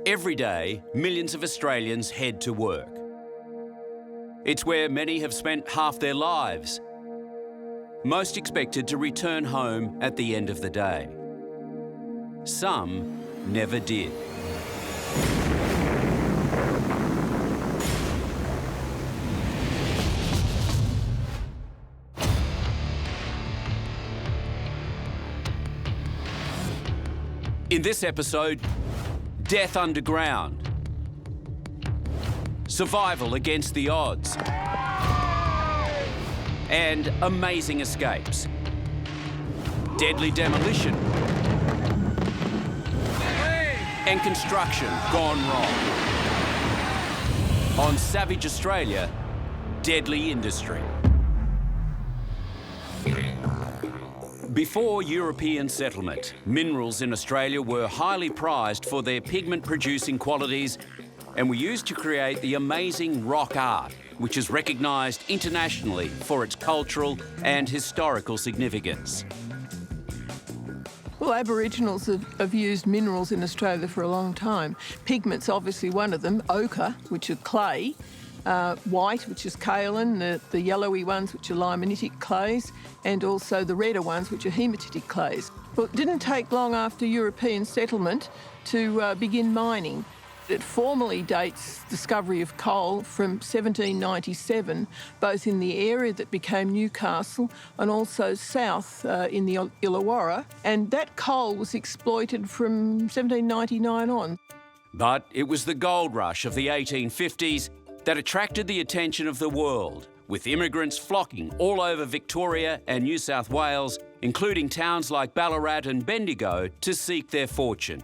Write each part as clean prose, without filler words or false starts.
Every day, millions of Australians head to work. It's where many have spent half their lives, most expected to return home at the end of the day. Some never did. In this episode, death underground, survival against the odds, and amazing escapes, deadly demolition, and construction gone wrong. On Savage Australia, Deadly Industry. Before European settlement, minerals in Australia were highly prized for their pigment-producing qualities and were used to create the amazing rock art, which is recognised internationally for its cultural and historical significance. Well, Aboriginals have used minerals in Australia for a long time. Pigment's obviously one of them, ochre, which is clay, white, which is kaolin, the yellowy ones, which are limonitic clays, and also the redder ones, which are hematitic clays. Well, it didn't take long after European settlement to begin mining. It formally dates discovery of coal from 1797, both in the area that became Newcastle and also south in the Illawarra, and that coal was exploited from 1799 on. But it was the gold rush of the 1850s that attracted the attention of the world, with immigrants flocking all over Victoria and New South Wales, including towns like Ballarat and Bendigo, to seek their fortune.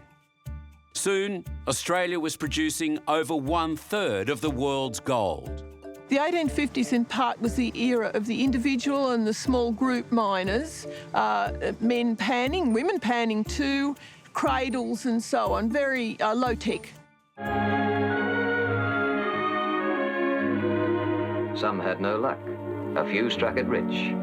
Soon, Australia was producing over 1/3 of the world's gold. The 1850s in part was the era of the individual and the small group miners, men panning, women panning too, cradles and so on, very low-tech. Some had no luck. A few struck it rich.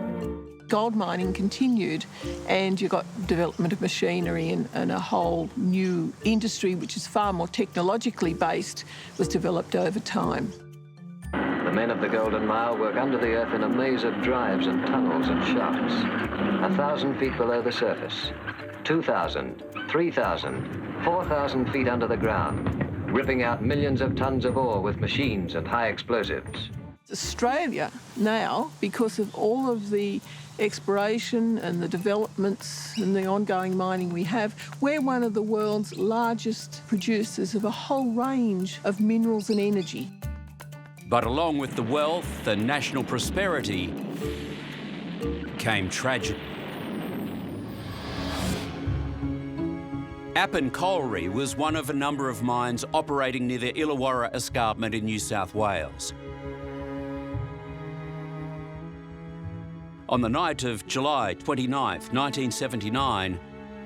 Gold mining continued, and you got development of machinery and a whole new industry, which is far more technologically based, was developed over time. The men of the Golden Mile work under the earth in a maze of drives and tunnels and shafts. 1,000 feet below the surface, 2,000, 3,000, 4,000 feet under the ground, ripping out millions of tons of ore with machines and high explosives. Australia now, because of all of the exploration and the developments and the ongoing mining we have, we're one of the world's largest producers of a whole range of minerals and energy. But along with the wealth and national prosperity came tragedy. Appin Colliery was one of a number of mines operating near the Illawarra escarpment in New South Wales. On the night of July 29th, 1979,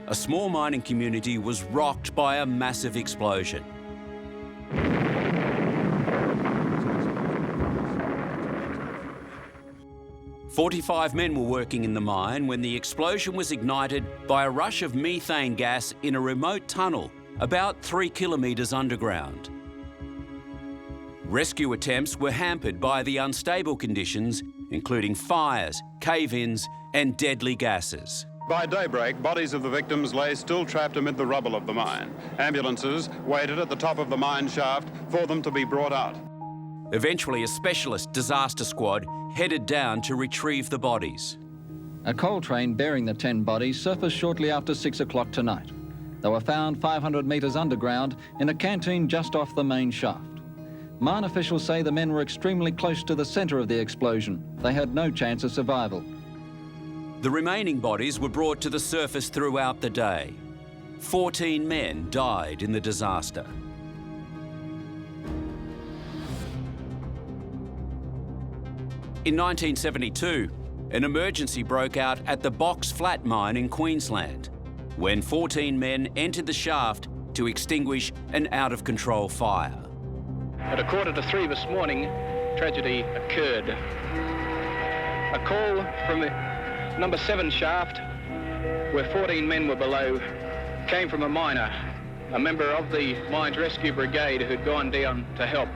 a small mining community was rocked by a massive explosion. "45 men were working in the mine when the explosion was ignited by a rush of methane gas in a remote tunnel about 3 kilometres underground. Rescue attempts were hampered by the unstable conditions, including fires, cave-ins and deadly gases. By daybreak, bodies of the victims lay still trapped amid the rubble of the mine. Ambulances waited at the top of the mine shaft for them to be brought out. Eventually, a specialist disaster squad headed down to retrieve the bodies. A coal train bearing the 10 bodies surfaced shortly after 6 o'clock tonight. They were found 500 metres underground in a canteen just off the main shaft. Mine officials say the men were extremely close to the centre of the explosion. They had no chance of survival. The remaining bodies were brought to the surface throughout the day. 14 men died in the disaster. In 1972, an emergency broke out at the Box Flat mine in Queensland, when 14 men entered the shaft to extinguish an out-of-control fire. At 2:45 this morning, tragedy occurred. A call from the number 7 shaft, where 14 men were below, came from a miner a member of the Mines Rescue Brigade who'd gone down to help.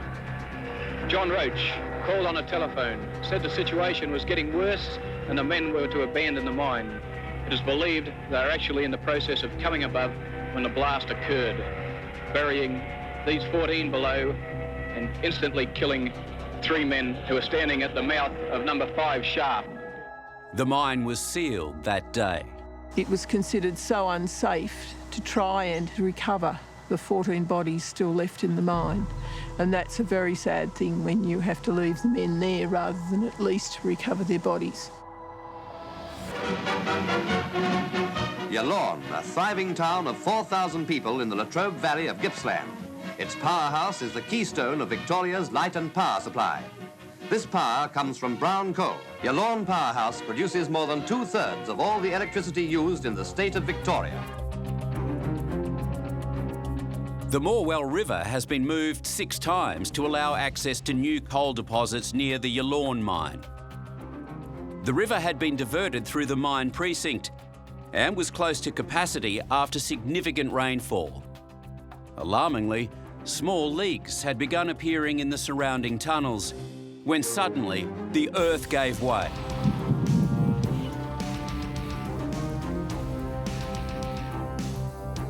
John Roach called on a telephone, said the situation was getting worse and the men were to abandon the mine. It is believed they are actually in the process of coming above when the blast occurred, burying these 14 below and instantly killing 3 men who were standing at the mouth of number 5 shaft. The mine was sealed that day. It was considered so unsafe to try and recover the 14 bodies still left in the mine. And that's a very sad thing when you have to leave the men there rather than at least recover their bodies. Yallourn, a thriving town of 4,000 people in the Latrobe Valley of Gippsland. Its powerhouse is the keystone of Victoria's light and power supply. This power comes from brown coal. Yallourn Powerhouse produces more than 2/3 of all the electricity used in the state of Victoria. The Morwell River has been moved 6 times to allow access to new coal deposits near the Yallourn mine. The river had been diverted through the mine precinct and was close to capacity after significant rainfall. Alarmingly, small leaks had begun appearing in the surrounding tunnels when suddenly the earth gave way.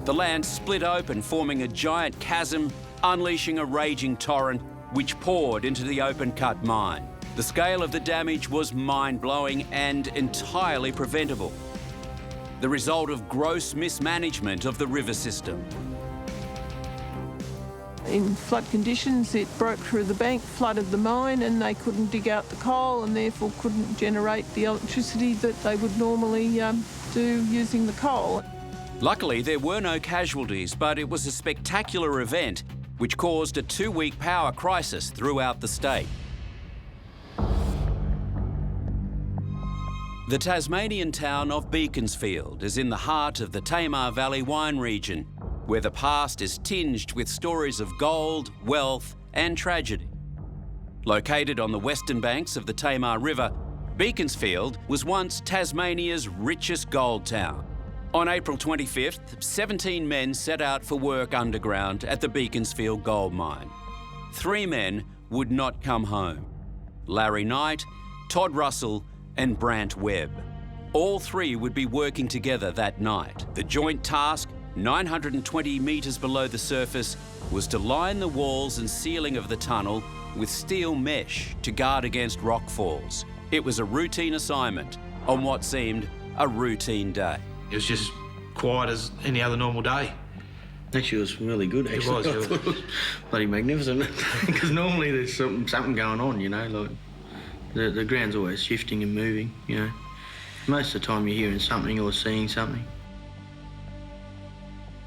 The land split open, forming a giant chasm, unleashing a raging torrent which poured into the open-cut mine. The scale of the damage was mind-blowing and entirely preventable, the result of gross mismanagement of the river system. In flood conditions, it broke through the bank, flooded the mine, and they couldn't dig out the coal and therefore couldn't generate the electricity that they would normally do using the coal. Luckily, there were no casualties, but it was a spectacular event which caused a 2-week power crisis throughout the state. The Tasmanian town of Beaconsfield is in the heart of the Tamar Valley wine region, where the past is tinged with stories of gold, wealth and tragedy. Located on the western banks of the Tamar River, Beaconsfield was once Tasmania's richest gold town. On April 25th, 17 men set out for work underground at the Beaconsfield gold mine. 3 men would not come home: Larry Knight, Todd Russell and Brant Webb. All 3 would be working together that night. The joint task, 920 metres below the surface, was to line the walls and ceiling of the tunnel with steel mesh to guard against rockfalls. It was a routine assignment on what seemed a routine day. It was just quiet as any other normal day. Actually, it was really good, actually. It was. It was bloody magnificent. Because normally there's something going on, you know, like the ground's always shifting and moving, you know. Most of the time you're hearing something or seeing something.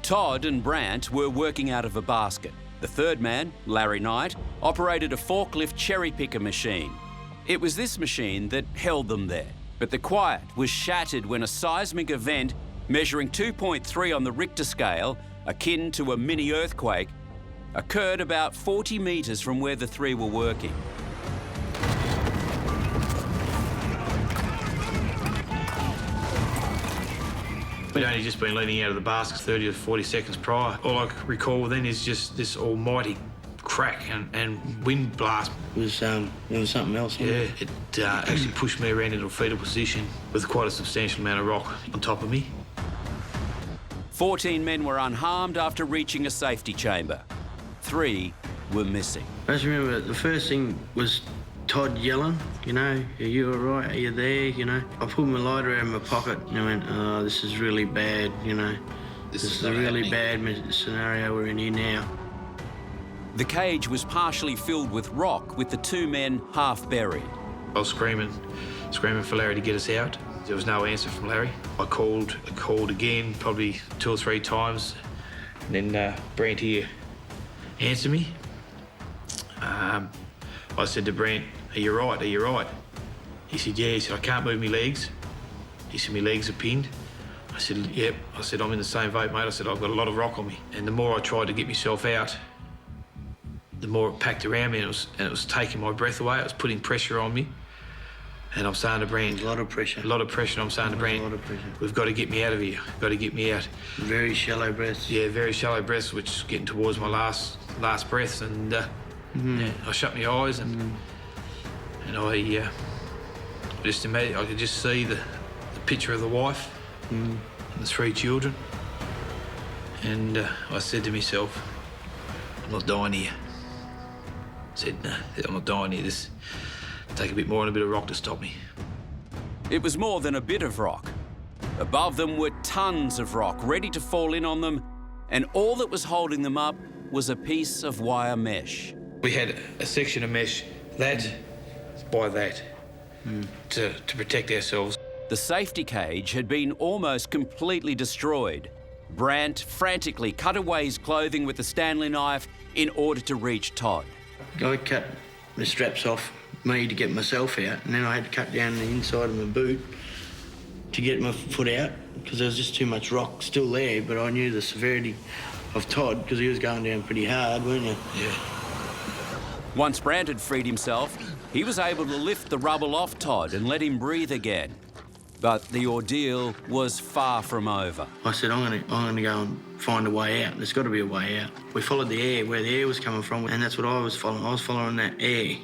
Todd and Brant were working out of a basket. The third man, Larry Knight, operated a forklift cherry picker machine. It was this machine that held them there. But the quiet was shattered when a seismic event measuring 2.3 on the Richter scale, akin to a mini earthquake, occurred about 40 metres from where the 3 were working. We'd only just been leaning out of the baskets 30 or 40 seconds prior. All I can recall then is just this almighty crack and wind blast. It was something else. Yeah, it actually pushed me around into a fetal position with quite a substantial amount of rock on top of me. 14 men were unharmed after reaching a safety chamber. 3 were missing. I just remember the first thing was Todd yelling, you know, "Are you all right? Are you there?" You know. I pulled my lighter out of my pocket and I went, "Oh, this is really bad, you know. This is a really bad scenario we're in here now." The cage was partially filled with rock, with the 2 men half buried. I was screaming for Larry to get us out. There was no answer from Larry. I called again, probably 2 or 3 times. And then Brant here answered me. I said to Brant, "Are you right? Are you right?" He said, "Yeah." He said, "I can't move my legs." He said, "My legs are pinned." I said, "Yep." I said, "I'm in the same boat, mate." I said, "I've got a lot of rock on me." And the more I tried to get myself out, the more it packed around me, and it was taking my breath away. It was putting pressure on me. And I'm saying to Brant... A lot of pressure. A lot of pressure, I'm saying to Brant... A lot of pressure. We've got to get me out of here. Got to get me out. Very shallow breaths. Yeah, very shallow breaths, which is getting towards my last breaths. And yeah, I shut my eyes and I just imagine... I could just see the picture of the wife and the 3 children. And I said to myself, I'm not dying here. I said, no, I'm not dying here. This take a bit more and a bit of rock to stop me. It was more than a bit of rock. Above them were tons of rock ready to fall in on them, and all that was holding them up was a piece of wire mesh. We had a section of mesh, that by that, to protect ourselves. The safety cage had been almost completely destroyed. Brant frantically cut away his clothing with a Stanley knife in order to reach Todd. I cut the straps off me to get myself out, and then I had to cut down the inside of my boot to get my foot out because there was just too much rock still there, but I knew the severity of Todd because he was going down pretty hard, weren't you? Yeah. Once Brant had freed himself, he was able to lift the rubble off Todd and let him breathe again. But the ordeal was far from over. I said, I'm gonna go and find a way out. There's got to be a way out. We followed the air, where the air was coming from, and that's what I was following. I was following that air.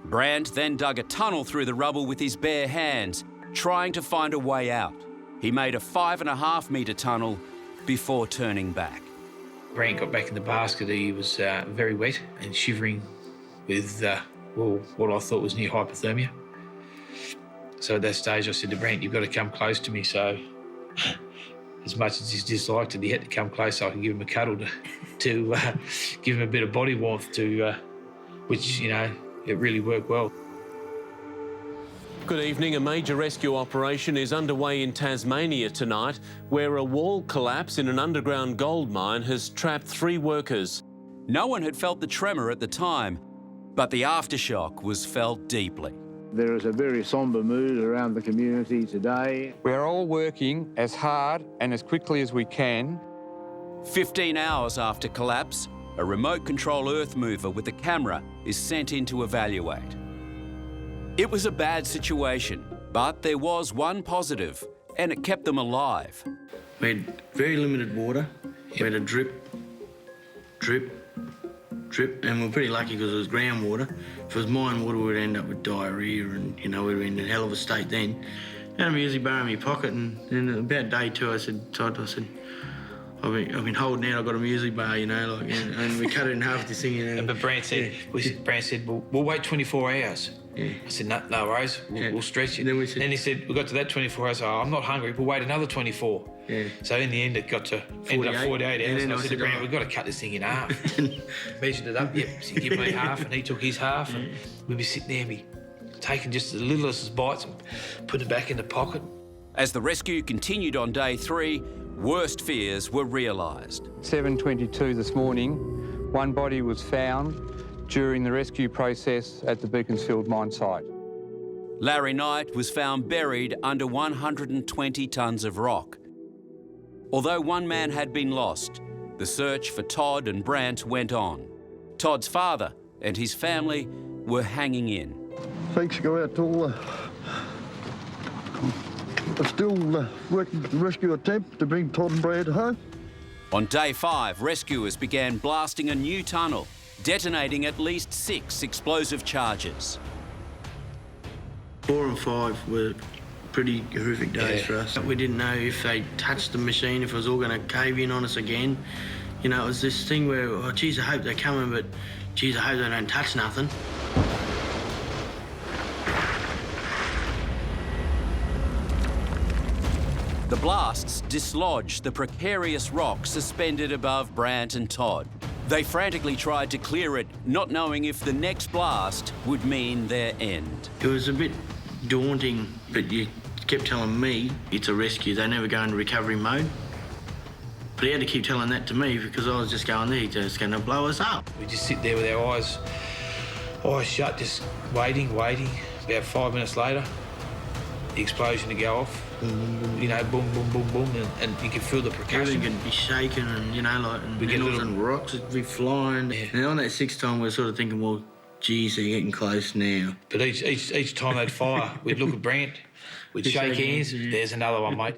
Brant then dug a tunnel through the rubble with his bare hands, trying to find a way out. He made a 5.5 metre tunnel before turning back. Brant got back in the basket. He was very wet and shivering with, what I thought was near hypothermia. So at that stage, I said to Brant, you've got to come close to me. So as much as he disliked it, he had to come close so I could give him a cuddle to give him a bit of body warmth, which, it really worked well. Good evening. A major rescue operation is underway in Tasmania tonight, where a wall collapse in an underground gold mine has trapped 3 workers. No one had felt the tremor at the time, but the aftershock was felt deeply. There is a very sombre mood around the community today. We're all working as hard and as quickly as we can. 15 hours after collapse, a remote control earth mover with a camera is sent in to evaluate. It was a bad situation, but there was one positive, and it kept them alive. We had very limited water. We had a drip, and we're pretty lucky because it was groundwater. If it was mine water, we'd end up with diarrhoea and, we'd be in a hell of a state then. I had a music bar in my pocket, and then about day 2, I said, Todd, I've been holding out, I've got a music bar, and we cut it in half this thing, But Brant said, we'll wait 24 hours. Yeah. I said, no worries, we'll stretch it. Then he said, we got to that 24 hours, I'm not hungry, we'll wait another 24. Yeah. So in the end, it got to ended up 48 hours, and I said to Brant, we've got to cut this thing in half. Measured it up, so he gave me half, and he took his half, and we'd be sitting there, taking just the littlest bites and putting it back in the pocket. As the rescue continued on day 3, worst fears were realised. 7:22 this morning, one body was found during the rescue process at the Beaconsfield mine site. Larry Knight was found buried under 120 tonnes of rock. Although one man had been lost, the search for Todd and Brant went on. Todd's father and his family were hanging in. Thanks go out to all still working the rescue attempt to bring Todd and Brant home. On day 5, rescuers began blasting a new tunnel, detonating at least 6 explosive charges. 4 and 5 were pretty horrific days for us. We didn't know if they touched the machine, if it was all going to cave in on us again. It was this thing where, oh, geez, I hope they're coming, but geez, I hope they don't touch nothing. The blasts dislodged the precarious rock suspended above Brant and Todd. They frantically tried to clear it, not knowing if the next blast would mean their end. It was a bit daunting, but you kept telling me it's a rescue, they never go into recovery mode. But he had to keep telling that to me because I was just going there, he's just going to blow us up. We just sit there with our eyes shut, just waiting. About 5 minutes later, the explosion to go off. Boom, boom, boom, boom, and you can feel the percussion. Everything can be shaking and, and we get little rocks would be flying. Yeah. And on that 6th time, we're sort of thinking, well, geez, they're getting close now. But each time they'd fire, we'd look at Brant, we'd shake hands, there's another one, mate.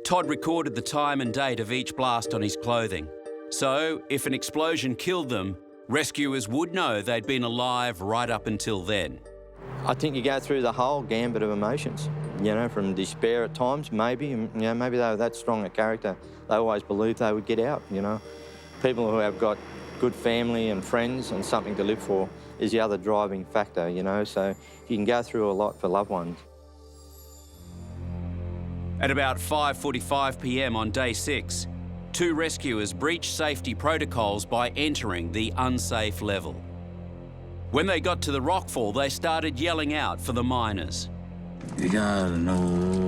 Todd recorded the time and date of each blast on his clothing. So, if an explosion killed them, rescuers would know they'd been alive right up until then. I think you go through the whole gambit of emotions, you know, from despair at times, maybe, you know, maybe they were that strong a character. They always believed they would get out, you know. People who have got good family and friends and something to live for is the other driving factor, you know, so you can go through a lot for loved ones. At about 5:45 p.m. on day 6, 2 rescuers breached safety protocols by entering the unsafe level. When they got to the rockfall, they started yelling out for the miners. You gotta know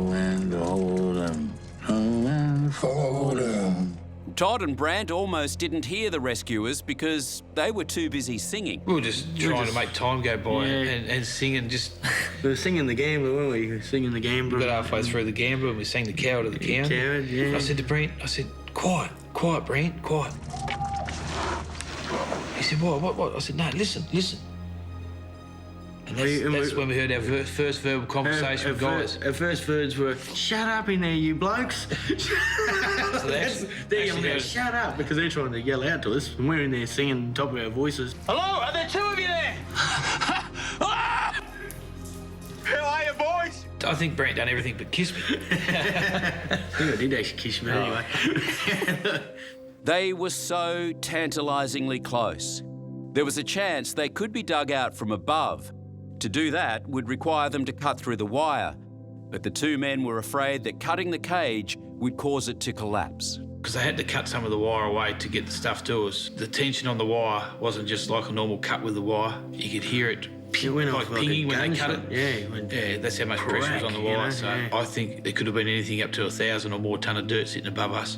when to hold them, know when to fold them. Todd and Brant almost didn't hear the rescuers because they were too busy singing. We were just trying to make time go by and singing just... We were singing the Gambler, weren't we? We were singing the Gambler. We got halfway through the Gambler and we sang the Coward of the Cow. Coward, yeah. And I said to Brant, I said, quiet, Brant, quiet. He said, what? I said, no, listen. And that's when we heard our first verbal conversation with guys. Our first words were, shut up in there, you blokes. They're yelling out, shut up, because they're trying to yell out to us, and we're in there singing top of our voices. Hello, are there 2 of you there? How are you, boys? I think Brant done everything but kiss me. I think I did actually kiss me anyway. They were so tantalisingly close. There was a chance they could be dug out from above. To do that would require them to cut through the wire, but the 2 men were afraid that cutting the cage would cause it to collapse. Because they had to cut some of the wire away to get the stuff to us. The tension on the wire wasn't just like a normal cut with the wire. You could hear it went like off pinging like when they cut it. Yeah, that's how much pressure was on the wire. You know, so yeah. I think there could have been anything up to 1,000 or more tonne of dirt sitting above us.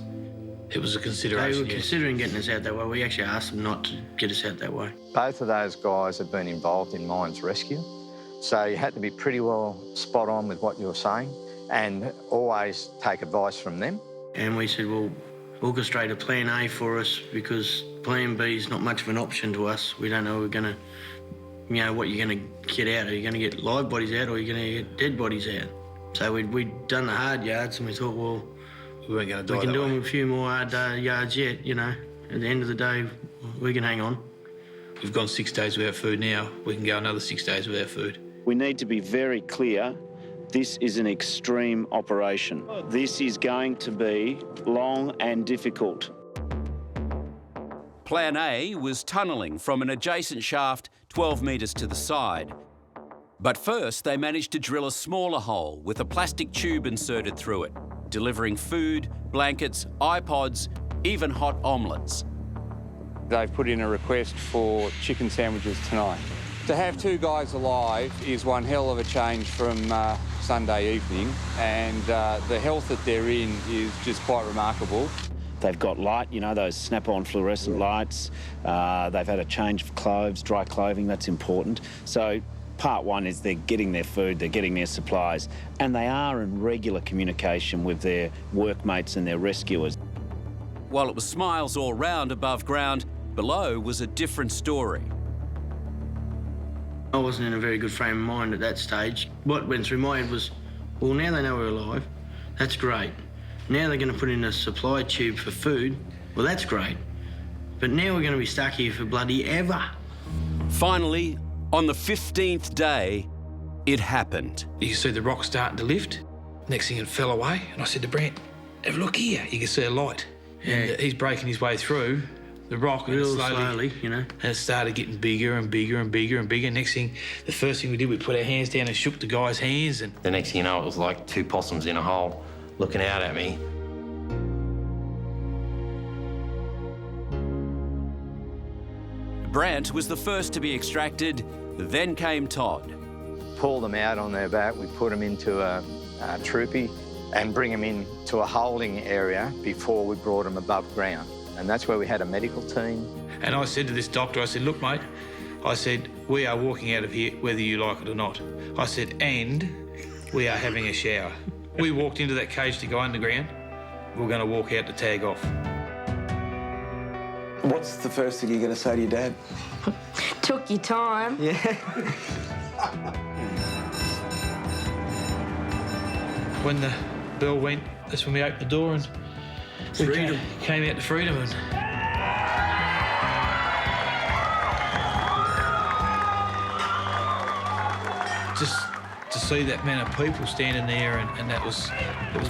It was a consideration. They were considering getting us out that way. We actually asked them not to get us out that way. Both of those guys have been involved in mines rescue, so you had to be pretty well spot on with what you were saying and always take advice from them. And we said, well, orchestrate a plan A for us because plan B is not much of an option to us. We don't know we're going to, you know, what you're going to get out. Are you going to get live bodies out or are you going to get dead bodies out? So we'd done the hard yards and we thought, well, we weren't going to die. We can do them a few more hard yards yet, you know. At the end of the day, we can hang on. We've gone 6 days without food now. We can go another 6 days without food. We need to be very clear. This is an extreme operation. This is going to be long and difficult. Plan A was tunnelling from an adjacent shaft 12 metres to the side. But first, they managed to drill a smaller hole with a plastic tube inserted through it, delivering food, blankets, iPods, even hot omelettes. They've put in a request for chicken sandwiches tonight. To have 2 guys alive is one hell of a change from Sunday evening, and the health that they're in is just quite remarkable. They've got light, you know, those snap-on fluorescent lights. They've had a change of clothes, dry clothing, that's important. So part 1 is they're getting their food, they're getting their supplies, and they are in regular communication with their workmates and their rescuers. While it was smiles all round above ground, below was a different story. I wasn't in a very good frame of mind at that stage. What went through my head was, well, now they know we're alive. That's great. Now they're going to put in a supply tube for food. Well, that's great. But now we're going to be stuck here for bloody ever. Finally, on the 15th day, it happened. You can see the rock starting to lift. Next thing it fell away, and I said to Brant, have a look here. You can see a light. Yeah. And he's breaking his way through the rock. Real slowly, you know. And it started getting bigger and bigger and bigger and bigger. Next thing, the first thing we did, we put our hands down and shook the guy's hands. And the next thing you know, it was like 2 possums in a hole looking out at me. Brant was the first to be extracted, then came Todd. Pull them out on their back, we put them into a troopy and bring them into a holding area before we brought them above ground. And that's where we had a medical team. And I said to this doctor, I said, look, mate, I said, we are walking out of here whether you like it or not. I said, and we are having a shower. We walked into that cage to go underground. We're going to walk out to tag off. What's the first thing you're going to say to your dad? Took your time. Yeah. When the bell went, that's when we opened the door and we came out to freedom. And just to see that amount of people standing there, and it was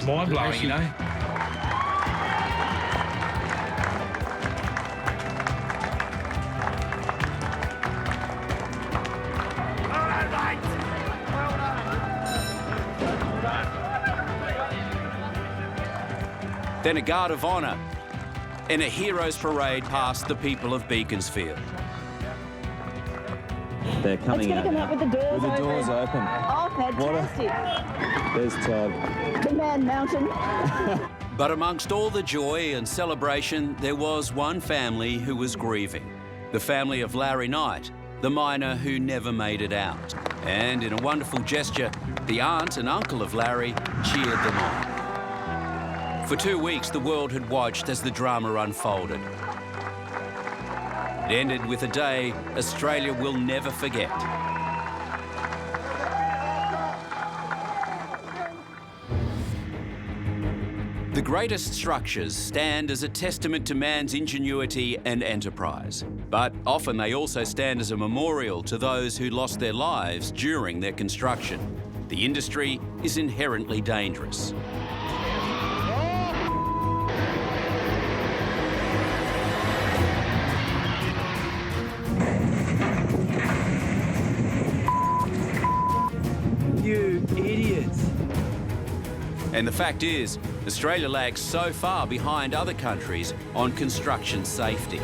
mind-blowing, you know. Then a guard of honour and a hero's parade past the people of Beaconsfield. They're coming out come up with the doors with the open. doors open. Oh, fantastic. There's Todd. The Man Mountain. But amongst all the joy and celebration, there was one family who was grieving. The family of Larry Knight, the miner who never made it out. And in a wonderful gesture, the aunt and uncle of Larry cheered them on. For 2 weeks, the world had watched as the drama unfolded. It ended with a day Australia will never forget. The greatest structures stand as a testament to man's ingenuity and enterprise. But often they also stand as a memorial to those who lost their lives during their construction. The industry is inherently dangerous. You idiots. And the fact is, Australia lags so far behind other countries on construction safety.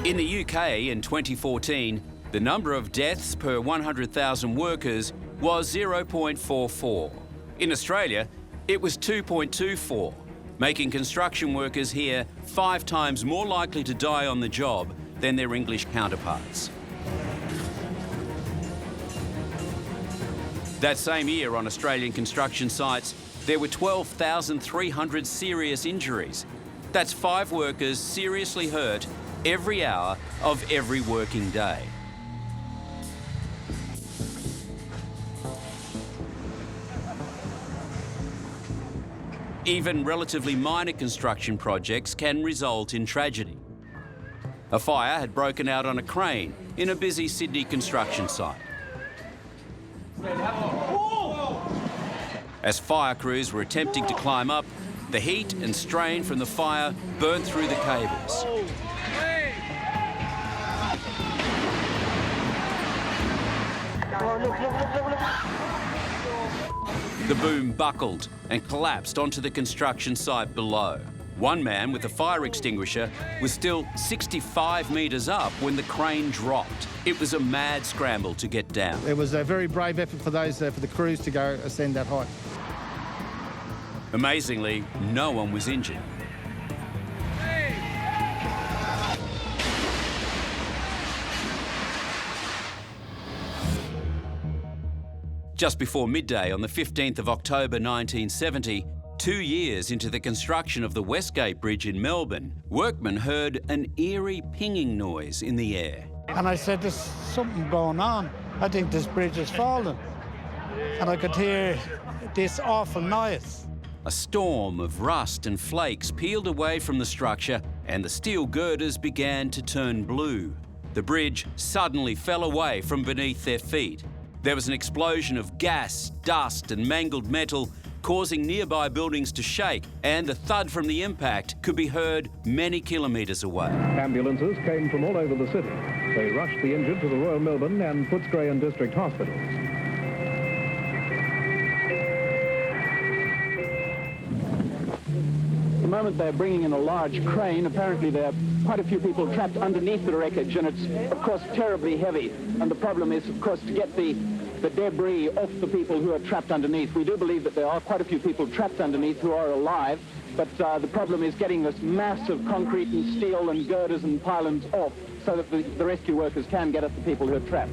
In the UK in 2014, the number of deaths per 100,000 workers was 0.44. In Australia, it was 2.24, making construction workers here 5 times more likely to die on the job than their English counterparts. That same year on Australian construction sites, there were 12,300 serious injuries. That's 5 workers seriously hurt every hour of every working day. Even relatively minor construction projects can result in tragedy. A fire had broken out on a crane in a busy Sydney construction site. As fire crews were attempting to climb up, the heat and strain from the fire burned through the cables. The boom buckled and collapsed onto the construction site below. One man with a fire extinguisher was still 65 metres up when the crane dropped. It was a mad scramble to get down. It was a very brave effort for the crews to go ascend that height. Amazingly, no one was injured. Just before midday on the 15th of October 1970, 2 years into the construction of the Westgate Bridge in Melbourne, workmen heard an eerie pinging noise in the air. And I said, there's something going on. I think this bridge is falling. And I could hear this awful noise. A storm of rust and flakes peeled away from the structure and the steel girders began to turn blue. The bridge suddenly fell away from beneath their feet. There was an explosion of gas, dust and mangled metal, causing nearby buildings to shake, and the thud from the impact could be heard many kilometres away. Ambulances came from all over the city. They rushed the injured to the Royal Melbourne and Footscray and District hospitals. At the moment they're bringing in a large crane. Apparently there are quite a few people trapped underneath the wreckage, and it's, of course, terribly heavy. And the problem is, of course, to get the debris off the people who are trapped underneath. We do believe that there are quite a few people trapped underneath who are alive, but the problem is getting this mass of concrete and steel and girders and pylons off so that the rescue workers can get at the people who are trapped.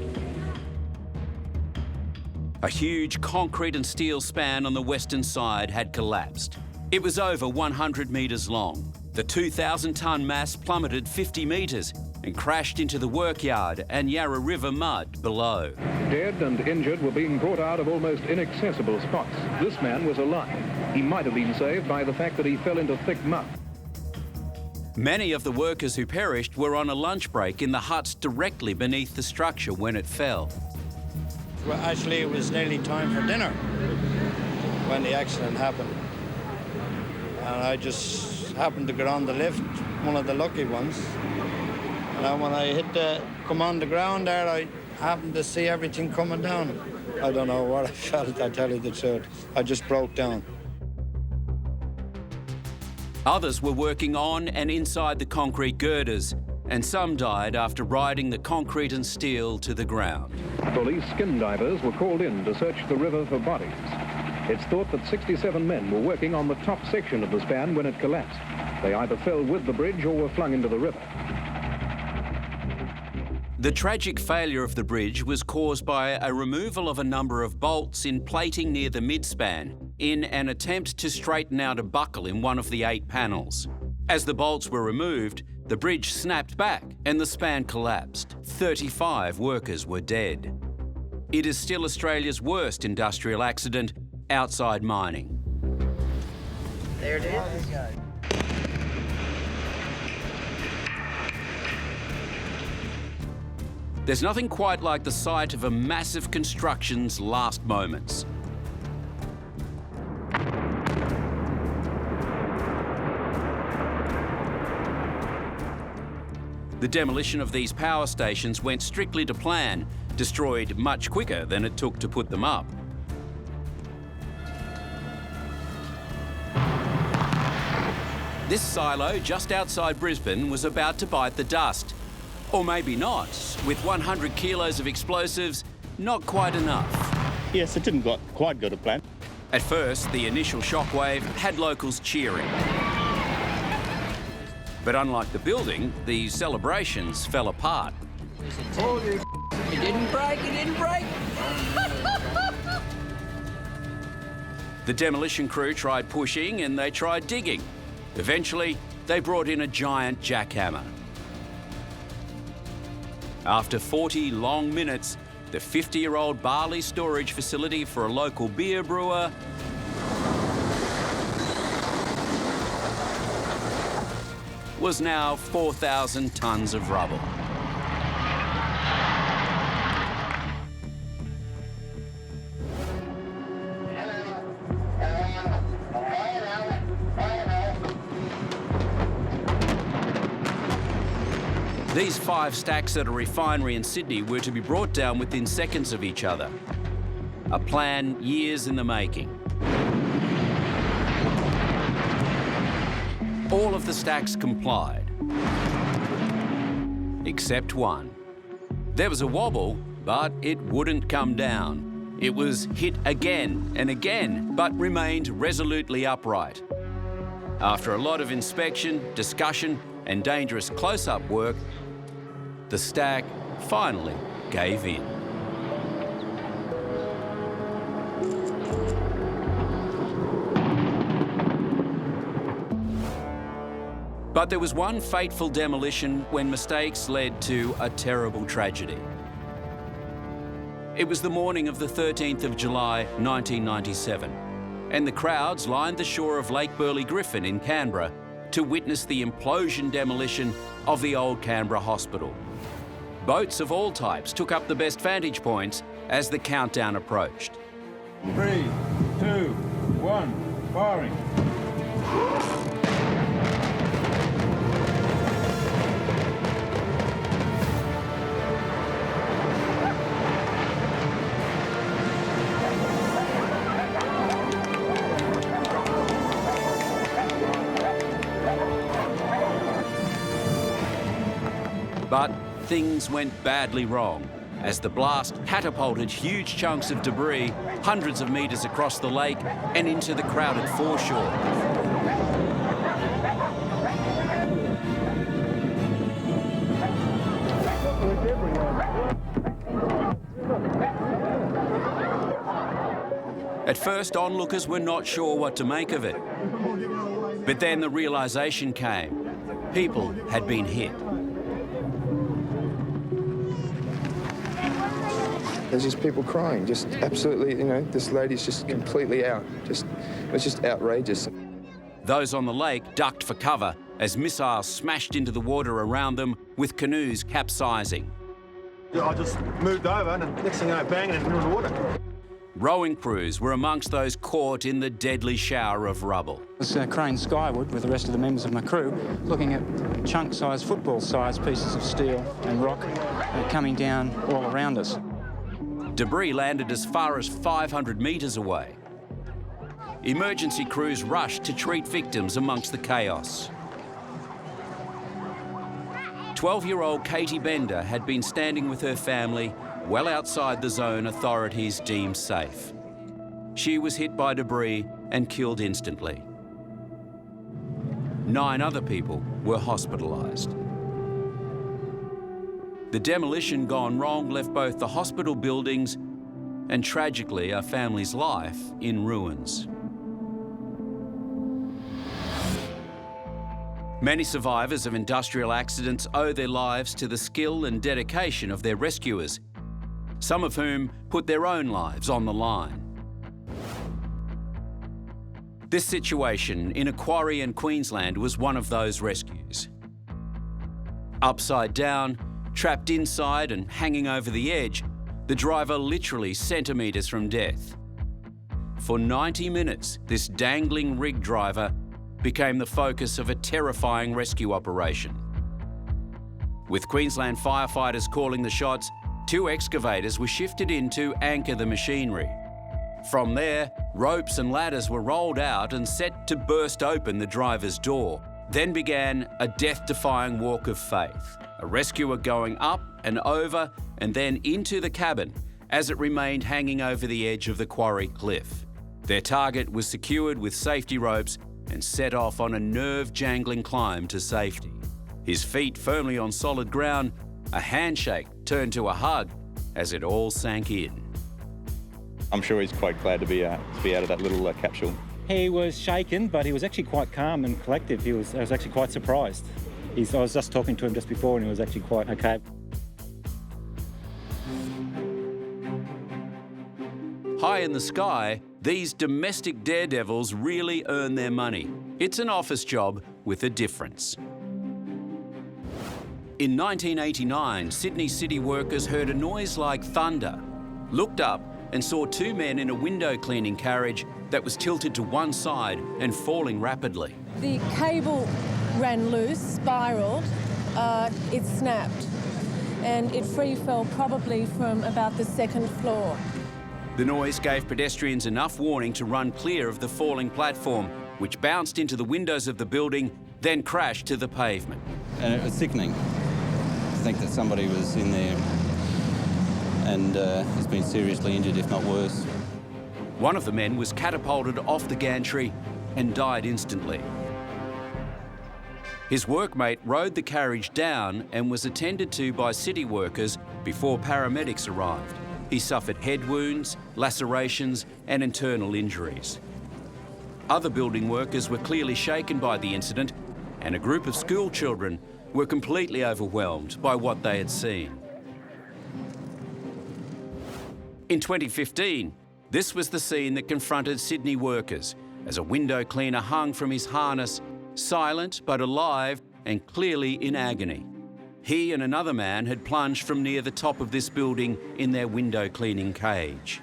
A huge concrete and steel span on the western side had collapsed. It was over 100 metres long. The 2,000-tonne mass plummeted 50 metres and crashed into the workyard and Yarra River mud below. Dead and injured were being brought out of almost inaccessible spots. This man was alive. He might have been saved by the fact that he fell into thick mud. Many of the workers who perished were on a lunch break in the huts directly beneath the structure when it fell. Well, actually, it was nearly time for dinner when the accident happened. And I just happened to get on the lift, one of the lucky ones. And when I come on the ground there, I happened to see everything coming down. I don't know what I felt, I tell you the truth. I just broke down. Others were working on and inside the concrete girders, and some died after riding the concrete and steel to the ground. Police skin divers were called in to search the river for bodies. It's thought that 67 men were working on the top section of the span when it collapsed. They either fell with the bridge or were flung into the river. The tragic failure of the bridge was caused by a removal of a number of bolts in plating near the midspan in an attempt to straighten out a buckle in one of the 8 panels. As the bolts were removed, the bridge snapped back and the span collapsed. 35 workers were dead. It is still Australia's worst industrial accident outside mining. There it is. There's nothing quite like the sight of a massive construction's last moments. The demolition of these power stations went strictly to plan, destroyed much quicker than it took to put them up. This silo just outside Brisbane was about to bite the dust. Or maybe not. With 100 kilos of explosives, not quite enough. Yes, it didn't quite go to plan. At first, the initial shockwave had locals cheering. But unlike the building, the celebrations fell apart. Oh, it didn't break, it didn't break! The demolition crew tried pushing and they tried digging. Eventually, they brought in a giant jackhammer. After 40 long minutes, the 50-year-old barley storage facility for a local beer brewer was now 4,000 tonnes of rubble. These 5 stacks at a refinery in Sydney were to be brought down within seconds of each other. A plan years in the making. All of the stacks complied, except one. There was a wobble, but it wouldn't come down. It was hit again and again, but remained resolutely upright. After a lot of inspection, discussion, and dangerous close-up work, the stack finally gave in. But there was one fateful demolition when mistakes led to a terrible tragedy. It was the morning of the 13th of July, 1997, and the crowds lined the shore of Lake Burley Griffin in Canberra to witness the implosion demolition of the old Canberra Hospital. Boats of all types took up the best vantage points as the countdown approached. 3, 2, 1, firing. But things went badly wrong as the blast catapulted huge chunks of debris hundreds of metres across the lake and into the crowded foreshore. At first, onlookers were not sure what to make of it. But then the realisation came. People had been hit. there's just people crying, just absolutely, you know, this lady's just completely out. It's just outrageous. Those on the lake ducked for cover as missiles smashed into the water around them, with canoes capsizing. I just moved over and next thing I know, bang, and into the water. Rowing crews were amongst those caught in the deadly shower of rubble. I was craned skyward with the rest of the members of my crew, looking at chunk-sized, football-sized pieces of steel and rock coming down all around us. Debris landed as far as 500 metres away. Emergency crews rushed to treat victims amongst the chaos. 12-year-old Katie Bender had been standing with her family well outside the zone authorities deemed safe. She was hit by debris and killed instantly. 9 other people were hospitalised. The demolition gone wrong left both the hospital buildings and, tragically, a family's life in ruins. Many survivors of industrial accidents owe their lives to the skill and dedication of their rescuers, some of whom put their own lives on the line. This situation in a quarry in Queensland was one of those rescues. Upside down, trapped inside and hanging over the edge, the driver literally centimetres from death. For 90 minutes, this dangling rig driver became the focus of a terrifying rescue operation. With Queensland firefighters calling the shots, 2 excavators were shifted in to anchor the machinery. From there, ropes and ladders were rolled out and set to burst open the driver's door. Then began a death-defying walk of faith, a rescuer going up and over and then into the cabin as it remained hanging over the edge of the quarry cliff. Their target was secured with safety ropes and set off on a nerve-jangling climb to safety. His feet firmly on solid ground, a handshake turned to a hug as it all sank in. I'm sure he's quite glad to be out of that little capsule. He was shaken, but he was actually quite calm and collective. I was actually quite surprised. I was just talking to him just before and he was actually quite okay. High in the sky, these domestic daredevils really earn their money. It's an office job with a difference. In 1989, Sydney city workers heard a noise like thunder, looked up and saw 2 men in a window cleaning carriage that was tilted to one side and falling rapidly. The cable ran loose, spiralled, it snapped, and it free fell probably from about the 2nd floor. The noise gave pedestrians enough warning to run clear of the falling platform, which bounced into the windows of the building, then crashed to the pavement. And it was sickening to think that somebody was in there and has been seriously injured, if not worse. One of the men was catapulted off the gantry and died instantly. His workmate rode the carriage down and was attended to by city workers before paramedics arrived. He suffered head wounds, lacerations and internal injuries. Other building workers were clearly shaken by the incident, and a group of school children were completely overwhelmed by what they had seen. In 2015, this was the scene that confronted Sydney workers as a window cleaner hung from his harness, silent but alive and clearly in agony. He and another man had plunged from near the top of this building in their window cleaning cage.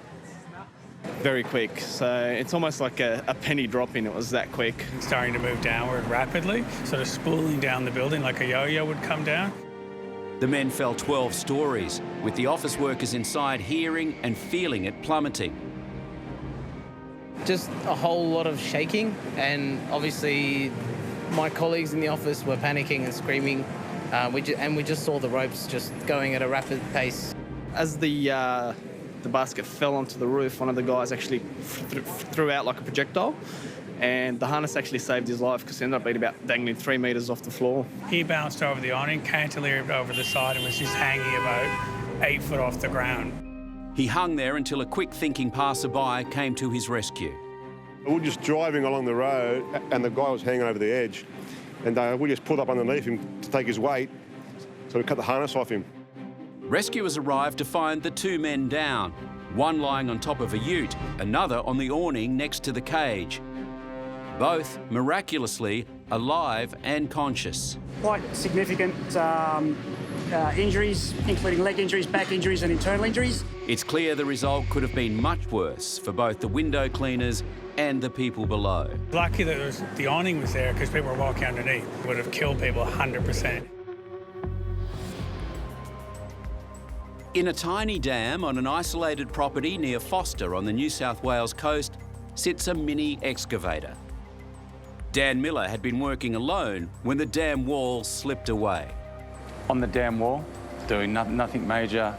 Very quick, so it's almost like a penny dropping. It was that quick. Starting to move downward rapidly, sort of spooling down the building like a yo-yo would come down. The men fell 12 stories, with the office workers inside hearing and feeling it plummeting. Just a whole lot of shaking, and obviously my colleagues in the office were panicking and screaming. We just saw the ropes just going at a rapid pace. As the basket fell onto the roof, one of the guys actually threw out like a projectile, and the harness actually saved his life because he ended up being about dangling 3 metres off the floor. He bounced over the awning, cantilevered over the side, and was just hanging about 8 foot off the ground. He hung there until a quick-thinking passerby came to his rescue. We were just driving along the road, and the guy was hanging over the edge, and we just pulled up underneath him to take his weight, so we cut the harness off him. Rescuers arrived to find the two men down, one lying on top of a ute, another on the awning next to the cage. Both, miraculously, alive and conscious. Quite significant injuries, including leg injuries, back injuries and internal injuries. It's clear the result could have been much worse for both the window cleaners and the people below. Lucky that the awning was there because people were walking underneath. It would have killed people 100%. In a tiny dam on an isolated property near Foster on the New South Wales coast sits a mini excavator. Dan Miller had been working alone when the dam wall slipped away. On the dam wall, doing nothing major,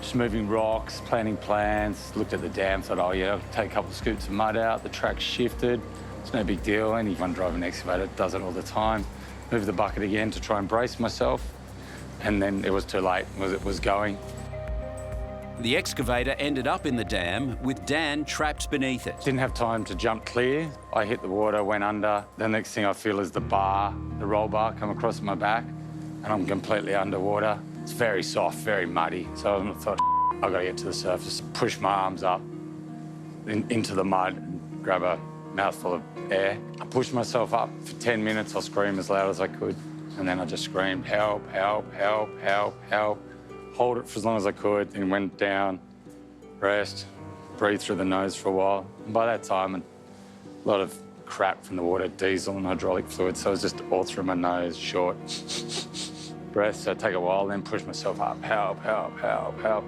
just moving rocks, planting plans, looked at the dam, thought, oh yeah, I'll take a couple of scoops of mud out, the track shifted, it's no big deal, anyone driving an excavator does it all the time. Moved the bucket again to try and brace myself, and then it was too late, it was going. The excavator ended up in the dam with Dan trapped beneath it. Didn't have time to jump clear. I hit the water, went under. The next thing I feel is the roll bar come across my back, and I'm completely underwater. It's very soft, very muddy. So I thought, I've got to get to the surface, push my arms up into the mud, and grab a mouthful of air. I pushed myself up for 10 minutes. I'll scream as loud as I could. And then I just screamed, help, help, help, help, help. Hold it for as long as I could, and went down, rest, breathe through the nose for a while. And by that time, a lot of crap from the water, diesel and hydraulic fluid, so it was just all through my nose, short breath. So I take a while, then push myself up, help, help, help, help.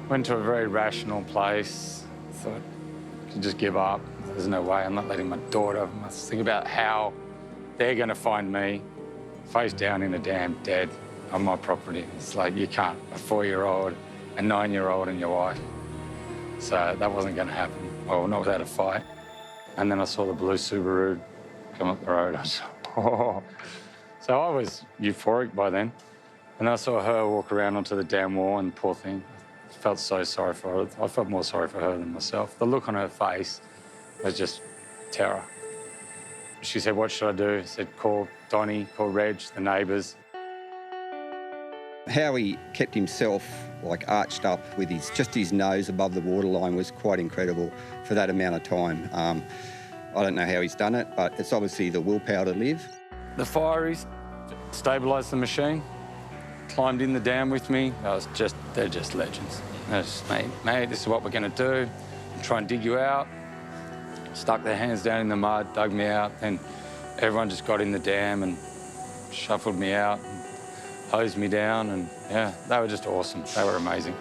Went to a very rational place. Thought, I could just give up. There's no way, I'm not letting my daughter. I must think about how they're going to find me, face down in a dam, dead. On my property. It's like you can't, a 4-year-old, a 9-year-old and your wife. So that wasn't going to happen. Well, not without a fight. And then I saw the blue Subaru come up the road. I was, oh. So I was euphoric by then. And then I saw her walk around onto the dam wall, and poor thing, I felt so sorry for her. I felt more sorry for her than myself. The look on her face was just terror. She said, what should I do? I said, call Donnie, call Reg, the neighbours. How he kept himself like arched up with his nose above the waterline was quite incredible for that amount of time. I don't know how he's done it, but it's obviously the willpower to live. The fireys stabilised the machine, climbed in the dam with me. They're just legends. They're just, mate, this is what we're going to do. Try and dig you out. Stuck their hands down in the mud, dug me out, then everyone just got in the dam and shuffled me out. Hosed me down, and yeah, they were just awesome. They were amazing.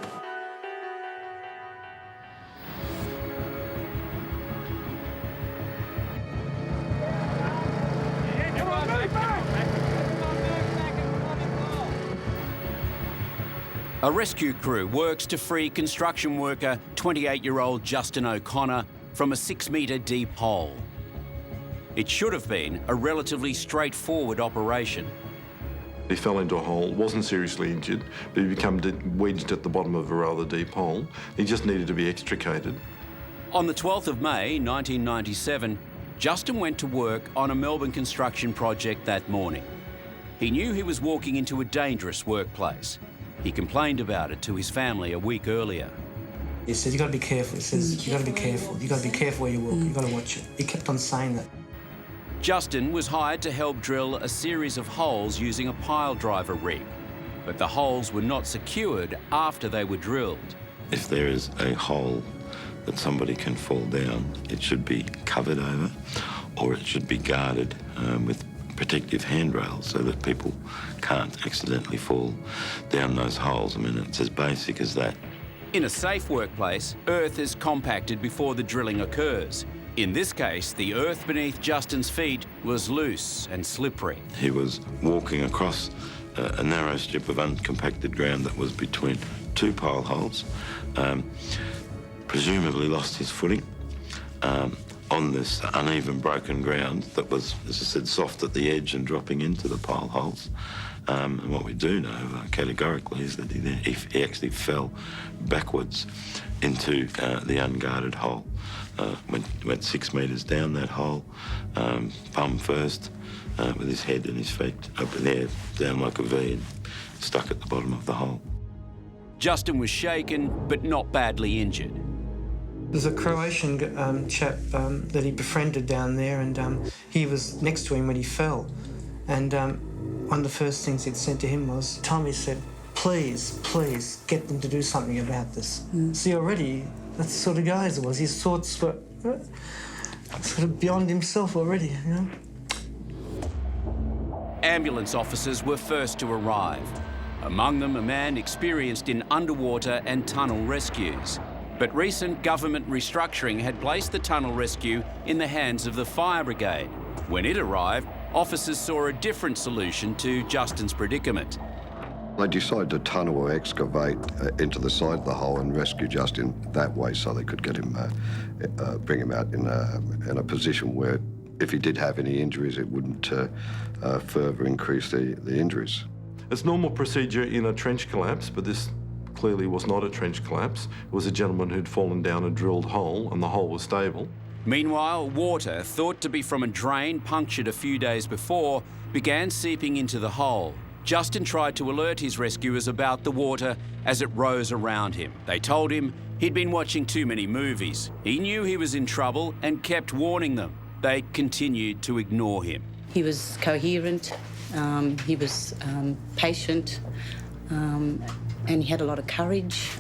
A rescue crew works to free construction worker 28-year-old Justin O'Connor from a 6-metre deep hole. It should have been a relatively straightforward operation. He fell into a hole, wasn't seriously injured, but he became wedged at the bottom of a rather deep hole. He just needed to be extricated. On the 12th of May, 1997, Justin went to work on a Melbourne construction project that morning. He knew he was walking into a dangerous workplace. He complained about it to his family a week earlier. He said, you got to be careful. He says, you got to be careful. You got to be careful where you walk. You got to watch it. He kept on saying that. Justin was hired to help drill a series of holes using a pile driver rig, but the holes were not secured after they were drilled. If there is a hole that somebody can fall down, it should be covered over, or it should be guarded with protective handrails so that people can't accidentally fall down those holes. I mean, it's as basic as that. In a safe workplace, earth is compacted before the drilling occurs. In this case, the earth beneath Justin's feet was loose and slippery. He was walking across a narrow strip of uncompacted ground that was between two pile holes, presumably lost his footing on this uneven, broken ground that was, as I said, soft at the edge and dropping into the pile holes. And what we do know categorically is that he actually fell backwards into the unguarded hole. Went 6 metres down that hole, bum first, with his head and his feet up in the air, down like a V, and stuck at the bottom of the hole. Justin was shaken, but not badly injured. There's a Croatian chap that he befriended down there, and he was next to him when he fell. And one of the first things he'd said to him was, Tommy said, please, please, get them to do something about this. See, already, that's the sort of guy he was. His thoughts were sort of beyond himself already, you know? Ambulance officers were first to arrive. Among them, a man experienced in underwater and tunnel rescues. But recent government restructuring had placed the tunnel rescue in the hands of the fire brigade. When it arrived, officers saw a different solution to Justin's predicament. They decided to tunnel or excavate into the side of the hole and rescue Justin that way so they could get him, bring him out in a position where if he did have any injuries, it wouldn't further increase the injuries. It's normal procedure in a trench collapse, but this clearly was not a trench collapse. It was a gentleman who'd fallen down a drilled hole, and the hole was stable. Meanwhile, water, thought to be from a drain punctured a few days before, began seeping into the hole. Justin tried to alert his rescuers about the water as it rose around him. They told him he'd been watching too many movies. He knew he was in trouble and kept warning them. They continued to ignore him. He was coherent, he was patient, and he had a lot of courage.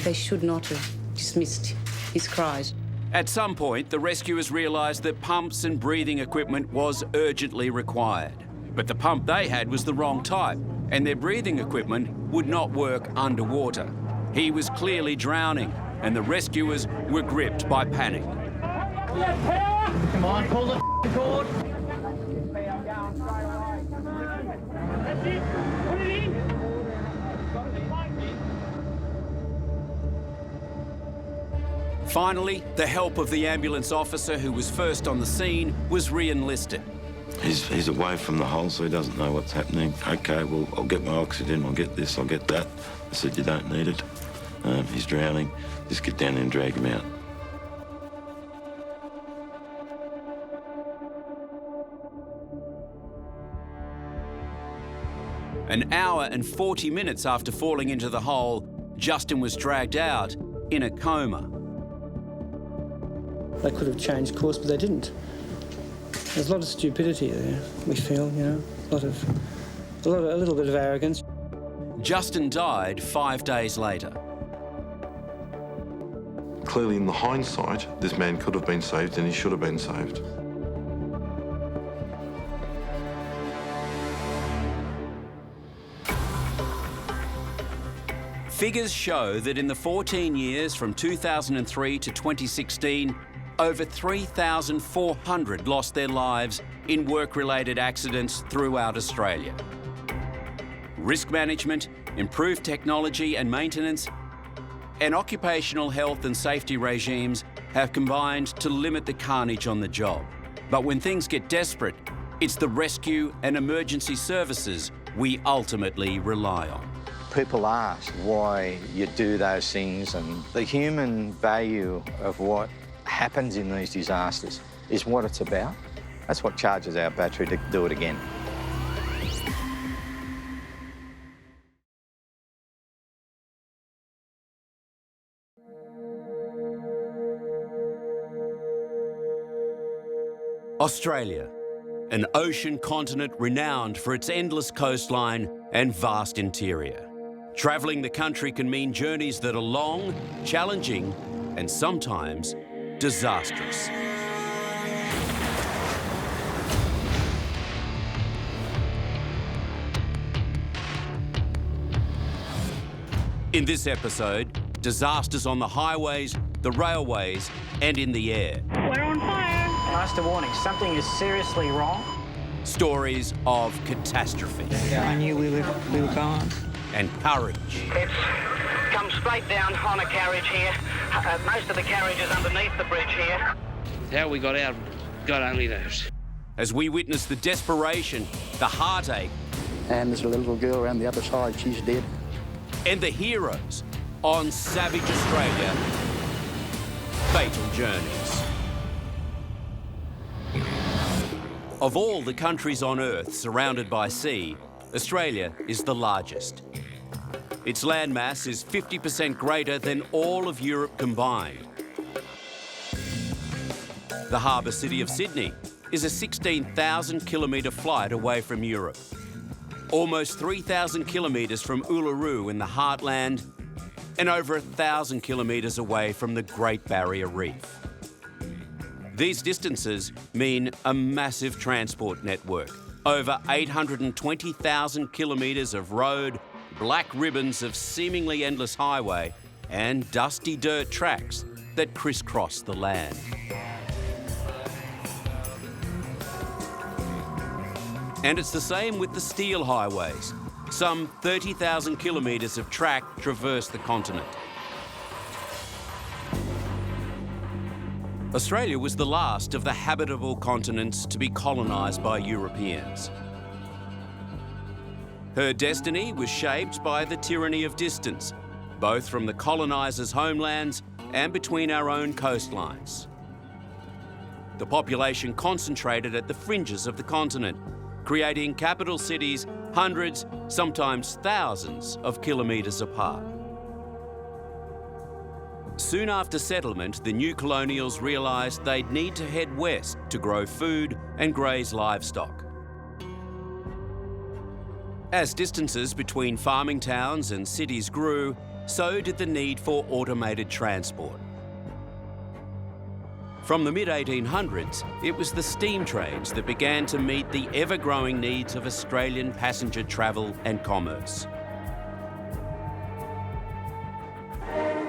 They should not have dismissed his cries. At some point, the rescuers realised that pumps and breathing equipment was urgently required. But the pump they had was the wrong type, and their breathing equipment would not work underwater. He was clearly drowning, and the rescuers were gripped by panic. Come on, pull the cord. Finally, the help of the ambulance officer who was first on the scene was re-enlisted. He's away from the hole, so he doesn't know what's happening. OK, well, I'll get my oxygen, I'll get this, I'll get that. I said, you don't need it. He's drowning. Just get down there and drag him out. An hour and 40 minutes after falling into the hole, Justin was dragged out in a coma. They could have changed course, but they didn't. There's a lot of stupidity there, we feel, you know, a little bit of arrogance. Justin died 5 days later. Clearly, in the hindsight, this man could have been saved and he should have been saved. Figures show that in the 14 years from 2003 to 2016, over 3,400 lost their lives in work-related accidents throughout Australia. Risk management, improved technology and maintenance, and occupational health and safety regimes have combined to limit the carnage on the job. But when things get desperate, it's the rescue and emergency services we ultimately rely on. People ask why you do those things, and the human value of what happens in these disasters is what it's about. That's what charges our battery to do it again. Australia, an ocean continent renowned for its endless coastline and vast interior. Travelling the country can mean journeys that are long, challenging, and sometimes disastrous. In this episode, disasters on the highways, the railways, and in the air. We're on fire. Last warning, something is seriously wrong. Stories of catastrophe. Yeah, I knew we were gone. And courage. It's come straight down on a carriage here. Most of the carriage is underneath the bridge here. How we got out, God only knows. As we witness the desperation, the heartache, And there's a little girl around the other side, she's dead. and the heroes on Savage Australia, Fatal Journeys. Of all the countries on Earth surrounded by sea, Australia is the largest. Its landmass is 50% greater than all of Europe combined. The harbour city of Sydney is a 16,000 kilometre flight away from Europe. Almost 3,000 kilometres from Uluru in the heartland, and over 1,000 kilometres away from the Great Barrier Reef. These distances mean a massive transport network, over 820,000 kilometres of road, black ribbons of seemingly endless highway, and dusty dirt tracks that crisscross the land. And it's the same with the steel highways. Some 30,000 kilometres of track traverse the continent. Australia was the last of the habitable continents to be colonised by Europeans. Her destiny was shaped by the tyranny of distance, both from the colonisers' homelands and between our own coastlines. The population concentrated at the fringes of the continent, creating capital cities hundreds, sometimes thousands of kilometres apart. Soon after settlement, the new colonials realised they'd need to head west to grow food and graze livestock. As distances between farming towns and cities grew, so did the need for automated transport. From the mid-1800s, it was the steam trains that began to meet the ever-growing needs of Australian passenger travel and commerce.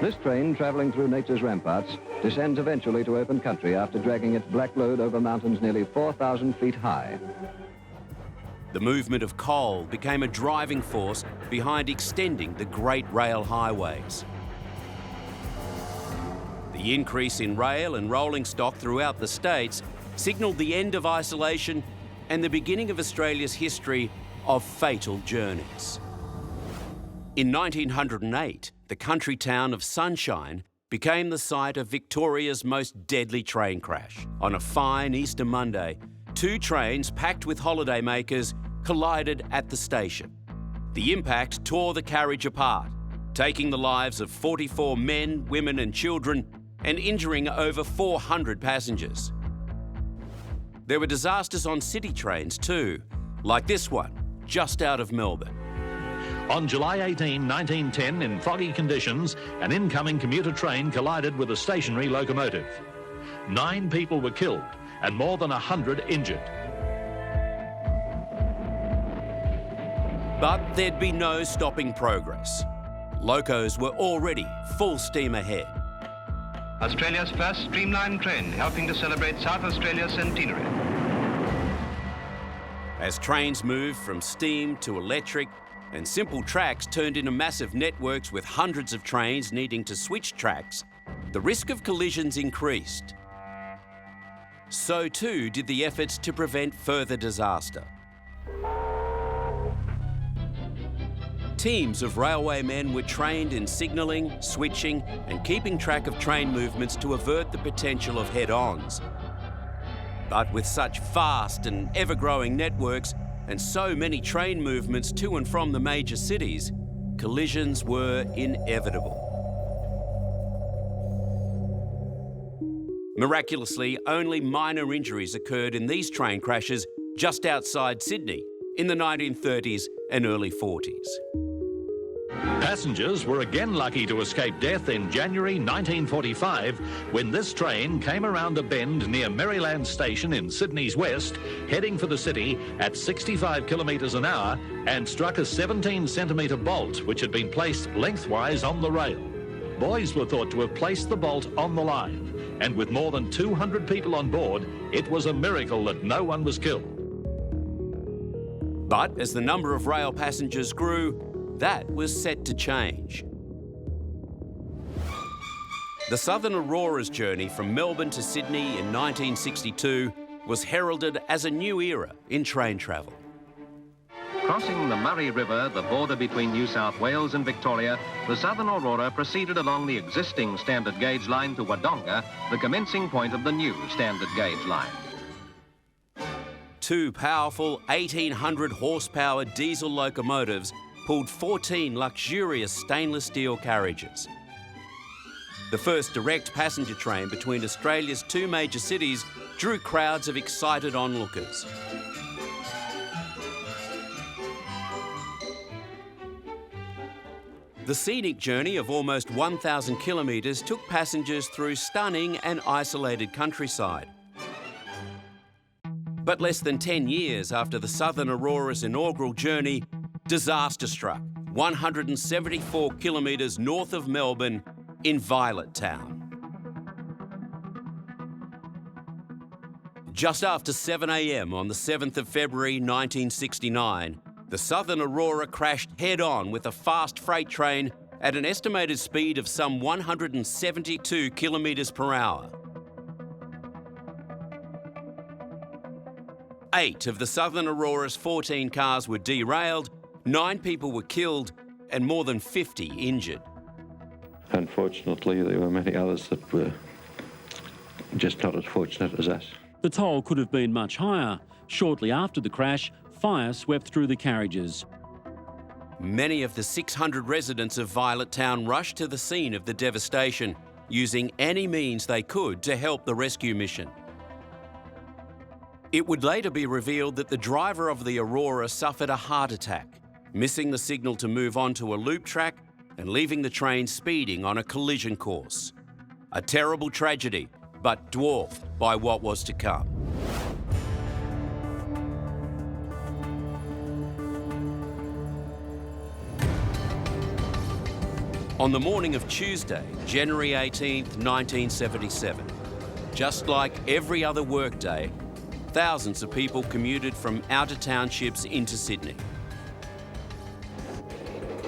This train, travelling through nature's ramparts, descends eventually to open country after dragging its black load over mountains nearly 4,000 feet high. The movement of coal became a driving force behind extending the great rail highways. The increase in rail and rolling stock throughout the states signalled the end of isolation and the beginning of Australia's history of fatal journeys. In 1908, the country town of Sunshine became the site of Victoria's most deadly train crash. On a fine Easter Monday, two trains packed with holidaymakers collided at the station. The impact tore the carriage apart, taking the lives of 44 men, women and children and injuring over 400 passengers. There were disasters on city trains too, like this one, just out of Melbourne. On July 18, 1910, in foggy conditions, an incoming commuter train collided with a stationary locomotive. 9 people were killed and more than 100 injured. But there'd be no stopping progress. Locos were already full steam ahead. Australia's first streamlined train helping to celebrate South Australia's centenary. As trains moved from steam to electric and simple tracks turned into massive networks with hundreds of trains needing to switch tracks, the risk of collisions increased. So too did the efforts to prevent further disaster. Teams of railwaymen were trained in signalling, switching and keeping track of train movements to avert the potential of head-ons. But with such fast and ever-growing networks and so many train movements to and from the major cities, collisions were inevitable. Miraculously, only minor injuries occurred in these train crashes just outside Sydney in the 1930s and early 40s. Passengers were again lucky to escape death in January 1945 when this train came around a bend near Maryland Station in Sydney's west, heading for the city at 65 kilometres an hour and struck a 17-centimetre bolt which had been placed lengthwise on the rail. Boys were thought to have placed the bolt on the line, and with more than 200 people on board, it was a miracle that no one was killed. But as the number of rail passengers grew, that was set to change. The Southern Aurora's journey from Melbourne to Sydney in 1962 was heralded as a new era in train travel. Crossing the Murray River, the border between New South Wales and Victoria, the Southern Aurora proceeded along the existing standard gauge line to Wodonga, the commencing point of the new standard gauge line. Two powerful 1,800 horsepower diesel locomotives pulled 14 luxurious stainless steel carriages. The first direct passenger train between Australia's two major cities drew crowds of excited onlookers. The scenic journey of almost 1,000 kilometres took passengers through stunning and isolated countryside. But less than 10 years after the Southern Aurora's inaugural journey, disaster struck 174 kilometres north of Melbourne in Violet Town. Just after 7 a.m. on the 7th of February 1969, the Southern Aurora crashed head-on with a fast freight train at an estimated speed of some 172 kilometres per hour. 8 of the Southern Aurora's 14 cars were derailed, 9 people were killed, and more than 50 injured. Unfortunately, there were many others that were just not as fortunate as us. The toll could have been much higher. Shortly after the crash, fire swept through the carriages. Many of the 600 residents of Violet Town rushed to the scene of the devastation, using any means they could to help the rescue mission. It would later be revealed that the driver of the Aurora suffered a heart attack, missing the signal to move on to a loop track and leaving the train speeding on a collision course. A terrible tragedy, but dwarfed by what was to come. On the morning of Tuesday, January 18th, 1977, just like every other workday, thousands of people commuted from outer townships into Sydney.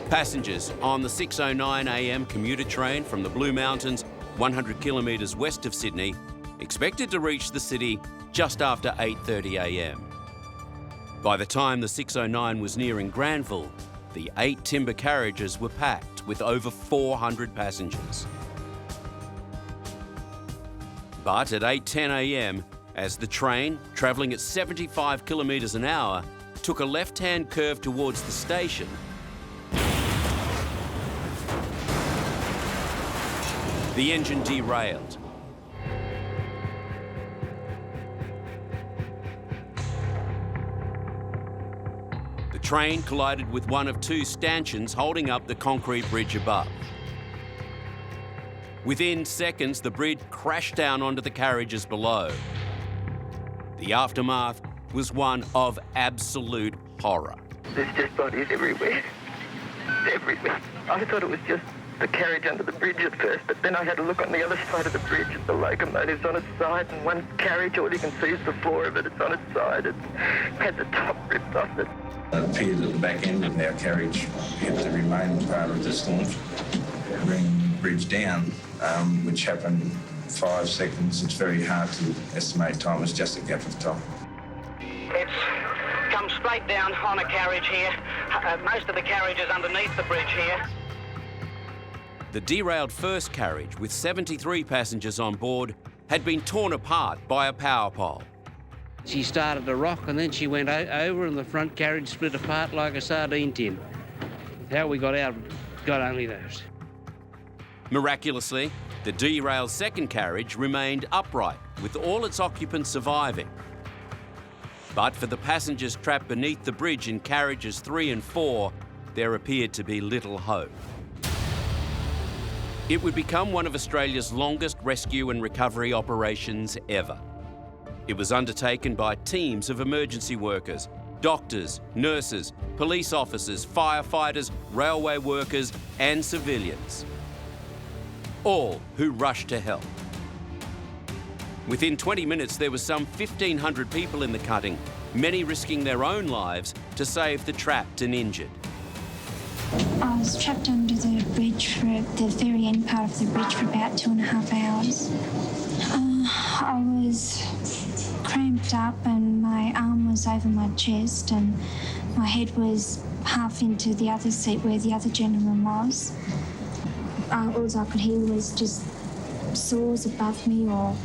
Passengers on the 6:09 a.m. commuter train from the Blue Mountains, 100 kilometres west of Sydney, expected to reach the city just after 8:30 a.m. By the time the 6:09 was nearing Granville, the 8 timber carriages were packed with over 400 passengers. But at 8:10 a.m, as the train, travelling at 75 kilometres an hour, took a left-hand curve towards the station, the engine derailed. The train collided with one of 2 stanchions holding up the concrete bridge above. Within seconds, the bridge crashed down onto the carriages below. The aftermath was one of absolute horror. There's just bodies everywhere. Everywhere. I thought it was just the carriage under the bridge at first, but then I had a look on the other side of the bridge and the locomotive's on its side, and one carriage, all you can see is the floor of it, it's on its side, it had the top ripped off it. It appears that the back end of our carriage hit the remaining part of the staunch, bringing the bridge down, which happened 5 seconds. It's very hard to estimate time, it's just a gap of time. It's come straight down on a carriage here. Most of the carriage is underneath the bridge here. The derailed first carriage, with 73 passengers on board, had been torn apart by a power pole. She started to rock and then she went over and the front carriage split apart like a sardine tin. How we got out, God only knows. Miraculously, the derailed second carriage remained upright, with all its occupants surviving. But for the passengers trapped beneath the bridge in carriages 3 and 4, there appeared to be little hope. It would become one of Australia's longest rescue and recovery operations ever. It was undertaken by teams of emergency workers, doctors, nurses, police officers, firefighters, railway workers and civilians, all who rushed to help. Within 20 minutes, there were some 1,500 people in the cutting, many risking their own lives to save the trapped and injured. I was trapped under the bridge for the very end part of the bridge for about 2.5 hours. I was cramped up and my arm was over my chest and my head was half into the other seat where the other gentleman was. All I could hear was just saws above me or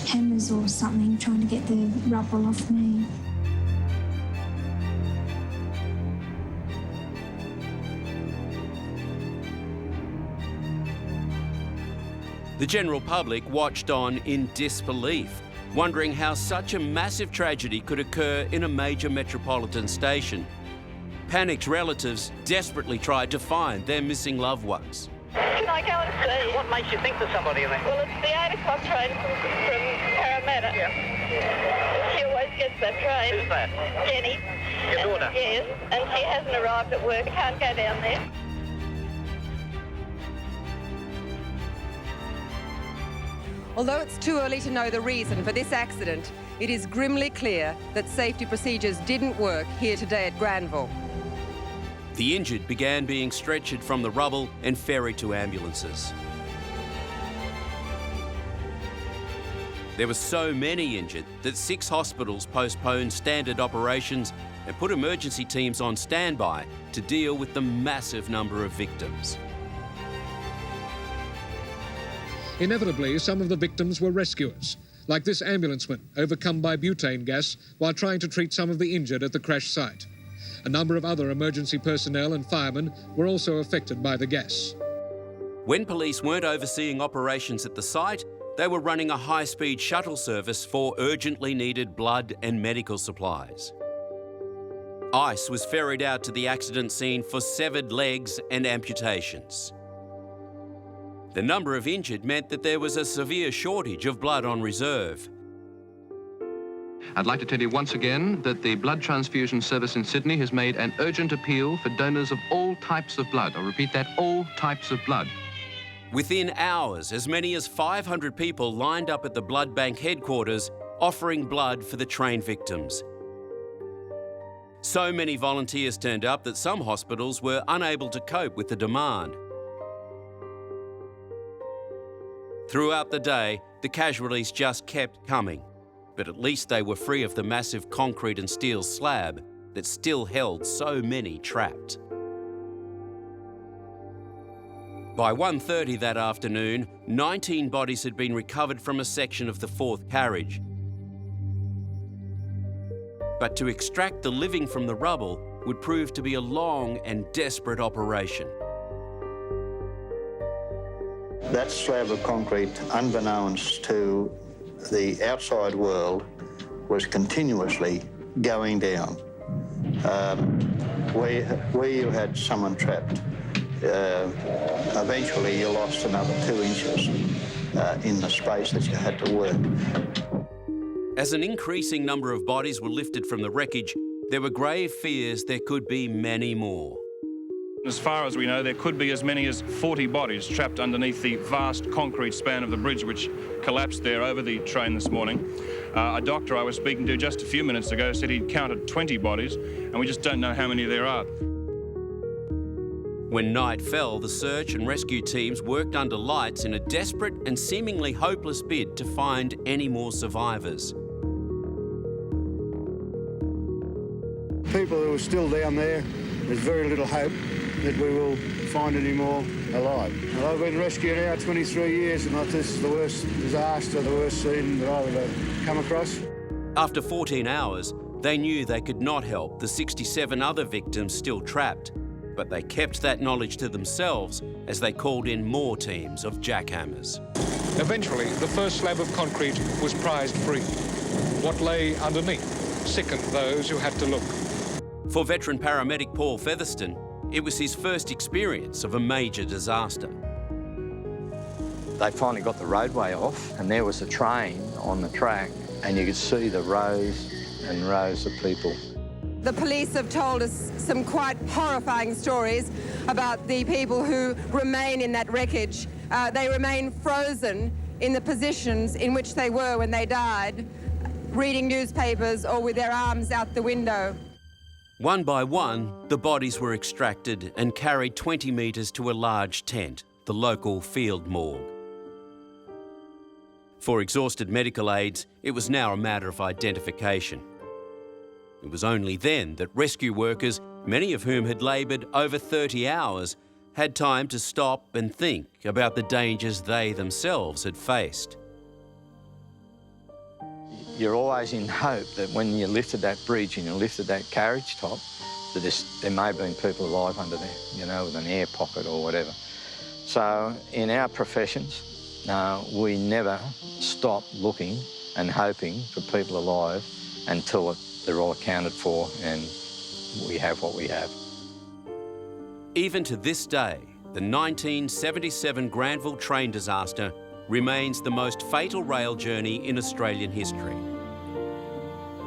hammers or something trying to get the rubble off me. The general public watched on in disbelief, wondering how such a massive tragedy could occur in a major metropolitan station. Panicked relatives desperately tried to find their missing loved ones. Can I go and see? What makes you think there's somebody in there? Well, it's the 8 o'clock train from Parramatta. Yeah. She always gets that train. Who's that? Jenny. Your daughter? Yes, and she hasn't arrived at work. Can't go down there. Although it's too early to know the reason for this accident, it is grimly clear that safety procedures didn't work here today at Granville. The injured began being stretchered from the rubble and ferried to ambulances. There were so many injured that 6 hospitals postponed standard operations and put emergency teams on standby to deal with the massive number of victims. Inevitably, some of the victims were rescuers, like this ambulanceman overcome by butane gas while trying to treat some of the injured at the crash site. A number of other emergency personnel and firemen were also affected by the gas. When police weren't overseeing operations at the site, they were running a high-speed shuttle service for urgently needed blood and medical supplies. Ice was ferried out to the accident scene for severed legs and amputations. The number of injured meant that there was a severe shortage of blood on reserve. I'd like to tell you once again that the blood transfusion service in Sydney has made an urgent appeal for donors of all types of blood. I'll repeat that, all types of blood. Within hours, as many as 500 people lined up at the blood bank headquarters offering blood for the train victims. So many volunteers turned up that some hospitals were unable to cope with the demand. Throughout the day, the casualties just kept coming, but at least they were free of the massive concrete and steel slab that still held so many trapped. By 1:30 that afternoon, 19 bodies had been recovered from a section of the 4th carriage. But to extract the living from the rubble would prove to be a long and desperate operation. That slab of concrete, unbeknownst to the outside world, was continuously going down. Where you had someone trapped, eventually you lost another 2 inches in the space that you had to work. As an increasing number of bodies were lifted from the wreckage, there were grave fears there could be many more. As far as we know, there could be as many as 40 bodies trapped underneath the vast concrete span of the bridge which collapsed there over the train this morning. A doctor I was speaking to just a few minutes ago said he'd counted 20 bodies, and we just don't know how many there are. When night fell, the search and rescue teams worked under lights in a desperate and seemingly hopeless bid to find any more survivors. People who are still down there, there's very little hope that we will find any more alive. And I've been rescuing now 23 years, and this is the worst disaster, the worst scene that I've ever come across. After 14 hours, they knew they could not help the 67 other victims still trapped, but they kept that knowledge to themselves as they called in more teams of jackhammers. Eventually, the first slab of concrete was prized free. What lay underneath sickened those who had to look. For veteran paramedic Paul Featherston, it was his first experience of a major disaster. They finally got the roadway off, and there was a train on the track, and you could see the rows and rows of people. The police have told us some quite horrifying stories about the people who remain in that wreckage. They remain frozen in the positions in which they were when they died, reading newspapers or with their arms out the window. One by one, the bodies were extracted and carried 20 metres to a large tent, the local field morgue. For exhausted medical aides, it was now a matter of identification. It was only then that rescue workers, many of whom had laboured over 30 hours, had time to stop and think about the dangers they themselves had faced. You're always in hope that when you lifted that bridge and you lifted that carriage top, that there may have been people alive under there, you know, with an air pocket or whatever. So in our professions, We never stop looking and hoping for people alive until they're all accounted for and we have what we have. Even to this day, the 1977 Granville train disaster remains the most fatal rail journey in Australian history.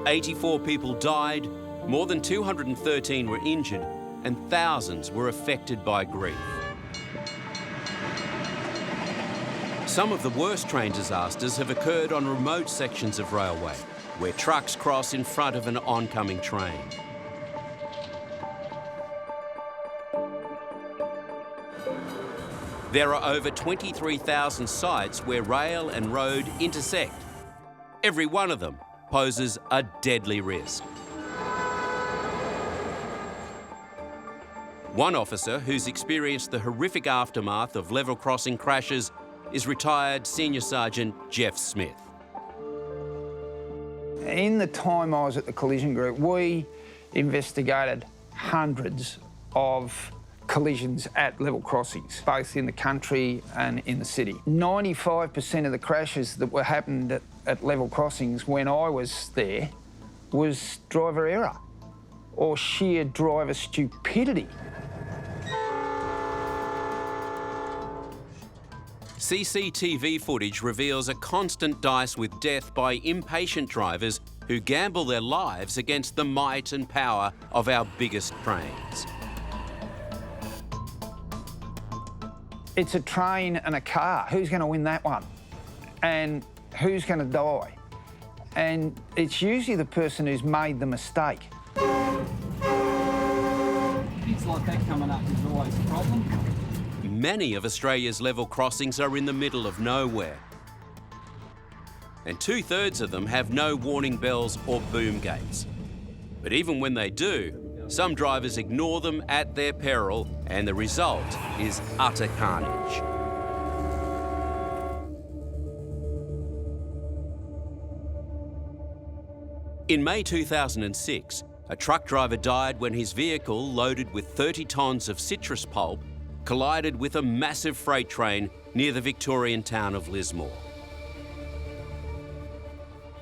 84 people died, more than 213 were injured, and thousands were affected by grief. Some of the worst train disasters have occurred on remote sections of railway, where trucks cross in front of an oncoming train. There are over 23,000 sites where rail and road intersect. Every one of them poses a deadly risk. One officer who's experienced the horrific aftermath of level crossing crashes is retired Senior Sergeant Jeff Smith. In the time I was at the collision group, we investigated hundreds of collisions at level crossings, both in the country and in the city. 95% of the crashes that were happened at level crossings when I was there was driver error or sheer driver stupidity. CCTV footage reveals a constant dice with death by impatient drivers who gamble their lives against the might and power of our biggest trains. It's a train and a car. Who's going to win that one? And who's going to die? And it's usually the person who's made the mistake. Things like that coming up is always a problem. Many of Australia's level crossings are in the middle of nowhere. And 2/3 of them have no warning bells or boom gates. But even when they do, some drivers ignore them at their peril, and the result is utter carnage. In May 2006, a truck driver died when his vehicle, loaded with 30 tonnes of citrus pulp, collided with a massive freight train near the Victorian town of Lismore.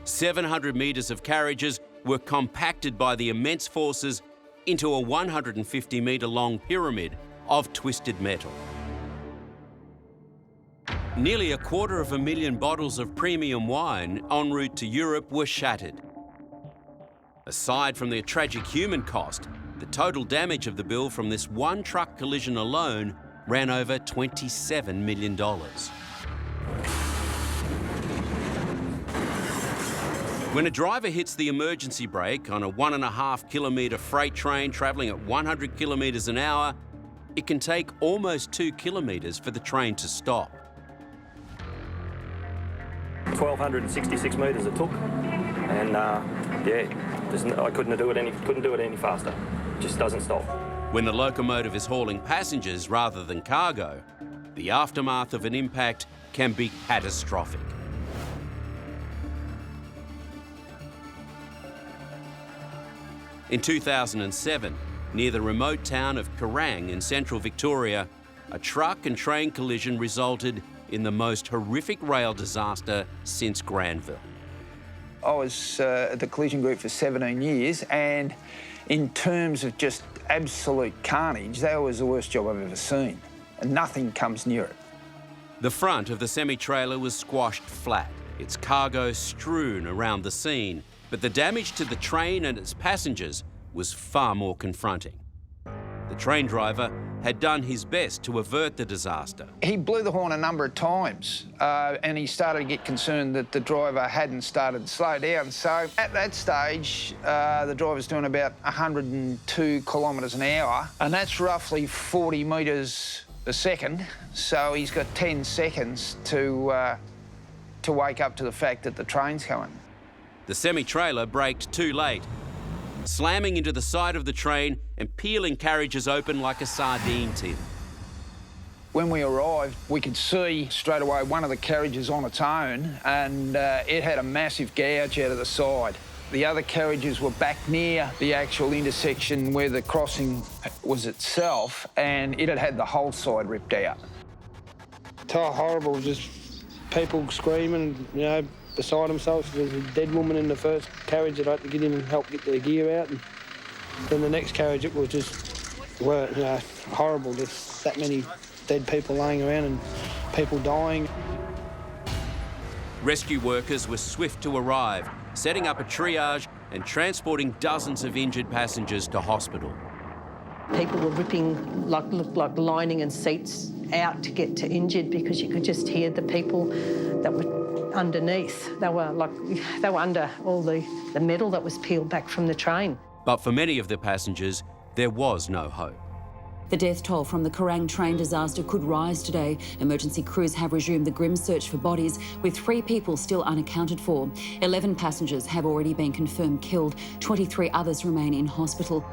700 metres of carriages were compacted by the immense forces into a 150-metre long pyramid of twisted metal. Nearly 250,000 bottles of premium wine en route to Europe were shattered. Aside from the tragic human cost, the total damage of the bill from this one truck collision alone ran over $27 million. When a driver hits the emergency brake on a 1.5 kilometre freight train travelling at 100 kilometres an hour, it can take almost 2 kilometres for the train to stop. 1,266 metres it took, and I couldn't do it any faster. It just doesn't stop. When the locomotive is hauling passengers rather than cargo, the aftermath of an impact can be catastrophic. In 2007, near the remote town of Kerrang in central Victoria, a truck and train collision resulted in the most horrific rail disaster since Granville. I was at the collision group for 17 years, and in terms of just absolute carnage, that was the worst job I've ever seen, and nothing comes near it. The front of the semi-trailer was squashed flat, its cargo strewn around the scene, but the damage to the train and its passengers was far more confronting. The train driver had done his best to avert the disaster. He blew the horn a number of times, and he started to get concerned that the driver hadn't started to slow down. So at that stage, the driver's doing about 102 kilometres an hour, and that's roughly 40 metres a second. So he's got 10 seconds to wake up to the fact that the train's coming. The semi-trailer braked too late, slamming into the side of the train and peeling carriages open like a sardine tin. When we arrived, we could see straight away one of the carriages on its own, and it had a massive gouge out of the side. The other carriages were back near the actual intersection where the crossing was itself, and it had had the whole side ripped out. So horrible, just people screaming, you know, beside themselves. There's a dead woman in the first carriage that I had to get in and help get their gear out. And then the next carriage, it was just, you know, horrible. There's that many dead people laying around and people dying. Rescue workers were swift to arrive, setting up a triage and transporting dozens of injured passengers to hospital. People were ripping like lining and seats out to get to injured because you could just hear the people that were underneath. They were under all the metal that was peeled back from the train. But for many of the passengers, there was no hope. The death toll from the Kerrang train disaster could rise today. Emergency crews have resumed the grim search for bodies, with 3 people still unaccounted for. 11 passengers have already been confirmed killed. 23 others remain in hospital.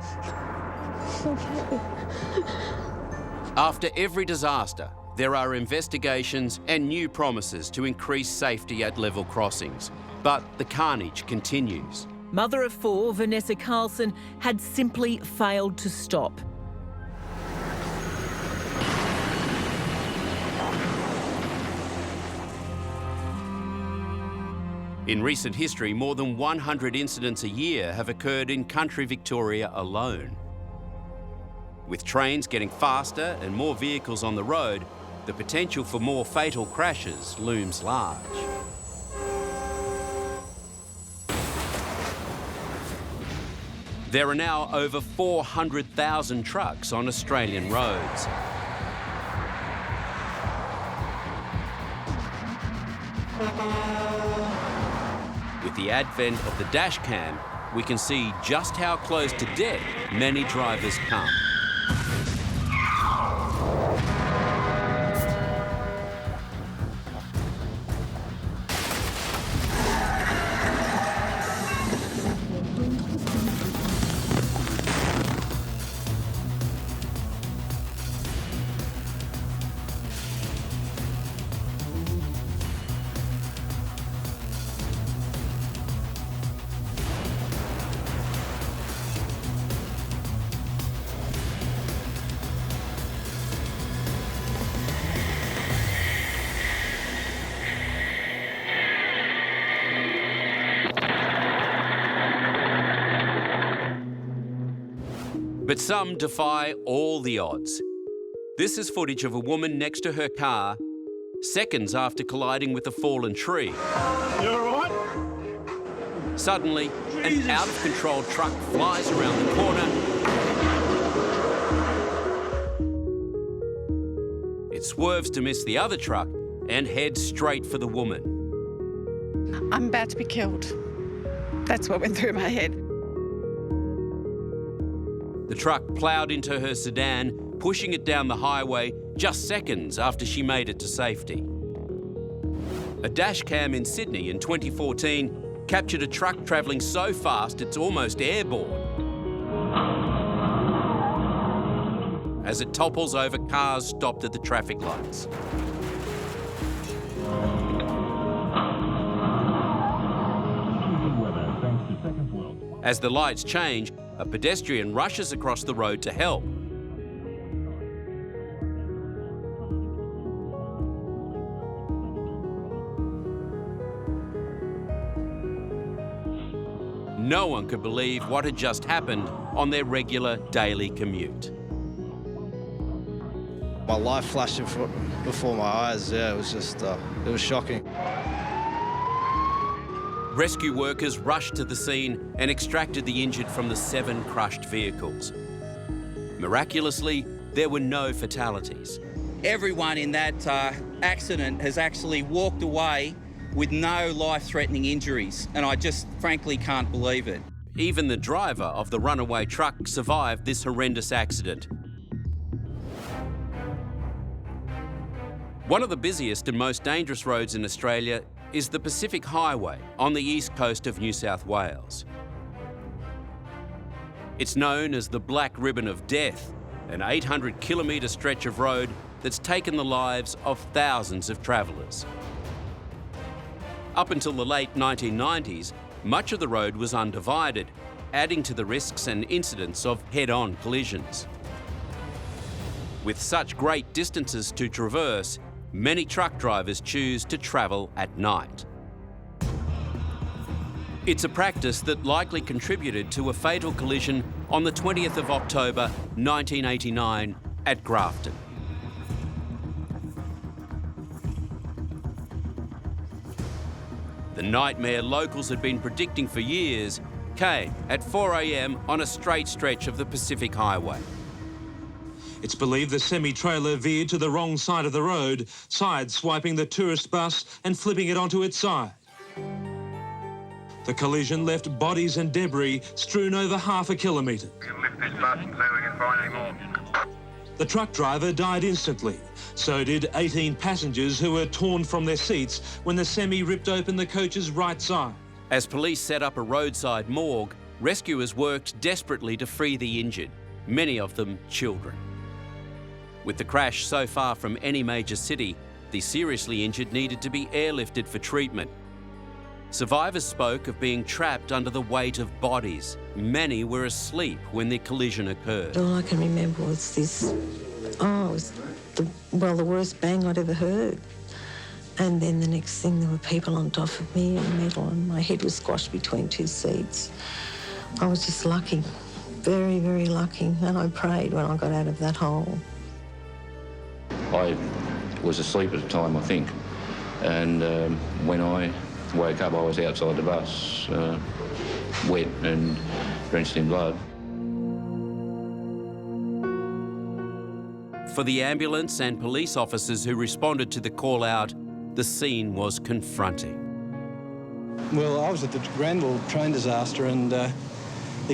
After every disaster, there are investigations and new promises to increase safety at level crossings. But the carnage continues. Mother of 4, Vanessa Carlson, had simply failed to stop. In recent history, more than 100 incidents a year have occurred in country Victoria alone. With trains getting faster and more vehicles on the road, the potential for more fatal crashes looms large. There are now over 400,000 trucks on Australian roads. With the advent of the dash cam, we can see just how close to death many drivers come. But some defy all the odds. This is footage of a woman next to her car, seconds after colliding with a fallen tree. You all right? Suddenly, an out-of-control truck flies around the corner. It swerves to miss the other truck and heads straight for the woman. I'm about to be killed. That's what went through my head. The truck ploughed into her sedan, pushing it down the highway just seconds after she made it to safety. A dash cam in Sydney in 2014 captured a truck travelling so fast it's almost airborne. As it topples over cars stopped at the traffic lights. As the lights change, a pedestrian rushes across the road to help. No one could believe what had just happened on their regular daily commute. My life flashed before my eyes. Yeah, it was just, it was shocking. Rescue workers rushed to the scene and extracted the injured from the 7 crushed vehicles. Miraculously, there were no fatalities. Everyone in that accident has actually walked away with no life-threatening injuries, and I just frankly can't believe it. Even the driver of the runaway truck survived this horrendous accident. One of the busiest and most dangerous roads in Australia is the Pacific Highway on the east coast of New South Wales. It's known as the Black Ribbon of Death, an 800-kilometre stretch of road that's taken the lives of thousands of travellers. Up until the late 1990s, much of the road was undivided, adding to the risks and incidents of head-on collisions. With such great distances to traverse, many truck drivers choose to travel at night. It's a practice that likely contributed to a fatal collision on the 20th of October 1989 at Grafton. The nightmare locals had been predicting for years came at 4 a.m. on a straight stretch of the Pacific Highway. It's believed the semi-trailer veered to the wrong side of the road, side-swiping the tourist bus and flipping it onto its side. The collision left bodies and debris strewn over half a kilometre. We can lift this bus and see if we can find any more. The truck driver died instantly. So did 18 passengers who were torn from their seats when the semi ripped open the coach's right side. As police set up a roadside morgue, rescuers worked desperately to free the injured, many of them children. With the crash so far from any major city, the seriously injured needed to be airlifted for treatment. Survivors spoke of being trapped under the weight of bodies. Many were asleep when the collision occurred. All I can remember was this, it was the worst bang I'd ever heard. And then the next thing, there were people on top of me and metal, and my head was squashed between two seats. I was just lucky, very, very lucky, and I prayed when I got out of that hole. I was asleep at the time, I think, and when I woke up, I was outside the bus, wet and drenched in blood. For the ambulance and police officers who responded to the call-out, the scene was confronting. Well, I was at the Granville train disaster, and the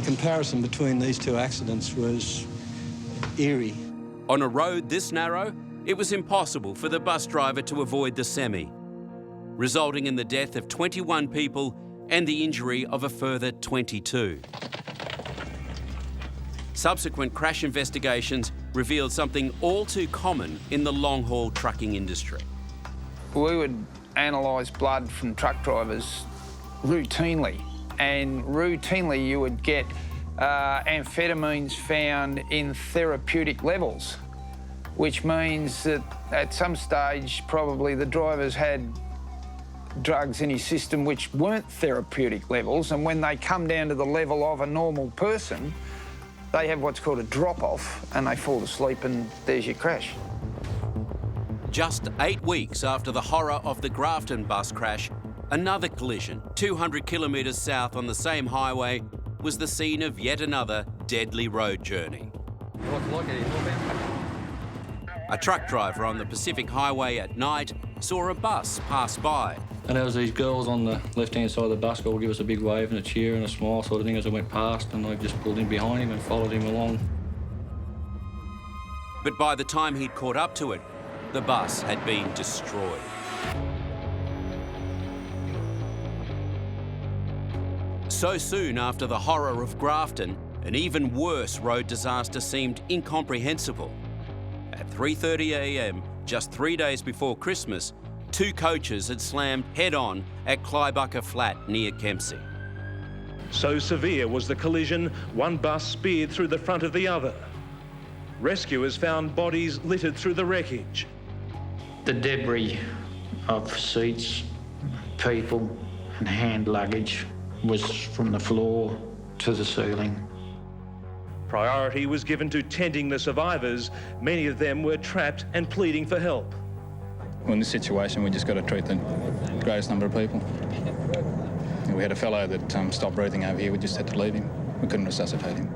comparison between these two accidents was eerie. On a road this narrow, it was impossible for the bus driver to avoid the semi, resulting in the death of 21 people and the injury of a further 22. Subsequent crash investigations revealed something all too common in the long-haul trucking industry. We would analyse blood from truck drivers routinely, and routinely you would get amphetamines found in therapeutic levels, which means that at some stage probably the drivers had drugs in his system which weren't therapeutic levels, and when they come down to the level of a normal person, they have what's called a drop-off and they fall asleep, and there's your crash. Just 8 weeks after the horror of the Grafton bus crash, another collision 200 kilometres south on the same highway was the scene of yet another deadly road journey. A truck driver on the Pacific Highway at night saw a bus pass by. And there was these girls on the left-hand side of the bus all give us a big wave and a cheer and a smile sort of thing as I went past, and I just pulled in behind him and followed him along. But by the time he'd caught up to it, the bus had been destroyed. So soon after the horror of Grafton, an even worse road disaster seemed incomprehensible. At 3:30 a.m, just 3 days before Christmas, 2 coaches had slammed head-on at Clybucker Flat near Kempsey. So severe was the collision, one bus speared through the front of the other. Rescuers found bodies littered through the wreckage. The debris of seats, people and hand luggage was from the floor to the ceiling. Priority was given to tending the survivors. Many of them were trapped and pleading for help. Well, in this situation, we just got to treat the greatest number of people. We had a fellow that stopped breathing over here. We just had to leave him. We couldn't resuscitate him.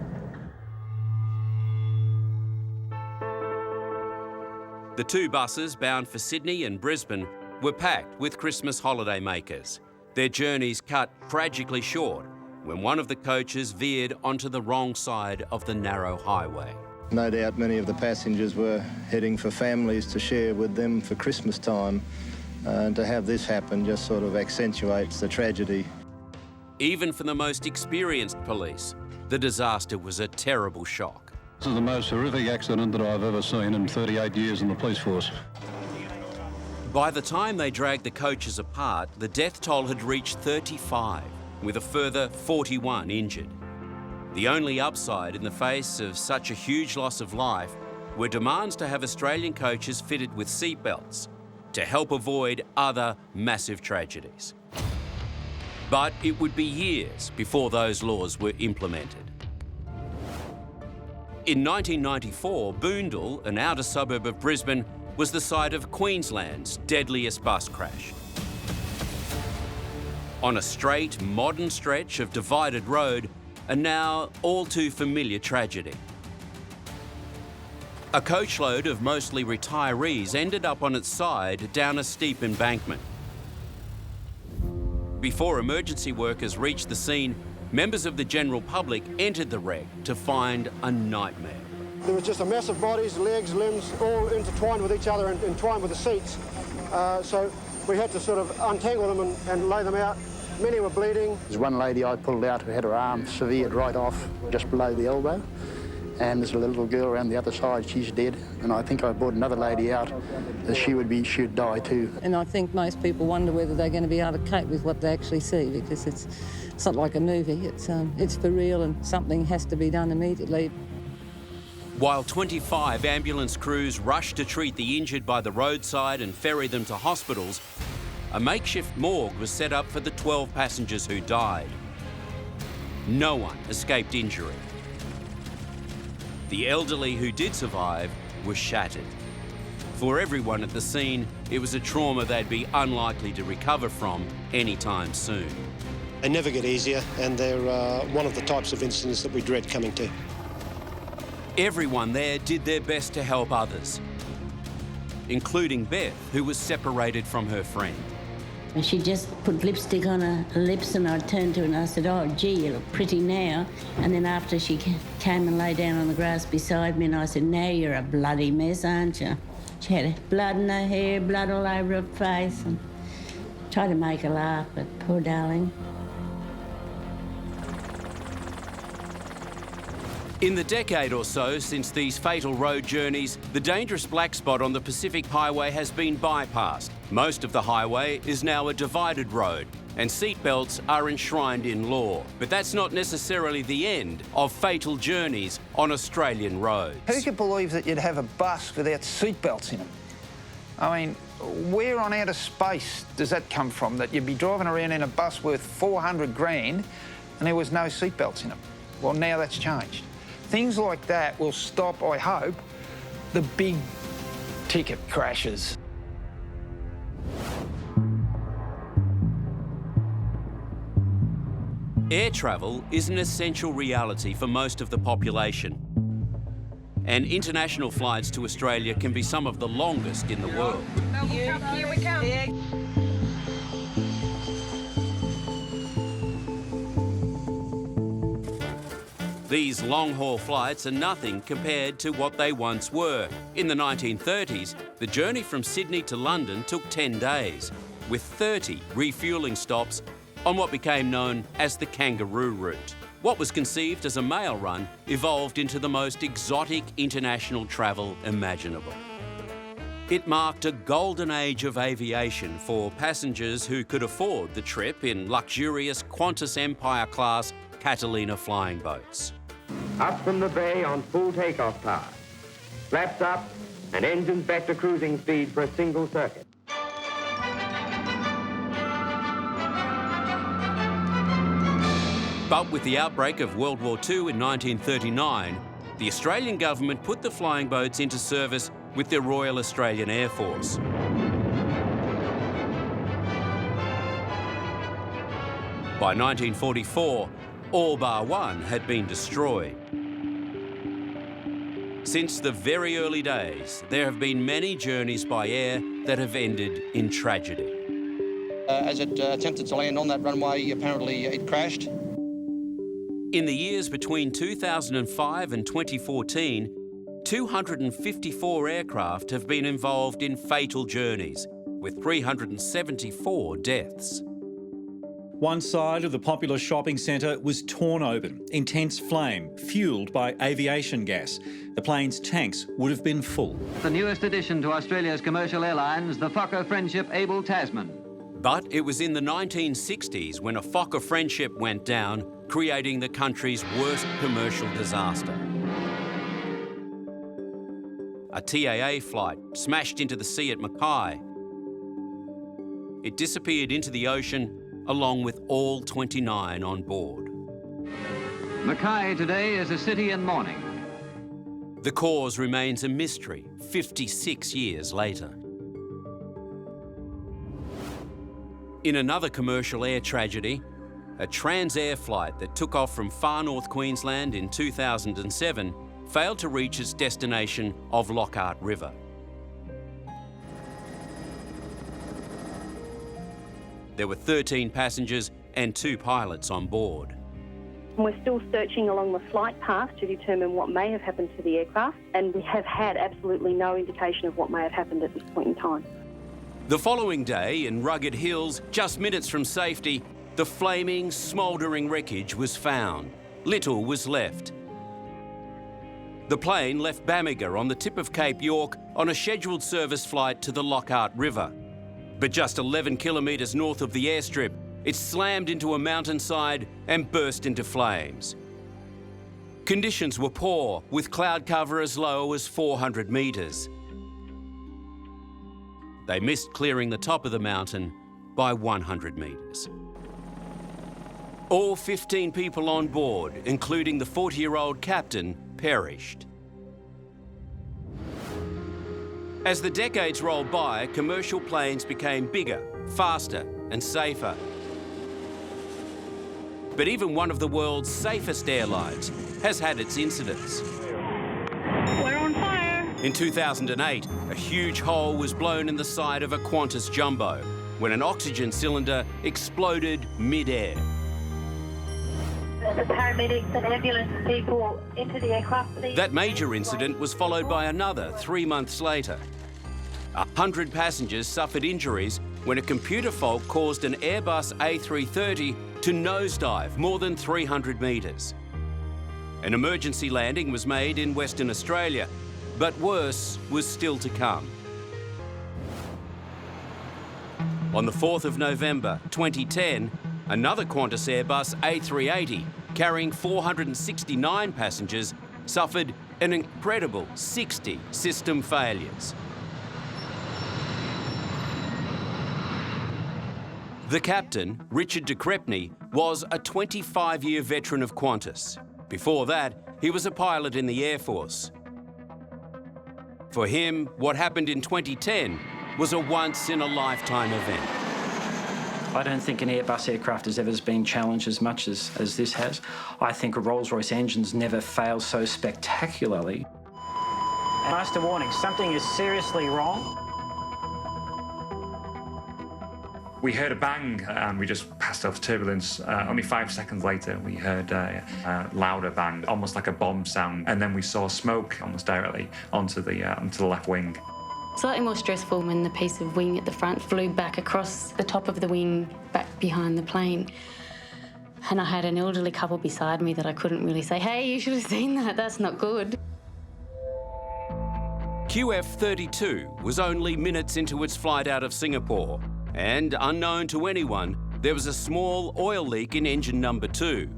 The 2 buses bound for Sydney and Brisbane were packed with Christmas holiday makers. Their journeys cut tragically short when one of the coaches veered onto the wrong side of the narrow highway. No doubt many of the passengers were heading for families to share with them for Christmas time, and to have this happen just sort of accentuates the tragedy. Even for the most experienced police, the disaster was a terrible shock. This is the most horrific accident that I've ever seen in 38 years in the police force. By the time they dragged the coaches apart, the death toll had reached 35, with a further 41 injured. The only upside in the face of such a huge loss of life were demands to have Australian coaches fitted with seatbelts. to help avoid other massive tragedies. But it would be years before those laws were implemented. In 1994, Boondall, an outer suburb of Brisbane, was the site of Queensland's deadliest bus crash. On a straight, modern stretch of divided road, a now all too familiar tragedy. A coachload of mostly retirees ended up on its side down a steep embankment. Before emergency workers reached the scene, members of the general public entered the wreck to find a nightmare. There was just a mass of bodies, legs, limbs, all intertwined with each other and entwined with the seats. So we had to sort of untangle them and lay them out. Many were bleeding. There's one lady I pulled out who had her arm severed right off, just below the elbow. And there's a little girl around the other side, she's dead. And I think I brought another lady out, that she'd die too. And I think most people wonder whether they're going to be able to cope with what they actually see, because it's not like a movie, it's for real and something has to be done immediately. While 25 ambulance crews rushed to treat the injured by the roadside and ferry them to hospitals, a makeshift morgue was set up for the 12 passengers who died. No one escaped injury. The elderly who did survive were shattered. For everyone at the scene, it was a trauma they'd be unlikely to recover from anytime soon. They never get easier, and they're one of the types of incidents that we dread coming to. Everyone there did their best to help others, including Beth, who was separated from her friend. She just put lipstick on her lips and I turned to her and I said, "Oh, gee, you look pretty now." And then after she came and lay down on the grass beside me and I said, "Now you're a bloody mess, aren't you?" She had blood in her hair, blood all over her face, and tried to make her laugh, but poor darling. In the decade or so since these fatal road journeys, the dangerous black spot on the Pacific Highway has been bypassed. Most of the highway is now a divided road, and seatbelts are enshrined in law. But that's not necessarily the end of fatal journeys on Australian roads. Who could believe that you'd have a bus without seatbelts in them? I mean, where on outer space does that come from, that you'd be driving around in a bus worth 400 grand and there was no seatbelts in them? Well, now that's changed. Things like that will stop, I hope, the big ticket crashes. Air travel is an essential reality for most of the population. And international flights to Australia can be some of the longest in the world. Here we come. These long-haul flights are nothing compared to what they once were. In the 1930s, the journey from Sydney to London took 10 days, with 30 refuelling stops on what became known as the kangaroo route. What was conceived as a mail run evolved into the most exotic international travel imaginable. It marked a golden age of aviation for passengers who could afford the trip in luxurious Qantas Empire class Catalina flying boats. Up from the bay on full takeoff power. Flaps up and engines back to cruising speed for a single circuit. But with the outbreak of World War II in 1939, the Australian government put the flying boats into service with the Royal Australian Air Force. By 1944, all bar one had been destroyed. Since the very early days, there have been many journeys by air that have ended in tragedy. As it attempted to land on that runway, apparently it crashed. In the years between 2005 and 2014, 254 aircraft have been involved in fatal journeys, with 374 deaths. One side of the popular shopping centre was torn open, intense flame, fuelled by aviation gas. The plane's tanks would have been full. The newest addition to Australia's commercial airlines, the Fokker Friendship Able Tasman. But it was in the 1960s when a Fokker Friendship went down, creating the country's worst commercial disaster. A TAA flight smashed into the sea at Mackay, it disappeared into the ocean along with all 29 on board. Mackay today is a city in mourning. The cause remains a mystery 56 years later. In another commercial air tragedy, a Transair flight that took off from far north Queensland in 2007 failed to reach its destination of Lockhart River. There were 13 passengers and 2 pilots on board. We're still searching along the flight path to determine what may have happened to the aircraft, and we have had absolutely no indication of what may have happened at this point in time. The following day, in rugged hills, just minutes from safety, the flaming, smouldering wreckage was found. Little was left. The plane left Bamaga on the tip of Cape York on a scheduled service flight to the Lockhart River. But just 11 kilometres north of the airstrip, it slammed into a mountainside and burst into flames. Conditions were poor, with cloud cover as low as 400 metres. They missed clearing the top of the mountain by 100 metres. All 15 people on board, including the 40-year-old captain, perished. As the decades rolled by, commercial planes became bigger, faster and safer. But even one of the world's safest airlines has had its incidents. We're on fire. In 2008, a huge hole was blown in the side of a Qantas jumbo when an oxygen cylinder exploded mid-air. The paramedics and ambulance people into the aircraft. That major incident was followed by another 3 months later. 100 passengers suffered injuries when a computer fault caused an Airbus A330 to nosedive more than 300 metres. An emergency landing was made in Western Australia, but worse was still to come. On the 4th of November 2010, another Qantas Airbus A380 carrying 469 passengers suffered an incredible 60 system failures. The captain, Richard de Crepney, was a 25-year veteran of Qantas. Before that, he was a pilot in the Air Force. For him, what happened in 2010 was a once-in-a-lifetime event. I don't think an Airbus aircraft has ever been challenged as much as this has. I think a Rolls-Royce engine's never failed so spectacularly. Master warning, something is seriously wrong. We heard a bang and we just passed off turbulence. Only 5 seconds later, we heard a louder bang, almost like a bomb sound. And then we saw smoke almost directly onto the left wing. Slightly more stressful when the piece of wing at the front flew back across the top of the wing, back behind the plane. And I had an elderly couple beside me that I couldn't really say, hey, you should have seen that, that's not good. QF-32 was only minutes into its flight out of Singapore, and unknown to anyone, there was a small oil leak in engine number 2.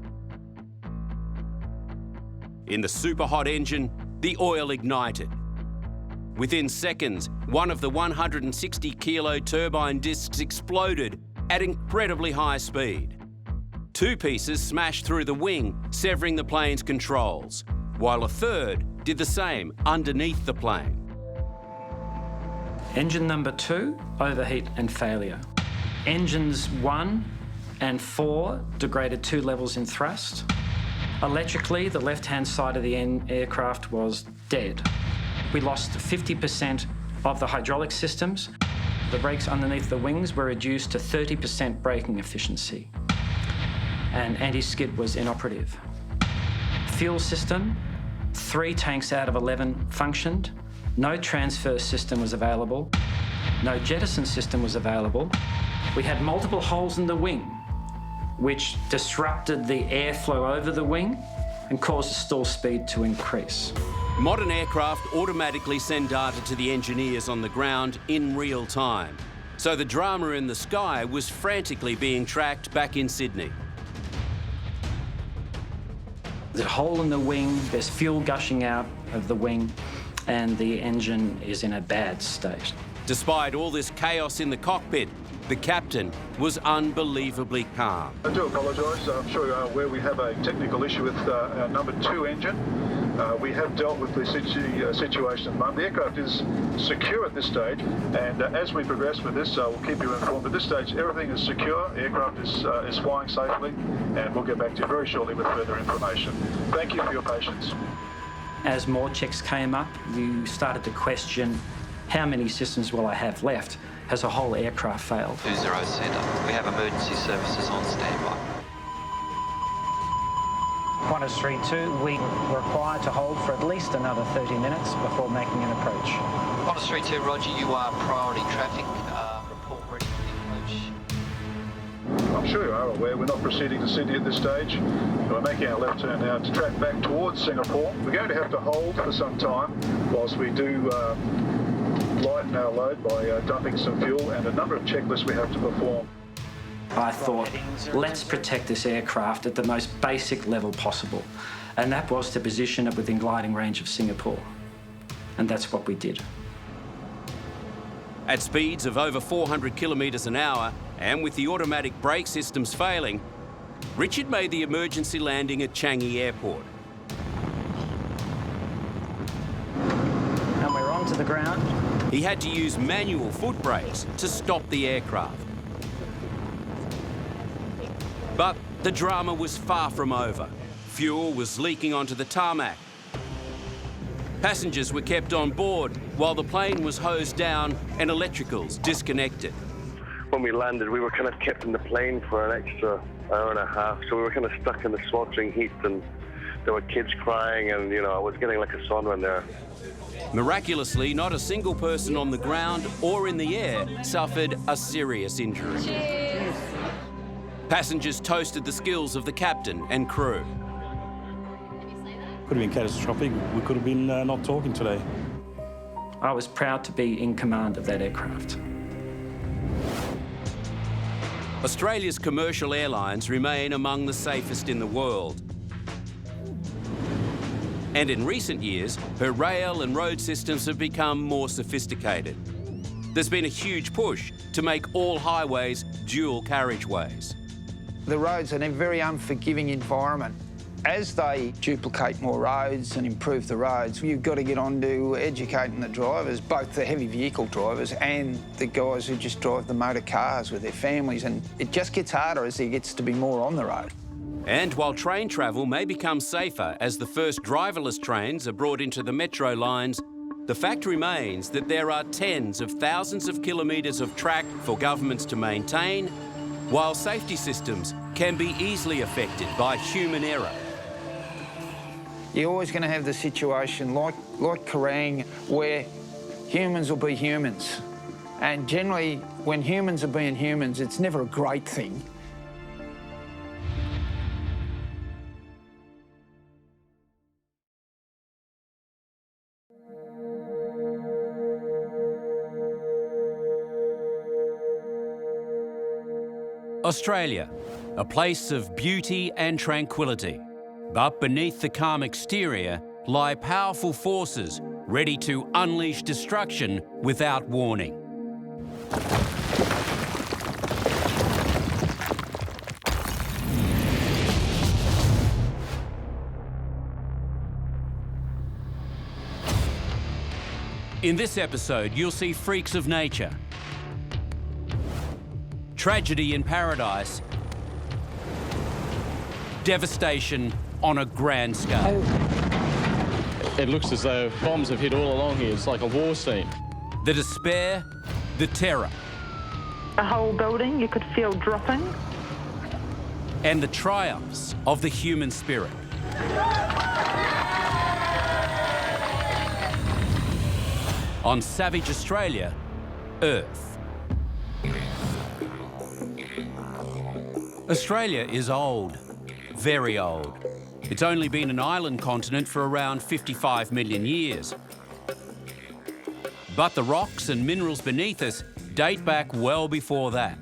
In the super hot engine, the oil ignited. Within seconds, one of the 160-kilo turbine discs exploded at incredibly high speed. 2 pieces smashed through the wing, severing the plane's controls, while a third did the same underneath the plane. Engine number 2, overheat and failure. Engines 1 and 4 degraded 2 levels in thrust. Electrically, the left-hand side of the aircraft was dead. We lost 50% of the hydraulic systems. The brakes underneath the wings were reduced to 30% braking efficiency, and anti-skid was inoperative. Fuel system, 3 tanks out of 11 functioned. No transfer system was available. No jettison system was available. We had multiple holes in the wing, which disrupted the airflow over the wing and caused the stall speed to increase. Modern aircraft automatically send data to the engineers on the ground in real time. So the drama in the sky was frantically being tracked back in Sydney. There's a hole in the wing, there's fuel gushing out of the wing, and the engine is in a bad state. Despite all this chaos in the cockpit, the captain was unbelievably calm. I do apologise. I'm sure you are aware we have a technical issue with our number 2 engine. We have dealt with the situation at the moment. The aircraft is secure at this stage, and as we progress with this, we'll keep you informed. At this stage, everything is secure. The aircraft is flying safely, and we'll get back to you very shortly with further information. Thank you for your patience. As more checks came up, you started to question how many systems will I have left? Has a whole aircraft failed? 20 Centre. We have emergency services on standby. Qantas 3-2, we were required to hold for at least another 30 minutes before making an approach. Qantas 3-2, Roger, you are priority traffic. Report ready for the approach. I'm sure you are aware we're not proceeding to Sydney at this stage. We're making our left turn now to track back towards Singapore. We're going to have to hold for some time whilst we do lighten our load by dumping some fuel and a number of checklists we have to perform. I thought, let's protect this aircraft at the most basic level possible. And that was to position it within gliding range of Singapore. And that's what we did. At speeds of over 400 kilometres an hour, and with the automatic brake systems failing, Richard made the emergency landing at Changi Airport. And we're onto the ground. He had to use manual foot brakes to stop the aircraft. But the drama was far from over. Fuel was leaking onto the tarmac. Passengers were kept on board while the plane was hosed down and electricals disconnected. When we landed, we were kind of kept in the plane for an extra hour and a half, so we were kind of stuck in the sweltering heat, and there were kids crying, and, you know, I was getting like a sauna there. Miraculously, not a single person on the ground or in the air suffered a serious injury. Cheers. Passengers toasted the skills of the captain and crew. Could have been catastrophic. We could have been not talking today. I was proud to be in command of that aircraft. Australia's commercial airlines remain among the safest in the world. And in recent years, her rail and road systems have become more sophisticated. There's been a huge push to make all highways dual carriageways. The roads are in a very unforgiving environment. As they duplicate more roads and improve the roads, you've got to get on to educating the drivers, both the heavy vehicle drivers and the guys who just drive the motor cars with their families, and it just gets harder as there gets to be more on the road. And while train travel may become safer as the first driverless trains are brought into the metro lines, the fact remains that there are tens of thousands of kilometres of track for governments to maintain, while safety systems can be easily affected by human error. You're always going to have the situation like Kerrang, where humans will be humans. And generally, when humans are being humans, it's never a great thing. Australia, a place of beauty and tranquility. But beneath the calm exterior lie powerful forces ready to unleash destruction without warning. In this episode, you'll see freaks of nature, tragedy in paradise, devastation on a grand scale. It looks as though bombs have hit all along here. It's like a war scene. The despair, the terror. The whole building you could feel dropping. And the triumphs of the human spirit. On Savage Australia, Earth. Australia is old, very old. It's only been an island continent for around 55 million years. But the rocks and minerals beneath us date back well before that.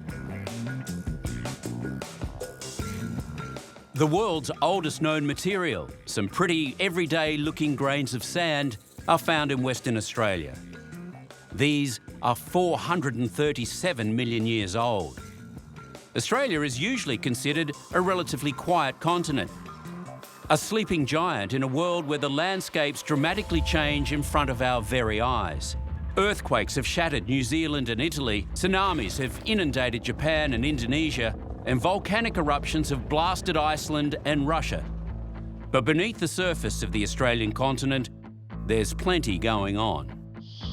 The world's oldest known material, some pretty everyday looking grains of sand, are found in Western Australia. These are 437 million years old. Australia is usually considered a relatively quiet continent, a sleeping giant in a world where the landscapes dramatically change in front of our very eyes. Earthquakes have shattered New Zealand and Italy, tsunamis have inundated Japan and Indonesia, and volcanic eruptions have blasted Iceland and Russia. But beneath the surface of the Australian continent, there's plenty going on.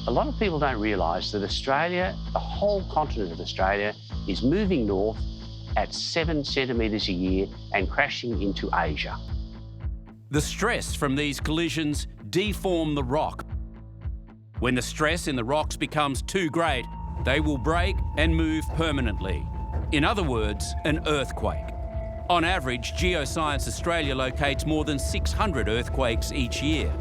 A lot of people don't realise that Australia, the whole continent of Australia, is moving north at 7 centimetres a year and crashing into Asia. The stress from these collisions deform the rock. When the stress in the rocks becomes too great, they will break and move permanently. In other words, an earthquake. On average, Geoscience Australia locates more than 600 earthquakes each year.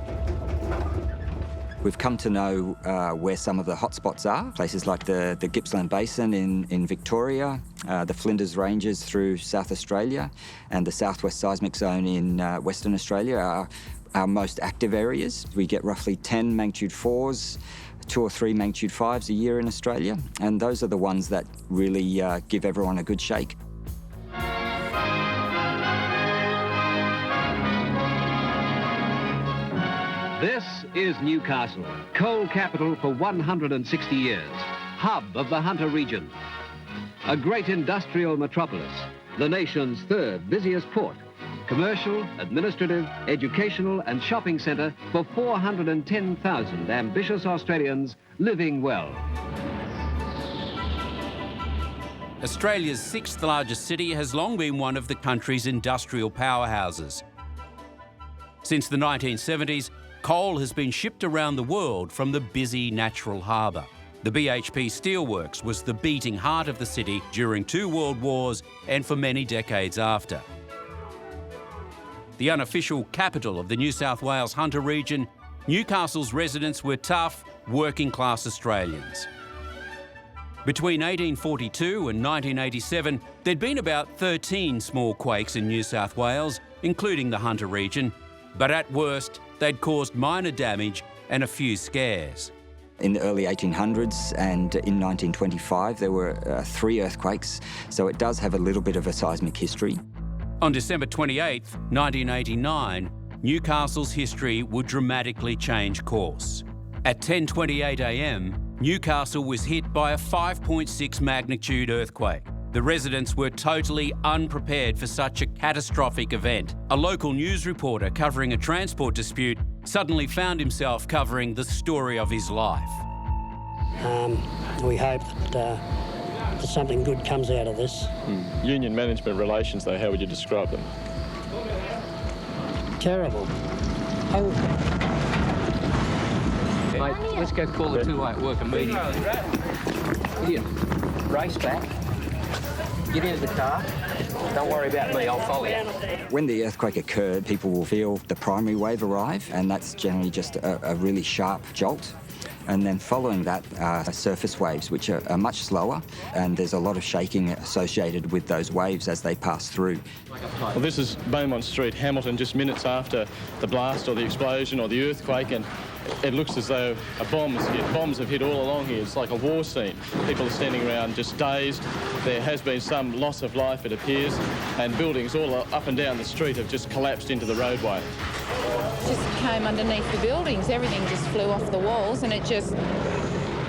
We've come to know where some of the hotspots are, places like the Gippsland Basin in Victoria, the Flinders Ranges through South Australia, and the Southwest Seismic Zone in Western Australia are our most active areas. We get roughly 10 magnitude 4s, 2 or 3 magnitude 5s a year in Australia, and those are the ones that really give everyone a good shake. This is Newcastle, coal capital for 160 years, hub of the Hunter region. A great industrial metropolis, the nation's third busiest port, commercial, administrative, educational and shopping centre for 410,000 ambitious Australians living well. Australia's 6th largest city has long been one of the country's industrial powerhouses. Since the 1970s, coal has been shipped around the world from the busy natural harbour. The BHP Steelworks was the beating heart of the city during 2 world wars and for many decades after. The unofficial capital of the New South Wales Hunter region, Newcastle's residents were tough, working-class Australians. Between 1842 and 1987, there'd been about 13 small quakes in New South Wales, including the Hunter region, but at worst, they'd caused minor damage and a few scares. In the early 1800s and in 1925, there were 3 earthquakes, so it does have a little bit of a seismic history. On December 28, 1989, Newcastle's history would dramatically change course. At 10:28 a.m, Newcastle was hit by a 5.6 magnitude earthquake. The residents were totally unprepared for such a catastrophic event. A local news reporter covering a transport dispute suddenly found himself covering the story of his life. We hope that something good comes out of this. Union management relations, though, how would you describe them? Terrible. Mate, let's go call the 2 at work immediately. Here, race back. Get into the car. Don't worry about me, I'll follow you. When the earthquake occurred, people will feel the primary wave arrive, and that's generally just a really sharp jolt. And then following that are surface waves, which are much slower, and there's a lot of shaking associated with those waves as they pass through. Well, this is Beaumont Street, Hamilton, just minutes after the blast or the explosion or the earthquake, and it looks as though a bomb has hit. Bombs have hit all along here. It's like a war scene. People are standing around just dazed. There has been some loss of life, it appears, and buildings all up and down the street have just collapsed into the roadway. Just came underneath the buildings. Everything just flew off the walls, and it just,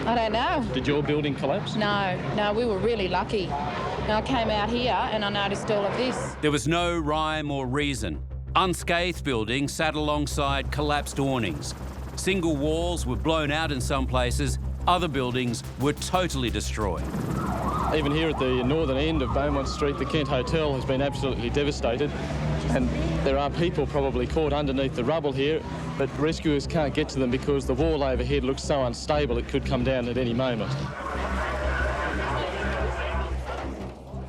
I don't know. Did your building collapse? No, we were really lucky. I came out here and I noticed all of this. There was no rhyme or reason. Unscathed buildings sat alongside collapsed awnings. Single walls were blown out in some places. Other buildings were totally destroyed. Even here at the northern end of Beaumont Street, the Kent Hotel has been absolutely devastated, and there are people probably caught underneath the rubble here, but rescuers can't get to them because the wall overhead looks so unstable it could come down at any moment.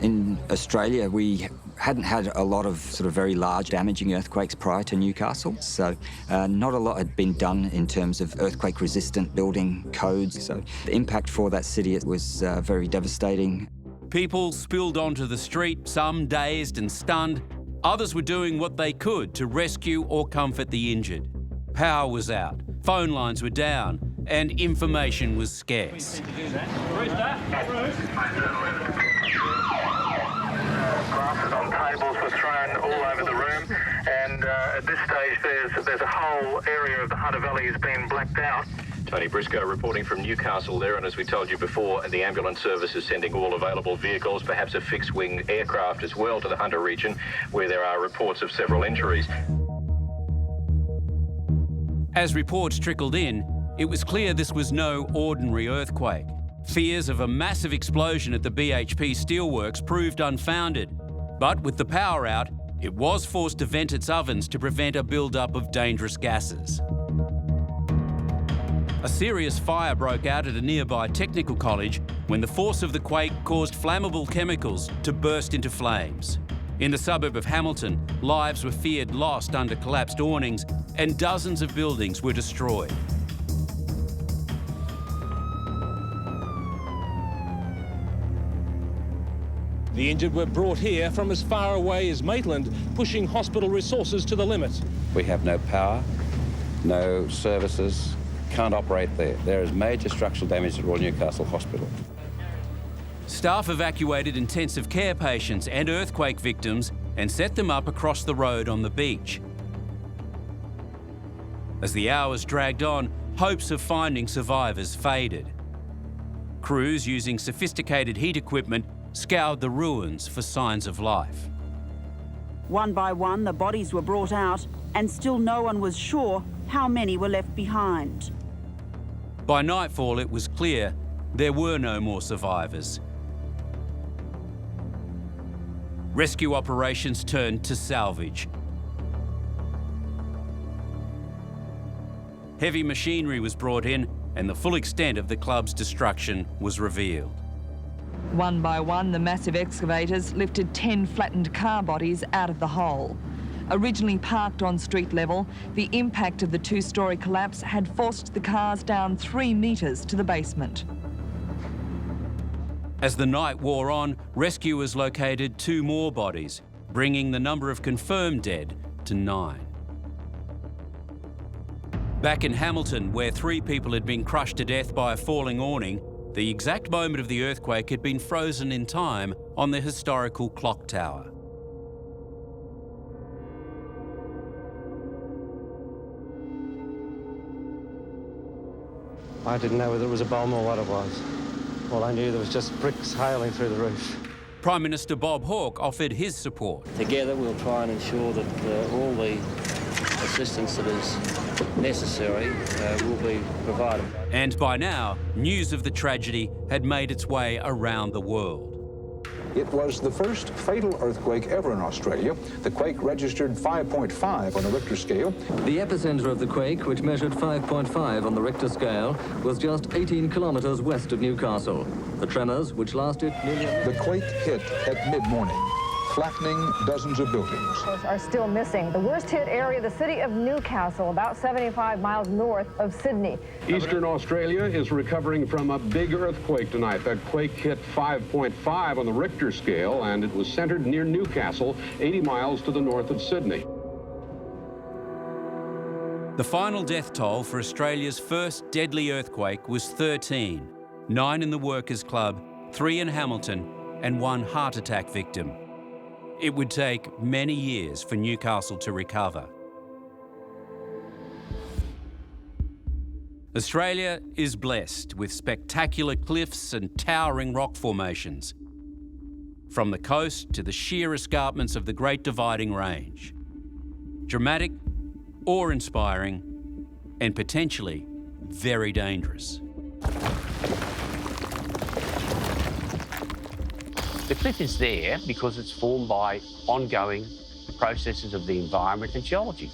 In Australia, we hadn't had a lot of sort of very large damaging earthquakes prior to Newcastle, so not a lot had been done in terms of earthquake-resistant building codes. So the impact for that city was very devastating. People spilled onto the street, some dazed and stunned. Others were doing what they could to rescue or comfort the injured. Power was out, phone lines were down, and information was scarce. Glasses on tables were thrown all over the room, and at this stage there's a whole area of the Hunter Valley has been blacked out. Tony Briscoe reporting from Newcastle there, and as we told you before, the ambulance service is sending all available vehicles, perhaps a fixed-wing aircraft as well, to the Hunter region, where there are reports of several injuries. As reports trickled in, it was clear this was no ordinary earthquake. Fears of a massive explosion at the BHP steelworks proved unfounded, but with the power out, it was forced to vent its ovens to prevent a build-up of dangerous gases. A serious fire broke out at a nearby technical college when the force of the quake caused flammable chemicals to burst into flames. In the suburb of Hamilton, lives were feared lost under collapsed awnings and dozens of buildings were destroyed. The injured were brought here from as far away as Maitland, pushing hospital resources to the limit. We have no power, no services, can't operate there. There is major structural damage at Royal Newcastle Hospital. Staff evacuated intensive care patients and earthquake victims and set them up across the road on the beach. As the hours dragged on, hopes of finding survivors faded. Crews using sophisticated heat equipment scoured the ruins for signs of life. One by one, the bodies were brought out, and still no one was sure how many were left behind. By nightfall, it was clear there were no more survivors. Rescue operations turned to salvage. Heavy machinery was brought in, and the full extent of the club's destruction was revealed. One by one, the massive excavators lifted 10 flattened car bodies out of the hole. Originally parked on street level, the impact of the two-storey collapse had forced the cars down 3 metres to the basement. As the night wore on, rescuers located 2 more bodies, bringing the number of confirmed dead to 9. Back in Hamilton, where 3 people had been crushed to death by a falling awning, the exact moment of the earthquake had been frozen in time on the historical clock tower. I didn't know whether it was a bomb or what it was. All I knew there was just bricks hailing through the roof. Prime Minister Bob Hawke offered his support. Together we'll try and ensure that all the assistance that is necessary will be provided. And by now, news of the tragedy had made its way around the world. It was the first fatal earthquake ever in Australia. The quake registered 5.5 on the Richter scale. The epicenter of the quake, which measured 5.5 on the Richter scale, was just 18 kilometres west of Newcastle. The tremors, which lasted nearly... The quake hit at mid-morning, flattening dozens of buildings. Are still missing. The worst hit area, the city of Newcastle, about 75 miles north of Sydney. Eastern Australia is recovering from a big earthquake tonight. That quake hit 5.5 on the Richter scale, and it was centered near Newcastle, 80 miles to the north of Sydney. The final death toll for Australia's first deadly earthquake was 13, 9 in the Workers' Club, 3 in Hamilton, and 1 heart attack victim. It would take many years for Newcastle to recover. Australia is blessed with spectacular cliffs and towering rock formations, from the coast to the sheer escarpments of the Great Dividing Range. Dramatic, awe-inspiring, and potentially very dangerous. The cliff is there because it's formed by ongoing processes of the environment and geology.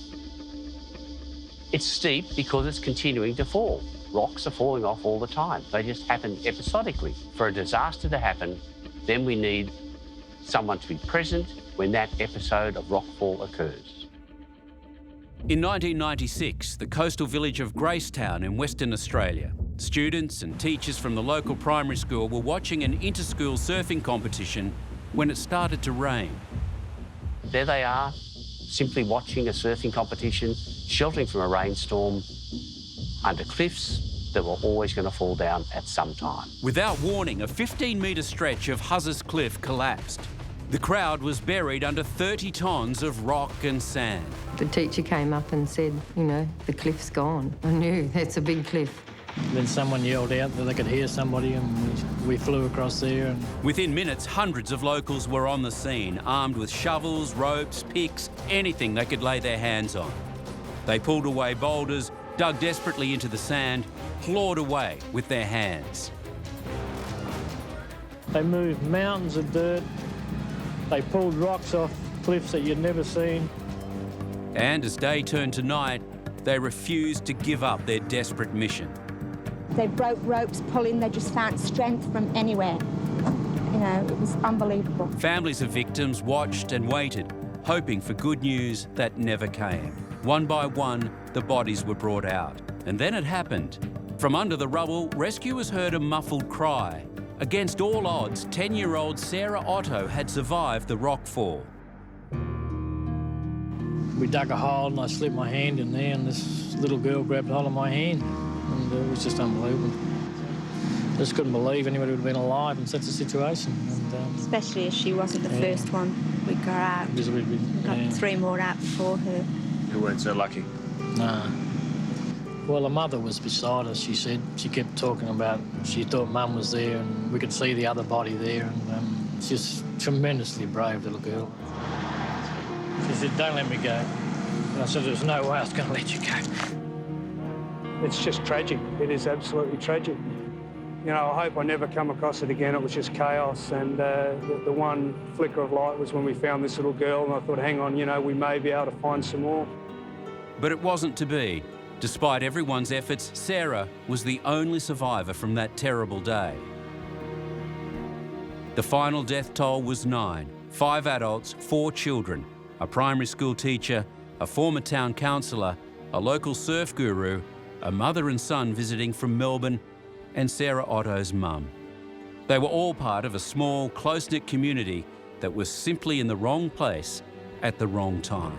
It's steep because it's continuing to fall. Rocks are falling off all the time. They just happen episodically. For a disaster to happen, then we need someone to be present when that episode of rockfall occurs. In 1996, the coastal village of Gracetown in Western Australia, students and teachers from the local primary school were watching an inter-school surfing competition when it started to rain. There they are, simply watching a surfing competition, sheltering from a rainstorm, under cliffs, that were always going to fall down at some time. Without warning, a 15-metre stretch of Huzzers Cliff collapsed. The crowd was buried under 30 tonnes of rock and sand. The teacher came up and said, you know, the cliff's gone. I knew, that's a big cliff. Then someone yelled out that they could hear somebody, and we flew across there. And within minutes, hundreds of locals were on the scene, armed with shovels, ropes, picks, anything they could lay their hands on. They pulled away boulders, dug desperately into the sand, clawed away with their hands. They moved mountains of dirt. They pulled rocks off cliffs that you'd never seen. And as day turned to night, they refused to give up their desperate mission. They broke ropes pulling, they just found strength from anywhere. You know, it was unbelievable. Families of victims watched and waited, hoping for good news that never came. One by one, the bodies were brought out. And then it happened. From under the rubble, rescuers heard a muffled cry. Against all odds, 10-year-old Sarah Otto had survived the rockfall. We dug a hole and I slipped my hand in there, and this little girl grabbed hold of my hand, and it was just unbelievable. I just couldn't believe anybody would have been alive in such a situation. And, especially as she wasn't the first one we got out. We got 3 more out before her. You weren't so lucky? No. Well, her mother was beside us, she said. She kept talking about, she thought Mum was there and we could see the other body there, and she's a tremendously brave little girl. She said, don't let me go. And I said, there's no way I was going to let you go. It's just tragic. It is absolutely tragic. You know, I hope I never come across it again. It was just chaos, and the one flicker of light was when we found this little girl, and I thought, hang on, you know, we may be able to find some more. But it wasn't to be. Despite everyone's efforts, Sarah was the only survivor from that terrible day. The final death toll was 9, 5 adults, 4 children, a primary school teacher, a former town councillor, a local surf guru, a mother and son visiting from Melbourne, and Sarah Otto's mum. They were all part of a small, close-knit community that was simply in the wrong place at the wrong time.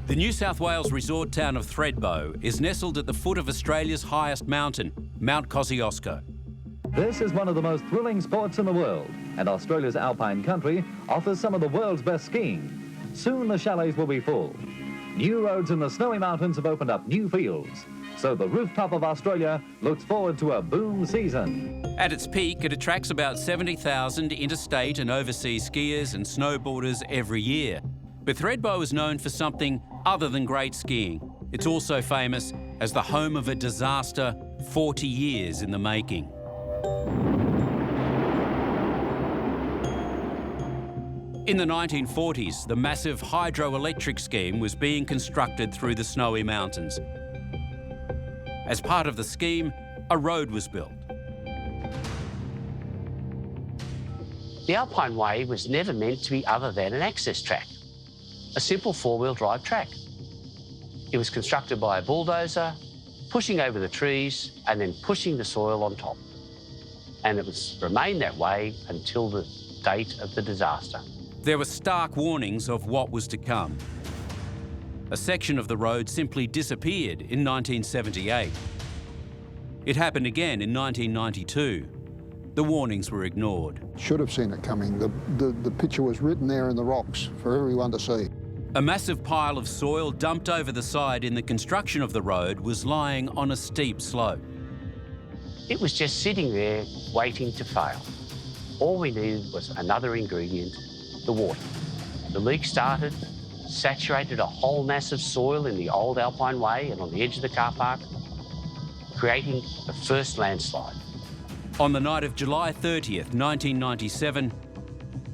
The New South Wales resort town of Threadbo is nestled at the foot of Australia's highest mountain, Mount Kosciuszko. This is one of the most thrilling sports in the world, and Australia's alpine country offers some of the world's best skiing. Soon the chalets will be full. New roads in the snowy mountains have opened up new fields, so the rooftop of Australia looks forward to a boom season. At its peak, it attracts about 70,000 interstate and overseas skiers and snowboarders every year. But Threadbo is known for something other than great skiing. It's also famous as the home of a disaster 40 years in the making. In the 1940s, the massive hydroelectric scheme was being constructed through the snowy mountains. As part of the scheme, a road was built. The Alpine Way was never meant to be other than an access track, a simple 4-wheel drive track. It was constructed by a bulldozer, pushing over the trees and then pushing the soil on top. And it was remained that way until the date of the disaster. There were stark warnings of what was to come. A section of the road simply disappeared in 1978. It happened again in 1992. The warnings were ignored. Should have seen it coming. The picture was written there in the rocks for everyone to see. A massive pile of soil dumped over the side in the construction of the road was lying on a steep slope. It was just sitting there waiting to fail. All we needed was another ingredient, the water. The leak started, saturated a whole mass of soil in the old Alpine Way and on the edge of the car park, creating the first landslide. On the night of July 30th, 1997,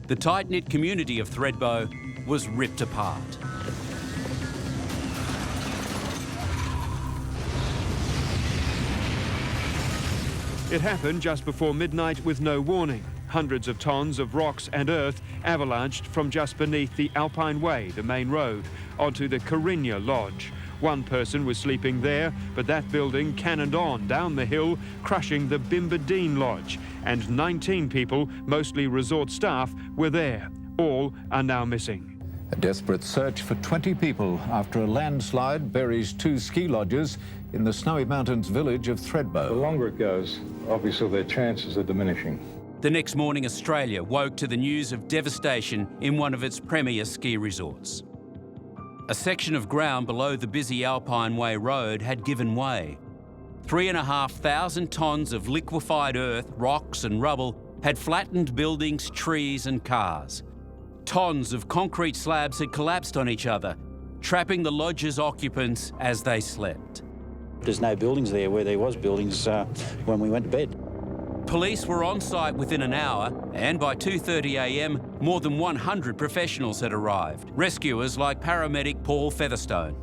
the tight-knit community of Threadbo was ripped apart. It happened just before midnight with no warning. Hundreds of tons of rocks and earth avalanched from just beneath the Alpine Way, the main road, onto the Carinya Lodge. One person was sleeping there, but that building cannoned on down the hill, crushing the Bimbadeen Lodge. And 19 people, mostly resort staff, were there. All are now missing. A desperate search for 20 people after a landslide buries 2 ski lodges in the Snowy Mountains village of Threadbo. The longer it goes, obviously their chances are diminishing. The next morning, Australia woke to the news of devastation in one of its premier ski resorts. A section of ground below the busy Alpine Way road had given way. 3,500 tonnes of liquefied earth, rocks and rubble had flattened buildings, trees and cars. Tonnes of concrete slabs had collapsed on each other, trapping the lodge's occupants as they slept. There's no buildings there where there was buildings when we went to bed. Police were on site within an hour, and by 2:30 a.m, more than 100 professionals had arrived. Rescuers like paramedic Paul Featherstone.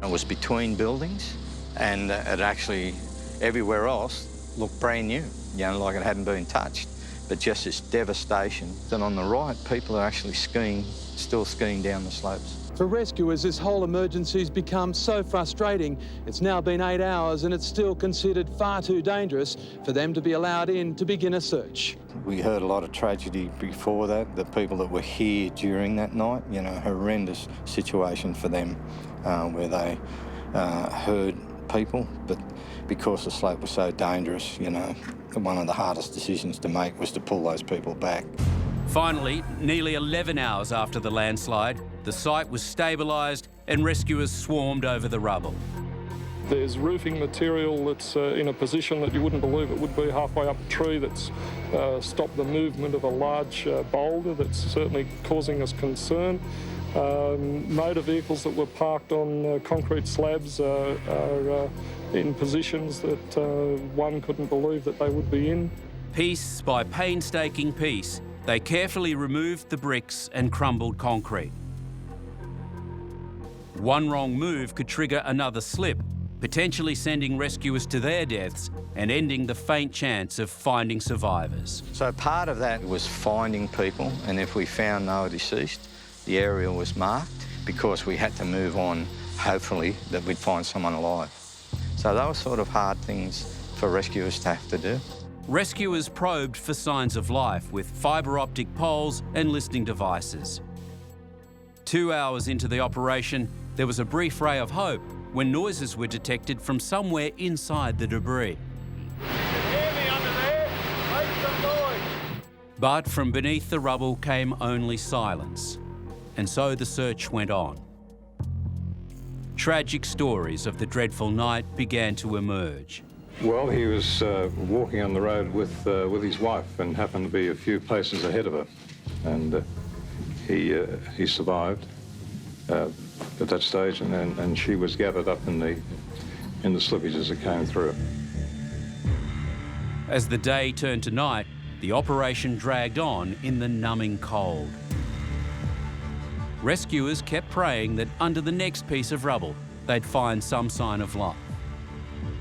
It was between buildings, and it actually, everywhere else, looked brand new, you know, like it hadn't been touched. But just this devastation. Then on the right, people are actually skiing, still skiing down the slopes. For rescuers, this whole emergency's become so frustrating. It's now been 8 hours and it's still considered far too dangerous for them to be allowed in to begin a search. We heard a lot of tragedy before that, the people that were here during that night, you know, horrendous situation for them where they heard people, but because the slope was so dangerous, you know, one of the hardest decisions to make was to pull those people back. Finally, nearly 11 hours after the landslide, the site was stabilised and rescuers swarmed over the rubble. There's roofing material that's in a position that you wouldn't believe it would be halfway up a tree that's stopped the movement of a large boulder that's certainly causing us concern. Motor vehicles that were parked on concrete slabs are in positions that one couldn't believe that they would be in. Piece by painstaking piece, they carefully removed the bricks and crumbled concrete. One wrong move could trigger another slip, potentially sending rescuers to their deaths and ending the faint chance of finding survivors. So part of that was finding people, and if we found no deceased, the area was marked because we had to move on, hopefully, that we'd find someone alive. So those were sort of hard things for rescuers to have to do. Rescuers probed for signs of life with fibre optic poles and listening devices. 2 hours into the operation, there was a brief ray of hope when noises were detected from somewhere inside the debris. Hear me under there? Make some noise! But from beneath the rubble came only silence, and so the search went on. Tragic stories of the dreadful night began to emerge. Well, he was walking on the road with his wife and happened to be a few places ahead of her, and he survived at that stage, and she was gathered up in the slippage as it came through. As the day turned to night, the operation dragged on in the numbing cold. Rescuers kept praying that under the next piece of rubble, they'd find some sign of life.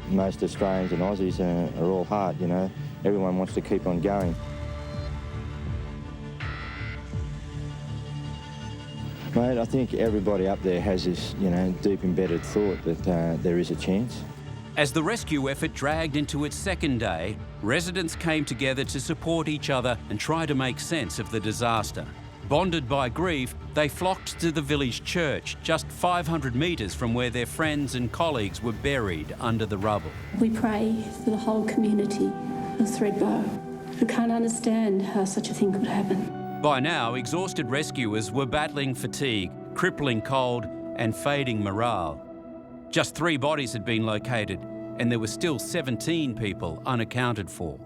Most Australians and Aussies are all hard, you know. Everyone wants to keep on going. Mate, I think everybody up there has this, you know, deep embedded thought that there is a chance. As the rescue effort dragged into its second day, residents came together to support each other and try to make sense of the disaster. Bonded by grief, they flocked to the village church, just 500 metres from where their friends and colleagues were buried under the rubble. We pray for the whole community of Threadbo, who can't understand how such a thing could happen. By now, exhausted rescuers were battling fatigue, crippling cold and fading morale. Just 3 bodies had been located, and there were still 17 people unaccounted for.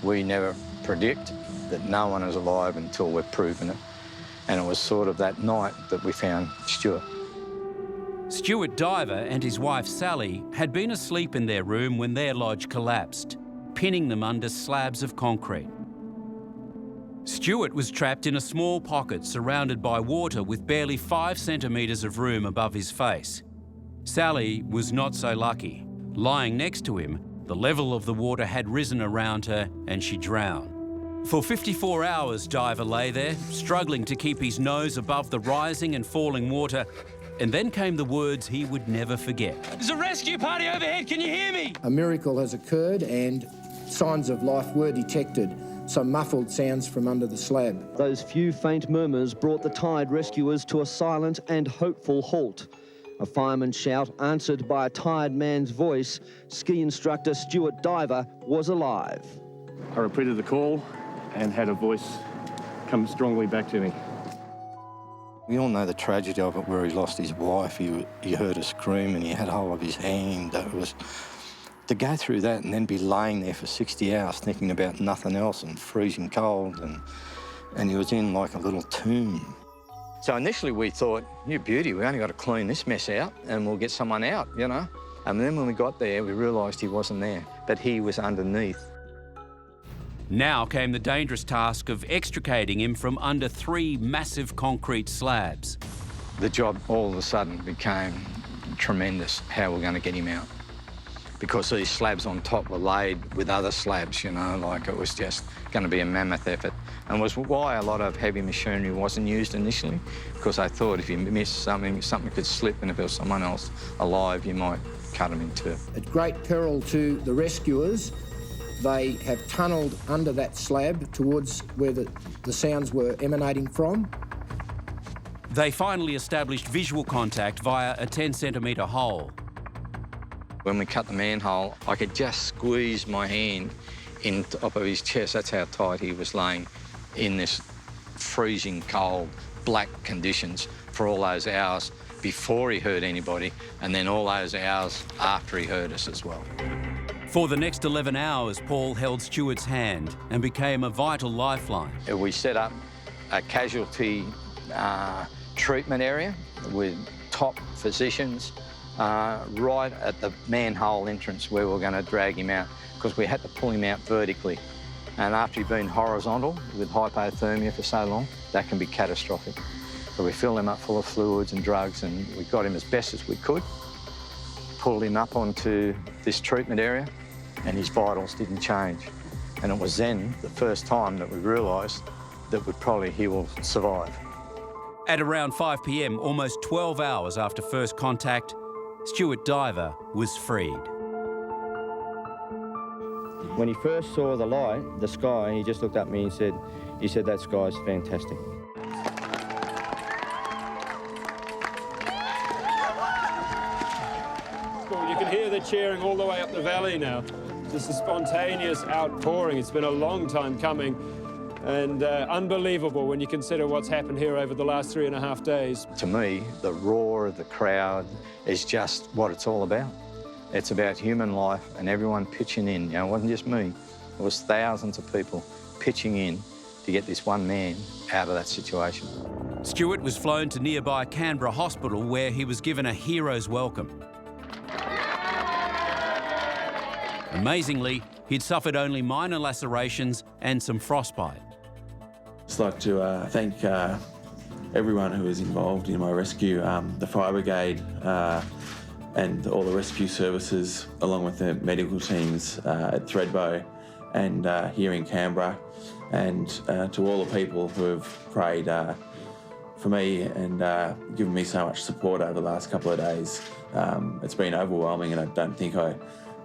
We never predict that no one is alive until we've proven it. And it was sort of that night that we found Stuart. Stuart Diver and his wife Sally had been asleep in their room when their lodge collapsed, pinning them under slabs of concrete. Stuart was trapped in a small pocket surrounded by water with barely 5 centimetres of room above his face. Sally was not so lucky. Lying next to him, the level of the water had risen around her and she drowned. For 54 hours, Diver lay there, struggling to keep his nose above the rising and falling water, and then came the words he would never forget. There's a rescue party overhead, can you hear me? A miracle has occurred and signs of life were detected. some muffled sounds from under the slab. Those few faint murmurs brought the tired rescuers to a silent and hopeful halt. A fireman's shout answered by a tired man's voice. Ski instructor Stuart Diver was alive. I repeated the call and had a voice come strongly back to me. We all know the tragedy of it, where he lost his wife. He heard her scream and he had hold of his hand. It was to go through that and then be laying there for 60 hours thinking about nothing else and freezing cold, and he was in like a little tomb. So initially we thought, you beauty, we only got to clean this mess out and we'll get someone out, you know. And then when we got there, we realised he wasn't there, but he was underneath. Now came the dangerous task of extricating him from under 3 massive concrete slabs. The job all of a sudden became tremendous, how we're going to get him out. Because these slabs on top were laid with other slabs, you know, like it was just going to be a mammoth effort. And was why a lot of heavy machinery wasn't used initially, because I thought if you missed something, something could slip, and if there was someone else alive, you might cut them in two. At great peril to the rescuers, they have tunnelled under that slab towards where the sounds were emanating from. They finally established visual contact via a 10-centimetre hole. When we cut the manhole, I could just squeeze my hand in top of his chest. That's how tight he was laying in this freezing cold, black conditions for all those hours before he hurt anybody, and then all those hours after he hurt us as well. For the next 11 hours, Paul held Stuart's hand and became a vital lifeline. We set up a casualty treatment area with top physicians right at the manhole entrance where we were going to drag him out, because we had to pull him out vertically. And after he'd been horizontal with hypothermia for so long, that can be catastrophic. So we filled him up full of fluids and drugs, and we got him as best as we could, pulled him up onto this treatment area, and his vitals didn't change. And it was then the first time that we realised that he will survive. At around 5 p.m, almost 12 hours after first contact, Stuart Diver was freed. When he first saw the light, the sky, he just looked at me and said, that sky's fantastic. You can hear the cheering all the way up the valley now. Just a spontaneous outpouring. It's been a long time coming, and unbelievable when you consider what's happened here over the last 3.5 days. To me, the roar of the crowd is just what it's all about. It's about human life and everyone pitching in. You know, it wasn't just me. It was thousands of people pitching in to get this one man out of that situation. Stuart was flown to nearby Canberra Hospital, where he was given a hero's welcome. Amazingly, he'd suffered only minor lacerations and some frostbite. I'd like to thank everyone who was involved in my rescue, the fire brigade and all the rescue services, along with the medical teams at Threadbo and here in Canberra, and to all the people who have prayed for me and given me so much support over the last couple of days. It's been overwhelming, and I don't think I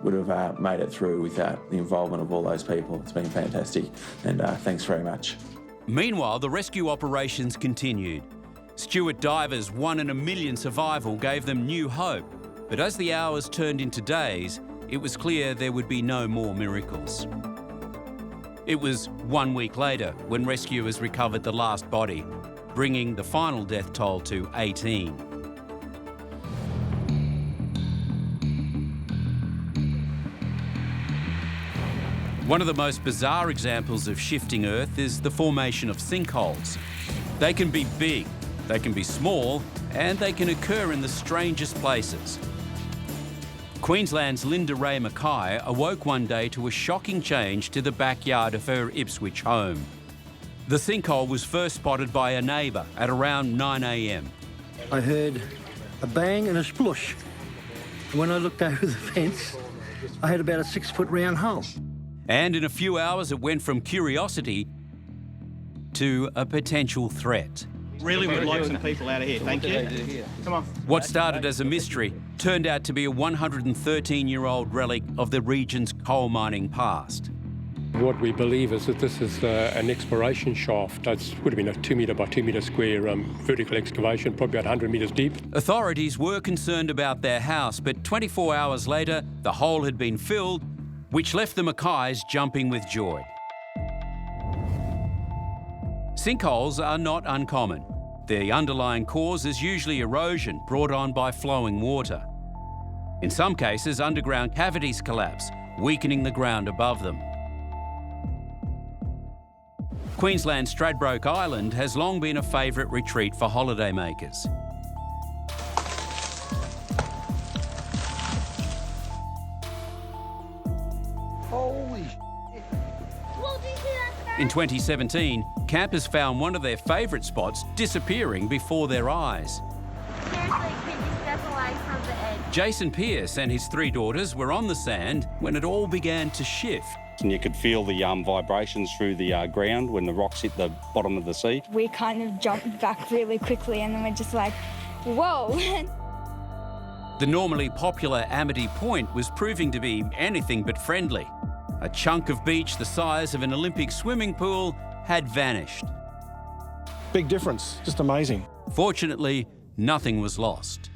would have made it through without the involvement of all those people. It's been fantastic, and thanks very much. Meanwhile, the rescue operations continued. Stuart Diver's 1 in a million survival gave them new hope, but as the hours turned into days, it was clear there would be no more miracles. It was 1 week later when rescuers recovered the last body, bringing the final death toll to 18. One of the most bizarre examples of shifting Earth is the formation of sinkholes. They can be big, they can be small, and they can occur in the strangest places. Queensland's Linda Ray Mackay awoke one day to a shocking change to the backyard of her Ipswich home. The sinkhole was first spotted by a neighbour at around 9 a.m. I heard a bang and a splush. When I looked over the fence, I had about a 6-foot round hole. And in a few hours, it went from curiosity to a potential threat. Really would like some people out of here. Thank you. Come on. What started as a mystery turned out to be a 113-year-old relic of the region's coal mining past. What we believe is that this is an exploration shaft. It would have been a 2 metre by 2 metre square vertical excavation, probably about 100 metres deep. Authorities were concerned about their house, but 24 hours later, the hole had been filled, which left the Mackays jumping with joy. Sinkholes are not uncommon. The underlying cause is usually erosion brought on by flowing water. In some cases, underground cavities collapse, weakening the ground above them. Queensland's Stradbroke Island has long been a favourite retreat for holidaymakers. Holy shit. In 2017, campers found one of their favourite spots disappearing before their eyes. Seriously, can you step away from the edge? Jason Pearce and his 3 daughters were on the sand when it all began to shift. And you could feel the vibrations through the ground when the rocks hit the bottom of the sea. We kind of jumped back really quickly and then we're just like, whoa. The normally popular Amity Point was proving to be anything but friendly. A chunk of beach the size of an Olympic swimming pool had vanished. Big difference, just amazing. Fortunately, nothing was lost.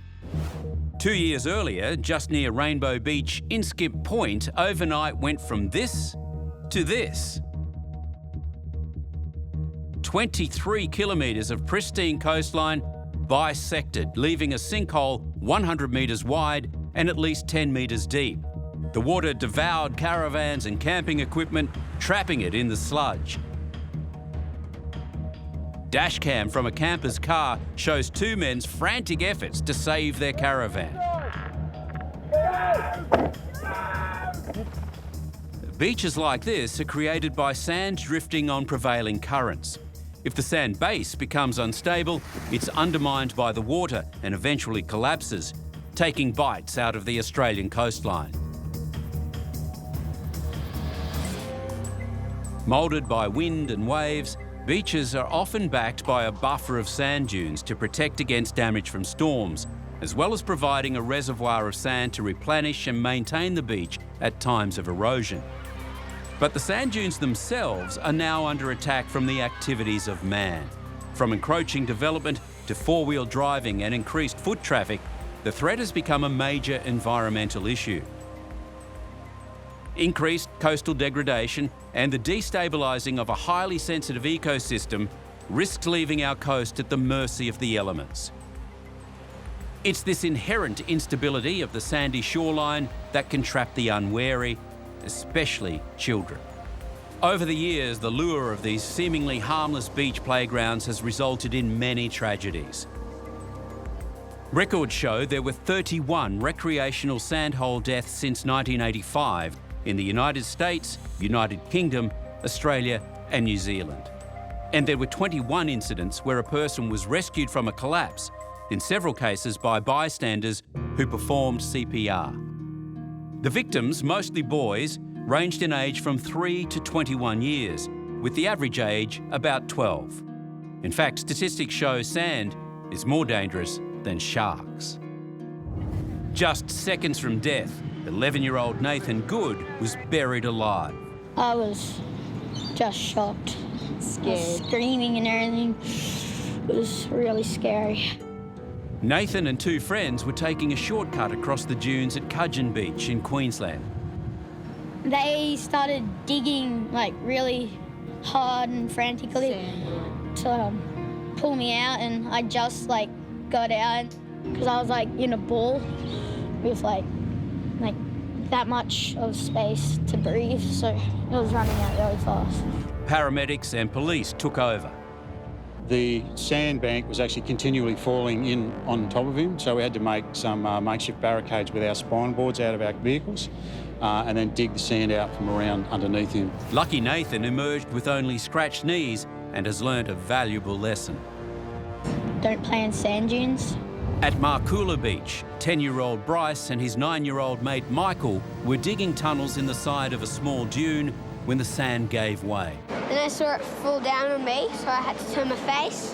2 years earlier, just near Rainbow Beach in Skip Point, overnight went from this to this. 23 kilometres of pristine coastline bisected, leaving a sinkhole 100 metres wide and at least 10 metres deep. The water devoured caravans and camping equipment, trapping it in the sludge. Dashcam from a camper's car shows 2 men's frantic efforts to save their caravan. Beaches like this are created by sand drifting on prevailing currents. If the sand base becomes unstable, it's undermined by the water and eventually collapses, taking bites out of the Australian coastline. Moulded by wind and waves, beaches are often backed by a buffer of sand dunes to protect against damage from storms, as well as providing a reservoir of sand to replenish and maintain the beach at times of erosion. But the sand dunes themselves are now under attack from the activities of man. From encroaching development to four-wheel driving and increased foot traffic, the threat has become a major environmental issue. Increased coastal degradation and the destabilising of a highly sensitive ecosystem risks leaving our coast at the mercy of the elements. It's this inherent instability of the sandy shoreline that can trap the unwary, especially children. Over the years, the lure of these seemingly harmless beach playgrounds has resulted in many tragedies. Records show there were 31 recreational sandhole deaths since 1985 in the United States, United Kingdom, Australia and New Zealand. And there were 21 incidents where a person was rescued from a collapse, in several cases by bystanders who performed CPR. The victims, mostly boys, ranged in age from 3 to 21 years, with the average age about 12. In fact, statistics show sand is more dangerous than sharks. Just seconds from death, 11-year-old Nathan Good was buried alive. I was just shocked. Scared. Screaming and everything. It was really scary. Nathan and 2 friends were taking a shortcut across the dunes at Cudgeon Beach in Queensland. They started digging like really hard and frantically to pull me out, and I just like got out because I was like in a ball with like that much of space to breathe, so it was running out really fast. Paramedics and police took over. The sandbank was actually continually falling in on top of him, so we had to make some makeshift barricades with our spine boards out of our vehicles and then dig the sand out from around underneath him. Lucky Nathan emerged with only scratched knees and has learnt a valuable lesson. Don't play in sand dunes. At Markoola Beach, 10-year-old Bryce and his 9-year-old mate Michael were digging tunnels in the side of a small dune when the sand gave way. Then I saw it fall down on me, so I had to turn my face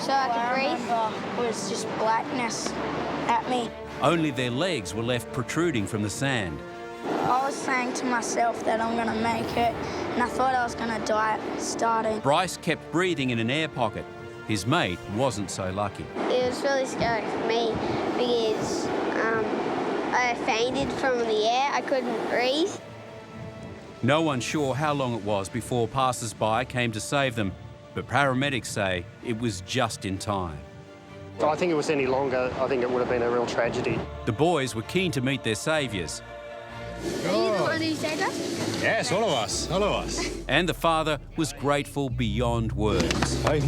so I could breathe. It was just blackness at me. Only their legs were left protruding from the sand. I was saying to myself that I'm going to make it, and I thought I was going to die at the starting. Bryce kept breathing in an air pocket. His mate wasn't so lucky. It was really scary for me because I fainted from the air. I couldn't breathe. No one's sure how long it was before passers-by came to save them, but paramedics say it was just in time. I think it was any longer, I think it would have been a real tragedy. The boys were keen to meet their saviours. Are you the one who saved us? Yes, all of us, all of us. And the father was grateful beyond words. I owe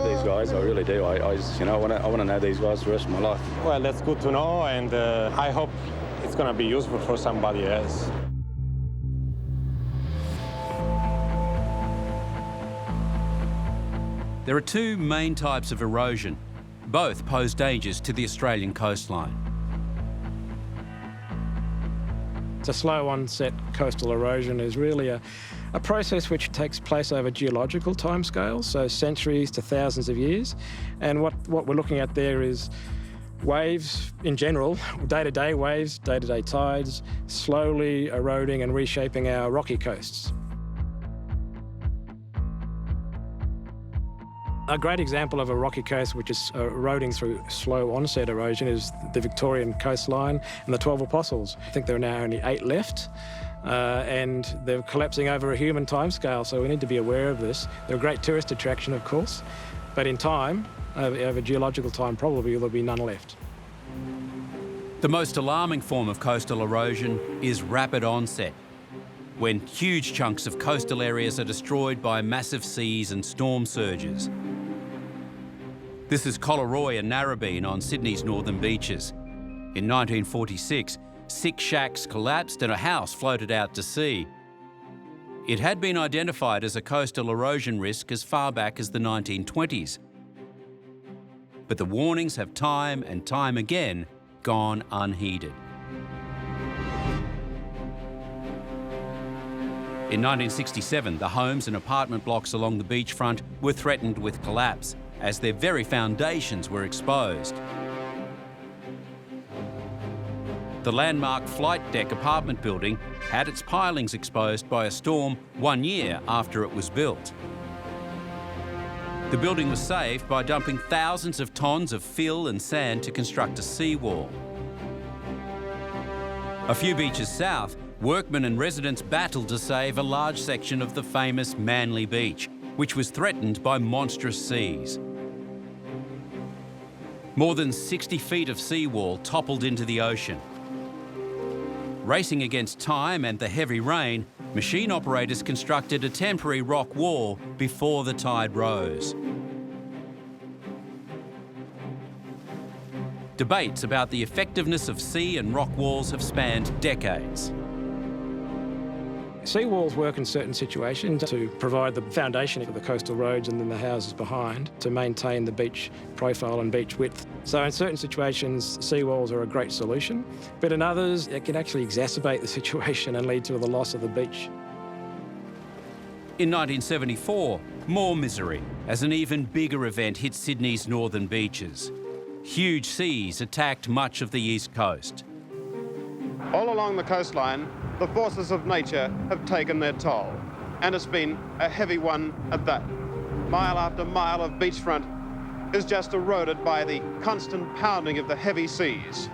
these guys, I really do. I want to know these guys for the rest of my life. Well, that's good to know, and I hope it's going to be useful for somebody else. There are two main types of erosion. Both pose dangers to the Australian coastline. A slow onset coastal erosion is really a process which takes place over geological timescales, so centuries to thousands of years. And what we're looking at there is waves in general, day-to-day waves, day-to-day tides, slowly eroding and reshaping our rocky coasts. A great example of a rocky coast which is eroding through slow onset erosion is the Victorian coastline and the 12 Apostles. I think there are now only 8 left, and they're collapsing over a human timescale, so we need to be aware of this. They're a great tourist attraction, of course, but in time, over geological time, probably there'll be none left. The most alarming form of coastal erosion is rapid onset, when huge chunks of coastal areas are destroyed by massive seas and storm surges. This is Collaroy and Narrabeen on Sydney's northern beaches. In 1946, 6 shacks collapsed and a house floated out to sea. It had been identified as a coastal erosion risk as far back as the 1920s. But the warnings have time and time again gone unheeded. In 1967, the homes and apartment blocks along the beachfront were threatened with collapse as their very foundations were exposed. The landmark Flight Deck apartment building had its pilings exposed by a storm 1 year after it was built. The building was saved by dumping thousands of tons of fill and sand to construct a seawall. A few beaches south, workmen and residents battled to save a large section of the famous Manly Beach, which was threatened by monstrous seas. More than 60 feet of seawall toppled into the ocean. Racing against time and the heavy rain, machine operators constructed a temporary rock wall before the tide rose. Debates about the effectiveness of sea and rock walls have spanned decades. Seawalls work in certain situations to provide the foundation for the coastal roads and then the houses behind to maintain the beach profile and beach width. So in certain situations, seawalls are a great solution, but in others, it can actually exacerbate the situation and lead to the loss of the beach. In 1974, more misery as an even bigger event hit Sydney's northern beaches. Huge seas attacked much of the east coast. All along the coastline, the forces of nature have taken their toll, and it's been a heavy one at that. Mile after mile of beachfront is just eroded by the constant pounding of the heavy seas.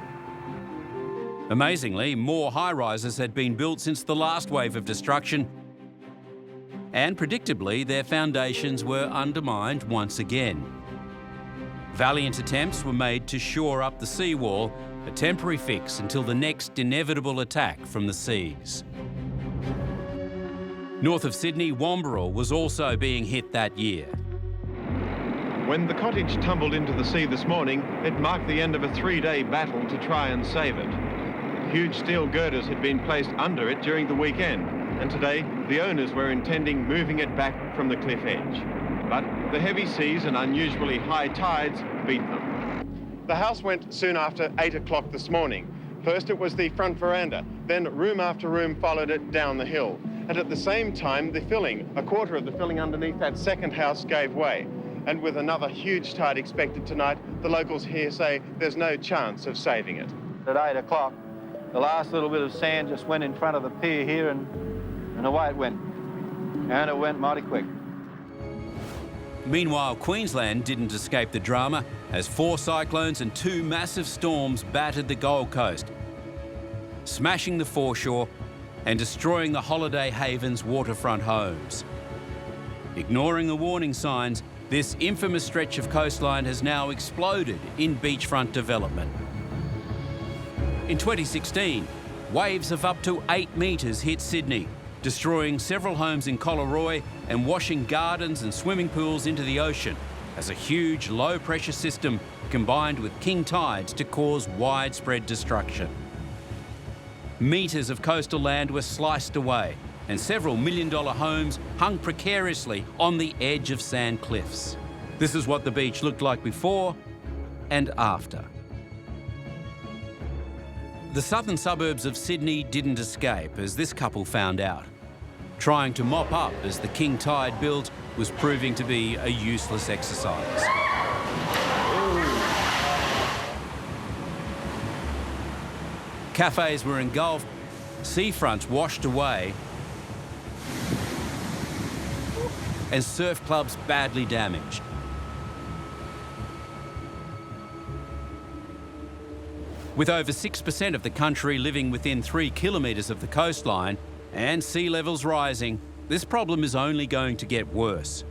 Amazingly, more high-rises had been built since the last wave of destruction, and predictably, their foundations were undermined once again. Valiant attempts were made to shore up the seawall, a temporary fix until the next inevitable attack from the seas. North of Sydney, Wamberal was also being hit that year. When the cottage tumbled into the sea this morning, it marked the end of a 3-day battle to try and save it. Huge steel girders had been placed under it during the weekend, and today the owners were intending moving it back from the cliff edge. But the heavy seas and unusually high tides beat them. The house went soon after 8 o'clock this morning. First it was the front veranda, then room after room followed it down the hill. And at the same time, the filling, a quarter of the filling underneath that second house gave way. And with another huge tide expected tonight, the locals here say there's no chance of saving it. At 8 o'clock, The last little bit of sand just went in front of the pier here and away it went. And it went mighty quick. Meanwhile, Queensland didn't escape the drama as 4 cyclones and 2 massive storms battered the Gold Coast, smashing the foreshore and destroying the Holiday Haven's waterfront homes. Ignoring the warning signs, this infamous stretch of coastline has now exploded in beachfront development. In 2016, waves of up to 8 metres hit Sydney, destroying several homes in Collaroy and washing gardens and swimming pools into the ocean as a huge low-pressure system combined with king tides to cause widespread destruction. Metres of coastal land were sliced away and several million-dollar homes hung precariously on the edge of sand cliffs. This is what the beach looked like before and after. The southern suburbs of Sydney didn't escape, as this couple found out. Trying to mop up as the king tide built was proving to be a useless exercise. Cafes were engulfed, seafronts washed away, and surf clubs badly damaged. With over 6% of the country living within 3 kilometres of the coastline and sea levels rising, this problem is only going to get worse.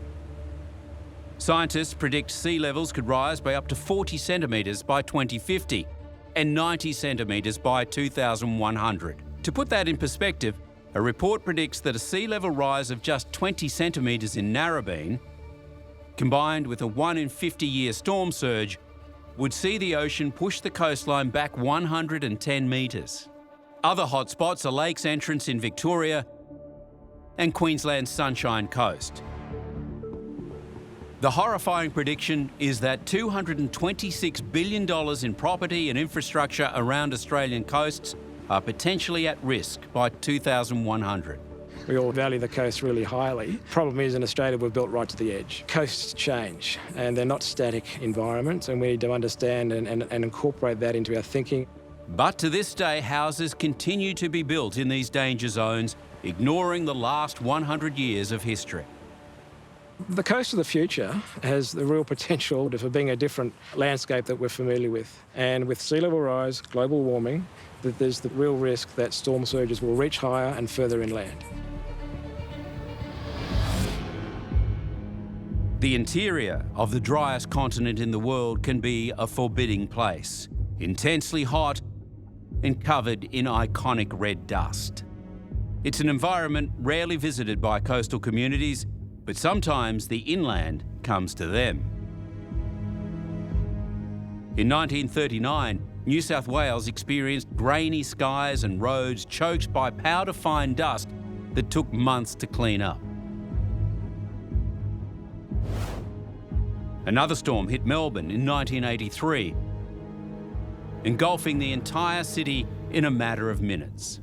Scientists predict sea levels could rise by up to 40 centimetres by 2050 and 90 centimetres by 2100. To put that in perspective, a report predicts that a sea level rise of just 20 centimetres in Narrabeen, combined with a 1 in 50-year storm surge, would see the ocean push the coastline back 110 metres. Other hotspots are Lakes Entrance in Victoria and Queensland's Sunshine Coast. The horrifying prediction is that $226 billion in property and infrastructure around Australian coasts are potentially at risk by 2100. We all value the coast really highly. Problem is, in Australia, we're built right to the edge. Coasts change, and they're not static environments, and we need to understand and incorporate that into our thinking. But to this day, houses continue to be built in these danger zones, ignoring the last 100 years of history. The coast of the future has the real potential for being a different landscape that we're familiar with. And with sea level rise, global warming, that there's the real risk that storm surges will reach higher and further inland. The interior of the driest continent in the world can be a forbidding place, intensely hot and covered in iconic red dust. It's an environment rarely visited by coastal communities, but sometimes the inland comes to them. In 1939, New South Wales experienced grainy skies and roads choked by powder-fine dust that took months to clean up. Another storm hit Melbourne in 1983, engulfing the entire city in a matter of minutes.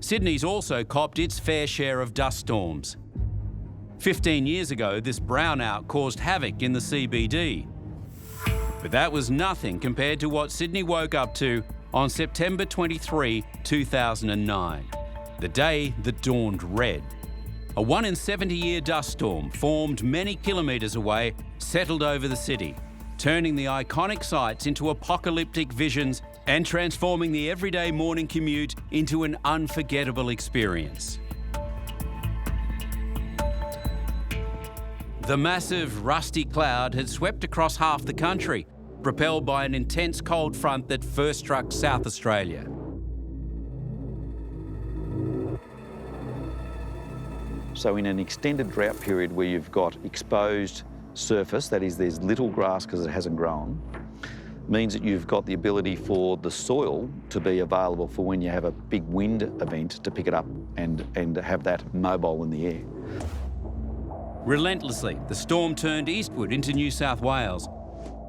Sydney's also copped its fair share of dust storms. 15 years ago, this brownout caused havoc in the CBD. But that was nothing compared to what Sydney woke up to on September 23, 2009, the day that dawned red. A 1 in 70-year dust storm formed many kilometres away, settled over the city, turning the iconic sights into apocalyptic visions and transforming the everyday morning commute into an unforgettable experience. The massive, rusty cloud had swept across half the country, propelled by an intense cold front that first struck South Australia. So in an extended drought period where you've got exposed surface, that is, there's little grass because it hasn't grown, means that you've got the ability for the soil to be available for when you have a big wind event to pick it up and have that mobile in the air. Relentlessly, the storm turned eastward into New South Wales,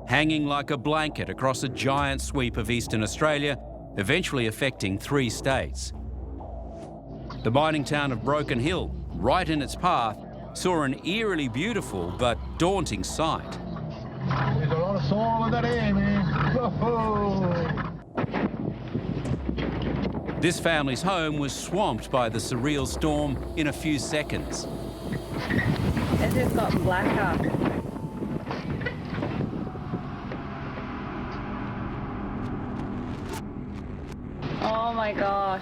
hanging like a blanket across a giant sweep of eastern Australia, eventually affecting 3 states. The mining town of Broken Hill, right in its path, saw an eerily beautiful but daunting sight. There's a lot of That's all of that air, man. This family's home was swamped by the surreal storm in a few seconds. It's just got blacker. Oh my gosh.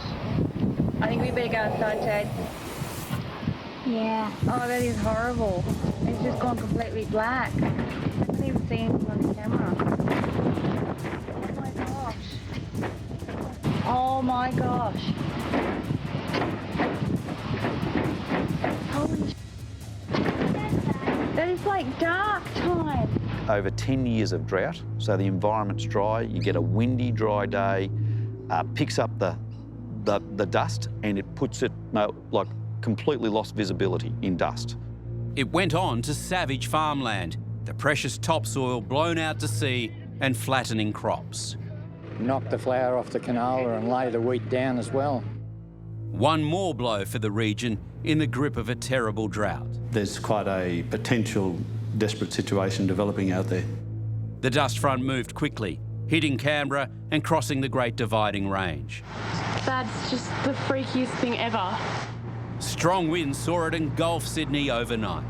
I think we better go inside, Ted. Yeah. Oh, that is horrible. It's just gone completely black. I can't even see anything on the camera. Oh my gosh. Oh my gosh. Holy sh**. That is like dark time. Over 10 years of drought, so the environment's dry, you get a windy, dry day, picks up the dust and it puts it like completely lost visibility in dust. It went on to savage farmland, the precious topsoil blown out to sea and flattening crops. Knock the flour off the canola and lay the wheat down as well. One more blow for the region in the grip of a terrible drought. There's quite a potential desperate situation developing out there. The dust front moved quickly, hitting Canberra and crossing the Great Dividing Range. That's just the freakiest thing ever. Strong winds saw it engulf Sydney overnight.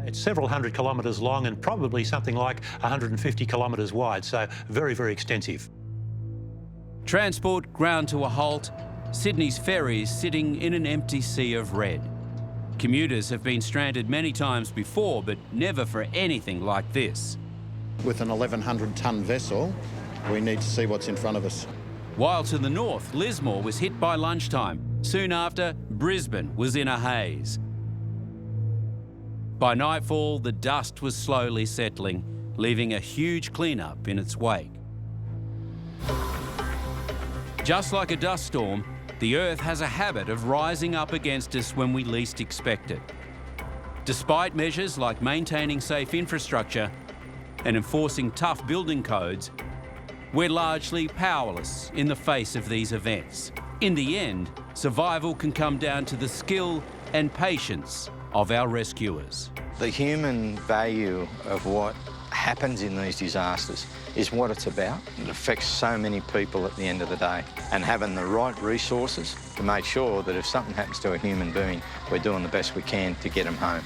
It's several hundred kilometres long and probably something like 150 kilometres wide, so very, very extensive. Transport ground to a halt, Sydney's ferries sitting in an empty sea of red. Commuters have been stranded many times before, but never for anything like this. With an 1,100-tonne vessel, we need to see what's in front of us. While to the north, Lismore was hit by lunchtime. Soon after, Brisbane was in a haze. By nightfall, the dust was slowly settling, leaving a huge clean-up in its wake. Just like a dust storm, the Earth has a habit of rising up against us when we least expect it. Despite measures like maintaining safe infrastructure and enforcing tough building codes, we're largely powerless in the face of these events. In the end, survival can come down to the skill and patience of our rescuers. The human value of what happens in these disasters is what it's about. It affects so many people at the end of the day, and having the right resources to make sure that if something happens to a human being, we're doing the best we can to get them home.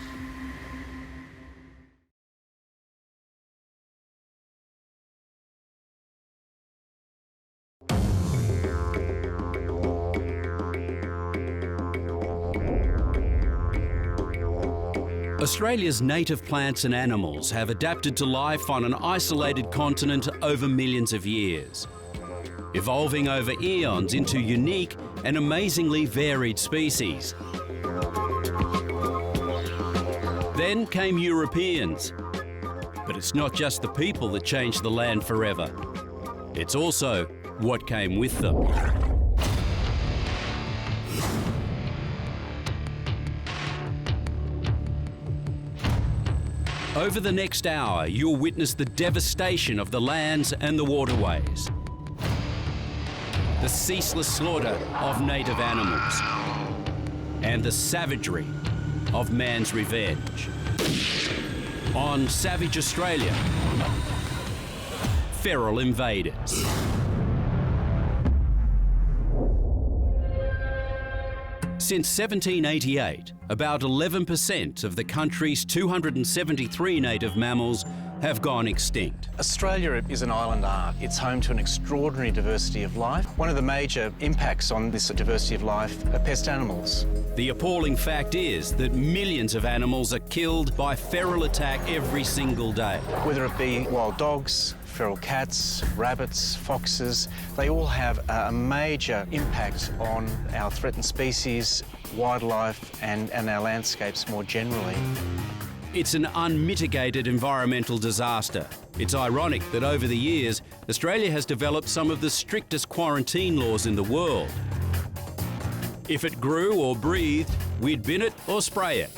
Australia's native plants and animals have adapted to life on an isolated continent over millions of years, evolving over eons into unique and amazingly varied species. Then came Europeans. But it's not just the people that changed the land forever. It's also what came with them. Over the next hour, you'll witness the devastation of the lands and the waterways, the ceaseless slaughter of native animals, and the savagery of man's revenge. On Savage Australia, Feral Invaders. Since 1788, about 11% of the country's 273 native mammals have gone extinct. Australia is an island ark. It's home to an extraordinary diversity of life. One of the major impacts on this diversity of life are pest animals. The appalling fact is that millions of animals are killed by feral attack every single day. Whether it be wild dogs, feral cats, rabbits, foxes, they all have a major impact on our threatened species, wildlife, and our landscapes more generally. It's an unmitigated environmental disaster. It's ironic that over the years, Australia has developed some of the strictest quarantine laws in the world. If it grew or breathed, we'd bin it or spray it.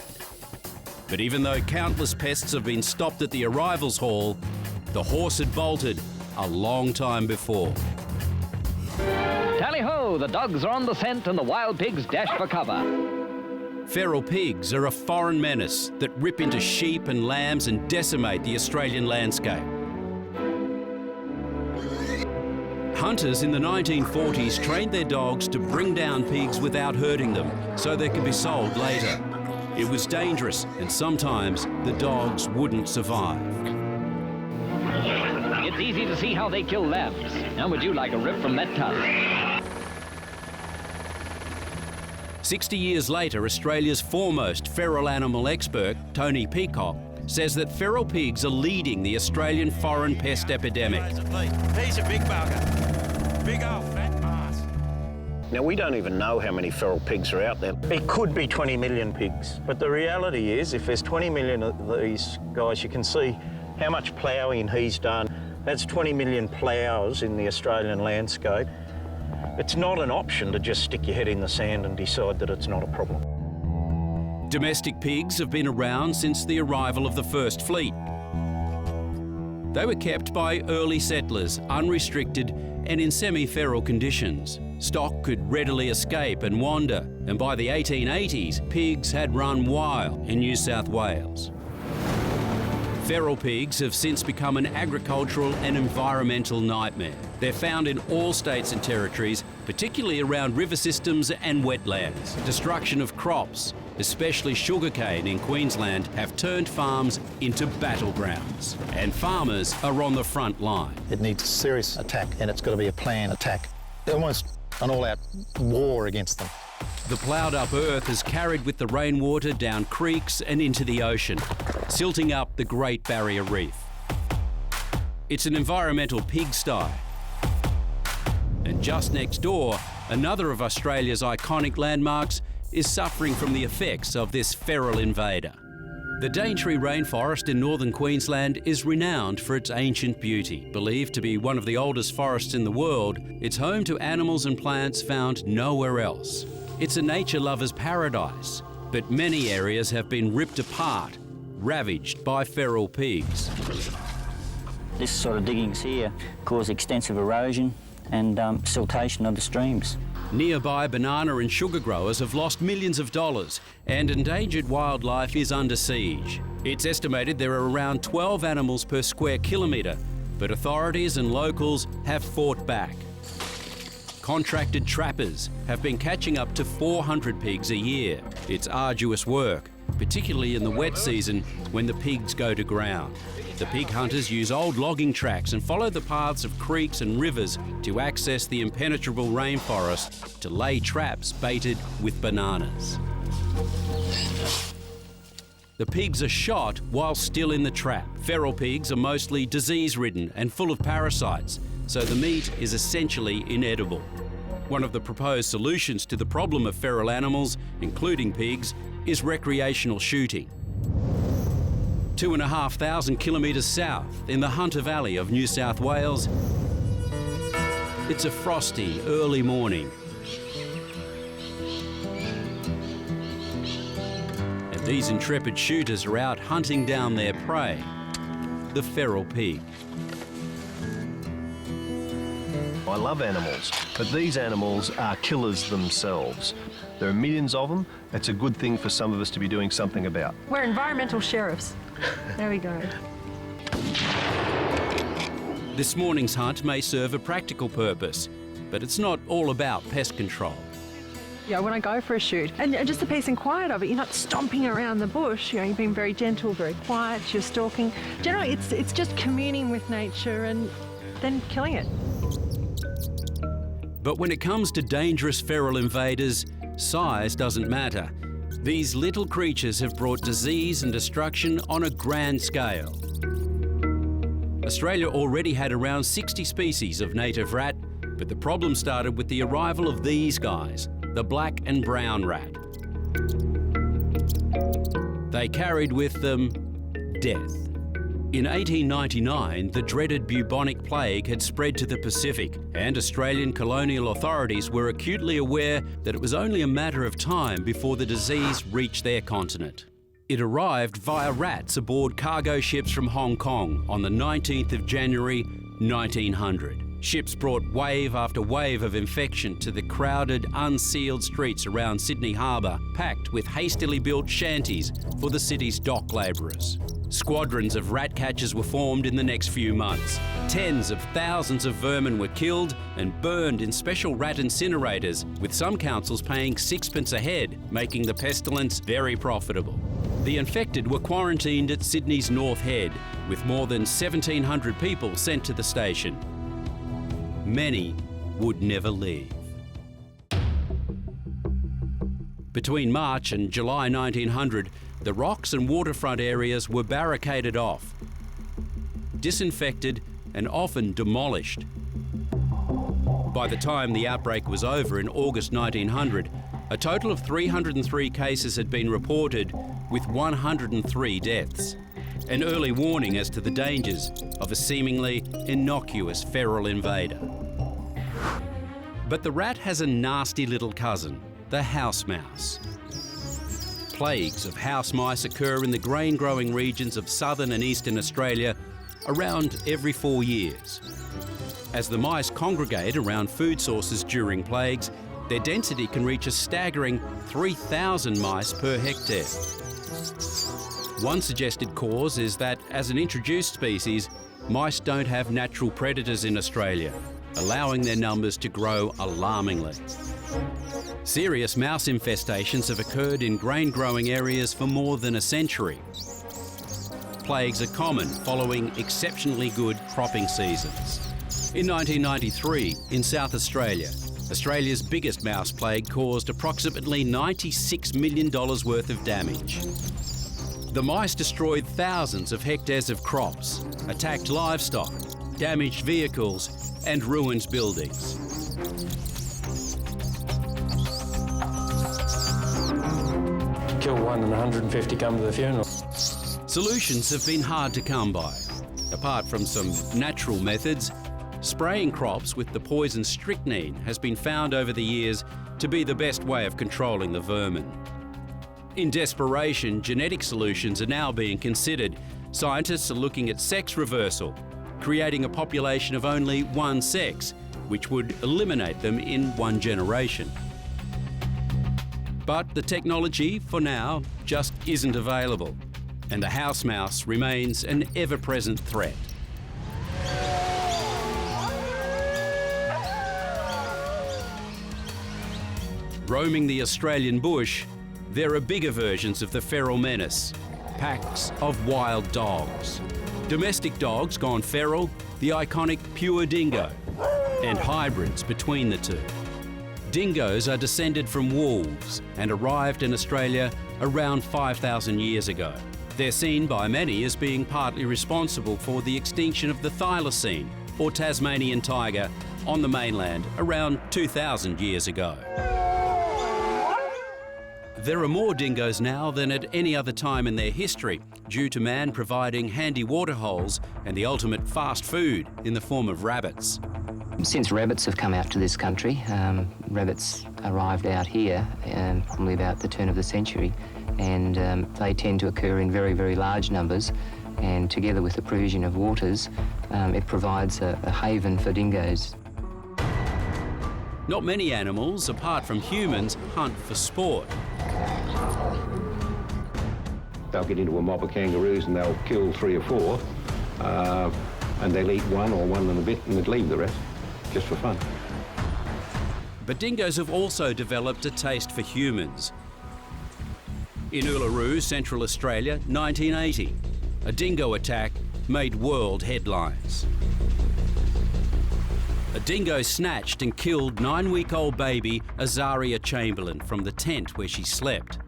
But even though countless pests have been stopped at the arrivals hall, the horse had bolted a long time before. Tally-ho! The dogs are on the scent and the wild pigs dash for cover. Feral pigs are a foreign menace that rip into sheep and lambs and decimate the Australian landscape. Hunters in the 1940s trained their dogs to bring down pigs without hurting them, so they could be sold later. It was dangerous, and sometimes the dogs wouldn't survive. It's easy to see how they kill lambs. How would you like a rip from that tusk? 60 years later, Australia's foremost feral animal expert, Tony Peacock, says that feral pigs are leading the Australian foreign pest epidemic. He's a big bugger. Big old fat ass. Now, we don't even know how many feral pigs are out there. It could be 20 million pigs, but the reality is if there's 20 million of these guys, you can see how much ploughing he's done. That's 20 million ploughs in the Australian landscape. It's not an option to just stick your head in the sand and decide that it's not a problem. Domestic pigs have been around since the arrival of the First Fleet. They were kept by early settlers, unrestricted and in semi-feral conditions. Stock could readily escape and wander, and by the 1880s, pigs had run wild in New South Wales. Feral pigs have since become an agricultural and environmental nightmare. They're found in all states and territories, particularly around river systems and wetlands. Destruction of crops, especially sugarcane in Queensland, have turned farms into battlegrounds. And farmers are on the front line. It needs a serious attack, and it's got to be a planned attack. Almost an all-out war against them. The ploughed up earth is carried with the rainwater down creeks and into the ocean, silting up the Great Barrier Reef. It's an environmental pigsty. And just next door, another of Australia's iconic landmarks is suffering from the effects of this feral invader. The Daintree rainforest in northern Queensland is renowned for its ancient beauty. Believed to be one of the oldest forests in the world, it's home to animals and plants found nowhere else. It's a nature lover's paradise, but many areas have been ripped apart, ravaged by feral pigs. This sort of diggings here cause extensive erosion and siltation of the streams. Nearby banana and sugar growers have lost millions of dollars, and endangered wildlife is under siege. It's estimated there are around 12 animals per square kilometre, but authorities and locals have fought back. Contracted trappers have been catching up to 400 pigs a year. It's arduous work, particularly in the wet season when the pigs go to ground. The pig hunters use old logging tracks and follow the paths of creeks and rivers to access the impenetrable rainforest to lay traps baited with bananas. The pigs are shot while still in the trap. Feral pigs are mostly disease-ridden and full of parasites, so the meat is essentially inedible. One of the proposed solutions to the problem of feral animals, including pigs, is recreational shooting. 2,500 kilometres south, in the Hunter Valley of New South Wales, it's a frosty early morning. And these intrepid shooters are out hunting down their prey, the feral pig. I love animals, but these animals are killers themselves. There are millions of them. It's a good thing for some of us to be doing something about. We're environmental sheriffs. There we go. This morning's hunt may serve a practical purpose, but it's not all about pest control. Yeah, when I go for a shoot, and just the peace and quiet of it, you're not stomping around the bush, you know, you're being very gentle, very quiet, you're stalking. Generally, it's just communing with nature and then killing it. But when it comes to dangerous feral invaders, size doesn't matter. These little creatures have brought disease and destruction on a grand scale. Australia already had around 60 species of native rat, but the problem started with the arrival of these guys, the black and brown rat. They carried with them death. In 1899, the dreaded bubonic plague had spread to the Pacific, and Australian colonial authorities were acutely aware that it was only a matter of time before the disease reached their continent. It arrived via rats aboard cargo ships from Hong Kong on the 19th of January, 1900. Ships brought wave after wave of infection to the crowded, unsealed streets around Sydney Harbour, packed with hastily built shanties for the city's dock labourers. Squadrons of rat catchers were formed in the next few months. Tens of thousands of vermin were killed and burned in special rat incinerators, with some councils paying sixpence a head, making the pestilence very profitable. The infected were quarantined at Sydney's North Head, with more than 1,700 people sent to the station. Many would never leave. Between March and July 1900, the rocks and waterfront areas were barricaded off, disinfected and often demolished. By the time the outbreak was over in August 1900, a total of 303 cases had been reported, with 103 deaths. An early warning as to the dangers of a seemingly innocuous feral invader. But the rat has a nasty little cousin, the house mouse. Plagues of house mice occur in the grain-growing regions of southern and eastern Australia around every 4 years. As the mice congregate around food sources during plagues, their density can reach a staggering 3,000 mice per hectare. One suggested cause is that, as an introduced species, mice don't have natural predators in Australia, allowing their numbers to grow alarmingly. Serious mouse infestations have occurred in grain-growing areas for more than a century. Plagues are common following exceptionally good cropping seasons. In 1993, in South Australia, Australia's biggest mouse plague caused approximately $96 million worth of damage. The mice destroyed thousands of hectares of crops, attacked livestock, damaged vehicles, and ruined buildings. Kill one and 150 come to the funeral. Solutions have been hard to come by. Apart from some natural methods, spraying crops with the poison strychnine has been found over the years to be the best way of controlling the vermin. In desperation, genetic solutions are now being considered. Scientists are looking at sex reversal, creating a population of only one sex, which would eliminate them in one generation. But the technology, for now, just isn't available, and the house mouse remains an ever-present threat. Roaming the Australian bush, there are bigger versions of the feral menace, packs of wild dogs. Domestic dogs gone feral, the iconic pure dingo, and hybrids between the two. Dingoes are descended from wolves and arrived in Australia around 5,000 years ago. They're seen by many as being partly responsible for the extinction of the thylacine, or Tasmanian tiger, on the mainland around 2,000 years ago. There are more dingoes now than at any other time in their history, due to man providing handy waterholes and the ultimate fast food in the form of rabbits. Since rabbits have come out to this country, rabbits arrived out here probably about the turn of the century, and they tend to occur in very, very large numbers, and together with the provision of waters, it provides a haven for dingoes. Not many animals, apart from humans, hunt for sport. They'll get into a mob of kangaroos and they'll kill 3 or 4, and they'll eat one or one and a bit and they'd leave the rest, just for fun. But dingoes have also developed a taste for humans. In Uluru, Central Australia, 1980, a dingo attack made world headlines. A dingo snatched and killed 9-week-old baby Azaria Chamberlain from the tent where she slept.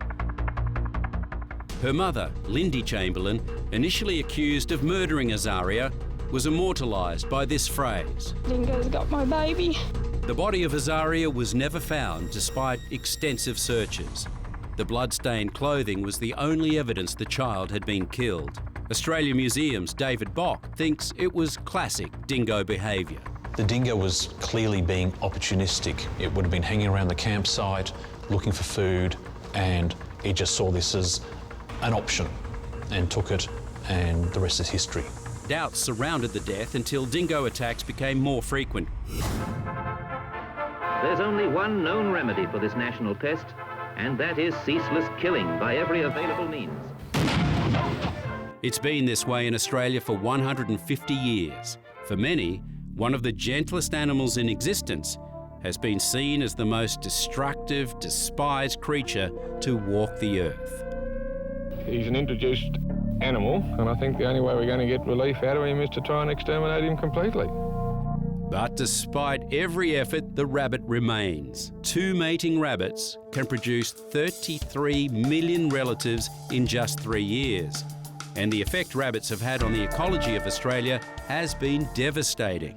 Her mother, Lindy Chamberlain, initially accused of murdering Azaria, was immortalised by this phrase: "Dingo's got my baby." The body of Azaria was never found despite extensive searches. The blood-stained clothing was the only evidence the child had been killed. Australia Museum's David Bock thinks it was classic dingo behaviour. The dingo was clearly being opportunistic. It would have been hanging around the campsite, looking for food, and it just saw this as an option and took it, and the rest is history. doubts surrounded the death until dingo attacks became more frequent. There's only one known remedy for this national pest, and that is ceaseless killing by every available means. It's been this way in Australia for 150 years. For many, one of the gentlest animals in existence has been seen as the most destructive, despised creature to walk the earth. He's an introduced animal, and I think the only way we're going to get relief out of him is to try and exterminate him completely. But despite every effort, the rabbit remains. 2 mating rabbits can produce 33 million relatives in just 3 years. And the effect rabbits have had on the ecology of Australia has been devastating.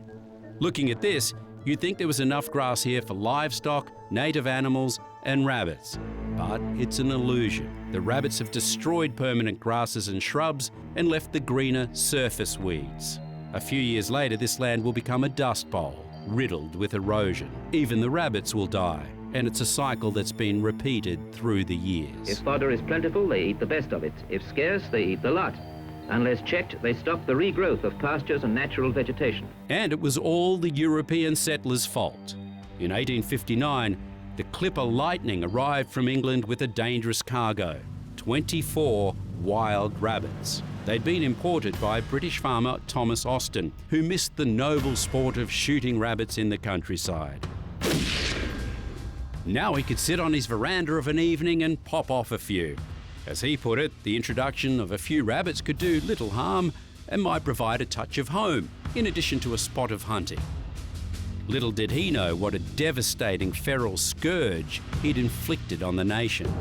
Looking at this, you'd think there was enough grass here for livestock, native animals and rabbits. But it's an illusion. The rabbits have destroyed permanent grasses and shrubs and left the greener surface weeds. A few years later, this land will become a dust bowl, riddled with erosion. Even the rabbits will die, and it's a cycle that's been repeated through the years. If fodder is plentiful, they eat the best of it. If scarce, they eat the lot. Unless checked, they stop the regrowth of pastures and natural vegetation. And it was all the European settlers' fault. In 1859, the Clipper Lightning arrived from England with a dangerous cargo, 24 wild rabbits. They'd been imported by British farmer Thomas Austin, who missed the noble sport of shooting rabbits in the countryside. Now he could sit on his veranda of an evening and pop off a few. As he put it, the introduction of a few rabbits could do little harm and might provide a touch of home, in addition to a spot of hunting. Little did he know what a devastating feral scourge he'd inflicted on the nation.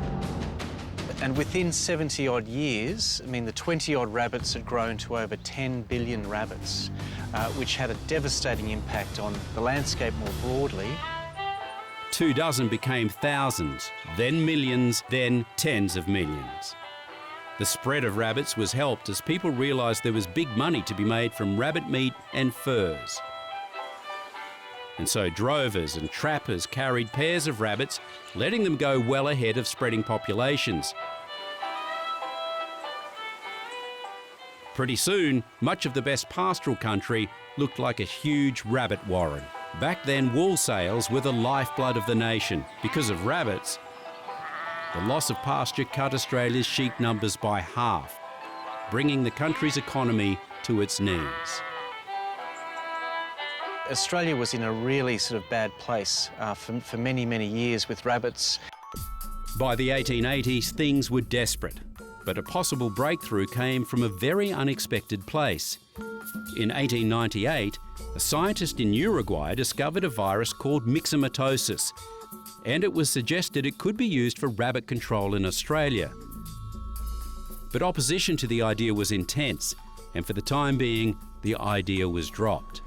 And within 70-odd years, I mean, the 20-odd rabbits had grown to over 10 billion rabbits, which had a devastating impact on the landscape more broadly. 24 became thousands, then millions, then tens of millions. The spread of rabbits was helped as people realised there was big money to be made from rabbit meat and furs. And so drovers and trappers carried pairs of rabbits, letting them go well ahead of spreading populations. Pretty soon, much of the best pastoral country looked like a huge rabbit warren. Back then, wool sales were the lifeblood of the nation. Because of rabbits, the loss of pasture cut Australia's sheep numbers by half, bringing the country's economy to its knees. Australia was in a really sort of bad place for many, many years with rabbits. By the 1880s, things were desperate, but a possible breakthrough came from a very unexpected place. In 1898, a scientist in Uruguay discovered a virus called myxomatosis, and it was suggested it could be used for rabbit control in Australia. But opposition to the idea was intense, and for the time being, the idea was dropped.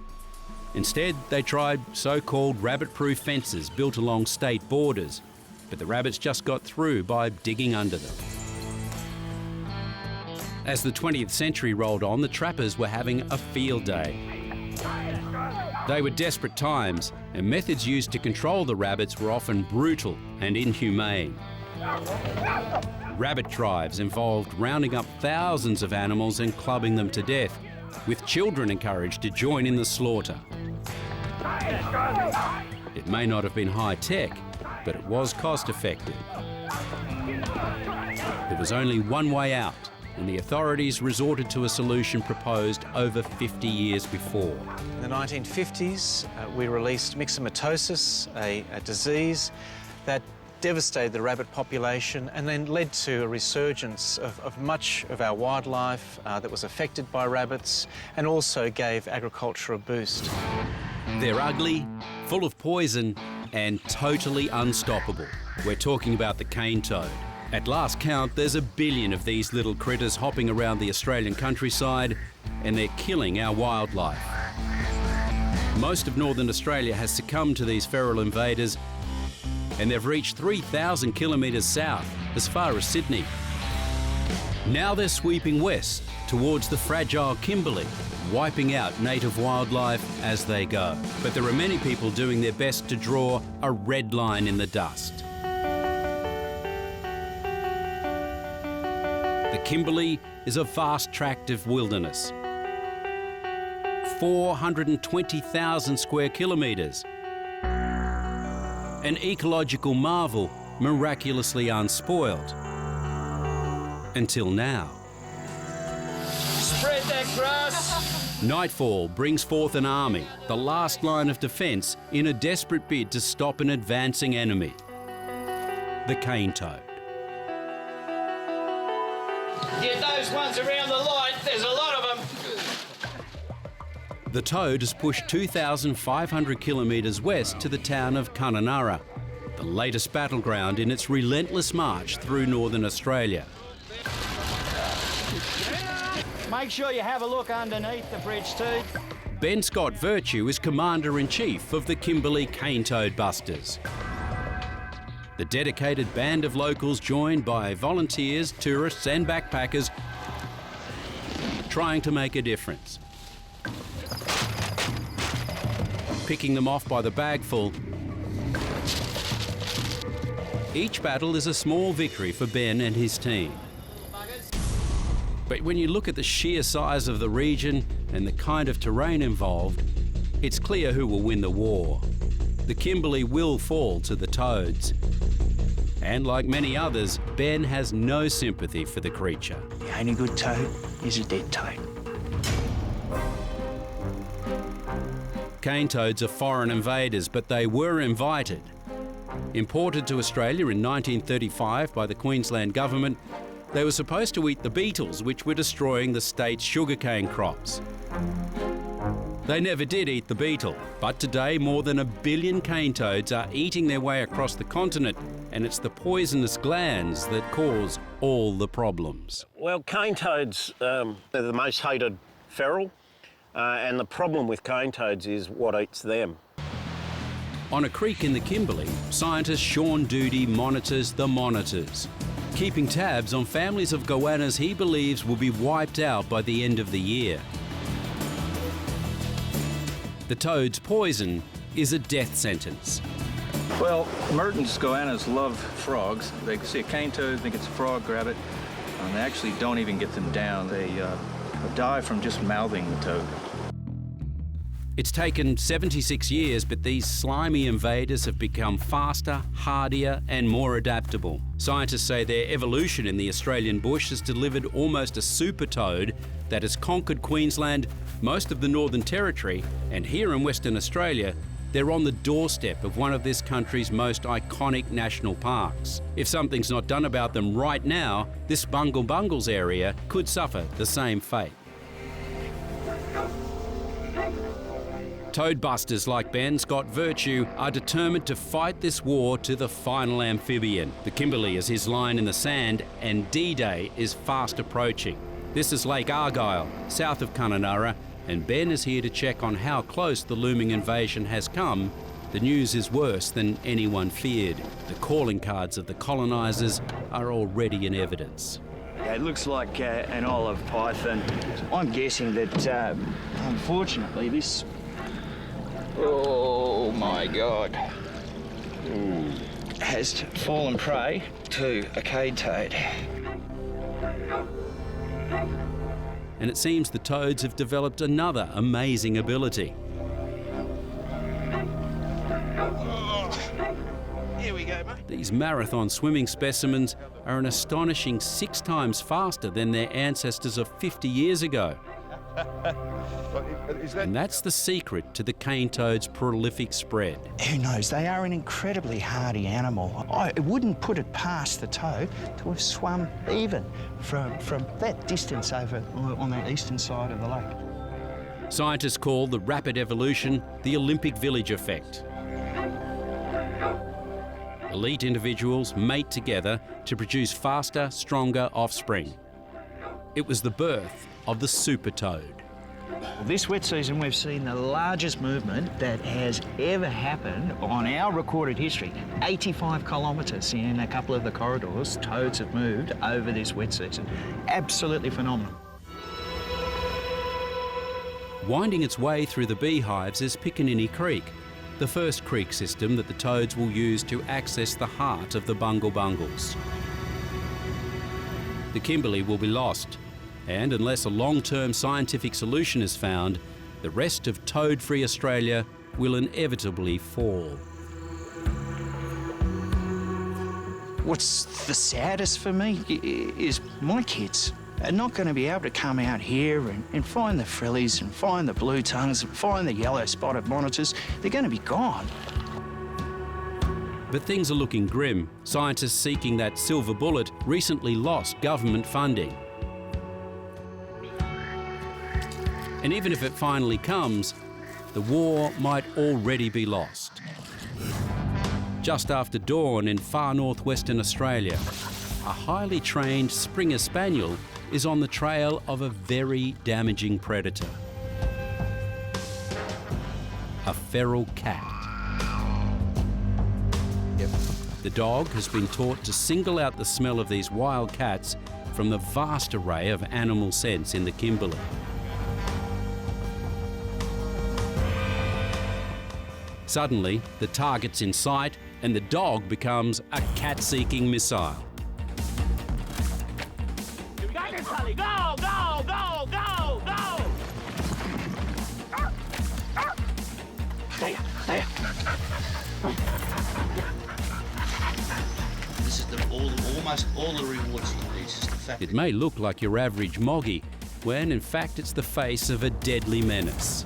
Instead, they tried so-called rabbit-proof fences built along state borders, but the rabbits just got through by digging under them. As the 20th century rolled on, the trappers were having a field day. They were desperate times, and methods used to control the rabbits were often brutal and inhumane. Rabbit drives involved rounding up thousands of animals and clubbing them to death, with children encouraged to join in the slaughter. It may not have been high-tech, but it was cost-effective. There was only one way out, and the authorities resorted to a solution proposed over 50 years before. In the 1950s, we released myxomatosis, a disease that devastated the rabbit population and then led to a resurgence of much of our wildlife that was affected by rabbits, and also gave agriculture a boost. They're ugly, full of poison, and totally unstoppable. We're talking about the cane toad. At last count, there's 1 billion of these little critters hopping around the Australian countryside, and they're killing our wildlife. Most of northern Australia has succumbed to these feral invaders, and they've reached 3,000 kilometres south, as far as Sydney. Now they're sweeping west towards the fragile Kimberley, wiping out native wildlife as they go. But there are many people doing their best to draw a red line in the dust. The Kimberley is a vast tract of wilderness. 420,000 square kilometres. An ecological marvel, miraculously unspoiled. Until now. Spread that grass! Nightfall brings forth an army, the last line of defence, in a desperate bid to stop an advancing enemy. The cane toad. Get those ones around the light, there's a lot of them. The toad has pushed 2,500 kilometres west to the town of Kununurra, the latest battleground in its relentless march through northern Australia. Make sure you have a look underneath the bridge too. Ben Scott Virtue is Commander-in-Chief of the Kimberley Cane Toad Busters. The dedicated band of locals joined by volunteers, tourists and backpackers trying to make a difference. Picking them off by the bagful. Each battle is a small victory for Ben and his team. But when you look at the sheer size of the region and the kind of terrain involved, it's clear who will win the war. The Kimberley will fall to the toads. And like many others, Ben has no sympathy for the creature. The only good toad is a dead toad. Cane toads are foreign invaders, but they were invited. Imported to Australia in 1935 by the Queensland government, they were supposed to eat the beetles, which were destroying the state's sugarcane crops. They never did eat the beetle, but today more than 1 billion cane toads are eating their way across the continent, and it's the poisonous glands that cause all the problems. Well, cane toads, they're the most hated feral, and the problem with cane toads is what eats them. On a creek in the Kimberley, scientist Sean Doody monitors the monitors, keeping tabs on families of goannas he believes will be wiped out by the end of the year. The toad's poison is a death sentence. Well, Merton's goannas love frogs. They see a cane toad, think it's a frog, grab it, and they actually don't even get them down. They die from just mouthing the toad. It's taken 76 years, but these slimy invaders have become faster, hardier and more adaptable. Scientists say their evolution in the Australian bush has delivered almost a super toad that has conquered Queensland, most of the Northern Territory, and here in Western Australia, they're on the doorstep of one of this country's most iconic national parks. If something's not done about them right now, this Bungle Bungles area could suffer the same fate. Toad busters like Ben Scott Virtue are determined to fight this war to the final amphibian. The Kimberley is his line in the sand, and D-Day is fast approaching. This is Lake Argyle, south of Kununurra, and Ben is here to check on how close the looming invasion has come. The news is worse than anyone feared. The calling cards of the colonisers are already in evidence. It looks like an olive python. I'm guessing that, unfortunately, this... Oh my God. Has fallen prey to a cane toad. And it seems the toads have developed another amazing ability. Here we go, mate. These marathon swimming specimens are an astonishing 6 times faster than their ancestors of 50 years ago. And that's the secret to the cane toad's prolific spread. Who knows? They are an incredibly hardy animal. I wouldn't put it past the toad to have swum even from that distance over on the eastern side of the lake. Scientists call the rapid evolution the Olympic Village effect. Elite individuals mate together to produce faster, stronger offspring. It was the birth of the super toad. This wet season, we've seen the largest movement that has ever happened on our recorded history. 85 kilometres in a couple of the corridors, toads have moved over this wet season. Absolutely phenomenal. Winding its way through the beehives is Piccaninny Creek, the first creek system that the toads will use to access the heart of the Bungle Bungles. The Kimberley will be lost, and unless a long-term scientific solution is found, the rest of toad-free Australia will inevitably fall. What's the saddest for me is my kids are not going to be able to come out here and find the frillies and find the blue tongues and find the yellow-spotted monitors. They're going to be gone. But things are looking grim. Scientists seeking that silver bullet recently lost government funding. And even if it finally comes, the war might already be lost. Just after dawn in far northwestern Australia, a highly trained Springer Spaniel is on the trail of a very damaging predator. A feral cat. The dog has been taught to single out the smell of these wild cats from the vast array of animal scents in the Kimberley. Suddenly, the target's in sight and the dog becomes a cat-seeking missile. You got this, Sally! Go, go, go, go, go! There. This is almost all the rewards you need. It's just the fact. It may look like your average moggy, when in fact it's the face of a deadly menace.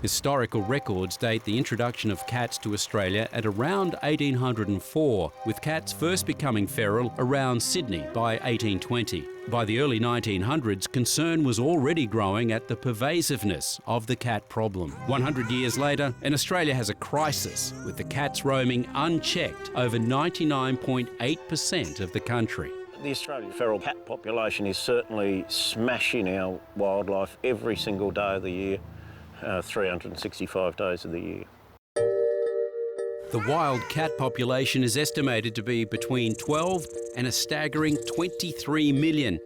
Historical records date the introduction of cats to Australia at around 1804, with cats first becoming feral around Sydney by 1820. By the early 1900s, concern was already growing at the pervasiveness of the cat problem. 100 years later, and Australia has a crisis, with the cats roaming unchecked over 99.8% of the country. The Australian feral cat population is certainly smashing our wildlife every single day of the year. 365 days of the year. The wild cat population is estimated to be between 12 and a staggering 23 million,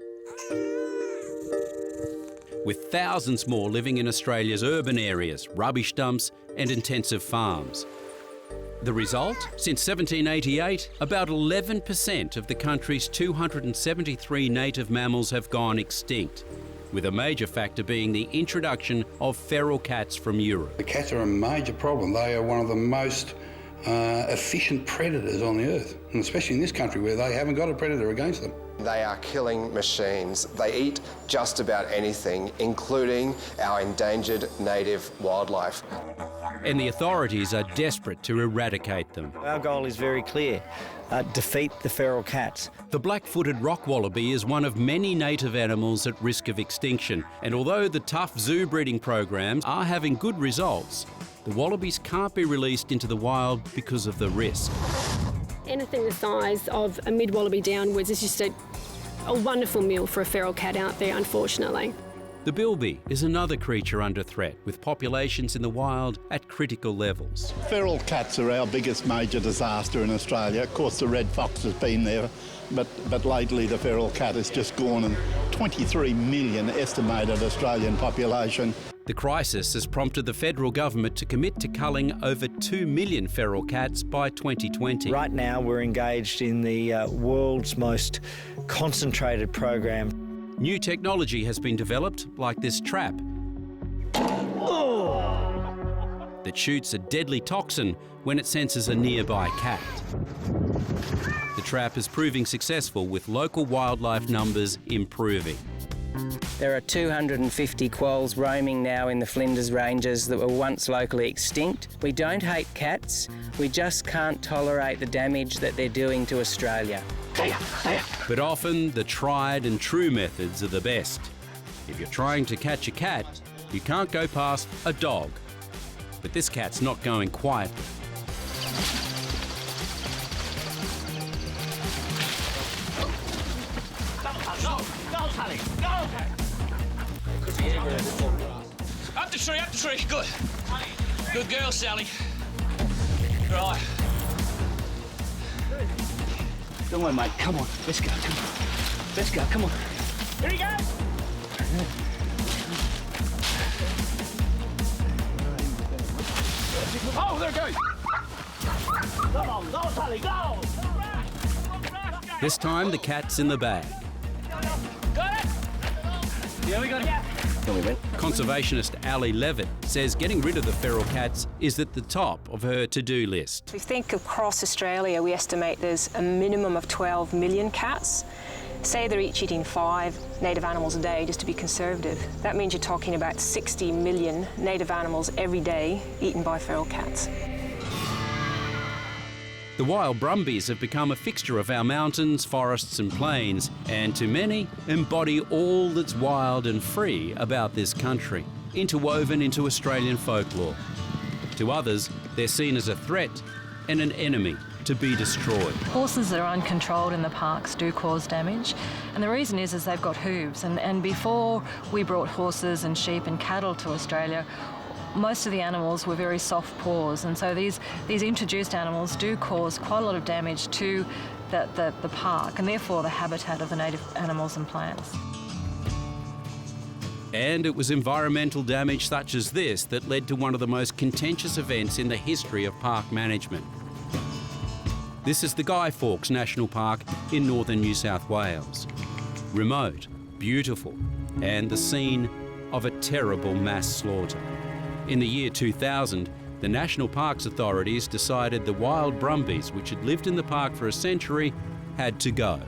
with thousands more living in Australia's urban areas, rubbish dumps and intensive farms. The result? Since 1788, about 11% of the country's 273 native mammals have gone extinct, with a major factor being the introduction of feral cats from Europe. The cats are a major problem. They are one of the most efficient predators on the earth, and especially in this country where they haven't got a predator against them. They are killing machines. They eat just about anything, including our endangered native wildlife. And the authorities are desperate to eradicate them. Our goal is very clear. Defeat the feral cats. The black-footed rock wallaby is one of many native animals at risk of extinction, and although the tough zoo breeding programs are having good results, the wallabies can't be released into the wild because of the risk. Anything the size of a mid-wallaby downwards is just a wonderful meal for a feral cat out there, unfortunately. The bilby is another creature under threat, with populations in the wild at critical levels. Feral cats are our biggest major disaster in Australia. Of course, the red fox has been there, but lately the feral cat has just gone, and 23 million estimated Australian population. The crisis has prompted the federal government to commit to culling over 2 million feral cats by 2020. Right now, we're engaged in the world's most concentrated program. New technology has been developed, like this trap, that shoots a deadly toxin when it senses a nearby cat. The trap is proving successful, with local wildlife numbers improving. There are 250 quolls roaming now in the Flinders Ranges that were once locally extinct. We don't hate cats, we just can't tolerate the damage that they're doing to Australia. But often the tried and true methods are the best. If you're trying to catch a cat, you can't go past a dog. But this cat's not going quietly. Go, Sally! Go! Up the tree, good. Good girl, Sally. Right. Come on, mate, come on. Let's go, come on. Let's go, come on. Here he goes! Oh, there it goes! Come on, go, Sally, go! This time the cat's in the bag. Got it? Yeah, we got it. and we went. Conservationist Ali Levitt says getting rid of the feral cats is at the top of her to-do list. If we think across Australia, we estimate there's a minimum of 12 million cats. Say they're each eating 5 native animals a day, just to be conservative. That means you're talking about 60 million native animals every day eaten by feral cats. The wild brumbies have become a fixture of our mountains, forests and plains, and to many embody all that's wild and free about this country, interwoven into Australian folklore. To others, they're seen as a threat and an enemy to be destroyed. Horses that are uncontrolled in the parks do cause damage, and the reason is they've got hooves, and before we brought horses and sheep and cattle to Australia, most of the animals were very soft paws, and so these introduced animals do cause quite a lot of damage to the park and therefore the habitat of the native animals and plants. And it was environmental damage such as this that led to one of the most contentious events in the history of park management. This is the Guy Fawkes National Park in northern New South Wales. Remote, beautiful, and the scene of a terrible mass slaughter. In the year 2000, the National Parks authorities decided the wild brumbies, which had lived in the park for a century, had to go.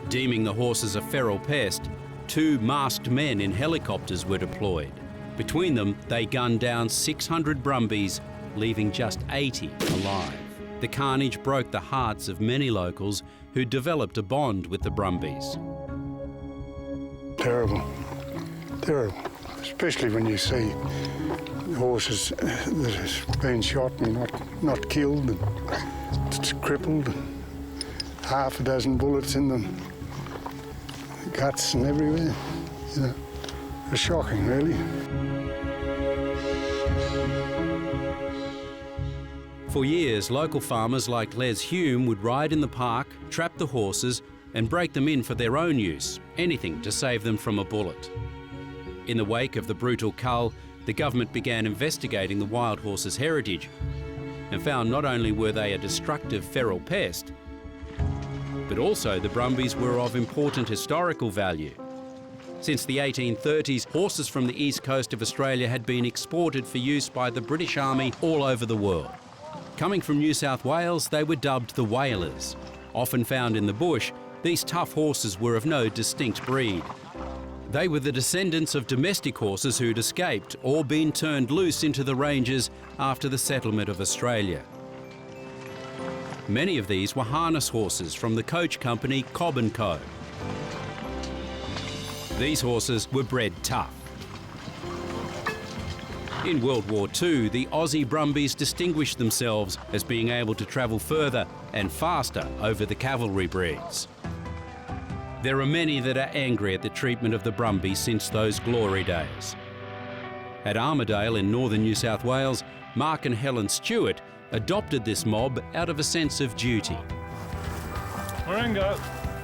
Deeming the horses a feral pest, 2 masked men in helicopters were deployed. Between them, they gunned down 600 brumbies, leaving just 80 alive. The carnage broke the hearts of many locals who developed a bond with the brumbies. Terrible, terrible, especially when you see horses that have been shot and not killed, and it's crippled, and half a dozen bullets in them, guts and everywhere. You know, it's shocking, really. For years, local farmers like Les Hume would ride in the park, trap the horses and break them in for their own use, anything to save them from a bullet. In the wake of the brutal cull, the government began investigating the wild horse's heritage and found not only were they a destructive feral pest, but also the brumbies were of important historical value. Since the 1830s, horses from the east coast of Australia had been exported for use by the British Army all over the world. Coming from New South Wales, they were dubbed the Whalers. Often found in the bush, these tough horses were of no distinct breed. They were the descendants of domestic horses who'd escaped or been turned loose into the ranges after the settlement of Australia. Many of these were harness horses from the coach company Cobb & Co. These horses were bred tough. In World War II, the Aussie brumbies distinguished themselves as being able to travel further and faster over the cavalry breeds. There are many that are angry at the treatment of the brumbies since those glory days. At Armidale in northern New South Wales, Mark and Helen Stuart adopted this mob out of a sense of duty. Marengo.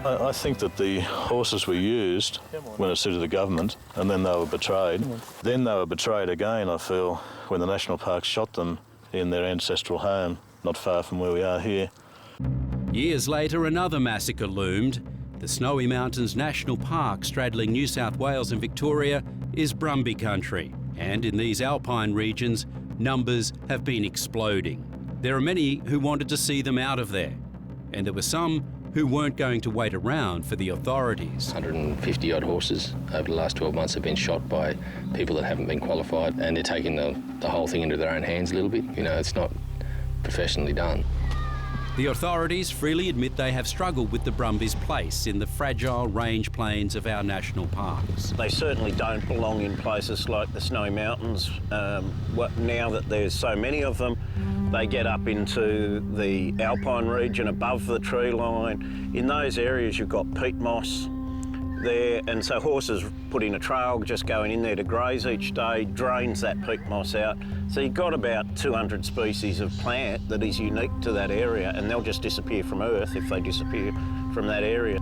I think that the horses were used when it suited the government, and then they were betrayed. Then they were betrayed again, I feel, when the National Park shot them in their ancestral home, not far from where we are here. Years later, another massacre loomed. The Snowy Mountains National Park, straddling New South Wales and Victoria, is Brumby country, and in these alpine regions, numbers have been exploding. There are many who wanted to see them out of there, and there were some who weren't going to wait around for the authorities. 150 odd horses over the last 12 months have been shot by people that haven't been qualified, and they're taking the whole thing into their own hands a little bit. You know, it's not professionally done. The authorities freely admit they have struggled with the brumbies' place in the fragile range plains of our national parks. They certainly don't belong in places like the Snowy Mountains. Now that there's so many of them, they get up into the alpine region above the tree line. In those areas, you've got peat moss there, and so horses put in a trail just going in there to graze each day, drains that peat moss out. So you've got about 200 species of plant that is unique to that area, and they'll just disappear from Earth if they disappear from that area.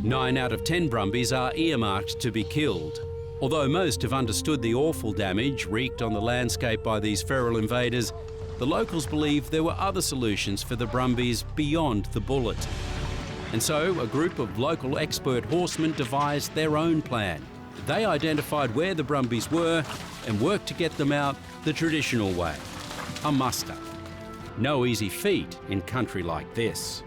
9 out of 10 brumbies are earmarked to be killed. Although most have understood the awful damage wreaked on the landscape by these feral invaders, the locals believe there were other solutions for the brumbies beyond the bullet. And so a group of local expert horsemen devised their own plan. They identified where the brumbies were and worked to get them out the traditional way, a muster. No easy feat in country like this.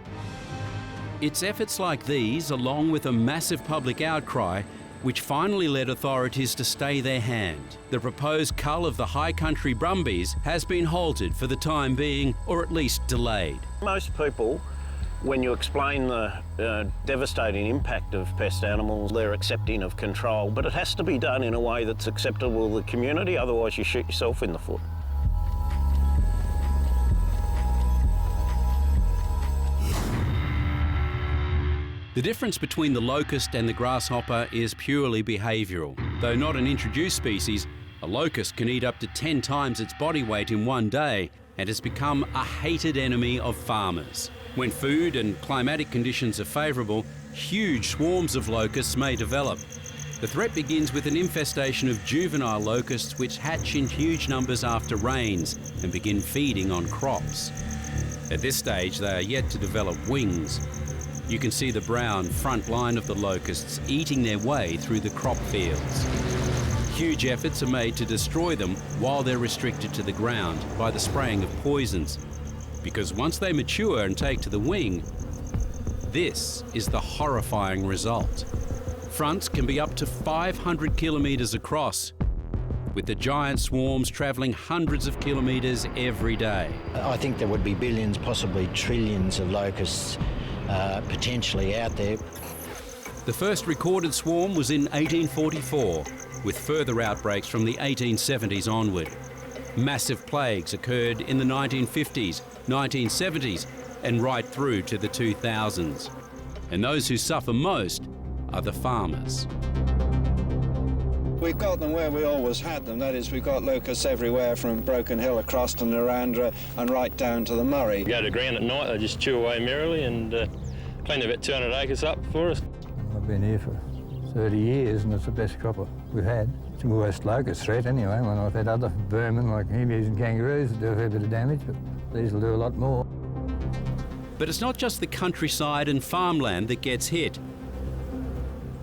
It's efforts like these, along with a massive public outcry, which finally led authorities to stay their hand. The proposed cull of the high country brumbies has been halted for the time being, or at least delayed. Most people, when you explain the devastating impact of pest animals, they're accepting of control, but it has to be done in a way that's acceptable to the community, otherwise you shoot yourself in the foot. The difference between the locust and the grasshopper is purely behavioural. Though not an introduced species, a locust can eat up to 10 times its body weight in one day and has become a hated enemy of farmers. When food and climatic conditions are favourable, huge swarms of locusts may develop. The threat begins with an infestation of juvenile locusts which hatch in huge numbers after rains and begin feeding on crops. At this stage, they are yet to develop wings. You can see the brown front line of the locusts eating their way through the crop fields. Huge efforts are made to destroy them while they're restricted to the ground by the spraying of poisons. Because once they mature and take to the wing, this is the horrifying result. Fronts can be up to 500 kilometres across, with the giant swarms travelling hundreds of kilometres every day. I think there would be billions, possibly trillions of locusts potentially out there. The first recorded swarm was in 1844, with further outbreaks from the 1870s onward. Massive plagues occurred in the 1950s, 1970s, and right through to the 2000s. And those who suffer most are the farmers. We've got them where we always had them, that is, we've got locusts everywhere from Broken Hill across to Narrandera and right down to the Murray. You go to ground at night, they just chew away merrily and clean about 200 acres up for us. I've been here for 30 years and it's the best crop we've had. It's the worst locust threat anyway. When I've had other vermin like emus and kangaroos that do a fair bit of damage, but these will do a lot more. But it's not just the countryside and farmland that gets hit.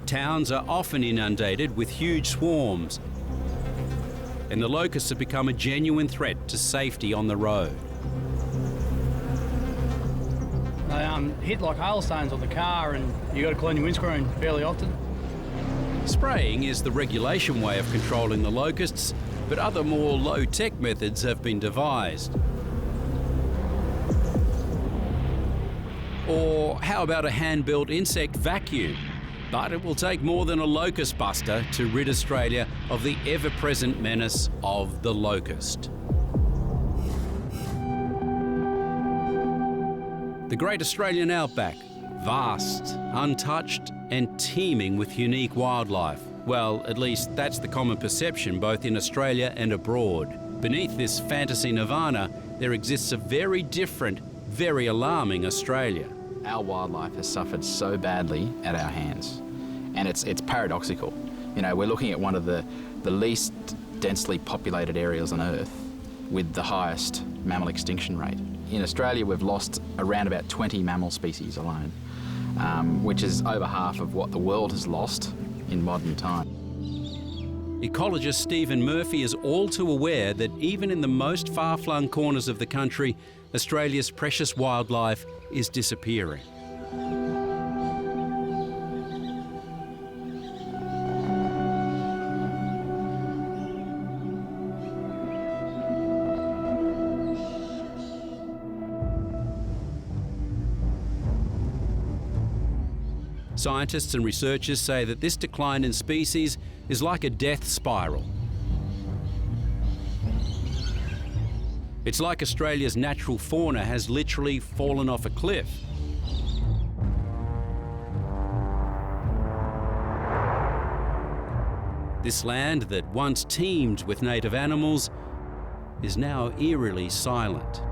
Towns are often inundated with huge swarms, and the locusts have become a genuine threat to safety on the road. They hit like hailstones on the car, and you've got to clean your windscreen fairly often. Spraying is the regulation way of controlling the locusts, but other more low-tech methods have been devised. Or how about a hand-built insect vacuum? But it will take more than a locust buster to rid Australia of the ever-present menace of the locust. The Great Australian Outback, vast, untouched, and teeming with unique wildlife. Well, at least that's the common perception both in Australia and abroad. Beneath this fantasy nirvana, there exists a very different, very alarming Australia. Our wildlife has suffered so badly at our hands, and it's paradoxical. You know, we're looking at one of the least densely populated areas on Earth with the highest mammal extinction rate. In Australia, we've lost around about 20 mammal species alone, which is over half of what the world has lost in modern time. Ecologist Stephen Murphy is all too aware that even in the most far-flung corners of the country, Australia's precious wildlife is disappearing. Scientists and researchers say that this decline in species is like a death spiral. It's like Australia's natural fauna has literally fallen off a cliff. This land that once teemed with native animals is now eerily silent.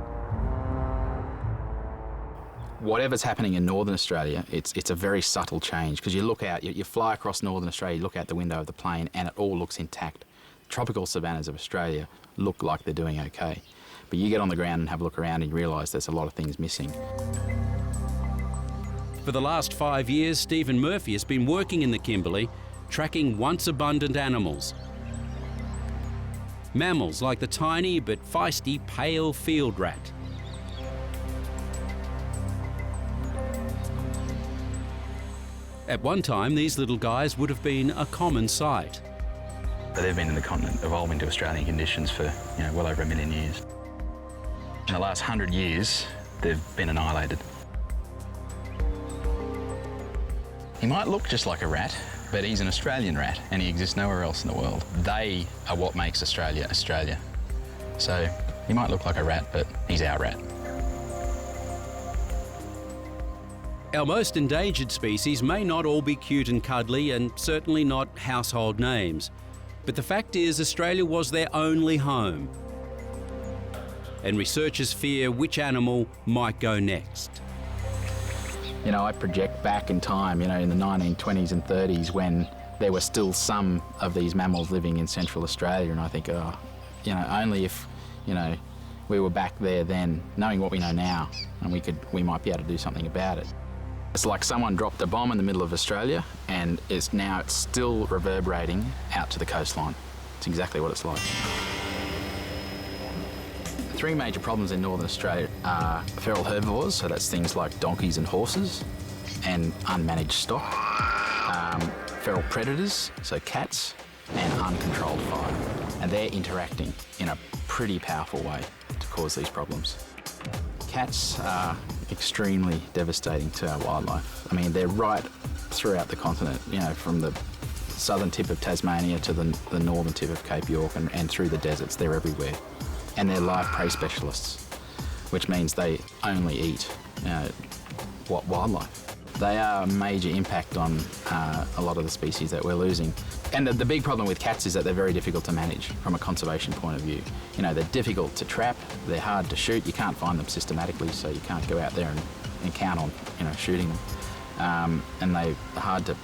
Whatever's happening in Northern Australia, it's a very subtle change, because you look out, you fly across Northern Australia, you look out the window of the plane and it all looks intact. Tropical savannas of Australia look like they're doing okay. But you get on the ground and have a look around and you realise there's a lot of things missing. For the last 5 years, Stephen Murphy has been working in the Kimberley, tracking once abundant animals. Mammals like the tiny but feisty pale field rat. At one time, these little guys would have been a common sight. They've been in the continent evolving to Australian conditions for, well over 1 million years. In the last 100 years, they've been annihilated. He might look just like a rat, but he's an Australian rat and he exists nowhere else in the world. They are what makes Australia, Australia. So he might look like a rat, but he's our rat. Our most endangered species may not all be cute and cuddly and certainly not household names. But the fact is, Australia was their only home. And researchers fear which animal might go next. I project back in time, in the 1920s and 30s when there were still some of these mammals living in Central Australia, and I think, only if, we were back there then, knowing what we know now, and we might be able to do something about it. It's like someone dropped a bomb in the middle of Australia and it's still reverberating out to the coastline. It's exactly what it's like. Three major problems in Northern Australia are feral herbivores, so that's things like donkeys and horses, and unmanaged stock. Feral predators, so cats, and uncontrolled fire. And they're interacting in a pretty powerful way to cause these problems. Cats are extremely devastating to our wildlife. I mean, they're right throughout the continent, from the southern tip of Tasmania to the northern tip of Cape York and through the deserts. They're everywhere. And they're live prey specialists, which means they only eat wildlife. They are a major impact on a lot of the species that we're losing. And the big problem with cats is that they're very difficult to manage from a conservation point of view. They're difficult to trap, they're hard to shoot, you can't find them systematically, so you can't go out there and count on shooting them. And they're hard to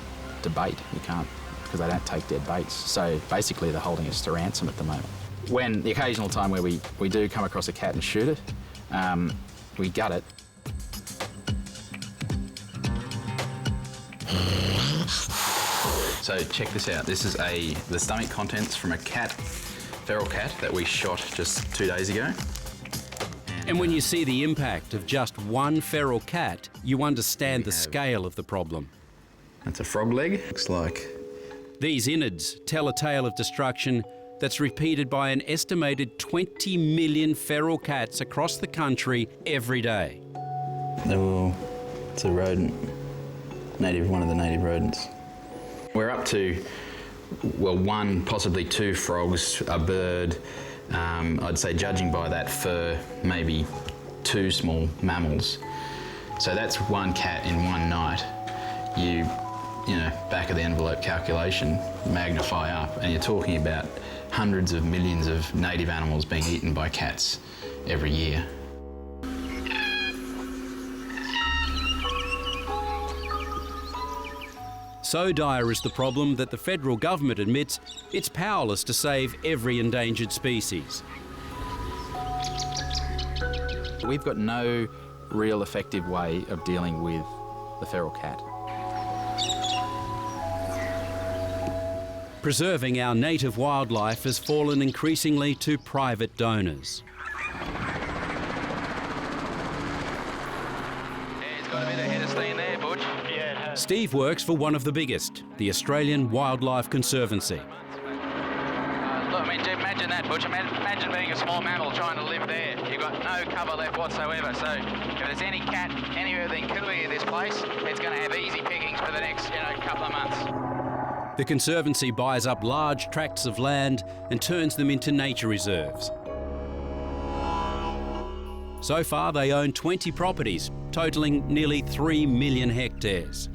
bait, you can't, because they don't take dead baits. So basically they're holding us to ransom at the moment. When the occasional time where we do come across a cat and shoot it, we gut it. So check this out. This is the stomach contents from a feral cat that we shot just 2 days ago. And when you see the impact of just one feral cat, you understand the scale of the problem. That's a frog leg. Looks like. These innards tell a tale of destruction that's repeated by an estimated 20 million feral cats across the country every day. It's a rodent, one of the native rodents. We're up to, one, possibly 2 frogs, a bird, I'd say judging by that fur, maybe 2 small mammals. So that's 1 cat in one night. You back of the envelope calculation, magnify up, and you're talking about hundreds of millions of native animals being eaten by cats every year. So dire is the problem that the federal government admits it's powerless to save every endangered species. We've got no real effective way of dealing with the feral cat. Preserving our native wildlife has fallen increasingly to private donors. Steve works for one of the biggest, the Australian Wildlife Conservancy. Imagine that, Butch. Imagine being a small mammal trying to live there. You've got no cover left whatsoever. So if there's any cat anywhere within kilometre of this place, it's going to have easy pickings for the next couple of months. The Conservancy buys up large tracts of land and turns them into nature reserves. So far, they own 20 properties, totalling nearly 3 million hectares.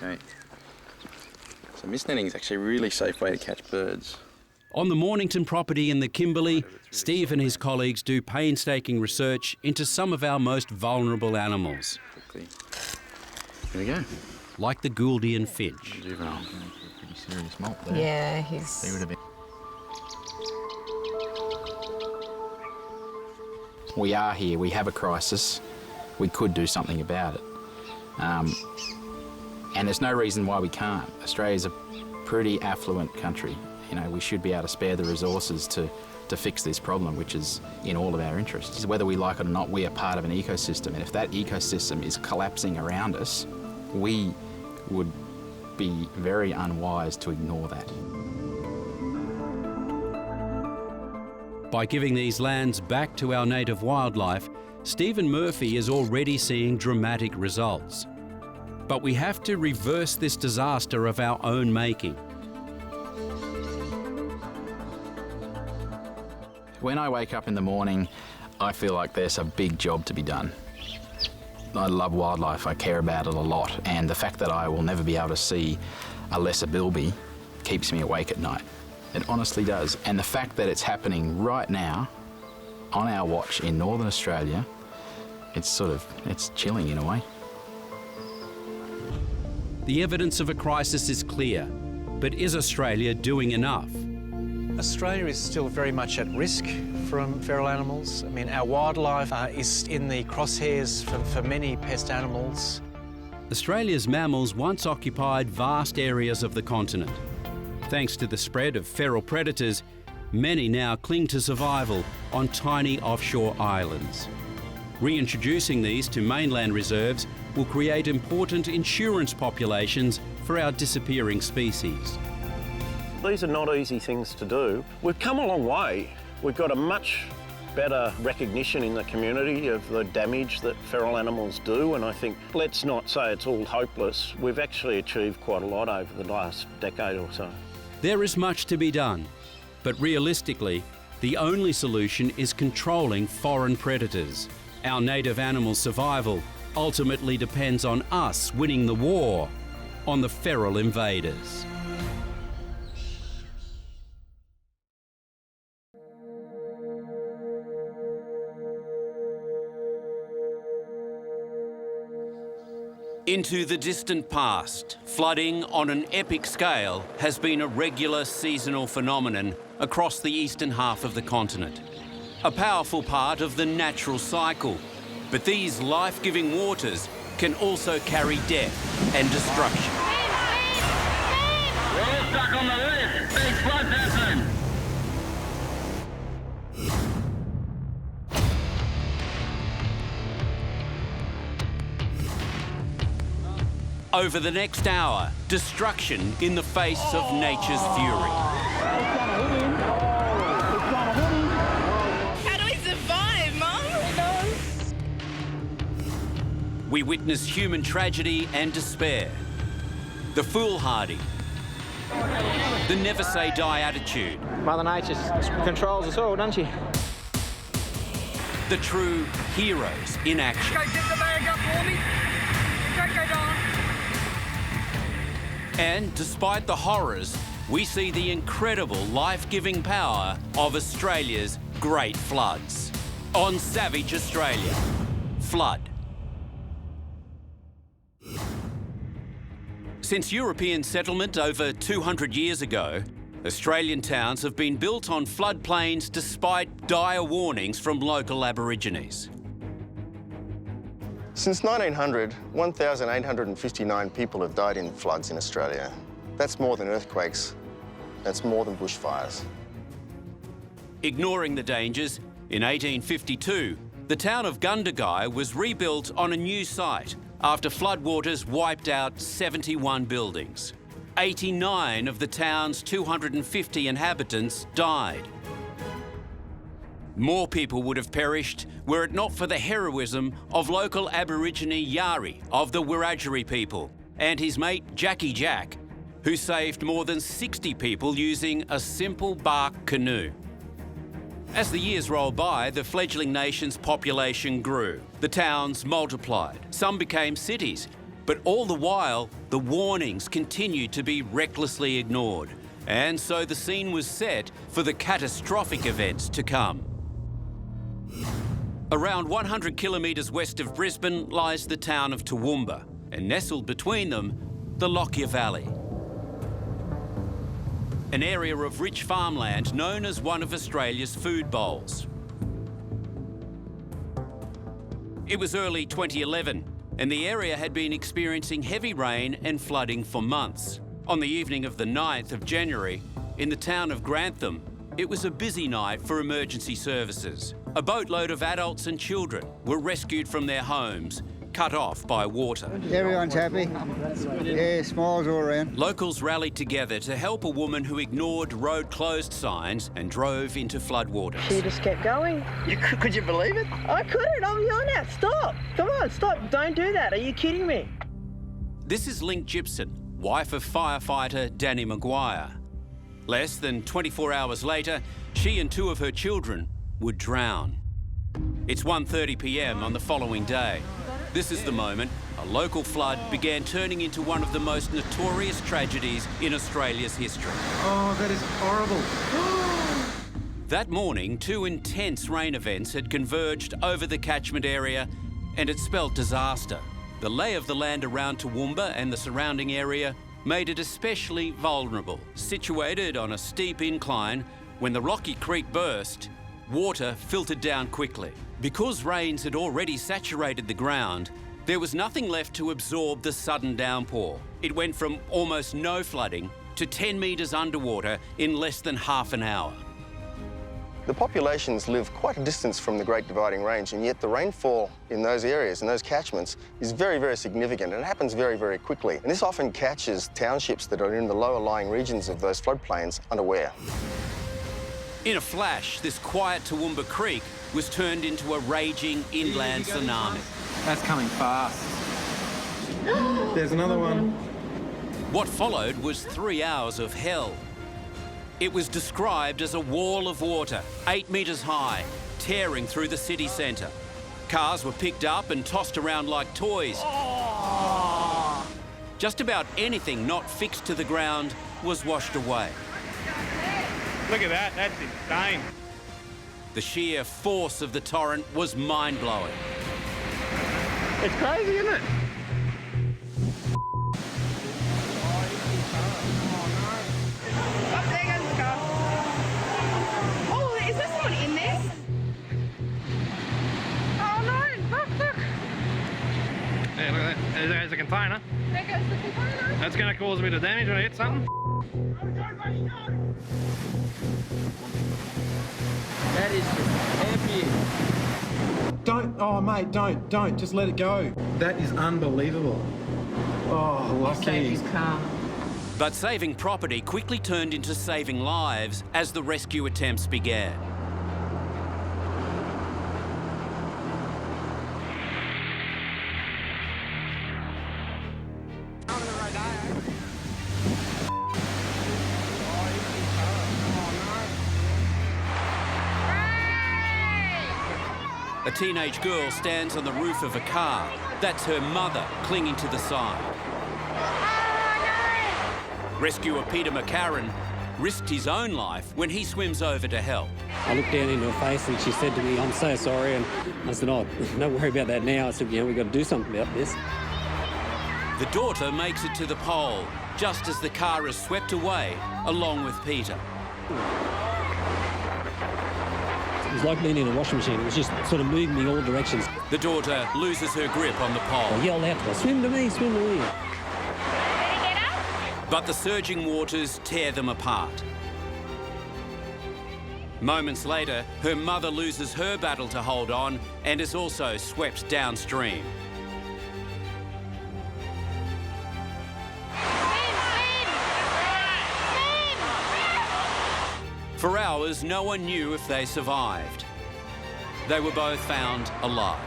Okay. So mist netting is actually a really safe way to catch birds. On the Mornington property in the Kimberley, Steve and his colleagues do painstaking research into some of our most vulnerable animals. Here we go. Like the Gouldian finch. Juvenile. Pretty serious molt there. Yeah, he's... He would have been. We are here, we have a crisis. We could do something about it. And there's no reason why we can't. Australia's a pretty affluent country. You know, we should be able to spare the resources to fix this problem, which is in all of our interests. Whether we like it or not, we are part of an ecosystem, and if that ecosystem is collapsing around us, we would be very unwise to ignore that. By giving these lands back to our native wildlife, Stephen Murphy is already seeing dramatic results. But we have to reverse this disaster of our own making. When I wake up in the morning, I feel like there's a big job to be done. I love wildlife, I care about it a lot, and the fact that I will never be able to see a lesser bilby keeps me awake at night. It honestly does. And the fact that it's happening right now, on our watch in Northern Australia, it's chilling in a way. The evidence of a crisis is clear, but is Australia doing enough? Australia is still very much at risk from feral animals. I mean, our wildlife is in the crosshairs for many pest animals. Australia's mammals once occupied vast areas of the continent. Thanks to the spread of feral predators, many now cling to survival on tiny offshore islands. Reintroducing these to mainland reserves will create important insurance populations for our disappearing species. These are not easy things to do. We've come a long way. We've got a much better recognition in the community of the damage that feral animals do, and I think, let's not say it's all hopeless. We've actually achieved quite a lot over the last decade or so. There is much to be done, but realistically, the only solution is controlling foreign predators. Our native animal survival ultimately depends on us winning the war on the feral invaders. Into the distant past, flooding on an epic scale has been a regular seasonal phenomenon across the eastern half of the continent. A powerful part of the natural cycle, but these life-giving waters can also carry death and destruction. We're all stuck on the list. Big floods happen. Over the next hour, destruction in the face of nature's fury. How do we survive, Mum? We witness human tragedy and despair. The foolhardy. The never say die attitude. Mother Nature controls us all, doesn't she? The true heroes in action. Go get the bag up for me. Go, Don. And despite the horrors, we see the incredible life-giving power of Australia's great floods. On Savage Australia, Flood. Since European settlement over 200 years ago, Australian towns have been built on floodplains despite dire warnings from local Aborigines. Since 1900, 1,859 people have died in floods in Australia. That's more than earthquakes. That's more than bushfires. Ignoring the dangers, in 1852, the town of Gundagai was rebuilt on a new site after floodwaters wiped out 71 buildings. 89 of the town's 250 inhabitants died. More people would have perished were it not for the heroism of local Aborigine Yari of the Wiradjuri people and his mate Jackie Jack, who saved more than 60 people using a simple bark canoe. As the years rolled by, the fledgling nation's population grew. The towns multiplied. Some became cities. But all the while, the warnings continued to be recklessly ignored. And so the scene was set for the catastrophic events to come. Around 100 kilometres west of Brisbane lies the town of Toowoomba, and nestled between them, the Lockyer Valley. An area of rich farmland known as one of Australia's food bowls. It was early 2011, and the area had been experiencing heavy rain and flooding for months. On the evening of the 9th of January, in the town of Granville, it was a busy night for emergency services. A boatload of adults and children were rescued from their homes, cut off by water. Everyone's happy. Yeah, smiles all around. Locals rallied together to help a woman who ignored road closed signs and drove into floodwaters. She just kept going. Could you believe it? I couldn't. I'm yelling out, stop. Come on, stop. Don't do that. Are you kidding me? This is Link Gibson, wife of firefighter Danny Maguire. Less than 24 hours later, she and 2 of her children would drown. It's 1:30 p.m. on the following day. This is the moment a local flood began turning into one of the most notorious tragedies in Australia's history. Oh, that is horrible. That morning, 2 intense rain events had converged over the catchment area, and it spelled disaster. The lay of the land around Toowoomba and the surrounding area made it especially vulnerable. Situated on a steep incline, when the rocky creek burst, water filtered down quickly. Because rains had already saturated the ground, there was nothing left to absorb the sudden downpour. It went from almost no flooding to 10 metres underwater in less than half an hour. The populations live quite a distance from the Great Dividing Range, and yet the rainfall in those areas, in those catchments, is very, very significant, and it happens very, very quickly. And this often catches townships that are in the lower lying regions of those floodplains unaware. In a flash, this quiet Toowoomba Creek was turned into a raging inland tsunami. That's coming fast. There's another one. What followed was 3 hours of hell. It was described as a wall of water, 8 metres high, tearing through the city centre. Cars were picked up and tossed around like toys. Oh. Just about anything not fixed to the ground was washed away. Look at that, that's insane. The sheer force of the torrent was mind-blowing. It's crazy, isn't it? Oh, there goes the car. Oh, is there someone in there? Oh no, look. Yeah, look at that. There's a container. There goes the container. That's going to cause a bit of damage when I hit something. That is heavy. Don't, oh mate, don't, just let it go. That is unbelievable. Oh, lucky. Saved his car. But saving property quickly turned into saving lives as the rescue attempts began. A teenage girl stands on the roof of a car. That's her mother clinging to the side. Rescuer Peter McCarran risked his own life when he swims over to help. I looked down into her face and she said to me, "I'm so sorry." And I said, "Oh, don't worry about that now." I said, "We've got to do something about this." The daughter makes it to the pole, just as the car is swept away, along with Peter. It was like being in a washing machine. It was just sort of moving me all directions. The daughter loses her grip on the pole. I yelled out to her, "Swim to me, swim to me." But the surging waters tear them apart. Moments later, her mother loses her battle to hold on and is also swept downstream. For hours, no one knew if they survived. They were both found alive.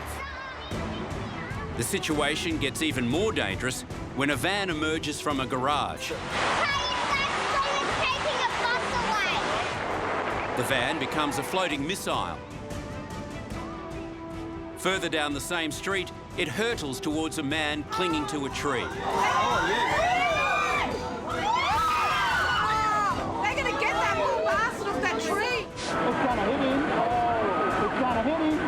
The situation gets even more dangerous when a van emerges from a garage. The van becomes a floating missile. Further down the same street, it hurtles towards a man clinging to a tree. Oh, yeah. They're going to get that little bastard off that tree. It's trying to hit him. It's trying to hit him.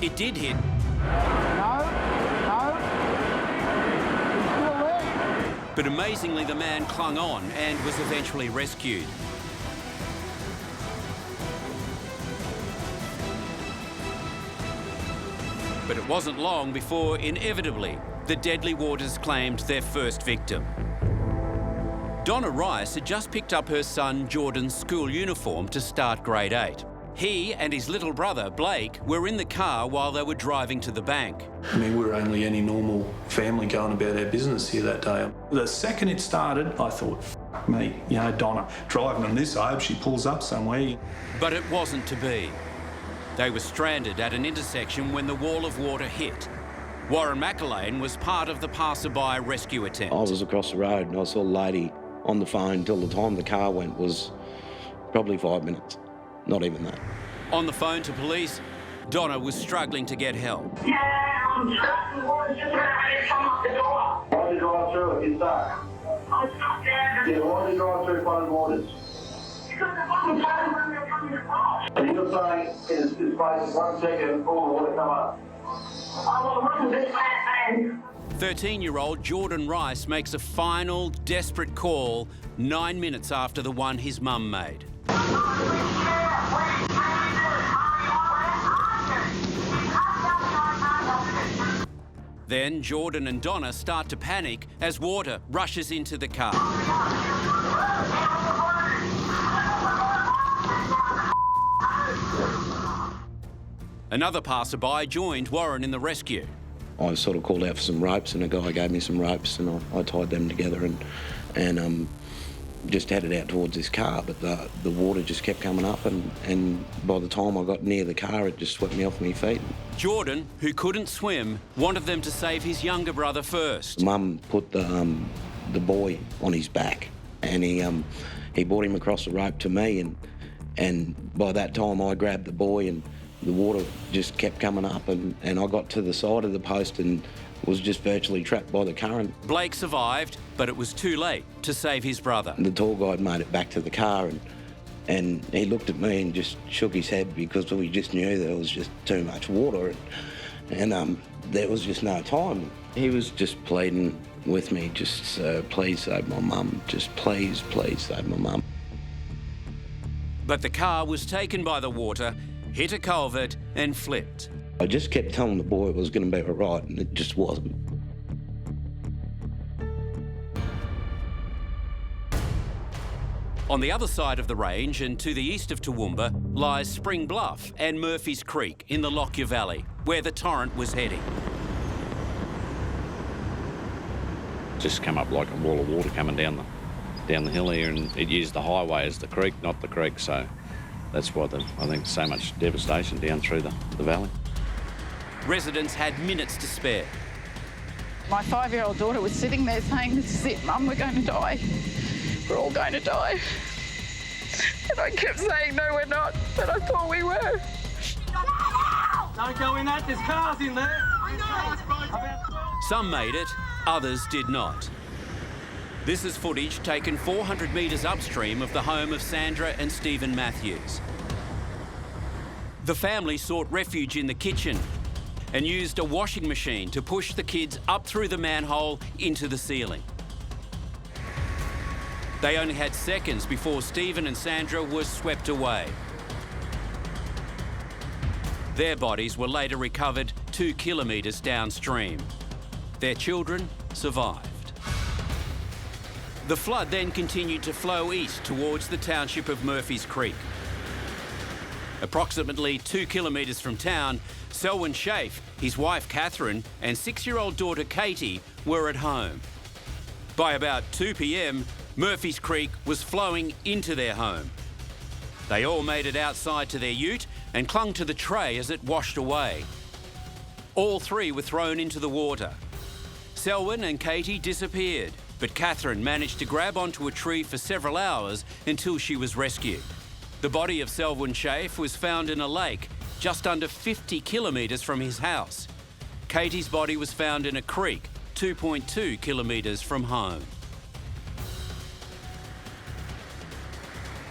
It did hit. But amazingly, the man clung on and was eventually rescued. But it wasn't long before, inevitably, the deadly waters claimed their first victim. Donna Rice had just picked up her son Jordan's school uniform to start grade 8. He and his little brother, Blake, were in the car while they were driving to the bank. I mean, we were only any normal family going about our business here that day. The second it started, I thought, F me, you know, Donna, driving on this, I hope she pulls up somewhere. But it wasn't to be. They were stranded at an intersection when the wall of water hit. Warren McElwain was part of the passerby rescue attempt. I was across the road and I saw a lady on the phone till the time the car went was probably 5 minutes. Not even that. On the phone to police, Donna was struggling to get help. Yeah, I'm stuck in the water, just ready to come up the door. Why did you drive through it? It's dark. I was stuck there. Yeah, why did you drive through flooded waters? Because the fucking time when we were coming across. And you're saying it's place 1 second, all the water come up. I was running this fast and 13-year-old Jordan Rice makes a final, desperate call 9 minutes after the one his mum made. Then Jordan and Donna start to panic as water rushes into the car. Another passerby joined Warren in the rescue. I sort of called out for some ropes and a guy gave me some ropes and I tied them together and just headed out towards this car, but the water just kept coming up and by the time I got near the car, it just swept me off my feet. Jordan, who couldn't swim, wanted them to save his younger brother first. Mum put the boy on his back and he brought him across the rope to me and by that time I grabbed the boy and the water just kept coming up and I got to the side of the post and was just virtually trapped by the current. Blake survived, but it was too late to save his brother. The tour guide made it back to the car and he looked at me and just shook his head because we just knew there was just too much water and there was just no time. He was just pleading with me, just please save my mum, just please save my mum. But the car was taken by the water, hit a culvert and flipped. I just kept telling the boy it was going to be all right, and it just wasn't. On the other side of the range and to the east of Toowoomba lies Spring Bluff and Murphy's Creek in the Lockyer Valley, where the torrent was heading. Just come up like a wall of water coming down the hill here, and it used the highway as the creek, not the creek, so that's why I think so much devastation down through the valley. Residents had minutes to spare. My 5-year-old daughter was sitting there saying, "This is it, Mum, we're going to die. We're all going to die." And I kept saying, "No, we're not," but I thought we were. Don't go in that, there's cars in there. Some made it, others did not. This is footage taken 400 metres upstream of the home of Sandra and Stephen Matthews. The family sought refuge in the kitchen and used a washing machine to push the kids up through the manhole into the ceiling. They only had seconds before Stephen and Sandra were swept away. Their bodies were later recovered 2 kilometres downstream. Their children survived. The flood then continued to flow east towards the township of Murphy's Creek. Approximately 2 kilometres from town, Selwyn Schaaf, his wife Catherine and 6-year-old daughter Katie were at home. By about 2 p.m, Murphy's Creek was flowing into their home. They all made it outside to their ute and clung to the tray as it washed away. All 3 were thrown into the water. Selwyn and Katie disappeared, but Catherine managed to grab onto a tree for several hours until she was rescued. The body of Selwyn Schaaf was found in a lake just under 50 kilometres from his house. Katie's body was found in a creek 2.2 kilometres from home.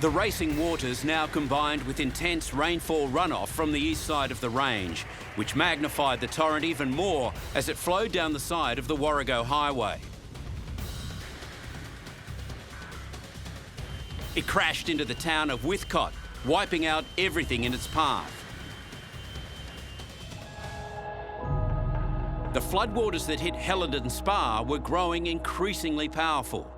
The racing waters now combined with intense rainfall runoff from the east side of the range, which magnified the torrent even more as it flowed down the side of the Warrego Highway. It crashed into the town of Withcott, wiping out everything in its path. the floodwaters that hit Helidon Spa were growing increasingly powerful.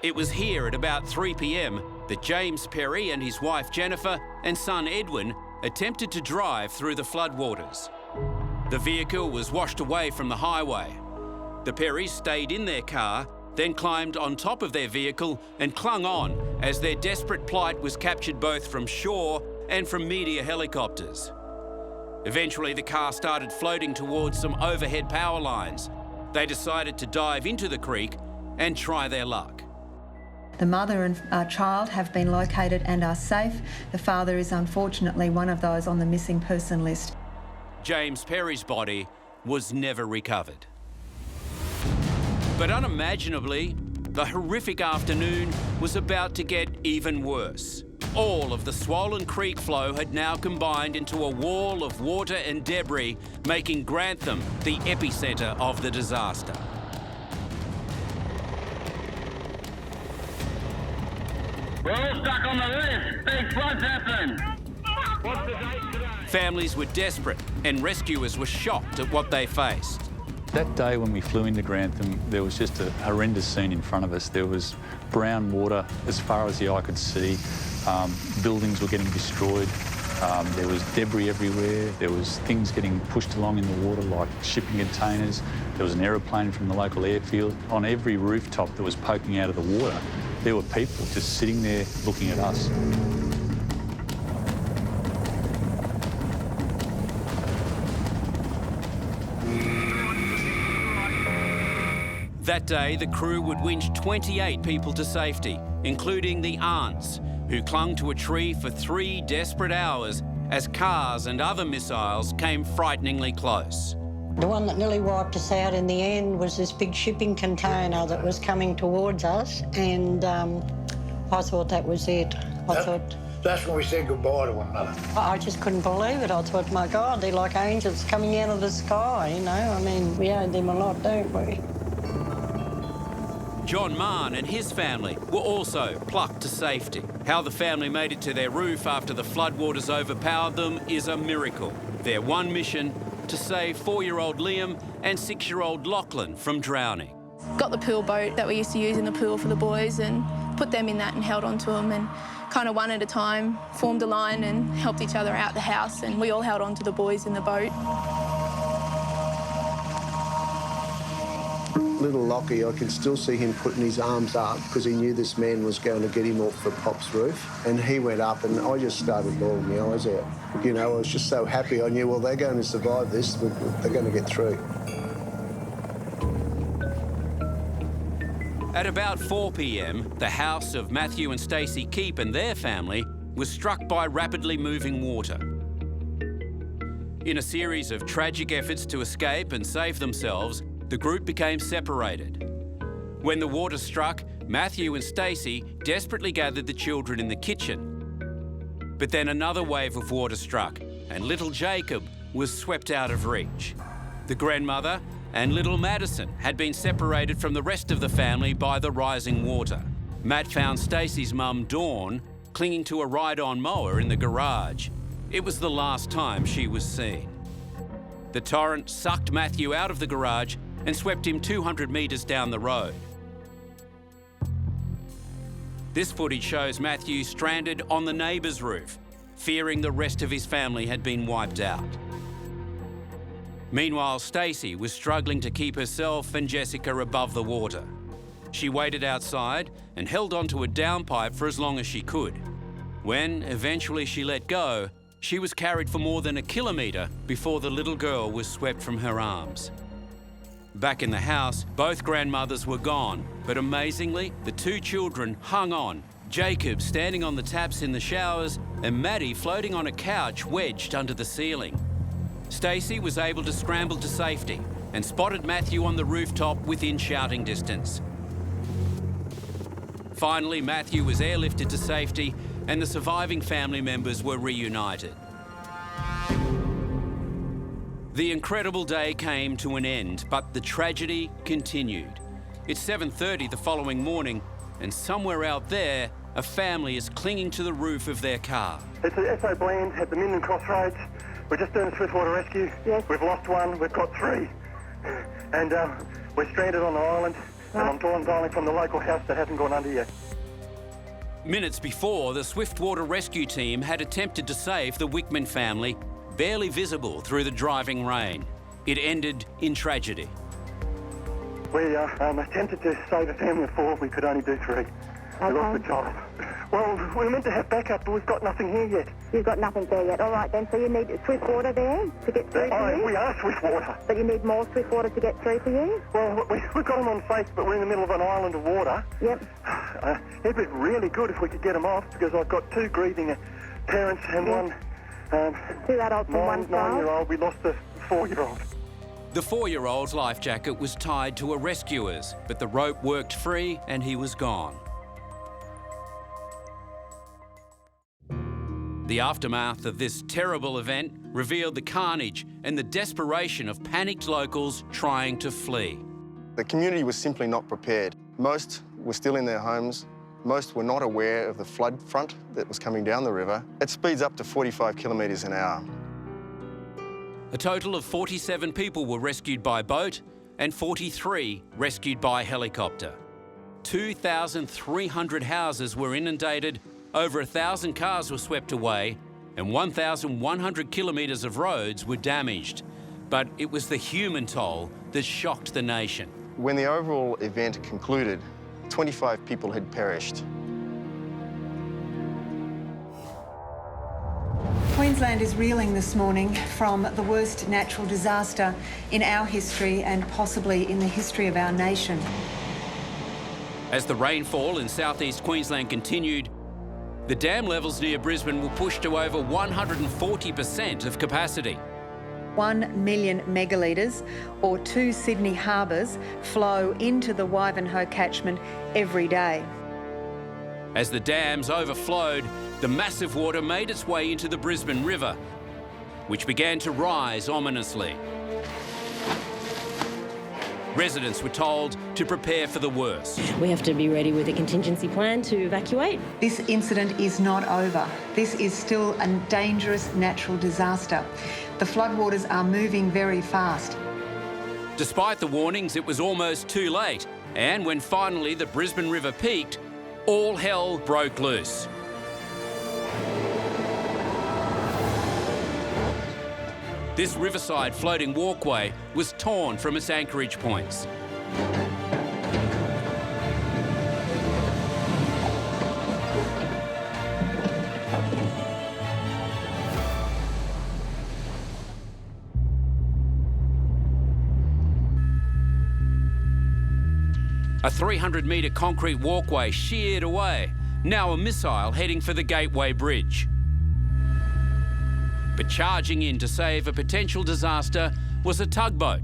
It was here at about 3 p.m. that James Perry and his wife Jennifer and son Edwin attempted to drive through the floodwaters. The vehicle was washed away from the highway. The Perrys stayed in their car, then climbed on top of their vehicle and clung on as their desperate plight was captured both from shore and from media helicopters. Eventually, the car started floating towards some overhead power lines. They decided to dive into the creek and try their luck. The mother and child have been located and are safe. The father is unfortunately one of those on the missing person list. James Perry's body was never recovered. But unimaginably, the horrific afternoon was about to get even worse. All of the swollen creek flow had now combined into a wall of water and debris, making Grantham the epicentre of the disaster. We're all stuck on the roof. Big floods happen. What's the date today? Families were desperate and rescuers were shocked at what they faced. That day when we flew into Grantham, there was just a horrendous scene in front of us. There was brown water as far as the eye could see. Buildings were getting destroyed. There was debris everywhere. There was things getting pushed along in the water like shipping containers. There was an aeroplane from the local airfield. On every rooftop that was poking out of the water, there were people just sitting there looking at us. That day, the crew would winch 28 people to safety, including the aunts, who clung to a tree for 3 desperate hours as cars and other missiles came frighteningly close. The one that nearly wiped us out in the end was this big shipping container that was coming towards us, and I thought that was it. That's when we said goodbye to one another. I just couldn't believe it. I thought, my God, they're like angels coming out of the sky, you know. I mean, we owe them a lot, don't we? John Mann and his family were also plucked to safety. How the family made it to their roof after the floodwaters overpowered them is a miracle. Their one mission, to save 4-year-old Liam and 6-year-old Lachlan from drowning. Got the pool boat that we used to use in the pool for the boys and put them in that and held onto them, and kind of one at a time formed a line and helped each other out the house, and we all held onto the boys in the boat. Little Lockie, I can still see him putting his arms up because he knew this man was going to get him off the Pop's roof. And he went up and I just started bawling my eyes out. You know, I was just so happy. I knew, well, they're going to survive this. They're going to get through. At about 4 p.m, the house of Matthew and Stacey Keep and their family was struck by rapidly moving water. In a series of tragic efforts to escape and save themselves, the group became separated. When the water struck, Matthew and Stacey desperately gathered the children in the kitchen. But then another wave of water struck and little Jacob was swept out of reach. The grandmother and little Madison had been separated from the rest of the family by the rising water. Matt found Stacey's mum, Dawn, clinging to a ride-on mower in the garage. It was the last time she was seen. The torrent sucked Matthew out of the garage and swept him 200 metres down the road. This footage shows Matthew stranded on the neighbour's roof, fearing the rest of his family had been wiped out. Meanwhile, Stacey was struggling to keep herself and Jessica above the water. She waited outside and held onto a downpipe for as long as she could. When eventually she let go, she was carried for more than 1 kilometre before the little girl was swept from her arms. Back in the house, both grandmothers were gone, but amazingly, the 2 children hung on, Jacob standing on the taps in the showers and Maddie floating on a couch wedged under the ceiling. Stacey was able to scramble to safety and spotted Matthew on the rooftop within shouting distance. Finally, Matthew was airlifted to safety and the surviving family members were reunited. The incredible day came to an end, but the tragedy continued. It's 7:30 the following morning, and somewhere out there, a family is clinging to the roof of their car. It's a SO Bland at the Minden Crossroads. We're just doing a swiftwater rescue. Yes. We've lost one, we've got 3. And we're stranded on the island, and I'm dialing from the local house that hasn't gone under yet. Minutes before, the swiftwater rescue team had attempted to save the Wickman family, barely visible through the driving rain. It ended in tragedy. We attempted to save a family of 4, we could only do 3. We lost the child. Well, we're meant to have backup, but we've got nothing here yet. You've got nothing there yet. All right, then, so you need swift water there to get through to you? We are swift water. But you need more swift water to get through to you? Well, we've got them on safe, but we're in the middle of an island of water. Yep. It'd be really good if we could get them off, because I've got 2 grieving parents and one... 2 adults and 1 child. 9-year-old. We lost the 4-year-old. The 4-year-old's life jacket was tied to a rescuer's, but the rope worked free and he was gone. The aftermath of this terrible event revealed the carnage and the desperation of panicked locals trying to flee. The community was simply not prepared. Most were still in their homes. Most were not aware of the flood front that was coming down the river. It speeds up to 45 kilometres an hour. A total of 47 people were rescued by boat and 43 rescued by helicopter. 2,300 houses were inundated, over 1,000 cars were swept away, and 1,100 kilometres of roads were damaged. But it was the human toll that shocked the nation. When the overall event concluded, 25 people had perished. Queensland is reeling this morning from the worst natural disaster in our history and possibly in the history of our nation. As the rainfall in southeast Queensland continued, the dam levels near Brisbane were pushed to over 140% of capacity. 1 million megalitres, or 2 Sydney harbours, flow into the Wivenhoe catchment every day. As the dams overflowed, the massive water made its way into the Brisbane River, which began to rise ominously. Residents were told to prepare for the worst. We have to be ready with a contingency plan to evacuate. This incident is not over. This is still a dangerous natural disaster. The floodwaters are moving very fast. Despite the warnings, it was almost too late. And when finally the Brisbane River peaked, all hell broke loose. This riverside floating walkway was torn from its anchorage points. A 300-metre concrete walkway sheared away, now a missile heading for the Gateway Bridge. But charging in to save a potential disaster was a tugboat.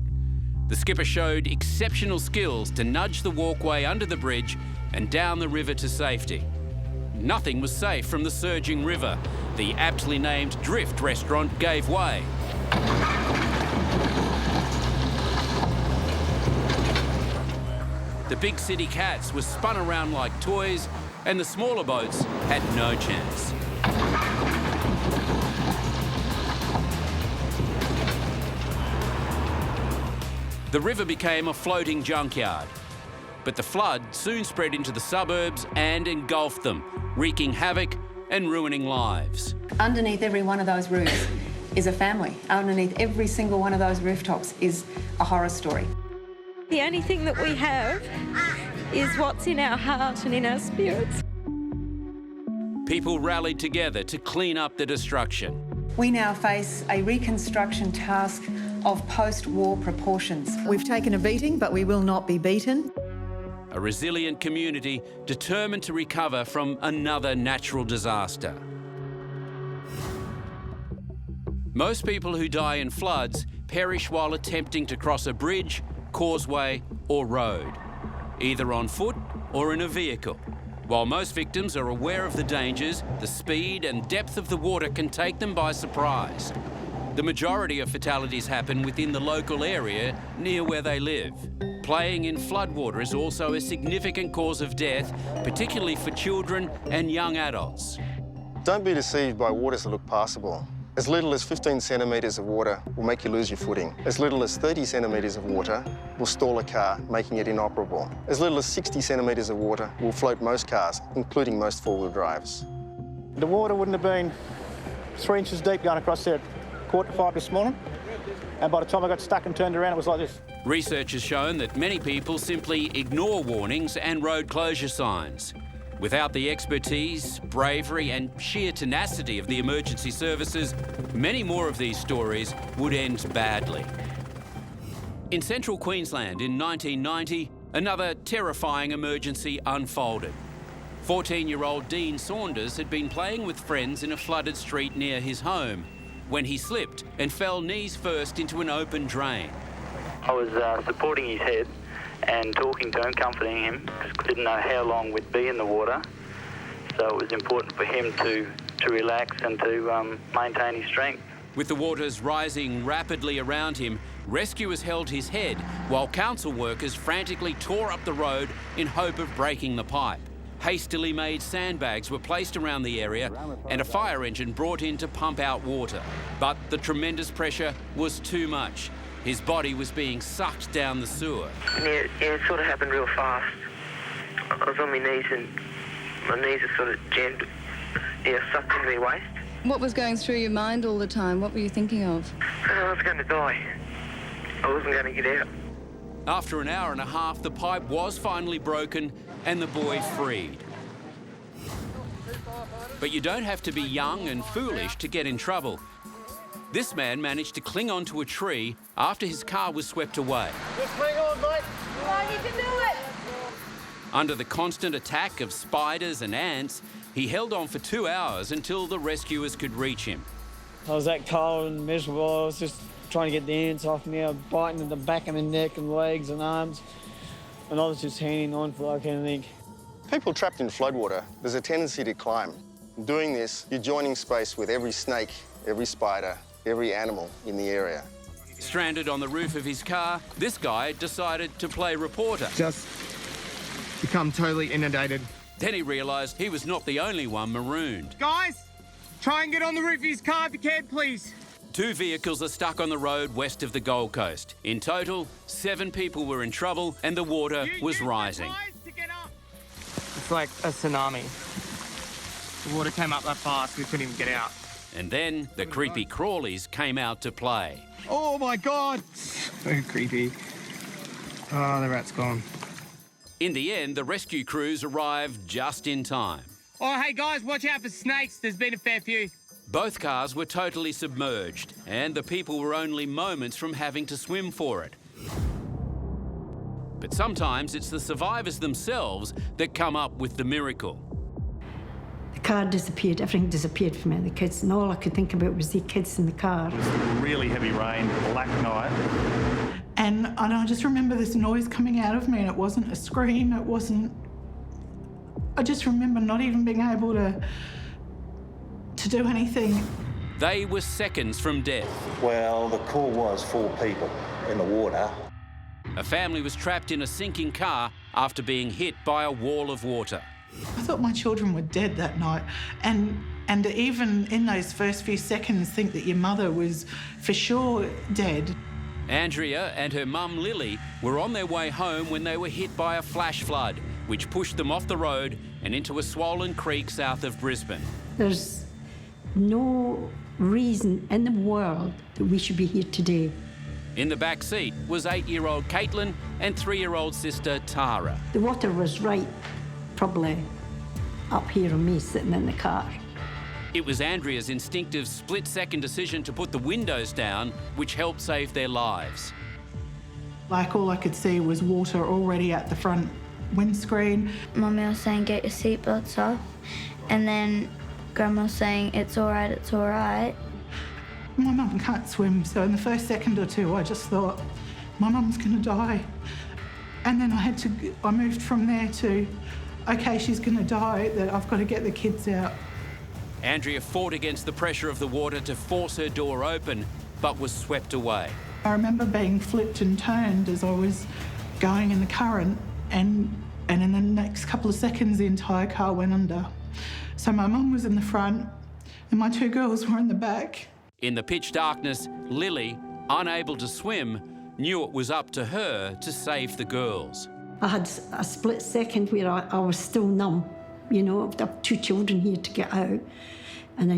The skipper showed exceptional skills to nudge the walkway under the bridge and down the river to safety. Nothing was safe from the surging river. The aptly named Drift restaurant gave way. The big city cats were spun around like toys, and the smaller boats had no chance. The river became a floating junkyard, but the flood soon spread into the suburbs and engulfed them, wreaking havoc and ruining lives. Underneath every one of those roofs is a family. Underneath every single one of those rooftops is a horror story. The only thing that we have is what's in our heart and in our spirits. People rallied together to clean up the destruction. We now face a reconstruction task of post-war proportions. We've taken a beating, but we will not be beaten. A resilient community determined to recover from another natural disaster. Most people who die in floods perish while attempting to cross a bridge, causeway or road, either on foot or in a vehicle. While most victims are aware of the dangers, the speed and depth of the water can take them by surprise. The majority of fatalities happen within the local area near where they live. Playing in floodwater is also a significant cause of death, particularly for children and young adults. Don't be deceived by waters that look passable. As little as 15 centimetres of water will make you lose your footing. As little as 30 centimetres of water will stall a car, making it inoperable. As little as 60 centimetres of water will float most cars, including most four-wheel drives. The water wouldn't have been 3 inches deep going across there at 4:45 this morning. And by the time I got stuck and turned around, it was like this. Research has shown that many people simply ignore warnings and road closure signs. Without the expertise, bravery and sheer tenacity of the emergency services, many more of these stories would end badly. In central Queensland in 1990, another terrifying emergency unfolded. 14-year-old Dean Saunders had been playing with friends in a flooded street near his home when he slipped and fell knees first into an open drain. I was supporting his head and talking to him, comforting him, because I didn't know how long we'd be in the water. So it was important for him to relax and to maintain his strength. With the waters rising rapidly around him, rescuers held his head while council workers frantically tore up the road in hope of breaking the pipe. Hastily made sandbags were placed around the area and a fire engine brought in to pump out water. But the tremendous pressure was too much. His body was being sucked down the sewer. Yeah, it sort of happened real fast. I was on my knees and my knees are sort of jammed, sucked into my waist. What was going through your mind all the time? What were you thinking of? I was going to die. I wasn't going to get out. After an hour and a half, the pipe was finally broken and the boy freed. But you don't have to be young and foolish to get in trouble. This man managed to cling onto a tree after his car was swept away. Just hang on, mate. Come on, you can do it. Under the constant attack of spiders and ants, he held on for 2 hours until the rescuers could reach him. I was that cold and miserable. I was just trying to get the ants off me. I was biting at the back of my neck and legs and arms. And I was just hanging on for like anything. People trapped in floodwater, there's a tendency to climb. In doing this, you're joining space with every snake, every spider, every animal in the area. Stranded on the roof of his car, this guy decided to play reporter. Just become totally inundated. Then he realised he was not the only one marooned. Guys, try and get on the roof of his car if you can, please. 2 vehicles are stuck on the road west of the Gold Coast. In total, 7 people were in trouble and the water was rising. It's like a tsunami. The water came up that fast, we couldn't even get out. And then the creepy crawlies came out to play. Oh my God! So creepy. Oh, the rat's gone. In the end, the rescue crews arrived just in time. Oh, hey guys, watch out for snakes. There's been a fair few. Both cars were totally submerged, and the people were only moments from having to swim for it. But sometimes it's the survivors themselves that come up with the miracle. The car disappeared, everything disappeared from me, the kids, and all I could think about was the kids in the car. It was really heavy rain, black night. And I just remember this noise coming out of me, and it wasn't a scream, it wasn't... I just remember not even being able to do anything. They were seconds from death. Well, the call was 4 people in the water. A family was trapped in a sinking car after being hit by a wall of water. I thought my children were dead that night, and even in those first few seconds think that your mother was for sure dead. Andrea and her mum Lily were on their way home when they were hit by a flash flood, which pushed them off the road and into a swollen creek south of Brisbane. There's no reason in the world that we should be here today. In the back seat was 8-year-old Caitlin and 3-year-old sister Tara. The water was right, probably up here on me sitting in the car. It was Andrea's instinctive split-second decision to put the windows down which helped save their lives. Like, all I could see was water already at the front windscreen. Mummy was saying, get your seatbelts off, and then Grandma was saying, it's all right, it's all right. My mum can't swim, so in the first second or two, I just thought, my mum's gonna die. And then I moved from there to, okay, she's gonna die, that I've got to get the kids out. Andrea fought against the pressure of the water to force her door open, but was swept away. I remember being flipped and turned as I was going in the current, and in the next couple of seconds, the entire car went under. So my mum was in the front, and my 2 girls were in the back. In the pitch darkness, Lily, unable to swim, knew it was up to her to save the girls. I had a split second where I was still numb. You know, I've got 2 children here to get out. And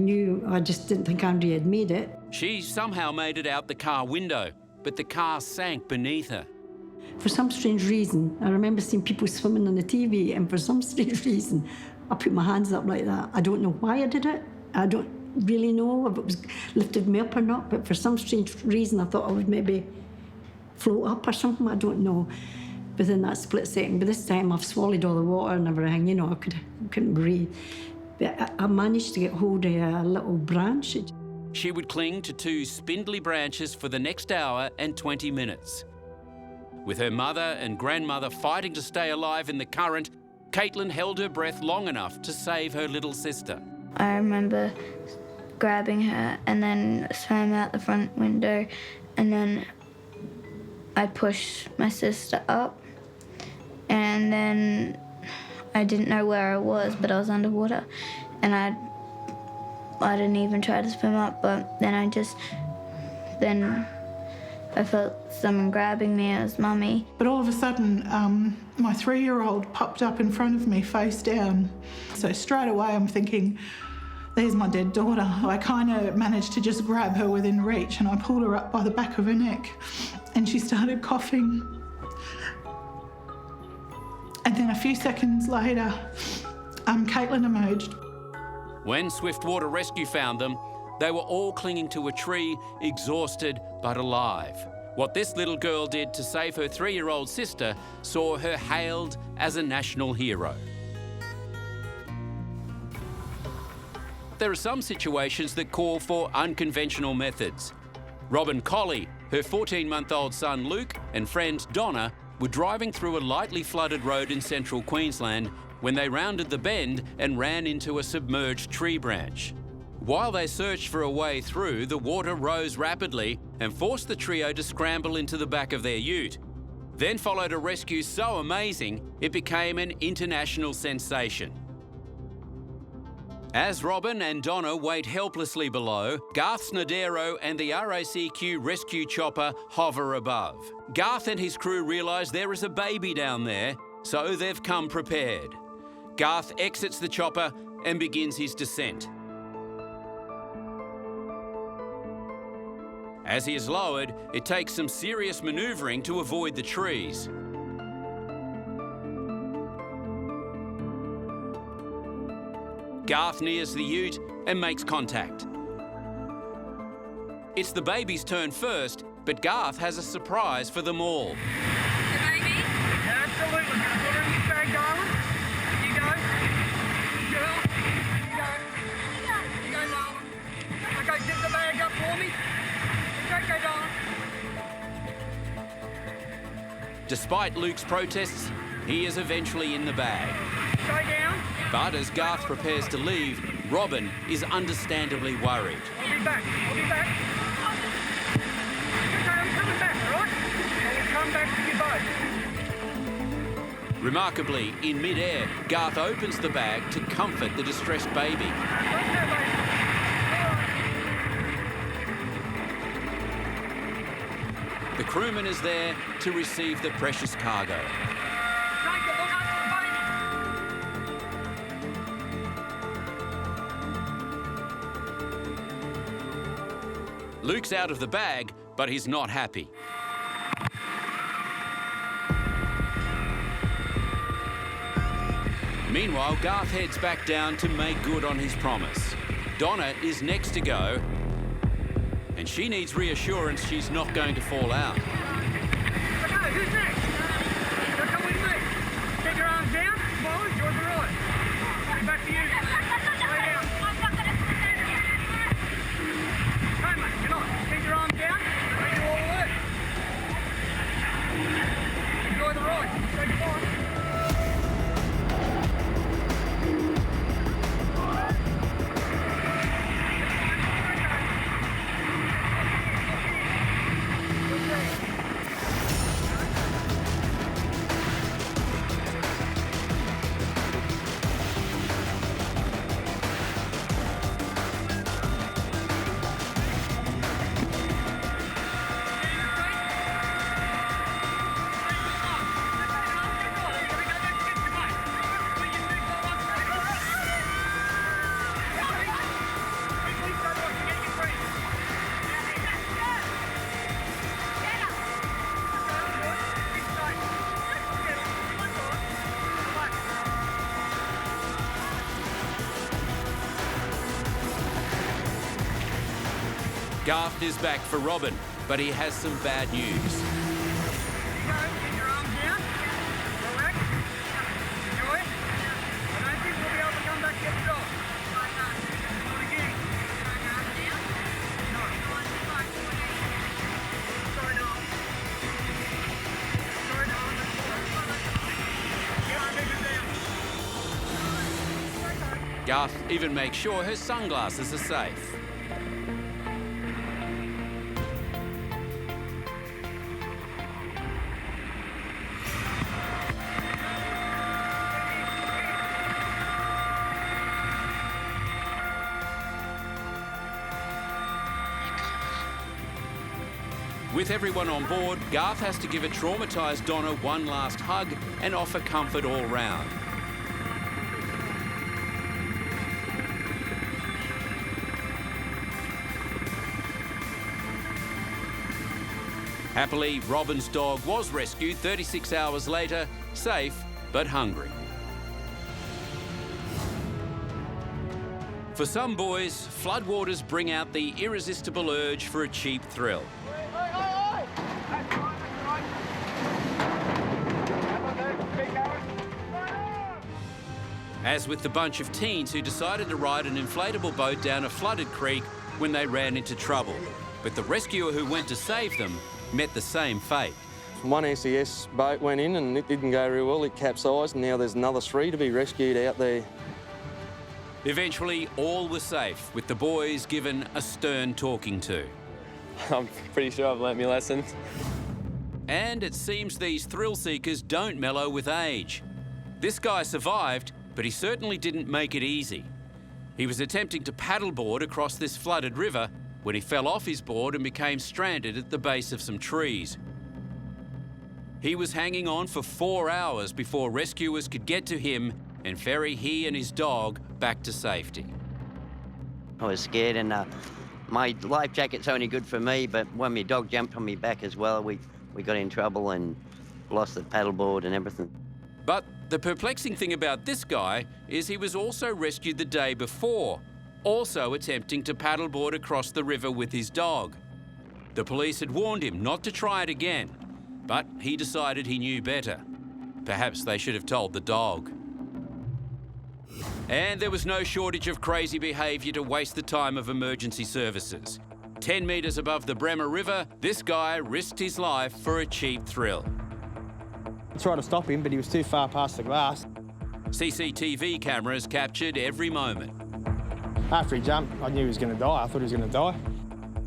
I just didn't think Andrea had made it. She somehow made it out the car window, but the car sank beneath her. For some strange reason, I remember seeing people swimming on the TV, and for some strange reason, I put my hands up like that. I don't know why I did it. I don't really know if it was lifted me up or not, but for some strange reason, I thought I would maybe float up or something. I don't know. Within that split second. But this time, I've swallowed all the water and everything. You know, I couldn't breathe. But I managed to get hold of a little branch. She would cling to 2 spindly branches for the next hour and 20 minutes. With her mother and grandmother fighting to stay alive in the current, Caitlin held her breath long enough to save her little sister. I remember grabbing her and then swam out the front window, and then I pushed my sister up, and then I didn't know where I was, but I was underwater, and I didn't even try to swim up, but then I felt someone grabbing me. It was Mummy. But all of a sudden, my 3-year-old popped up in front of me, face down. So straight away I'm thinking, there's my dead daughter. I kind of managed to just grab her within reach, and I pulled her up by the back of her neck, and she started coughing. And then a few seconds later, Caitlin emerged. When Swiftwater Rescue found them, they were all clinging to a tree, exhausted but alive. What this little girl did to save her 3-year-old sister saw her hailed as a national hero. There are some situations that call for unconventional methods. Robin Colley, her 14-month-old son Luke, and friend Donna were driving through a lightly flooded road in central Queensland when they rounded the bend and ran into a submerged tree branch. While they searched for a way through, the water rose rapidly and forced the trio to scramble into the back of their ute. Then followed a rescue so amazing, it became an international sensation. As Robin and Donna wait helplessly below, Garth Snodero and the RACQ rescue chopper hover above. Garth and his crew realise there is a baby down there, so they've come prepared. Garth exits the chopper and begins his descent. As he is lowered, it takes some serious manoeuvring to avoid the trees. Garth nears the ute and makes contact. It's the baby's turn first, but Garth has a surprise for them all. The baby? Absolutely. Put her in your bag, darling. You go. Girl. You go, darling. Okay, get the bag up for me. Okay, darling. Despite Luke's protests, he is eventually in the bag. Stay down. But as Garth prepares to leave, Robin is understandably worried. I'll be back. Okay, I'm coming back, all right? I will come back to you both. Remarkably, in mid-air, Garth opens the bag to comfort the distressed baby. The crewman is there to receive the precious cargo. Luke's out of the bag, but he's not happy. Meanwhile, Garth heads back down to make good on his promise. Donna is next to go, and she needs reassurance she's not going to fall out. Okay, who's next? You'll come with me. Take your arms down, forward, towards the right. Back to you. Lay down. Hey, mate, get on. Keep your arms down. Make you all alert. Enjoy the ride. Say goodbye. Garth is back for Robin, but he has some bad news. Keep your arms down. Relax. Enjoy. I don't think we'll be able to come back yet at all. Do it again. No. Garth even makes sure her sunglasses are safe. With everyone on board, Garth has to give a traumatised Donna one last hug and offer comfort all round. Happily, Robin's dog was rescued 36 hours later, safe but hungry. For some boys, floodwaters bring out the irresistible urge for a cheap thrill. As with the bunch of teens who decided to ride an inflatable boat down a flooded creek when they ran into trouble. But the rescuer who went to save them met the same fate. One SES boat went in and it didn't go very well. It capsized and now there's another 3 to be rescued out there. Eventually, all were safe, with the boys given a stern talking to. I'm pretty sure I've learnt my lesson. And it seems these thrill seekers don't mellow with age. This guy survived, but he certainly didn't make it easy. He was attempting to paddleboard across this flooded river when he fell off his board and became stranded at the base of some trees. He was hanging on for 4 hours before rescuers could get to him and ferry he and his dog back to safety. I was scared and my life jacket's only good for me, but when my dog jumped on me back as well, we got in trouble and lost the paddleboard and everything. But the perplexing thing about this guy is he was also rescued the day before, also attempting to paddleboard across the river with his dog. The police had warned him not to try it again, but he decided he knew better. Perhaps they should have told the dog. And there was no shortage of crazy behaviour to waste the time of emergency services. 10 metres above the Bremer River, this guy risked his life for a cheap thrill. I tried to stop him, but he was too far past the glass. CCTV cameras captured every moment. After he jumped, I knew he was going to die. I thought he was going to die.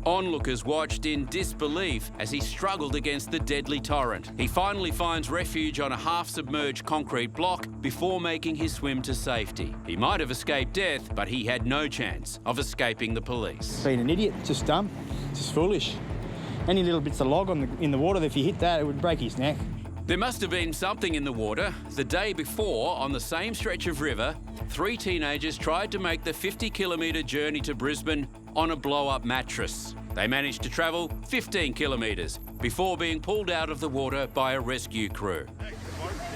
Onlookers watched in disbelief as he struggled against the deadly torrent. He finally finds refuge on a half-submerged concrete block before making his swim to safety. He might have escaped death, but he had no chance of escaping the police. Being an idiot, just dumb, just foolish. Any little bits of log in the water, if he hit that, it would break his neck. There must have been something in the water. The day before, on the same stretch of river, 3 teenagers tried to make the 50-kilometre journey to Brisbane on a blow-up mattress. They managed to travel 15 kilometres before being pulled out of the water by a rescue crew.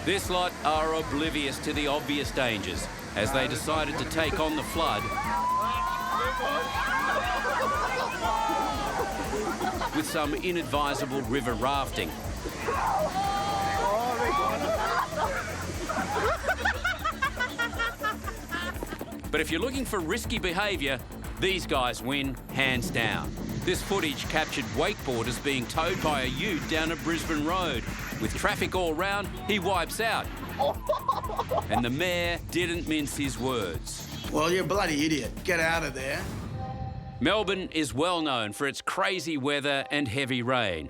This lot are oblivious to the obvious dangers as they decided to take on the flood with some inadvisable river rafting. But if you're looking for risky behaviour, these guys win hands down. This footage captured wakeboarders being towed by a ute down a Brisbane road. With traffic all round, he wipes out. And the mayor didn't mince his words. Well, you're a bloody idiot. Get out of there. Melbourne is well known for its crazy weather and heavy rain.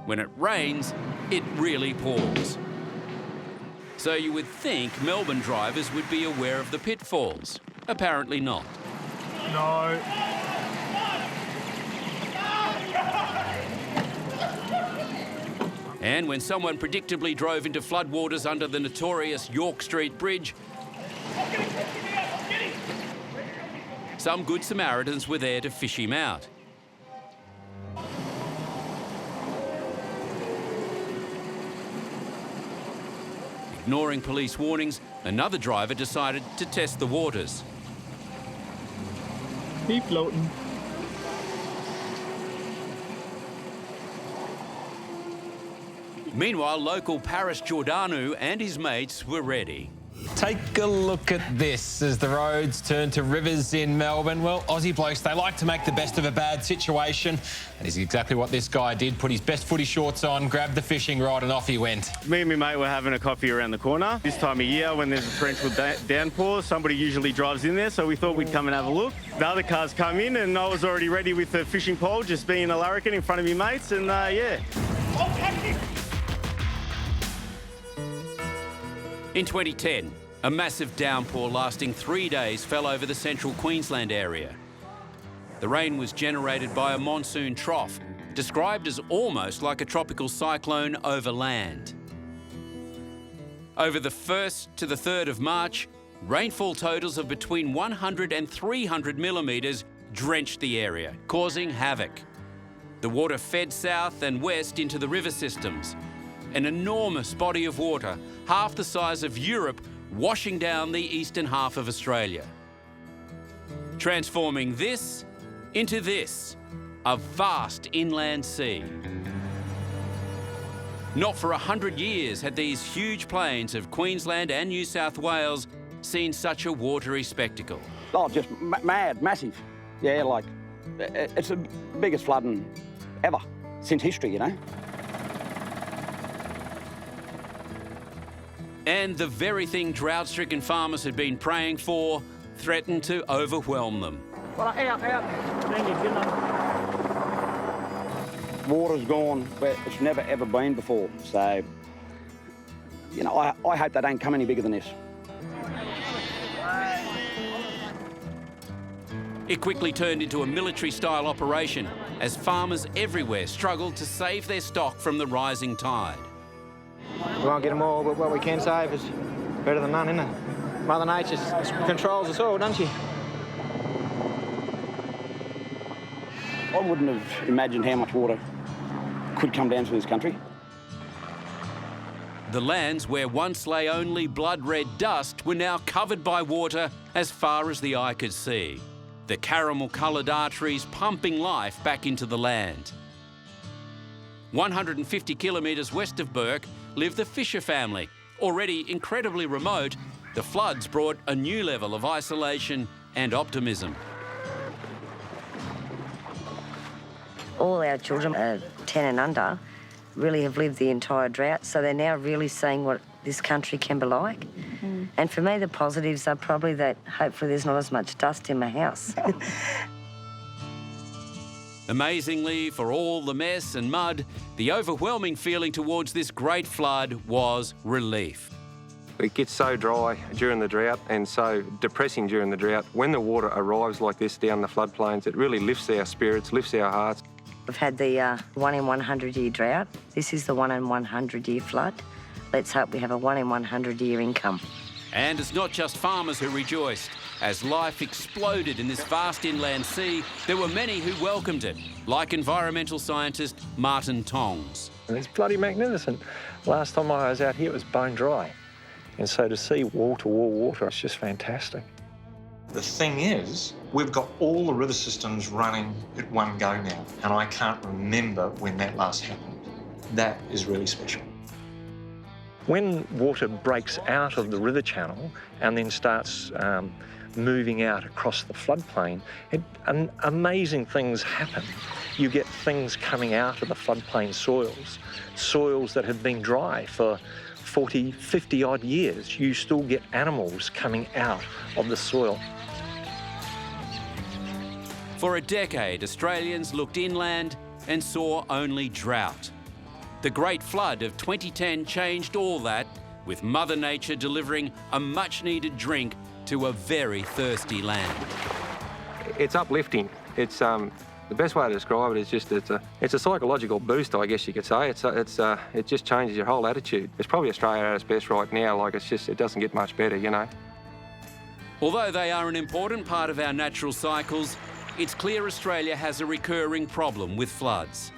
When it rains, it really pours. So you would think Melbourne drivers would be aware of the pitfalls. Apparently not. No. And when someone predictably drove into floodwaters under the notorious York Street Bridge, some good Samaritans were there to fish him out. Ignoring police warnings, another driver decided to test the waters. Keep floating. Meanwhile, local Paris Giordano and his mates were ready. Take a look at this as the roads turn to rivers in Melbourne. Well, Aussie blokes, they like to make the best of a bad situation. And it's exactly what this guy did. Put his best footy shorts on, grabbed the fishing rod and off he went. Me and my mate were having a coffee around the corner. This time of year when there's a torrential downpour, somebody usually drives in there, so we thought we'd come and have a look. The other cars come in and I was already ready with the fishing pole, just being a larrikin in front of me mates, and yeah. In 2010, a massive downpour lasting 3 days fell over the central Queensland area. The rain was generated by a monsoon trough, described as almost like a tropical cyclone over land. Over the 1st to the 3rd of March, rainfall totals of between 100 and 300 millimetres drenched the area, causing havoc. The water fed south and west into the river systems. An enormous body of water, half the size of Europe, washing down the eastern half of Australia. Transforming this into this, a vast inland sea. Not for 100 years had these huge plains of Queensland and New South Wales seen such a watery spectacle. Oh, just mad, massive. Yeah, like, it's the biggest flooding ever, since history, you know. And the very thing drought-stricken farmers had been praying for threatened to overwhelm them. Water's gone where it's never ever been before, so, you know, I hope they don't come any bigger than this. It quickly turned into a military-style operation as farmers everywhere struggled to save their stock from the rising tide. We won't get them all, but what we can save is better than none, isn't it? Mother Nature controls us all, doesn't she? I wouldn't have imagined how much water could come down to this country. The lands where once lay only blood-red dust were now covered by water as far as the eye could see. The caramel-coloured arteries pumping life back into the land. 150 kilometres west of Bourke lived the Fisher family. Already incredibly remote, the floods brought a new level of isolation and optimism. All our children, 10 and under, really have lived the entire drought, so they're now really seeing what this country can be like. Mm. And for me, the positives are probably that hopefully there's not as much dust in my house. Amazingly, for all the mess and mud, the overwhelming feeling towards this great flood was relief. It gets so dry during the drought and so depressing during the drought. When the water arrives like this down the floodplains, it really lifts our spirits, lifts our hearts. We've had the 1 in 100 year drought. This is the 1 in 100 year flood. Let's hope we have a 1 in 100 year income. And it's not just farmers who rejoiced. As life exploded in this vast inland sea, there were many who welcomed it, like environmental scientist Martin Tongs. It's bloody magnificent. Last time I was out here, it was bone dry. And so to see wall-to-wall water, it's just fantastic. The thing is, we've got all the river systems running at one go now, and I can't remember when that last happened. That is really special. When water breaks out of the river channel and then starts moving out across the floodplain, amazing things happen. You get things coming out of the floodplain soils that have been dry for 40, 50 odd years. You still get animals coming out of the soil. For a decade, Australians looked inland and saw only drought. The Great Flood of 2010 changed all that, with Mother Nature delivering a much-needed drink to a very thirsty land. It's uplifting. It's the best way to describe it is just it's a psychological boost, I guess you could say. It just changes your whole attitude. It's probably Australia at its best right now. Like it doesn't get much better, you know. Although they are an important part of our natural cycles, it's clear Australia has a recurring problem with floods.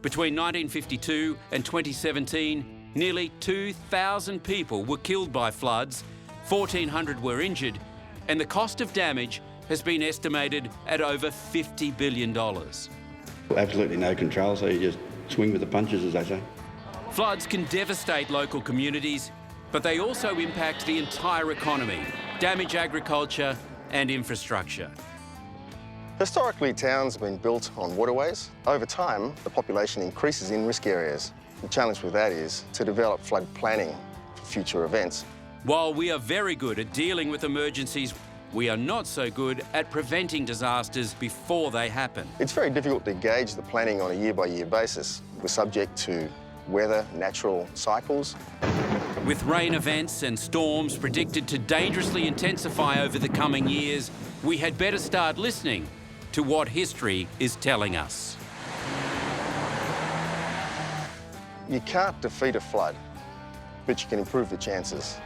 Between 1952 and 2017, nearly 2,000 people were killed by floods, 1,400 were injured, and the cost of damage has been estimated at over $50 billion. Absolutely no control, so you just swing with the punches, as they say. Floods can devastate local communities, but they also impact the entire economy, damage agriculture and infrastructure. Historically, towns have been built on waterways. Over time, the population increases in risk areas. The challenge with that is to develop flood planning for future events. While we are very good at dealing with emergencies, we are not so good at preventing disasters before they happen. It's very difficult to gauge the planning on a year-by-year basis. We're subject to weather, natural cycles. With rain events and storms predicted to dangerously intensify over the coming years, we had better start listening to what history is telling us. You can't defeat a flood, but you can improve the chances.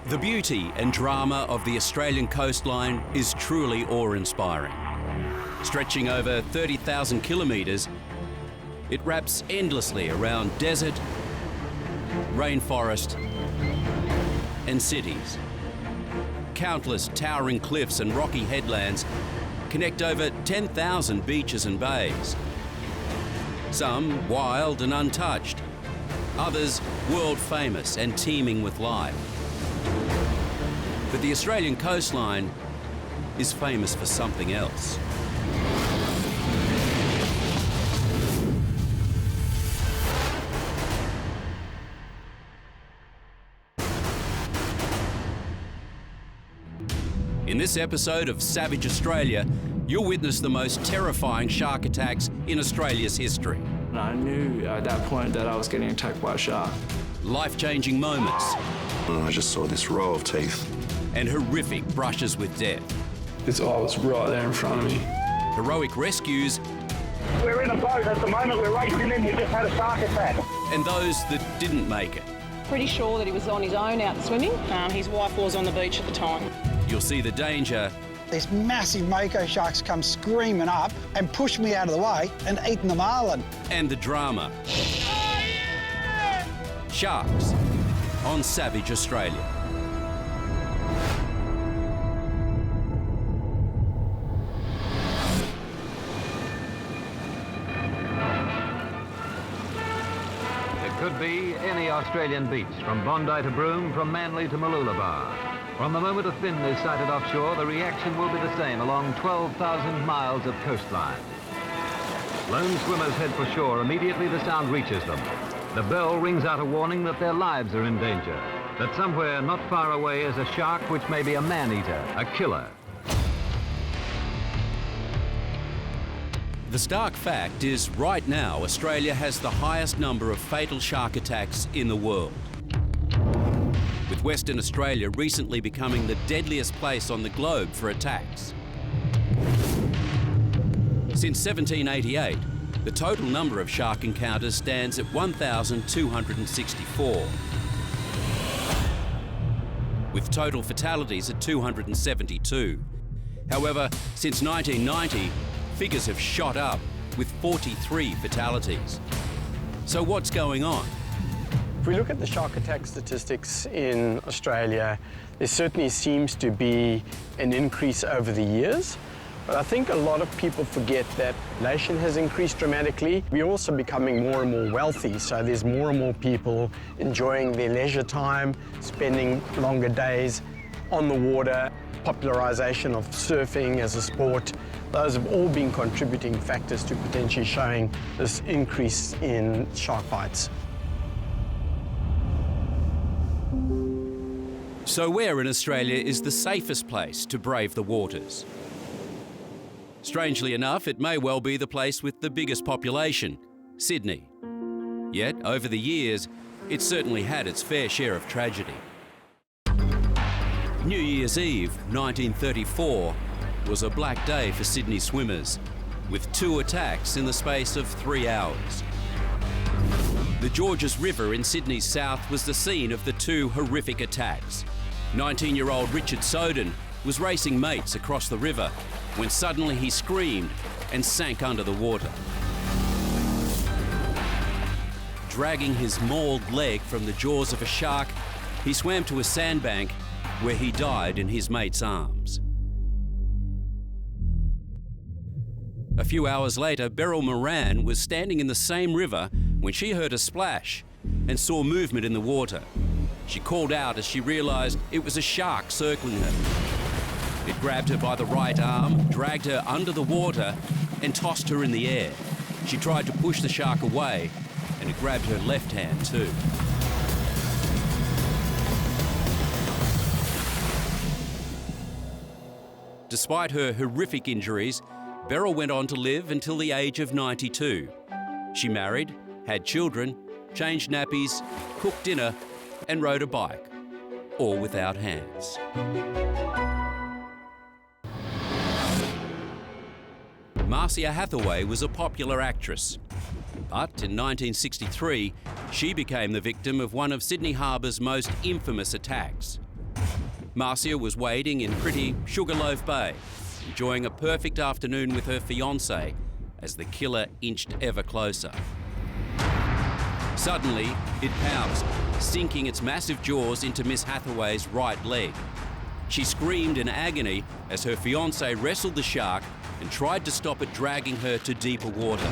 The beauty and drama of the Australian coastline is truly awe-inspiring. Stretching over 30,000 kilometres, it wraps endlessly around desert, rainforest and cities. Countless towering cliffs and rocky headlands connect over 10,000 beaches and bays. Some wild and untouched, others world famous and teeming with life. But the Australian coastline is famous for something else. In this episode of Savage Australia, you'll witness the most terrifying shark attacks in Australia's history. I knew at that point that I was getting attacked by a shark. Life-changing moments. I just saw this row of teeth. And horrific brushes with death. Its eye was right there in front of me. Heroic rescues. We're in a boat at the moment, we're racing in, we just had a shark attack. And those that didn't make it. Pretty sure that he was on his own out swimming. His wife was on the beach at the time. You'll see the danger. These massive mako sharks come screaming up and push me out of the way and eating the marlin. And the drama. Oh, yeah! Sharks on Savage Australia. Could be any Australian beach, from Bondi to Broome, from Manly to Mooloolaba. From the moment a fin is sighted offshore, the reaction will be the same along 12,000 miles of coastline. Lone swimmers head for shore immediately the sound reaches them. The bell rings out a warning that their lives are in danger, that somewhere not far away is a shark which may be a man-eater, a killer. The stark fact is, right now, Australia has the highest number of fatal shark attacks in the world. With Western Australia recently becoming the deadliest place on the globe for attacks. Since 1788, the total number of shark encounters stands at 1,264, with total fatalities at 272. However, since 1990, figures have shot up with 43 fatalities. So what's going on? If we look at the shark attack statistics in Australia, there certainly seems to be an increase over the years. But I think a lot of people forget that population has increased dramatically. We're also becoming more and more wealthy, so there's more and more people enjoying their leisure time, spending longer days on the water, popularisation of surfing as a sport. Those have all been contributing factors to potentially showing this increase in shark bites. So where in Australia is the safest place to brave the waters? Strangely enough, it may well be the place with the biggest population, Sydney. Yet, over the years, it's certainly had its fair share of tragedy. New Year's Eve, 1934, was a black day for Sydney swimmers, with 2 attacks in the space of 3 hours. The Georges River in Sydney's south was the scene of the 2 horrific attacks. 19-year-old Richard Soden was racing mates across the river when suddenly he screamed and sank under the water. dragging his mauled leg from the jaws of a shark, he swam to a sandbank where he died in his mate's arms. A few hours later, Beryl Moran was standing in the same river when she heard a splash and saw movement in the water. She called out as she realised it was a shark circling her. It grabbed her by the right arm, dragged her under the water and tossed her in the air. She tried to push the shark away and it grabbed her left hand too. Despite her horrific injuries, Beryl went on to live until the age of 92. She married, had children, changed nappies, cooked dinner and rode a bike, all without hands. Marcia Hathaway was a popular actress, but in 1963 she became the victim of one of Sydney Harbour's most infamous attacks. Marcia was wading in pretty Sugarloaf Bay, enjoying a perfect afternoon with her fiancé as the killer inched ever closer. Suddenly, it pounced, sinking its massive jaws into Miss Hathaway's right leg. She screamed in agony as her fiancé wrestled the shark and tried to stop it dragging her to deeper water.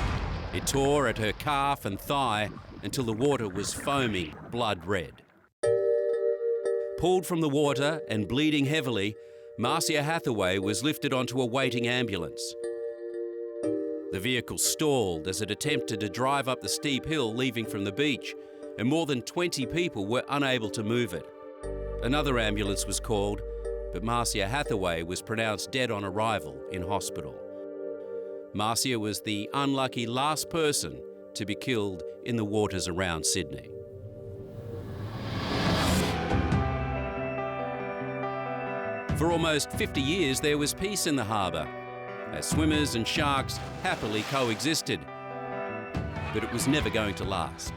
It tore at her calf and thigh until the water was foaming blood red. Pulled from the water and bleeding heavily, Marcia Hathaway was lifted onto a waiting ambulance. The vehicle stalled as it attempted to drive up the steep hill leaving from the beach, and more than 20 people were unable to move it. Another ambulance was called, but Marcia Hathaway was pronounced dead on arrival in hospital. Marcia was the unlucky last person to be killed in the waters around Sydney. For almost 50 years, there was peace in the harbour, as swimmers and sharks happily coexisted. But it was never going to last.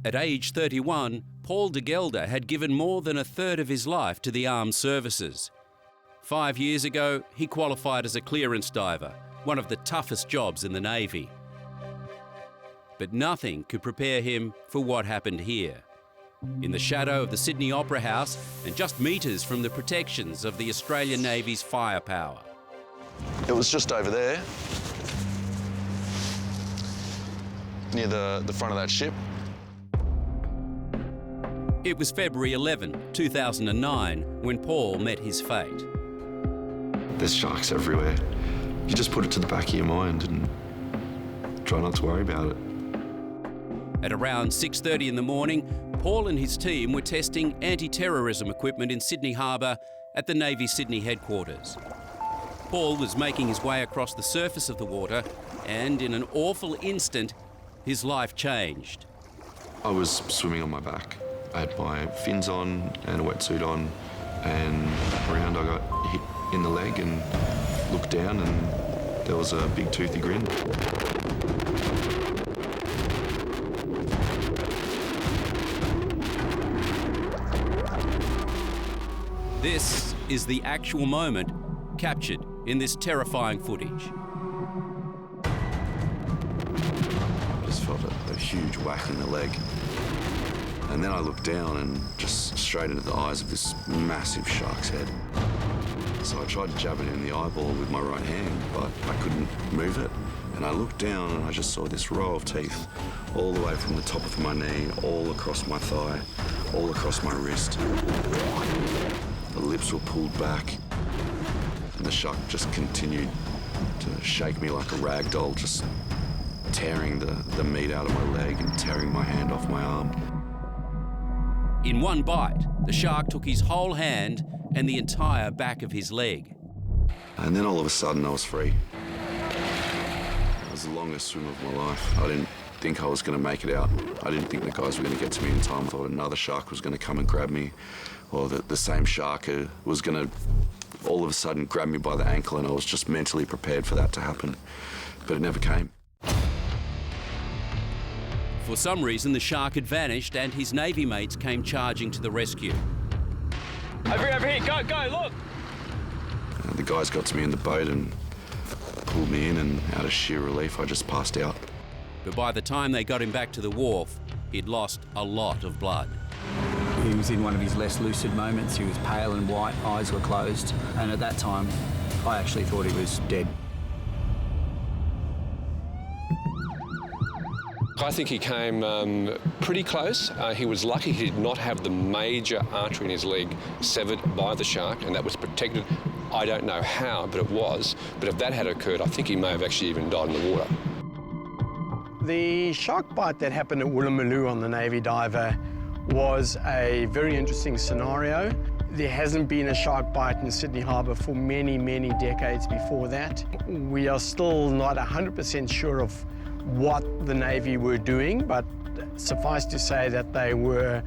At age 31, Paul de Gelder had given more than a third of his life to the armed services. 5 years ago, he qualified as a clearance diver, one of the toughest jobs in the Navy. But nothing could prepare him for what happened here. In the shadow of the Sydney Opera House and just metres from the protections of the Australian Navy's firepower. It was just over there, near the front of that ship. It was February 11, 2009, when Paul met his fate. There's sharks everywhere. You just put it to the back of your mind and try not to worry about it. At around 6:30 in the morning, Paul and his team were testing anti-terrorism equipment in Sydney Harbour at the Navy Sydney headquarters. Paul was making his way across the surface of the water and in an awful instant, his life changed. I was swimming on my back. I had my fins on and a wetsuit on, and around I got hit in the leg and looked down and there was a big toothy grin. This is the actual moment captured in this terrifying footage. I just felt a huge whack in the leg. And then I looked down and just straight into the eyes of this massive shark's head. So I tried to jab it in the eyeball with my right hand, but I couldn't move it. And I looked down and I just saw this row of teeth all the way from the top of my knee, all across my thigh, all across my wrist. The lips were pulled back, and the shark just continued to shake me like a rag doll, just tearing the meat out of my leg and tearing my hand off my arm. In one bite, the shark took his whole hand and the entire back of his leg. And then all of a sudden I was free. It was the longest swim of my life. I didn't think I was going to make it out. I didn't think the guys were going to get to me in time. I thought another shark was going to come and grab me, or that the same shark was going to all of a sudden grab me by the ankle, and I was just mentally prepared for that to happen. But it never came. For some reason, the shark had vanished and his Navy mates came charging to the rescue. Over here, go, look! The guys got to me in the boat and pulled me in, and out of sheer relief, I just passed out. but by the time they got him back to the wharf, he'd lost a lot of blood. He was in one of his less lucid moments. He was pale and white, eyes were closed, and at that time, I actually thought he was dead. I think he came pretty close. He was lucky he did not have the major artery in his leg severed by the shark, and that was protected. I don't know how, but it was. But if that had occurred, I think he may have actually even died in the water. The shark bite that happened at Woolloomooloo on the Navy diver was a very interesting scenario. There hasn't been a shark bite in Sydney Harbour for many, many decades before that. We are still not 100% sure of what the Navy were doing, but suffice to say that they were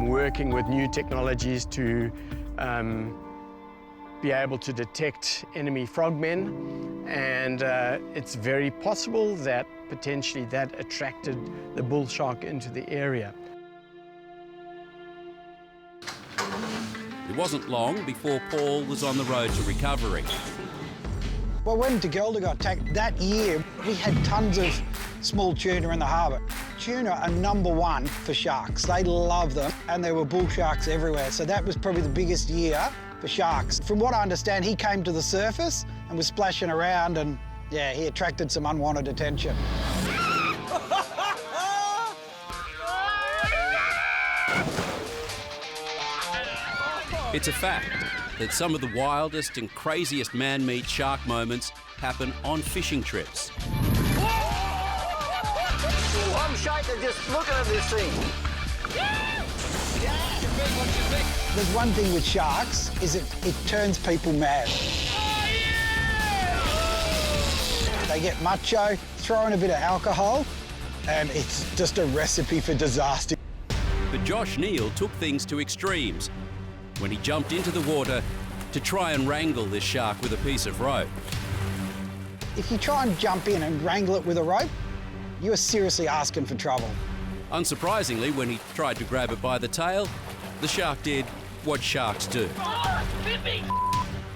working with new technologies to be able to detect enemy frogmen, and it's very possible that potentially that attracted the bull shark into the area. It wasn't long before Paul was on the road to recovery. Well, when Tagilda got attacked that year, we had tons of small tuna in the harbour. Tuna are #1 for sharks. They love them, and there were bull sharks everywhere. So that was probably the biggest year for sharks. From what I understand, he came to the surface and was splashing around, and yeah, he attracted some unwanted attention. It's a fact that some of the wildest and craziest man-meat shark moments happen on fishing trips. I'm shaking just looking at this thing. There's one thing with sharks, is it turns people mad. They get macho, throw in a bit of alcohol, and it's just a recipe for disaster. But Josh Neal took things to extremes when he jumped into the water to try and wrangle this shark with a piece of rope. If you try and jump in and wrangle it with a rope, you are seriously asking for trouble. Unsurprisingly, when he tried to grab it by the tail, the shark did what sharks do.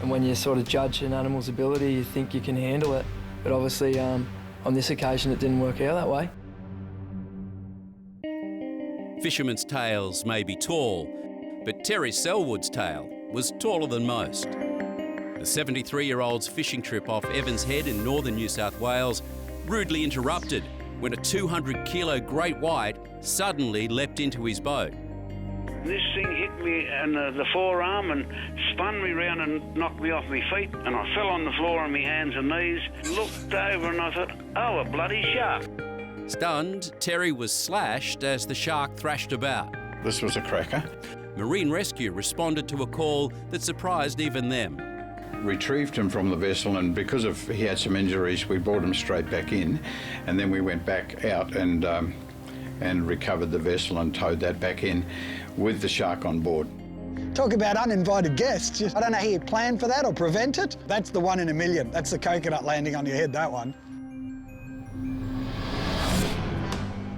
And when you sort of judge an animal's ability, you think you can handle it. But obviously, on this occasion, it didn't work out that way. Fishermen's tails may be tall, but Terry Selwood's tail was taller than most. The 73-year-old's fishing trip off Evans Head in northern New South Wales rudely interrupted when a 200-kilo great white suddenly leapt into his boat. This thing hit me in the forearm and spun me round and knocked me off my feet, and I fell on the floor on my hands and knees, looked over and I thought, oh, a bloody shark. Stunned, Terry was slashed as the shark thrashed about. This was a cracker. Marine Rescue responded to a call that surprised even them. Retrieved him from the vessel, and because he had some injuries, we brought him straight back in, and then we went back out and recovered the vessel and towed that back in with the shark on board. Talk about uninvited guests. I don't know how you plan for that or prevent it. That's the 1 in a million. That's the coconut landing on your head, that one.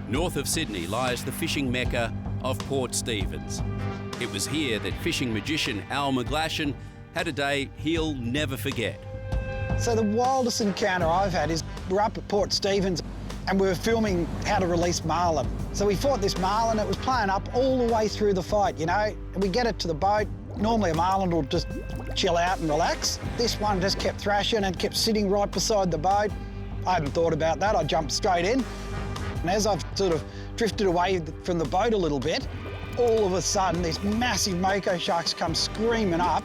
North of Sydney lies the fishing mecca of Port Stephens. It was here that fishing magician Al McGlashan had a day he'll never forget. So the wildest encounter I've had is we're up at Port Stephens and we were filming how to release marlin. So we fought this marlin, it was playing up all the way through the fight, you know, and we get it to the boat. Normally a marlin will just chill out and relax. This one just kept thrashing and kept sitting right beside the boat. I hadn't thought about that, I jumped straight in. And as I've sort of drifted away from the boat a little bit, all of a sudden these massive mako sharks come screaming up.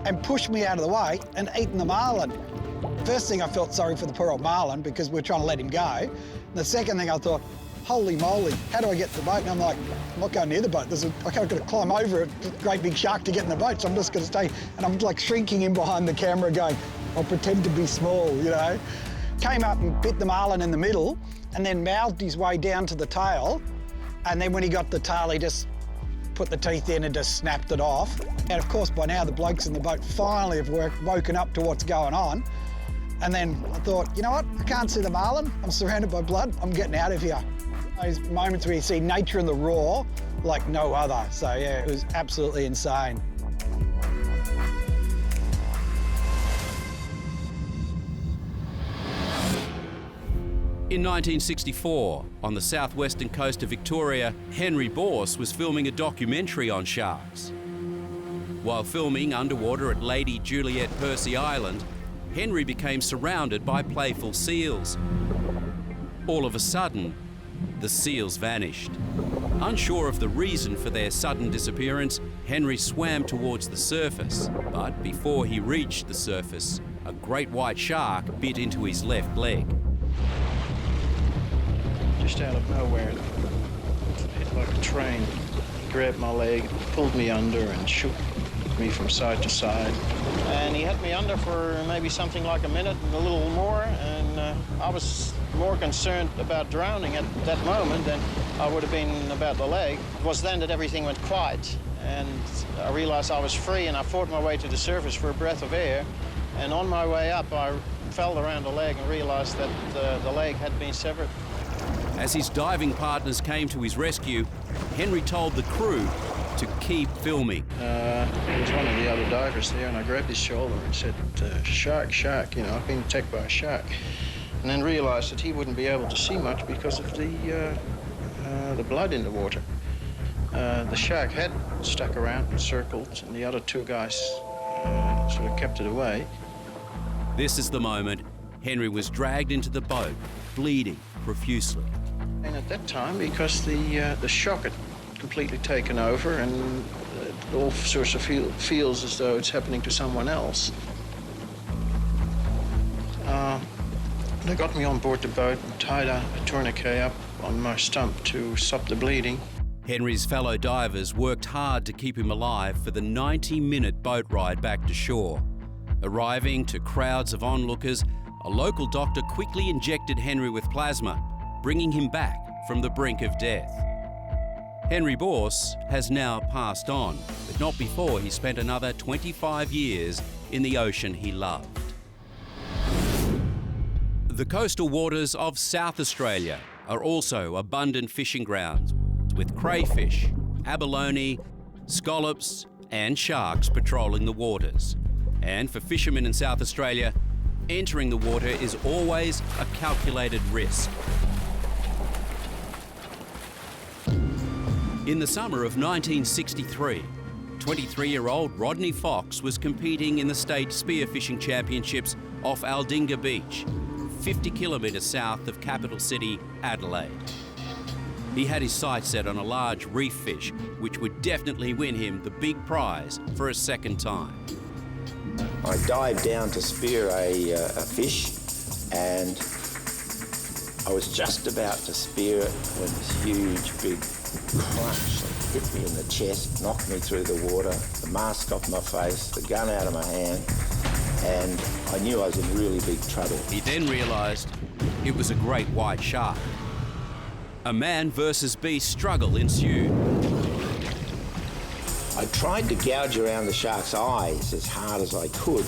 And pushed me out of the way and eaten the marlin. First thing, I felt sorry for the poor old marlin because we're trying to let him go. And the second thing, I thought, holy moly, how do I get to the boat? And I'm like, I'm not going near the boat. I've got to climb over a great big shark to get in the boat, so I'm just going to stay. And I'm like shrinking in behind the camera going, I'll pretend to be small, you know. Came up and bit the marlin in the middle and then mouthed his way down to the tail. And then when he got the tail, he just put the teeth in and just snapped it off. And of course, by now, the blokes in the boat finally have woken up to what's going on. And then I thought, you know what? I can't see the marlin. I'm surrounded by blood. I'm getting out of here. Those moments where you see nature in the raw like no other. So yeah, it was absolutely insane. In 1964, on the southwestern coast of Victoria, Henry Bourse was filming a documentary on sharks. While filming underwater at Lady Juliet Percy Island, Henry became surrounded by playful seals. All of a sudden, the seals vanished. Unsure of the reason for their sudden disappearance, Henry swam towards the surface. But before he reached the surface, a great white shark bit into his left leg. Just out of nowhere, it hit like a train. He grabbed my leg, pulled me under and shook me from side to side. And he had me under for maybe something like a minute and a little more, and I was more concerned about drowning at that moment than I would have been about the leg. It was then that everything went quiet, and I realized I was free, and I fought my way to the surface for a breath of air. And on my way up, I fell around the leg and realized that the leg had been severed. As his diving partners came to his rescue, Henry told the crew to keep filming. There was one of the other divers there, and I grabbed his shoulder and said, shark, shark, you know, I've been attacked by a shark. And then realized that he wouldn't be able to see much because of the blood in the water. The shark had stuck around and circled, and the other two guys sort of kept it away. This is the moment Henry was dragged into the boat, bleeding profusely. And at that time, because the shock had completely taken over and it all sorts of feels as though it's happening to someone else, they got me on board the boat and tied a tourniquet up on my stump to stop the bleeding. Henry's fellow divers worked hard to keep him alive for the 90-minute boat ride back to shore. Arriving to crowds of onlookers, a local doctor quickly injected Henry with plasma, bringing him back from the brink of death. Henry Bourse has now passed on, but not before he spent another 25 years in the ocean he loved. The coastal waters of South Australia are also abundant fishing grounds, with crayfish, abalone, scallops and sharks patrolling the waters. And for fishermen in South Australia, entering the water is always a calculated risk. In the summer of 1963, 23-year-old Rodney Fox was competing in the state spearfishing championships off Aldinga Beach, 50 kilometres south of capital city Adelaide. He had his sights set on a large reef fish, which would definitely win him the big prize for a second time. I dived down to spear a fish, and I was just about to spear it when this huge, big crunch hit me in the chest, knocked me through the water, the mask off my face, the gun out of my hand, and I knew I was in really big trouble. He then realised it was a great white shark. A man versus beast struggle ensued. I tried to gouge around the shark's eyes as hard as I could,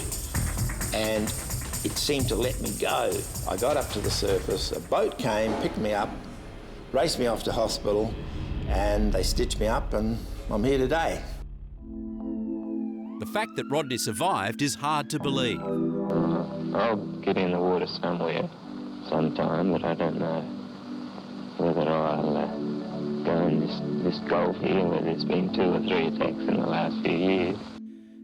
and it seemed to let me go. I got up to the surface, a boat came, picked me up, raced me off to hospital, and they stitched me up, and I'm here today. The fact that Rodney survived is hard to believe. I'll get in the water somewhere sometime, but I don't know whether I'll go in this gulf here where there's been 2 or 3 attacks in the last few years.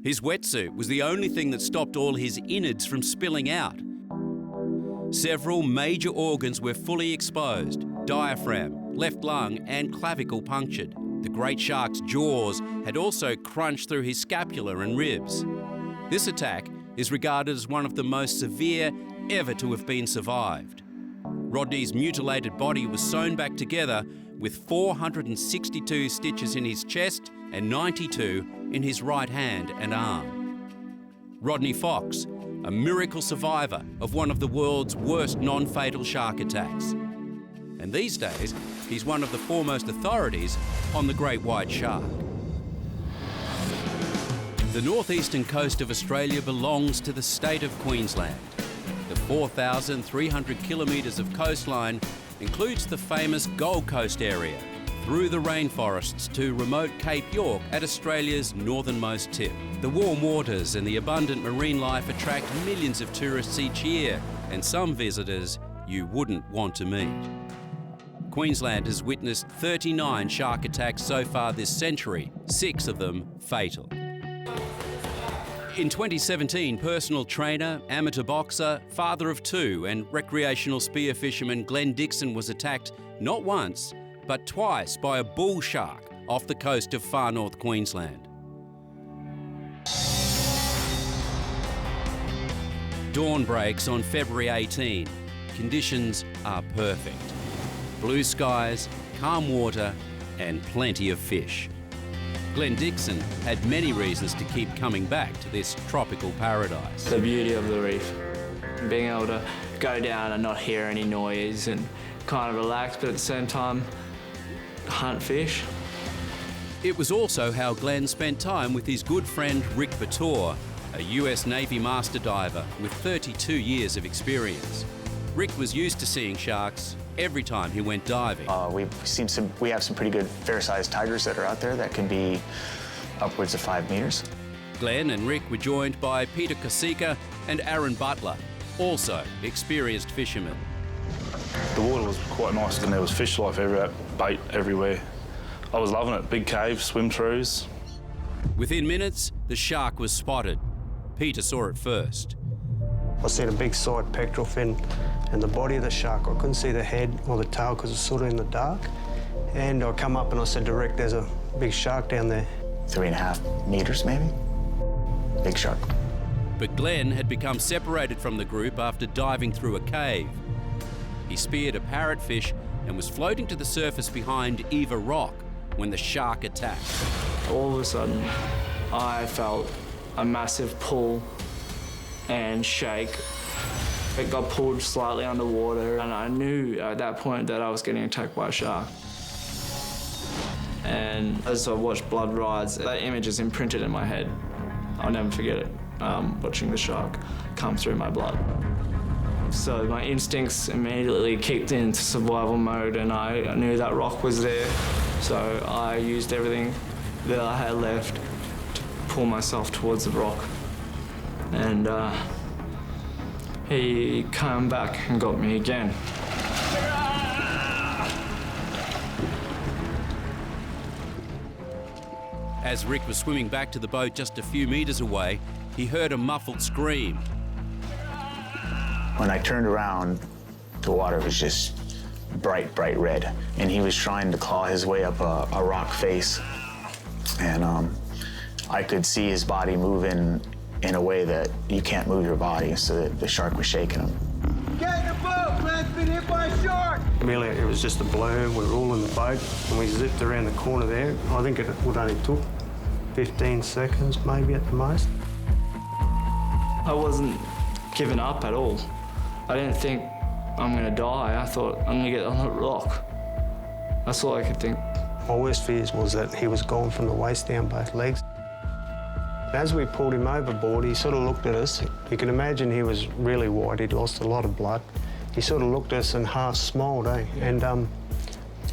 His wetsuit was the only thing that stopped all his innards from spilling out. Several major organs were fully exposed: diaphragm, left lung and clavicle punctured. The great shark's jaws had also crunched through his scapula and ribs. This attack is regarded as one of the most severe ever to have been survived. Rodney's mutilated body was sewn back together with 462 stitches in his chest and 92 in his right hand and arm. Rodney Fox, a miracle survivor of one of the world's worst non-fatal shark attacks. And these days, he's one of the foremost authorities on the great white shark. The northeastern coast of Australia belongs to the state of Queensland. The 4,300 kilometres of coastline includes the famous Gold Coast area, through the rainforests to remote Cape York at Australia's northernmost tip. The warm waters and the abundant marine life attract millions of tourists each year, and some visitors you wouldn't want to meet. Queensland has witnessed 39 shark attacks so far this century, 6 of them fatal. In 2017, personal trainer, amateur boxer, father of 2 and recreational spear fisherman Glenn Dixon was attacked not once, but twice by a bull shark off the coast of far north Queensland. Dawn breaks on February 18. Conditions are perfect. Blue skies, calm water and plenty of fish. Glenn Dixon had many reasons to keep coming back to this tropical paradise. The beauty of the reef, being able to go down and not hear any noise and kind of relax, but at the same time, hunt fish. It was also how Glenn spent time with his good friend Rick Bator, a US Navy master diver with 32 years of experience. Rick was used to seeing sharks every time he went diving. We have some pretty good fair-sized tigers that are out there that can be upwards of 5 meters. Glenn and Rick were joined by Peter Kosika and Aaron Butler, also experienced fishermen. The water was quite nice and there was fish life everywhere, bait everywhere. I was loving it. Big caves, swim-throughs. Within minutes, the shark was spotted. Peter saw it first. I seen a big side pectoral fin and the body of the shark. I couldn't see the head or the tail because it's sort of in the dark. And I come up and I said to Rick, there's a big shark down there. 3.5 meters, maybe. Big shark. But Glenn had become separated from the group after diving through a cave. He speared a parrotfish and was floating to the surface behind Eva Rock when the shark attacked. All of a sudden, I felt a massive pull and shake. It got pulled slightly underwater, and I knew at that point that I was getting attacked by a shark. And as I watched blood rise, that image is imprinted in my head. I'll never forget it, watching the shark come through my blood. So my instincts immediately kicked into survival mode, and I knew that rock was there. So I used everything that I had left to pull myself towards the rock. And he came back and got me again. As Rick was swimming back to the boat just a few metres away, he heard a muffled scream. When I turned around, the water was just bright red, and he was trying to claw his way up a rock face. And I could see his body moving in a way that you can't move your body, so the shark was shaking him. Get in the boat! Man's been hit by a shark! Immediately, it was just a blur. We were all in the boat, and we zipped around the corner there. I think it would only took 15 seconds, maybe at the most. I wasn't giving up at all. I didn't think I'm gonna die. I thought I'm gonna get on a rock. That's all I could think. My worst fears was that he was gone from the waist down both legs. As we pulled him overboard, he sort of looked at us. You can imagine he was really white. He'd lost a lot of blood. He sort of looked at us and half smiled, eh? And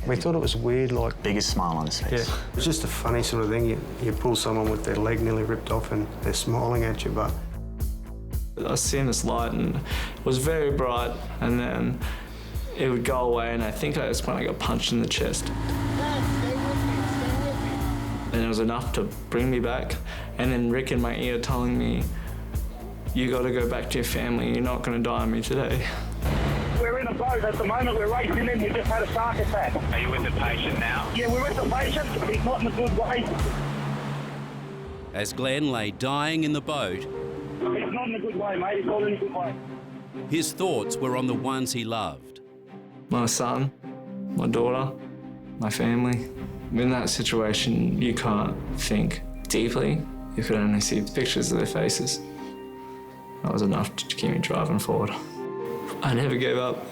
we thought it was weird, like... Biggest smile on his face. Yeah, it's just a funny sort of thing. You pull someone with their leg nearly ripped off and they're smiling at you, but... I seen this light and it was very bright, and then it would go away, and I think that's when I got punched in the chest. And it was enough to bring me back. And then Rick in my ear telling me, you got to go back to your family, you're not going to die on me today. We're in a boat at the moment, we're racing in, we just had a shark attack. Are you with the patient now? Yeah, we're with the patient, he's not in a good way. As Glenn lay dying in the boat, He's not in a good way, mate, he's not in a good way. his thoughts were on the ones he loved. My son, my daughter, my family. In that situation, you can't think deeply. You could only see pictures of their faces. That was enough to keep me driving forward. I never gave up.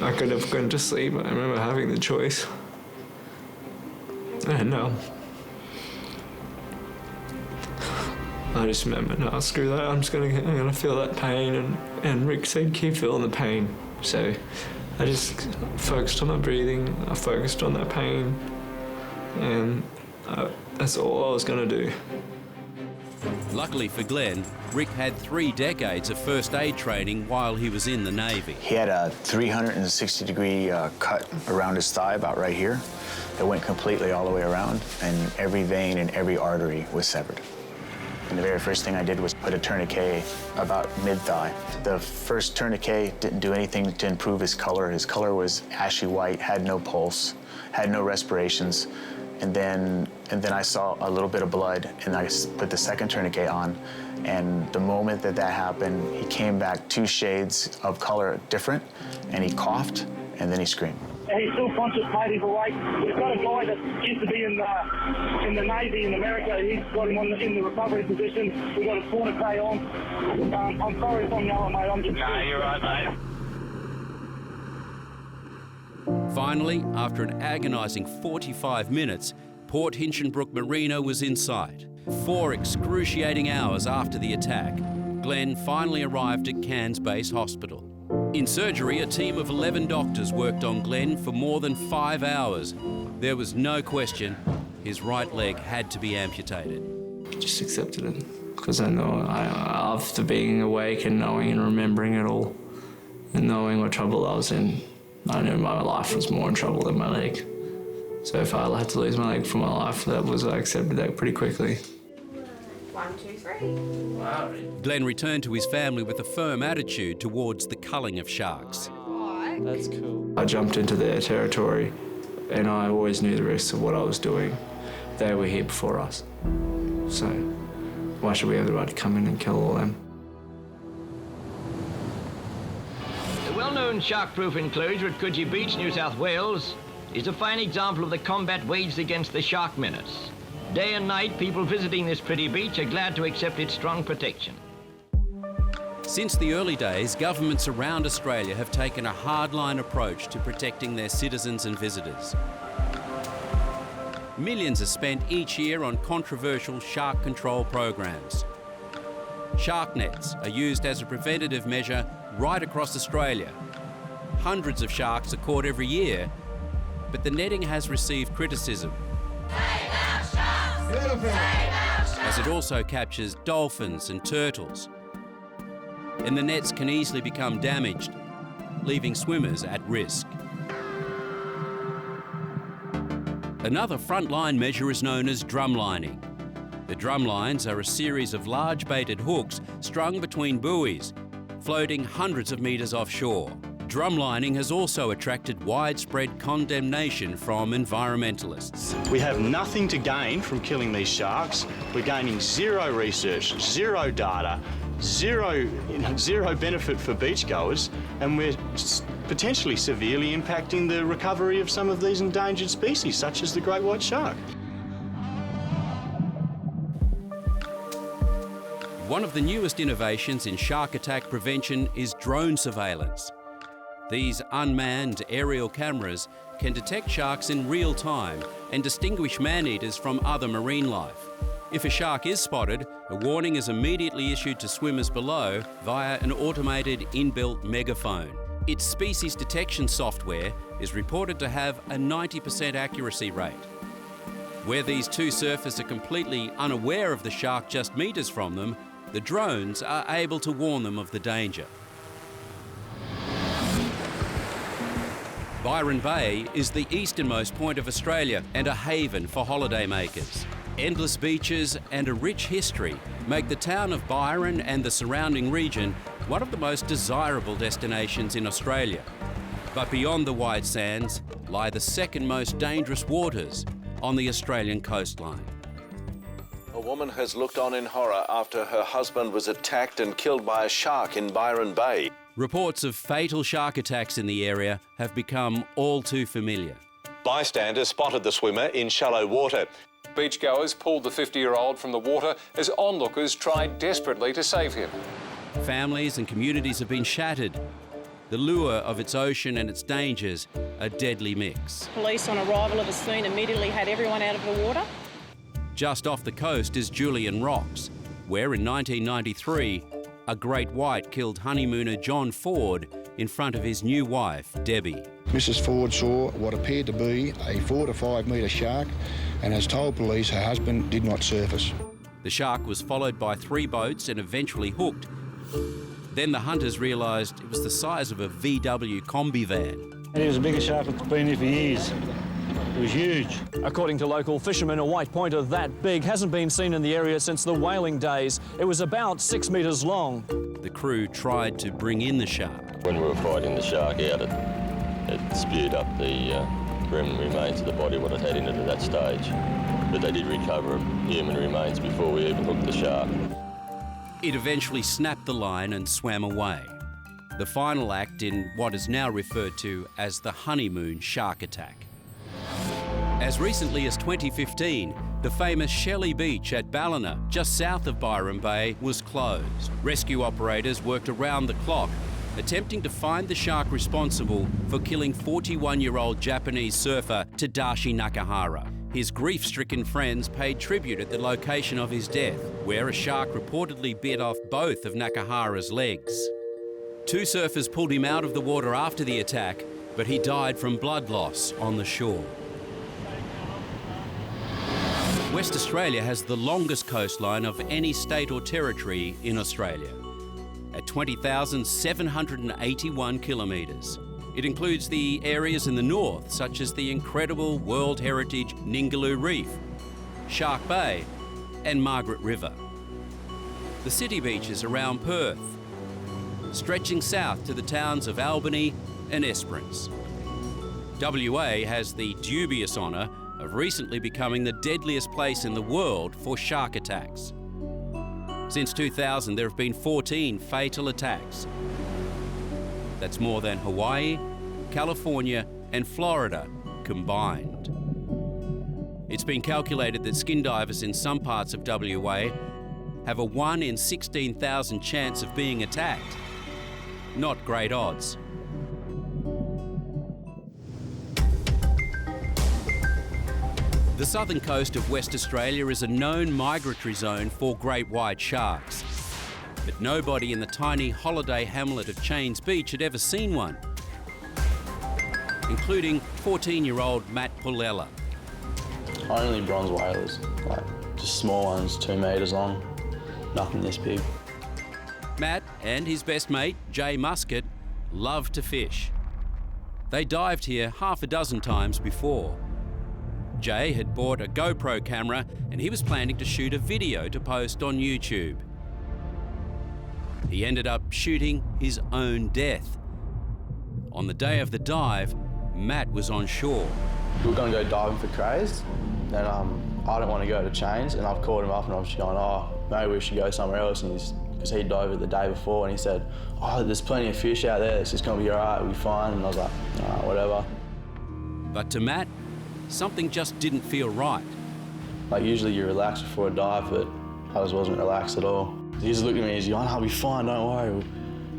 I could have gone to sleep. I remember having the choice. And I just remember, no, screw that. I'm gonna feel that pain. And Rick said, keep feeling the pain. So I just focused on my breathing. I focused on that pain, and that's all I was gonna do. Luckily for Glenn, Rick had 3 decades of first aid training while he was in the Navy. He had a 360-degree cut around his thigh, about right here. It went completely all the way around, and every vein and every artery was severed. And the very first thing I did was put a tourniquet about mid-thigh. The first tourniquet didn't do anything to improve his color. His color was ashy white, had no pulse, had no respirations. And then I saw a little bit of blood, and I put the second tourniquet on. And the moment that happened, he came back 2 shades of color different, and he coughed, and then he screamed. He's still conscious, mate. He's awake. We've got a guy that used to be in the Navy in America. He's got him in the recovery position. We've got a tourniquet on. I'm sorry if I'm yelling, mate. I'm just... No, you're right, mate. Finally, after an agonising 45 minutes, Port Hinchinbrook Marina was in sight. 4 excruciating hours after the attack, Glenn finally arrived at Cairns Base Hospital. In surgery, a team of 11 doctors worked on Glenn for more than 5 hours. There was no question his right leg had to be amputated. Just accepted it, because I know after being awake and knowing and remembering it all, and knowing what trouble I was in, I knew my life was more in trouble than my leg. So if I had to lose my leg for my life, I accepted that pretty quickly. 1, 2, 3. Wow. Glenn returned to his family with a firm attitude towards the culling of sharks. That's cool. I jumped into their territory, and I always knew the risks of what I was doing. They were here before us. So why should we have the right to come in and kill all them? The well-known shark-proof enclosure at Coogee Beach, New South Wales, is a fine example of the combat waged against the shark menace. Day and night, people visiting this pretty beach are glad to accept its strong protection. Since the early days, governments around Australia have taken a hardline approach to protecting their citizens and visitors. Millions are spent each year on controversial shark control programs. Shark nets are used as a preventative measure right across Australia. Hundreds of sharks are caught every year, but the netting has received criticism, as it also captures dolphins and turtles. And the nets can easily become damaged, leaving swimmers at risk. Another frontline measure is known as drumlining. The drumlines are a series of large baited hooks strung between buoys, floating hundreds of metres offshore. Drumlining has also attracted widespread condemnation from environmentalists. We have nothing to gain from killing these sharks. We're gaining zero research, zero data, zero benefit for beachgoers, and we're potentially severely impacting the recovery of some of these endangered species, such as the great white shark. One of the newest innovations in shark attack prevention is drone surveillance. These unmanned aerial cameras can detect sharks in real time and distinguish man-eaters from other marine life. If a shark is spotted, a warning is immediately issued to swimmers below via an automated inbuilt megaphone. Its species detection software is reported to have a 90% accuracy rate. Where these 2 surfers are completely unaware of the shark just metres from them, the drones are able to warn them of the danger. Byron Bay is the easternmost point of Australia and a haven for holidaymakers. Endless beaches and a rich history make the town of Byron and the surrounding region one of the most desirable destinations in Australia. But beyond the white sands lie the second most dangerous waters on the Australian coastline. A woman has looked on in horror after her husband was attacked and killed by a shark in Byron Bay. Reports of fatal shark attacks in the area have become all too familiar. Bystanders spotted the swimmer in shallow water. Beachgoers pulled the 50-year-old from the water as onlookers tried desperately to save him. Families and communities have been shattered. The lure of its ocean and its dangers a deadly mix. Police on arrival of the scene immediately had everyone out of the water. Just off the coast is Julian Rocks, where in 1993, a great white killed honeymooner John Ford in front of his new wife, Debbie. Mrs Ford saw what appeared to be a 4 to 5 metre shark and has told police her husband did not surface. The shark was followed by 3 boats and eventually hooked. Then the hunters realised it was the size of a VW combi van. It was the biggest shark that's been here for years. It was huge. According to local fishermen, a white pointer that big hasn't been seen in the area since the whaling days. It was about 6 metres long. The crew tried to bring in the shark. When we were fighting the shark out, it spewed up the remains of the body, what it had in it at that stage. But they did recover human remains before we even hooked the shark. It eventually snapped the line and swam away. The final act in what is now referred to as the honeymoon shark attack. As recently as 2015, the famous Shelley Beach at Ballina, just south of Byron Bay, was closed. Rescue operators worked around the clock, attempting to find the shark responsible for killing 41-year-old Japanese surfer Tadashi Nakahara. His grief-stricken friends paid tribute at the location of his death, where a shark reportedly bit off both of Nakahara's legs. 2 surfers pulled him out of the water after the attack, but he died from blood loss on the shore. West Australia has the longest coastline of any state or territory in Australia, at 20,781 kilometres. It includes the areas in the north, such as the incredible World Heritage Ningaloo Reef, Shark Bay and Margaret River. The city beaches around Perth, stretching south to the towns of Albany and Esperance. WA has the dubious honour of recently becoming the deadliest place in the world for shark attacks. Since 2000, there have been 14 fatal attacks. That's more than Hawaii, California and Florida combined. It's been calculated that skin divers in some parts of WA have a 1 in 16,000 chance of being attacked. Not great odds. The southern coast of West Australia is a known migratory zone for great white sharks. But nobody in the tiny holiday hamlet of Chains Beach had ever seen one, including 14-year-old Matt Pulella. Only bronze whalers, like just small ones, 2 metres long, nothing this big. Matt and his best mate, Jay Muscat, love to fish. They dived here half a dozen times before. Jay had bought a GoPro camera and he was planning to shoot a video to post on YouTube. He ended up shooting his own death. On the day of the dive, Matt was on shore. We were going to go diving for crays, and I didn't want to go to Chains, and I've called him up and I was just going, oh, maybe we should go somewhere else, and because he dove it the day before, and he said, oh, there's plenty of fish out there, it's just going to be all right, we'll be fine, and I was like, oh, whatever. But to Matt, something just didn't feel right. Like usually you relax before a dive, but I just wasn't relaxed at all. He just looked at me and he's like, oh, I'll be fine, don't worry,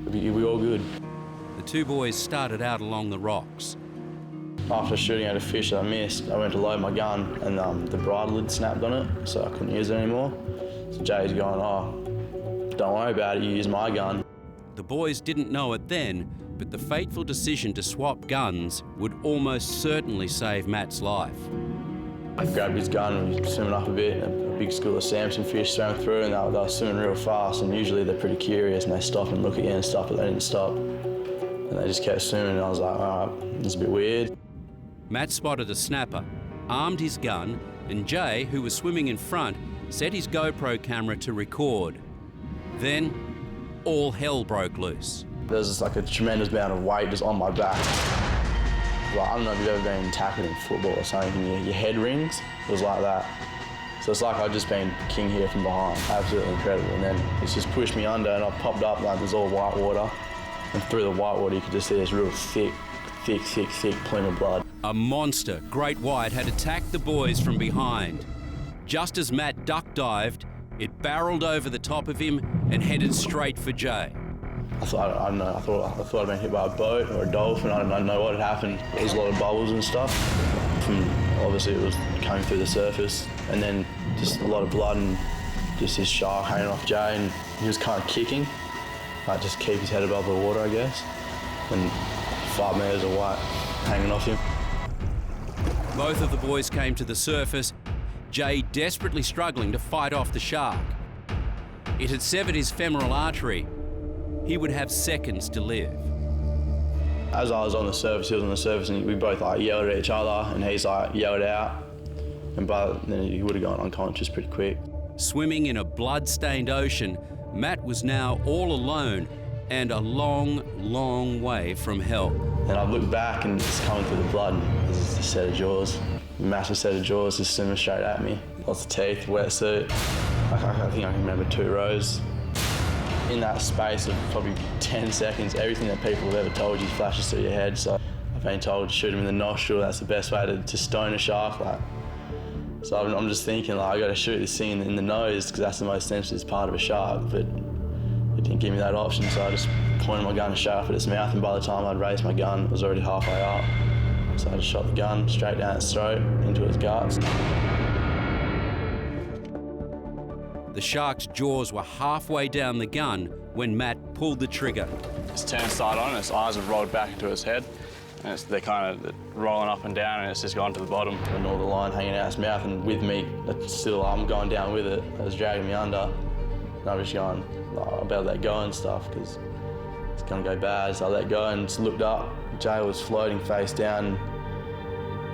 we'll be all good. The 2 boys started out along the rocks. After shooting at a fish that I missed, I went to load my gun and the bridle lid snapped on it, so I couldn't use it anymore. So Jay's going, oh, don't worry about it, you use my gun. The boys didn't know it then, but the fateful decision to swap guns would almost certainly save Matt's life. I grabbed his gun and we were swimming up a bit, and a big school of Samson fish swam through, and they were swimming real fast, and usually they're pretty curious and they stop and look at you and stuff, but they didn't stop. And they just kept swimming, and I was like, all right, this is a bit weird. Matt spotted a snapper, armed his gun, and Jay, who was swimming in front, set his GoPro camera to record. Then, all hell broke loose. There's just like a tremendous amount of weight just on my back. Like, I don't know if you've ever been tackled in football or something, your head rings, it was like that. So it's like I'd just been king here from behind, absolutely incredible. And then it's just pushed me under and I popped up like there's all white water. And through the white water you could just see this real thick plume of blood. A monster great white had attacked the boys from behind. Just as Matt duck dived, it barreled over the top of him and headed straight for Jay. I thought I'd been hit by a boat or a dolphin. I don't know what had happened. There was a lot of bubbles and stuff. Obviously it was coming through the surface, and then just a lot of blood and just this shark hanging off Jay, and he was kind of kicking, like just keep his head above the water, I guess. And 5 metres of white hanging off him. Both of the boys came to the surface Jay desperately struggling to fight off the shark. It had severed his femoral artery. He would have seconds to live. As I was on the surface, he was on the surface, and we both like yelled at each other, and he's like yelled out, and then he would have gone unconscious pretty quick. Swimming in a blood-stained ocean, Matt was now all alone and a long, long way from help. And I looked back, and it's coming through the blood, and there's just a set of jaws, a massive set of jaws just swimming straight at me. Lots of teeth, wetsuit. I think I can remember 2 rows. In that space of probably 10 seconds, everything that people have ever told you flashes through your head. So I've been told to shoot him in the nostril. That's the best way to stone a shark. So I'm just thinking, I got to shoot this thing in the nose because that's the most sensitive part of a shark. But it didn't give me that option, so I just pointed my gun straight up at its mouth, and by the time I'd raised my gun, it was already halfway up. So I just shot the gun straight down its throat, into its guts. The shark's jaws were halfway down the gun when Matt pulled the trigger. Its turn started on, and its eyes have rolled back into its head. And they're kind of rolling up and down, and it's just gone to the bottom. And all the line hanging out its mouth, and with me, I'm going down with it. It was dragging me under. And I was going, I better let go and stuff, because it's going to go bad. So I let go and just looked up. Jay was floating face down.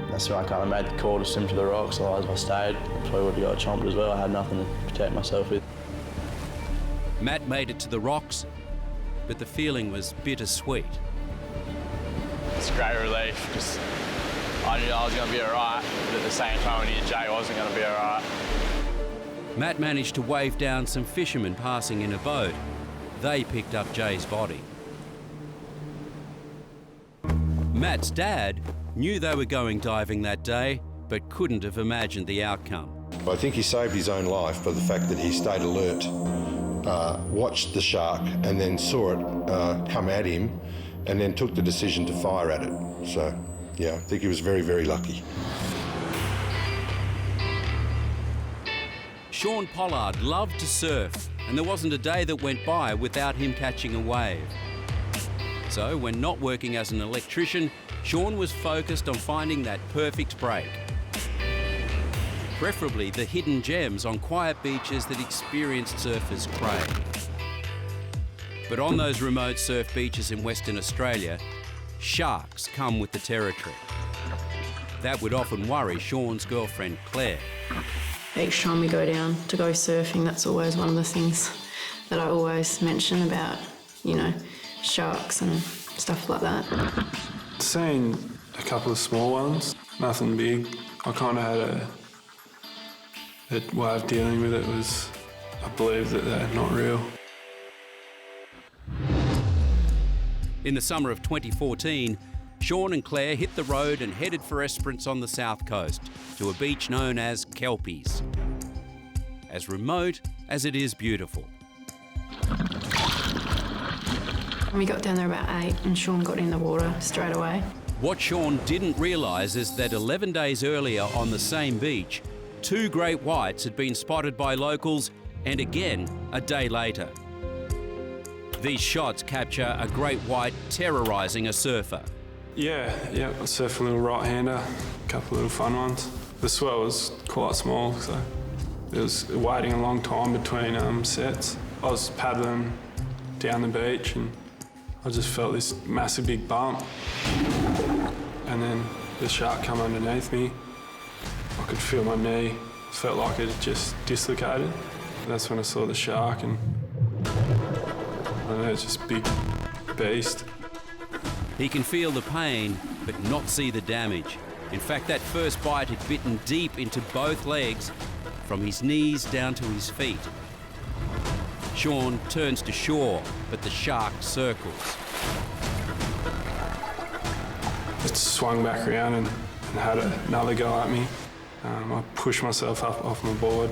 That's when I kind of made the call to swim to the rocks. Otherwise, if I stayed, I probably would have got chomped as well. I had nothing to protect myself with. Matt made it to the rocks, but the feeling was bittersweet. It's a great relief, because I knew I was going to be all right, but at the same time, I knew Jay wasn't going to be all right. Matt managed to wave down some fishermen passing in a boat. They picked up Jay's body. Matt's dad knew they were going diving that day, but couldn't have imagined the outcome. I think he saved his own life by the fact that he stayed alert, watched the shark, and then saw it come at him, and then took the decision to fire at it. So, yeah, I think he was very, very lucky. Sean Pollard loved to surf, and there wasn't a day that went by without him catching a wave. So, when not working as an electrician, Sean was focused on finding that perfect break. Preferably the hidden gems on quiet beaches that experienced surfers crave. But on those remote surf beaches in Western Australia, sharks come with the territory. That would often worry Sean's girlfriend, Claire. Each time we go down to go surfing, that's always one of the things that I always mention about, sharks and stuff like that. Seen a couple of small ones, nothing big. I kind of had a way of dealing with it was I believe that they're not real. In the summer of 2014, Sean and Claire hit the road and headed for Esperance on the south coast to a beach known as Kelpies. As remote as it is beautiful. We got down there about 8 and Sean got in the water straight away. What Sean didn't realise is that 11 days earlier on the same beach, 2 great whites had been spotted by locals, and again a day later. These shots capture a great white terrorising a surfer. Yeah, I surfed a little right-hander, a couple of little fun ones. The swell was quite small, so it was waiting a long time between sets. I was paddling down the beach and I just felt this massive big bump. And then the shark come underneath me. I could feel my knee. Felt like it had just dislocated. That's when I saw the shark, and I don't know, it's just a big beast. He can feel the pain, but not see the damage. In fact, that first bite had bitten deep into both legs, from his knees down to his feet. Sean turns to shore, but the shark circles. It swung back around and had another go at me. I pushed myself up off my board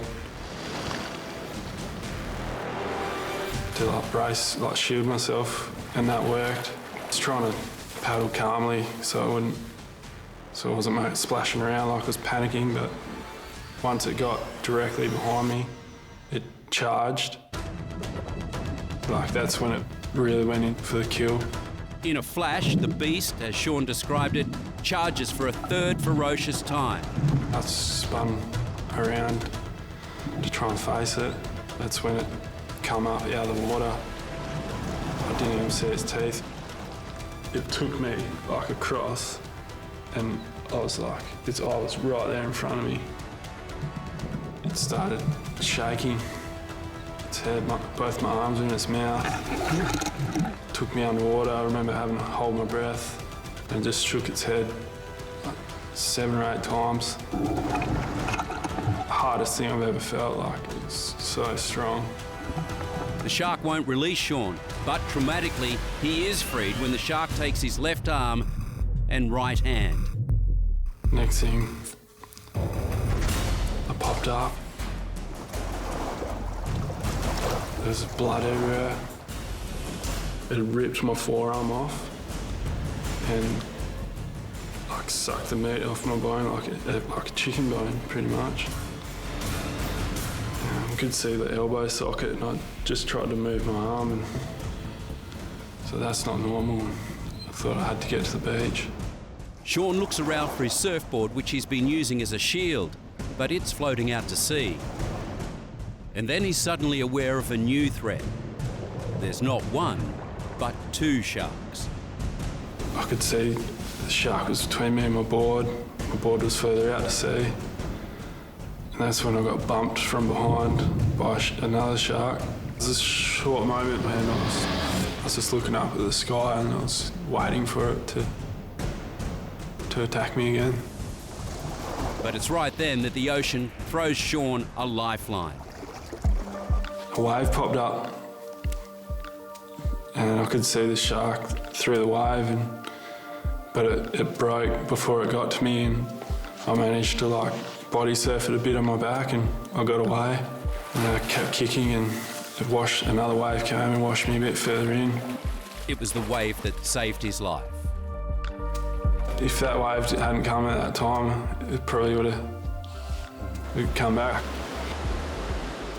to brace, shield myself, and that worked. I was trying to paddle calmly so I wasn't splashing around like I was panicking, but once it got directly behind me, it charged. That's when it really went in for the kill. In a flash, the beast, as Sean described it, charges for a third ferocious time. I spun around to try and face it. That's when it come up out of the water. I didn't even see its teeth. It took me like across, and I was like, its eye was right there in front of me. It started shaking. Its head, both my arms were in its mouth. Took me underwater. I remember having to hold my breath and just shook its head like 7 or 8 times. Hardest thing I've ever felt, like it's so strong. The shark won't release Sean, but traumatically, he is freed when the shark takes his left arm and right hand. Next thing, I popped up. There's blood everywhere. It ripped my forearm off and like sucked the meat off my bone like a chicken bone, pretty much. I could see the elbow socket, and I just tried to move my arm, and so that's not normal. I thought I had to get to the beach. Sean looks around for his surfboard, which he's been using as a shield, but it's floating out to sea. And then he's suddenly aware of a new threat. There's not one, but 2 sharks. I could see the shark was between me and my board. My board was further out to sea. And that's when I got bumped from behind by another shark. It was a short moment, man. I was just looking up at the sky, and I was waiting for it to attack me again. But it's right then that the ocean throws Sean a lifeline. A wave popped up, and I could see the shark through the wave, but it broke before it got to me, and I managed to like body surf it a bit on my back, and I got away. And I kept kicking, and another wave came and washed me a bit further in. It was the wave that saved his life. If that wave hadn't come at that time, it probably would have come back.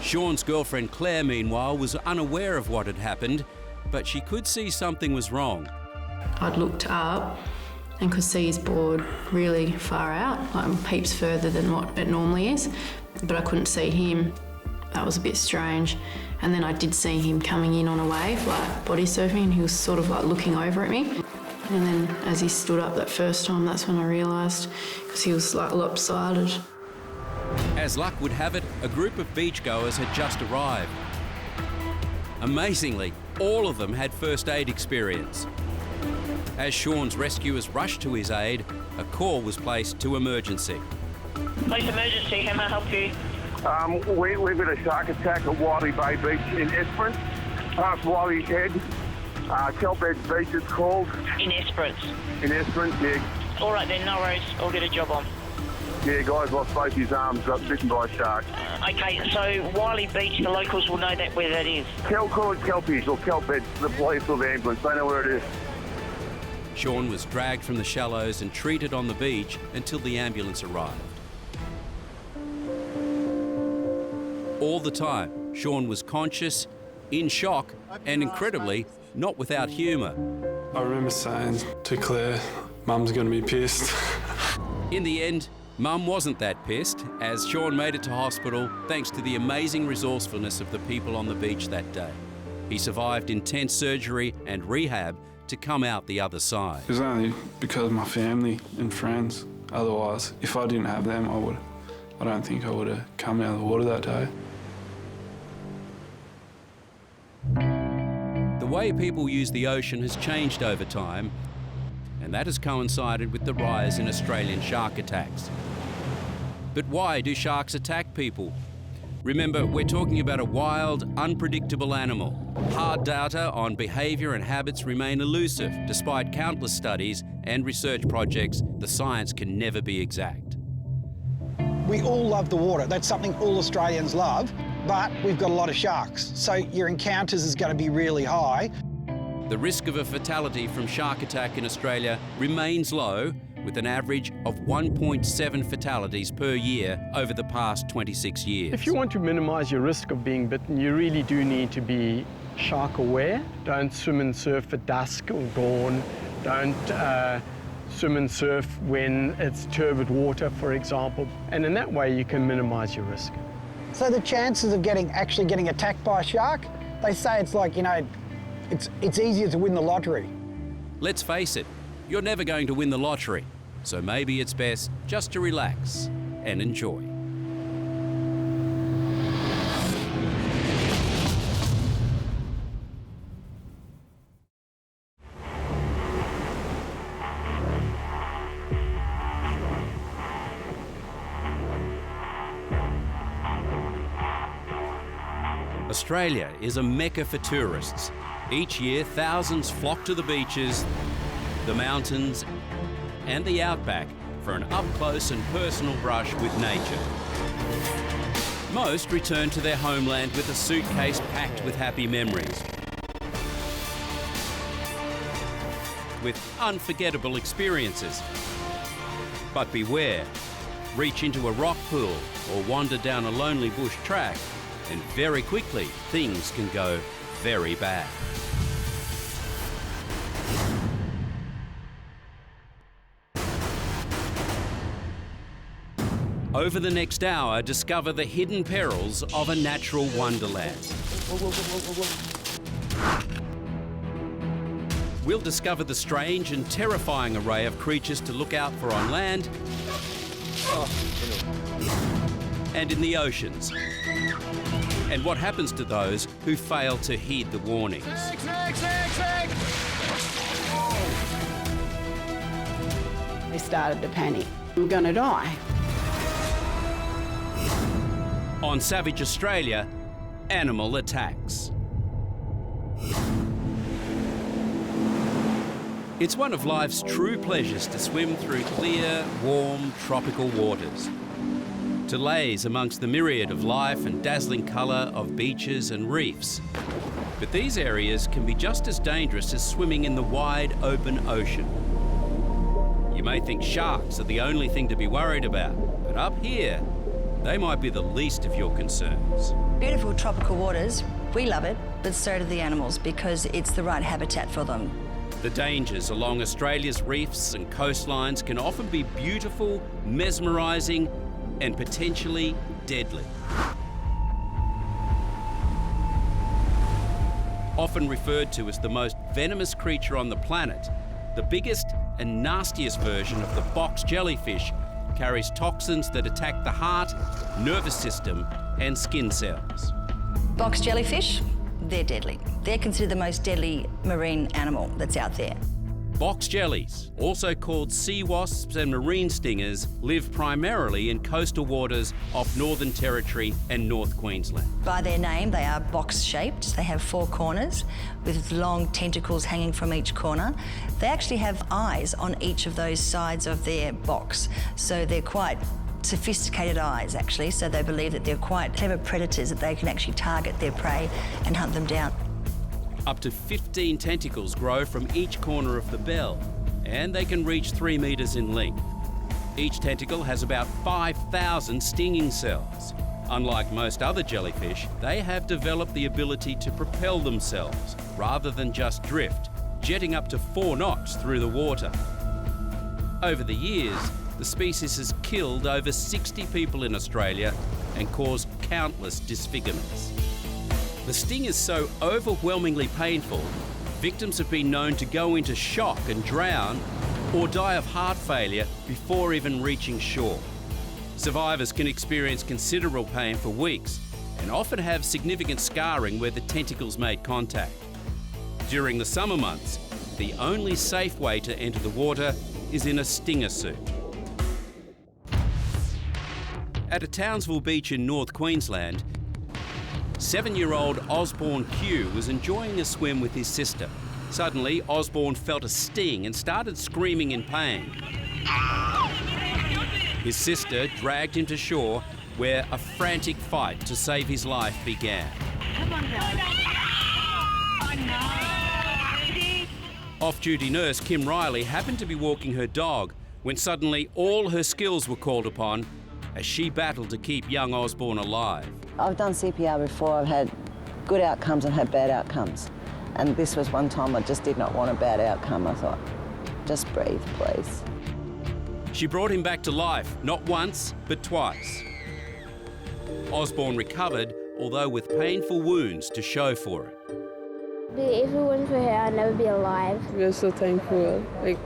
Sean's girlfriend Claire, meanwhile, was unaware of what had happened, but she could see something was wrong. I'd looked up and could see his board really far out, like heaps further than what it normally is, but I couldn't see him. That was a bit strange. And then I did see him coming in on a wave, like body surfing, and he was sort of like looking over at me. And then as he stood up that first time, that's when I realised, because he was like lopsided. As luck would have it, a group of beachgoers had just arrived. Amazingly, all of them had first aid experience. As Sean's rescuers rushed to his aid, a call was placed to emergency. Police emergency, how may I help you? We've had a shark attack at Wiley Bay Beach in Esperance, past Wiley Head. Kelphead Beach it's called. In Esperance? In Esperance, yeah. All right then, no worries. I'll get a job on. Yeah, guys lost both his arms, got bitten by a shark. Okay, so Wiley Beach, the locals will know that where that is. Call it Kelpies or Kelphead, the police or the ambulance, they know where it is. Sean was dragged from the shallows and treated on the beach until the ambulance arrived. All the time, Sean was conscious, in shock, and incredibly, not without humour. I remember saying to Claire, Mum's going to be pissed. In the end, Mum wasn't that pissed, as Sean made it to hospital thanks to the amazing resourcefulness of the people on the beach that day. He survived intense surgery and rehab to come out the other side. It was only because of my family and friends. Otherwise, if I didn't have them, I don't think I would have come out of the water that day. The way people use the ocean has changed over time, and that has coincided with the rise in Australian shark attacks. But why do sharks attack people? Remember, we're talking about a wild, unpredictable animal. Hard data on behaviour and habits remain elusive. Despite countless studies and research projects, the science can never be exact. We all love the water. That's something all Australians love, but we've got a lot of sharks, so your encounters is going to be really high. The risk of a fatality from shark attack in Australia remains low, with an average of 1.7 fatalities per year over the past 26 years. If you want to minimise your risk of being bitten, you really do need to be shark aware. Don't swim and surf at dusk or dawn. Don't swim and surf when it's turbid water, for example, and in that way you can minimise your risk. So the chances of actually getting attacked by a shark, they say it's like, it's easier to win the lottery. Let's face it, you're never going to win the lottery, so maybe it's best just to relax and enjoy. Australia is a mecca for tourists. Each year, thousands flock to the beaches, the mountains, and the outback for an up-close and personal brush with nature. Most return to their homeland with a suitcase packed with happy memories, with unforgettable experiences. But beware, reach into a rock pool or wander down a lonely bush track, and very quickly things can go very bad. Over the next hour, discover the hidden perils of a natural wonderland. We'll discover the strange and terrifying array of creatures to look out for on land and in the oceans, and what happens to those who fail to heed the warnings. We started to panic. I'm going to die. On Savage Australia, animal attacks. It's one of life's true pleasures to swim through clear, warm, tropical waters, to laze amongst the myriad of life and dazzling colour of beaches and reefs. But these areas can be just as dangerous as swimming in the wide open ocean. You may think sharks are the only thing to be worried about, but up here, they might be the least of your concerns. Beautiful tropical waters, we love it, but so do the animals because it's the right habitat for them. The dangers along Australia's reefs and coastlines can often be beautiful, mesmerising, and potentially deadly. Often referred to as the most venomous creature on the planet, the biggest and nastiest version of the box jellyfish carries toxins that attack the heart, nervous system, and skin cells. Box jellyfish, they're deadly. They're considered the most deadly marine animal that's out there. Box jellies, also called sea wasps and marine stingers, live primarily in coastal waters off Northern Territory and North Queensland. By their name, they are box-shaped. They have 4 corners with long tentacles hanging from each corner. They actually have eyes on each of those sides of their box, so they're quite sophisticated eyes, actually, so they believe that they're quite clever predators, that they can actually target their prey and hunt them down. Up to 15 tentacles grow from each corner of the bell, and they can reach 3 metres in length. Each tentacle has about 5,000 stinging cells. Unlike most other jellyfish, they have developed the ability to propel themselves rather than just drift, jetting up to 4 knots through the water. Over the years, the species has killed over 60 people in Australia and caused countless disfigurements. The sting is so overwhelmingly painful, victims have been known to go into shock and drown or die of heart failure before even reaching shore. Survivors can experience considerable pain for weeks and often have significant scarring where the tentacles made contact. During the summer months, the only safe way to enter the water is in a stinger suit. At a Townsville beach in North Queensland, 7-year-old Osborne Q was enjoying a swim with his sister. Suddenly, Osborne felt a sting and started screaming in pain. His sister dragged him to shore, where a frantic fight to save his life began. Off-duty nurse Kim Riley happened to be walking her dog when suddenly all her skills were called upon as she battled to keep young Osborne alive. I've done CPR before. I've had good outcomes and had bad outcomes. And this was one time I just did not want a bad outcome. I thought, just breathe, please. She brought him back to life, not once, but twice. Osborne recovered, although with painful wounds to show for it. If it wasn't for her, I'd never be alive. We're so thankful. Like,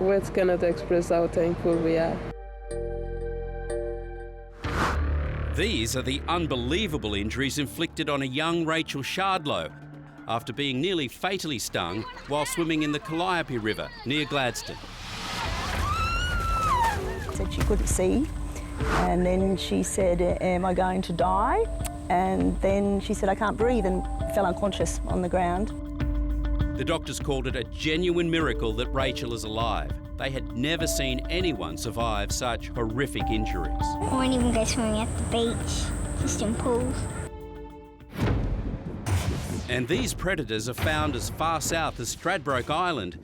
words cannot express how thankful we are. These are the unbelievable injuries inflicted on a young Rachel Shardlow after being nearly fatally stung while swimming in the Calliope River near Gladstone. Said she couldn't see, and then she said, am I going to die? And then she said, I can't breathe, and fell unconscious on the ground. The doctors called it a genuine miracle that Rachel is alive. They had never seen anyone survive such horrific injuries. I won't even go swimming at the beach, just in pools. And these predators are found as far south as Stradbroke Island,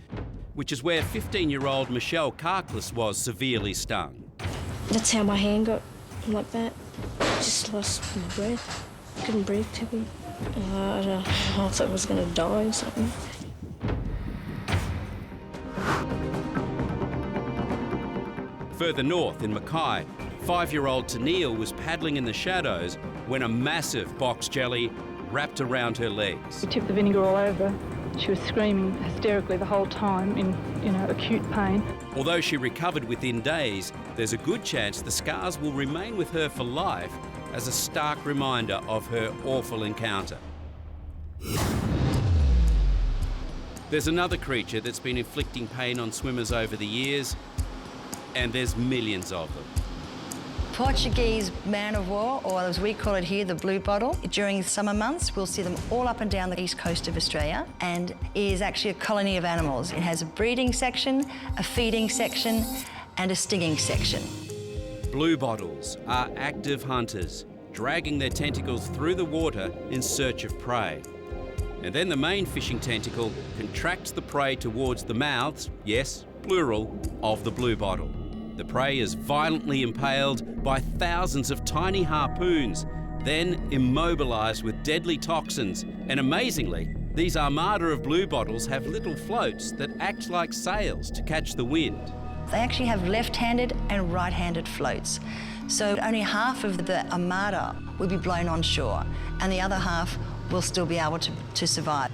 which is where 15-year-old Michelle Carcliffe was severely stung. That's how my hand got like that. Just lost my breath. Couldn't breathe to me. I thought I was going to die or something. Further north in Mackay, 5-year-old Tennille was paddling in the shadows when a massive box jelly wrapped around her legs. We tipped the vinegar all over. She was screaming hysterically the whole time in acute pain. Although she recovered within days, there's a good chance the scars will remain with her for life as a stark reminder of her awful encounter. There's another creature that's been inflicting pain on swimmers over the years, and there's millions of them. Portuguese man-of-war, or as we call it here, the blue bottle. During summer months, we'll see them all up and down the east coast of Australia, and is actually a colony of animals. It has a breeding section, a feeding section, and a stinging section. Blue bottles are active hunters, dragging their tentacles through the water in search of prey. And then the main fishing tentacle contracts the prey towards the mouths, yes, plural, of the blue bottle. The prey is violently impaled by thousands of tiny harpoons, then immobilised with deadly toxins. And amazingly, these armada of bluebottles have little floats that act like sails to catch the wind. They actually have left-handed and right-handed floats. So only half of the armada will be blown on shore, and the other half will still be able to survive.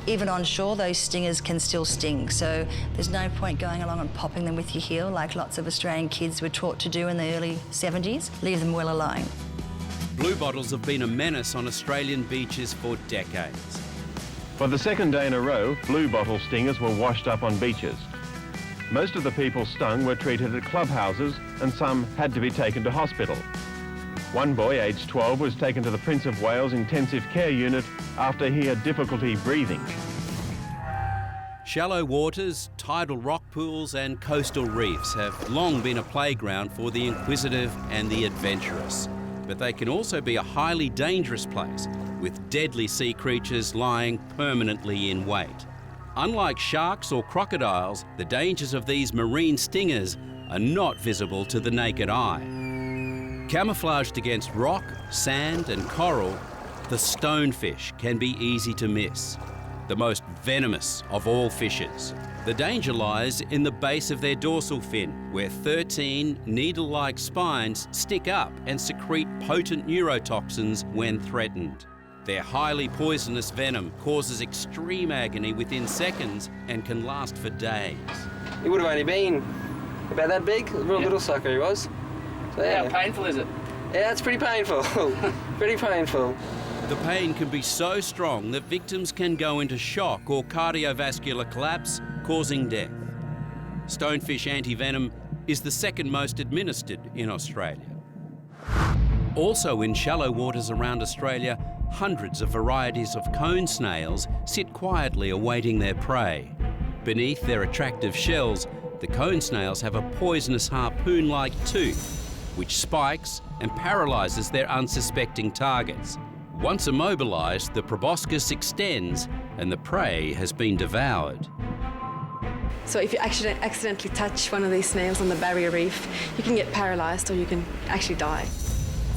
Even on shore, those stingers can still sting, so there's no point going along and popping them with your heel like lots of Australian kids were taught to do in the early 70s. Leave them well alone. Bluebottles have been a menace on Australian beaches for decades. For the second day in a row, bluebottle stingers were washed up on beaches. Most of the people stung were treated at clubhouses, and some had to be taken to hospital. One boy, aged 12, was taken to the Prince of Wales Intensive Care Unit after he had difficulty breathing. Shallow waters, tidal rock pools and coastal reefs have long been a playground for the inquisitive and the adventurous. But they can also be a highly dangerous place, with deadly sea creatures lying permanently in wait. Unlike sharks or crocodiles, the dangers of these marine stingers are not visible to the naked eye. Camouflaged against rock, sand and coral, the stonefish can be easy to miss, the most venomous of all fishes. The danger lies in the base of their dorsal fin, where 13 needle-like spines stick up and secrete potent neurotoxins when threatened. Their highly poisonous venom causes extreme agony within seconds and can last for days. He would have only been about that big, a real little sucker he was. So, yeah. How painful is it? Yeah, it's pretty painful. Pretty painful. The pain can be so strong that victims can go into shock or cardiovascular collapse, causing death. Stonefish antivenom is the second most administered in Australia. Also in shallow waters around Australia, hundreds of varieties of cone snails sit quietly awaiting their prey. Beneath their attractive shells, the cone snails have a poisonous harpoon-like tooth, which spikes and paralyses their unsuspecting targets. Once immobilised, the proboscis extends and the prey has been devoured. So if you actually accidentally touch one of these snails on the barrier reef, you can get paralysed or you can actually die.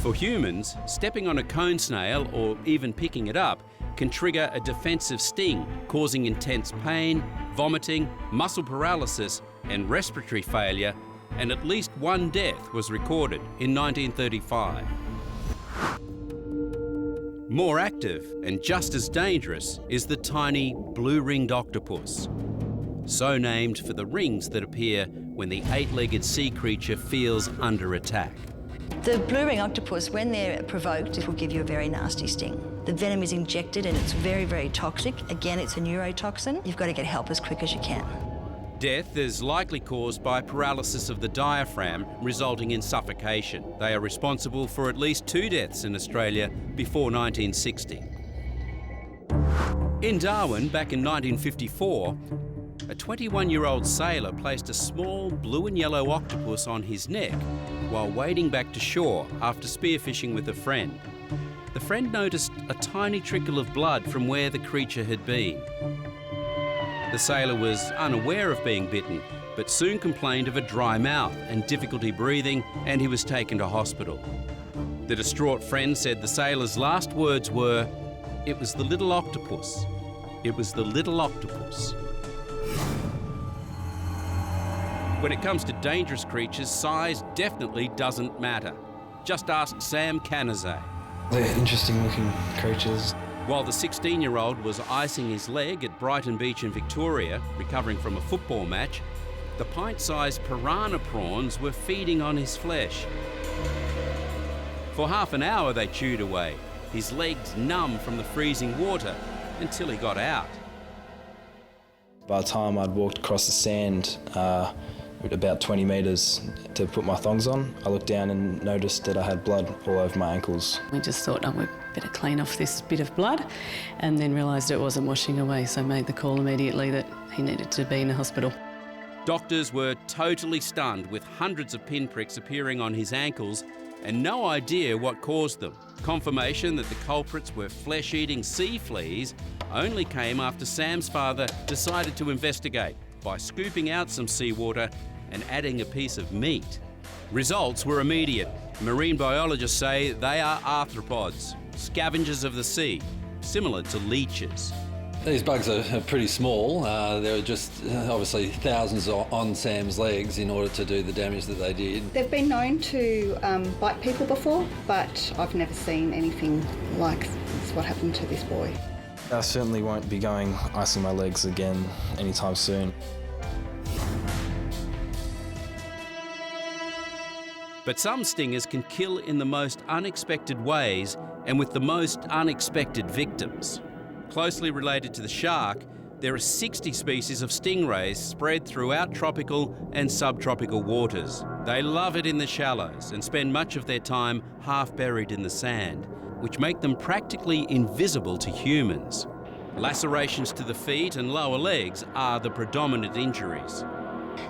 For humans, stepping on a cone snail or even picking it up can trigger a defensive sting, causing intense pain, vomiting, muscle paralysis and respiratory failure, and at least one death was recorded in 1935. More active and just as dangerous is the tiny blue-ringed octopus, so named for the rings that appear when the eight-legged sea creature feels under attack. The blue-ring octopus, when they're provoked, it will give you a very nasty sting. The venom is injected and it's very, very toxic. Again, it's a neurotoxin. You've got to get help as quick as you can. Death is likely caused by paralysis of the diaphragm, resulting in suffocation. They are responsible for at least 2 deaths in Australia before 1960. In Darwin, back in 1954, a 21-year-old sailor placed a small blue and yellow octopus on his neck while wading back to shore after spearfishing with a friend. The friend noticed a tiny trickle of blood from where the creature had been. The sailor was unaware of being bitten, but soon complained of a dry mouth and difficulty breathing, and he was taken to hospital. The distraught friend said the sailor's last words were, "It was the little octopus. It was the little octopus." When it comes to dangerous creatures, size definitely doesn't matter. Just ask Sam Canizay. They're interesting looking creatures. While the 16-year-old was icing his leg at Brighton Beach in Victoria, recovering from a football match, the pint-sized piranha prawns were feeding on his flesh. For half an hour they chewed away, his legs numb from the freezing water, until he got out. By the time I'd walked across the sand about 20 metres to put my thongs on, I looked down and noticed that I had blood all over my ankles. We just thought, oh, we better clean off this bit of blood, and then realised it wasn't washing away, so made the call immediately that he needed to be in a hospital. Doctors were totally stunned with hundreds of pinpricks appearing on his ankles and no idea what caused them. Confirmation that the culprits were flesh-eating sea fleas only came after Sam's father decided to investigate by scooping out some seawater and adding a piece of meat. Results were immediate. Marine biologists say they are arthropods, scavengers of the sea, similar to leeches. These bugs are pretty small. There were just obviously thousands on Sam's legs in order to do the damage that they did. They've been known to bite people before, but I've never seen anything like what happened to this boy. I certainly won't be going icing my legs again anytime soon. But some stingers can kill in the most unexpected ways and with the most unexpected victims. Closely related to the shark, there are 60 species of stingrays spread throughout tropical and subtropical waters. They love it in the shallows and spend much of their time half buried in the sand, which make them practically invisible to humans. Lacerations to the feet and lower legs are the predominant injuries.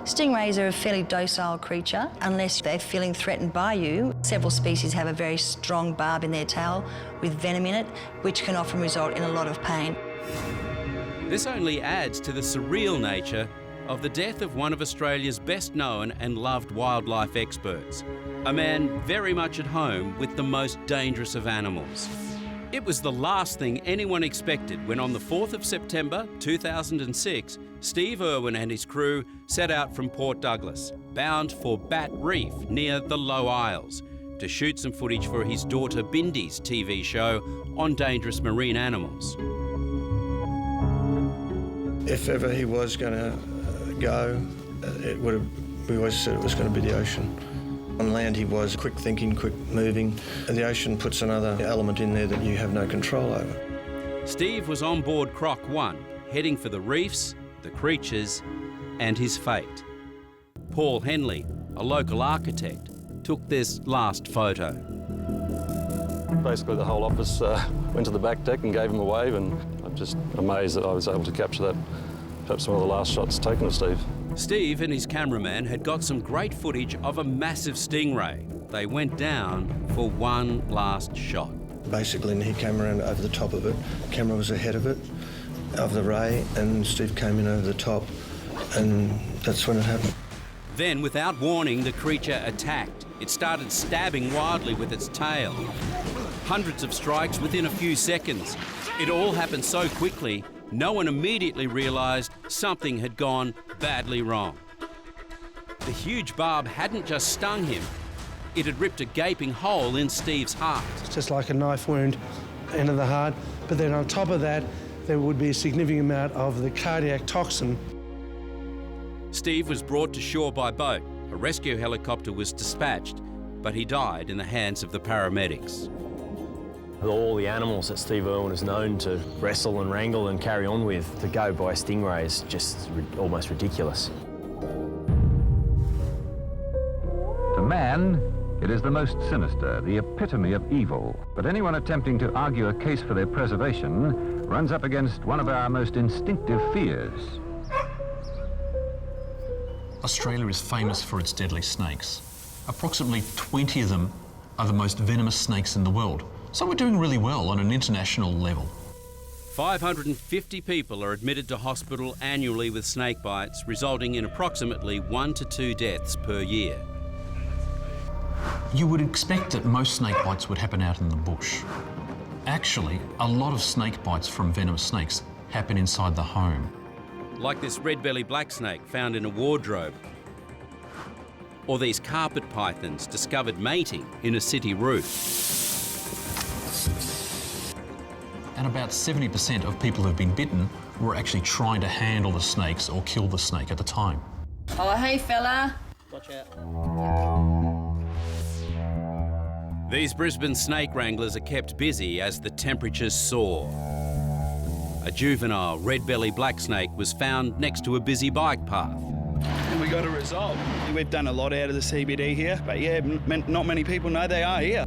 Stingrays are a fairly docile creature unless they're feeling threatened by you. Several species have a very strong barb in their tail with venom in it, which can often result in a lot of pain. This only adds to the surreal nature of the death of one of Australia's best-known and loved wildlife experts, a man very much at home with the most dangerous of animals. It was the last thing anyone expected when on the 4th of September 2006, Steve Irwin and his crew set out from Port Douglas, bound for Bat Reef near the Low Isles, to shoot some footage for his daughter Bindi's TV show on dangerous marine animals. If ever he was going to go, we always said it was going to be the ocean. On land he was quick thinking, quick moving. The ocean puts another element in there that you have no control over. Steve was on board Croc 1, heading for the reefs, the creatures and his fate. Paul Henley, a local architect, took this last photo. Basically the whole office went to the back deck and gave him a wave, and I'm just amazed that I was able to capture that. Perhaps one of the last shots taken of Steve. Steve and his cameraman had got some great footage of a massive stingray. They went down for one last shot. Basically he came around over the top of it. The camera was ahead of it, of the ray, and Steve came in over the top, and that's when it happened. Then, without warning, the creature attacked. It started stabbing wildly with its tail. Hundreds of strikes within a few seconds. It all happened so quickly, no one immediately realised something had gone badly wrong. The huge barb hadn't just stung him, it had ripped a gaping hole in Steve's heart. It's just like a knife wound, end of the heart. But then on top of that, there would be a significant amount of the cardiac toxin. Steve was brought to shore by boat. A rescue helicopter was dispatched, but he died in the hands of the paramedics. All the animals that Steve Irwin is known to wrestle and wrangle and carry on with, to go by a stingray is just almost ridiculous. To man, it is the most sinister, the epitome of evil. But anyone attempting to argue a case for their preservation runs up against one of our most instinctive fears. Australia is famous for its deadly snakes. Approximately 20 of them are the most venomous snakes in the world. So we're doing really well on an international level. 550 people are admitted to hospital annually with snake bites, resulting in approximately 1 to 2 deaths per year. You would expect that most snake bites would happen out in the bush. Actually, a lot of snake bites from venomous snakes happen inside the home. Like this red-belly black snake found in a wardrobe, or these carpet pythons discovered mating in a city roof. And about 70% of people who've been bitten were actually trying to handle the snakes or kill the snake at the time. Oh, hey, fella. Watch out. These Brisbane snake wranglers are kept busy as the temperatures soar. A juvenile red-belly black snake was found next to a busy bike path. And we got a result. We've done a lot out of the CBD here, but yeah, not many people know they are here.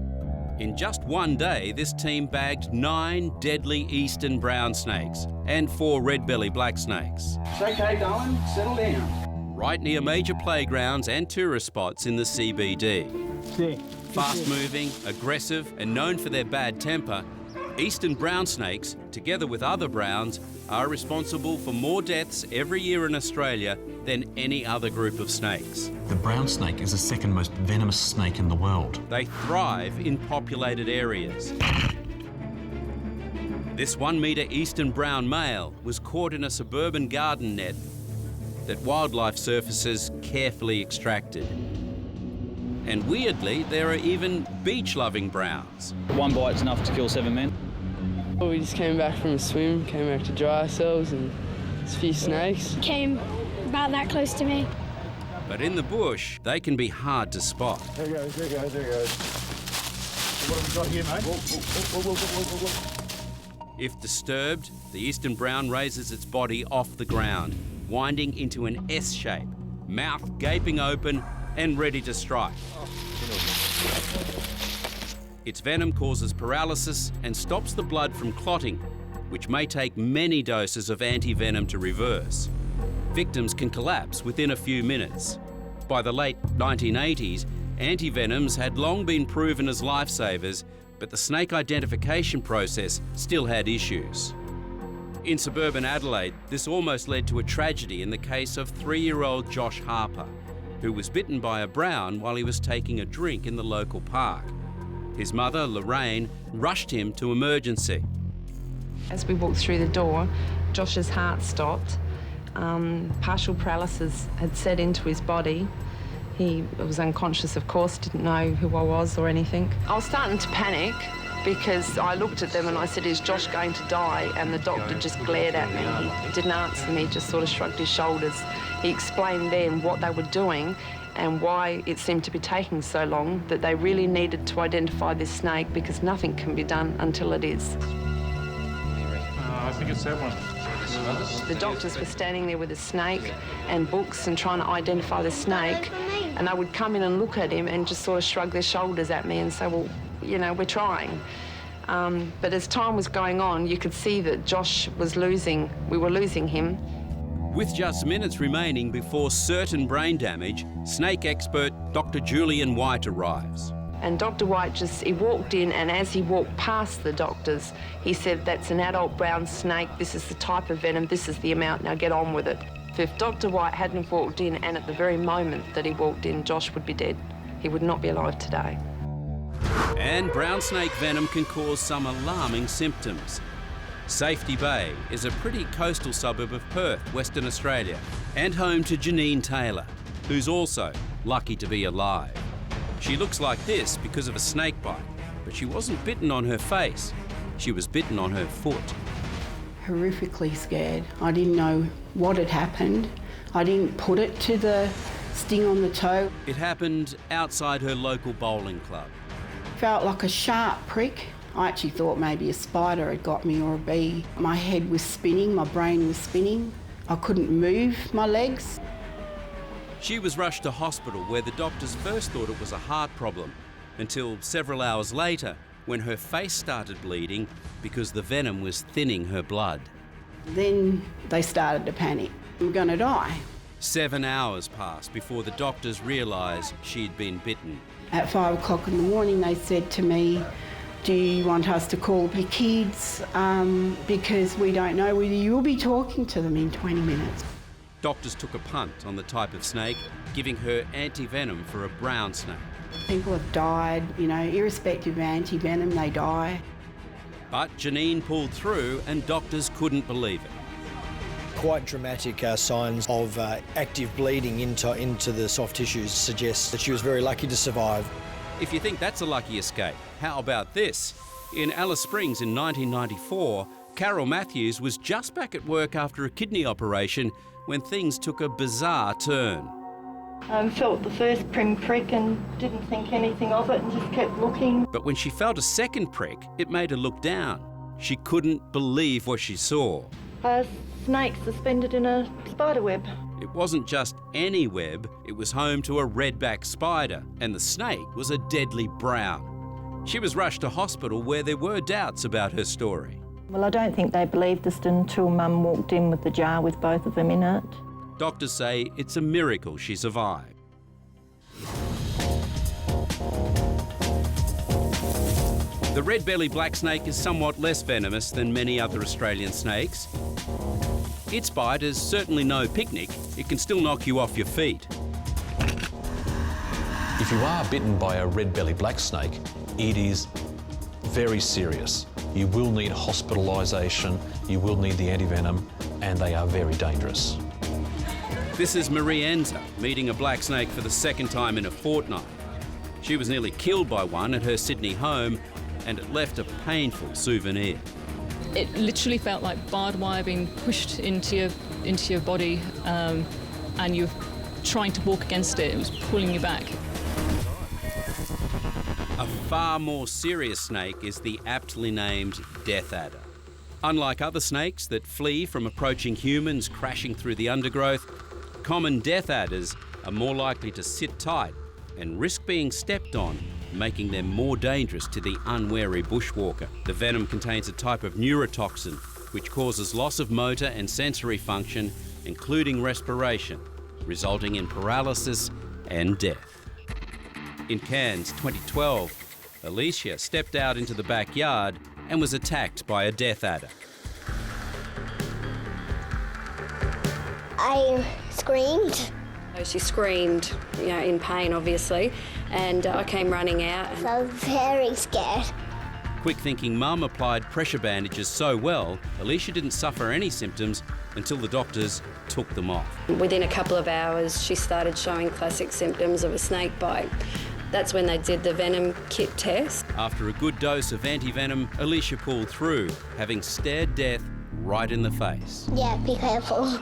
In just one day, this team bagged 9 deadly eastern brown snakes and 4 red-belly black snakes. It's okay, darling. Settle down. Right near major playgrounds and tourist spots in the CBD. Fast-moving, aggressive and known for their bad temper, eastern brown snakes, together with other browns, are responsible for more deaths every year in Australia than any other group of snakes. The brown snake is the second most venomous snake in the world. They thrive in populated areas. This 1-metre eastern brown male was caught in a suburban garden net that wildlife services carefully extracted. And weirdly, there are even beach-loving browns. One bite's enough to kill 7 men. We just came back from a swim, came back to dry ourselves, and there's a few snakes. Came about that close to me. But in the bush, they can be hard to spot. There he goes, there he goes, there he goes. What have we got here, mate? If disturbed, the eastern brown raises its body off the ground, winding into an S shape, mouth gaping open and ready to strike. Its venom causes paralysis and stops the blood from clotting, which may take many doses of anti-venom to reverse. Victims can collapse within a few minutes. By the late 1980s, anti-venoms had long been proven as lifesavers, but the snake identification process still had issues. In suburban Adelaide, this almost led to a tragedy in the case of 3-year-old Josh Harper, who was bitten by a brown while he was taking a drink in the local park. His mother, Lorraine, rushed him to emergency. As we walked through the door, Josh's heart stopped. Partial paralysis had set into his body. He was unconscious, of course, didn't know who I was or anything. I was starting to panic because I looked at them and I said, "Is Josh going to die?" And the doctor just glared at me. He didn't answer me, just sort of shrugged his shoulders. He explained then what they were doing and why it seemed to be taking so long, that they really needed to identify this snake because nothing can be done until it is. I think it's that one. The doctors were standing there with a snake and books and trying to identify the snake, and they would come in and look at him and just sort of shrug their shoulders at me and say, "Well, you know, we're trying." But as time was going on, you could see that Josh was losing, we were losing him. With just minutes remaining before certain brain damage, snake expert Dr. Julian White arrives. And Dr. White he walked in, and as he walked past the doctors, he said, "That's an adult brown snake, this is the type of venom, this is the amount, now get on with it." If Dr. White hadn't walked in, and at the very moment that he walked in, Josh would be dead. He would not be alive today. And brown snake venom can cause some alarming symptoms. Safety Bay is a pretty coastal suburb of Perth, Western Australia, and home to Janine Taylor, who's also lucky to be alive. She looks like this because of a snake bite, but she wasn't bitten on her face. She was bitten on her foot. Horrifically scared. I didn't know what had happened. I didn't put it to the sting on the toe. It happened outside her local bowling club. Felt like a sharp prick. I actually thought maybe a spider had got me or a bee. My head was spinning, my brain was spinning. I couldn't move my legs. She was rushed to hospital where the doctors first thought it was a heart problem, until several hours later when her face started bleeding because the venom was thinning her blood. Then they started to panic. I'm going to die. 7 hours passed before the doctors realised she'd been bitten. At 5 o'clock in the morning they said to me, do you want us to call the kids? Because we don't know whether you'll be talking to them in 20 minutes. Doctors took a punt on the type of snake, giving her anti-venom for a brown snake. People have died, you know, irrespective of anti-venom, they die. But Janine pulled through and doctors couldn't believe it. Quite dramatic signs of active bleeding into the soft tissues suggests that she was very lucky to survive. If you think that's a lucky escape, how about this? In Alice Springs in 1994, Carol Matthews was just back at work after a kidney operation when things took a bizarre turn. Felt the first prick and didn't think anything of it and just kept looking. But when she felt a second prick, it made her look down. She couldn't believe what she saw. A snake suspended in a spider web. It wasn't just any web, it was home to a redback spider, and the snake was a deadly brown. She was rushed to hospital where there were doubts about her story. Well, I don't think they believed us until Mum walked in with the jar with both of them in it. Doctors say it's a miracle she survived. The red-bellied black snake is somewhat less venomous than many other Australian snakes. Its bite is certainly no picnic. It can still knock you off your feet. If you are bitten by a red-bellied black snake, it is very serious. You will need hospitalisation, you will need the antivenom, and they are very dangerous. This is Marie Enza meeting a black snake for the second time in a fortnight. She was nearly killed by one at her Sydney home, and it left a painful souvenir. It literally felt like barbed wire being pushed into your body, and you're trying to walk against it. It was pulling you back. A far more serious snake is the aptly named death adder. Unlike other snakes that flee from approaching humans crashing through the undergrowth, common death adders are more likely to sit tight and risk being stepped on, making them more dangerous to the unwary bushwalker. The venom contains a type of neurotoxin which causes loss of motor and sensory function, including respiration, resulting in paralysis and death. In Cairns 2012, Alicia stepped out into the backyard and was attacked by a death adder. I screamed. She screamed, you know, in pain, obviously, and I came running out. So I was very scared. Quick-thinking mum applied pressure bandages so well, Alicia didn't suffer any symptoms until the doctors took them off. Within a couple of hours, she started showing classic symptoms of a snake bite. That's when they did the venom kit test. After a good dose of anti-venom, Alicia pulled through, having stared death right in the face. Yeah, be careful.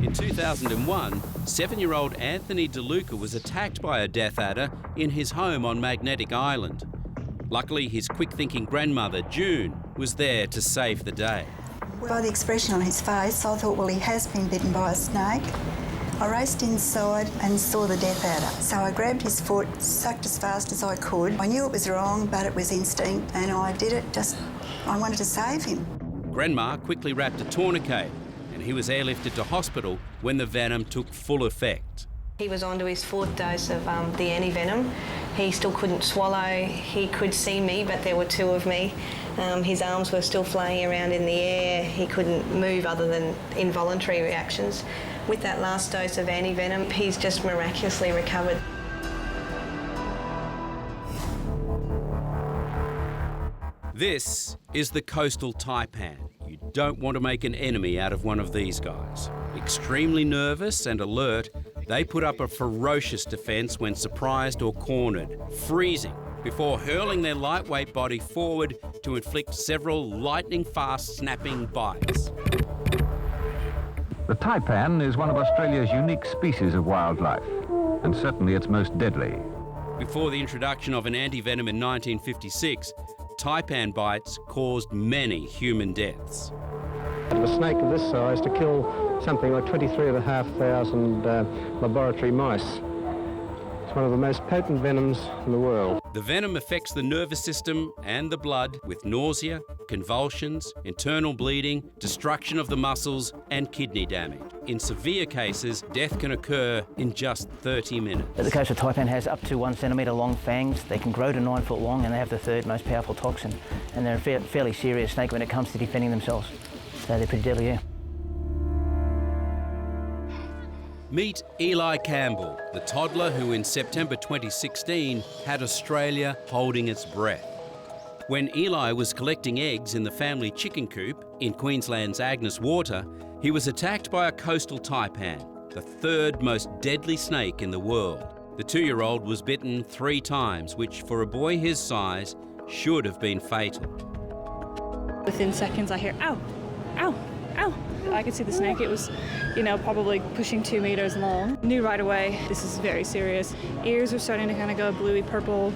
In 2001, 7-year-old Anthony DeLuca was attacked by a death adder in his home on Magnetic Island. Luckily, his quick-thinking grandmother, June, was there to save the day. By the expression on his face, I thought, well, he has been bitten by a snake. I raced inside and saw the death adder. So I grabbed his foot, sucked as fast as I could. I knew it was wrong, but it was instinct, and I did it I wanted to save him. Grandma quickly wrapped a tourniquet, and he was airlifted to hospital when the venom took full effect. He was on to his 4th dose of the anti-venom. He still couldn't swallow. He could see me, but there were 2 of me. His arms were still flying around in the air. He couldn't move other than involuntary reactions. With that last dose of anti-venom, he's just miraculously recovered. This is the coastal taipan. You don't want to make an enemy out of one of these guys. Extremely nervous and alert, they put up a ferocious defence when surprised or cornered, freezing before hurling their lightweight body forward to inflict several lightning-fast snapping bites. The taipan is one of Australia's unique species of wildlife, and certainly its most deadly. Before the introduction of an anti-venom in 1956, taipan bites caused many human deaths. A snake of this size to kill something like 23,500 laboratory mice. It's one of the most potent venoms in the world. The venom affects the nervous system and the blood with nausea, convulsions, internal bleeding, destruction of the muscles and kidney damage. In severe cases, death can occur in just 30 minutes. The coastal taipan has up to 1 centimetre long fangs. They can grow to 9 foot long and they have the third most powerful toxin. And they're a fairly serious snake when it comes to defending themselves. So they're pretty deadly, yeah. Meet Eli Campbell, the toddler who in September 2016 had Australia holding its breath. When Eli was collecting eggs in the family chicken coop in Queensland's Agnes Water, he was attacked by a coastal taipan, the third most deadly snake in the world. The 2-year-old was bitten 3 times, which for a boy his size should have been fatal. Within seconds I hear, ow, ow, ow. I could see the snake. It was, probably pushing 2 meters long. Knew right away this is very serious. Ears were starting to kind of go bluey purple,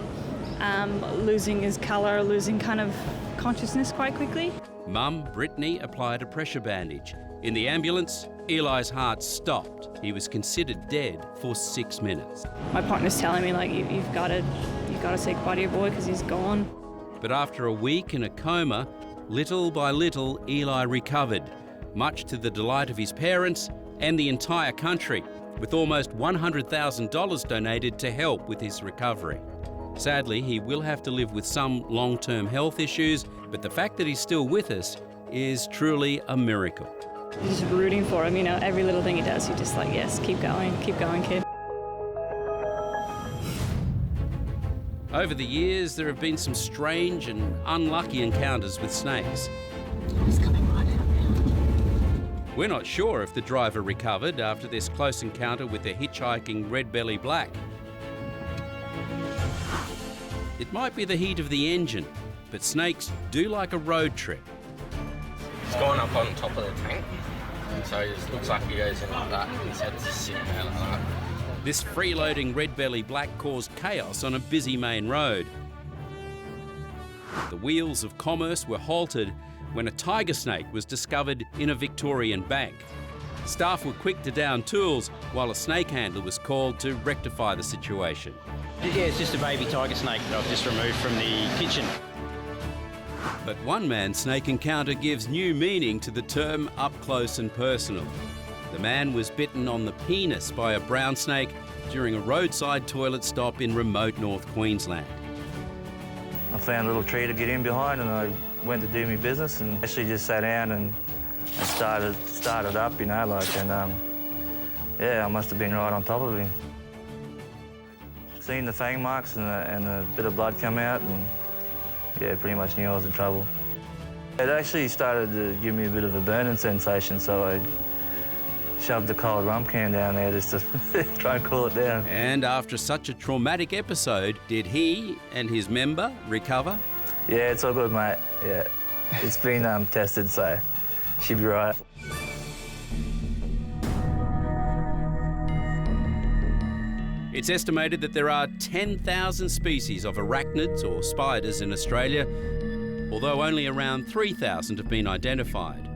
losing his colour, losing kind of consciousness quite quickly. Mum, Brittany, applied a pressure bandage. In the ambulance, Eli's heart stopped. He was considered dead for 6 minutes. My partner's telling me, you've got to say goodbye to your boy because he's gone. But after a week in a coma, little by little, Eli recovered, much to the delight of his parents and the entire country, with almost $100,000 donated to help with his recovery. Sadly, he will have to live with some long-term health issues, but the fact that he's still with us is truly a miracle. You're just rooting for him, every little thing he does, you're just like, yes, keep going, kid. Over the years, there have been some strange and unlucky encounters with snakes. We're not sure if the driver recovered after this close encounter with the hitchhiking red-belly black. It might be the heat of the engine, but snakes do like a road trip. It's going up on top of the tank, and so it looks like he goes in like that, and his head's just sitting there like that. This freeloading red-belly black caused chaos on a busy main road. The wheels of commerce were halted when a tiger snake was discovered in a Victorian bank. Staff were quick to down tools while a snake handler was called to rectify the situation. Yeah, it's just a baby tiger snake that I've just removed from the kitchen. But one man's snake encounter gives new meaning to the term up close and personal. The man was bitten on the penis by a brown snake during a roadside toilet stop in remote North Queensland. I found a little tree to get in behind and I went to do my business and actually just sat down and started up, and yeah, I must have been right on top of him. Seen the fang marks and a bit of blood come out, and yeah, pretty much knew I was in trouble. It actually started to give me a bit of a burning sensation, so I shoved the cold rum can down there just to try and cool it down. And after such a traumatic episode, did he and his member recover? Yeah, it's all good, mate. Yeah, it's been tested, so she'll be right. It's estimated that there are 10,000 species of arachnids or spiders in Australia, although only around 3,000 have been identified.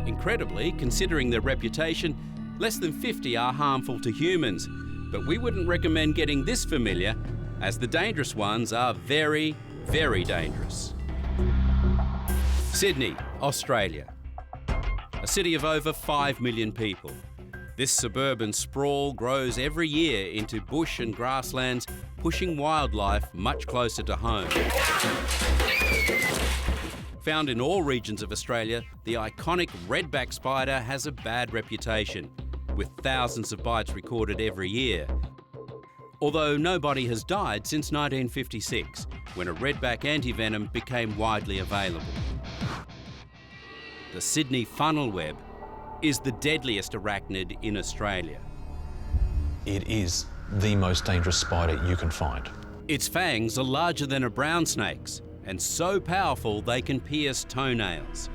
Incredibly, considering their reputation, less than 50 are harmful to humans, but we wouldn't recommend getting this familiar, as the dangerous ones are very, very dangerous. Sydney, Australia. A city of over 5 million people. This suburban sprawl grows every year into bush and grasslands, pushing wildlife much closer to home. Found in all regions of Australia, the iconic redback spider has a bad reputation, with thousands of bites recorded every year. although nobody has died since 1956, when a redback antivenom became widely available. The Sydney funnel web is the deadliest arachnid in Australia. It is the most dangerous spider you can find. Its fangs are larger than a brown snake's and so powerful they can pierce toenails.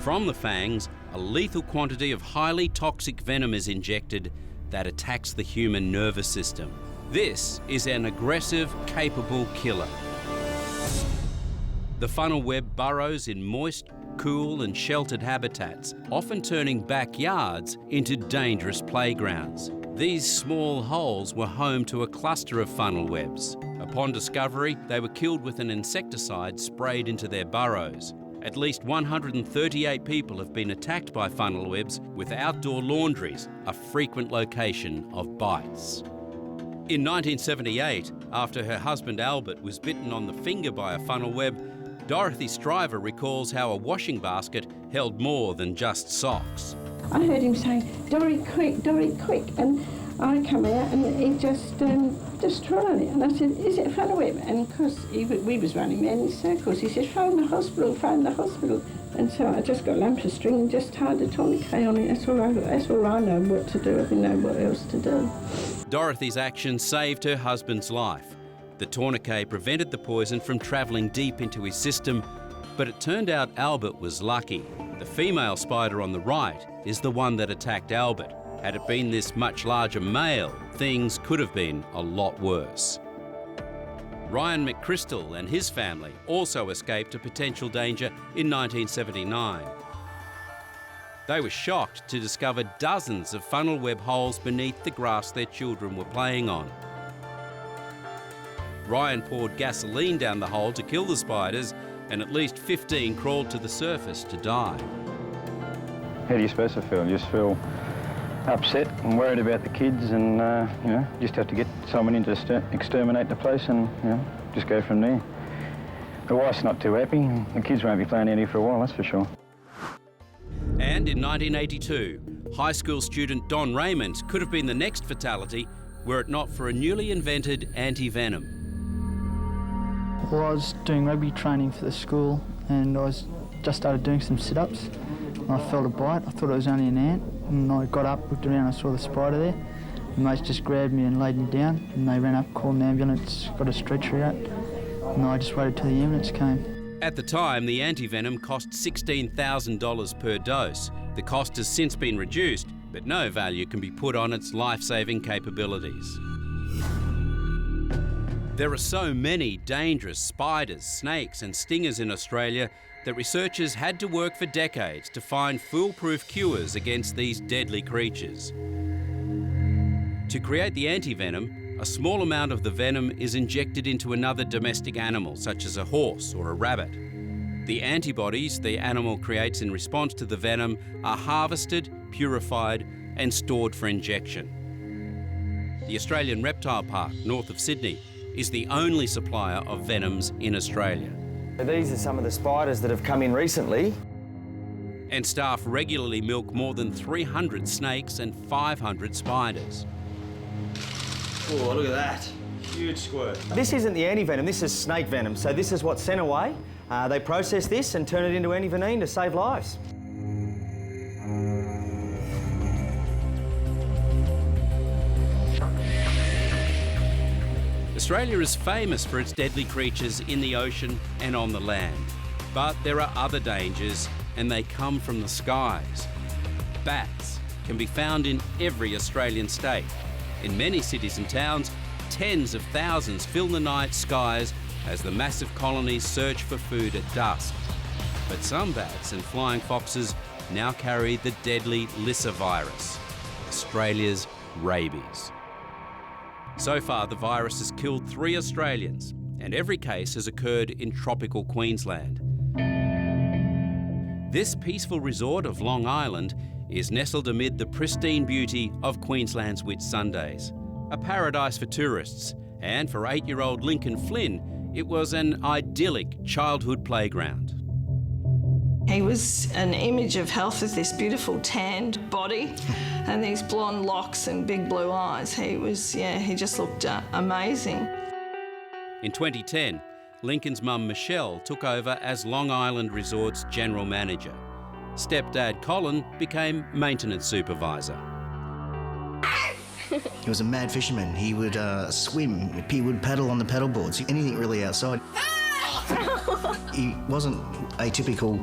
From the fangs, a lethal quantity of highly toxic venom is injected that attacks the human nervous system. This is an aggressive, capable killer. The funnel web burrows in moist, cool and sheltered habitats, often turning backyards into dangerous playgrounds. These small holes were home to a cluster of funnel webs. Upon discovery, they were killed with an insecticide sprayed into their burrows. At least 138 people have been attacked by funnel webs, with outdoor laundries a frequent location of bites. In 1978, after her husband Albert was bitten on the finger by a funnel web, Dorothy Stryver recalls how a washing basket held more than just socks. I heard him saying, "Dorry, quick, Dorry, quick," and I come out and he just trod on it. And I said, "Is it a funnel web?" And because we was running around in circles, he said, "Phone the hospital, phone the hospital." And so I just got lumps of string and just tied the tourniquet on it. That's all I know what to do. I didn't know what else to do. Dorothy's action saved her husband's life. The tourniquet prevented the poison from travelling deep into his system, but it turned out Albert was lucky. The female spider on the right is the one that attacked Albert. Had it been this much larger male, things could have been a lot worse. Ryan McChrystal and his family also escaped a potential danger in 1979. They were shocked to discover dozens of funnel web holes beneath the grass their children were playing on. Ryan poured gasoline down the hole to kill the spiders, and at least 15 crawled to the surface to die. How do you supposed to feel? You just feel upset and worried about the kids, and just have to get someone in to exterminate the place, and just go from there. The wife's not too happy. The kids won't be playing out here for a while, that's for sure. And in 1982, high school student Don Raymond could have been the next fatality were it not for a newly invented anti-venom. Well, I was doing rugby training for the school, and I just started doing some sit-ups. And I felt a bite. I thought it was only an ant, and I got up, looked around, I saw the spider there. The mates just grabbed me and laid me down, and they ran up, called an ambulance, got a stretcher out, and I just waited till the ambulance came. At the time, the antivenom cost $16,000 per dose. The cost has since been reduced, but no value can be put on its life-saving capabilities. There are so many dangerous spiders, snakes and stingers in Australia that researchers had to work for decades to find foolproof cures against these deadly creatures. To create the antivenom, a small amount of the venom is injected into another domestic animal, such as a horse or a rabbit. The antibodies the animal creates in response to the venom are harvested, purified and stored for injection. The Australian Reptile Park, north of Sydney, is the only supplier of venoms in Australia. These are some of the spiders that have come in recently. And staff regularly milk more than 300 snakes and 500 spiders. Oh, look at that. Huge squirt. This isn't the antivenom, this is snake venom. So this is what's sent away. They process this and turn it into antivenin to save lives. Australia is famous for its deadly creatures in the ocean and on the land. But there are other dangers, and they come from the skies. Bats can be found in every Australian state. In many cities and towns, tens of thousands fill the night skies as the massive colonies search for food at dusk. But some bats and flying foxes now carry the deadly Lyssa virus, Australia's rabies. So far, the virus has killed 3 Australians, and every case has occurred in tropical Queensland. This peaceful resort of Long Island is nestled amid the pristine beauty of Queensland's Whitsundays, a paradise for tourists, and for 8-year-old Lincoln Flynn, it was an idyllic childhood playground. He was an image of health with this beautiful tanned body, and these blonde locks and big blue eyes. He just looked amazing. In 2010, Lincoln's mum Michelle took over as Long Island Resort's general manager. Stepdad Colin became maintenance supervisor. He was a mad fisherman. He would swim, he would paddle on the paddle boards, anything really outside. He wasn't a typical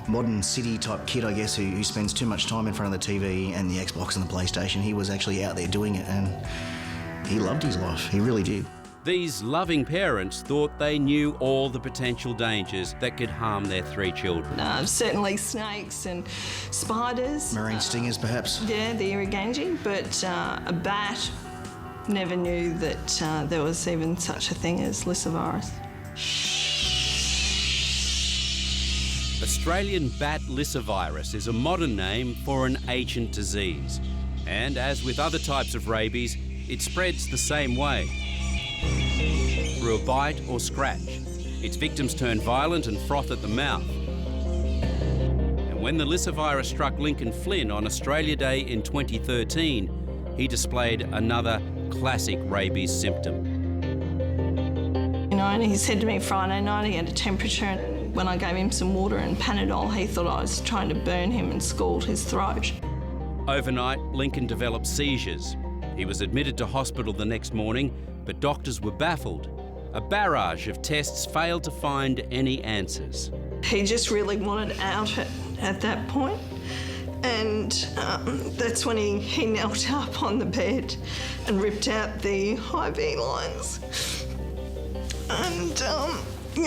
modern city type kid, I guess, who spends too much time in front of the TV and the Xbox and the PlayStation. He was actually out there doing it, and he loved his life. He really did. These loving parents thought they knew all the potential dangers that could harm their 3 children. Certainly snakes and spiders. Marine stingers, perhaps? Yeah, the irriganji, but a bat, never knew that there was even such a thing as lyssavirus. Australian bat lyssavirus is a modern name for an ancient disease. And as with other types of rabies, it spreads the same way. Through a bite or scratch. Its victims turn violent and froth at the mouth. And when the lyssavirus struck Lincoln Flynn on Australia Day in 2013, he displayed another classic rabies symptom. And he said to me Friday night he had a temperature, and when I gave him some water and Panadol, he thought I was trying to burn him and scald his throat. Overnight, Lincoln developed seizures. He was admitted to hospital the next morning, but doctors were baffled. A barrage of tests failed to find any answers. He just really wanted out at that point, and that's when he knelt up on the bed and ripped out the IV lines. And,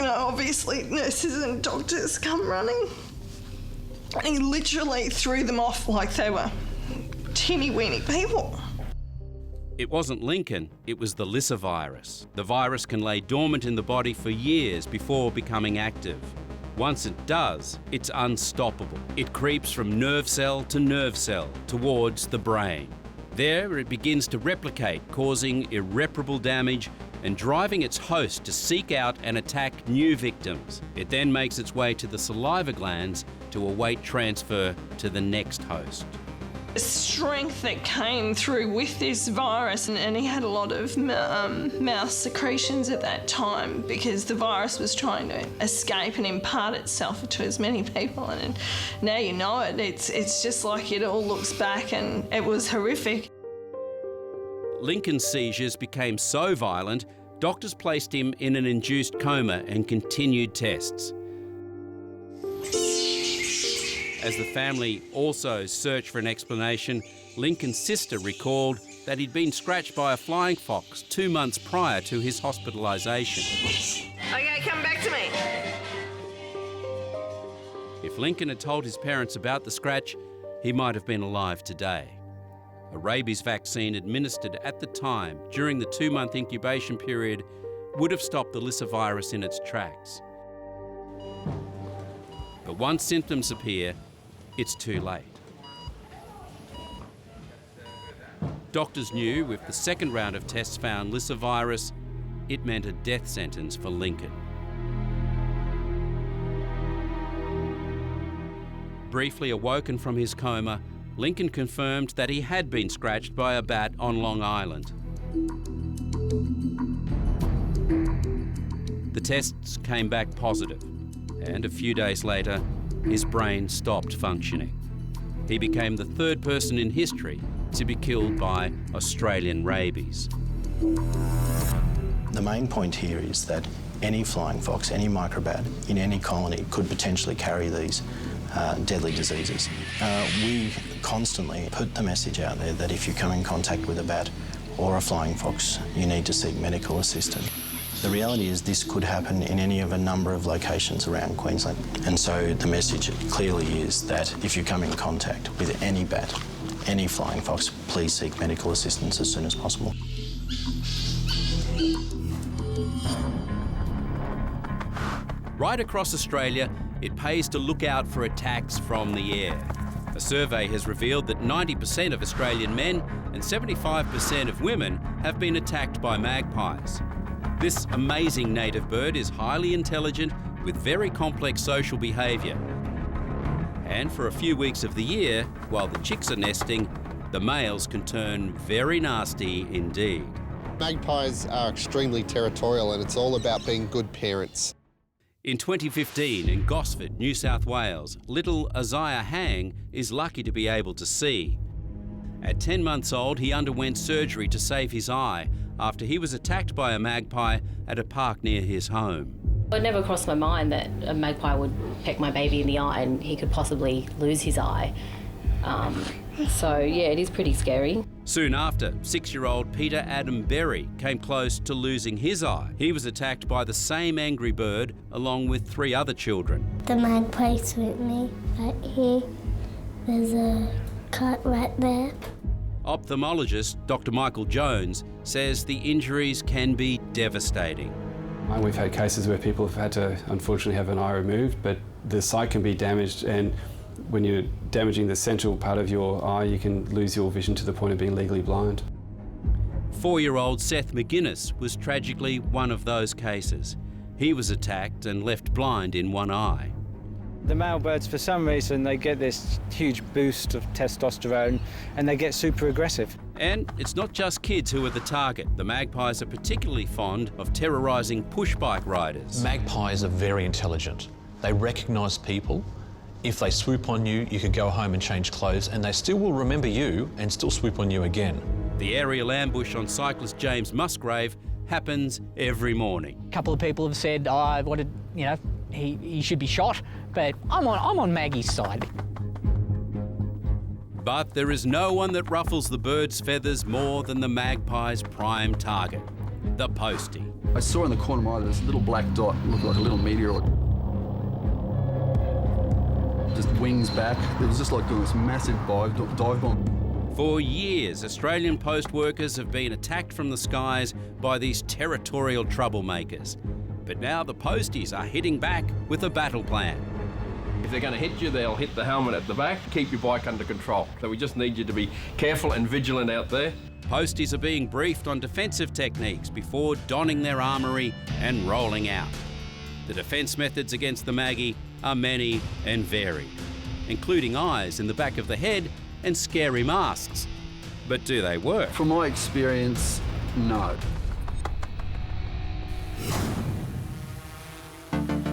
obviously nurses and doctors come running, and he literally threw them off like they were teeny-weeny people. It wasn't Lincoln, it was the lyssavirus. The virus can lay dormant in the body for years before becoming active. Once it does, it's unstoppable. It creeps from nerve cell to nerve cell towards the brain. There it begins to replicate, causing irreparable damage and driving its host to seek out and attack new victims. It then makes its way to the saliva glands to await transfer to the next host. The strength that came through with this virus, and he had a lot of mouth secretions at that time because the virus was trying to escape and impart itself to as many people, and now you know it. It's just like it all looks back, and it was horrific. Lincoln's seizures became so violent, doctors placed him in an induced coma and continued tests. As the family also searched for an explanation, Lincoln's sister recalled that he'd been scratched by a flying fox 2 months prior to his hospitalisation. Okay, come back to me. If Lincoln had told his parents about the scratch, he might have been alive today. A rabies vaccine administered at the time during the 2-month incubation period would have stopped the lyssavirus in its tracks. But once symptoms appear, it's too late. Doctors knew if the second round of tests found lyssavirus, it meant a death sentence for Lincoln. Briefly awoken from his coma, Lincoln confirmed that he had been scratched by a bat on Long Island. The tests came back positive, and a few days later, his brain stopped functioning. He became the 3rd person in history to be killed by Australian rabies. The main point here is that any flying fox, any microbat in any colony could potentially carry these deadly diseases. We constantly put the message out there that if you come in contact with a bat or a flying fox, you need to seek medical assistance. The reality is this could happen in any of a number of locations around Queensland. And so the message clearly is that if you come in contact with any bat, any flying fox, please seek medical assistance as soon as possible. Right across Australia, it pays to look out for attacks from the air. A survey has revealed that 90% of Australian men and 75% of women have been attacked by magpies. This amazing native bird is highly intelligent with very complex social behaviour. And for a few weeks of the year, while the chicks are nesting, the males can turn very nasty indeed. Magpies are extremely territorial and it's all about being good parents. In 2015 in Gosford, New South Wales, little Isaiah Hang is lucky to be able to see. At 10 months old, he underwent surgery to save his eye after he was attacked by a magpie at a park near his home. It never crossed my mind that a magpie would peck my baby in the eye and he could possibly lose his eye. So yeah, it is pretty scary. Soon after, 6-year-old Peter Adam Berry came close to losing his eye. He was attacked by the same angry bird along with 3 other children. The magpie swooped me right here. There's a cut right there. Ophthalmologist Dr. Michael Jones says the injuries can be devastating. We've had cases where people have had to unfortunately have an eye removed, but the sight can be damaged, and when you're damaging the central part of your eye, you can lose your vision to the point of being legally blind. 4-year-old Seth McGuinness was tragically one of those cases. He was attacked and left blind in one eye. The male birds, for some reason, they get this huge boost of testosterone and they get super aggressive. And it's not just kids who are the target. The magpies are particularly fond of terrorising push bike riders. Magpies are very intelligent. They recognise people. If they swoop on you, you could go home and change clothes and they still will remember you and still swoop on you again. The aerial ambush on cyclist James Musgrave happens every morning. A couple of people have said, he should be shot, but I'm on Maggie's side. But there is no one that ruffles the bird's feathers more than the magpie's prime target, the postie. I saw in the corner of my eye this little black dot, looked like a little meteor. Just wings back. It was just like doing this massive dive bomb. For years, Australian post workers have been attacked from the skies by these territorial troublemakers. But now the posties are hitting back with a battle plan. If they're going to hit you, they'll hit the helmet at the back, keep your bike under control. So we just need you to be careful and vigilant out there. Posties are being briefed on defensive techniques before donning their armoury and rolling out. The defence methods against the Maggie are many and varied, including eyes in the back of the head and scary masks. But do they work? From my experience, no.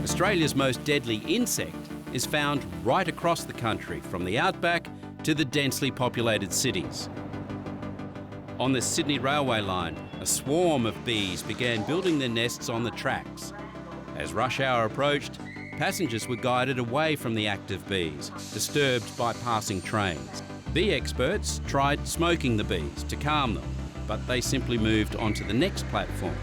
Australia's most deadly insect is found right across the country, from the outback to the densely populated cities. On the Sydney railway line, a swarm of bees began building their nests on the tracks. As rush hour approached, passengers were guided away from the active bees, disturbed by passing trains. Bee experts tried smoking the bees to calm them, but they simply moved onto the next platform.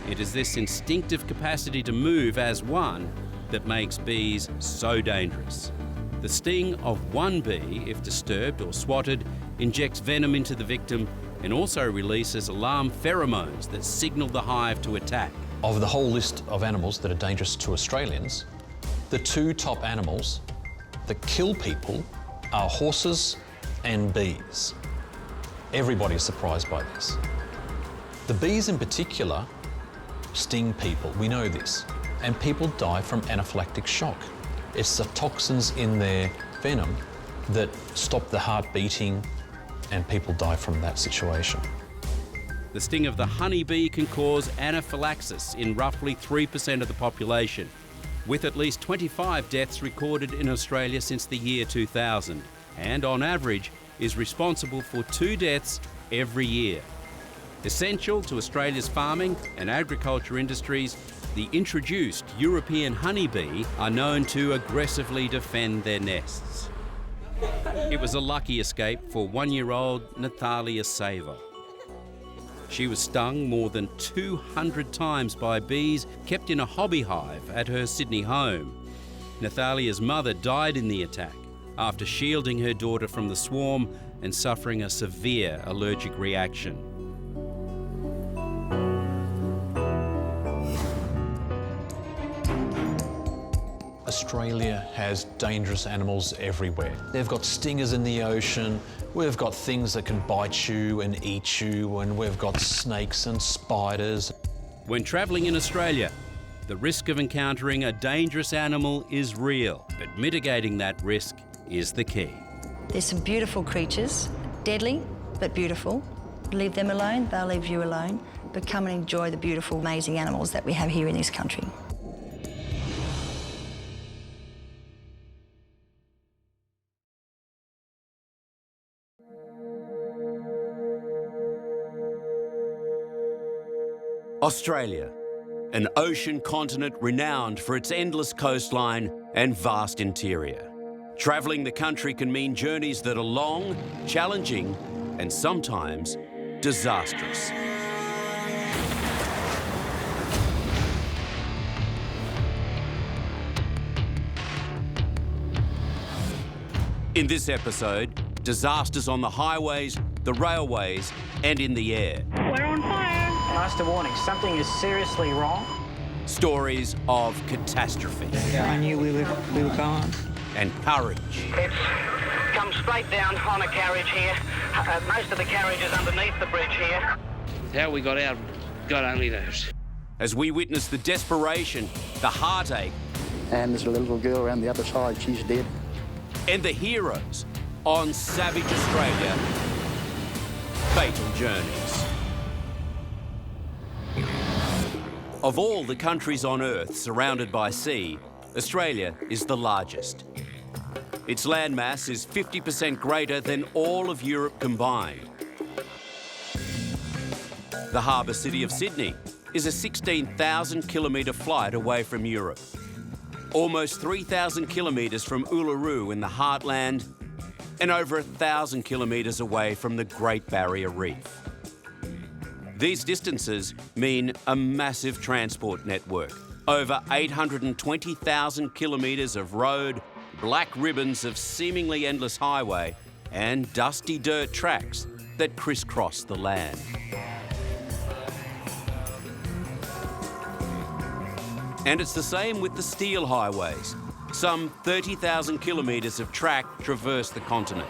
It is this instinctive capacity to move as one that makes bees so dangerous. The sting of one bee, if disturbed or swatted, injects venom into the victim and also releases alarm pheromones that signal the hive to attack. Of the whole list of animals that are dangerous to Australians, the 2 top animals that kill people are horses and bees. Everybody's surprised by this. The bees in particular sting people, we know this, and people die from anaphylactic shock. It's the toxins in their venom that stop the heart beating and people die from that situation. The sting of the honeybee can cause anaphylaxis in roughly 3% of the population, with at least 25 deaths recorded in Australia since the year 2000, and on average is responsible for 2 deaths every year. Essential to Australia's farming and agriculture industries, the introduced European honeybee are known to aggressively defend their nests. It was a lucky escape for 1-year-old Natalia Saver. She was stung more than 200 times by bees kept in a hobby hive at her Sydney home. Nathalia's mother died in the attack after shielding her daughter from the swarm and suffering a severe allergic reaction. Australia has dangerous animals everywhere. They've got stingers in the ocean, we've got things that can bite you and eat you, and we've got snakes and spiders. When travelling in Australia, the risk of encountering a dangerous animal is real, but mitigating that risk is the key. There's some beautiful creatures deadly, but beautiful. Leave them alone, they'll leave you alone. But come and enjoy the beautiful, amazing animals that we have here in this country. Australia, an ocean continent renowned for its endless coastline and vast interior. Travelling the country can mean journeys that are long, challenging, and sometimes disastrous. In this episode, disasters on the highways, the railways, and in the air. We're on fire. Last warning, something is seriously wrong. Stories of catastrophe. I knew we were gone. And courage. It's come straight down on a carriage here. Most of the carriage is underneath the bridge here. How we got out, God only knows. As we witness the desperation, the heartache, and there's a little girl around the other side, she's dead. And the heroes on Savage Australia, Fatal Journeys. Of all the countries on Earth surrounded by sea, Australia is the largest. Its landmass is 50% greater than all of Europe combined. The harbour city of Sydney is a 16,000 kilometre flight away from Europe. Almost 3,000 kilometres from Uluru in the heartland, and over 1,000 kilometres away from the Great Barrier Reef. These distances mean a massive transport network, over 820,000 kilometres of road, black ribbons of seemingly endless highway, and dusty dirt tracks that crisscross the land. And it's the same with the steel highways. Some 30,000 kilometres of track traverse the continent.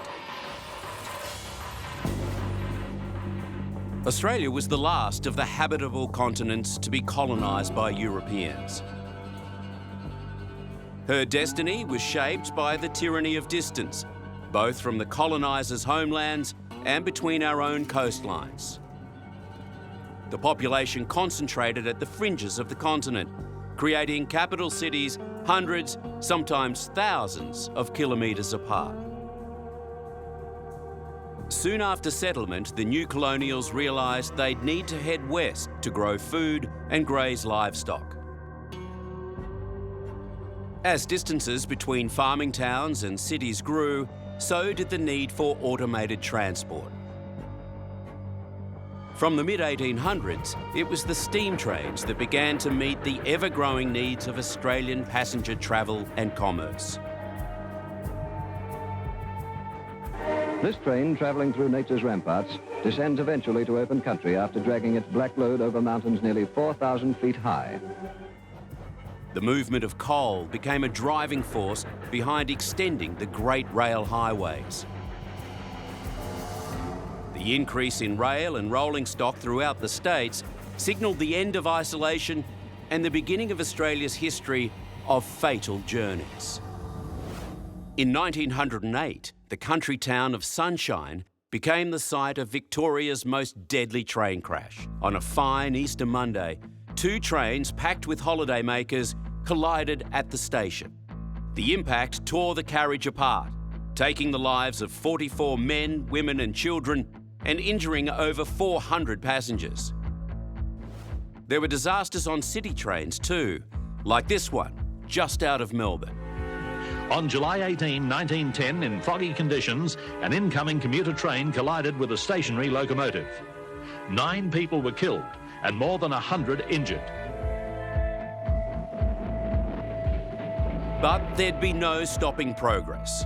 Australia was the last of the habitable continents to be colonised by Europeans. Her destiny was shaped by the tyranny of distance, both from the colonisers' homelands and between our own coastlines. The population concentrated at the fringes of the continent, creating capital cities hundreds, sometimes thousands of kilometres apart. Soon after settlement, the new colonials realised they'd need to head west to grow food and graze livestock. As distances between farming towns and cities grew, so did the need for automated transport. From the mid-1800s, it was the steam trains that began to meet the ever-growing needs of Australian passenger travel and commerce. This train, travelling through nature's ramparts, descends eventually to open country after dragging its black load over mountains nearly 4,000 feet high. The movement of coal became a driving force behind extending the great rail highways. The increase in rail and rolling stock throughout the states signalled the end of isolation and the beginning of Australia's history of fatal journeys. In 1908, the country town of Sunshine became the site of Victoria's most deadly train crash. On a fine Easter Monday, two trains packed with holidaymakers collided at the station. The impact tore the carriage apart, taking the lives of 44 men, women and children and injuring over 400 passengers. There were disasters on city trains too, like this one, just out of Melbourne. On July 18, 1910, in foggy conditions, an incoming commuter train collided with a stationary locomotive. 9 people were killed and more than 100 injured. But there'd be no stopping progress.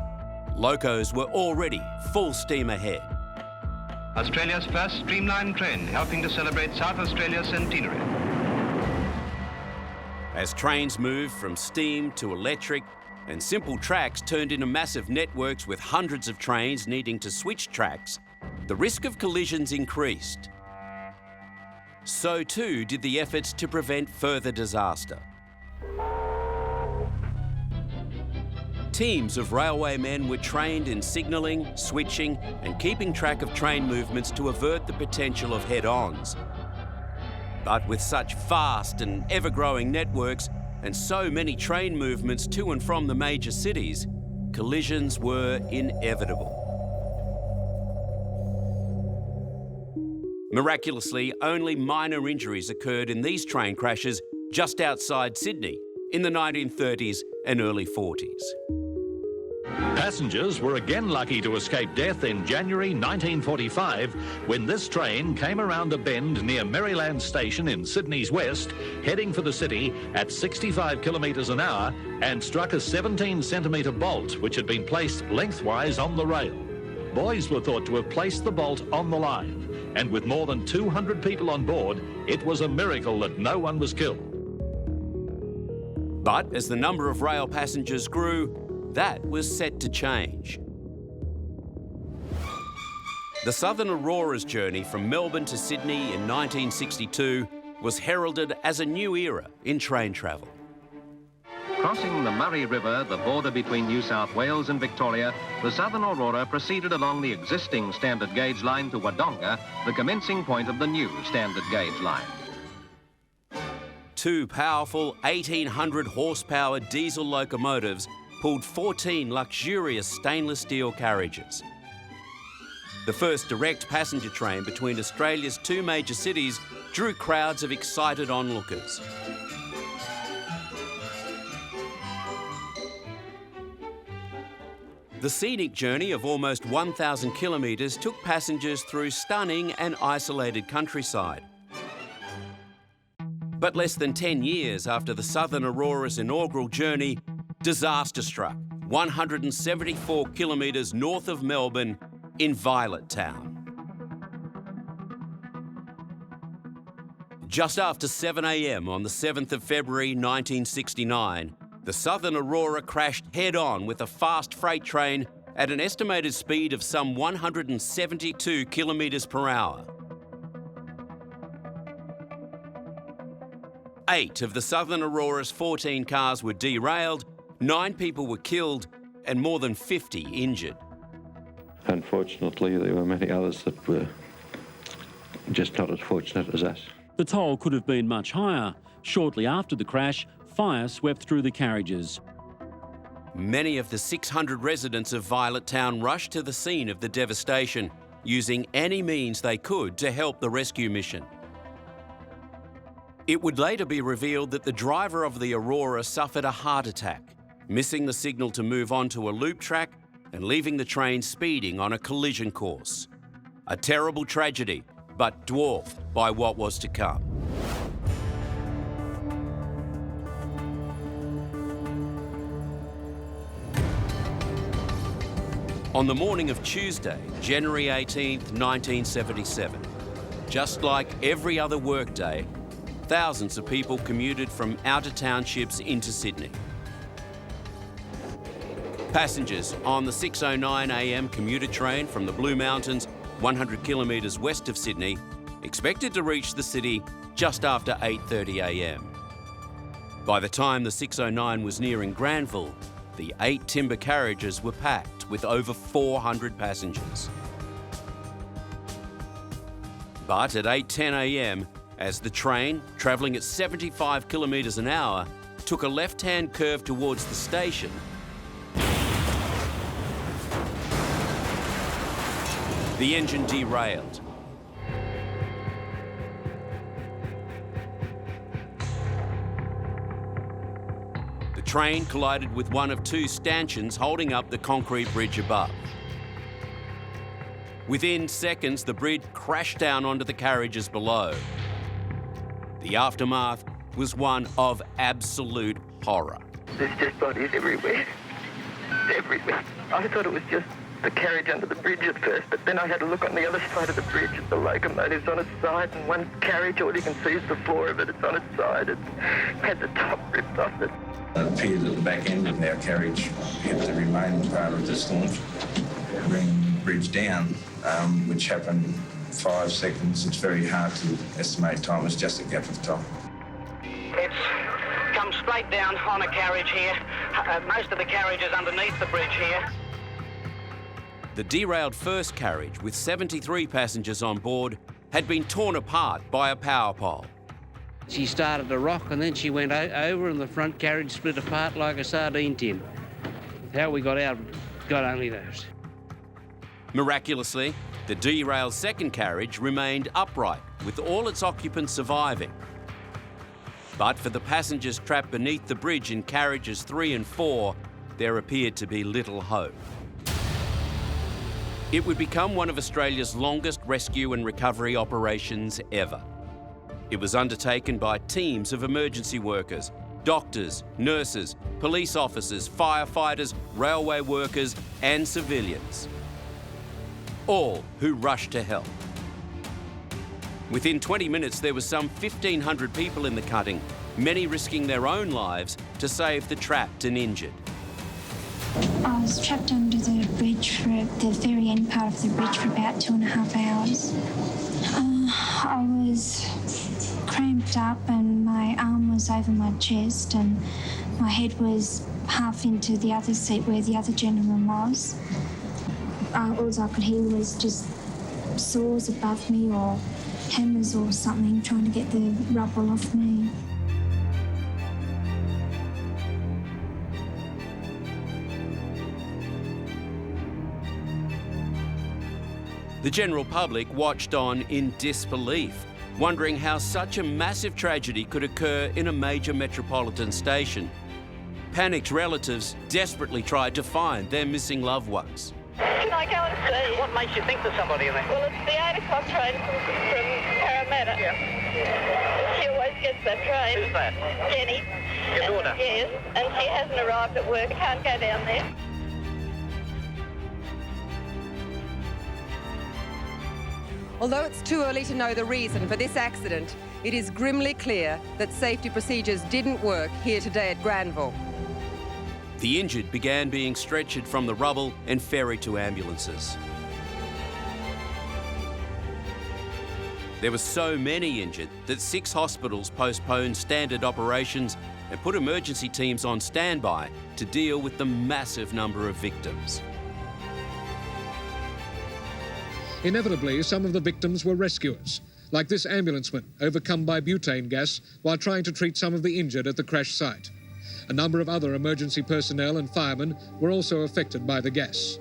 Locos were already full steam ahead. Australia's first streamlined train helping to celebrate South Australia's centenary. As trains moved from steam to electric, and simple tracks turned into massive networks with hundreds of trains needing to switch tracks, the risk of collisions increased. So too did the efforts to prevent further disaster. Teams of railwaymen were trained in signalling, switching and keeping track of train movements to avert the potential of head-ons. But with such vast and ever-growing networks and so many train movements to and from the major cities, collisions were inevitable. Miraculously, only minor injuries occurred in these train crashes just outside Sydney in the 1930s and early 40s. Passengers were again lucky to escape death in January 1945 when this train came around a bend near Maryland Station in Sydney's west, heading for the city at 65 kilometres an hour and struck a 17-centimetre bolt which had been placed lengthwise on the rail. Boys were thought to have placed the bolt on the line, and with more than 200 people on board, it was a miracle that no one was killed. But as the number of rail passengers grew, that was set to change. The Southern Aurora's journey from Melbourne to Sydney in 1962 was heralded as a new era in train travel. Crossing the Murray River, the border between New South Wales and Victoria, the Southern Aurora proceeded along the existing standard gauge line to Wodonga, the commencing point of the new standard gauge line. Two powerful 1,800 horsepower diesel locomotives pulled 14 luxurious stainless steel carriages. The first direct passenger train between Australia's two major cities drew crowds of excited onlookers. The scenic journey of almost 1,000 kilometres took passengers through stunning and isolated countryside. But less than 10 years after the Southern Aurora's inaugural journey, disaster struck 174 kilometres north of Melbourne in Violet Town. Just after 7 a.m. on the 7th of February 1969, the Southern Aurora crashed head-on with a fast freight train at an estimated speed of some 172 kilometres per hour. 8 of the Southern Aurora's 14 cars were derailed, 9 people were killed and more than 50 injured. Unfortunately, there were many others that were just not as fortunate as us. The toll could have been much higher. Shortly after the crash, fire swept through the carriages. Many of the 600 residents of Violet Town rushed to the scene of the devastation, using any means they could to help the rescue mission. It would later be revealed that the driver of the Aurora suffered a heart attack, missing the signal to move on to a loop track and leaving the train speeding on a collision course. A terrible tragedy, but dwarfed by what was to come. On the morning of Tuesday, January 18th, 1977, just like every other workday, thousands of people commuted from outer townships into Sydney. Passengers on the 6:09 a.m. commuter train from the Blue Mountains, 100 kilometres west of Sydney, expected to reach the city just after 8:30 a.m. By the time the 6:09 was nearing Granville, the 8 timber carriages were packed with over 400 passengers. But at 8:10 a.m, as the train, travelling at 75 kilometres an hour, took a left-hand curve towards the station, the engine derailed. The train collided with one of 2 stanchions holding up the concrete bridge above. Within seconds, the bridge crashed down onto the carriages below. The aftermath was one of absolute horror. There's just bodies everywhere. Everywhere. I thought it was just the carriage under the bridge at first, but then I had a look on the other side of the bridge at the locomotive's on its side, and one carriage, all you can see is the floor of it. It's on its side. It had the top ripped off it. It appears that the back end of our carriage hit the remaining part of the staunch, bringing the bridge down, which happened 5 seconds. It's very hard to estimate time. It's just a gap of time. It's come straight straight down on a carriage here. Most of the carriage is underneath the bridge here. The derailed first carriage, with 73 passengers on board, had been torn apart by a power pole. She started to rock and then she went over and the front carriage split apart like a sardine tin. How we got out, God only knows. Miraculously, the derailed second carriage remained upright, with all its occupants surviving. But for the passengers trapped beneath the bridge in carriages 3 and 4, there appeared to be little hope. It would become one of Australia's longest rescue and recovery operations ever. It was undertaken by teams of emergency workers, doctors, nurses, police officers, firefighters, railway workers and civilians, all who rushed to help. Within 20 minutes, there was some 1,500 people in the cutting, many risking their own lives to save the trapped and injured. I was trapped under the bridge for the very end part of the bridge for about 2.5 hours. I was cramped up and my arm was over my chest and my head was half into the other seat where the other gentleman was. All I could hear was just saws above me or hammers or something trying to get the rubble off me. The general public watched on in disbelief, wondering how such a massive tragedy could occur in a major metropolitan station. Panicked relatives desperately tried to find their missing loved ones. Can I go and see? What makes you think there's somebody in there? Well, it's the 8 o'clock train from Parramatta. Yeah. She always gets that train. Who's that? Jenny. Your daughter? Yes, and she hasn't arrived at work. Can't go down there. Although it's too early to know the reason for this accident, it is grimly clear that safety procedures didn't work here today at Granville. The injured began being stretchered from the rubble and ferried to ambulances. There were so many injured that 6 hospitals postponed standard operations and put emergency teams on standby to deal with the massive number of victims. Inevitably, some of the victims were rescuers, like this ambulanceman overcome by butane gas while trying to treat some of the injured at the crash site. A number of other emergency personnel and firemen were also affected by the gas.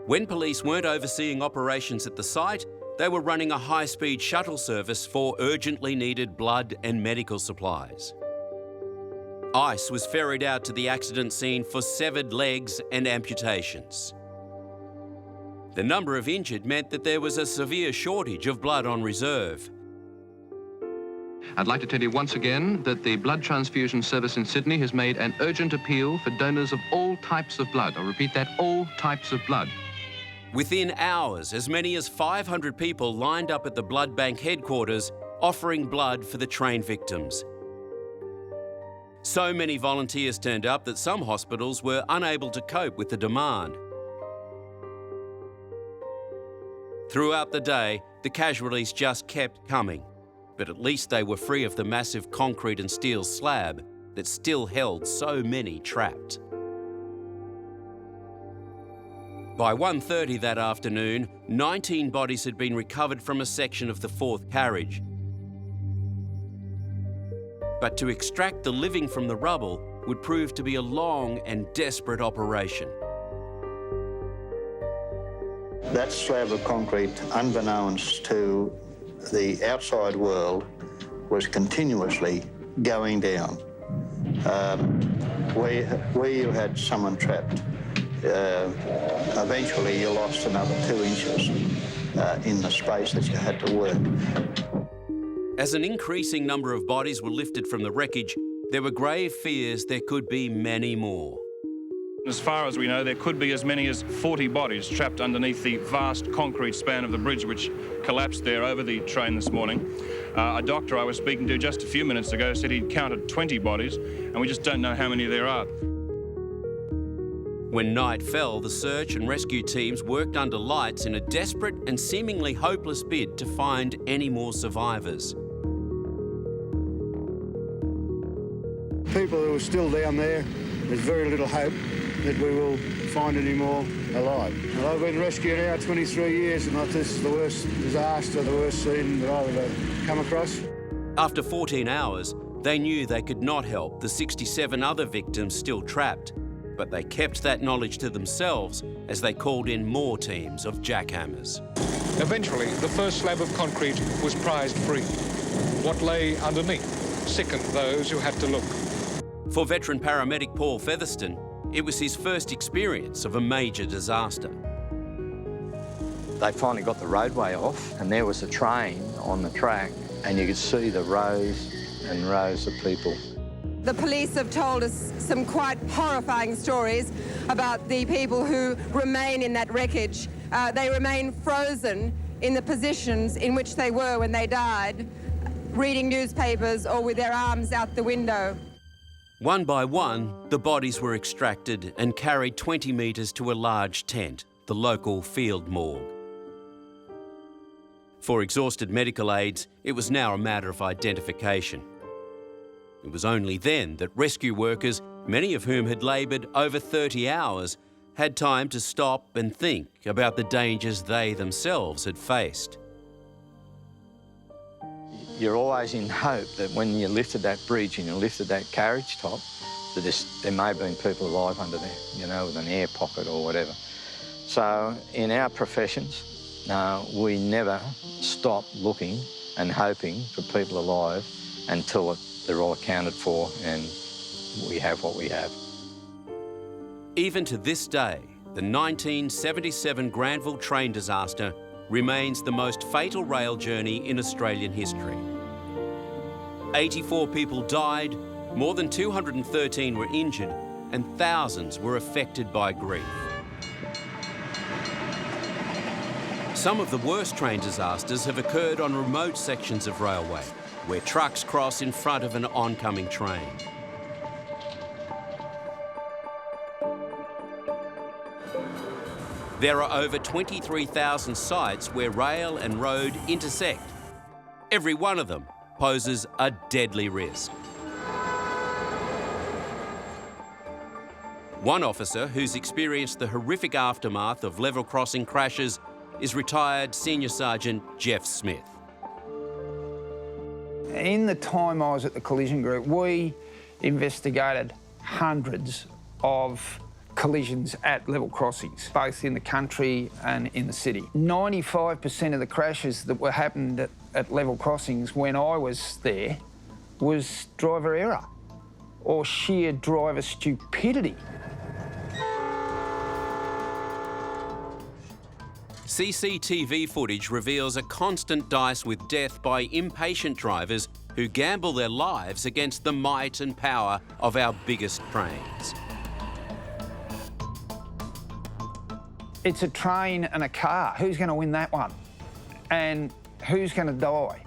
When police weren't overseeing operations at the site, they were running a high-speed shuttle service for urgently needed blood and medical supplies. Ice was ferried out to the accident scene for severed legs and amputations. The number of injured meant that there was a severe shortage of blood on reserve. I'd like to tell you once again that the Blood Transfusion Service in Sydney has made an urgent appeal for donors of all types of blood. I'll repeat that, all types of blood. Within hours, as many as 500 people lined up at the blood bank headquarters offering blood for the train victims. So many volunteers turned up that some hospitals were unable to cope with the demand. Throughout the day, the casualties just kept coming, but at least they were free of the massive concrete and steel slab that still held so many trapped. By 1:30 that afternoon, 19 bodies had been recovered from a section of the 4th carriage. But to extract the living from the rubble would prove to be a long and desperate operation. That slab of concrete, unbeknownst to the outside world, was continuously going down. Where you had someone trapped, eventually you lost another 2 inches in the space that you had to work. As an increasing number of bodies were lifted from the wreckage, there were grave fears there could be many more. As far as we know, there could be as many as 40 bodies trapped underneath the vast concrete span of the bridge which collapsed there over the train this morning. A doctor I was speaking to just a few minutes ago said he'd counted 20 bodies, and we just don't know how many there are. When night fell, the search and rescue teams worked under lights in a desperate and seemingly hopeless bid to find any more survivors. People who are still down there, there's very little hope that we will find any more alive. And I've been rescuing now 23 years, and this is the worst disaster, the worst scene that I've ever come across. After 14 hours, they knew they could not help the 67 other victims still trapped, but they kept that knowledge to themselves as they called in more teams of jackhammers. Eventually, the first slab of concrete was prized free. What lay underneath sickened those who had to look. For veteran paramedic Paul Featherston, it was his first experience of a major disaster. They finally got the roadway off, and there was a train on the track, and you could see the rows and rows of people. The police have told us some quite horrifying stories about the people who remain in that wreckage. They remain frozen in the positions in which they were when they died, reading newspapers or with their arms out the window. One by one, the bodies were extracted and carried 20 metres to a large tent, the local field morgue. For exhausted medical aides, it was now a matter of identification. It was only then that rescue workers, many of whom had laboured over 30 hours, had time to stop and think about the dangers they themselves had faced. You're always in hope that when you lifted that bridge and you lifted that carriage top, that there may have been people alive under there, you know, with an air pocket or whatever. So in our professions, we never stop looking and hoping for people alive until they're all accounted for and we have what we have. Even to this day, the 1977 Granville train disaster remains the most fatal rail journey in Australian history. 84 people died, more than 213 were injured, and thousands were affected by grief. Some of the worst train disasters have occurred on remote sections of railway, where trucks cross in front of an oncoming train. There are over 23,000 sites where rail and road intersect. Every one of them poses a deadly risk. One officer who's experienced the horrific aftermath of level crossing crashes is retired Senior Sergeant Jeff Smith. In the time I was at the collision group, we investigated hundreds of collisions at level crossings, both in the country and in the city. 95% of the crashes that were happened at level crossings when I was there was driver error or sheer driver stupidity. CCTV footage reveals a constant dice with death by impatient drivers who gamble their lives against the might and power of our biggest trains. It's a train and a car. Who's going to win that one? And who's going to die?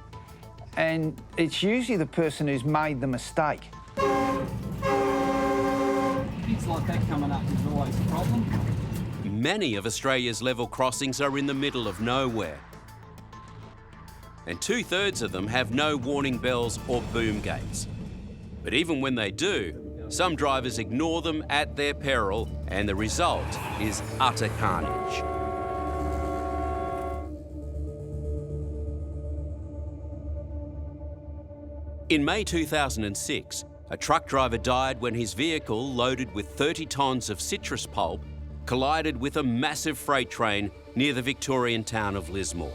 And it's usually the person who's made the mistake. Things like that coming up is always a problem. Many of Australia's level crossings are in the middle of nowhere. And 2/3 of them have no warning bells or boom gates. But even when they do, some drivers ignore them at their peril, and the result is utter carnage. In May 2006, a truck driver died when his vehicle, loaded with 30 tonnes of citrus pulp, collided with a massive freight train near the Victorian town of Lismore.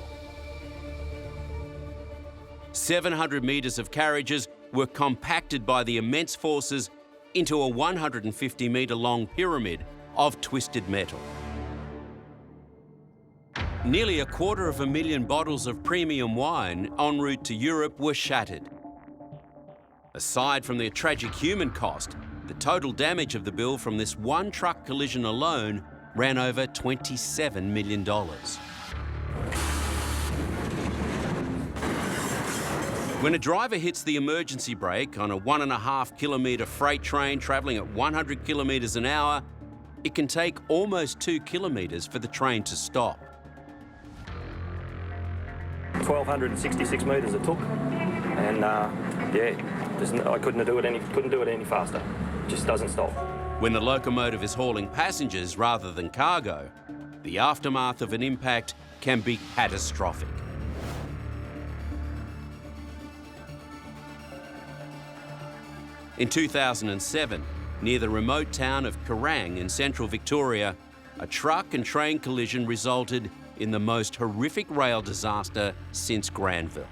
700 metres of carriages were compacted by the immense forces into a 150-metre long pyramid of twisted metal. Nearly 250,000 bottles of premium wine en route to Europe were shattered. Aside from the tragic human cost, the total damage of the bill from this one truck collision alone ran over $27 million. When a driver hits the emergency brake on a 1.5 kilometre freight train travelling at 100 kilometres an hour, it can take almost 2 kilometres for the train to stop. 1,266 metres it took. And I couldn't do it any faster. It just doesn't stop. When the locomotive is hauling passengers rather than cargo, the aftermath of an impact can be catastrophic. In 2007, near the remote town of Kerrang in central Victoria, a truck and train collision resulted in the most horrific rail disaster since Granville.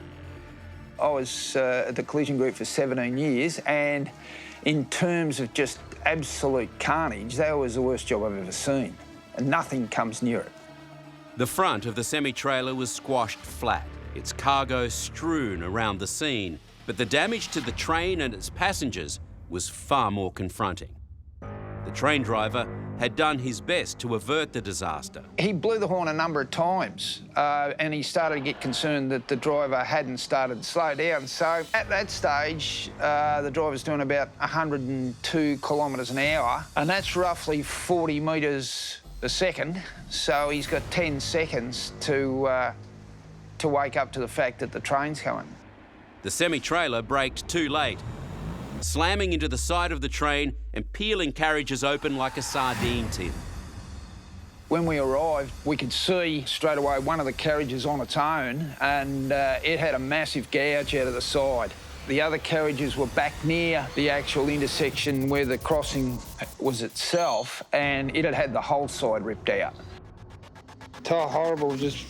I was at the collision group for 17 years, and in terms of just absolute carnage, that was the worst job I've ever seen, and nothing comes near it. The front of the semi-trailer was squashed flat, its cargo strewn around the scene, but the damage to the train and its passengers was far more confronting. The train driver had done his best to avert the disaster. He blew the horn a number of times, and he started to get concerned that the driver hadn't started to slow down. So at that stage, the driver's doing about 102 kilometres an hour, and that's roughly 40 metres a second. So he's got 10 seconds to wake up to the fact that the train's coming. The semi-trailer braked too late, slamming into the side of the train and peeling carriages open like a sardine tin. When we arrived, we could see straight away one of the carriages on its own, and it had a massive gouge out of the side. The other carriages were back near the actual intersection where the crossing was itself, and it had had the whole side ripped out. It's horrible, just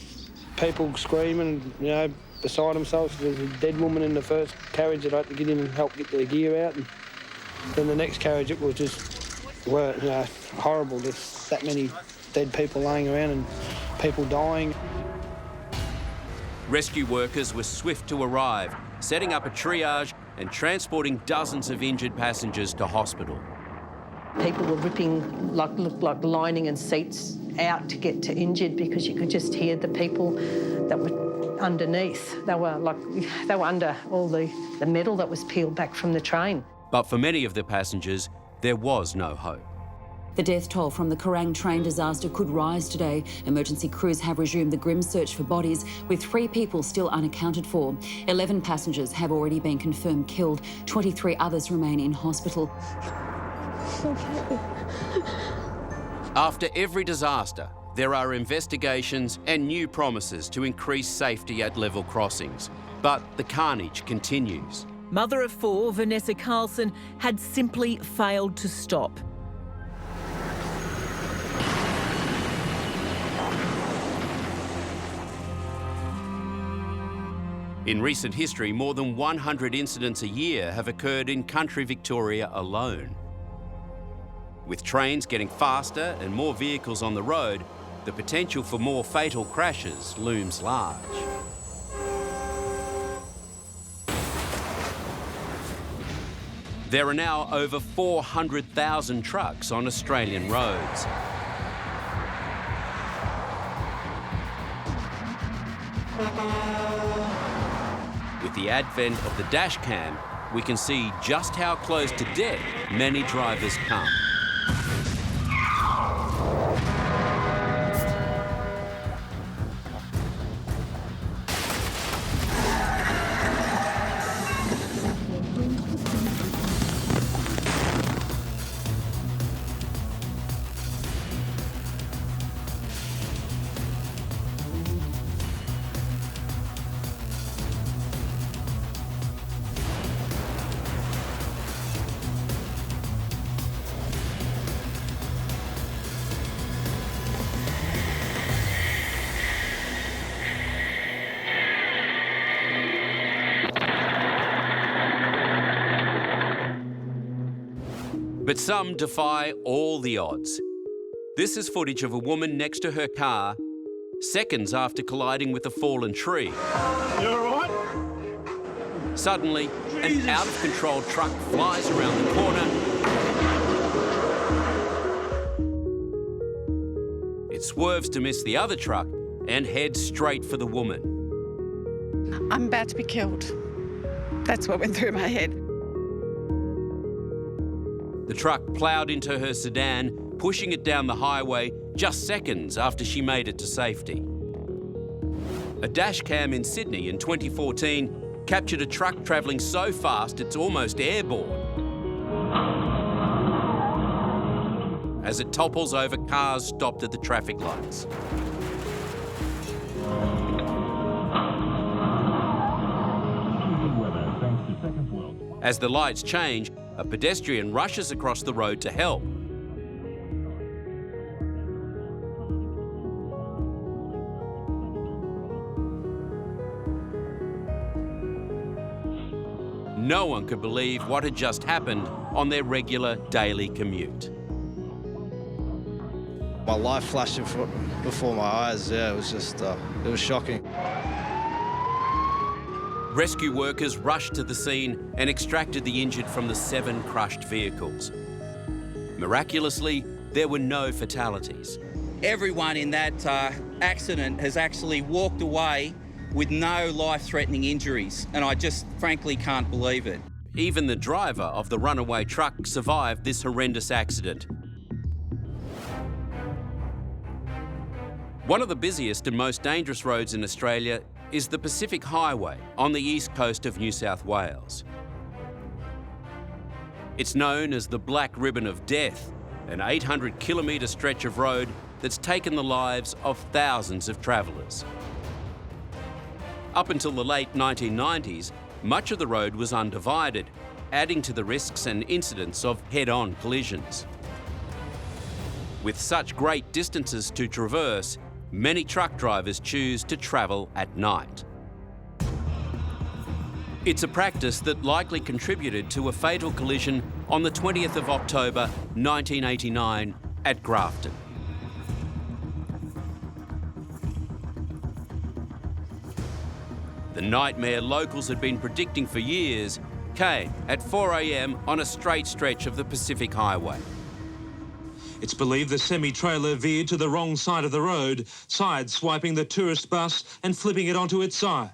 people screaming, you know, beside themselves. There's a dead woman in the first carriage that I had to get in and help get their gear out. And then the next carriage, it was just, horrible. There's that many dead people laying around and people dying. Rescue workers were swift to arrive, setting up a triage and transporting dozens of injured passengers to hospital. People were ripping like lining and seats out to get to injured because you could just hear the people that were underneath. They were under all the metal that was peeled back from the train. But for many of the passengers, there was no hope. The death toll from the Kerrang train disaster could rise today. Emergency crews have resumed the grim search for bodies, with 3 people still unaccounted for. 11 passengers have already been confirmed killed. 23 others remain in hospital. After every disaster, there are investigations and new promises to increase safety at level crossings. But the carnage continues. Mother of 4, Vanessa Carlson, had simply failed to stop. In recent history, more than 100 incidents a year have occurred in country Victoria alone. With trains getting faster and more vehicles on the road, the potential for more fatal crashes looms large. There are now over 400,000 trucks on Australian roads. With the advent of the dash cam, we can see just how close to death many drivers come. But some defy all the odds. This is footage of a woman next to her car, seconds after colliding with a fallen tree. You all right? Suddenly, an out-of-control truck flies around the corner. It swerves to miss the other truck and heads straight for the woman. I'm about to be killed. That's what went through my head. The truck ploughed into her sedan, pushing it down the highway just seconds after she made it to safety. A dash cam in Sydney in 2014 captured a truck travelling so fast it's almost airborne. As it topples over cars stopped at the traffic lights. As the lights change, a pedestrian rushes across the road to help. No one could believe what had just happened on their regular daily commute. My life flashed before my eyes. Yeah, it was just, it was shocking. Rescue workers rushed to the scene and extracted the injured from the 7 crushed vehicles. Miraculously, there were no fatalities. Everyone in that accident has actually walked away with no life-threatening injuries, and I just frankly can't believe it. Even the driver of the runaway truck survived this horrendous accident. One of the busiest and most dangerous roads in Australia is the Pacific Highway on the east coast of New South Wales. It's known as the Black Ribbon of Death, an 800-kilometre stretch of road that's taken the lives of thousands of travellers. Up until the late 1990s, much of the road was undivided, adding to the risks and incidents of head-on collisions. With such great distances to traverse, many truck drivers choose to travel at night. It's a practice that likely contributed to a fatal collision on the 20th of October 1989 at Grafton. The nightmare locals had been predicting for years came at 4 a.m. on a straight stretch of the Pacific Highway. It's believed the semi-trailer veered to the wrong side of the road, side-swiping the tourist bus and flipping it onto its side.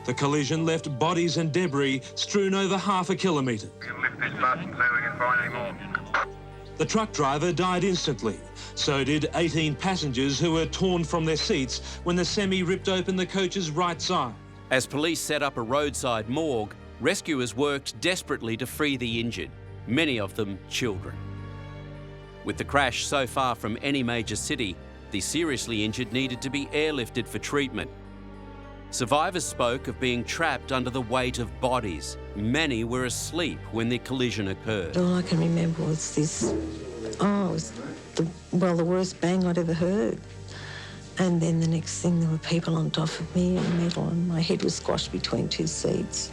The collision left bodies and debris strewn over half a kilometre. We'll lift this bus and see if we can find any more. The truck driver died instantly. So did 18 passengers who were torn from their seats when the semi ripped open the coach's right side. As police set up a roadside morgue, rescuers worked desperately to free the injured, many of them children. With the crash so far from any major city, the seriously injured needed to be airlifted for treatment. Survivors spoke of being trapped under the weight of bodies. Many were asleep when the collision occurred. All I can remember was this, it was the worst bang I'd ever heard. And then the next thing, there were people on top of me in metal and my head was squashed between 2 seats.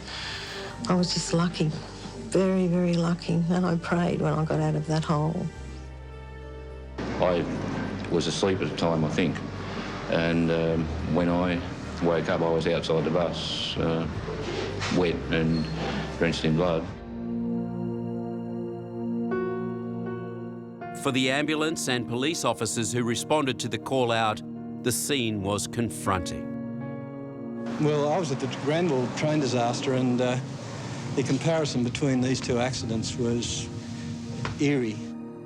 I was just lucky, very, very lucky. And I prayed when I got out of that hole. I was asleep at the time, I think. And when I woke up, I was outside the bus, wet and drenched in blood. For the ambulance and police officers who responded to the call-out, the scene was confronting. Well, I was at the Granville train disaster and the comparison between these 2 accidents was eerie.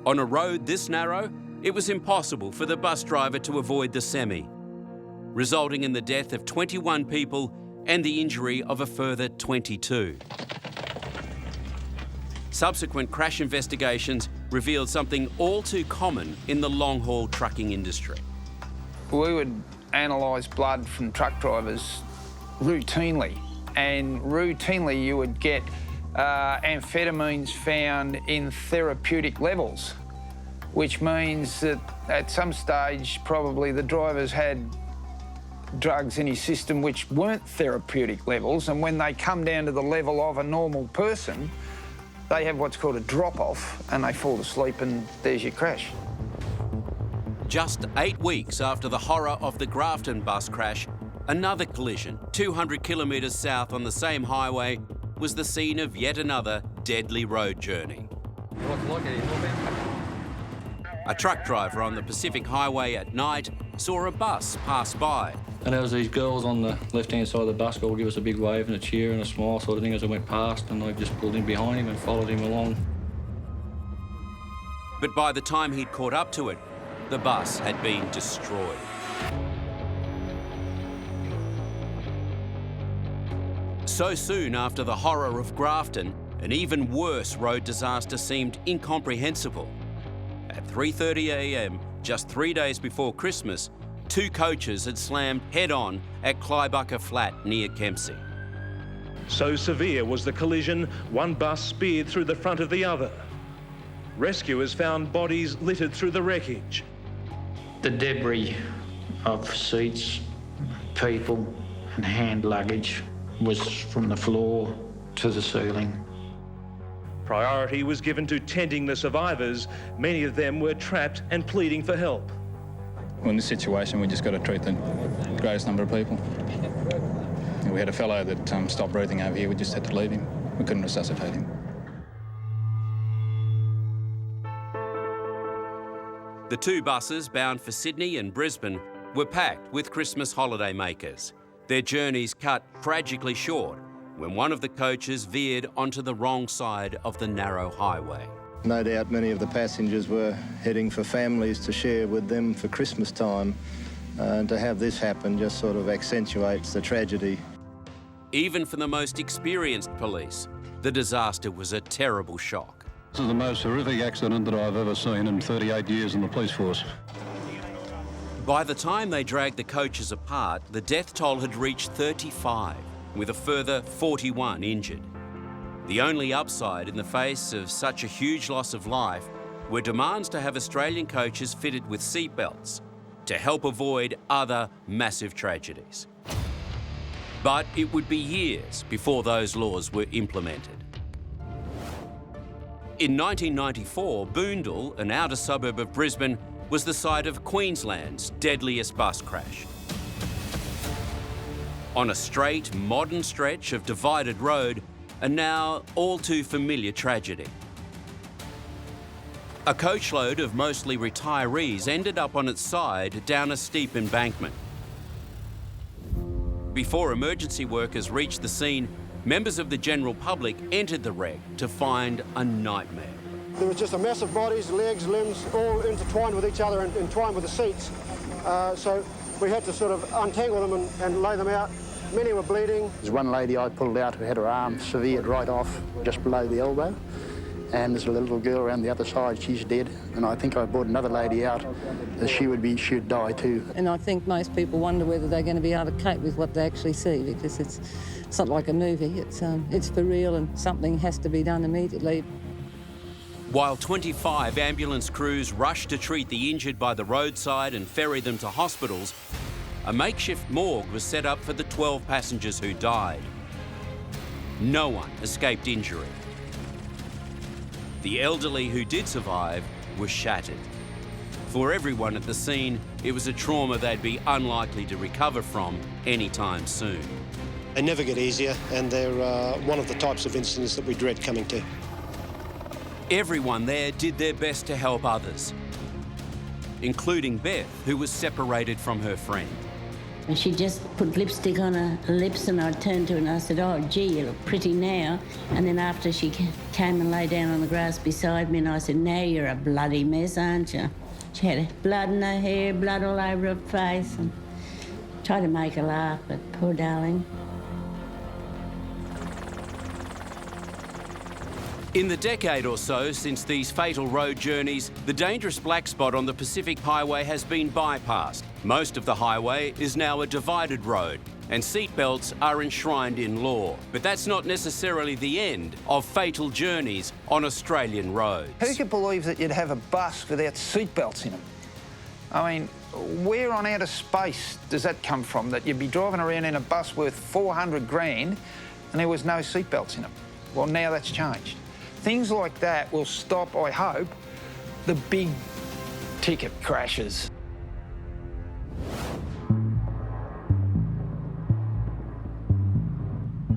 On a road this narrow, it was impossible for the bus driver to avoid the semi, resulting in the death of 21 people and the injury of a further 22. Subsequent crash investigations revealed something all too common in the long-haul trucking industry. We would analyse blood from truck drivers routinely, and routinely you would get amphetamines found in therapeutic levels, which means that at some stage probably the drivers had drugs in his system which weren't therapeutic levels, and when they come down to the level of a normal person, they have what's called a drop-off and they fall asleep and there's your crash. Just 8 weeks after the horror of the Grafton bus crash, another collision 200 kilometres south on the same highway was the scene of yet another deadly road journey. A truck driver on the Pacific Highway at night saw a bus pass by. And there was these girls on the left-hand side of the bus all give us a big wave and a cheer and a smile sort of thing as I went past, and I just pulled in behind him and followed him along. But by the time he'd caught up to it, the bus had been destroyed. So soon after the horror of Grafton, an even worse road disaster seemed incomprehensible. At 3:30 a.m, just 3 days before Christmas, 2 coaches had slammed head-on at Clybucker Flat near Kempsey. So severe was the collision, one bus speared through the front of the other. Rescuers found bodies littered through the wreckage. The debris of seats, people and hand luggage was from the floor to the ceiling. Priority was given to tending the survivors. Many of them were trapped and pleading for help. In this situation, we just got to treat the greatest number of people. We had a fellow that stopped breathing over here. We just had to leave him. We couldn't resuscitate him. The 2 buses bound for Sydney and Brisbane were packed with Christmas holiday makers. Their journeys cut tragically short when one of the coaches veered onto the wrong side of the narrow highway. No doubt many of the passengers were heading for families to share with them for Christmas time. And to have this happen just sort of accentuates the tragedy. Even for the most experienced police, the disaster was a terrible shock. This is the most horrific accident that I've ever seen in 38 years in the police force. By the time they dragged the coaches apart, the death toll had reached 35, with a further 41 injured. The only upside in the face of such a huge loss of life were demands to have Australian coaches fitted with seatbelts to help avoid other massive tragedies. But it would be years before those laws were implemented. In 1994, Boondall, an outer suburb of Brisbane, was the site of Queensland's deadliest bus crash. On a straight, modern stretch of divided road, a now all too familiar tragedy. A coachload of mostly retirees ended up on its side down a steep embankment. Before emergency workers reached the scene, members of the general public entered the wreck to find a nightmare. There was just a mess of bodies, legs, limbs, all intertwined with each other and entwined with the seats. So we had to sort of untangle them and lay them out. Many were bleeding. There's one lady I pulled out who had her arm severed right off just below the elbow. And there's a little girl around the other side, she's dead. And I think I brought another lady out, she'd die too. And I think most people wonder whether they're going to be able to cope with what they actually see, because it's not like a movie, it's for real and something has to be done immediately. While 25 ambulance crews rushed to treat the injured by the roadside and ferry them to hospitals, a makeshift morgue was set up for the 12 passengers who died. No one escaped injury. The elderly who did survive were shattered. For everyone at the scene, it was a trauma they'd be unlikely to recover from anytime soon. They never get easier, and they're one of the types of incidents that we dread coming to. Everyone there did their best to help others, including Beth, who was separated from her friend. And she just put lipstick on her lips, and I turned to her and I said, "Oh, gee, you look pretty now." And then after she came and lay down on the grass beside me, and I said, "Now you're a bloody mess, aren't you?" She had blood in her hair, blood all over her face, and tried to make her laugh, but poor darling. In the decade or so since these fatal road journeys, the dangerous black spot on the Pacific Highway has been bypassed. Most of the highway is now a divided road, and seatbelts are enshrined in law. But that's not necessarily the end of fatal journeys on Australian roads. Who could believe that you'd have a bus without seatbelts in them? I mean, where on outer space does that come from, that you'd be driving around in a bus worth 400 grand and there was no seatbelts in them? Well, now that's changed. Things like that will stop, I hope, the big ticket crashes.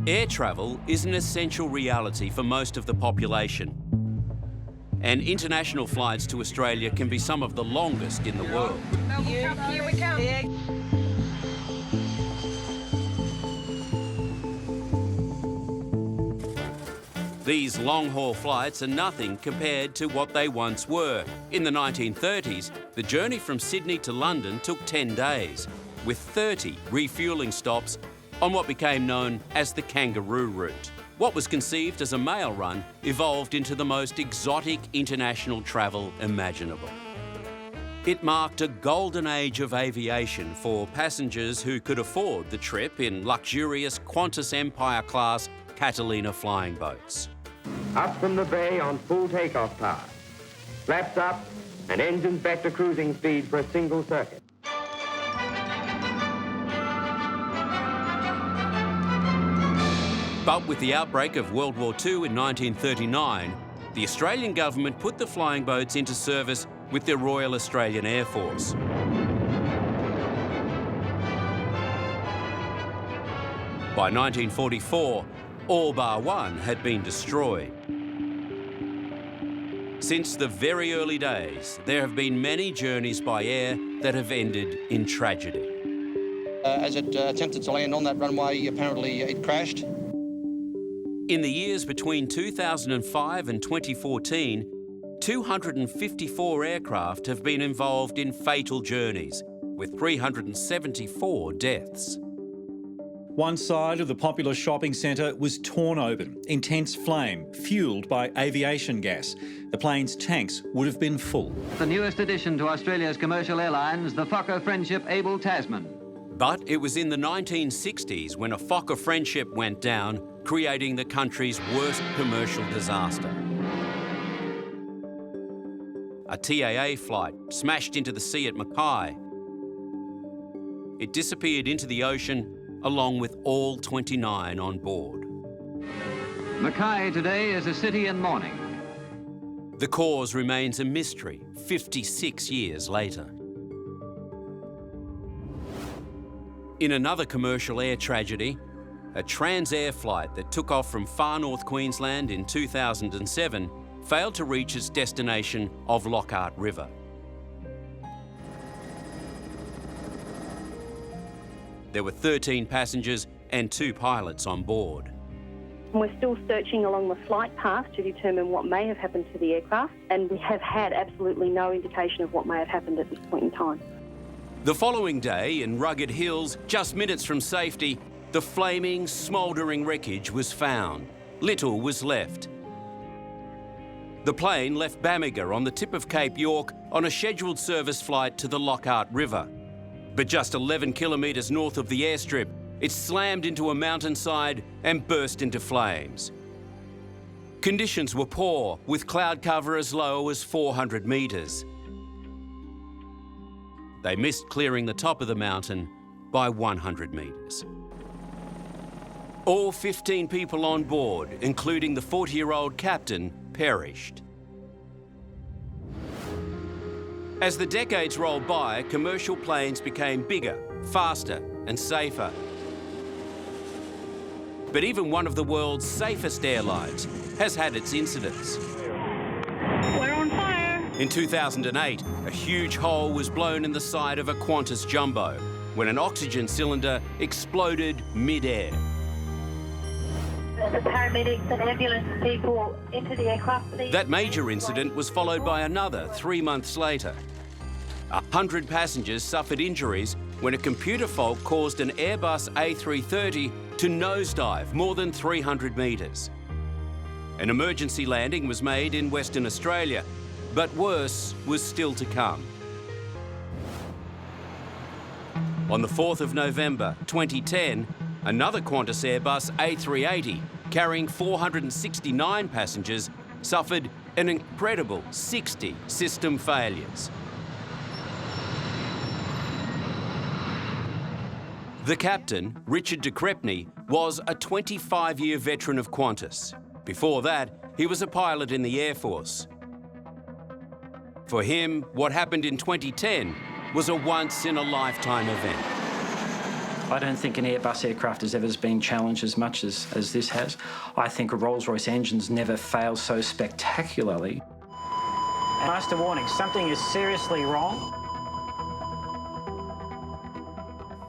Air travel is an essential reality for most of the population. And international flights to Australia can be some of the longest in the world. Here we come. These long-haul flights are nothing compared to what they once were. In the 1930s, the journey from Sydney to London took 10 days, with 30 refuelling stops on what became known as the kangaroo route. What was conceived as a mail run evolved into the most exotic international travel imaginable. It marked a golden age of aviation for passengers who could afford the trip in luxurious Qantas Empire class Catalina flying boats. Up from the bay on full takeoff power. Flaps up and engines back to cruising speed for a single circuit. But with the outbreak of World War II in 1939, the Australian government put the flying boats into service with the Royal Australian Air Force. By 1944, all bar one had been destroyed. Since the very early days, there have been many journeys by air that have ended in tragedy. As it attempted to land on that runway, apparently it crashed. In the years between 2005 and 2014, 254 aircraft have been involved in fatal journeys, with 374 deaths. One side of the popular shopping centre was torn open, intense flame, fuelled by aviation gas. The plane's tanks would have been full. The newest addition to Australia's commercial airlines, the Fokker Friendship Able Tasman. But it was in the 1960s when a Fokker Friendship went down, creating the country's worst commercial disaster. A TAA flight smashed into the sea at Mackay. It disappeared into the ocean along with all 29 on board. Mackay today is a city in mourning. The cause remains a mystery 56 years later. In another commercial air tragedy, a Transair flight that took off from far north Queensland in 2007 failed to reach its destination of Lockhart River. There were 13 passengers and 2 pilots on board. We're still searching along the flight path to determine what may have happened to the aircraft, and we have had absolutely no indication of what may have happened at this point in time. The following day, in rugged hills, just minutes from safety, the flaming, smouldering wreckage was found. Little was left. The plane left Bamaga on the tip of Cape York on a scheduled service flight to the Lockhart River. But just 11 kilometres north of the airstrip, it slammed into a mountainside and burst into flames. Conditions were poor, with cloud cover as low as 400 metres. They missed clearing the top of the mountain by 100 metres. All 15 people on board, including the 40-year-old captain, perished. As the decades rolled by, commercial planes became bigger, faster and safer. But even one of the world's safest airlines has had its incidents. We're on fire. In 2008, a huge hole was blown in the side of a Qantas jumbo when an oxygen cylinder exploded mid-air. The paramedics and ambulance people into the aircraft. That major incident was followed by another 3 months later. 100 passengers suffered injuries when a computer fault caused an Airbus A330 to nosedive more than 300 metres. An emergency landing was made in Western Australia, but worse was still to come. On the 4th of November 2010, another Qantas Airbus A380 carrying 469 passengers suffered an incredible 60 system failures. The captain, Richard de Crespigny, was a 25-year veteran of Qantas. Before that, he was a pilot in the Air Force. For him, what happened in 2010 was a once-in-a-lifetime event. I don't think an Airbus aircraft has ever been challenged as much as this has. I think a Rolls-Royce engine's never failed so spectacularly. Master warning, something is seriously wrong.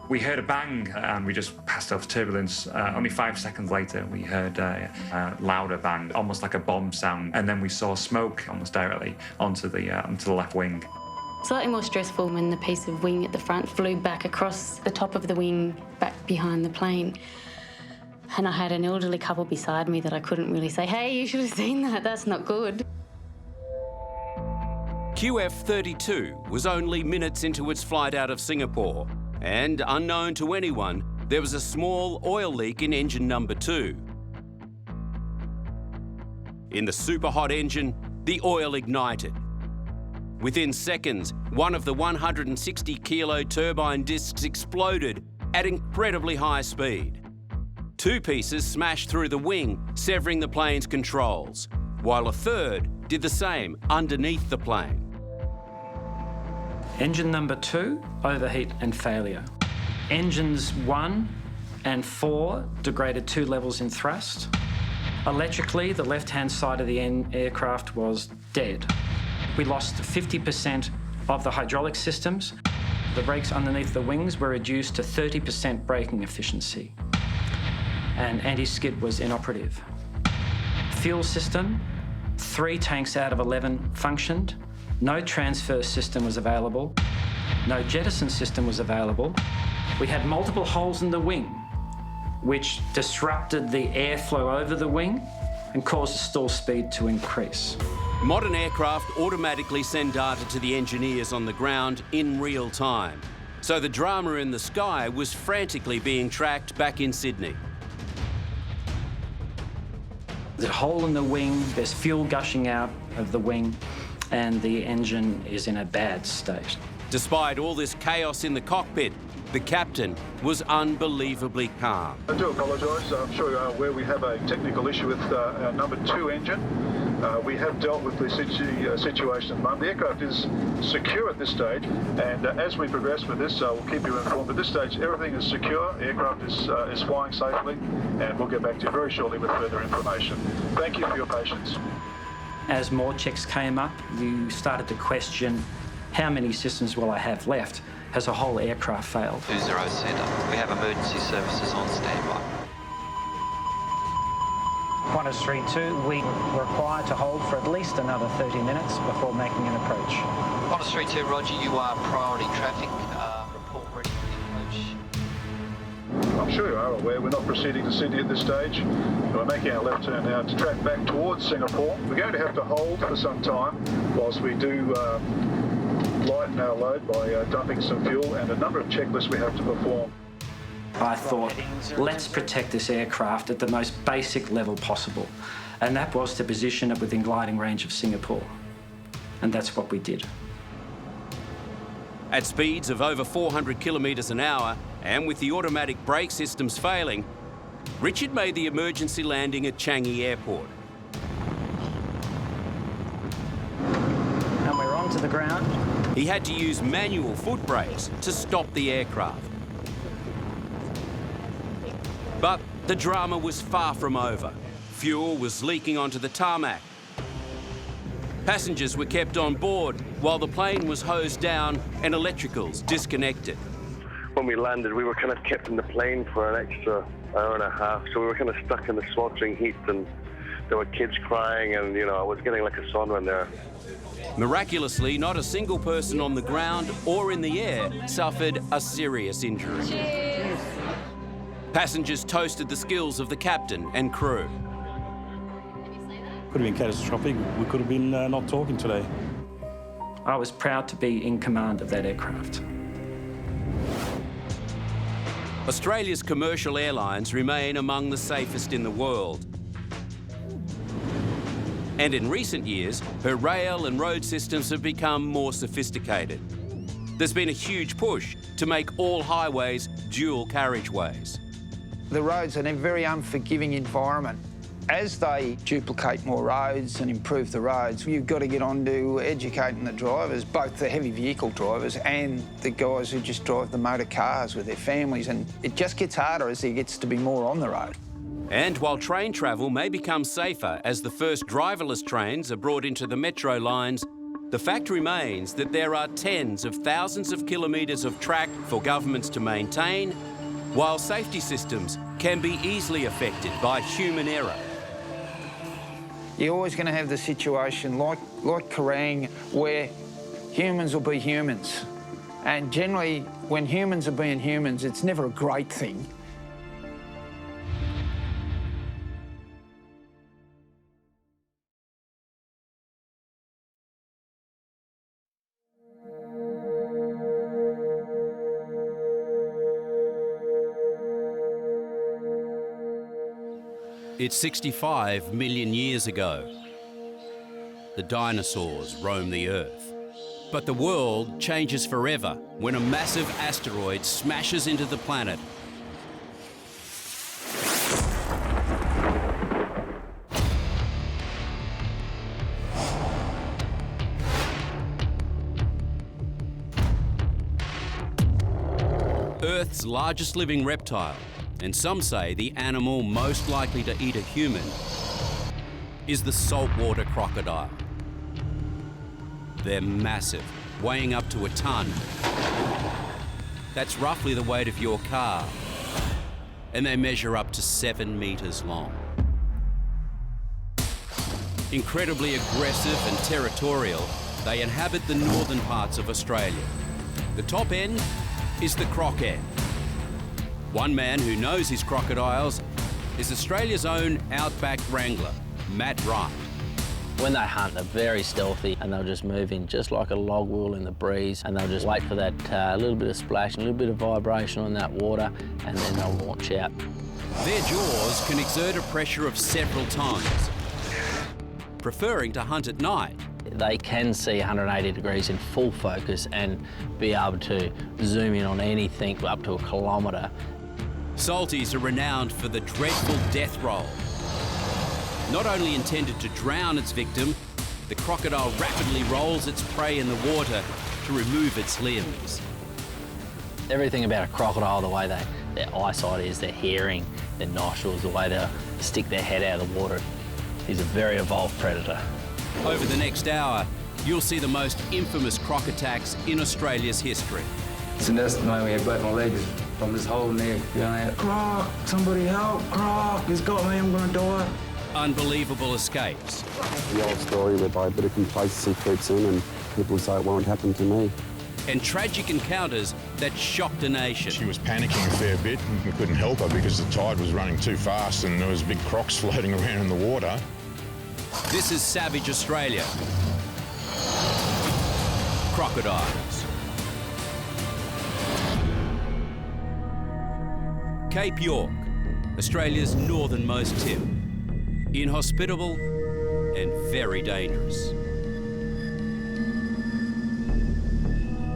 We heard a bang and we just passed off turbulence. Only 5 seconds later, we heard a louder bang, almost like a bomb sound. And then we saw smoke almost directly onto the left wing. Slightly more stressful when the piece of wing at the front flew back across the top of the wing, back behind the plane. And I had an elderly couple beside me that I couldn't really say, hey, you should have seen that, that's not good. QF-32 was only minutes into its flight out of Singapore, and unknown to anyone, there was a small oil leak in engine number 2. In the super hot engine, the oil ignited. Within seconds, one of the 160-kilo turbine discs exploded at incredibly high speed. 2 pieces smashed through the wing, severing the plane's controls, while a third did the same underneath the plane. Engine number 2, overheat and failure. Engines 1 and 4 degraded 2 levels in thrust. Electrically, the left-hand side of the aircraft was dead. We lost 50% of the hydraulic systems. The brakes underneath the wings were reduced to 30% braking efficiency. And anti-skid was inoperative. Fuel system, 3 tanks out of 11 functioned. No transfer system was available. No jettison system was available. We had multiple holes in the wing, which disrupted the airflow over the wing and caused the stall speed to increase. Modern aircraft automatically send data to the engineers on the ground in real time. So the drama in the sky was frantically being tracked back in Sydney. There's a hole in the wing, there's fuel gushing out of the wing, and the engine is in a bad state. Despite all this chaos in the cockpit, the captain was unbelievably calm. I do apologise. I'm sure you are aware we have a technical issue with our number 2 engine. We have dealt with the situation at the moment. The aircraft is secure at this stage, and as we progress with this, we'll keep you informed. At this stage, everything is secure. The aircraft is flying safely, and we'll get back to you very shortly with further information. Thank you for your patience. As more checks came up, you started to question how many systems will I have left? Has a whole aircraft failed? 20 Centre, we have emergency services on standby. Qantas 3-2, we were required to hold for at least another 30 minutes before making an approach. Qantas 3-2, roger, you are priority traffic. Report ready for the approach. I'm sure you are aware we're not proceeding to Sydney at this stage. We're making our left turn now to track back towards Singapore. We're going to have to hold for some time whilst we do lighten our load by dumping some fuel and a number of checklists we have to perform. I thought, let's protect this aircraft at the most basic level possible. And that was to position it within gliding range of Singapore. And that's what we did. At speeds of over 400 kilometres an hour, and with the automatic brake systems failing, Richard made the emergency landing at Changi Airport. And we're onto the ground. He had to use manual foot brakes to stop the aircraft. But the drama was far from over. Fuel was leaking onto the tarmac. Passengers were kept on board while the plane was hosed down and electricals disconnected. When we landed, we were kind of kept in the plane for an extra hour and a half, so we were kind of stuck in the sweltering heat, and there were kids crying, and, you know, I was getting like a sauna there. Miraculously, not a single person on the ground or in the air suffered a serious injury. Cheers. Passengers toasted the skills of the captain and crew. Could have been catastrophic. We could have been not talking today. I was proud to be in command of that aircraft. Australia's commercial airlines remain among the safest in the world. And in recent years, her rail and road systems have become more sophisticated. There's been a huge push to make all highways dual carriageways. The roads are in a very unforgiving environment. As they duplicate more roads and improve the roads, you've got to get on to educating the drivers, both the heavy vehicle drivers and the guys who just drive the motor cars with their families, and it just gets harder as there gets to be more on the road. And while train travel may become safer as the first driverless trains are brought into the metro lines, the fact remains that there are tens of thousands of kilometres of track for governments to maintain, while safety systems can be easily affected by human error. You're always going to have the situation like Kerrang, where humans will be humans. And generally, when humans are being humans, it's never a great thing. It's 65 million years ago. The dinosaurs roam the Earth. But the world changes forever when a massive asteroid smashes into the planet. Earth's largest living reptile, and some say the animal most likely to eat a human, is the saltwater crocodile. They're massive, weighing up to a ton. That's roughly the weight of your car. And they measure up to 7 meters long. Incredibly aggressive and territorial, they inhabit the northern parts of Australia. The top end is the croc end. One man who knows his crocodiles is Australia's own outback wrangler, Matt Wright. When they hunt, they're very stealthy and they'll just move in just like a log will in the breeze, and they'll just wait for that little bit of splash and a little bit of vibration on that water, and then they'll launch out. Their jaws can exert a pressure of several tons, preferring to hunt at night. They can see 180 degrees in full focus and be able to zoom in on anything up to a kilometre. Salties are renowned for the dreadful death roll. Not only intended to drown its victim, the crocodile rapidly rolls its prey in the water to remove its limbs. Everything about a crocodile, the way their eyesight is, their hearing, their nostrils, the way they stick their head out of the water, is a very evolved predator. Over the next hour, you'll see the most infamous croc attacks in Australia's history. So that's the night we had my legs from this whole neck. Yelling, "Croc, somebody help, Croc, it's got me, I'm gonna die." Unbelievable escapes. The old story whereby a bit of complacency creeps in and people say it won't happen to me. And tragic encounters that shocked a nation. She was panicking a fair bit and we couldn't help her because the tide was running too fast and there was big crocs floating around in the water. This is savage Australia. Crocodiles. Cape York, Australia's northernmost tip. Inhospitable and very dangerous.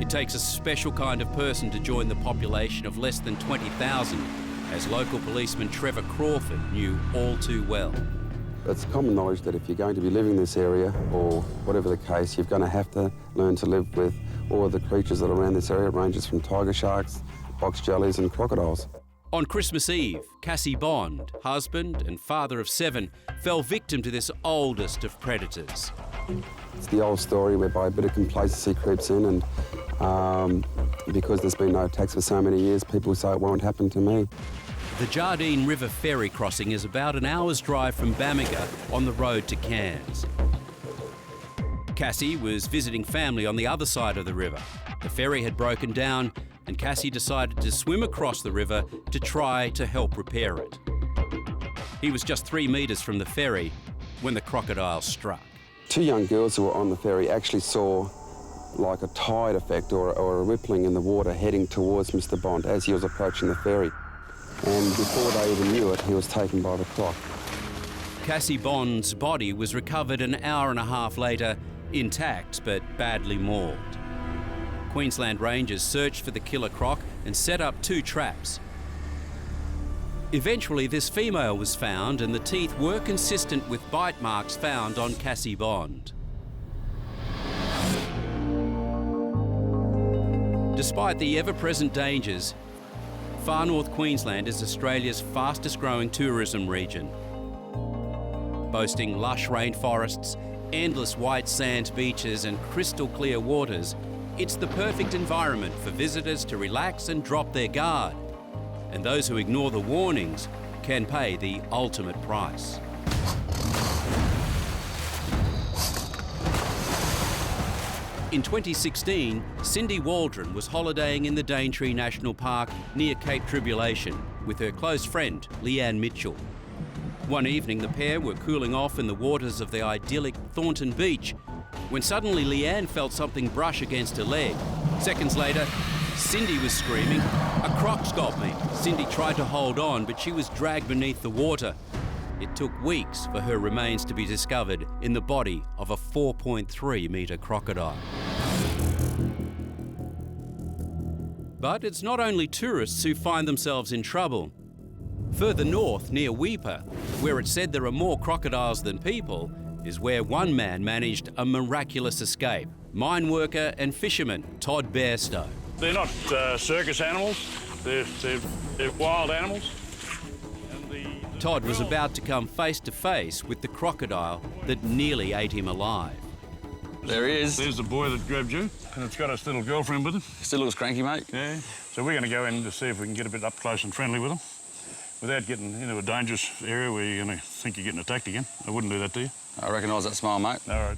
It takes a special kind of person to join the population of less than 20,000, as local policeman Trevor Crawford knew all too well. It's common knowledge that if you're going to be living in this area, or whatever the case, you're going to have to learn to live with all of the creatures that are around this area. It ranges from tiger sharks, box jellies and crocodiles. On Christmas Eve, Cassie Bond, husband and father of 7, fell victim to this oldest of predators. It's the old story whereby a bit of complacency creeps in and because there's been no attacks for so many years, people say it won't happen to me. The Jardine River ferry crossing is about an hour's drive from Bamaga on the road to Cairns. Cassie was visiting family on the other side of the river. The ferry had broken down and Cassie decided to swim across the river to try to help repair it. He was just 3 metres from the ferry when the crocodile struck. 2 young girls who were on the ferry actually saw like a tide effect or a rippling in the water heading towards Mr. Bond as he was approaching the ferry. And before they even knew it, he was taken by the croc. Cassie Bond's body was recovered an hour and a half later, intact but badly mauled. Queensland Rangers searched for the killer croc and set up 2 traps. Eventually, this female was found and the teeth were consistent with bite marks found on Cassie Bond. Despite the ever-present dangers, Far North Queensland is Australia's fastest growing tourism region. Boasting lush rainforests, endless white sand beaches and crystal clear waters, it's the perfect environment for visitors to relax and drop their guard. And those who ignore the warnings can pay the ultimate price. In 2016, Cindy Waldron was holidaying in the Daintree National Park near Cape Tribulation with her close friend, Leanne Mitchell. One evening, the pair were cooling off in the waters of the idyllic Thornton Beach when suddenly Leanne felt something brush against her leg. Seconds later, Cindy was screaming, "A croc's got me!" Cindy tried to hold on, but she was dragged beneath the water. It took weeks for her remains to be discovered in the body of a 4.3-metre crocodile. But it's not only tourists who find themselves in trouble. Further north, near Weipa, where it's said there are more crocodiles than people, is where one man managed a miraculous escape. Mine worker and fisherman Todd Bairstow. They're not circus animals, they're wild animals. Todd was about to come face to face with the crocodile that nearly ate him alive. There he is. There's the boy that grabbed you, and it's got his little girlfriend with him. Still looks cranky, mate. Yeah. So we're going to go in to see if we can get a bit up close and friendly with him without getting into a dangerous area where you're going to think you're getting attacked again. I wouldn't do that to you. I recognise that smile, mate. All right.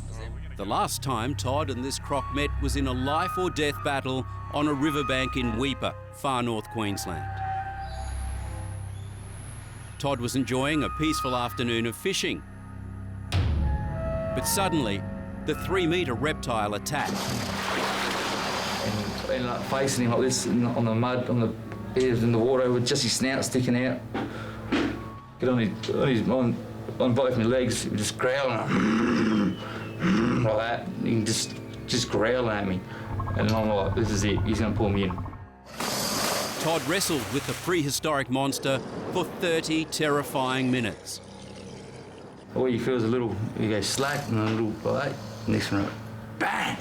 The last time Todd and this croc met was in a life or death battle on a riverbank in Weipa, far north Queensland. Todd was enjoying a peaceful afternoon of fishing. But suddenly, the 3-metre reptile attacked. And I ended up facing him like this on the mud, on the bed in the water with just his snout sticking out. Get on both my legs, he was just growling like that. He can just growling at me. And I'm like, this is it, he's gonna pull me in. Todd wrestled with the prehistoric monster for 30 terrifying minutes. All you feel is you go slack and a little like that. Next one, bang!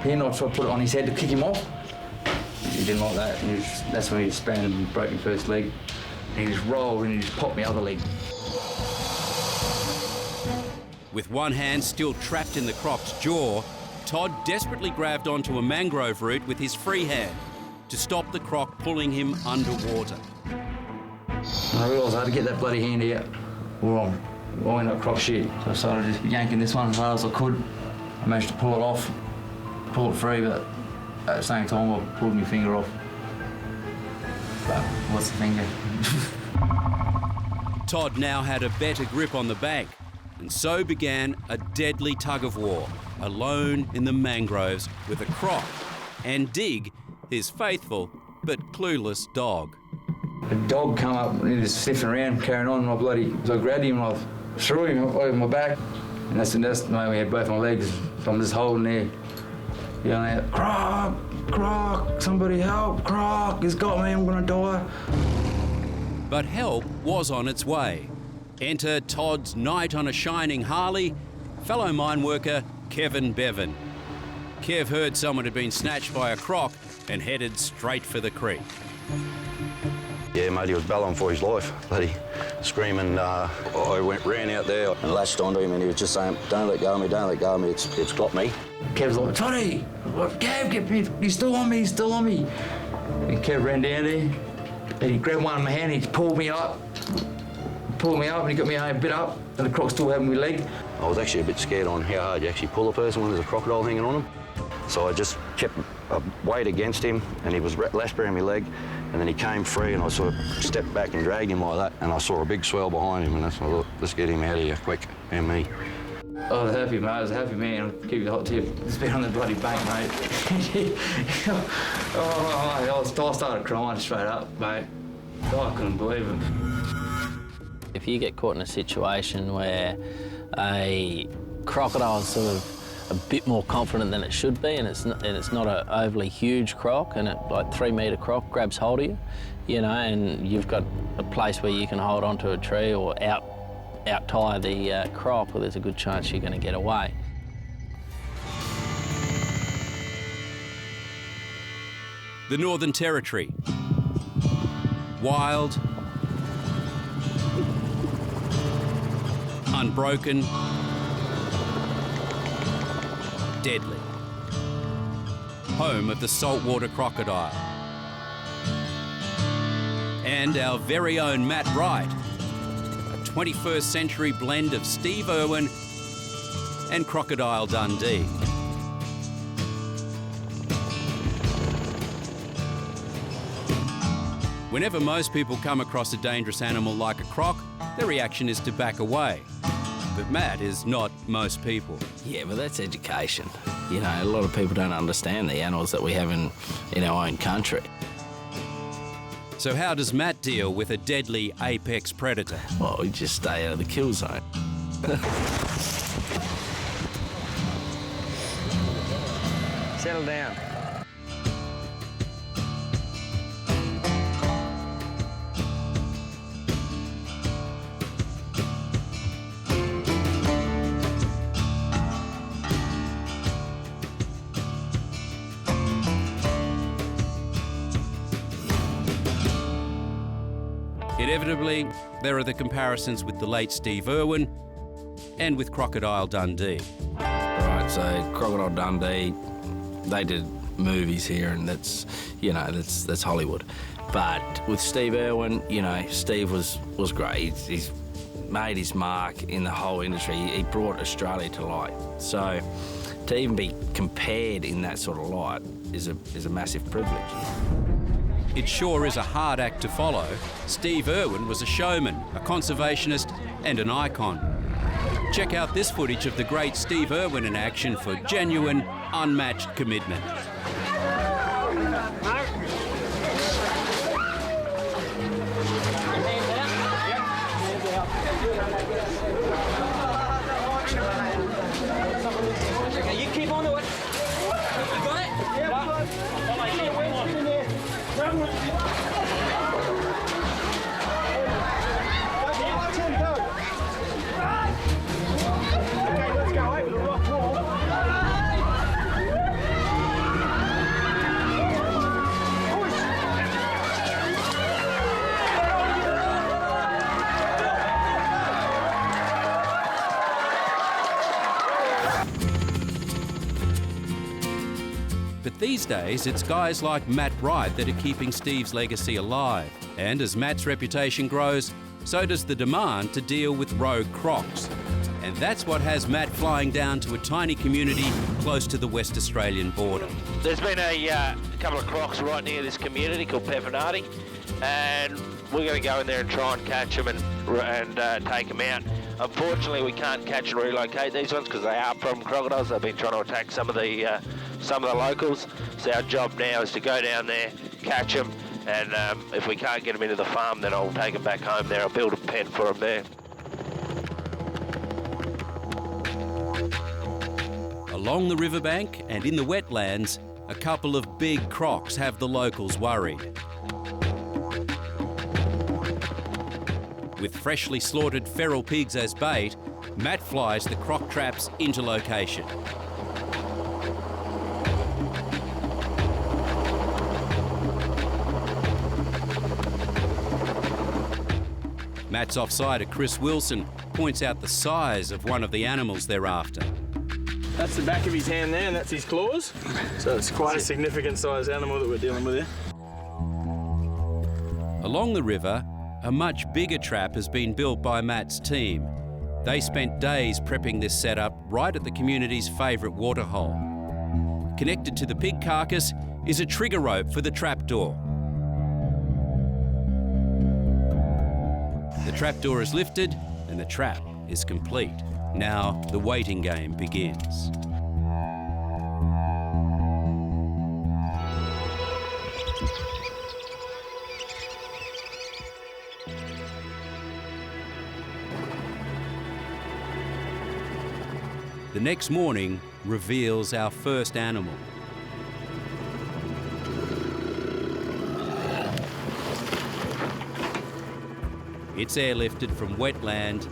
Then I tried to put it on his head to kick him off. He didn't like that. And that's when he sprang and broke my first leg. And he just rolled and he just popped my other leg. With one hand still trapped in the croc's jaw, Todd desperately grabbed onto a mangrove root with his free hand to stop the croc pulling him underwater. And I realised I had to get that bloody hand out or I'll end up croc shit. So I started just yanking this one as hard as I could. I managed to pull it off, pull it free, but at the same time I pulled my finger off. But what's the finger? Todd now had a better grip on the bank, and so began a deadly tug-of-war, alone in the mangroves with a croc, and Dig, his faithful but clueless dog. A dog come up and he was sniffing around, carrying on. So I grabbed him and I threw him over my back. And that's the moment we had both my legs. So I'm just holding there, yelling out, "Croc, croc, somebody help, croc, he's got me, I'm gonna die." But help was on its way. Enter Todd's knight on a shining Harley, fellow mine worker Kevin Bevan. Kev heard someone had been snatched by a croc and headed straight for the creek. Yeah, mate, he was bellowing for his life, bloody screaming. I ran out there and latched onto him and he was just saying, "Don't let go of me, don't let go of me, it's got me." Kev's like, "Toddy, Kev, get me, he's still on me, he's still on me." And Kev ran down there and he grabbed one in my hand and he pulled me up and he got me a bit up and the croc's still having my leg. I was actually a bit scared on how hard you actually pull a person when there's a crocodile hanging on him. So I just kept a weight against him and he was lashed around my leg and then he came free and I sort of stepped back and dragged him like that and I saw a big swell behind him and that's when I thought, let's get him out of here quick, and me. I was happy, mate. I was a happy man. I'll give you the hot tip. It's been on the bloody bank, mate. I started crying straight up, mate. I couldn't believe it. If you get caught in a situation where a crocodile is sort of a bit more confident than it should be, and it's not an overly huge croc, and like 3-metre croc grabs hold of you, you know, and you've got a place where you can hold onto a tree or out-tie the croc, well, there's a good chance you're going to get away. The Northern Territory. Wild, unbroken, deadly. Home of the saltwater crocodile. And our very own Matt Wright, a 21st century blend of Steve Irwin and Crocodile Dundee. Whenever most people come across a dangerous animal like a croc, their reaction is to back away. But Matt is not most people. Yeah, but that's education. You know, a lot of people don't understand the animals that we have in our own country. So how does Matt deal with a deadly apex predator? Well, we just stay out of the kill zone. Settle down. Inevitably, there are the comparisons with the late Steve Irwin and with Crocodile Dundee. Right, so Crocodile Dundee, they did movies here, and that's, you know, that's Hollywood. But with Steve Irwin, you know, Steve was great. He's made his mark in the whole industry. He brought Australia to light. So to even be compared in that sort of light is a massive privilege. It sure is a hard act to follow. Steve Irwin was a showman, a conservationist and an icon. Check out this footage of the great Steve Irwin in action for genuine, unmatched commitment. Okay, you keep on to it. You got it? Yeah, I'm good. Okay, let's go over the rock wall. But these days, it's guys like Matt Wright that are keeping Steve's legacy alive. And as Matt's reputation grows, so does the demand to deal with rogue crocs. And that's what has Matt flying down to a tiny community close to the West Australian border. There's been a couple of crocs right near this community called Pepinati, and we're going to go in there and try and catch them and take them out. Unfortunately, we can't catch and relocate these ones because they are problem crocodiles. They've been trying to attack some of the locals. So our job now is to go down there, catch them, and if we can't get them into the farm, then I'll take them back home there. I'll build a pen for them there. Along the riverbank and in the wetlands, a couple of big crocs have the locals worried. With freshly slaughtered feral pigs as bait, Matt flies the croc traps into location. Matt's offside at Chris Wilson points out the size of one of the animals they're after. That's the back of his hand there, and that's his claws. So it's quite a significant sized animal that we're dealing with here. Along the river, a much bigger trap has been built by Matt's team. They spent days prepping this setup right at the community's favourite waterhole. Connected to the pig carcass is a trigger rope for the trapdoor. The trapdoor is lifted and the trap is complete. Now the waiting game begins. The next morning reveals our first animal. It's airlifted from wetland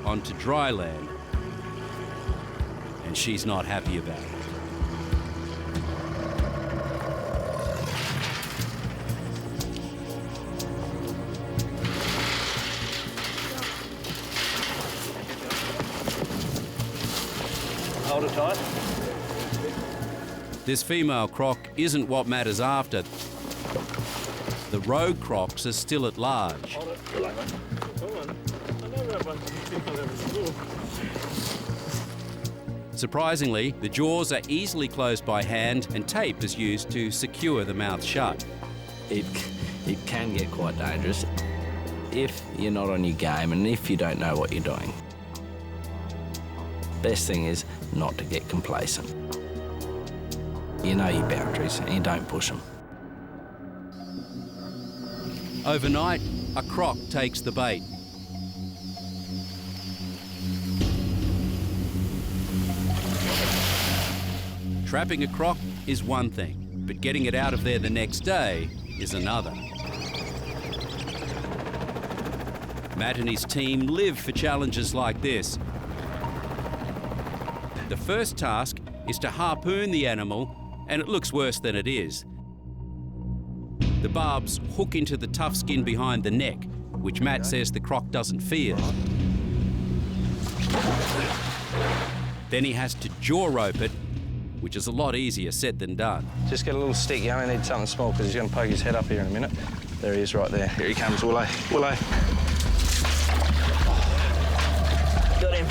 onto dry land, and she's not happy about it. Hold it tight. This female croc isn't what Matt is after. The rogue crocs are still at large. Surprisingly, the jaws are easily closed by hand and tape is used to secure the mouth shut. It can get quite dangerous if you're not on your game and if you don't know what you're doing. Best thing is not to get complacent. You know your boundaries and you don't push them. Overnight, a croc takes the bait. Trapping a croc is one thing, but getting it out of there the next day is another. Matt and his team live for challenges like this. The first task is to harpoon the animal, and it looks worse than it is. The barbs hook into the tough skin behind the neck, which Matt says the croc doesn't fear. Then he has to jaw rope it, which is a lot easier said than done. Just get a little stick. You only need something small because he's going to poke his head up here in a minute. There he is right there. Here he comes, Willow. Willow. Got him.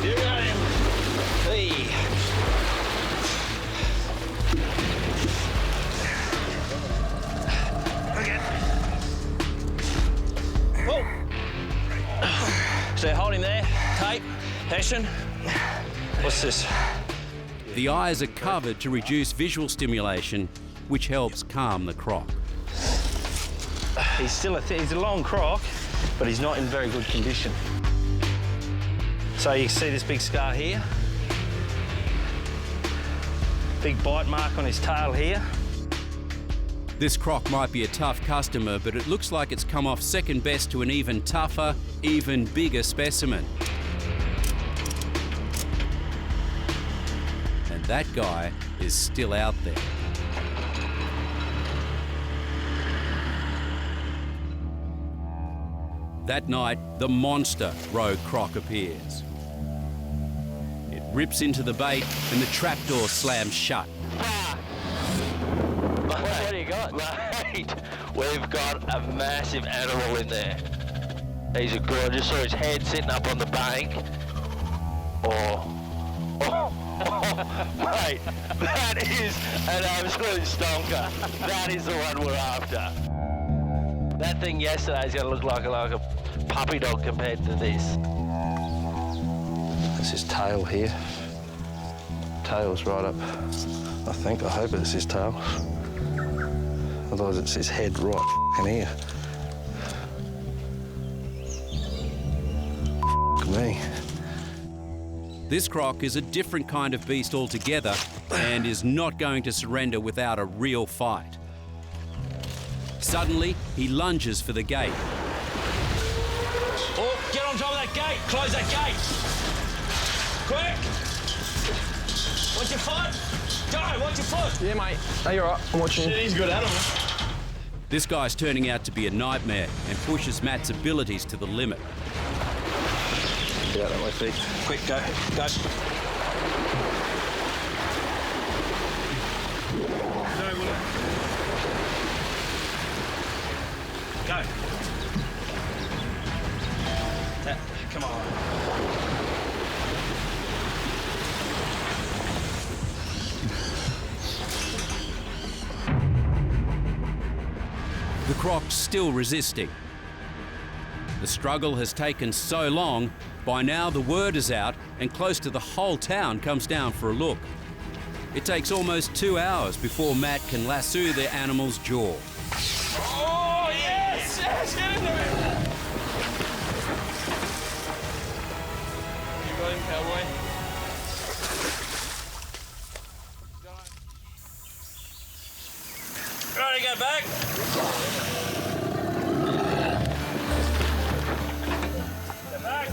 You got him. Hey. Okay. Oh. So hold him there. Tape. Passion. What's this? The eyes are covered to reduce visual stimulation, which helps calm the croc. He's a long croc, but he's not in very good condition. So you can see this big scar here. Big bite mark on his tail here. This croc might be a tough customer, but it looks like it's come off second best to an even tougher, even bigger specimen. And that guy is still out there. That night, the monster rogue croc appears. It rips into the bait and the trapdoor slams shut. What do you got? Mate, we've got a massive animal in there. He's a good. I just saw his head sitting up on the bank. Mate, that is an absolute stonker. That is the one we're after. That thing yesterday is going to look like a puppy dog compared to this. That's his tail here. Tail's right up. I hope it's his tail. Otherwise it's his head right in here. Me. This croc is a different kind of beast altogether and is not going to surrender without a real fight. Suddenly, he lunges for the gate. Oh, get on top of that gate! Close that gate! Quick! Watch your foot! Go, watch your foot! Yeah, mate. No, you're right. I'm watching. Shit, he's a good animal. This guy's turning out to be a nightmare and pushes Matt's abilities to the limit. Get out of my feet. Quick, go, go. Go. Come on. The croc's still resisting. The struggle has taken so long, by now the word is out and close to the whole town comes down for a look. It takes almost 2 hours before Matt can lasso the animal's jaw. Oh, yes! Yes, get into it! You got him, cowboy. Ready to go back? Get back.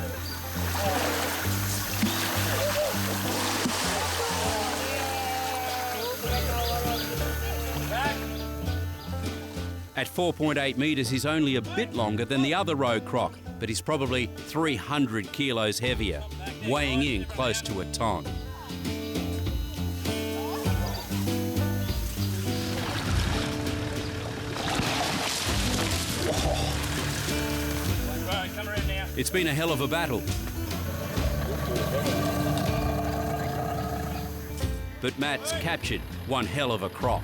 At 4.8 metres, he's only a bit longer than the other rogue croc, but he's probably 300 kilos heavier, weighing in close to a ton. It's been a hell of a battle. But Matt's captured one hell of a croc.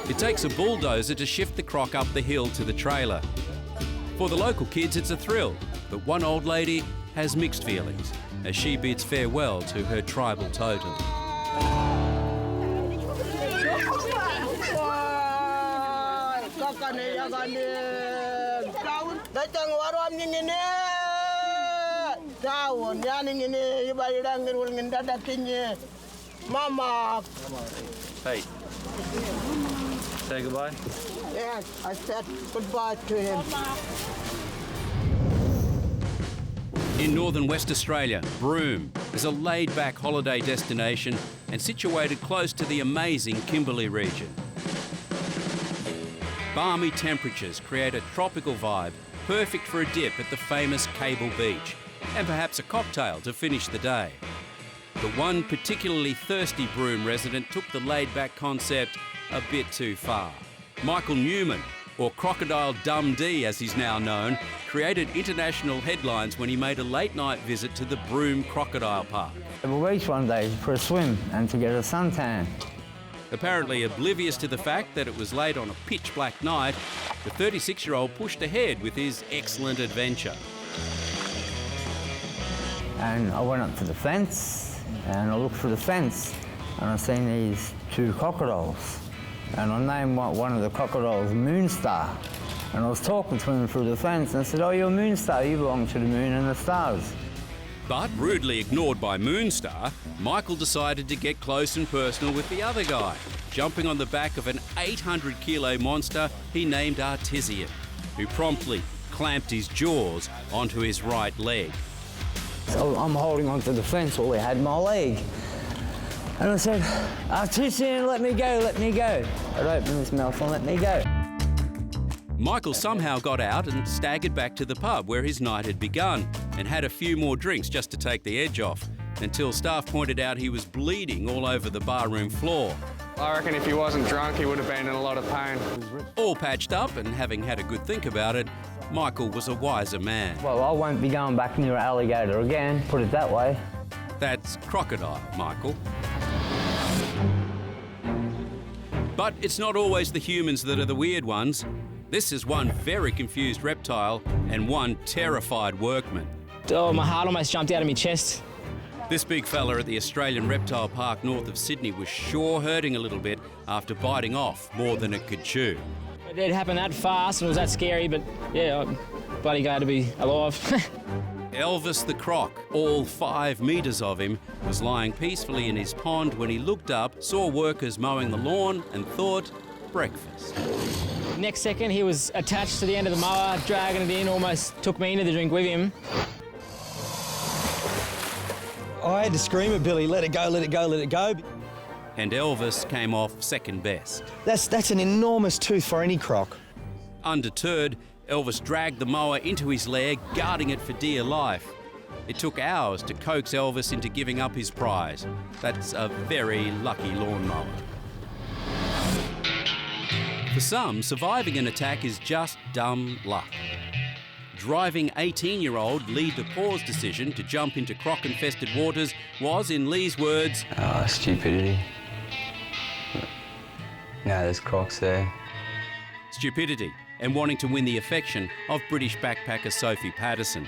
It takes a bulldozer to shift the croc up the hill to the trailer. For the local kids, it's a thrill, but one old lady has mixed feelings as she bids farewell to her tribal totem. Mama. Hey. Say goodbye? Yes, I said goodbye to him. In northern West Australia, Broome is a laid-back holiday destination and situated close to the amazing Kimberley region. Balmy temperatures create a tropical vibe, perfect for a dip at the famous Cable Beach, and perhaps a cocktail to finish the day. But one particularly thirsty Broome resident took the laid-back concept a bit too far. Michael Newman, or Crocodile Dundee as he's now known, created international headlines when he made a late-night visit to the Broome Crocodile Park. We reached one day for a swim and to get a suntan. Apparently oblivious to the fact that it was late on a pitch-black night, the 36-year-old pushed ahead with his excellent adventure. And I went up to the fence and I looked through the fence and I seen these two crocodiles. And I named one of the crocodiles Moonstar. And I was talking to him through the fence and I said, "Oh, you're Moonstar, you belong to the moon and the stars." But rudely ignored by Moonstar, Michael decided to get close and personal with the other guy, jumping on the back of an 800-kilo monster he named Artesian, who promptly clamped his jaws onto his right leg. So I'm holding onto the fence while he had my leg. And I said, "Artesian, let me go, let me go." I'd open his mouth and let me go. Michael somehow got out and staggered back to the pub where his night had begun and had a few more drinks just to take the edge off, until staff pointed out he was bleeding all over the barroom floor. I reckon if he wasn't drunk, he would have been in a lot of pain. All patched up and having had a good think about it, Michael was a wiser man. Well, I won't be going back near an alligator again, put it that way. That's Crocodile, Michael. But it's not always the humans that are the weird ones. This is one very confused reptile and one terrified workman. Oh, my heart almost jumped out of my chest. This big fella at the Australian Reptile Park north of Sydney was sure hurting a little bit after biting off more than it could chew. It happened that fast and it was that scary, but yeah, I'm bloody glad to be alive. Elvis the croc, all 5 metres of him, was lying peacefully in his pond when he looked up, saw workers mowing the lawn and thought, breakfast. Next second, he was attached to the end of the mower, dragging it in, almost took me into the drink with him. I had to scream at Billy, "Let it go, let it go, let it go." And Elvis came off second best. That's an enormous tooth for any croc. Undeterred, Elvis dragged the mower into his lair, guarding it for dear life. It took hours to coax Elvis into giving up his prize. That's a very lucky lawnmower. For some, surviving an attack is just dumb luck. Driving 18-year-old Lee DePauw's decision to jump into croc-infested waters was, in Lee's words, stupidity. No, there's crocs there. Stupidity, and wanting to win the affection of British backpacker Sophie Patterson.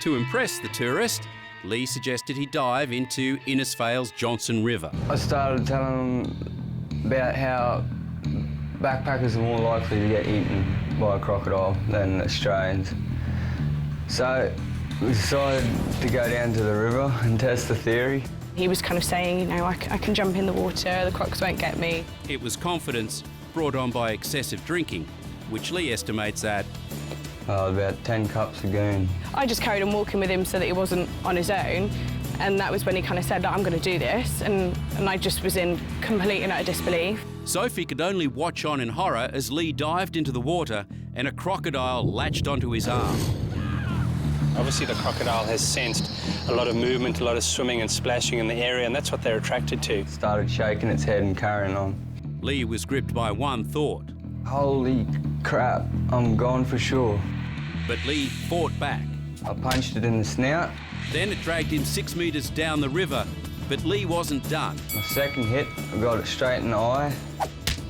To impress the tourist, Lee suggested he dive into Innisfail's Johnson River. I started telling them about how backpackers are more likely to get eaten by a crocodile than Australians. So we decided to go down to the river and test the theory. He was kind of saying, you know, I can jump in the water, the crocs won't get me. It was confidence brought on by excessive drinking, which Lee estimates at about 10 cups of goon. I just carried on walking with him so that he wasn't on his own, and that was when he kind of said, I'm going to do this, and I just was in complete and utter disbelief. Sophie could only watch on in horror as Lee dived into the water and a crocodile latched onto his arm. Obviously the crocodile has sensed a lot of movement, a lot of swimming and splashing in the area, and that's what they're attracted to. Started shaking its head and carrying on. Lee was gripped by one thought. Holy crap, I'm gone for sure. But Lee fought back. I punched it in the snout. Then it dragged him 6 metres down the river, but Lee wasn't done. My second hit, I got it straight in the eye,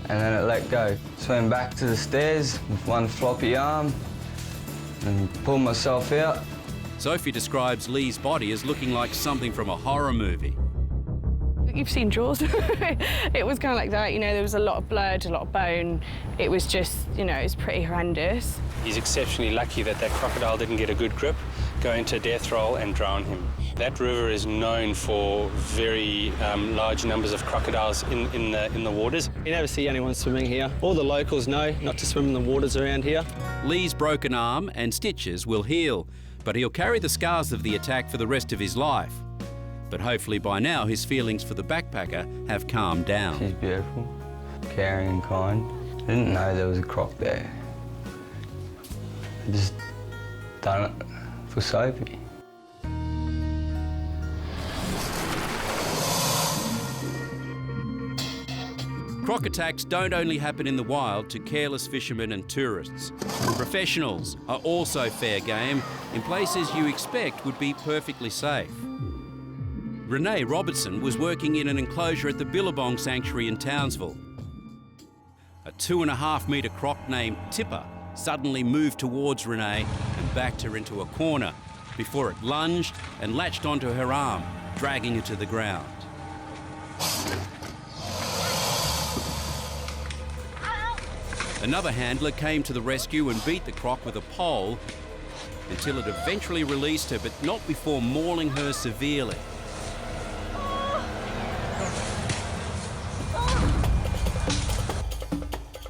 and then it let go. Swam back to the stairs with one floppy arm and pulled myself out. Sophie describes Lee's body as looking like something from a horror movie. You've seen Jaws. It was kind of like that, you know, there was a lot of blood, a lot of bone. It was just, you know, it was pretty horrendous. He's exceptionally lucky that that crocodile didn't get a good grip, go into a death roll and drown him. That river is known for very large numbers of crocodiles in the waters. You never see anyone swimming here. All the locals know not to swim in the waters around here. Lee's broken arm and stitches will heal, but he'll carry the scars of the attack for the rest of his life. But hopefully by now his feelings for the backpacker have calmed down. She's beautiful, caring and kind. I didn't know there was a croc there. I just done it for Sophie. Croc attacks don't only happen in the wild to careless fishermen and tourists. Professionals are also fair game in places you expect would be perfectly safe. Renee Robertson was working in an enclosure at the Billabong Sanctuary in Townsville. A 2.5 metre croc named Tipper suddenly moved towards Renee and backed her into a corner before it lunged and latched onto her arm, dragging her to the ground. Another handler came to the rescue and beat the croc with a pole until it eventually released her, but not before mauling her severely.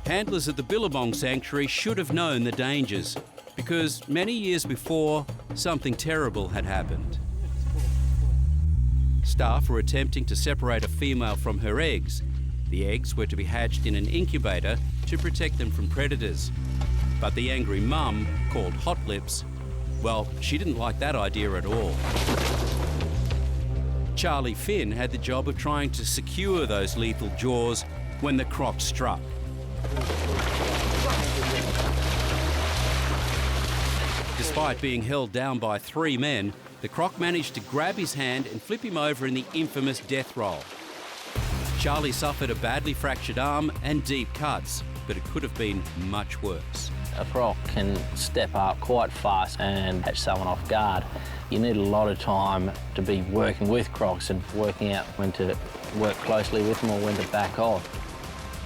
Handlers at the Billabong Sanctuary should have known the dangers, because many years before, something terrible had happened. Staff were attempting to separate a female from her eggs. The eggs were to be hatched in an incubator to protect them from predators. But the angry mum, called Hot Lips, well, she didn't like that idea at all. Charlie Finn had the job of trying to secure those lethal jaws when the croc struck. Despite being held down by 3 men, the croc managed to grab his hand and flip him over in the infamous death roll. Charlie suffered a badly fractured arm and deep cuts, but it could have been much worse. A croc can step up quite fast and catch someone off guard. You need a lot of time to be working with crocs and working out when to work closely with them or when to back off.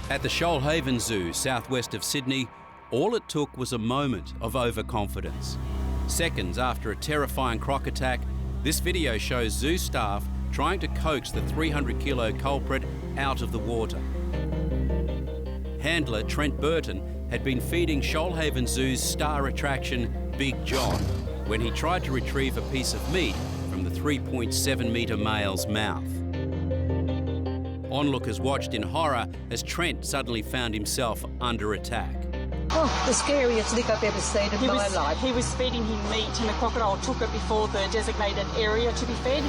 At the Shoalhaven Zoo, southwest of Sydney, all it took was a moment of overconfidence. Seconds after a terrifying croc attack, this video shows zoo staff trying to coax the 300-kilo culprit out of the water. Handler Trent Burton had been feeding Shoalhaven Zoo's star attraction, Big John, when he tried to retrieve a piece of meat from the 3.7-metre male's mouth. Onlookers watched in horror as Trent suddenly found himself under attack. Oh, the scariest lick I've ever seen in my life. He was feeding him meat and the crocodile took it before the designated area to be fed.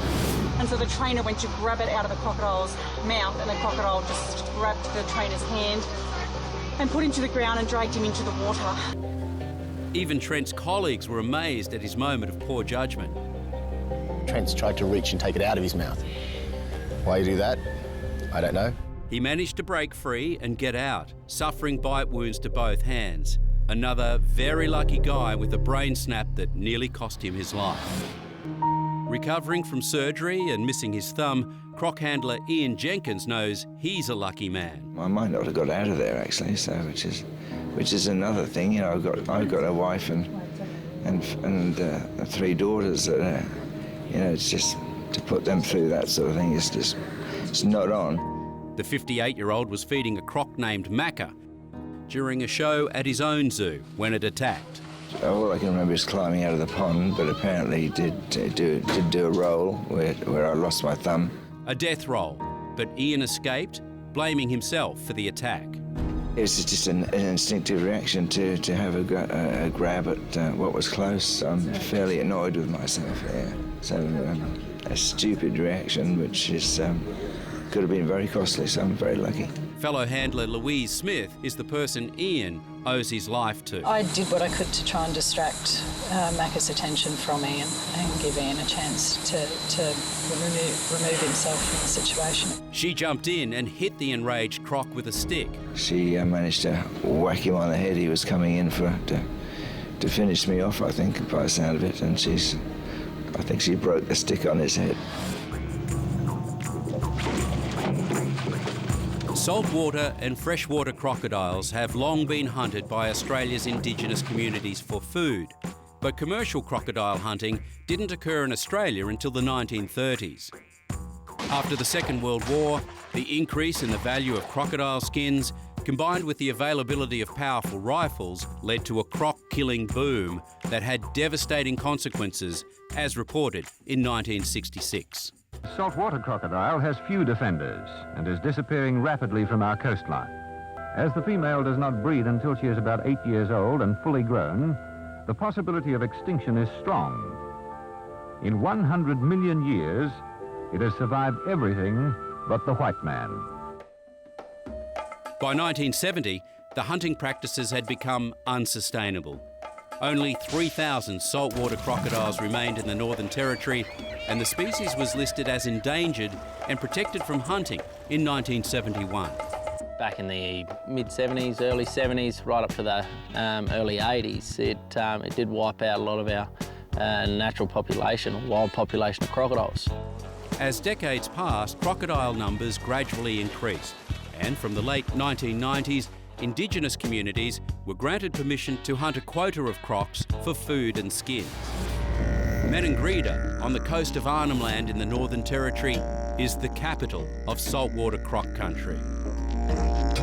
And so the trainer went to grab it out of the crocodile's mouth and the crocodile just grabbed the trainer's hand and put him to the ground and dragged him into the water. Even Trent's colleagues were amazed at his moment of poor judgment. Trent's tried to reach and take it out of his mouth. Why you do that? I don't know. He managed to break free and get out, suffering bite wounds to both hands. Another very lucky guy with a brain snap that nearly cost him his life. Recovering from surgery and missing his thumb, croc handler Ian Jenkins knows he's a lucky man. I might not have got out of there actually, so which is another thing. You know, I've got a wife and 3 daughters that you know, it's just to put them through that sort of thing is just it's not on. The 58-year-old was feeding a croc named Macca during a show at his own zoo when it attacked. All I can remember is climbing out of the pond, but apparently did do a roll where I lost my thumb. A death roll, but Ian escaped, blaming himself for the attack. It was just an instinctive reaction to have a grab at what was close. I'm fairly annoyed with myself there. So a stupid reaction, which is could have been very costly, so I'm very lucky. Fellow handler Louise Smith is the person Ian owes his life to. I did what I could to try and distract Macca's attention from Ian and give Ian a chance to remove himself from the situation. She jumped in and hit the enraged croc with a stick. She managed to whack him on the head. He was coming in to finish me off, I think, by the sound of it, and I think she broke the stick on his head. Saltwater and freshwater crocodiles have long been hunted by Australia's Indigenous communities for food, but commercial crocodile hunting didn't occur in Australia until the 1930s. After the Second World War, the increase in the value of crocodile skins, combined with the availability of powerful rifles, led to a croc-killing boom that had devastating consequences, as reported in 1966. Saltwater crocodile has few defenders and is disappearing rapidly from our coastline. As the female does not breed until she is about 8 years old and fully grown, the possibility of extinction is strong. In 100 million years, it has survived everything but the white man. By 1970, the hunting practices had become unsustainable. Only 3,000 saltwater crocodiles remained in the Northern Territory, and the species was listed as endangered and protected from hunting in 1971. Back in the mid-70s, early 70s, right up to the early 80s, it did wipe out a lot of our natural population, wild population of crocodiles. As decades passed, crocodile numbers gradually increased, and from the late 1990s, Indigenous communities were granted permission to hunt a quota of crocs for food and skin. Meningrida, on the coast of Arnhem Land in the Northern Territory, is the capital of saltwater croc country.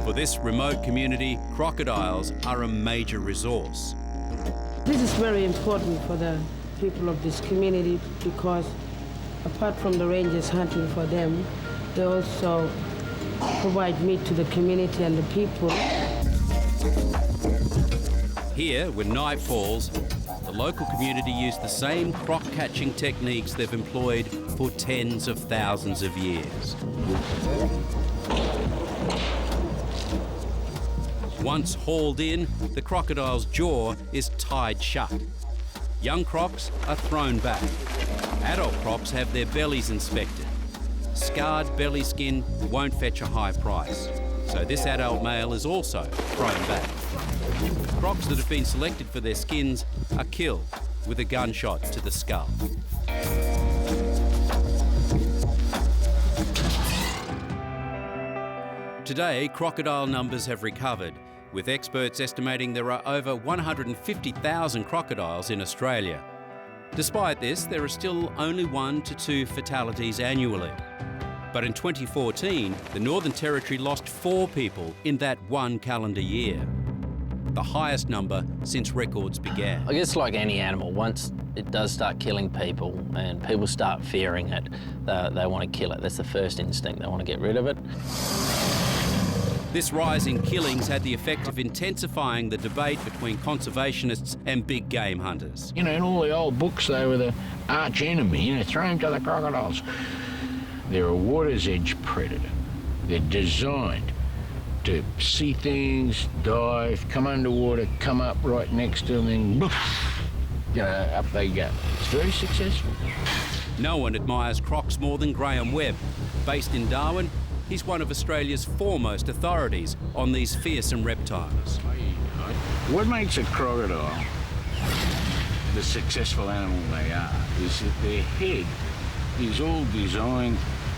For this remote community, crocodiles are a major resource. This is very important for the people of this community because apart from the rangers hunting for them, they also provide meat to the community and the people. Here, when night falls, the local community use the same croc-catching techniques they've employed for tens of thousands of years. Once hauled in, the crocodile's jaw is tied shut. Young crocs are thrown back. Adult crocs have their bellies inspected. Scarred belly skin won't fetch a high price, so this adult male is also thrown back. Crocs that have been selected for their skins are killed with a gunshot to the skull. Today, crocodile numbers have recovered, with experts estimating there are over 150,000 crocodiles in Australia. Despite this, there are still only 1 to 2 fatalities annually. But in 2014, the Northern Territory lost 4 people in that one calendar year, the highest number since records began. I guess like any animal, once it does start killing people and people start fearing it, they want to kill it. That's the first instinct, they want to get rid of it. This rise in killings had the effect of intensifying the debate between conservationists and big game hunters. You know, in all the old books, they were the arch enemy, you know, throw them to the crocodiles. They're a water's edge predator. They're designed to see things, dive, come underwater, come up right next to them, and boof, you know, up they go. It's very successful. No one admires crocs more than Graham Webb. Based in Darwin, he's one of Australia's foremost authorities on these fearsome reptiles. What makes a crocodile the successful animal they are is that their head is all designed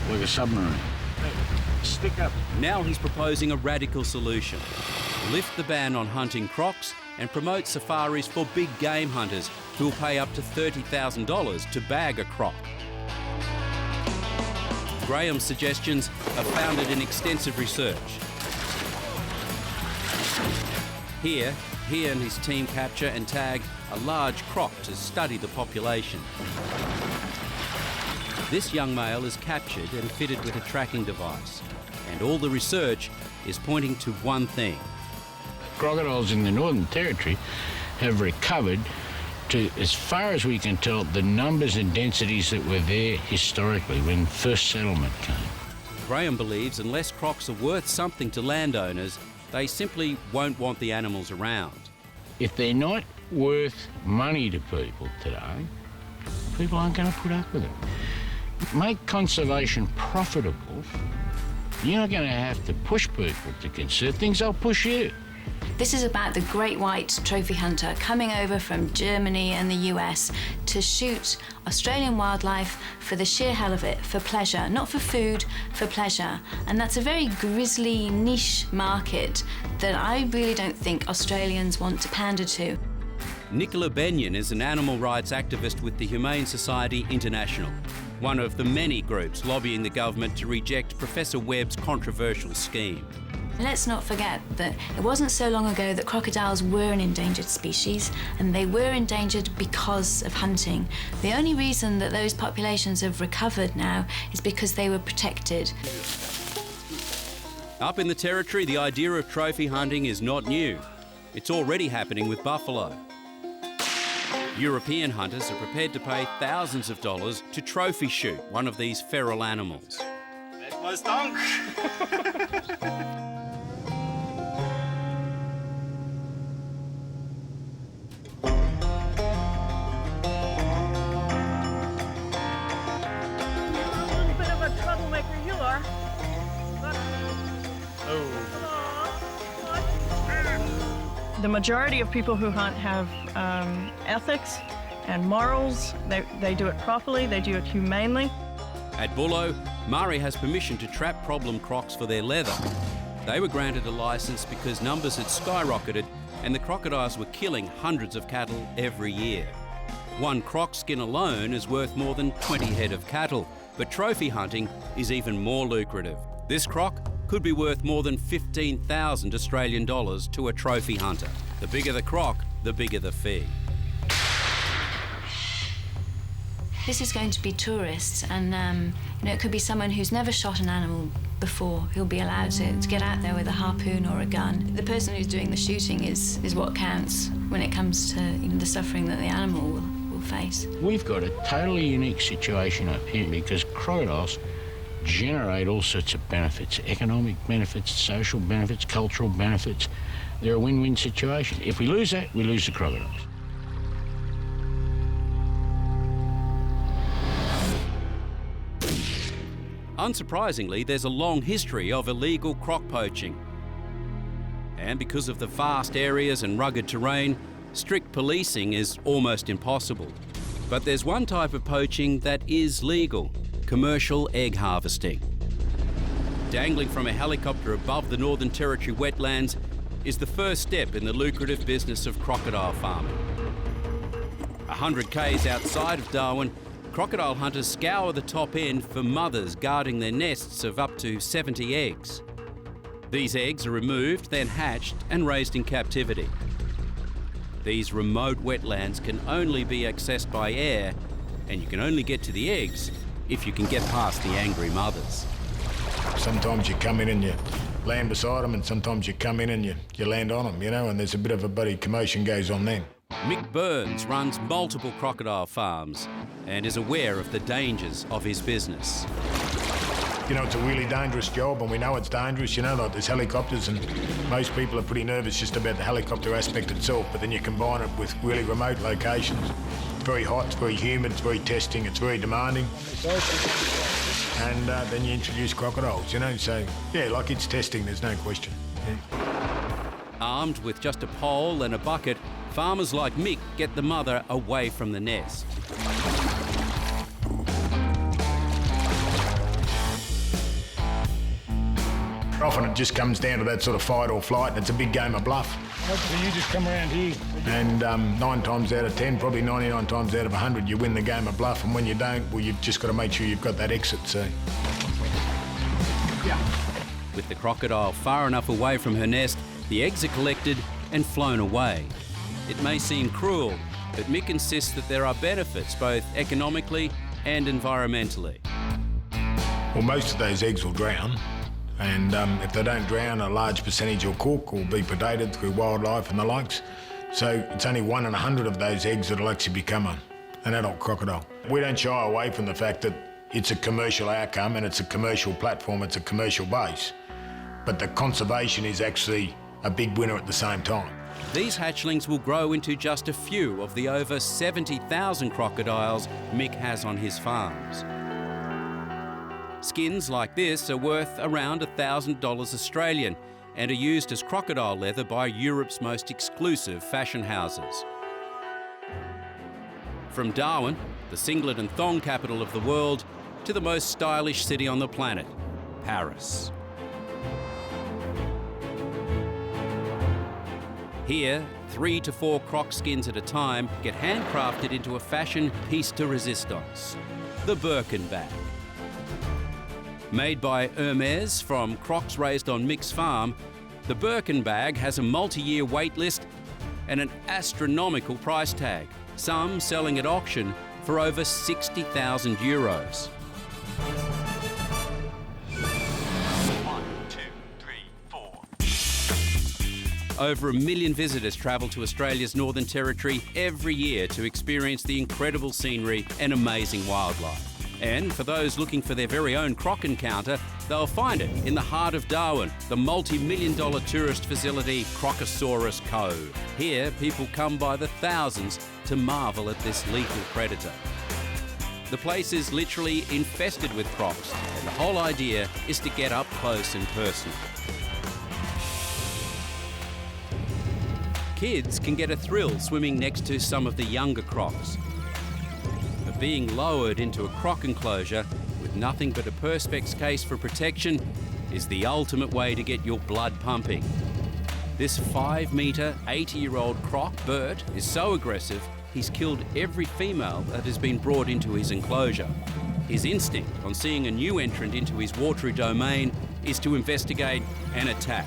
like a submarine. Stick up. Now he's proposing a radical solution. Lift the ban on hunting crocs and promote safaris for big game hunters who'll pay up to $30,000 to bag a croc. Graham's suggestions are founded in extensive research. Here, he and his team capture and tag a large croc to study the population. This young male is captured and fitted with a tracking device, and all the research is pointing to one thing: crocodiles in the Northern Territory have recovered to, as far as we can tell, the numbers and densities that were there historically when first settlement came. Graham believes unless crocs are worth something to landowners, they simply won't want the animals around. If they're not worth money to people today, people aren't going to put up with it. Make conservation profitable. You're not going to have to push people to conserve things, they'll push you. This is about the great white trophy hunter coming over from Germany and the US to shoot Australian wildlife for the sheer hell of it, for pleasure, not for food, for pleasure. And that's a very grisly niche market that I really don't think Australians want to pander to. Nicola Benyon is an animal rights activist with the Humane Society International, one of the many groups lobbying the government to reject Professor Webb's controversial scheme. Let's not forget that it wasn't so long ago that crocodiles were an endangered species, and they were endangered because of hunting. The only reason that those populations have recovered now is because they were protected. Up in the Territory, the idea of trophy hunting is not new. It's already happening with buffalo. European hunters are prepared to pay thousands of dollars to trophy shoot one of these feral animals. My stunk. The majority of people who hunt have ethics and morals. They do it properly, they do it humanely. At Bullo, Mari has permission to trap problem crocs for their leather. They were granted a licence because numbers had skyrocketed and the crocodiles were killing hundreds of cattle every year. One croc skin alone is worth more than 20 head of cattle, but trophy hunting is even more lucrative. This croc could be worth more than 15,000 Australian dollars to a trophy hunter. The bigger the croc, the bigger the fee. This is going to be tourists, and it could be someone who's never shot an animal before who'll be allowed to get out there with a harpoon or a gun. The person who's doing the shooting is what counts when it comes to the suffering that the animal will face. We've got a totally unique situation up here because crocodiles generate all sorts of benefits, economic benefits, social benefits, cultural benefits. They're a win-win situation. If we lose that, we lose the crocodiles. Unsurprisingly, there's a long history of illegal croc poaching. And because of the vast areas and rugged terrain, strict policing is almost impossible. But there's one type of poaching that is legal: commercial egg harvesting. Dangling from a helicopter above the Northern Territory wetlands is the first step in the lucrative business of crocodile farming. 100 k's outside of Darwin, crocodile hunters scour the top end for mothers guarding their nests of up to 70 eggs. These eggs are removed, then hatched and raised in captivity. These remote wetlands can only be accessed by air, and you can only get to the eggs if you can get past the angry mothers. Sometimes you come in and you land beside them, and sometimes you come in and you land on them, and there's a bit of a bloody commotion goes on then. Mick Burns runs multiple crocodile farms and is aware of the dangers of his business. It's a really dangerous job, and we know it's dangerous, like there's helicopters, and most people are pretty nervous just about the helicopter aspect itself, but then you combine it with really remote locations. It's very hot, it's very humid, it's very testing, it's very demanding. And then you introduce crocodiles, so yeah, like it's testing, there's no question. Yeah. Armed with just a pole and a bucket, farmers like Mick get the mother away from the nest. Often it just comes down to that sort of fight or flight, and it's a big game of bluff. So you just come around here. And 9 times out of 10, probably 99 times out of 100, you win the game of bluff, and when you don't, well, you've just got to make sure you've got that exit, so. Yeah. With the crocodile far enough away from her nest, the eggs are collected and flown away. It may seem cruel, but Mick insists that there are benefits both economically and environmentally. Well, most of those eggs will drown, And if they don't drown, a large percentage will cook or be predated through wildlife and the likes. So it's only 1 in 100 of those eggs that'll actually become an adult crocodile. We don't shy away from the fact that it's a commercial outcome and it's a commercial platform, it's a commercial base. But the conservation is actually a big winner at the same time. These hatchlings will grow into just a few of the over 70,000 crocodiles Mick has on his farms. Skins like this are worth around $1,000 Australian and are used as crocodile leather by Europe's most exclusive fashion houses. From Darwin, the singlet and thong capital of the world, to the most stylish city on the planet, Paris. Here, 3 to 4 croc skins at a time get handcrafted into a fashion piece de resistance, the Birkin bag. Made by Hermes from crocs raised on Mick's farm, the Birkin bag has a multi-year wait list and an astronomical price tag, some selling at auction for over 60,000 euros. 1, 2, 3, 4. Over 1 million visitors travel to Australia's Northern Territory every year to experience the incredible scenery and amazing wildlife. And for those looking for their very own croc encounter, they'll find it in the heart of Darwin, the multi-million-dollar tourist facility Crocosaurus Cove. Here, people come by the thousands to marvel at this lethal predator. The place is literally infested with crocs, and the whole idea is to get up close and personal. Kids can get a thrill swimming next to some of the younger crocs. But being lowered into a croc enclosure with nothing but a perspex case for protection is the ultimate way to get your blood pumping. This 5-metre, 80-year-old croc, Bert, is so aggressive he's killed every female that has been brought into his enclosure. His instinct on seeing a new entrant into his watery domain is to investigate and attack.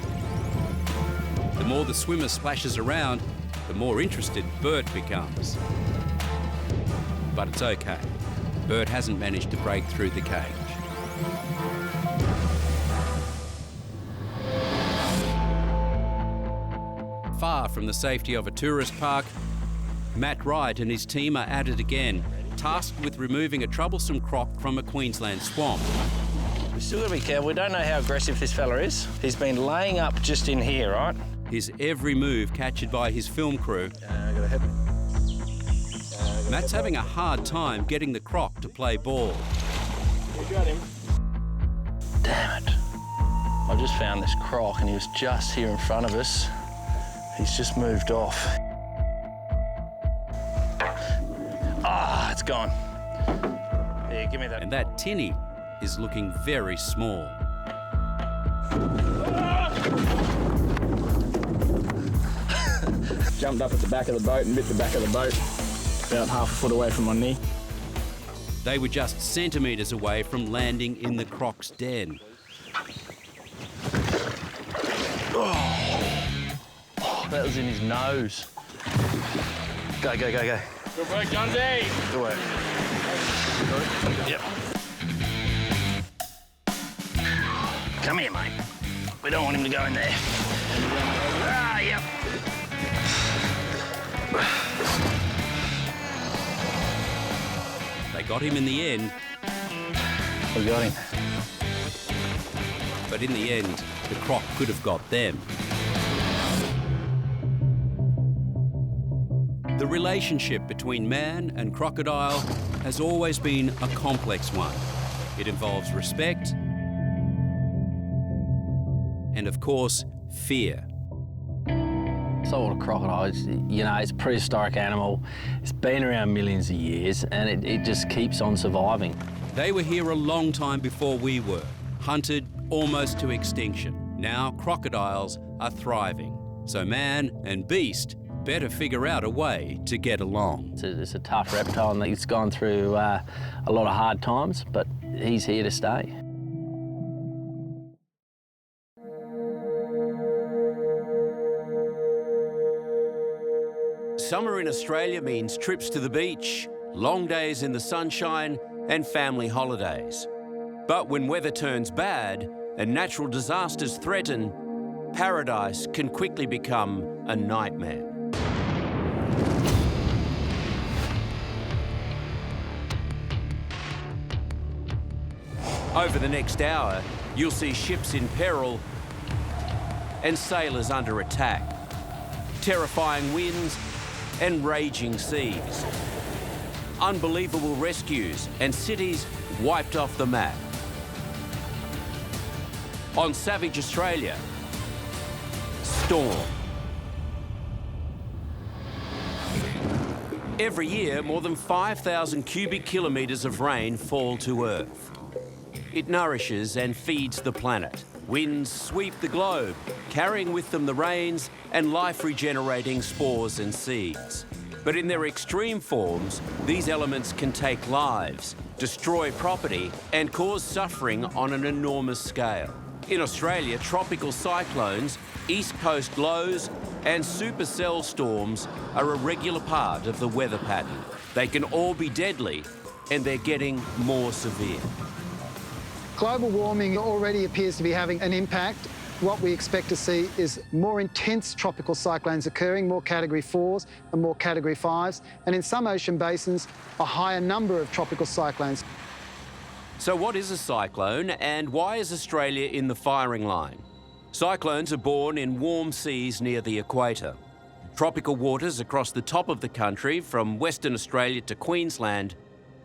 The more the swimmer splashes around, the more interested Bert becomes. But it's okay. Bert hasn't managed to break through the cage. Far from the safety of a tourist park, Matt Wright and his team are at it again, tasked with removing a troublesome croc from a Queensland swamp. We still got to be careful. We don't know how aggressive this fella is. He's been laying up just in here, right? His every move captured by his film crew. Matt's having a hard time getting the croc to play ball. You got him. Damn it. I just found this croc and he was just here in front of us. He's just moved off. Ah, it's gone. Here, give me that. And that tinny is looking very small. Jumped up at the back of the boat and bit the back of the boat, about half a foot away from my knee. They were just centimetres away from landing in the croc's den. Oh, that was in his nose. Go, go, go, go. Good work, Jonesy. Good work. Yep. Come here, mate. We don't want him to go in there. Ah, yep. They got him in the end. We got him. But in the end, the croc could have got them. The relationship between man and crocodile has always been a complex one. It involves respect and, of course, fear. Saltwater crocodile, it's a prehistoric animal. It's been around millions of years and it just keeps on surviving. They were here a long time before we were, hunted almost to extinction. Now crocodiles are thriving, so man and beast better figure out a way to get along. It's a tough reptile and it's gone through a lot of hard times, but he's here to stay. Summer in Australia means trips to the beach, long days in the sunshine, and family holidays. But when weather turns bad, and natural disasters threaten, paradise can quickly become a nightmare. Over the next hour, you'll see ships in peril and sailors under attack, terrifying winds and raging seas, unbelievable rescues and cities wiped off the map. On Savage Australia, storm. Every year, more than 5,000 cubic kilometres of rain fall to Earth. It nourishes and feeds the planet. Winds sweep the globe, carrying with them the rains and life-regenerating spores and seeds. But in their extreme forms, these elements can take lives, destroy property, and cause suffering on an enormous scale. In Australia, tropical cyclones, east coast lows, and supercell storms are a regular part of the weather pattern. They can all be deadly, and they're getting more severe. Global warming already appears to be having an impact. What we expect to see is more intense tropical cyclones occurring, more Category 4s and more Category 5s, and in some ocean basins, a higher number of tropical cyclones. So what is a cyclone, and why is Australia in the firing line? Cyclones are born in warm seas near the equator. Tropical waters across the top of the country, from Western Australia to Queensland,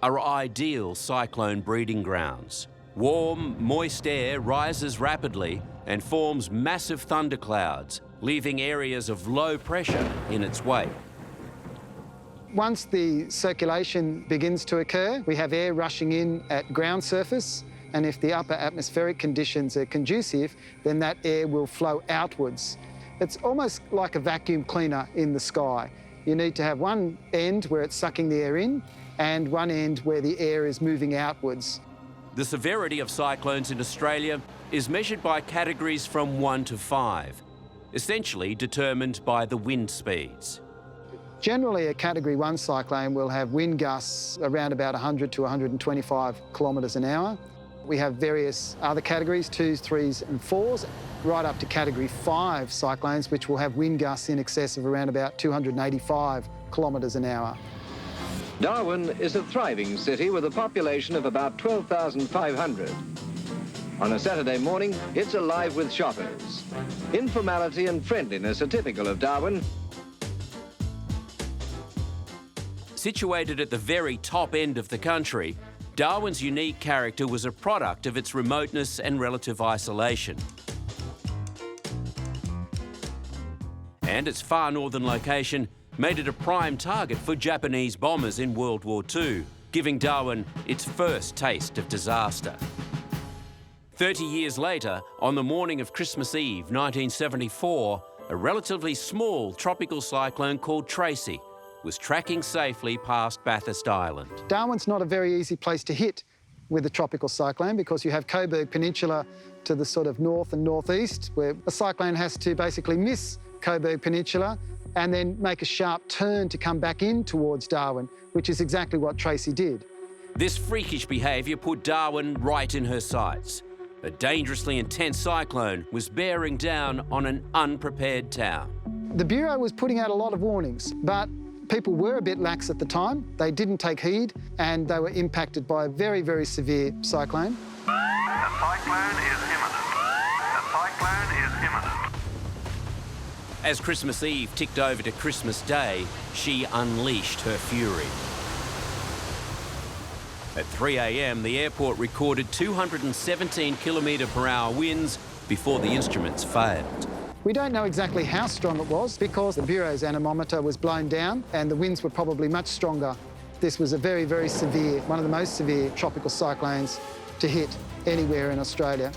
are ideal cyclone breeding grounds. Warm, moist air rises rapidly and forms massive thunderclouds, leaving areas of low pressure in its wake. Once the circulation begins to occur, we have air rushing in at ground surface, and if the upper atmospheric conditions are conducive, then that air will flow outwards. It's almost like a vacuum cleaner in the sky. You need to have one end where it's sucking the air in and one end where the air is moving outwards. The severity of cyclones in Australia is measured by categories from 1 to 5, essentially determined by the wind speeds. Generally, a Category 1 cyclone will have wind gusts around about 100 to 125 kilometres an hour. We have various other categories, 2s, 3s and 4s, right up to Category 5 cyclones, which will have wind gusts in excess of around about 285 kilometres an hour. Darwin is a thriving city with a population of about 12,500. On a Saturday morning, it's alive with shoppers. Informality and friendliness are typical of Darwin. Situated at the very top end of the country, Darwin's unique character was a product of its remoteness and relative isolation. And its far northern location made it a prime target for Japanese bombers in World War II, giving Darwin its first taste of disaster. 30 years later, on the morning of Christmas Eve 1974, a relatively small tropical cyclone called Tracy was tracking safely past Bathurst Island. Darwin's not a very easy place to hit with a tropical cyclone because you have Coburg Peninsula to the sort of north and northeast, where a cyclone has to basically miss Coburg Peninsula and then make a sharp turn to come back in towards Darwin, which is exactly what Tracy did. This freakish behaviour put Darwin right in her sights. A dangerously intense cyclone was bearing down on an unprepared town. The Bureau was putting out a lot of warnings, but people were a bit lax at the time. They didn't take heed, and they were impacted by a very, very severe cyclone. A cyclone is imminent. A cyclone is imminent. As Christmas Eve ticked over to Christmas Day, she unleashed her fury. At 3 a.m, the airport recorded 217 km/h winds before the instruments failed. We don't know exactly how strong it was because the Bureau's anemometer was blown down and the winds were probably much stronger. This was a very, very severe, one of the most severe tropical cyclones to hit anywhere in Australia.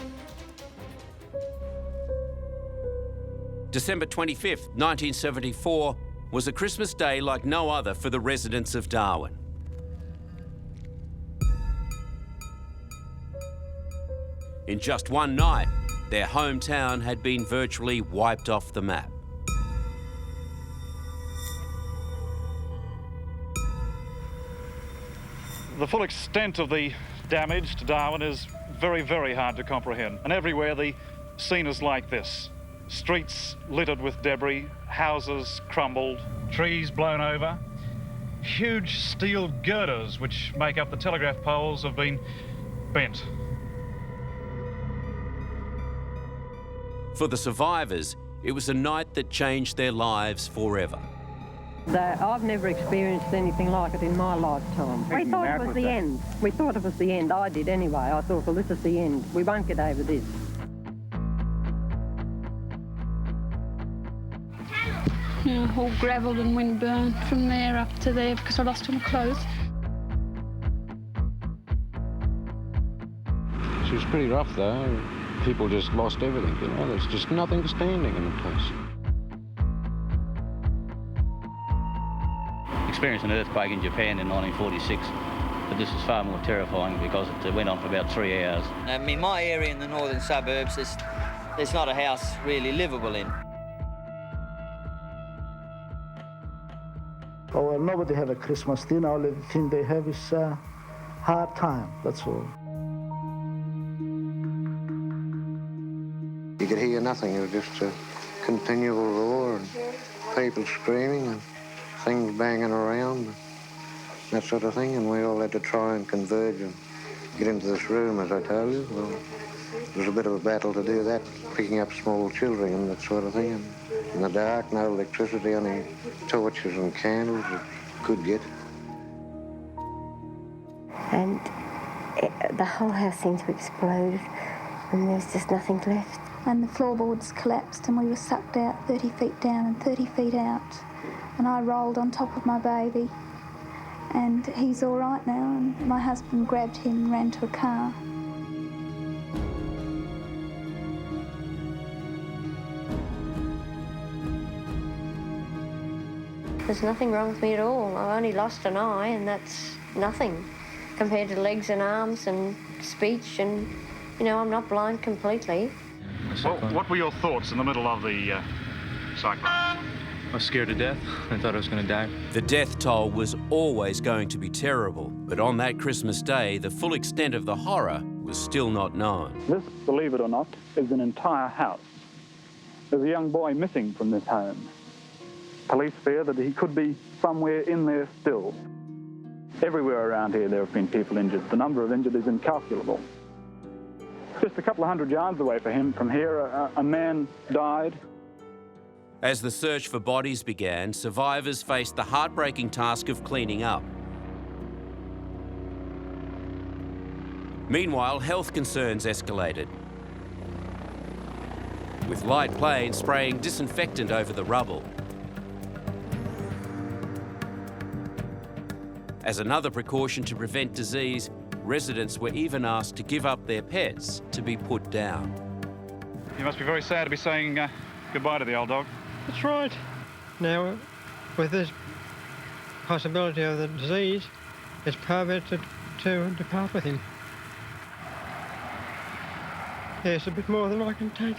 December 25th, 1974 was a Christmas day like no other for the residents of Darwin. In just one night, their hometown had been virtually wiped off the map. The full extent of the damage to Darwin is very, very hard to comprehend. And everywhere the scene is like this. Streets littered with debris, houses crumbled, trees blown over. Huge steel girders which make up the telegraph poles have been bent. For the survivors, it was a night that changed their lives forever. I've never experienced anything like it in my lifetime. We thought it was the end. We thought it was the end. I did anyway. I thought, well, this is the end. We won't get over this. Yeah, all gravel and windburn from there up to there because I lost all my clothes. She was pretty rough though. People just lost everything, you know. There's just nothing standing in the place. Experienced an earthquake in Japan in 1946, but this is far more terrifying because it went on for about 3 hours. In my area in the northern suburbs, there's not a house really livable in. Oh, well, nobody had a Christmas dinner. Only thing they have is hard time, that's all. You could hear nothing. It was just a continual roar and people screaming and things banging around, and that sort of thing. And we all had to try and converge and get into this room, as I told you. Well, it was a bit of a battle to do that, picking up small children and that sort of thing. And in the dark, no electricity, only torches and candles that could get. And the whole house seemed to explode, and there was just nothing left. And the floorboards collapsed and we were sucked out 30 feet down and 30 feet out. And I rolled on top of my baby. And he's all right now, and my husband grabbed him and ran to a car. There's nothing wrong with me at all. I've only lost an eye, and that's nothing compared to legs and arms and speech, and, you know, I'm not blind completely. Well, what were your thoughts in the middle of the cyclone? I was scared to death. I thought I was going to die. The death toll was always going to be terrible, but on that Christmas Day, the full extent of the horror was still not known. This, believe it or not, is an entire house. There's a young boy missing from this home. Police fear that he could be somewhere in there still. Everywhere around here there have been people injured. The number of injured is incalculable. Just a couple of 100 yards away from here, a man died. As the search for bodies began, survivors faced the heartbreaking task of cleaning up. Meanwhile, health concerns escalated, with light planes spraying disinfectant over the rubble. As another precaution to prevent disease, residents were even asked to give up their pets to be put down. You must be very sad to be saying goodbye to the old dog. That's right. Now, with this possibility of the disease, it's probably to depart with him. It's a bit more than I can take.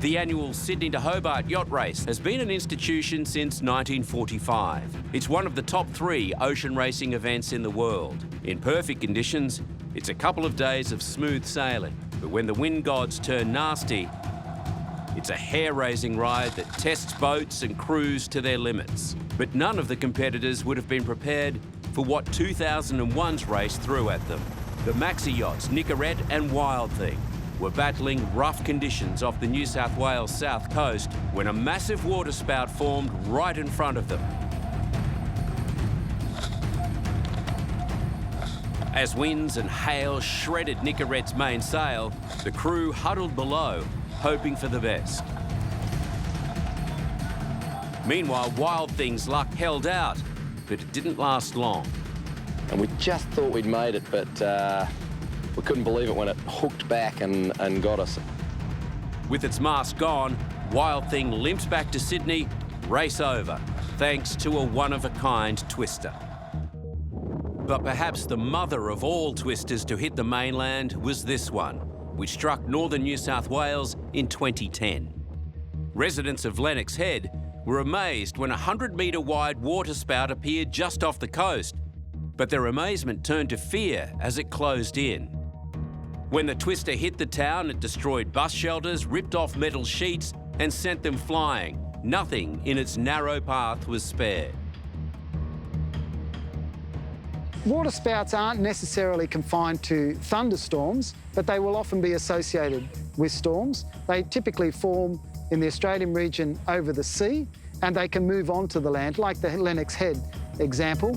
The annual Sydney to Hobart yacht race has been an institution since 1945. It's one of the top 3 ocean racing events in the world. In perfect conditions, it's a couple of days of smooth sailing. But when the wind gods turn nasty, it's a hair-raising ride that tests boats and crews to their limits. But none of the competitors would have been prepared for what 2001's race threw at them. The maxi yachts Nicorette and Wild Thing were battling rough conditions off the New South Wales south coast when a massive waterspout formed right in front of them. As winds and hail shredded Nicorette's mainsail, the crew huddled below, hoping for the best. Meanwhile, Wild Thing's luck held out, but it didn't last long. And we just thought we'd made it, but we couldn't believe it when it hooked back and got us. With its mast gone, Wild Thing limps back to Sydney, race over, thanks to a one-of-a-kind twister. But perhaps the mother of all twisters to hit the mainland was this one, which struck northern New South Wales in 2010. Residents of Lennox Head were amazed when a 100-metre wide waterspout appeared just off the coast. But their amazement turned to fear as it closed in. When the twister hit the town, it destroyed bus shelters, ripped off metal sheets and sent them flying. Nothing in its narrow path was spared. Waterspouts aren't necessarily confined to thunderstorms, but they will often be associated with storms. They typically form in the Australian region over the sea, and they can move on to the land, like the Lennox Head example.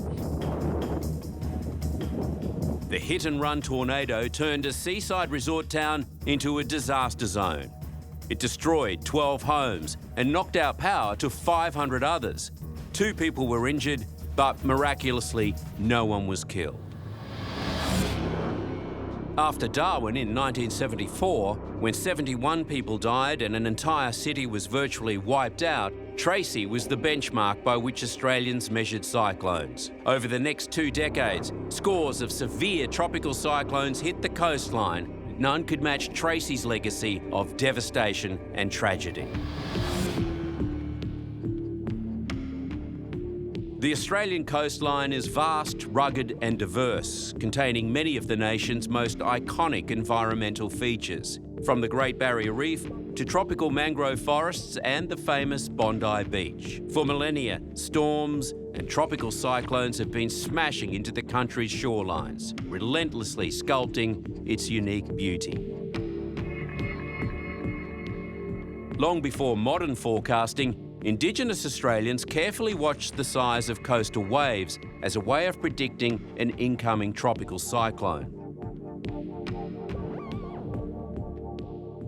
The hit-and-run tornado turned a seaside resort town into a disaster zone. It destroyed 12 homes and knocked out power to 500 others. 2 people were injured, but miraculously, no one was killed. After Darwin in 1974, when 71 people died and an entire city was virtually wiped out, Tracy was the benchmark by which Australians measured cyclones. Over the next 2 decades, scores of severe tropical cyclones hit the coastline. None could match Tracy's legacy of devastation and tragedy. The Australian coastline is vast, rugged and diverse, containing many of the nation's most iconic environmental features, from the Great Barrier Reef to tropical mangrove forests and the famous Bondi Beach. For millennia, storms and tropical cyclones have been smashing into the country's shorelines, relentlessly sculpting its unique beauty. Long before modern forecasting, Indigenous Australians carefully watched the size of coastal waves as a way of predicting an incoming tropical cyclone.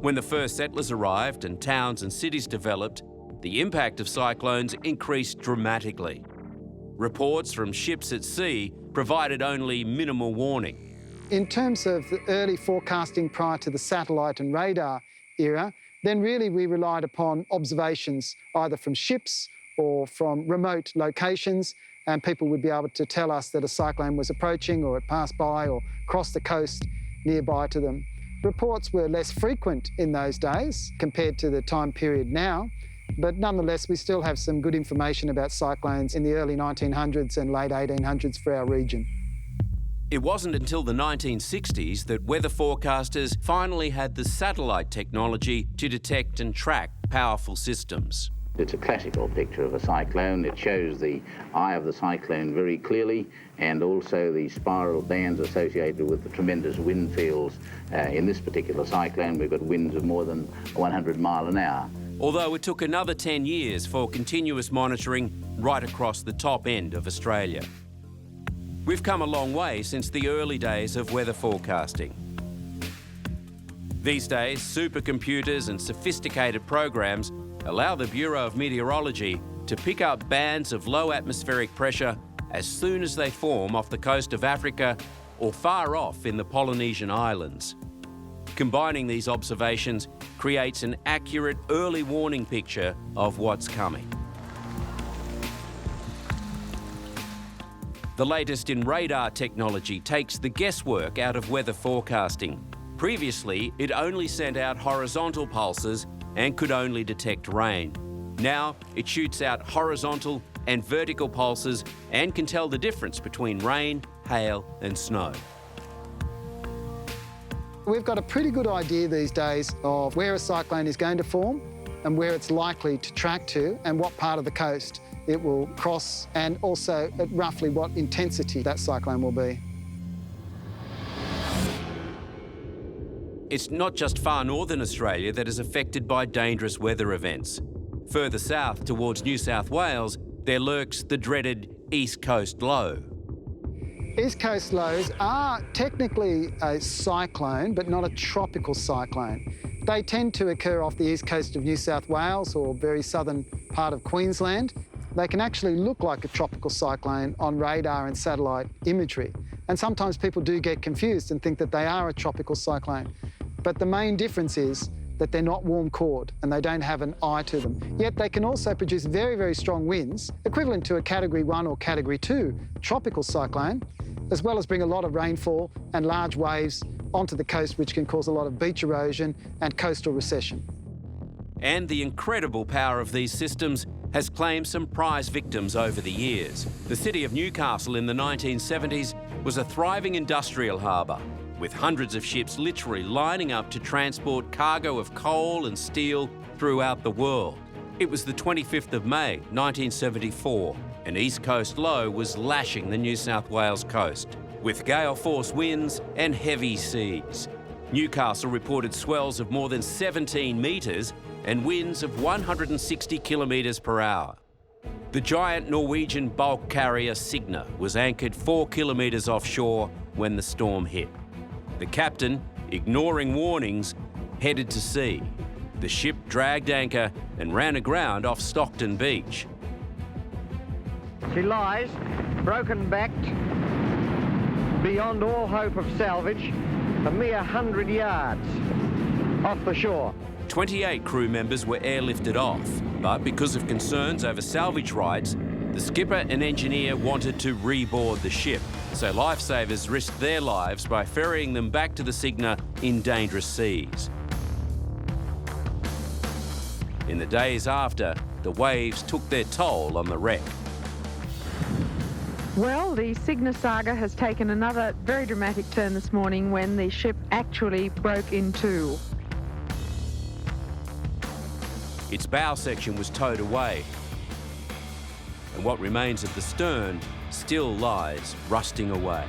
When the first settlers arrived and towns and cities developed, the impact of cyclones increased dramatically. Reports from ships at sea provided only minimal warning. In terms of the early forecasting prior to the satellite and radar era, then really we relied upon observations either from ships or from remote locations, and people would be able to tell us that a cyclone was approaching or it passed by or crossed the coast nearby to them. Reports were less frequent in those days compared to the time period now, but nonetheless we still have some good information about cyclones in the early 1900s and late 1800s for our region. It wasn't until the 1960s that weather forecasters finally had the satellite technology to detect and track powerful systems. It's a classical picture of a cyclone. It shows the eye of the cyclone very clearly, and also the spiral bands associated with the tremendous wind fields. In this particular cyclone, we've got winds of more than 100 miles an hour. Although it took another 10 years for continuous monitoring right across the top end of Australia. We've come a long way since the early days of weather forecasting. These days, supercomputers and sophisticated programs allow the Bureau of Meteorology to pick up bands of low atmospheric pressure as soon as they form off the coast of Africa or far off in the Polynesian islands. Combining these observations creates an accurate early warning picture of what's coming. The latest in radar technology takes the guesswork out of weather forecasting. Previously, it only sent out horizontal pulses and could only detect rain. Now, it shoots out horizontal and vertical pulses and can tell the difference between rain, hail and snow. We've got a pretty good idea these days of where a cyclone is going to form and where it's likely to track to and what part of the coast it will cross, and also at roughly what intensity that cyclone will be. It's not just far northern Australia that is affected by dangerous weather events. Further south towards New South Wales, there lurks the dreaded East Coast Low. East Coast lows are technically a cyclone, but not a tropical cyclone. They tend to occur off the east coast of New South Wales or very southern part of Queensland. They can actually look like a tropical cyclone on radar and satellite imagery. And sometimes people do get confused and think that they are a tropical cyclone. But the main difference is that they're not warm-cored and they don't have an eye to them. Yet they can also produce very, very strong winds, equivalent to a Category 1 or Category 2 tropical cyclone, as well as bring a lot of rainfall and large waves onto the coast, which can cause a lot of beach erosion and coastal recession. And the incredible power of these systems has claimed some prize victims over the years. The city of Newcastle in the 1970s was a thriving industrial harbour, with hundreds of ships literally lining up to transport cargo of coal and steel throughout the world. It was the 25th of May, 1974. An east coast low was lashing the New South Wales coast, with gale force winds and heavy seas. Newcastle reported swells of more than 17 metres and winds of 160 kilometres per hour. The giant Norwegian bulk carrier Signa was anchored 4 kilometres offshore when the storm hit. The captain, ignoring warnings, headed to sea. The ship dragged anchor and ran aground off Stockton Beach. She lies, broken-backed, beyond all hope of salvage, a mere 100 yards off the shore. 28 crew members were airlifted off, but because of concerns over salvage rights, the skipper and engineer wanted to reboard the ship, so lifesavers risked their lives by ferrying them back to the Signa in dangerous seas. In the days after, the waves took their toll on the wreck. Well, the Signa saga has taken another very dramatic turn this morning when the ship actually broke in two. Its bow section was towed away, and what remains of the stern still lies rusting away.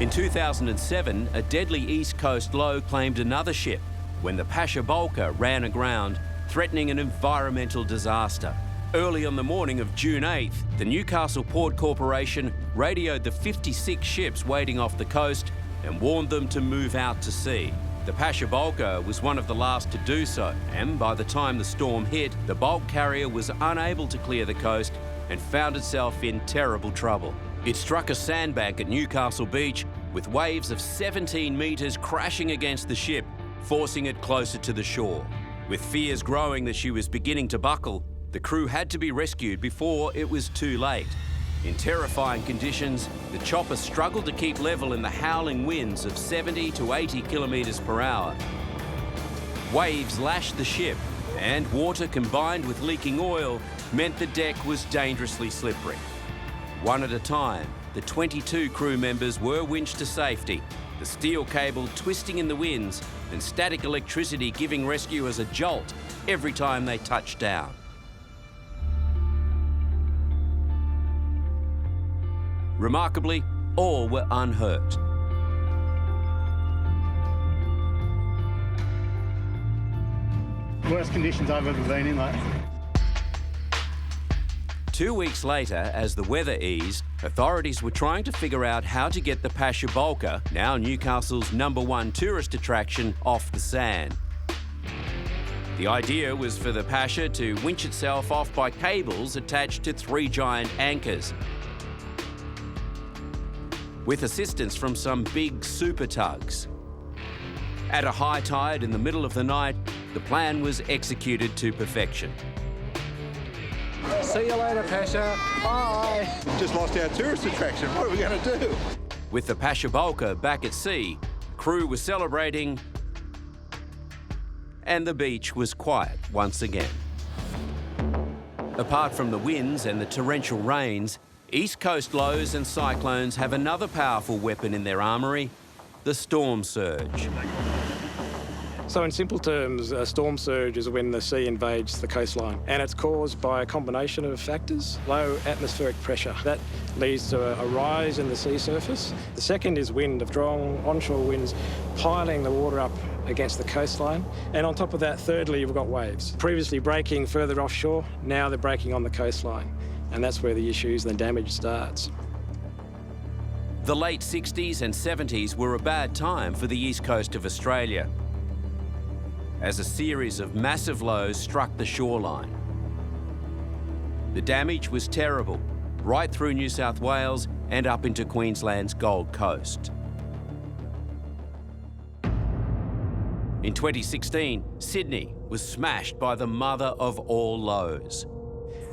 In 2007, a deadly east coast low claimed another ship when the Pasha Bolka ran aground, threatening an environmental disaster. Early on the morning of June 8th, the Newcastle Port Corporation radioed the 56 ships waiting off the coast and warned them to move out to sea. The Pasha Bolka was one of the last to do so, and by the time the storm hit, the bulk carrier was unable to clear the coast and found itself in terrible trouble. It struck a sandbank at Newcastle Beach with waves of 17 metres crashing against the ship, forcing it closer to the shore. With fears growing that she was beginning to buckle, the crew had to be rescued before it was too late. In terrifying conditions, the chopper struggled to keep level in the howling winds of 70 to 80 kilometres per hour. Waves lashed the ship, and water combined with leaking oil meant the deck was dangerously slippery. One at a time, the 22 crew members were winched to safety, the steel cable twisting in the winds and static electricity giving rescuers a jolt every time they touched down. Remarkably, all were unhurt. Worst conditions I've ever been in, like. 2 weeks later, as the weather eased, authorities were trying to figure out how to get the Pasha Bolka, now Newcastle's #1 tourist attraction, off the sand. The idea was for the Pasha to winch itself off by cables attached to 3 giant anchors, with assistance from some big super tugs. At a high tide in the middle of the night, the plan was executed to perfection. See you later, Pasha. Bye. Just lost our tourist attraction. What are we going to do? With the Pasha Bolka back at sea, crew was celebrating, and the beach was quiet once again. Apart from the winds and the torrential rains, East Coast lows and cyclones have another powerful weapon in their armoury, the storm surge. So in simple terms, a storm surge is when the sea invades the coastline, and it's caused by a combination of factors. Low atmospheric pressure, that leads to a rise in the sea surface. The second is wind, strong onshore winds piling the water up against the coastline. And on top of that, thirdly, you've got waves. Previously breaking further offshore, now they're breaking on the coastline. And that's where the issues and the damage starts. The late 60s and 70s were a bad time for the east coast of Australia, as a series of massive lows struck the shoreline. The damage was terrible, right through New South Wales and up into Queensland's Gold Coast. In 2016, Sydney was smashed by the mother of all lows.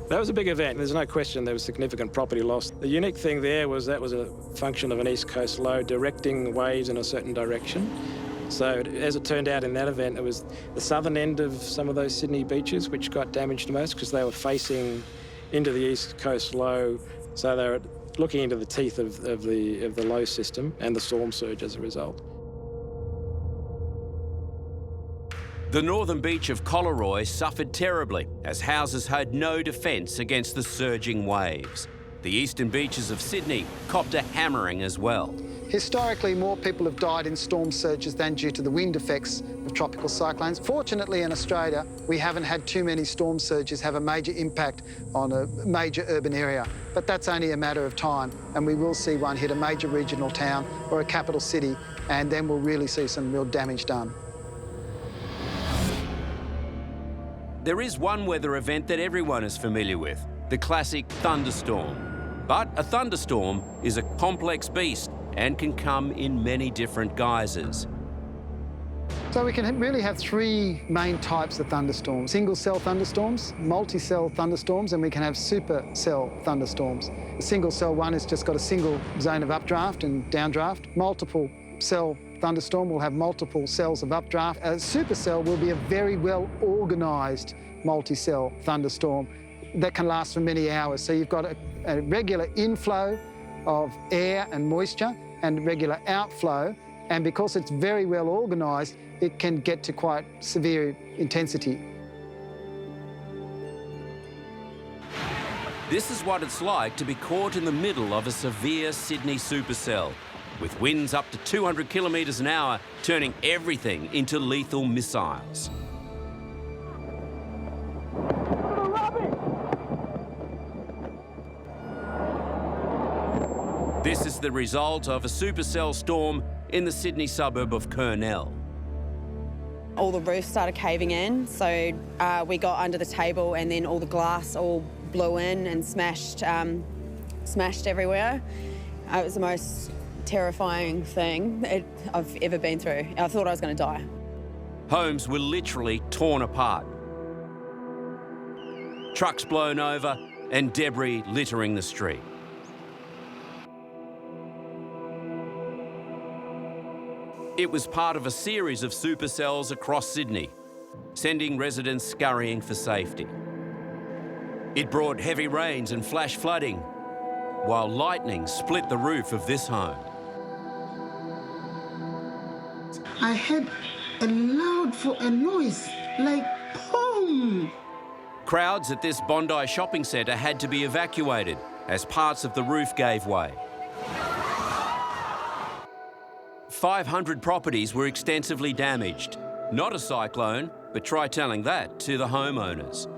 That was a big event. There's no question there was significant property loss. The unique thing there was that was a function of an east coast low directing waves in a certain direction. So as it turned out in that event, it was the southern end of some of those Sydney beaches which got damaged most because they were facing into the east coast low. So they were looking into the teeth of the low system and the storm surge as a result. The northern beach of Collaroy suffered terribly as houses had no defence against the surging waves. The eastern beaches of Sydney copped a hammering as well. Historically, more people have died in storm surges than due to the wind effects of tropical cyclones. Fortunately, in Australia, we haven't had too many storm surges have a major impact on a major urban area. But that's only a matter of time, and we will see one hit a major regional town or a capital city, and then we'll really see some real damage done. There is one weather event that everyone is familiar with, the classic thunderstorm. But a thunderstorm is a complex beast and can come in many different guises. So we can really have three main types of thunderstorms: single-cell thunderstorms, multi-cell thunderstorms, and we can have super-cell thunderstorms. The single-cell one has just got a single zone of updraft and downdraft. Multiple-cell thunderstorm will have multiple cells of updraft. A supercell will be a very well-organised multi-cell thunderstorm that can last for many hours. So you've got a regular inflow of air and moisture and regular outflow, and because it's very well organised, it can get to quite severe intensity. This is what it's like to be caught in the middle of a severe Sydney supercell, with winds up to 200 kilometres an hour, turning everything into lethal missiles. This is the result of a supercell storm in the Sydney suburb of Cornell. All the roofs started caving in, so we got under the table, and then all the glass all blew in and smashed everywhere. It was the most terrifying thing I've ever been through. I thought I was going to die. Homes were literally torn apart. Trucks blown over and debris littering the street. It was part of a series of supercells across Sydney, sending residents scurrying for safety. It brought heavy rains and flash flooding, while lightning split the roof of this home. I heard a loud noise, like boom. Crowds at this Bondi shopping centre had to be evacuated as parts of the roof gave way. 500 properties were extensively damaged. Not a cyclone, but try telling that to the homeowners.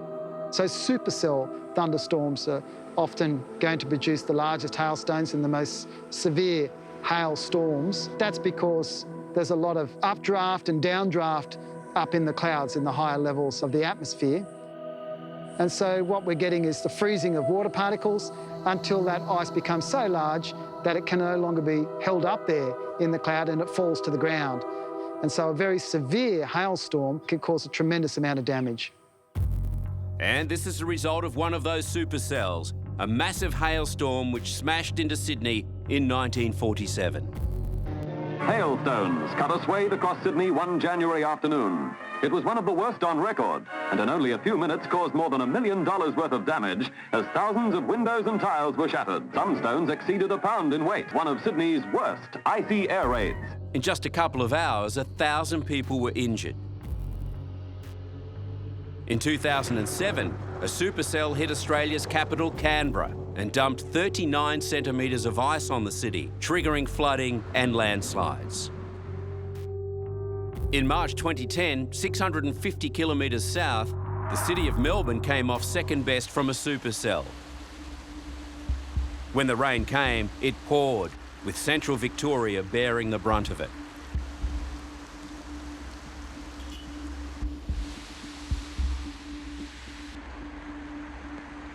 So supercell thunderstorms are often going to produce the largest hailstones and the most severe hailstorms. That's because there's a lot of updraft and downdraft up in the clouds in the higher levels of the atmosphere. And so what we're getting is the freezing of water particles until that ice becomes so large that it can no longer be held up there in the cloud and it falls to the ground. And so a very severe hailstorm can cause a tremendous amount of damage. And this is the result of one of those supercells, a massive hailstorm which smashed into Sydney in 1947. Hailstones cut a swathe across Sydney one January afternoon. It was one of the worst on record, and in only a few minutes caused more than $1 million worth of damage as thousands of windows and tiles were shattered. Some stones exceeded a pound in weight, one of Sydney's worst icy air raids. In just a couple of hours, 1,000 people were injured. In 2007, a supercell hit Australia's capital, Canberra, and dumped 39 centimetres of ice on the city, triggering flooding and landslides. In March 2010, 650 kilometres south, the city of Melbourne came off second best from a supercell. When the rain came, it poured, with central Victoria bearing the brunt of it.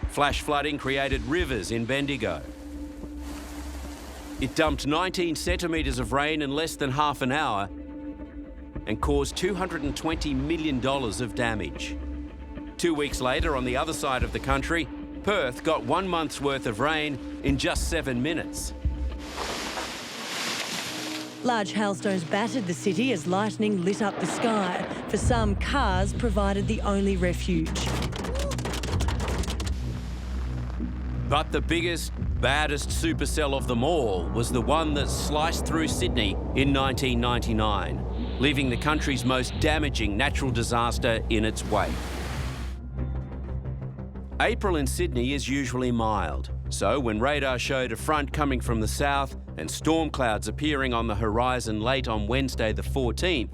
Flash flooding created rivers in Bendigo. It dumped 19 centimetres of rain in less than half an hour and caused $220 million of damage. 2 weeks later, on the other side of the country, Perth got 1 month's worth of rain in just 7 minutes. Large hailstones battered the city as lightning lit up the sky. For some, cars provided the only refuge. But the biggest, baddest supercell of them all was the one that sliced through Sydney in 1999, leaving the country's most damaging natural disaster in its wake. April in Sydney is usually mild, so when radar showed a front coming from the south and storm clouds appearing on the horizon late on Wednesday the 14th,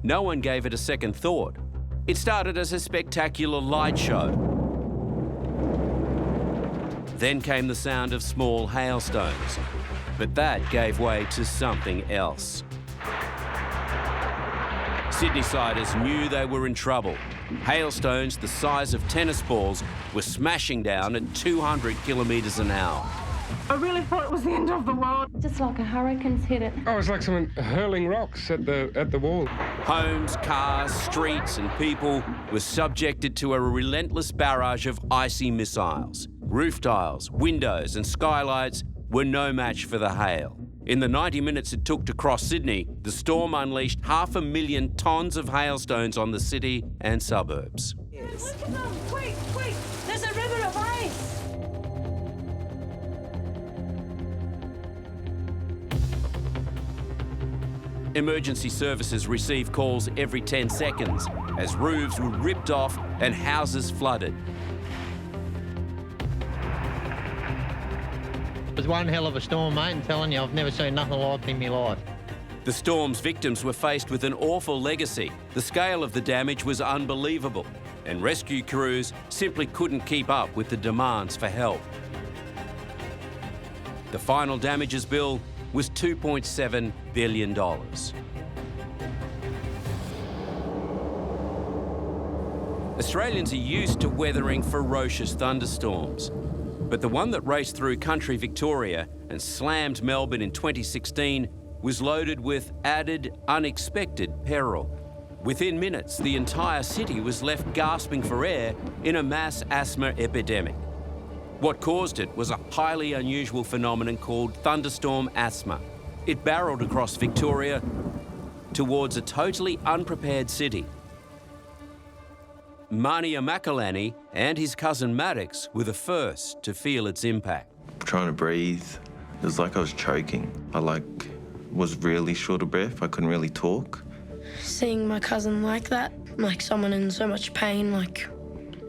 no one gave it a second thought. It started as a spectacular light show. Then came the sound of small hailstones, but that gave way to something else. Sydney-siders knew they were in trouble. Hailstones the size of tennis balls were smashing down at 200 kilometres an hour. I really thought it was the end of the world. Just like a hurricane's hit it. Oh, it's like someone hurling rocks at the wall. Homes, cars, streets and people were subjected to a relentless barrage of icy missiles. Roof tiles, windows and skylights were no match for the hail. In the 90 minutes it took to cross Sydney, the storm unleashed 500,000 tonnes of hailstones on the city and suburbs. Look at them! Quick, quick! There's a ribbon of ice! Emergency services received calls every 10 seconds as roofs were ripped off and houses flooded. It was one hell of a storm, mate, I'm telling you, I've never seen nothing like it in my life. The storm's victims were faced with an awful legacy. The scale of the damage was unbelievable, and rescue crews simply couldn't keep up with the demands for help. The final damages bill was $2.7 billion. Australians are used to weathering ferocious thunderstorms. But the one that raced through country Victoria and slammed Melbourne in 2016 was loaded with added, unexpected peril. Within minutes, the entire city was left gasping for air in a mass asthma epidemic. What caused it was a highly unusual phenomenon called thunderstorm asthma. It barreled across Victoria towards a totally unprepared city. Mania Makalani and his cousin Maddox were the first to feel its impact. Trying to breathe, it was like I was choking. I was really short of breath. I couldn't really talk. Seeing my cousin like that, like someone in so much pain,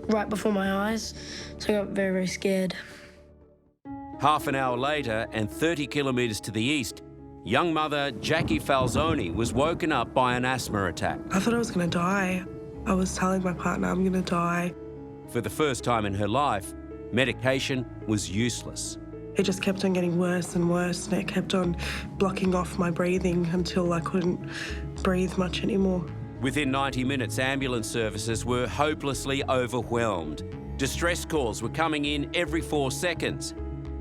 right before my eyes, so I got very, very scared. Half an hour later, and 30 kilometres to the east, young mother Jackie Falzoni was woken up by an asthma attack. I thought I was going to die. I was telling my partner I'm going to die. For the first time in her life, medication was useless. It just kept on getting worse and worse, and it kept on blocking off my breathing until I couldn't breathe much anymore. Within 90 minutes, ambulance services were hopelessly overwhelmed. Distress calls were coming in every 4 seconds.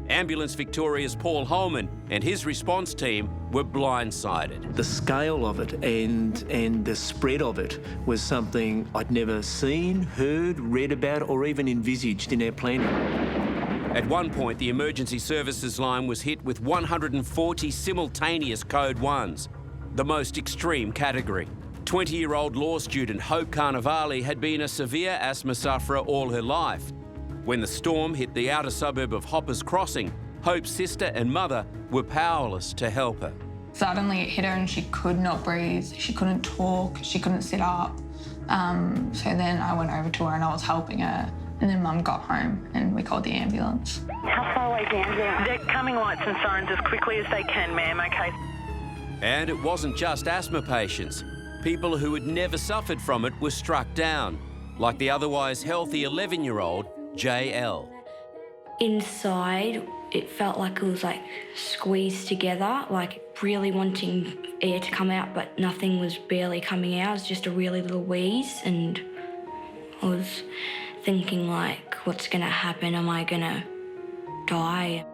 Ambulance Victoria's Paul Holman and his response team were blindsided. The scale of it and the spread of it was something I'd never seen, heard, read about, or even envisaged in our planning. At one point, the emergency services line was hit with 140 simultaneous code 1s, the most extreme category. 20-year-old law student Hope Carnivale had been a severe asthma sufferer all her life. When the storm hit the outer suburb of Hoppers Crossing, Hope's sister and mother were powerless to help her. Suddenly it hit her and she could not breathe, she couldn't talk, she couldn't sit up. So then I went over to her and I was helping her. And then Mum got home and we called the ambulance. How far away is the ambulance? They're coming lights and sirens as quickly as they can, ma'am, OK? And it wasn't just asthma patients. People who had never suffered from it were struck down, like the otherwise healthy 11-year-old JL. Inside, it felt like it was squeezed together, really wanting air to come out, but nothing was barely coming out. It was just a really little wheeze, and I was thinking what's gonna happen? Am I gonna die?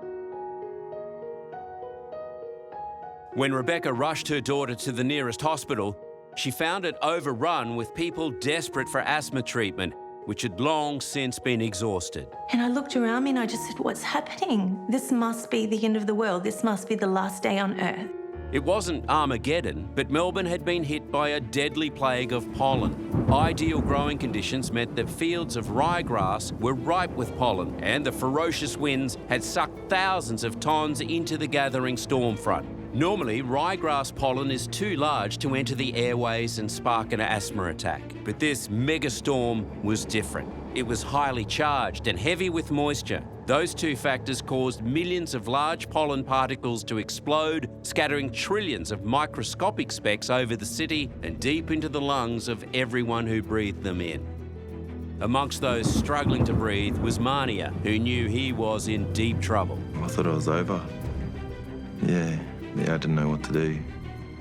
When Rebecca rushed her daughter to the nearest hospital, she found it overrun with people desperate for asthma treatment which had long since been exhausted. And I looked around me and I just said, what's happening? This must be the end of the world. This must be the last day on Earth. It wasn't Armageddon, but Melbourne had been hit by a deadly plague of pollen. Ideal growing conditions meant that fields of ryegrass were ripe with pollen, and the ferocious winds had sucked thousands of tonnes into the gathering storm front. Normally, ryegrass pollen is too large to enter the airways and spark an asthma attack, but this megastorm was different. It was highly charged and heavy with moisture. Those two factors caused millions of large pollen particles to explode, scattering trillions of microscopic specks over the city and deep into the lungs of everyone who breathed them in. Amongst those struggling to breathe was Mania, who knew he was in deep trouble. I thought it was over. Yeah, I didn't know what to do.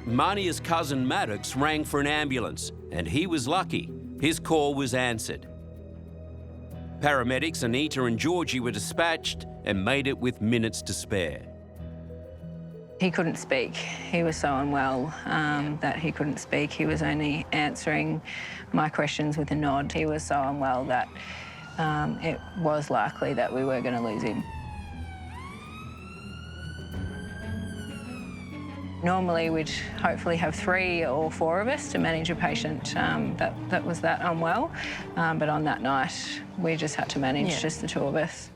Mania's cousin Maddox rang for an ambulance, and he was lucky. His call was answered. Paramedics Anita and Georgie were dispatched and made it with minutes to spare. He couldn't speak. He was so unwell that he couldn't speak. He was only answering my questions with a nod. He was so unwell that it was likely that we were going to lose him. Normally, we'd hopefully have 3 or 4 of us to manage a patient that was that unwell. But on that night, we just had to manage just the 2 of us.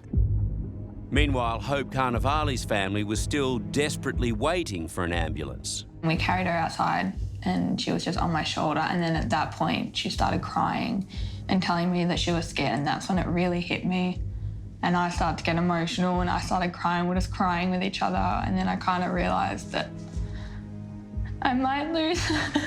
Meanwhile, Hope Carnivale's family was still desperately waiting for an ambulance. We carried her outside and she was just on my shoulder, and then at that point, she started crying and telling me that she was scared, and that's when it really hit me. And I started to get emotional and I started crying. We're just crying with each other, and then I kind of realised that I might lose her.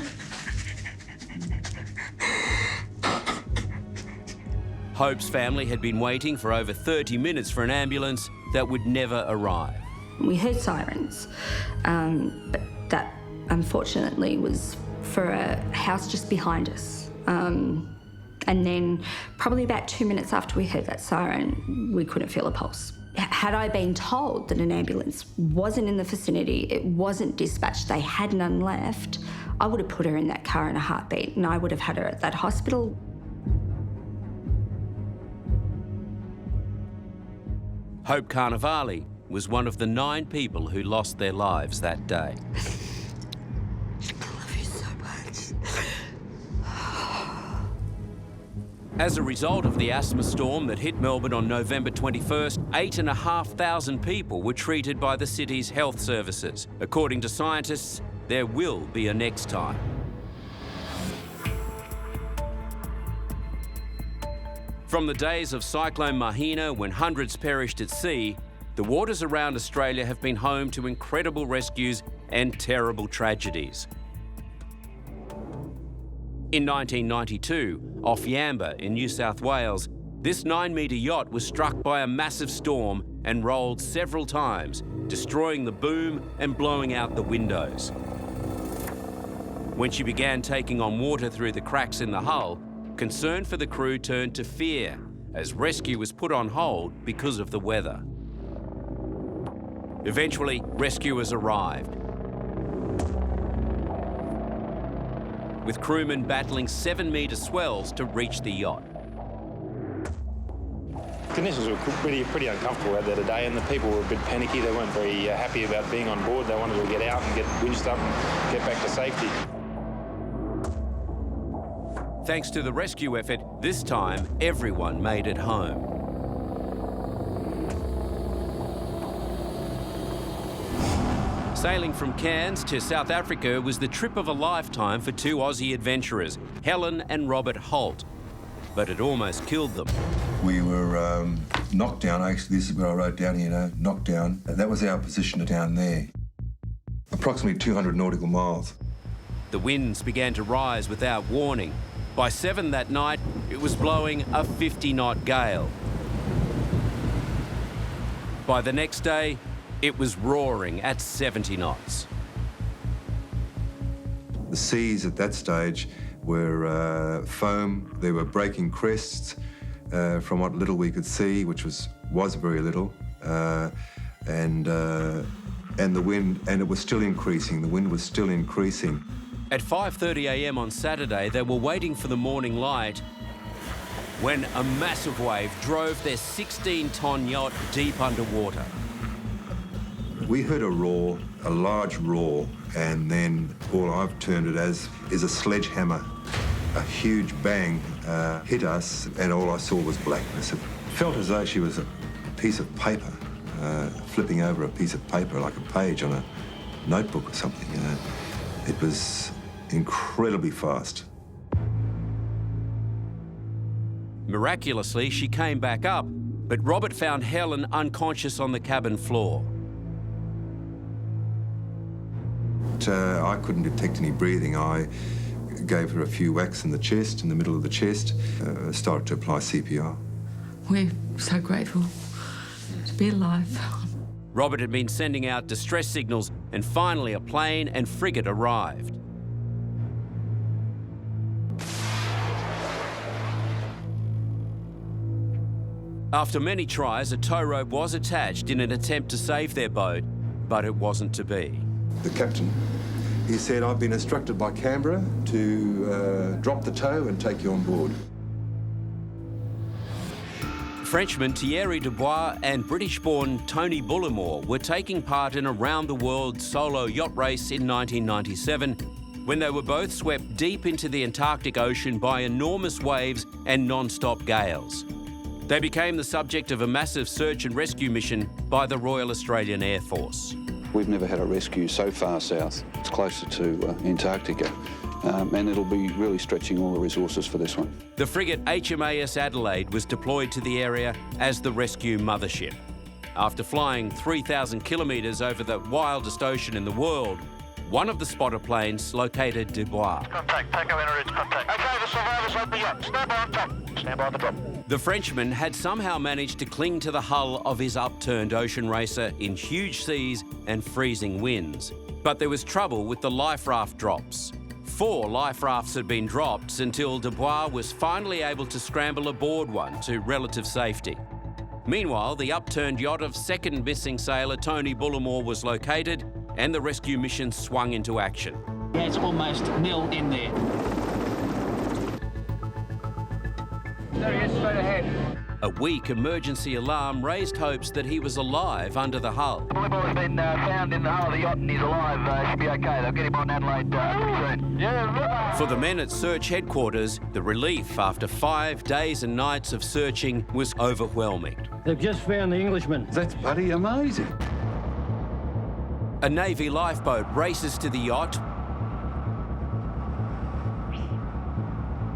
Hope's family had been waiting for over 30 minutes for an ambulance that would never arrive. We heard sirens, but that unfortunately was for a house just behind us. And then probably about 2 minutes after we heard that siren, we couldn't feel a pulse. Had I been told that an ambulance wasn't in the vicinity, it wasn't dispatched, they had none left, I would have put her in that car in a heartbeat and I would have had her at that hospital. Hope Carnivale was one of the 9 people who lost their lives that day. I love you so much. As a result of the asthma storm that hit Melbourne on November 21st, 8,500 people were treated by the city's health services. According to scientists, there will be a next time. From the days of Cyclone Mahina, when hundreds perished at sea, the waters around Australia have been home to incredible rescues and terrible tragedies. In 1992, off Yamba in New South Wales, this 9-metre yacht was struck by a massive storm and rolled several times, destroying the boom and blowing out the windows. When she began taking on water through the cracks in the hull, concern for the crew turned to fear as rescue was put on hold because of the weather. Eventually, rescuers arrived, with crewmen battling 7-metre swells to reach the yacht. Conditions were pretty uncomfortable out there today, and the people were a bit panicky. They weren't very happy about being on board. They wanted to get out and get winched up and get back to safety. Thanks to the rescue effort, this time everyone made it home. Sailing from Cairns to South Africa was the trip of a lifetime for 2 Aussie adventurers, Helen and Robert Holt. But it almost killed them. We were knocked down. Actually, this is where I wrote down here, knocked down. That was our position down there. Approximately 200 nautical miles. The winds began to rise without warning. By 7 that night, it was blowing a 50-knot gale. By the next day, it was roaring at 70 knots. The seas at that stage were foam. There were breaking crests from what little we could see, which was very little, and the wind, and it was still increasing. The wind was still increasing. At 5:30 a.m. on Saturday, they were waiting for the morning light when a massive wave drove their 16-ton yacht deep underwater. We heard a roar, a large roar, and then all I've termed it as is a sledgehammer. A huge bang hit us, and all I saw was blackness. It felt as though she was a piece of paper, flipping over a piece of paper like a page on a notebook or something. It was incredibly fast. Miraculously, she came back up, but Robert found Helen unconscious on the cabin floor. I couldn't detect any breathing. I gave her a few whacks in the chest, in the middle of the chest, started to apply CPR. We're so grateful to be alive. Robert had been sending out distress signals, and finally a plane and frigate arrived. After many tries, a tow rope was attached in an attempt to save their boat, but it wasn't to be. The captain, he said, "I've been instructed by Canberra to drop the tow and take you on board." Frenchman Thierry Dubois and British-born Tony Bullimore were taking part in a round-the-world solo yacht race in 1997 when they were both swept deep into the Antarctic Ocean by enormous waves and non-stop gales. They became the subject of a massive search and rescue mission by the Royal Australian Air Force. We've never had a rescue so far south. It's closer to Antarctica, and it'll be really stretching all the resources for this one. The frigate HMAS Adelaide was deployed to the area as the rescue mothership. After flying 3,000 kilometres over the wildest ocean in the world, one of the spotter planes located Dubois. Contact, takeover en route, contact. Okay, the survivors on the yacht. Stand by on top. Stand by on the top. The Frenchman had somehow managed to cling to the hull of his upturned ocean racer in huge seas and freezing winds. But there was trouble with the life raft drops. 4 life rafts had been dropped until Dubois was finally able to scramble aboard one to relative safety. Meanwhile, the upturned yacht of second missing sailor Tony Bullimore was located and the rescue mission swung into action. Yeah, it's almost nil in there. There he is, straight ahead. A weak emergency alarm raised hopes that he was alive under the hull. Bullimore's been found in the hull of the yacht and he's alive. Should be okay. They'll get him on Adelaide pretty soon. Yeah. For the men at search headquarters, the relief after 5 days and nights of searching was overwhelming. They've just found the Englishman. That's bloody amazing. A Navy lifeboat races to the yacht,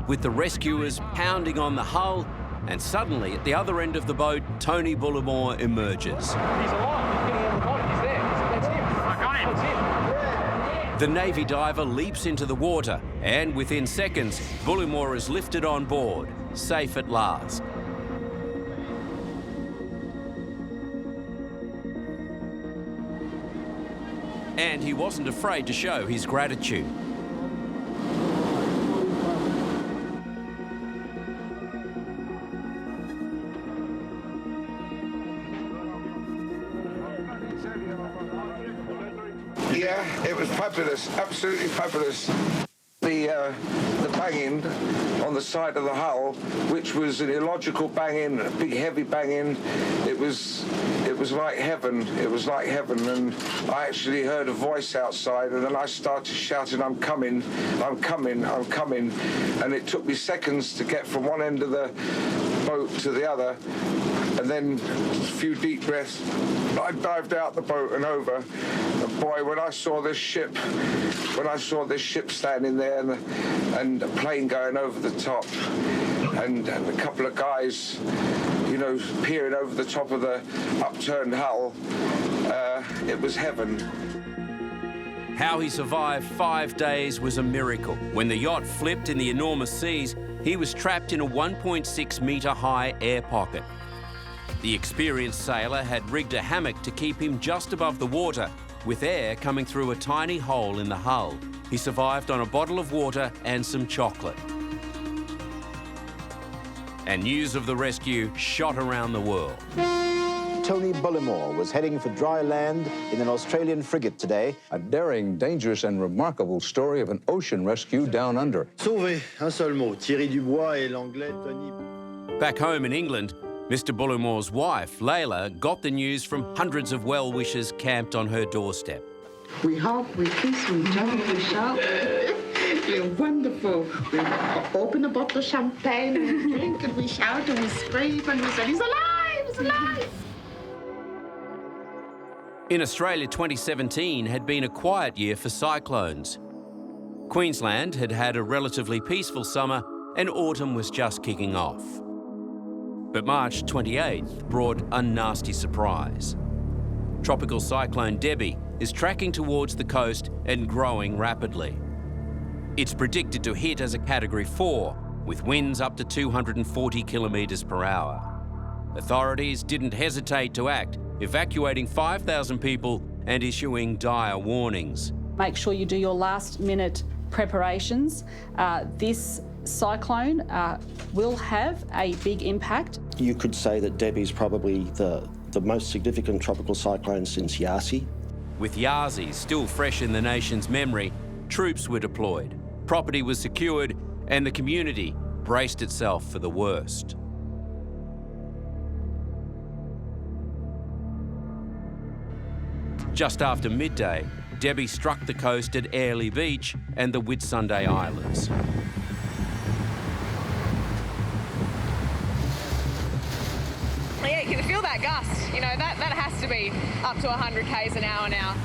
with the rescuers pounding on the hull, and suddenly at the other end of the boat, Tony Bullimore emerges. He's alive. He's getting out of the body. He's there. That's him. I got him. That's him. The Navy diver leaps into the water, and within seconds, Bullimore is lifted on board, safe at last. And he wasn't afraid to show his gratitude. Yeah, it was fabulous, absolutely fabulous. The banging on the side of the hull, which was an illogical banging, a big heavy banging, it was like heaven. It was like heaven, and I actually heard a voice outside, and then I started shouting, "I'm coming, I'm coming, I'm coming," and it took me seconds to get from one end of the boat to the other, and then a few deep breaths. I dived out the boat and over, and boy, when I saw this ship standing there and a plane going over the top, and a couple of guys, you know, peering over the top of the upturned hull, it was heaven. How he survived 5 days was a miracle. When the yacht flipped in the enormous seas, he was trapped in a 1.6 metre high air pocket. The experienced sailor had rigged a hammock to keep him just above the water, with air coming through a tiny hole in the hull. He survived on a bottle of water and some chocolate. And news of the rescue shot around the world. Tony Bullimore was heading for dry land in an Australian frigate today. A daring, dangerous and remarkable story of an ocean rescue down under. Sauvé, un seul mot. Thierry Dubois et l'anglais Tony... Back home in England, Mr. Bullimore's wife, Layla, got the news from hundreds of well-wishers camped on her doorstep. We hug, we kiss, we jump, we shout. We're wonderful. We open a bottle of champagne and we drink and we shout and we scream and we say, he's alive, he's alive. In Australia, 2017 had been a quiet year for cyclones. Queensland had had a relatively peaceful summer and autumn was just kicking off. But March 28th brought a nasty surprise. Tropical cyclone Debbie is tracking towards the coast and growing rapidly. It's predicted to hit as a Category 4, with winds up to 240 kilometres per hour. Authorities didn't hesitate to act, evacuating 5,000 people and issuing dire warnings. Make sure you do your last-minute preparations. This cyclone will have a big impact. You could say that Debbie's probably the most significant tropical cyclone since Yasi. With Yasi still fresh in the nation's memory, troops were deployed, property was secured, and the community braced itself for the worst. Just after midday, Debbie struck the coast at Airlie Beach and the Whitsunday Islands. Yeah, you can feel that gust. You know, that has to be up to 100 k's an hour now.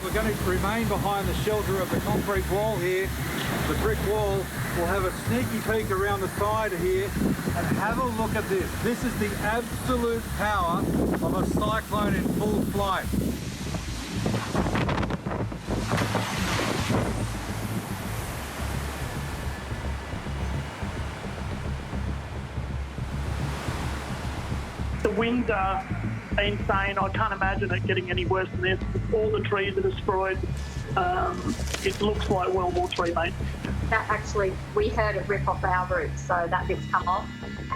We're going to remain behind the shelter of the concrete wall here. The brick wall will have a sneaky peek around the side here and have a look at this. This is the absolute power of a cyclone in full flight. The winds are insane. I can't imagine it getting any worse than this. All the trees are destroyed. It looks like World War III, mate. That actually, we heard it rip off our roof, so that bit's come off.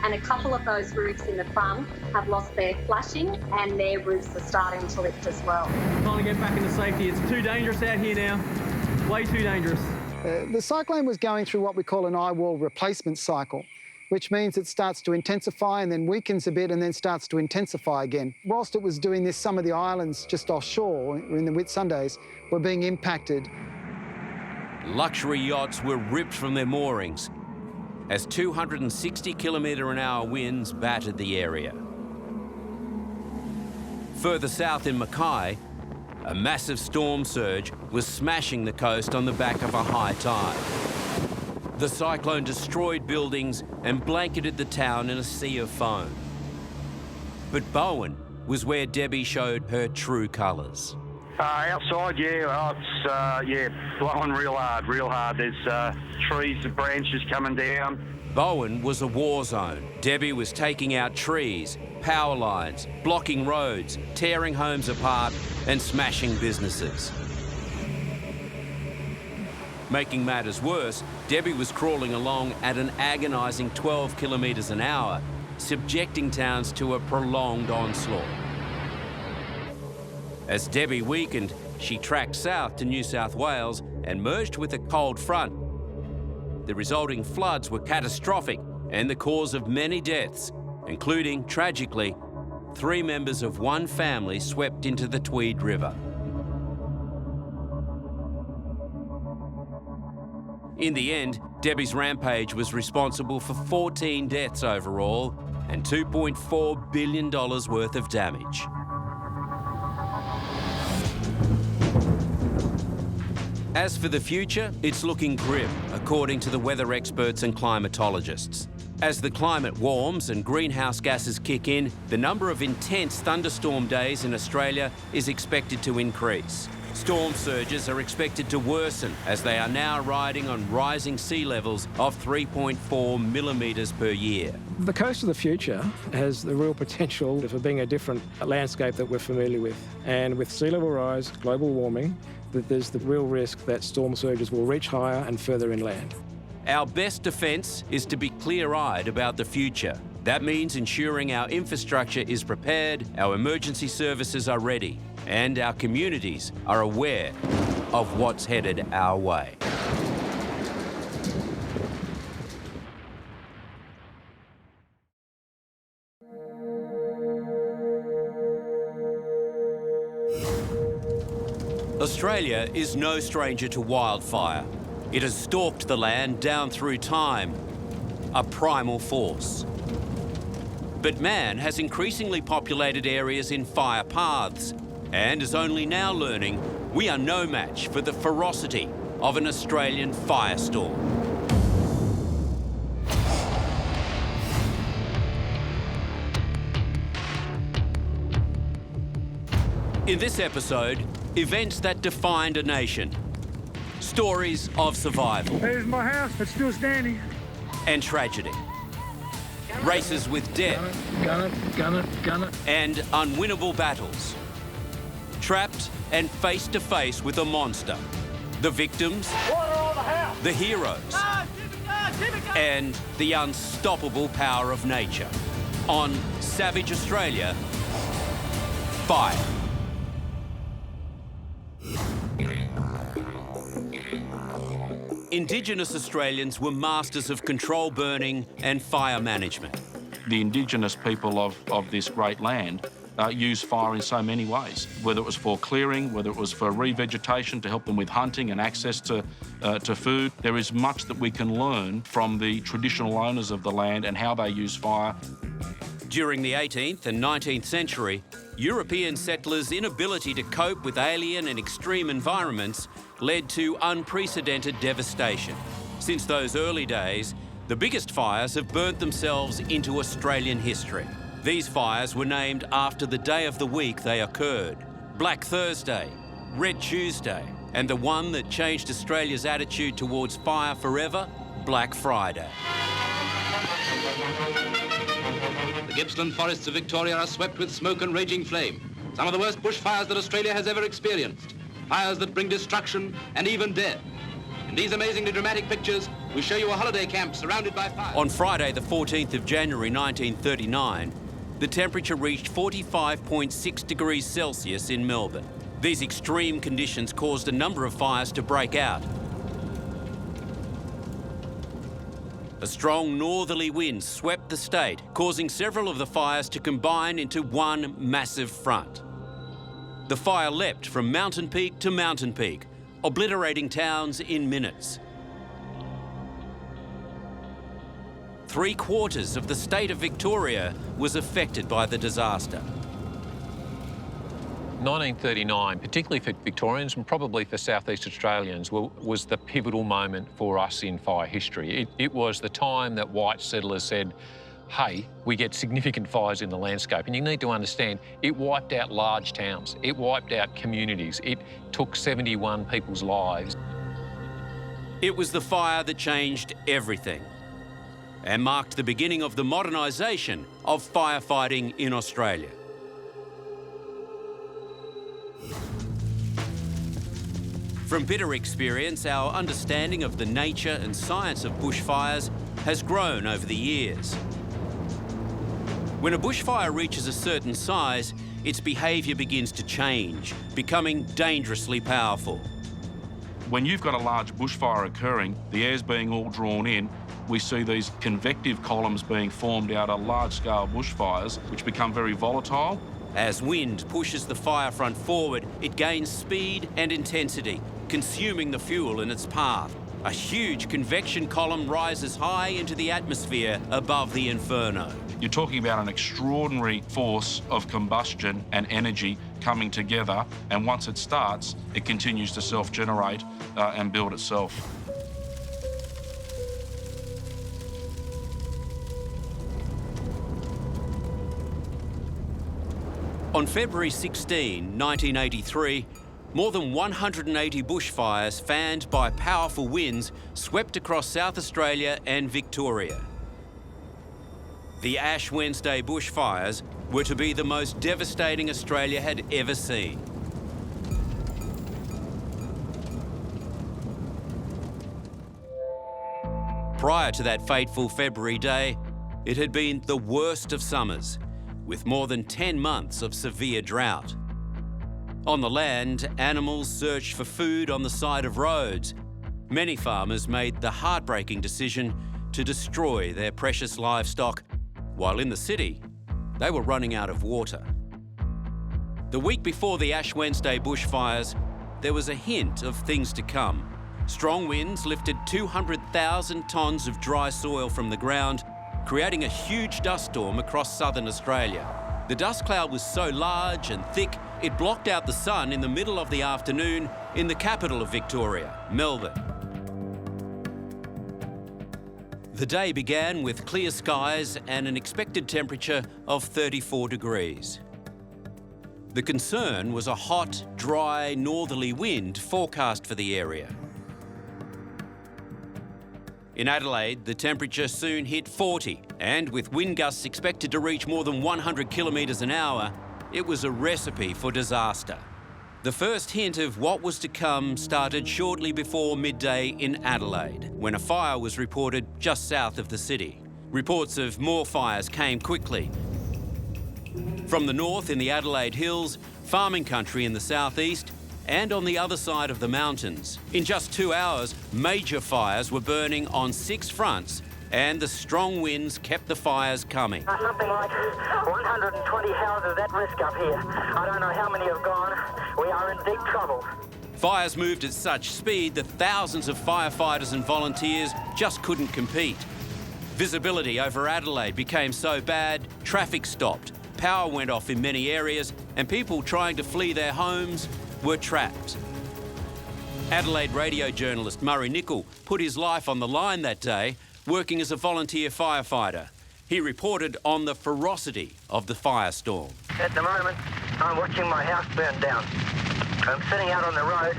And a couple of those roofs in the front have lost their flashing and their roofs are starting to lift as well. Trying to get back into safety. It's too dangerous out here now. Way too dangerous. The cyclone was going through what we call an eye wall replacement cycle, which means it starts to intensify and then weakens a bit and then starts to intensify again. Whilst it was doing this, some of the islands just offshore in the Whitsundays were being impacted. Luxury yachts were ripped from their moorings as 260 km/h winds battered the area. Further south in Mackay, a massive storm surge was smashing the coast on the back of a high tide. The cyclone destroyed buildings and blanketed the town in a sea of foam. But Bowen was where Debbie showed her true colours. Outside, it's blowing real hard. There's trees and branches coming down. Bowen was a war zone. Debbie was taking out trees, power lines, blocking roads, tearing homes apart and smashing businesses. Making matters worse, Debbie was crawling along at an agonising 12 km/h, subjecting towns to a prolonged onslaught. As Debbie weakened, she tracked south to New South Wales and merged with a cold front. The resulting floods were catastrophic and the cause of many deaths, including, tragically, 3 members of one family swept into the Tweed River. In the end, Debbie's rampage was responsible for 14 deaths overall and $2.4 billion worth of damage. As for the future, it's looking grim, according to the weather experts and climatologists. As the climate warms and greenhouse gases kick in, the number of intense thunderstorm days in Australia is expected to increase. Storm surges are expected to worsen as they are now riding on rising sea levels of 3.4 millimetres per year. The coast of the future has the real potential for being a different landscape that we're familiar with. And with sea level rise, global warming, there's the real risk that storm surges will reach higher and further inland. Our best defence is to be clear-eyed about the future. That means ensuring our infrastructure is prepared, our emergency services are ready, and our communities are aware of what's headed our way. Australia is no stranger to wildfire. It has stalked the land down through time, a primal force. But man has increasingly populated areas in fire paths and is only now learning we are no match for the ferocity of an Australian firestorm. In this episode, events that defined a nation, stories of survival. There's my house, it's still standing. And tragedy. Races with death. Gun it. And unwinnable battles. Trapped and face to face with a monster. The victims, the heroes, and the unstoppable power of nature. On Savage Australia, Fire. Indigenous Australians were masters of control burning and fire management. The Indigenous people of this great land use fire in so many ways, whether it was for clearing, whether it was for revegetation to help them with hunting and access to food. There is much that we can learn from the traditional owners of the land and how they use fire. During the 18th and 19th century, European settlers' inability to cope with alien and extreme environments led to unprecedented devastation. Since those early days, the biggest fires have burnt themselves into Australian history. These fires were named after the day of the week they occurred: Black Thursday, Red Tuesday, and the one that changed Australia's attitude towards fire forever, Black Friday. The Gippsland forests of Victoria are swept with smoke and raging flame. Some of the worst bushfires that Australia has ever experienced. Fires that bring destruction and even death. In these amazingly dramatic pictures, we show you a holiday camp surrounded by fire. On Friday, the 14th of January 1939, the temperature reached 45.6 degrees Celsius in Melbourne. These extreme conditions caused a number of fires to break out. A strong northerly wind swept the state, causing several of the fires to combine into one massive front. The fire leapt from mountain peak to mountain peak, obliterating towns in minutes. 3/4 of the state of Victoria was affected by the disaster. 1939, particularly for Victorians and probably for South East Australians, was the pivotal moment for us in fire history. It was the time that white settlers said, hey, we get significant fires in the landscape. And you need to understand, it wiped out large towns. It wiped out communities. It took 71 people's lives. It was the fire that changed everything and marked the beginning of the modernisation of firefighting in Australia. From bitter experience, our understanding of the nature and science of bushfires has grown over the years. When a bushfire reaches a certain size, its behaviour begins to change, becoming dangerously powerful. When you've got a large bushfire occurring, the air's being all drawn in, we see these convective columns being formed out of large-scale bushfires, which become very volatile. As wind pushes the fire front forward, it gains speed and intensity, consuming the fuel in its path. A huge convection column rises high into the atmosphere above the inferno. You're talking about an extraordinary force of combustion and energy coming together, and once it starts, it continues to self-generate and build itself. On February 16, 1983, more than 180 bushfires fanned by powerful winds swept across South Australia and Victoria. The Ash Wednesday bushfires were to be the most devastating Australia had ever seen. Prior to that fateful February day, it had been the worst of summers, with more than 10 months of severe drought. On the land, animals searched for food on the side of roads. Many farmers made the heartbreaking decision to destroy their precious livestock, while in the city, they were running out of water. The week before the Ash Wednesday bushfires, there was a hint of things to come. Strong winds lifted 200,000 tonnes of dry soil from the ground, creating a huge dust storm across southern Australia. The dust cloud was so large and thick, it blocked out the sun in the middle of the afternoon in the capital of Victoria, Melbourne. The day began with clear skies and an expected temperature of 34 degrees. The concern was a hot, dry, northerly wind forecast for the area. In Adelaide, the temperature soon hit 40, and with wind gusts expected to reach more than 100 kilometres an hour, it was a recipe for disaster. The first hint of what was to come started shortly before midday in Adelaide, when a fire was reported just south of the city. Reports of more fires came quickly. From the north in the Adelaide Hills, farming country in the southeast, and on the other side of the mountains. In just 2 hours, major fires were burning on 6 fronts, and the strong winds kept the fires coming. Something like 120 houses at risk up here. I don't know how many have gone. We are in deep trouble. Fires moved at such speed that thousands of firefighters and volunteers just couldn't compete. Visibility over Adelaide became so bad, traffic stopped, power went off in many areas, and people trying to flee their homes were trapped. Adelaide radio journalist Murray Nicol put his life on the line that day, working as a volunteer firefighter. He reported on the ferocity of the firestorm. At the moment, I'm watching my house burn down. I'm sitting out on the road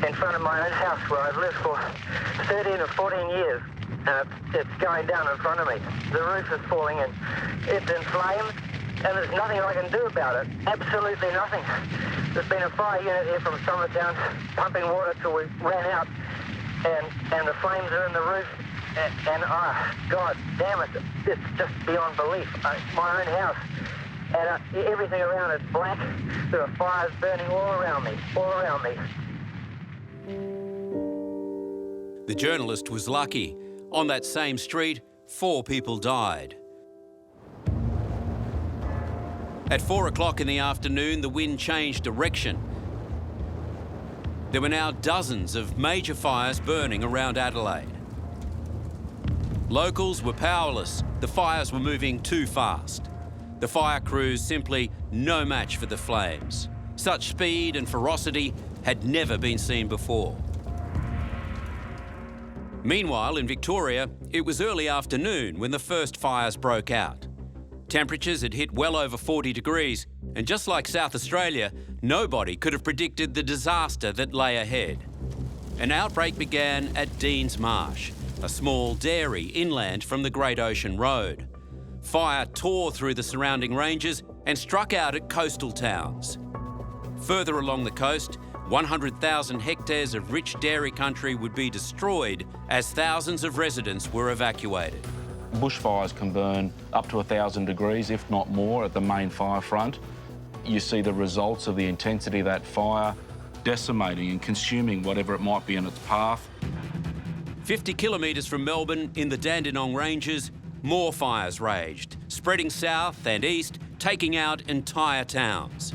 in front of my own house where I've lived for 13 or 14 years. And it's going down in front of me. The roof is falling in. It's in flames, and there's nothing I can do about it. Absolutely nothing. There's been a fire unit here from Summertown pumping water till we ran out, and the flames are in the roof. And God damn it, it's just beyond belief. My own house, and everything around it's black. There are fires burning all around me, all around me. The journalist was lucky. On that same street, 4 people died. At 4 o'clock in the afternoon, the wind changed direction. There were now dozens of major fires burning around Adelaide. Locals were powerless. The fires were moving too fast. The fire crews simply no match for the flames. Such speed and ferocity had never been seen before. Meanwhile, in Victoria, it was early afternoon when the first fires broke out. Temperatures had hit well over 40 degrees, and just like South Australia, nobody could have predicted the disaster that lay ahead. An outbreak began at Deans Marsh, a small dairy inland from the Great Ocean Road. Fire tore through the surrounding ranges and struck out at coastal towns. Further along the coast, 100,000 hectares of rich dairy country would be destroyed as thousands of residents were evacuated. Bushfires can burn up to 1,000 degrees, if not more, at the main fire front. You see the results of the intensity of that fire decimating and consuming whatever it might be in its path. 50 kilometres from Melbourne, in the Dandenong Ranges, more fires raged, spreading south and east, taking out entire towns.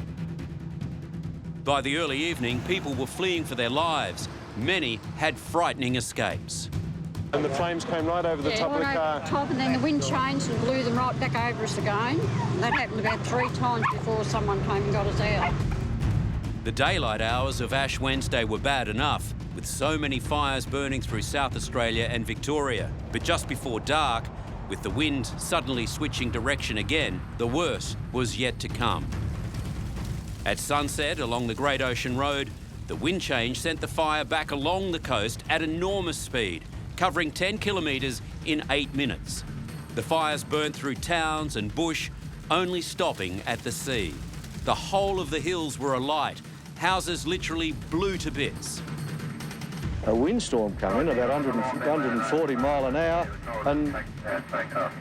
By the early evening, people were fleeing for their lives. Many had frightening escapes. And the flames came right over the top of the car. Top, and then the wind changed and blew them right back over us again. That happened about 3 times before someone came and got us out. The daylight hours of Ash Wednesday were bad enough, with so many fires burning through South Australia and Victoria. But just before dark, with the wind suddenly switching direction again, the worst was yet to come. At sunset along the Great Ocean Road, the wind change sent the fire back along the coast at enormous speed, covering 10 kilometres in 8 minutes. The fires burnt through towns and bush, only stopping at the sea. The whole of the hills were alight. Houses literally blew to bits. A windstorm come in about 140 mile an hour and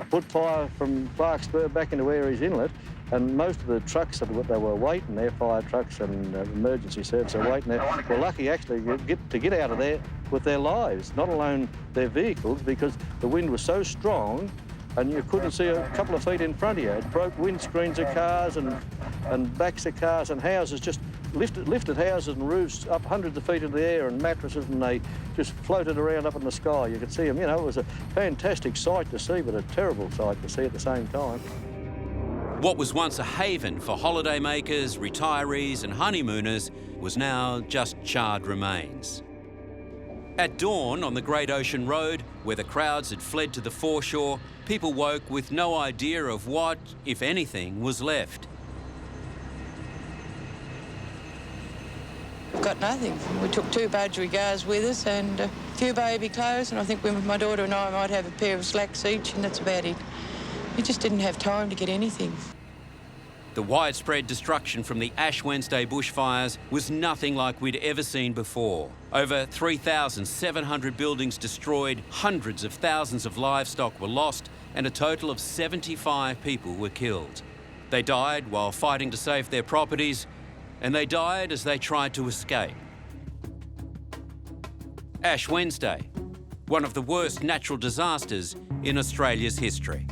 put fire from Clarkspur back into Aireys Inlet, and most of the trucks that were waiting there, fire trucks and emergency service are waiting there, were lucky actually to get out of there with their lives, not alone their vehicles, because the wind was so strong and you couldn't see a couple of feet in front of you. It broke windscreens of cars and backs of cars and houses just lifted houses and roofs up hundreds of feet into the air and mattresses, and they just floated around up in the sky. You could see them, you know, it was a fantastic sight to see, but a terrible sight to see at the same time. What was once a haven for holidaymakers, retirees and honeymooners was now just charred remains. At dawn on the Great Ocean Road, where the crowds had fled to the foreshore, people woke with no idea of what, if anything, was left. We've got nothing. We took 2 budgerigars with us and a few baby clothes, and I think my daughter and I might have a pair of slacks each, and that's about it. We just didn't have time to get anything. The widespread destruction from the Ash Wednesday bushfires was nothing like we'd ever seen before. Over 3,700 buildings destroyed, hundreds of thousands of livestock were lost, and a total of 75 people were killed. They died while fighting to save their properties, and they died as they tried to escape. Ash Wednesday, one of the worst natural disasters in Australia's history.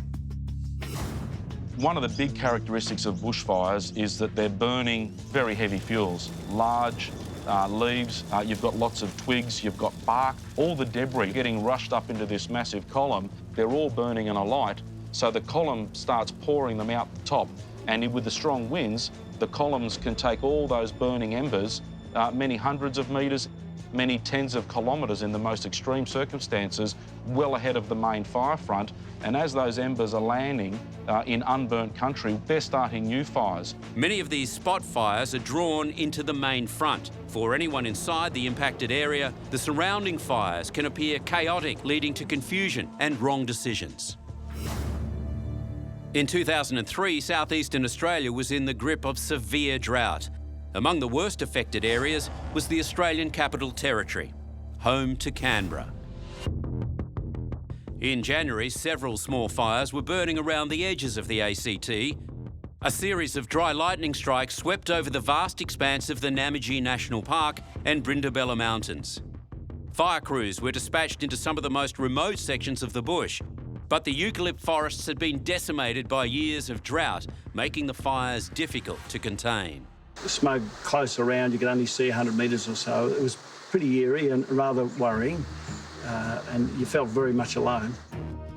One of the big characteristics of bushfires is that they're burning very heavy fuels, large leaves, you've got lots of twigs, you've got bark, all the debris getting rushed up into this massive column, they're all burning and alight, so the column starts pouring them out the top, and with the strong winds, the columns can take all those burning embers, many hundreds of metres, many tens of kilometres in the most extreme circumstances, well ahead of the main fire front. And as those embers are landing in unburnt country, they're starting new fires. Many of these spot fires are drawn into the main front. For anyone inside the impacted area, the surrounding fires can appear chaotic, leading to confusion and wrong decisions. In 2003, southeastern Australia was in the grip of severe drought. Among the worst affected areas was the Australian Capital Territory, home to Canberra. In January, several small fires were burning around the edges of the ACT. A series of dry lightning strikes swept over the vast expanse of the Namadgi National Park and Brindabella Mountains. Fire crews were dispatched into some of the most remote sections of the bush, but the eucalypt forests had been decimated by years of drought, making the fires difficult to contain. The smoke close around, you could only see 100 metres or so. It was pretty eerie and rather worrying, and you felt very much alone.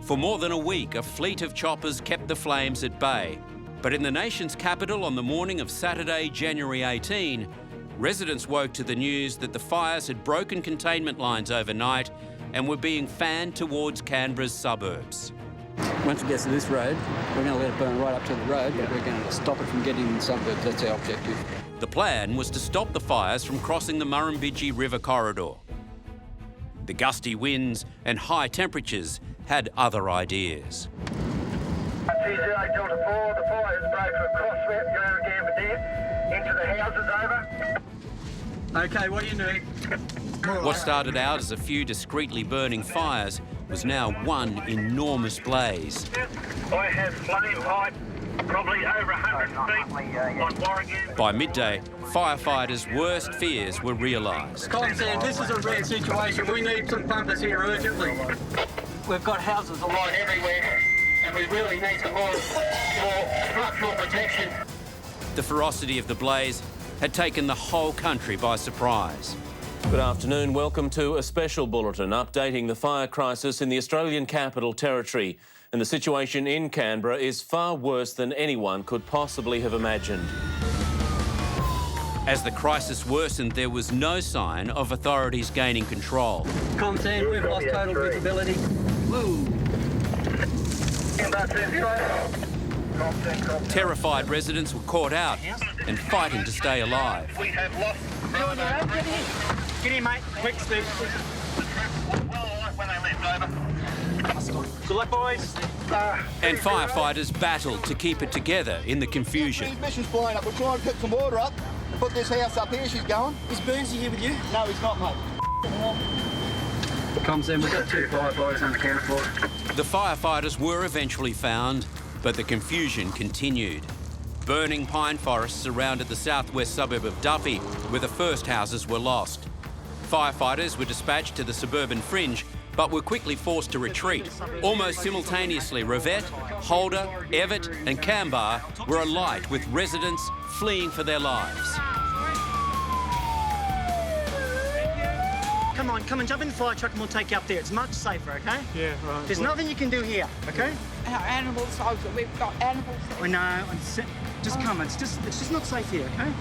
For more than a week, a fleet of choppers kept the flames at bay. But in the nation's capital on the morning of Saturday, January 18, residents woke to the news that the fires had broken containment lines overnight and were being fanned towards Canberra's suburbs. Once it gets to this road, we're going to let it burn right up to the road, but we're going to stop it from getting in the suburbs. That's our objective. The plan was to stop the fires from crossing the Murrumbidgee River corridor. The gusty winds and high temperatures had other ideas. T0 Delta 4, the fire has broken across Yarragamba into the houses, over. OK, what do you need? What started out as a few discreetly burning fires was now one enormous blaze. I have flame height probably over 100 feet on Warrigan. By midday, firefighters' worst fears were realised. Sam, this is a rare situation. We need some pumpers here urgently. We've got houses alight everywhere, and we really need some more structural protection. The ferocity of the blaze had taken the whole country by surprise. Good afternoon. Welcome to a special bulletin updating the fire crisis in the Australian Capital Territory. And the situation in Canberra is far worse than anyone could possibly have imagined. As the crisis worsened, there was no sign of authorities gaining control. Sam, we've lost total visibility. Woo! Terrified residents were caught out and fighting to stay alive. We have lost. Get in, mate. Quick, Steve. When they left, over. Good luck, boys. And firefighters battled to keep it together in the confusion. His mission's blowing up. We're trying to pick some water up and put this house up here. She's going. Is Burnsy here with you? No, he's not, mate. Sam, we've got 2 firefighters on the count for it. The firefighters were eventually found, but the confusion continued. Burning pine forests surrounded the southwest suburb of Duffy, where the first houses were lost. Firefighters were dispatched to the suburban fringe, but were quickly forced to retreat. Almost simultaneously, Revette, Holder, Evatt and Canberra were alight with residents fleeing for their lives. come on, jump in the fire truck and we'll take you up there. It's much safer, okay? Yeah, right. There's nothing you can do here, okay? Our animals, we've got animals. I know, just come, it's just not safe here, okay?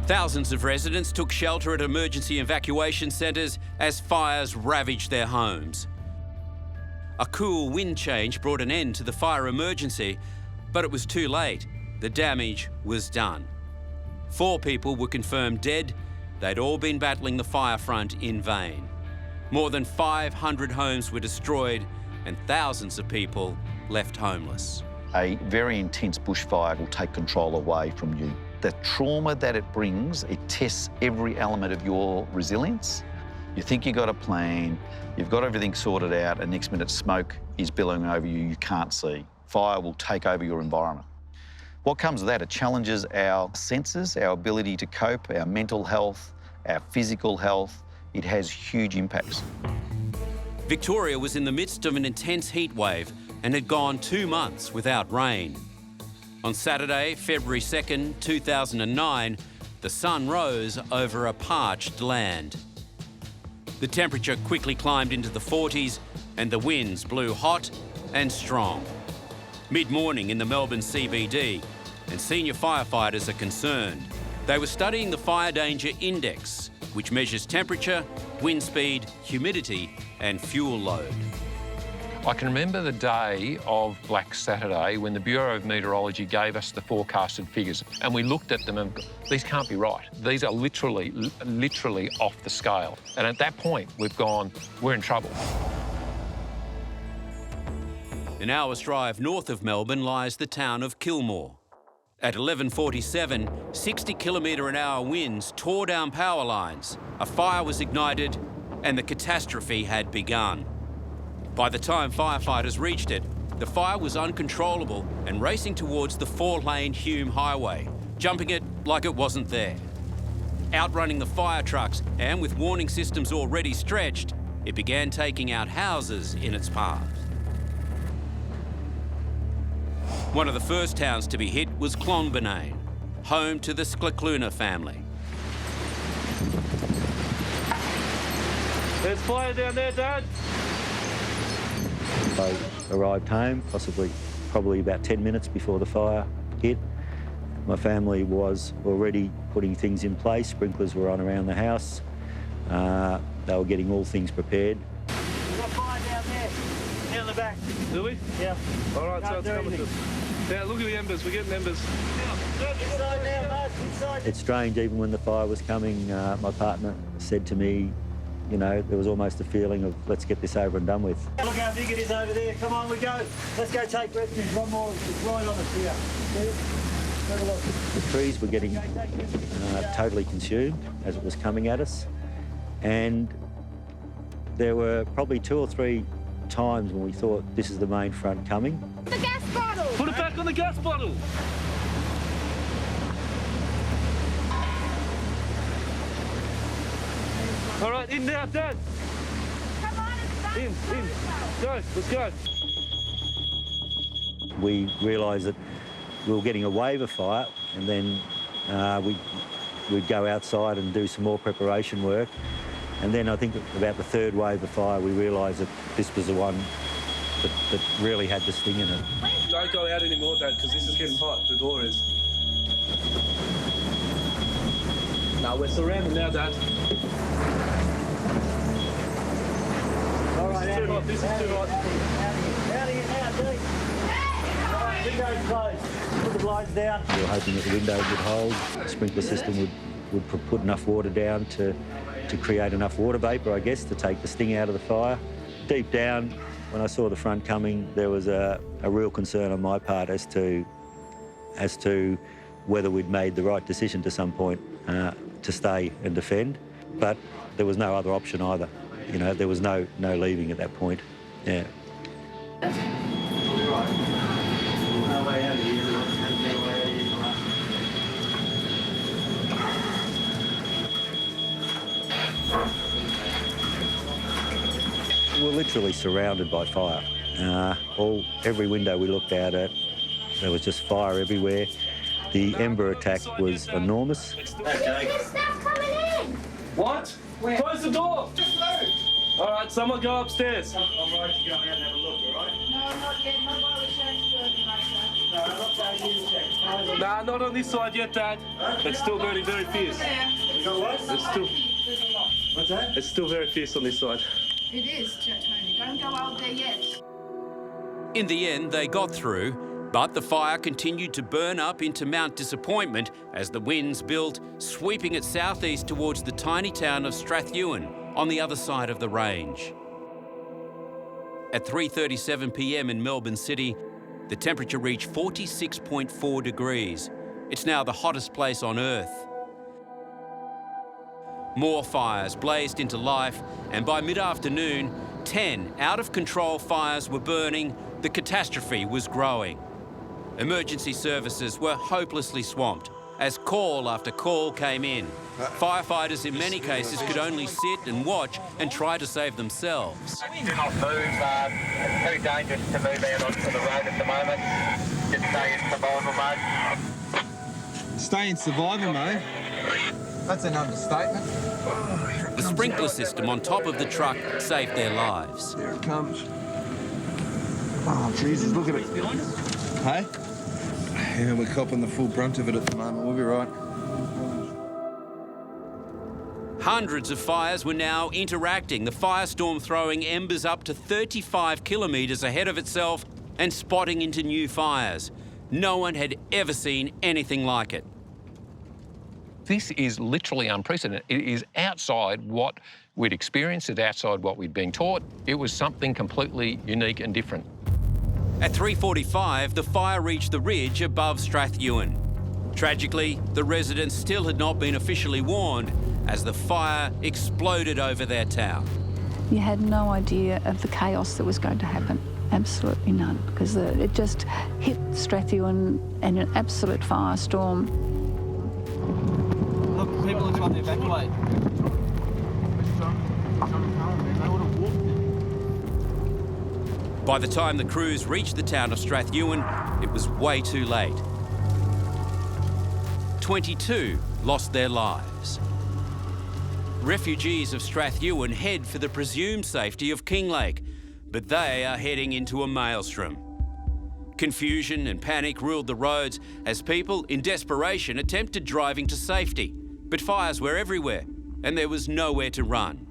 Thousands of residents took shelter at emergency evacuation centres as fires ravaged their homes. A cool wind change brought an end to the fire emergency, but it was too late. The damage was done. 4 people were confirmed dead. They'd all been battling the fire front in vain. More than 500 homes were destroyed and thousands of people left homeless. A very intense bushfire will take control away from you. The trauma that it brings, it tests every element of your resilience. You think you've got a plan, you've got everything sorted out, and next minute smoke is billowing over you, you can't see. Fire will take over your environment. What comes with that? It challenges our senses, our ability to cope, our mental health, our physical health. It has huge impacts. Victoria was in the midst of an intense heat wave and had gone 2 months without rain. On Saturday, February 2nd, 2009, the sun rose over a parched land. The temperature quickly climbed into the 40s and the winds blew hot and strong. Mid-morning in the Melbourne CBD, and senior firefighters are concerned. They were studying the Fire Danger Index, which measures temperature, wind speed, humidity and fuel load. I can remember the day of Black Saturday when the Bureau of Meteorology gave us the forecasted figures, and we looked at them and these can't be right. These are literally off the scale. And at that point, we've gone, we're in trouble. An hour's drive north of Melbourne lies the town of Kilmore. At 11:47, 60-kilometre-an-hour winds tore down power lines. A fire was ignited and the catastrophe had begun. By the time firefighters reached it, the fire was uncontrollable and racing towards the 4-lane Hume Highway, jumping it like it wasn't there. Outrunning the fire trucks and with warning systems already stretched, it began taking out houses in its path. One of the first towns to be hit was Clonbinane, home to the Scicluna family. There's fire down there, Dad. I arrived home, probably about 10 minutes before the fire hit. My family was already putting things in place. Sprinklers were on around the house. They were getting all things prepared. We've got fire down there, down the back. Do we? Yeah. All right, so it's coming to us. Yeah, look at the embers, we're getting embers. Inside now, bud, inside. It's strange, even when the fire was coming, my partner said to me, you know, there was almost a feeling of, let's get this over and done with. Look how big it is over there. Come on, we go. Let's go take refuge. One more. It's right on us here. Have a look. The trees were getting totally consumed as it was coming at us. And there were probably 2 or 3 times when we thought, this is the main front coming. The gas bottle! Put it back on the gas bottle! All right, in now, Dad. Come on, it's in. Go, let's go. We realised that we were getting a wave of fire, and then we'd go outside and do some more preparation work. And then I think about the 3rd wave of fire, we realised that this was the one that really had the sting in it. Don't go out anymore, Dad, because this is getting hot. The door is. No, we're surrounded now, Dad. All right, this is too hot. Out of here now, Deke. Windows closed. Put the blinds down. We were hoping that the windows would hold. The sprinkler system would put enough water down to create enough water vapour, I guess, to take the sting out of the fire. Deep down, when I saw the front coming, there was a real concern on my part as to whether we'd made the right decision to some point to stay and defend. But there was no other option either. You know, there was no leaving at that point. Yeah. We were literally surrounded by fire. Every window we looked out at, there was just fire everywhere. The ember attack was enormous. There's stuff coming in. What? Where? Close the door! Just move! All right, someone go upstairs. I'm right to go out and have a look, all right? No, not yet. My boy was showing Stuart and No, I'm not going in yet. Nah, not on this side yet, Dad. It's still burning very fierce. You got what? It's still, What's that? it's still very fierce on this side. It is, Tony. Don't go out there yet. In the end, they got through, but the fire continued to burn up into Mount Disappointment as the winds built, sweeping it southeast towards the tiny town of Strathewen on the other side of the range. At 3:37 p.m. in Melbourne City, the temperature reached 46.4 degrees. It's now the hottest place on Earth. More fires blazed into life, and by mid-afternoon, 10 out-of-control fires were burning. The catastrophe was growing. Emergency services were hopelessly swamped as call after call came in. Firefighters in many cases could only sit and watch and try to save themselves. Do not move. It's too dangerous to move out onto the road at the moment. Just stay in survival mode. Stay in survival mode? That's an understatement. The sprinkler system on top of the truck saved their lives. Here it comes. Oh, Jesus, look at it. Hey? Yeah, we're copping the full brunt of it at the moment. We'll be right. Hundreds of fires were now interacting, the firestorm throwing embers up to 35 kilometres ahead of itself and spotting into new fires. No one had ever seen anything like it. This is literally unprecedented. It is outside what we'd experienced, it's outside what we'd been taught. It was something completely unique and different. At 3:45, the fire reached the ridge above Strathewen. Tragically, the residents still had not been officially warned as the fire exploded over their town. You had no idea of the chaos that was going to happen. Absolutely none, because it just hit Strathewen in an absolute firestorm. Look, people are trying to evacuate. By the time the crews reached the town of Strathewen, it was way too late. 22 lost their lives. Refugees of Strathewen head for the presumed safety of Kinglake, but they are heading into a maelstrom. Confusion and panic ruled the roads as people, in desperation, attempted driving to safety. But fires were everywhere, and there was nowhere to run.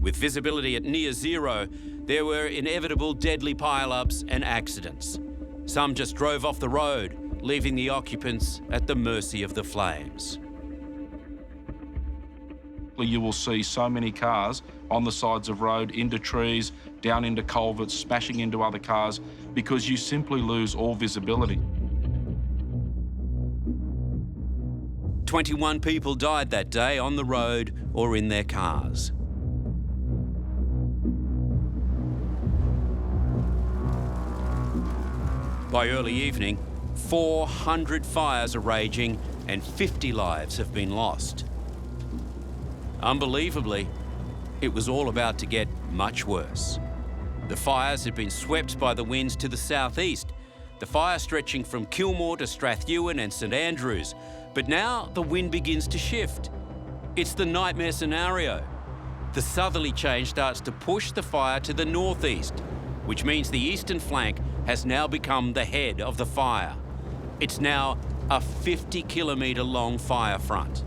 With visibility at near zero, there were inevitable deadly pile-ups and accidents. Some just drove off the road, leaving the occupants at the mercy of the flames. You will see so many cars on the sides of road, into trees, down into culverts, smashing into other cars, because you simply lose all visibility. 21 people died that day on the road or in their cars. By early evening, 400 fires are raging and 50 lives have been lost. Unbelievably, it was all about to get much worse. The fires had been swept by the winds to the southeast, the fire stretching from Kilmore to Strathewen and St Andrews. But now the wind begins to shift. It's the nightmare scenario. The southerly change starts to push the fire to the northeast, which means the eastern flank has now become the head of the fire. It's now a 50-kilometre long fire front.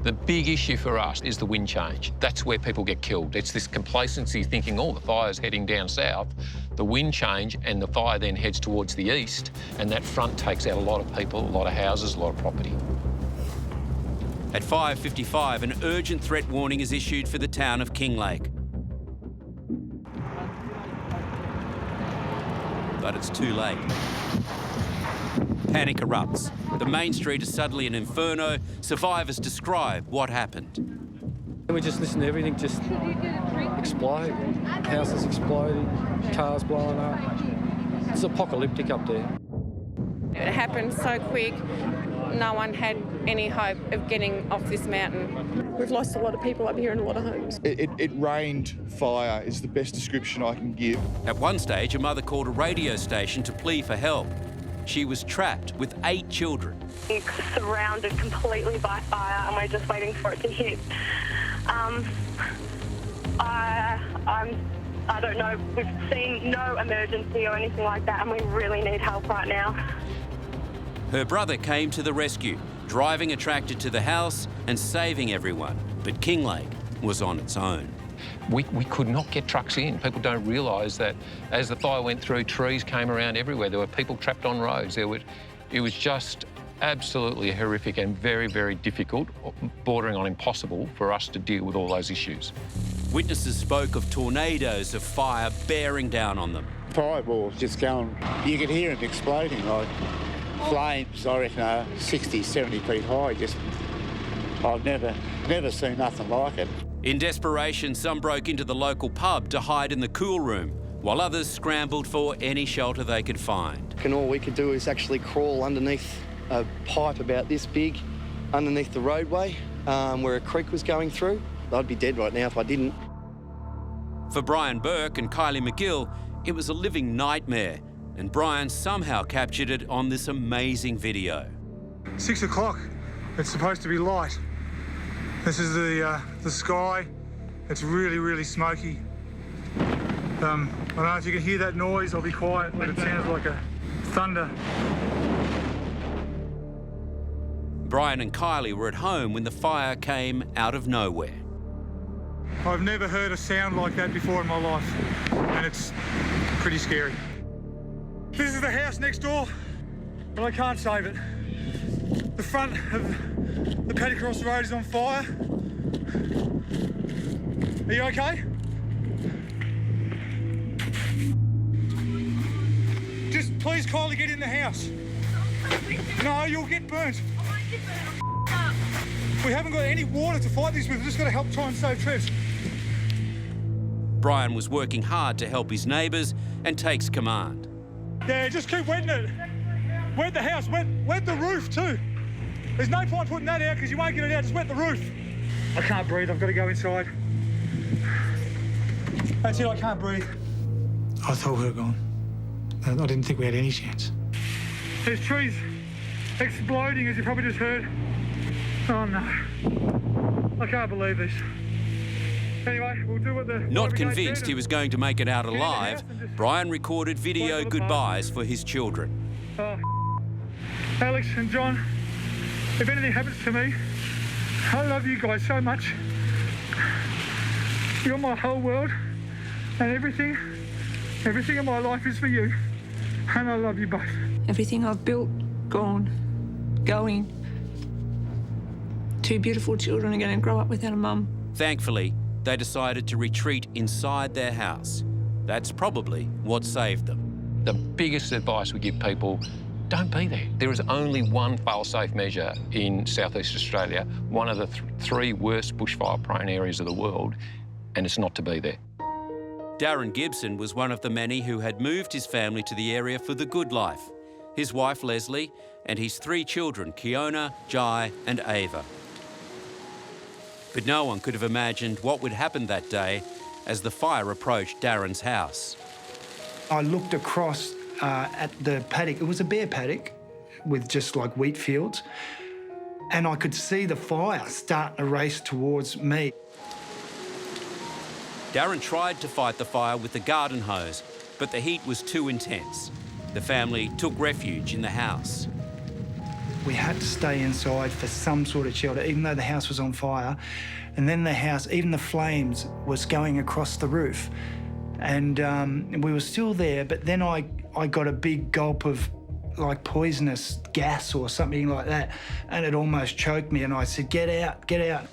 The big issue for us is the wind change. That's where people get killed. It's this complacency thinking, oh, the fire's heading down south. The wind change and the fire then heads towards the east, and that front takes out a lot of people, a lot of houses, a lot of property. At 5:55, an urgent threat warning is issued for the town of Kinglake. But it's too late. Panic erupts. The main street is suddenly an inferno. Survivors describe what happened. We just listened to everything just explode. Houses exploding, cars blowing up. It's apocalyptic up there. It happened so quick, no one had any hope of getting off this mountain. We've lost a lot of people up here and a lot of homes. It rained fire is the best description I can give. At one stage, a mother called a radio station to plead for help. she was trapped with 8 children. It's surrounded completely by fire and we're just waiting for it to hit. I don't know, we've seen no emergency or anything like that and we really need help right now. Her brother came to the rescue, driving a tractor to the house and saving everyone. But Kinglake was on its own. We could not get trucks in. People don't realise that as the fire went through, trees came around everywhere. There were people trapped on roads. It was just absolutely horrific and very, very difficult, bordering on impossible for us to deal with all those issues. Witnesses spoke of tornadoes of fire bearing down on them. Fireballs just going, you could hear them exploding, like flames, I reckon, 60, 70 feet high. I've never seen nothing like it. In desperation, some broke into the local pub to hide in the cool room, while others scrambled for any shelter they could find. And all we could do is actually crawl underneath a pipe about this big, underneath the roadway, where a creek was going through. I'd be dead right now if I didn't. For Brian Burke and Kylie McGill, it was a living nightmare, and Brian somehow captured it on this amazing video. 6 o'clock, it's supposed to be light. This is the sky. It's really, really smoky. I don't know if you can hear that noise. I'll be quiet, but it sounds like a thunder. Brian and Kylie were at home when the fire came out of nowhere. I've never heard a sound like that before in my life, and it's pretty scary. This is the house next door, but I can't save it. The front of the paddock across the road is on fire. Are you okay? Just please, Kylie, get in the house. No, you'll get burnt. We haven't got any water to fight this with. We've just got to help try and save Trev. Brian was working hard to help his neighbours and takes command. Yeah, just keep wetting it. Wet the house, wet the roof too. There's no point putting that out because you won't get it out, just wet the roof. I can't breathe, I've got to go inside. That's it, I can't breathe. I thought we were gone. I didn't think we had any chance. There's trees exploding, as you probably just heard. Oh no, I can't believe this. Anyway, we'll do what the... Not convinced he was going to make it out alive, Brian recorded video goodbyes for his children. Alex and John, if anything happens to me, I love you guys so much. You're my whole world, and everything in my life is for you, and I love you both. Everything I've built, gone, going. 2 beautiful children are going to grow up without a mum. Thankfully, they decided to retreat inside their house. That's probably what saved them. The biggest advice we give people, don't be there. There is only one fail-safe measure in southeast Australia, one of the 3 worst bushfire-prone areas of the world, and it's not to be there. Darren Gibson was one of the many who had moved his family to the area for the good life. His wife, Leslie, and his 3 children, Kiona, Jai and Ava. But no one could have imagined what would happen that day as the fire approached Darren's house. I looked across at the paddock. It was a bare paddock with just like wheat fields. And I could see the fire starting to race towards me. Darren tried to fight the fire with the garden hose, but the heat was too intense. The family took refuge in the house. We had to stay inside for some sort of shelter, even though the house was on fire. And then the house, even the flames, was going across the roof. And we were still there, but then I got a big gulp of like poisonous gas or something like that, and it almost choked me, and I said, get out, get out.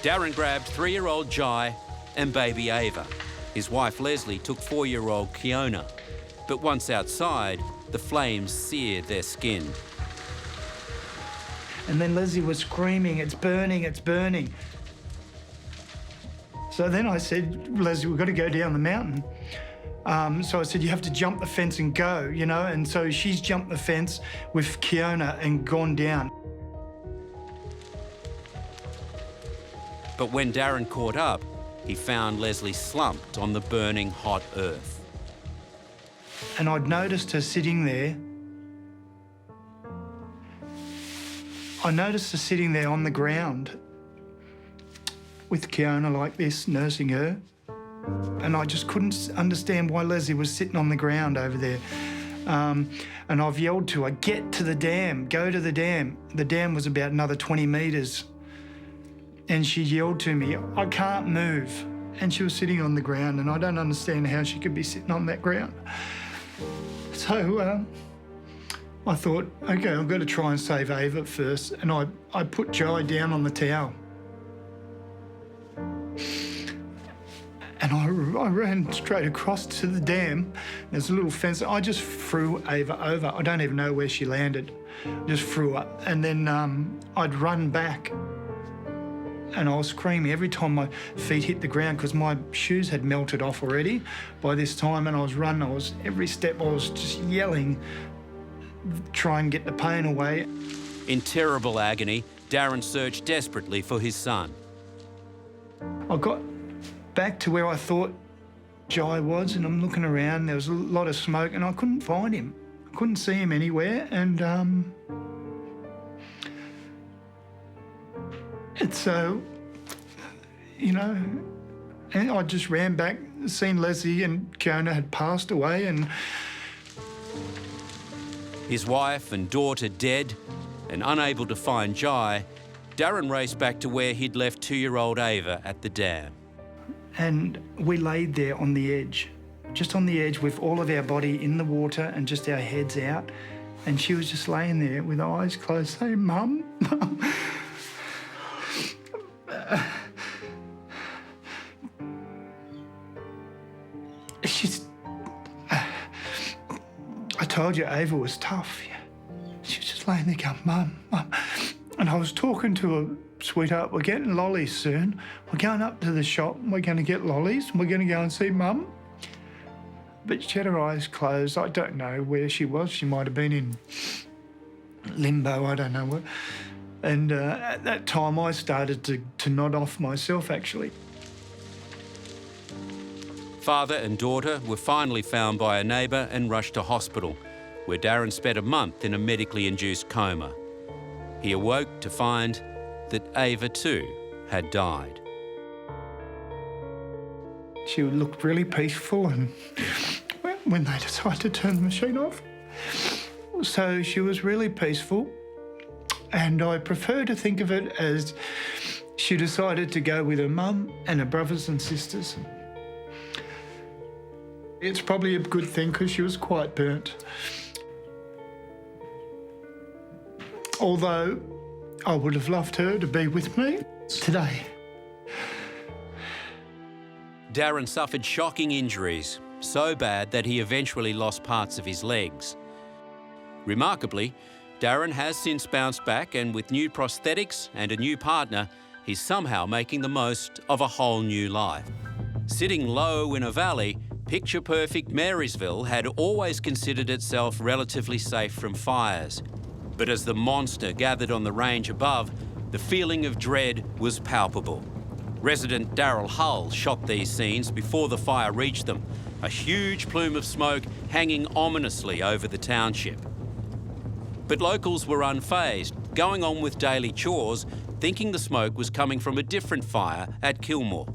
Darren grabbed 3-year-old Jai and baby Ava. His wife Leslie took 4-year-old Kiona. But once outside, the flames seared their skin. And then Leslie was screaming, it's burning, it's burning. So then I said, Leslie, we've got to go down the mountain. So I said, you have to jump the fence and go, you know? And so she's jumped the fence with Kiona and gone down. But when Darren caught up, he found Leslie slumped on the burning hot earth. and I'd noticed her sitting there. I noticed her sitting there on the ground with Kiona like this, nursing her. And I just couldn't understand why Leslie was sitting on the ground over there. And I've yelled to her, get to the dam, go to the dam. The dam was about another 20 metres. And she yelled to me, I can't move. And she was sitting on the ground, and I don't understand how she could be sitting on that ground. So I thought, OK, I've got to try and save Ava first. And I put Jai down on the towel. And I ran straight across to the dam. There's a little fence. I just threw Ava over. I don't even know where she landed. Just threw her. And then I'd run back. And I was screaming every time my feet hit the ground because my shoes had melted off already by this time. And I was running. Every step I was just yelling, try and get the pain away. In terrible agony, Darren searched desperately for his son. I got back to where I thought Jai was, and I'm looking around. There was a lot of smoke, and I couldn't find him. I couldn't see him anywhere, and it's so, and I just ran back, seen Leslie and Kiona had passed away, and his wife and daughter dead, and unable to find Jai, Darren raced back to where he'd left 2-year-old Ava at the dam. And we laid there on the edge, just on the edge with all of our body in the water and just our heads out. And she was just laying there with her eyes closed saying, Mum, Mum. I told you Ava was tough. She was just laying there going, Mum, Mum. And I was talking to her, sweetheart, we're getting lollies soon. We're going up to the shop and we're going to get lollies and we're going to go and see Mum. But she had her eyes closed. I don't know where she was. She might have been in limbo, I don't know what. And at that time I started to nod off myself, actually. Father and daughter were finally found by a neighbour and rushed to hospital, where Darren spent a month in a medically induced coma. He awoke to find that Ava too had died. She looked really peaceful, and when they decided to turn the machine off. So she was really peaceful, and I prefer to think of it as she decided to go with her mum and her brothers and sisters. It's probably a good thing because she was quite burnt. Although I would have loved her to be with me today. Darren suffered shocking injuries, so bad that he eventually lost parts of his legs. Remarkably, Darren has since bounced back, and with new prosthetics and a new partner, he's somehow making the most of a whole new life. Sitting low in a valley, picture-perfect Marysville had always considered itself relatively safe from fires. But as the monster gathered on the range above, the feeling of dread was palpable. Resident Daryl Hull shot these scenes before the fire reached them, a huge plume of smoke hanging ominously over the township. But locals were unfazed, going on with daily chores, thinking the smoke was coming from a different fire at Kilmore.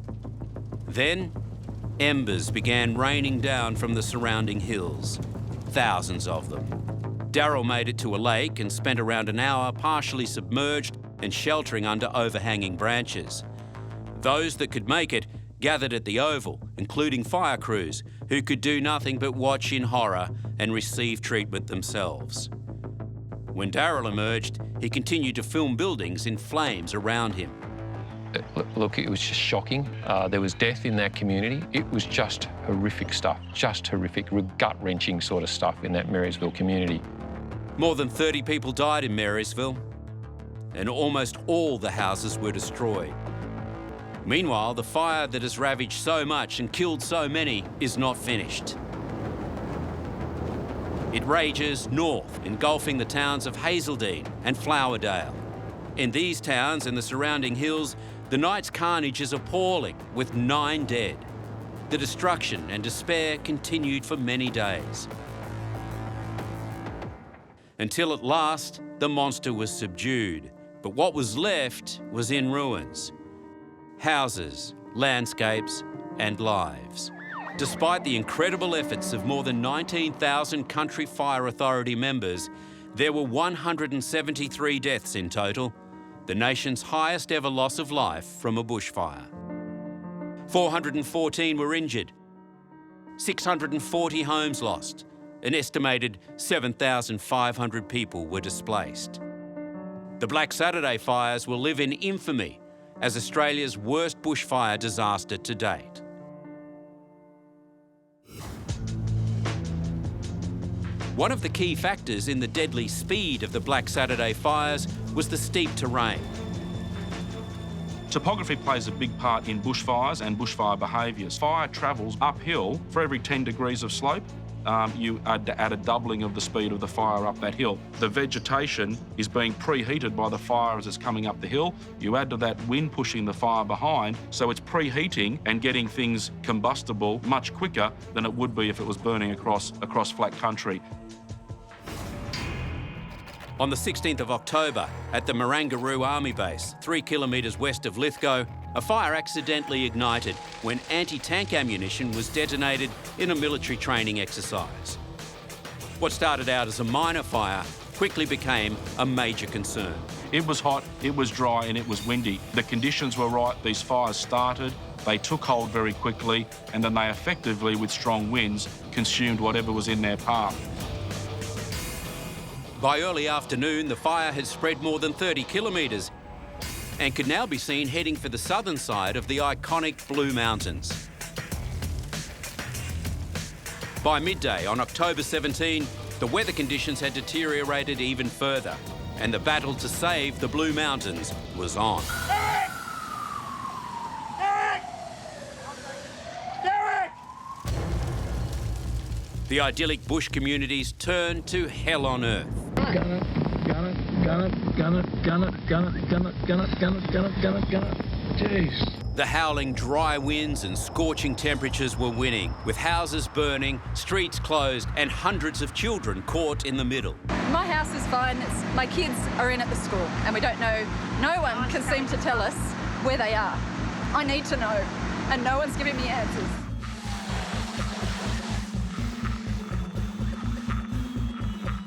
Then, embers began raining down from the surrounding hills, thousands of them. Daryl made it to a lake and spent around an hour partially submerged and sheltering under overhanging branches. Those that could make it gathered at the Oval, including fire crews, who could do nothing but watch in horror and receive treatment themselves. When Daryl emerged, he continued to film buildings in flames around him. Look, it was just shocking. There was death in that community. It was just horrific stuff, just horrific, gut-wrenching sort of stuff in that Marysville community. More than 30 people died in Marysville, and almost all the houses were destroyed. Meanwhile, the fire that has ravaged so much and killed so many is not finished. It rages north, engulfing the towns of Hazeldean and Flowerdale. In these towns and the surrounding hills, the night's carnage is appalling, with 9 dead. The destruction and despair continued for many days. until at last the monster was subdued. But what was left was in ruins. Houses, landscapes and lives. Despite the incredible efforts of more than 19,000 Country Fire Authority members, there were 173 deaths in total, the nation's highest ever loss of life from a bushfire. 414 were injured, 640 homes lost, an estimated 7,500 people were displaced. The Black Saturday fires will live in infamy as Australia's worst bushfire disaster to date. One of the key factors in the deadly speed of the Black Saturday fires was the steep terrain. Topography plays a big part in bushfires and bushfire behaviours. Fire travels uphill for every 10 degrees of slope. You add a doubling of the speed of the fire up that hill. The vegetation is being preheated by the fire as it's coming up the hill. You add to that wind pushing the fire behind, so it's preheating and getting things combustible much quicker than it would be if it was burning across flat country. On the 16th of October, at the Marangaroo Army Base, 3 kilometres west of Lithgow, a fire accidentally ignited when anti-tank ammunition was detonated in a military training exercise. What started out as a minor fire quickly became a major concern. It was hot, it was dry and it was windy. The conditions were right, these fires started, they took hold very quickly and then they effectively, with strong winds, consumed whatever was in their path. By early afternoon, the fire had spread more than 30 kilometres and could now be seen heading for the southern side of the iconic Blue Mountains. By midday on October 17, the weather conditions had deteriorated even further and the battle to save the Blue Mountains was on. The idyllic bush communities turned to hell on earth. Gun it, gun it, gun it, gun it, gun it, gun it, gun it, gun it, gun it, gun it, gun it, gun it. Jeez. The howling dry winds and scorching temperatures were winning, with houses burning, streets closed, and hundreds of children caught in the middle. My house is fine. My kids are in at the school, and we don't know. No one can seem to tell us where they are. I need to know, and no one's giving me answers.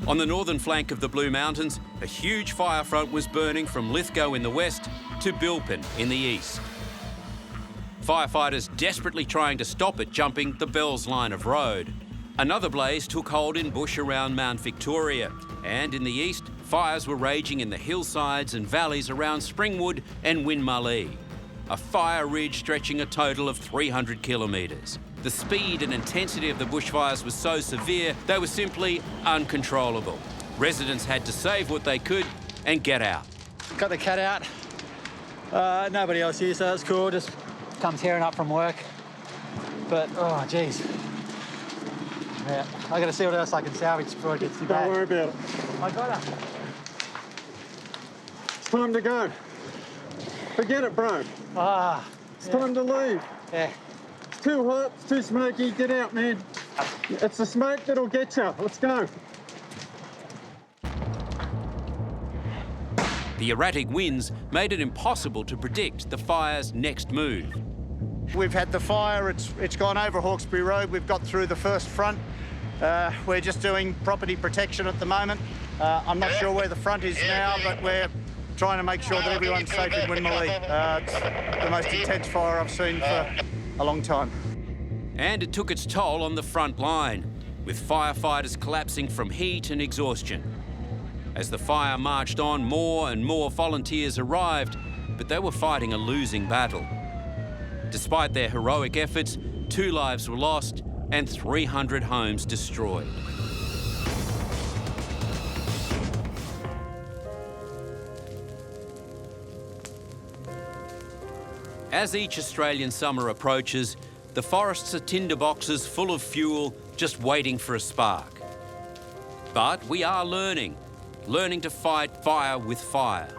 On the northern flank of the Blue Mountains, a huge fire front was burning from Lithgow in the west to Bilpin in the east. Firefighters desperately trying to stop it jumping the Bells line of road. Another blaze took hold in bush around Mount Victoria, and in the east, fires were raging in the hillsides and valleys around Springwood and Winmalee, a fire ridge stretching a total of 300 kilometres. The speed and intensity of the bushfires was so severe, they were simply uncontrollable. Residents had to save what they could and get out. Got the cat out. Nobody else here, so that's cool. Just come tearing up from work. But, oh, geez. Yeah, I got to see what else I can salvage before it gets too bad. Don't worry about it. I got her. It's time to go. Forget it, bro. It's time to leave. Yeah. It's too hot, it's too smoky. Get out, man. It's the smoke that'll get you. Let's go. The erratic winds made it impossible to predict the fire's next move. We've had the fire, it's gone over Hawkesbury Road. We've got through the first front. We're just doing property protection at the moment. I'm not sure where the front is now, but we're trying to make sure that everyone's safe in Winmalee. It's the most intense fire I've seen for a long time. And it took its toll on the front line, with firefighters collapsing from heat and exhaustion. As the fire marched on, more and more volunteers arrived, but they were fighting a losing battle. Despite their heroic efforts, 2 lives were lost and 300 homes destroyed. As each Australian summer approaches, the forests are tinderboxes full of fuel, just waiting for a spark. But we are learning to fight fire with fire.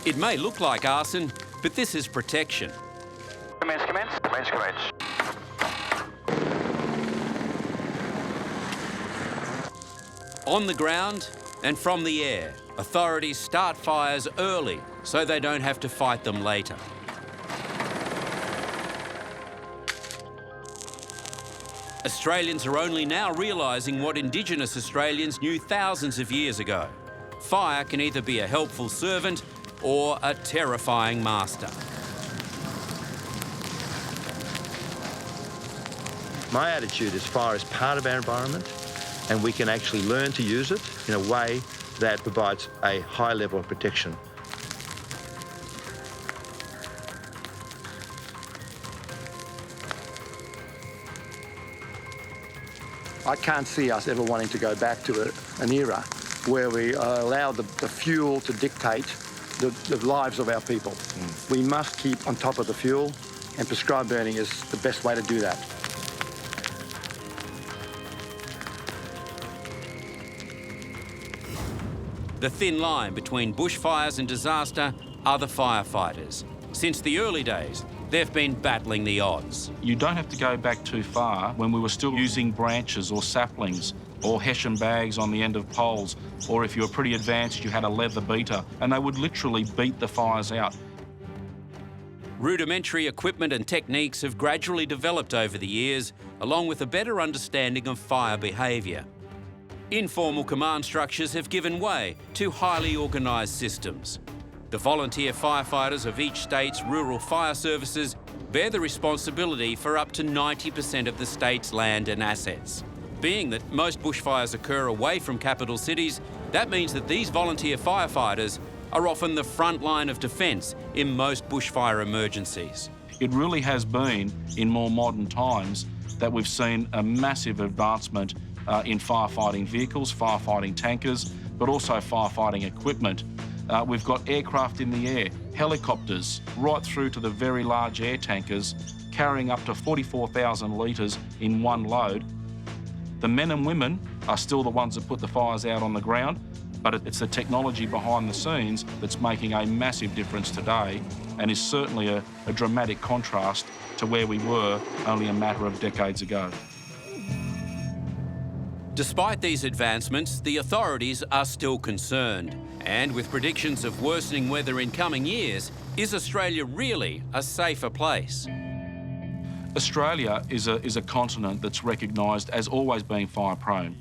It may look like arson, but this is protection. Commence, commence, commence, commence. On the ground and from the air, authorities start fires early so they don't have to fight them later. Australians are only now realising what Indigenous Australians knew thousands of years ago. Fire can either be a helpful servant or a terrifying master. My attitude is fire is part of our environment, and we can actually learn to use it in a way that provides a high level of protection. I can't see us ever wanting to go back to an era where we allow the fuel to dictate the lives of our people. We must keep on top of the fuel, and prescribed burning is the best way to do that. The thin line between bushfires and disaster are the firefighters. Since the early days, they've been battling the odds. You don't have to go back too far when we were still using branches or saplings or hessian bags on the end of poles, or if you were pretty advanced, you had a leather beater, and they would literally beat the fires out. Rudimentary equipment and techniques have gradually developed over the years, along with a better understanding of fire behaviour. Informal command structures have given way to highly organised systems. The volunteer firefighters of each state's rural fire services bear the responsibility for up to 90% of the state's land and assets. Being that most bushfires occur away from capital cities, that means that these volunteer firefighters are often the front line of defence in most bushfire emergencies. It really has been, in more modern times, that we've seen a massive advancement in firefighting vehicles, firefighting tankers, but also firefighting equipment. We've got aircraft in the air, helicopters, right through to the very large air tankers, carrying up to 44,000 litres in one load. The men and women are still the ones that put the fires out on the ground, but it's the technology behind the scenes that's making a massive difference today, and is certainly a dramatic contrast to where we were only a matter of decades ago. Despite these advancements, the authorities are still concerned. And with predictions of worsening weather in coming years, is Australia really a safer place? Australia is a continent that's recognised as always being fire-prone.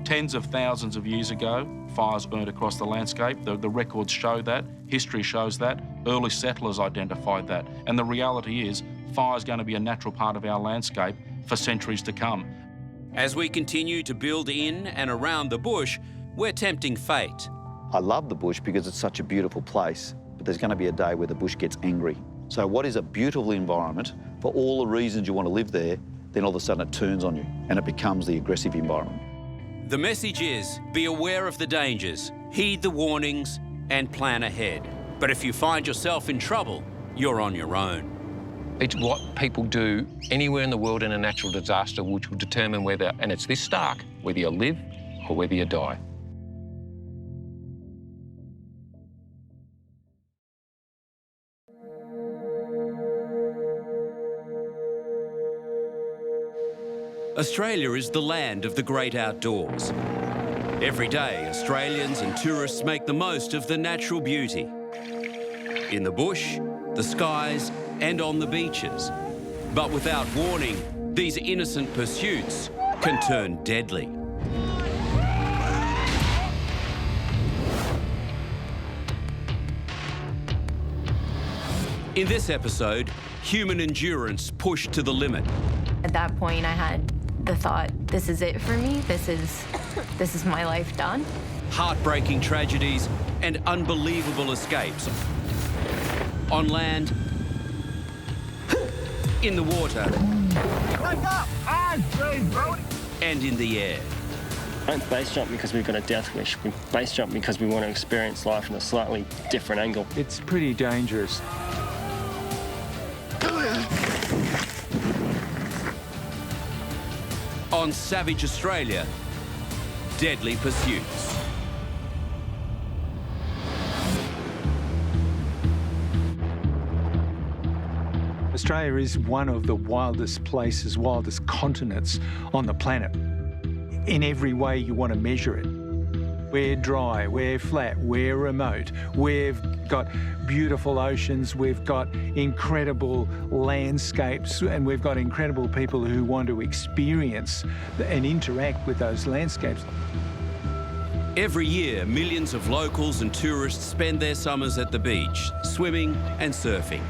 Tens of thousands of years ago, fires burnt across the landscape. The records show that, history shows that, early settlers identified that. And the reality is, fire's going to be a natural part of our landscape for centuries to come. As we continue to build in and around the bush, we're tempting fate. I love the bush because it's such a beautiful place, but there's going to be a day where the bush gets angry. So what is a beautiful environment, for all the reasons you want to live there, then all of a sudden it turns on you and it becomes the aggressive environment. The message is, be aware of the dangers, heed the warnings and plan ahead. But if you find yourself in trouble, you're on your own. It's what people do anywhere in the world in a natural disaster which will determine whether, and it's this stark, whether you live or whether you die. Australia is the land of the great outdoors. Every day, Australians and tourists make the most of the natural beauty. In the bush, the skies, and on the beaches. But without warning, these innocent pursuits can turn deadly. In this episode, human endurance pushed to the limit. At that point, I had the thought, this is it for me. This is my life done. Heartbreaking tragedies and unbelievable escapes. On land, in the water, and in the air. We don't base jump because we've got a death wish. We base jump because we want to experience life in a slightly different angle. It's pretty dangerous. On Savage Australia, Deadly Pursuits. Australia is one of the wildest places, wildest continents on the planet. in every way you want to measure it. We're dry, we're flat, we're remote, we've got beautiful oceans, we've got incredible landscapes, and we've got incredible people who want to experience and interact with those landscapes. Every year, millions of locals and tourists spend their summers at the beach, swimming and surfing.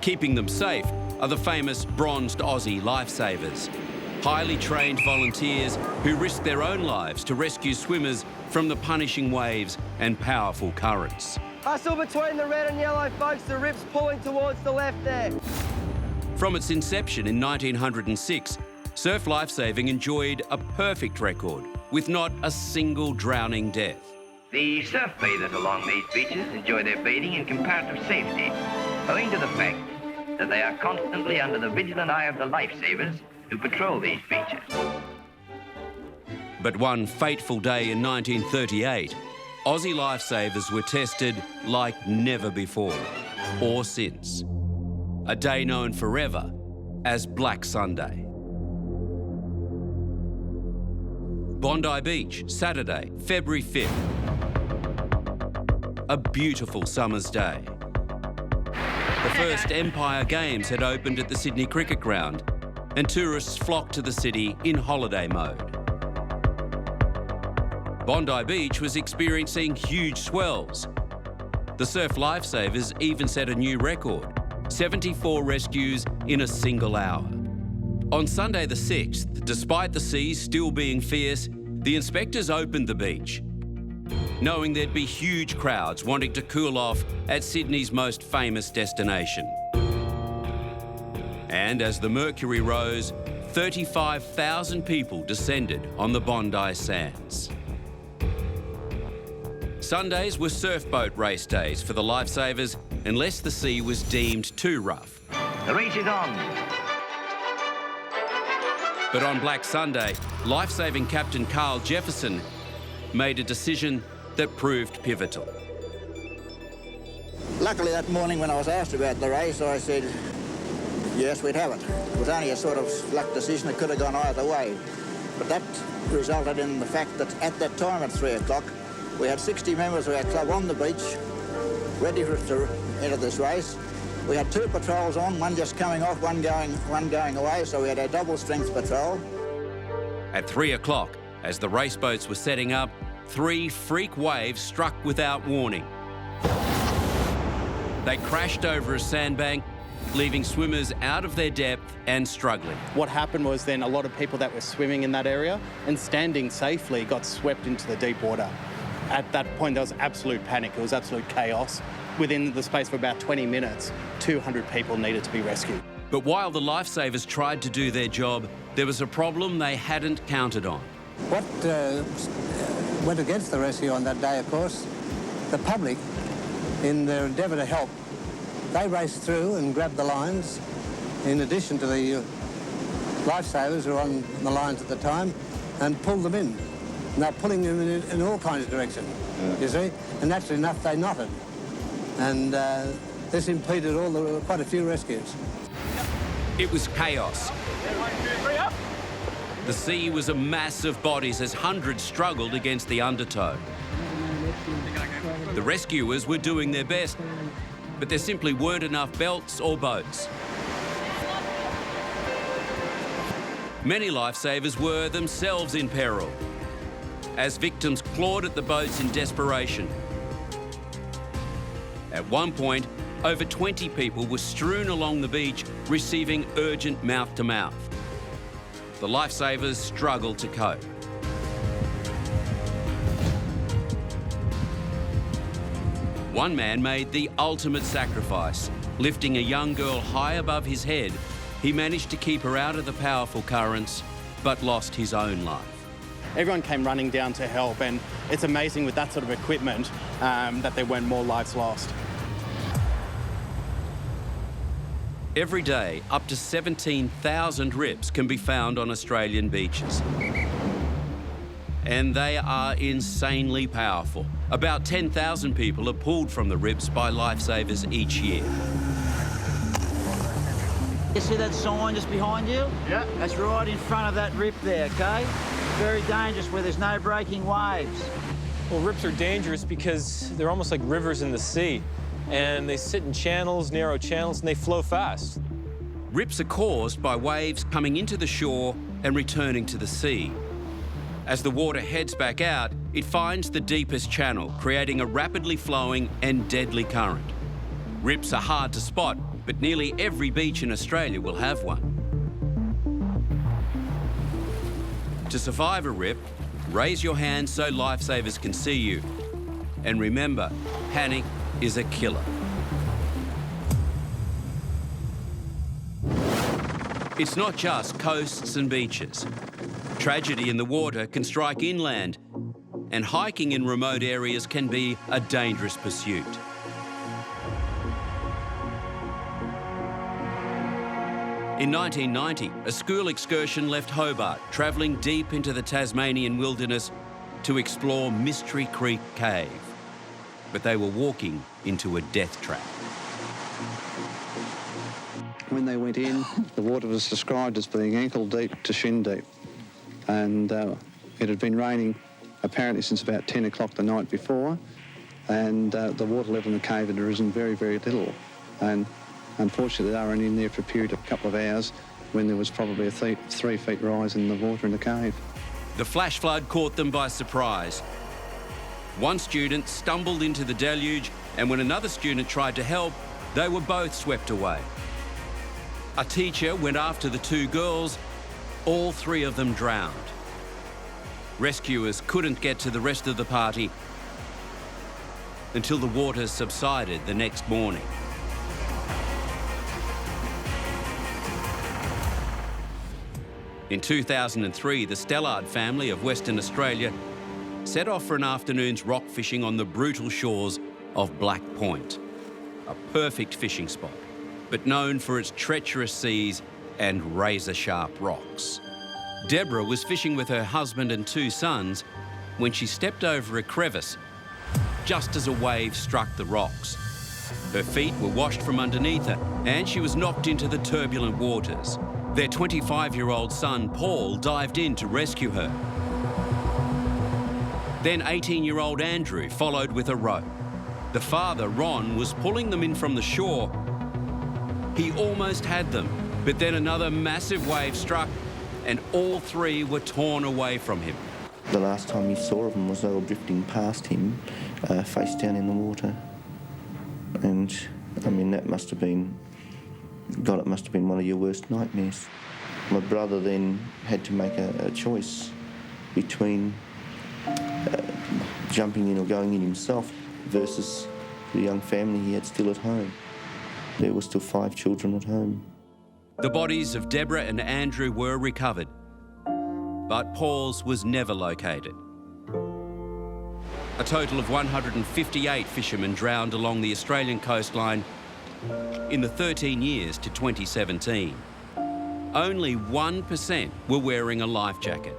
Keeping them safe are the famous bronzed Aussie lifesavers, highly trained volunteers who risk their own lives to rescue swimmers from the punishing waves and powerful currents. Hustle between the red and yellow folks, the rip's pulling towards the left there. From its inception in 1906, surf lifesaving enjoyed a perfect record with not a single drowning death. The surf bathers along these beaches enjoy their bathing in comparative safety, owing to the fact that they are constantly under the vigilant eye of the lifesavers who patrol these beaches. But one fateful day in 1938, Aussie lifesavers were tested like never before, or since. A day known forever as Black Sunday. Bondi Beach, Saturday, February 5th. A beautiful summer's day. The first Empire Games had opened at the Sydney Cricket Ground, and tourists flocked to the city in holiday mode. Bondi Beach was experiencing huge swells. The surf lifesavers even set a new record, 74 rescues in a single hour. On Sunday the 6th, despite the seas still being fierce, the inspectors opened the beach, knowing there'd be huge crowds wanting to cool off at Sydney's most famous destination. And as the mercury rose, 35,000 people descended on the Bondi sands. Sundays were surf boat race days for the lifesavers, unless the sea was deemed too rough. The race is on. But on Black Sunday, lifesaving captain Carl Jefferson made a decision that proved pivotal. Luckily that morning when I was asked about the race, I said, yes, we'd have it. It was only a sort of luck decision. It could have gone either way. But that resulted in the fact that at that time at 3 o'clock, we had 60 members of our club on the beach, ready to enter this race. We had 2 patrols on, one just coming off, one going away, so we had a double-strength patrol. At 3 o'clock, as the race boats were setting up, 3 freak waves struck without warning. They crashed over a sandbank, leaving swimmers out of their depth and struggling. What happened was then a lot of people that were swimming in that area and standing safely got swept into the deep water. At that point, there was absolute panic. It was absolute chaos. Within the space of about 20 minutes, 200 people needed to be rescued. But while the lifesavers tried to do their job, there was a problem they hadn't counted on. What went against the rescue on that day, of course, the public, in their endeavour to help, they raced through and grabbed the lines, in addition to the lifesavers who were on the lines at the time, and pulled them in. And they're pulling them in all kinds of directions, you see? And naturally enough, they knotted. And this impeded quite a few rescues. It was chaos. The sea was a mass of bodies as hundreds struggled against the undertow. The rescuers were doing their best, but there simply weren't enough belts or boats. Many lifesavers were themselves in peril, as victims clawed at the boats in desperation. At one point, over 20 people were strewn along the beach, receiving urgent mouth-to-mouth. The lifesavers struggled to cope. One man made the ultimate sacrifice. Lifting a young girl high above his head, he managed to keep her out of the powerful currents, but lost his own life. Everyone came running down to help, and it's amazing with that sort of equipment that there weren't more lives lost. Every day, up to 17,000 rips can be found on Australian beaches. And they are insanely powerful. About 10,000 people are pulled from the rips by lifesavers each year. You see that sign just behind you? Yeah. That's right in front of that rip there, okay? Very dangerous where there's no breaking waves. Well, rips are dangerous because they're almost like rivers in the sea, and they sit in channels, narrow channels, and they flow fast. Rips are caused by waves coming into the shore and returning to the sea. As the water heads back out, it finds the deepest channel, creating a rapidly flowing and deadly current. Rips are hard to spot, but nearly every beach in Australia will have one. To survive a rip, raise your hand so lifesavers can see you. And remember, panic is a killer. It's not just coasts and beaches. Tragedy in the water can strike inland, and hiking in remote areas can be a dangerous pursuit. In 1990, a school excursion left Hobart, travelling deep into the Tasmanian wilderness to explore Mystery Creek Cave. But they were walking into a death trap. When they went in, the water was described as being ankle deep to shin deep. And it had been raining apparently since about 10 o'clock the night before, and the water level in the cave had risen very, very little. And unfortunately, they were only in there for a period of a couple of hours when there was probably a 3 feet rise in the water in the cave. The flash flood caught them by surprise. One student stumbled into the deluge, and when another student tried to help, they were both swept away. A teacher went after the two girls. All three of them drowned. Rescuers couldn't get to the rest of the party until the waters subsided the next morning. In 2003, the Stellard family of Western Australia set off for an afternoon's rock fishing on the brutal shores of Black Point, a perfect fishing spot, but known for its treacherous seas and razor-sharp rocks. Deborah was fishing with her husband and two sons when she stepped over a crevice just as a wave struck the rocks. Her feet were washed from underneath her and she was knocked into the turbulent waters. Their 25-year-old son, Paul, dived in to rescue her. Then 18-year-old Andrew followed with a rope. The father, Ron, was pulling them in from the shore. He almost had them, but then another massive wave struck and all three were torn away from him. The last time he saw of them was they were drifting past him, face down in the water. And, I mean, that must have been... God, it must have been one of your worst nightmares. My brother then had to make a choice between jumping in or going in himself versus the young family he had still at home. There were still 5 children at home. The bodies of Deborah and Andrew were recovered, but Paul's was never located. A total of 158 fishermen drowned along the Australian coastline in the 13 years to 2017. Only 1% were wearing a life jacket.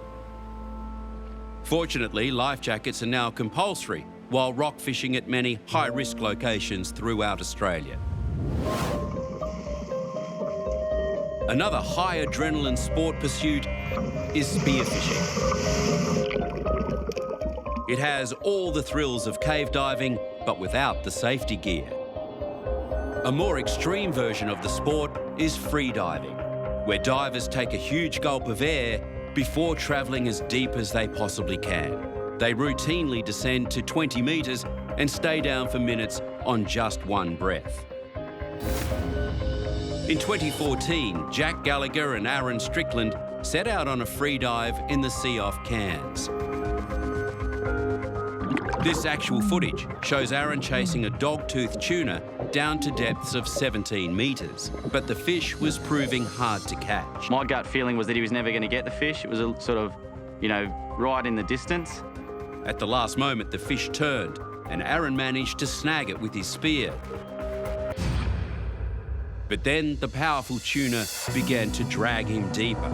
Fortunately, life jackets are now compulsory while rock fishing at many high-risk locations throughout Australia. Another high adrenaline sport pursuit is spearfishing. It has all the thrills of cave diving, but without the safety gear. A more extreme version of the sport is free diving, where divers take a huge gulp of air before travelling as deep as they possibly can. They routinely descend to 20 metres and stay down for minutes on just one breath. In 2014, Jack Gallagher and Aaron Strickland set out on a free dive in the sea off Cairns. This actual footage shows Aaron chasing a dog-toothed tuna down to depths of 17 metres, but the fish was proving hard to catch. My gut feeling was that he was never going to get the fish. It was a sort of, right in the distance. At the last moment, the fish turned, and Aaron managed to snag it with his spear. But then the powerful tuna began to drag him deeper.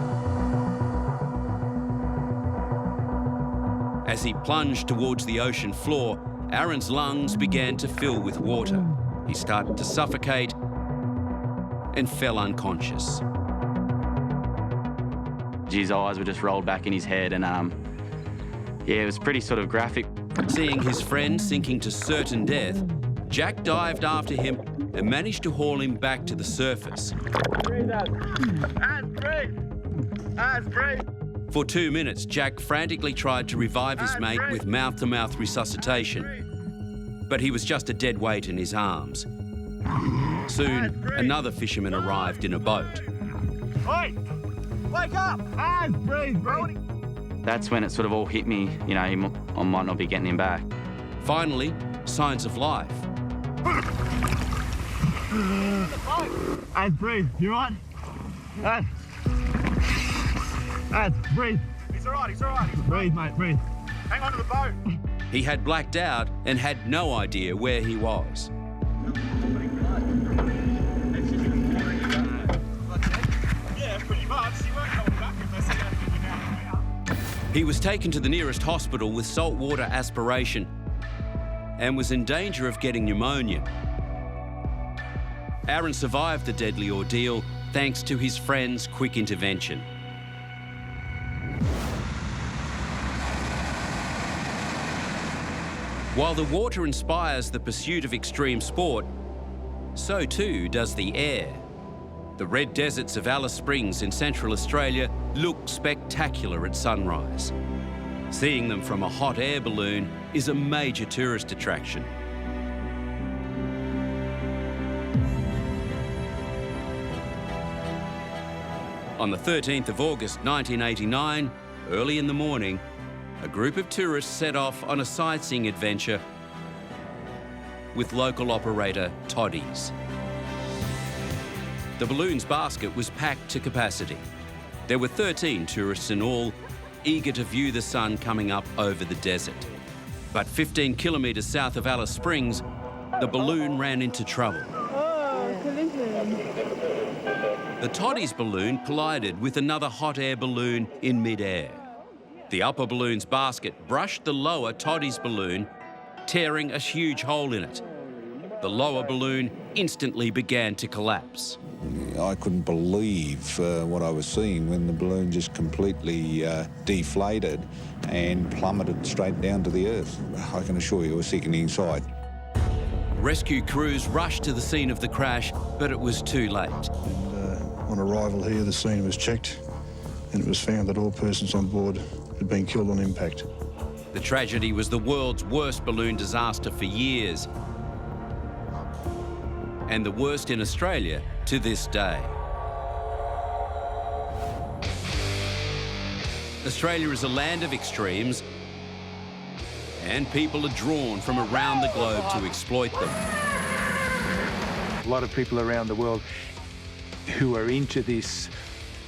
As he plunged towards the ocean floor, Aaron's lungs began to fill with water. He started to suffocate, and fell unconscious. His eyes were just rolled back in his head, and yeah, it was pretty sort of graphic. Seeing his friend sinking to certain death, Jack dived after him and managed to haul him back to the surface. Breathe out. And breathe. And breathe. For 2 minutes, Jack frantically tried to revive his mate with mouth-to-mouth resuscitation, but he was just a dead weight in his arms. Soon, another fisherman arrived in a boat. Oi! Wake up! And breathe, Brody. That's when it sort of all hit me, you know, I might not be getting him back. Finally, signs of life. And breathe, you right? And breathe. He's all right, he's all right. Breathe, mate, breathe. Hang on to the boat. He had blacked out and had no idea where he was. Yeah, pretty much. You weren't coming back unless you had to get out. He was taken to the nearest hospital with saltwater aspiration and was in danger of getting pneumonia. Aaron survived the deadly ordeal thanks to his friend's quick intervention. While the water inspires the pursuit of extreme sport, so too does the air. The red deserts of Alice Springs in Central Australia look spectacular at sunrise. Seeing them from a hot air balloon is a major tourist attraction. On the 13th of August 1989, early in the morning, a group of tourists set off on a sightseeing adventure with local operator Toddies. The balloon's basket was packed to capacity. There were 13 tourists in all, eager to view the sun coming up over the desert. But 15 kilometres south of Alice Springs, the balloon ran into trouble. Oh, collision. The Toddies balloon collided with another hot air balloon in mid-air. The upper balloon's basket brushed the lower Toddies balloon, tearing a huge hole in it. The lower balloon instantly began to collapse. I couldn't believe what I was seeing when the balloon just completely deflated and plummeted straight down to the earth. I can assure you it was sickening sight. Rescue crews rushed to the scene of the crash, but it was too late. On arrival here, the scene was checked and it was found that all persons on board had been killed on impact. The tragedy was the world's worst balloon disaster for years, and the worst in Australia to this day. Australia is a land of extremes, and people are drawn from around the globe to exploit them. A lot of people around the world who are into this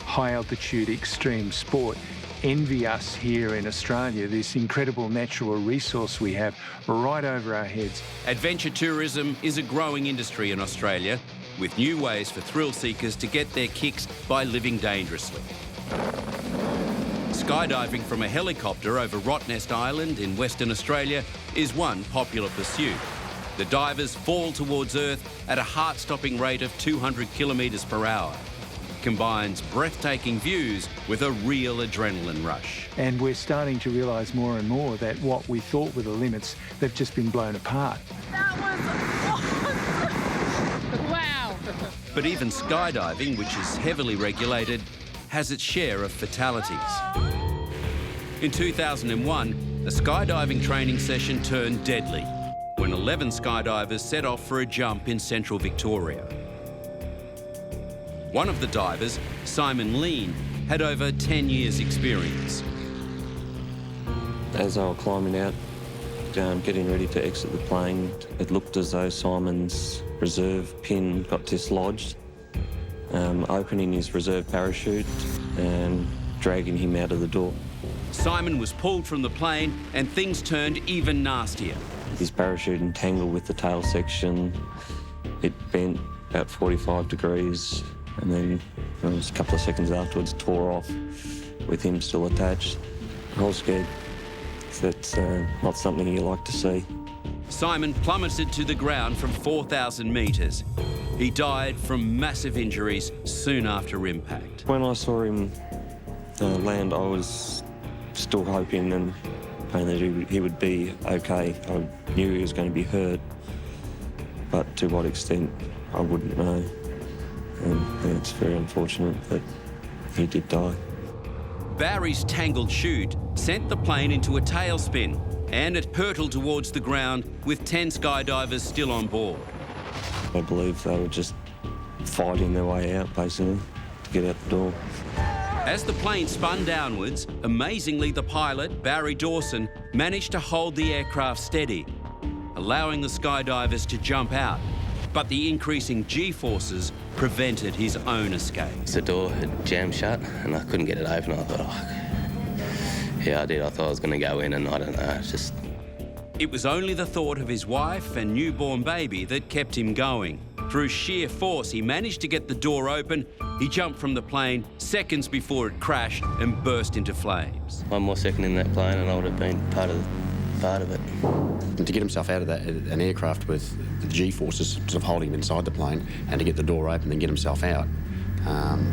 high-altitude extreme sport envy us here in Australia, this incredible natural resource we have right over our heads. Adventure tourism is a growing industry in Australia, with new ways for thrill seekers to get their kicks by living dangerously. Skydiving from a helicopter over Rottnest Island in Western Australia is one popular pursuit. The divers fall towards Earth at a heart-stopping rate of 200 kilometres per hour. Combines breathtaking views with a real adrenaline rush. And we're starting to realise more and more that what we thought were the limits, they've just been blown apart. That was awesome! Wow! But even skydiving, which is heavily regulated, has its share of fatalities. In 2001, a skydiving training session turned deadly when 11 skydivers set off for a jump in central Victoria. One of the divers, Simon Lean, had over 10 years' experience. As I was climbing out, getting ready to exit the plane, it looked as though Simon's reserve pin got dislodged, opening his reserve parachute and dragging him out of the door. Simon was pulled from the plane and things turned even nastier. His parachute entangled with the tail section. It bent about 45 degrees and then it was a couple of seconds afterwards tore off with him still attached. I was scared. That's not something you like to see. Simon plummeted to the ground from 4,000 metres. He died from massive injuries soon after impact. When I saw him land, I was still hoping and praying that he would be okay. I knew he was going to be hurt, but to what extent, I wouldn't know. And it's very unfortunate that he did die. Barry's tangled chute sent the plane into a tailspin, and it hurtled towards the ground with 10 skydivers still on board. I believe they were just fighting their way out, basically, to get out the door. As the plane spun downwards, amazingly the pilot, Barry Dawson, managed to hold the aircraft steady, allowing the skydivers to jump out. But the increasing G-forces prevented his own escape. The door had jammed shut and I couldn't get it open. I thought, oh, yeah, I did. I thought I was going to go in and I don't know, just... It was only the thought of his wife and newborn baby that kept him going. Through sheer force, he managed to get the door open. He jumped from the plane seconds before it crashed and burst into flames. One more second in that plane and I would have been part of it. And to get himself out of an aircraft with the G-forces sort of holding him inside the plane and to get the door open and get himself out,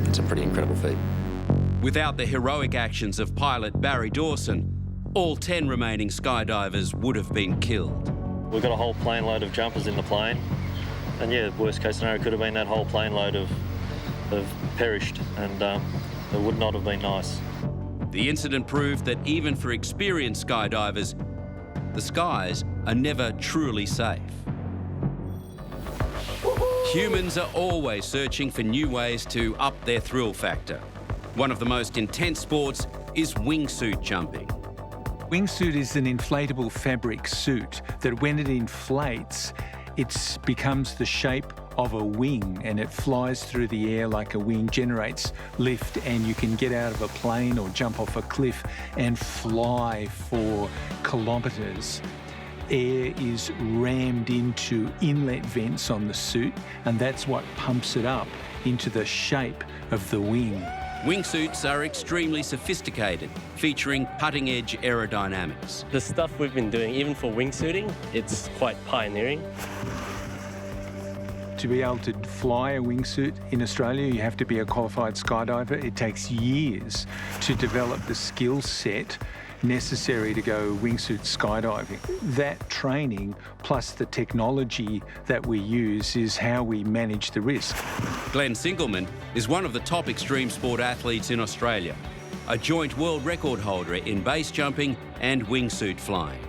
it's a pretty incredible feat. Without the heroic actions of pilot Barry Dawson, all 10 remaining skydivers would have been killed. We've got a whole plane load of jumpers in the plane, and yeah, worst case scenario could have been that whole plane load of perished, and it would not have been nice. The incident proved that even for experienced skydivers, the skies are never truly safe. Humans are always searching for new ways to up their thrill factor. One of the most intense sports is wingsuit jumping. Wingsuit is an inflatable fabric suit that when it inflates, it becomes the shape of a wing and it flies through the air like a wing, generates lift, and you can get out of a plane or jump off a cliff and fly for kilometres. Air is rammed into inlet vents on the suit, and that's what pumps it up into the shape of the wing. Wingsuits are extremely sophisticated, featuring cutting-edge aerodynamics. The stuff we've been doing, even for wingsuiting, it's quite pioneering. To be able to fly a wingsuit in Australia, you have to be a qualified skydiver. It takes years to develop the skill set necessary to go wingsuit skydiving. That training plus the technology that we use is how we manage the risk. Glenn Singleman is one of the top extreme sport athletes in Australia, a joint world record holder in base jumping and wingsuit flying.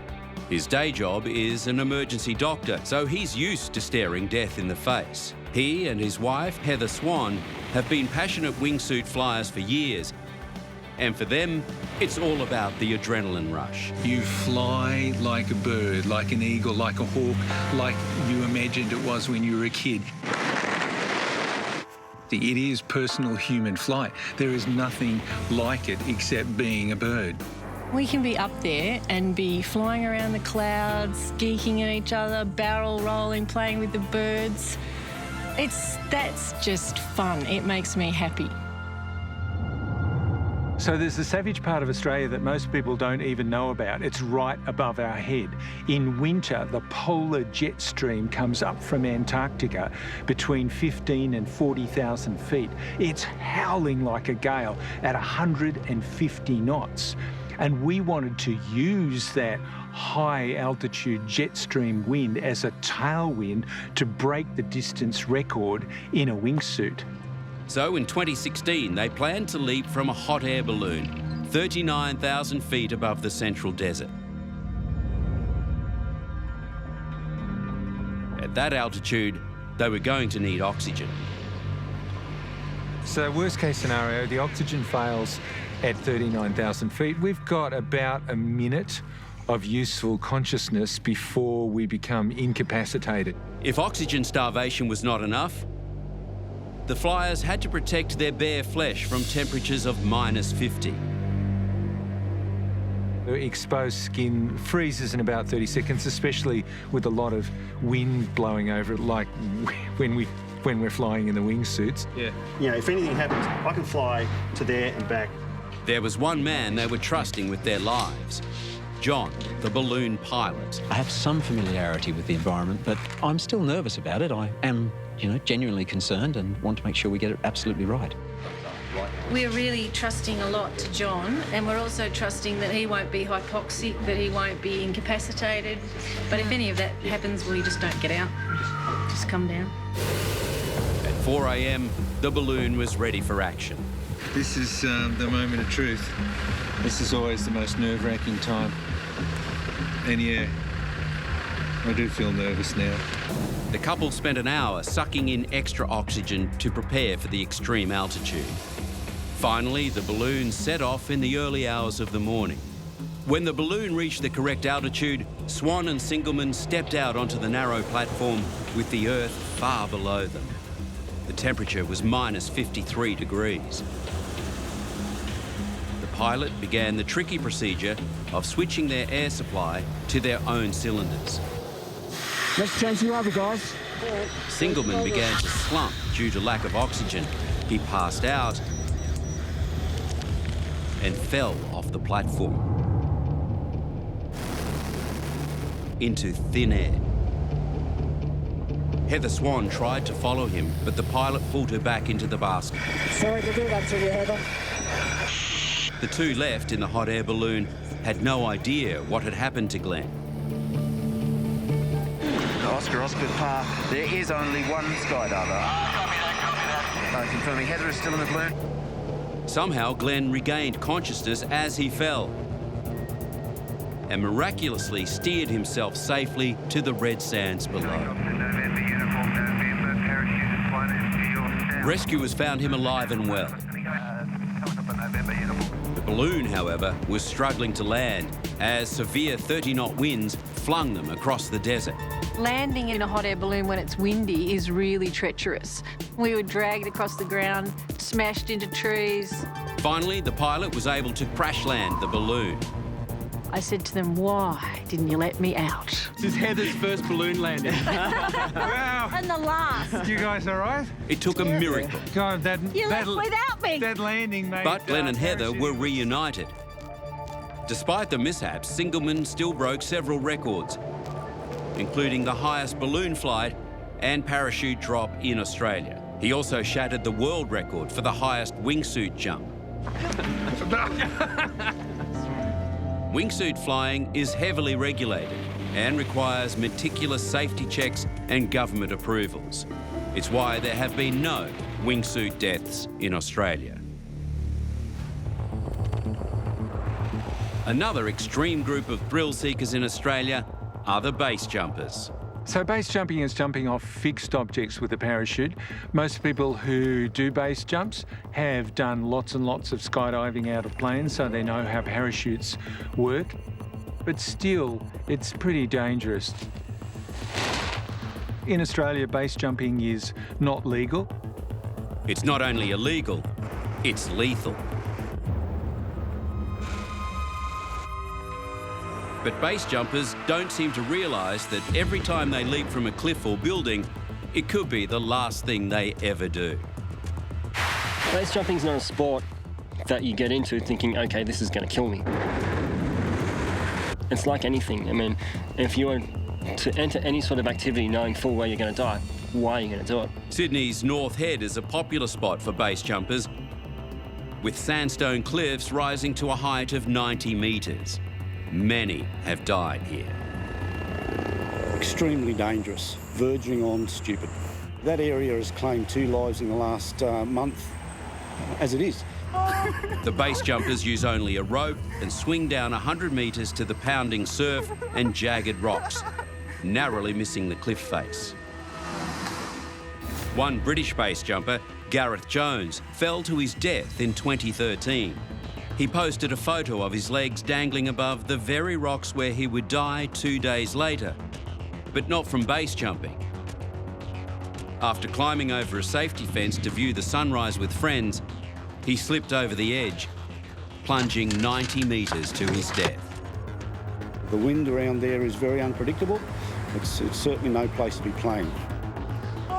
His day job is an emergency doctor, so he's used to staring death in the face. He and his wife, Heather Swan, have been passionate wingsuit flyers for years. And for them, it's all about the adrenaline rush. You fly like a bird, like an eagle, like a hawk, like you imagined it was when you were a kid. It is personal human flight. There is nothing like it except being a bird. We can be up there and be flying around the clouds, geeking at each other, barrel rolling, playing with the birds. That's just fun. It makes me happy. So there's the savage part of Australia that most people don't even know about. It's right above our head. In winter, the polar jet stream comes up from Antarctica between 15 and 40,000 feet. It's howling like a gale at 150 knots. And we wanted to use that high altitude jet stream wind as a tailwind to break the distance record in a wingsuit. So in 2016, they planned to leap from a hot air balloon, 39,000 feet above the central desert. At that altitude, they were going to need oxygen. So worst case scenario, the oxygen fails at 39,000 feet. We've got about a minute of useful consciousness before we become incapacitated. If oxygen starvation was not enough, the flyers had to protect their bare flesh from temperatures of -50. The exposed skin freezes in about 30 seconds, especially with a lot of wind blowing over it, like when we're flying in the wingsuits. Yeah. You know, if anything happens, I can fly to there and back. There was one man they were trusting with their lives, John, the balloon pilot. I have some familiarity with the environment, but I'm still nervous about it. I am genuinely concerned and want to make sure we get it absolutely right. We're really trusting a lot to John, and we're also trusting that he won't be hypoxic, that he won't be incapacitated. But if any of that happens, we just don't get out. Just come down. At 4 a.m, the balloon was ready for action. This is the moment of truth. This is always the most nerve-wracking time. And yeah, I do feel nervous now. The couple spent an hour sucking in extra oxygen to prepare for the extreme altitude. Finally, the balloon set off in the early hours of the morning. When the balloon reached the correct altitude, Swan and Singleman stepped out onto the narrow platform with the Earth far below them. The temperature was minus 53 degrees. The pilot began the tricky procedure of switching their air supply to their own cylinders. Let's change you over, guys. Singleman began to slump due to lack of oxygen. He passed out and fell off the platform into thin air. Heather Swan tried to follow him, but the pilot pulled her back into the basket. Sorry to do that to you, Heather. The two left in the hot air balloon had no idea what had happened to Glenn. Oscar Par, there is only one skydiver. Confirming Heather is still in the balloon. Somehow, Glenn regained consciousness as he fell and miraculously steered himself safely to the red sands below. Rescuers found him alive and well. The balloon, however, was struggling to land as severe 30-knot winds flung them across the desert. Landing in a hot air balloon when it's windy is really treacherous. We were dragged across the ground, smashed into trees. Finally, the pilot was able to crash land the balloon. I said to them, why didn't you let me out? This is Heather's first balloon landing. Wow. And the last. You guys all right? It took a miracle. God, You left without me. That landing made... But Glenn and Heather were reunited. Despite the mishaps, Singleman still broke several records, including the highest balloon flight and parachute drop in Australia. He also shattered the world record for the highest wingsuit jump. Wingsuit flying is heavily regulated and requires meticulous safety checks and government approvals. It's why there have been no wingsuit deaths in Australia. Another extreme group of thrill seekers in Australia are the base jumpers. So base jumping is jumping off fixed objects with a parachute. Most people who do base jumps have done lots and lots of skydiving out of planes, so they know how parachutes work. But still, it's pretty dangerous. In Australia, base jumping is not legal. It's not only illegal, it's lethal. But base jumpers don't seem to realise that every time they leap from a cliff or building, it could be the last thing they ever do. Base jumping's not a sport that you get into thinking, okay, this is going to kill me. It's like anything. I mean, if you were to enter any sort of activity knowing full well you're going to die, why are you going to do it? Sydney's North Head is a popular spot for base jumpers, with sandstone cliffs rising to a height of 90 metres. Many have died here. Extremely dangerous, verging on stupid. That area has claimed 2 lives in the last month, as it is. The base jumpers use only a rope and swing down 100 metres to the pounding surf and jagged rocks, narrowly missing the cliff face. One British base jumper, Gareth Jones, fell to his death in 2013. He posted a photo of his legs dangling above the very rocks where he would die 2 days later, but not from base jumping. After climbing over a safety fence to view the sunrise with friends, he slipped over the edge, plunging 90 metres to his death. The wind around there is very unpredictable. It's certainly no place to be playing.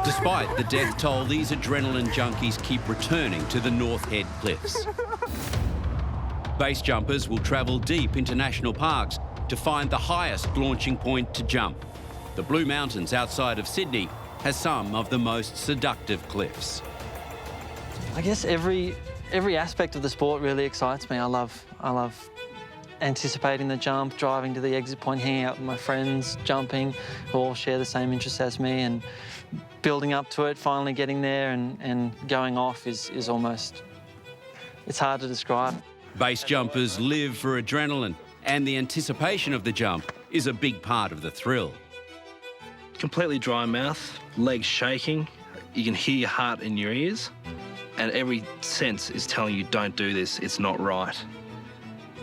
Despite the death toll, these adrenaline junkies keep returning to the North Head cliffs. Base jumpers will travel deep into national parks to find the highest launching point to jump. The Blue Mountains outside of Sydney has some of the most seductive cliffs. I guess every aspect of the sport really excites me. I love anticipating the jump, driving to the exit point, hanging out with my friends, jumping, who all share the same interests as me, and building up to it, finally getting there and going off is almost, it's hard to describe. Base jumpers live for adrenaline, and the anticipation of the jump is a big part of the thrill. Completely dry mouth, legs shaking, you can hear your heart in your ears, and every sense is telling you, don't do this, it's not right.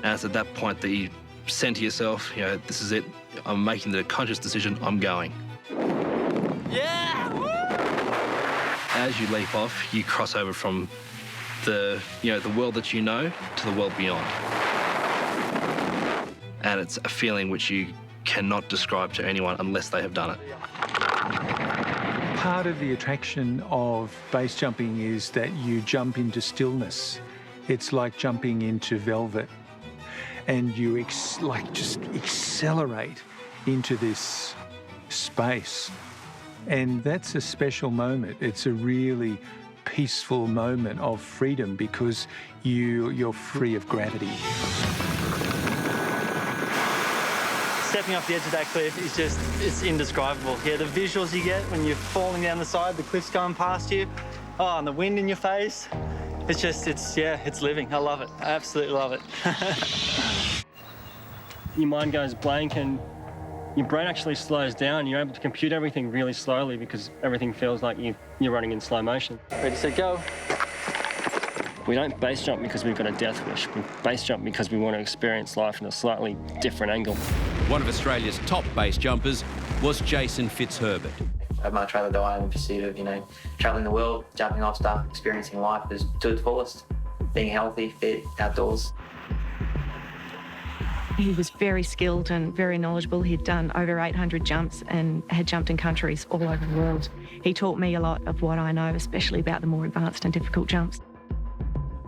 And it's at that point that you send to yourself, you know, this is it, I'm making the conscious decision, I'm going. Yeah! Woo! As you leap off, you cross over from the world that you know to the world beyond. And it's a feeling which you cannot describe to anyone unless they have done it. Part of the attraction of base jumping is that you jump into stillness. It's like jumping into velvet, and you just accelerate into this space. And that's a special moment. It's a really peaceful moment of freedom because you're free of gravity. Stepping off the edge of that cliff is it's indescribable. Yeah, the visuals you get when you're falling down the side, the cliff's going past you, oh, and the wind in your face. It's living. I love it. I absolutely love it. Your mind goes blank and your brain actually slows down. You're able to compute everything really slowly because everything feels like you're running in slow motion. Ready, set, go. We don't base jump because we've got a death wish. We base jump because we want to experience life in a slightly different angle. One of Australia's top base jumpers was Jason Fitzherbert. I'd much rather die in pursuit of, travelling the world, jumping off stuff, experiencing life to its fullest, being healthy, fit, outdoors. He was very skilled and very knowledgeable. He'd done over 800 jumps and had jumped in countries all over the world. He taught me a lot of what I know, especially about the more advanced and difficult jumps.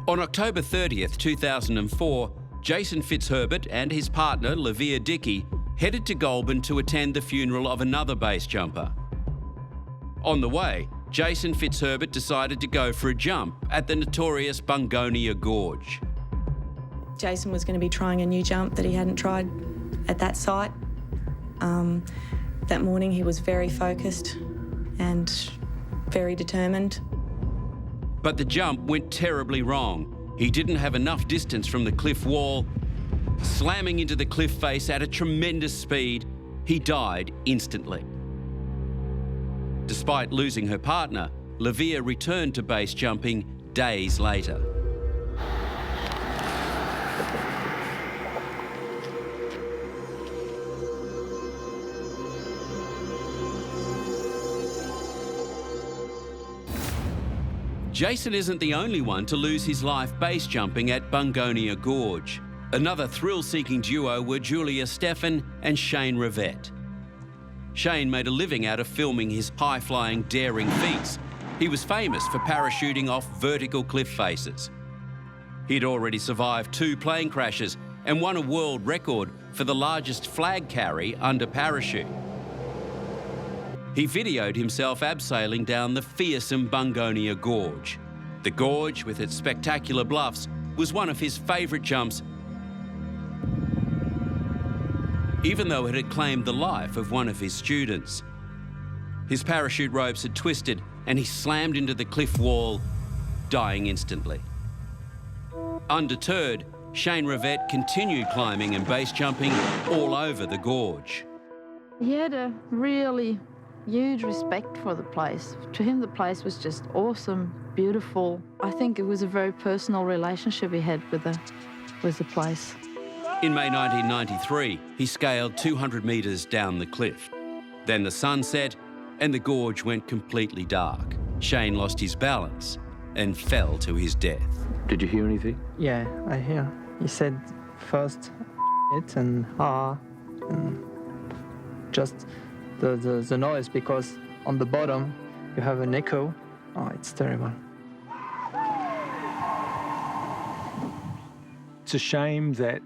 On October 30th, 2004, Jason Fitzherbert and his partner, Lavia Dickey, headed to Goulburn to attend the funeral of another base jumper. On the way, Jason Fitzherbert decided to go for a jump at the notorious Bungonia Gorge. Jason was going to be trying a new jump that he hadn't tried at that site. That morning he was very focused and very determined. But the jump went terribly wrong. He didn't have enough distance from the cliff wall. Slamming into the cliff face at a tremendous speed, he died instantly. Despite losing her partner, Lavia returned to base jumping days later. Jason isn't the only one to lose his life base jumping at Bungonia Gorge. Another thrill-seeking duo were Julia Stephan and Shane Rivette. Shane made a living out of filming his high-flying, daring feats. He was famous for parachuting off vertical cliff faces. He'd already survived 2 plane crashes and won a world record for the largest flag carry under parachute. He videoed himself abseiling down the fearsome Bungonia Gorge. The gorge, with its spectacular bluffs, was one of his favourite jumps, even though it had claimed the life of one of his students. His parachute ropes had twisted and he slammed into the cliff wall, dying instantly. Undeterred, Shane Rivette continued climbing and base jumping all over the gorge. He had a really huge respect for the place. To him, the place was just awesome, beautiful. I think it was a very personal relationship he had with the place. In May 1993, he scaled 200 metres down the cliff. Then the sun set and the gorge went completely dark. Shane lost his balance and fell to his death. Did you hear anything? Yeah, I hear. He said first it and and just the noise, because on the bottom you have an echo. Oh, it's terrible. It's a shame that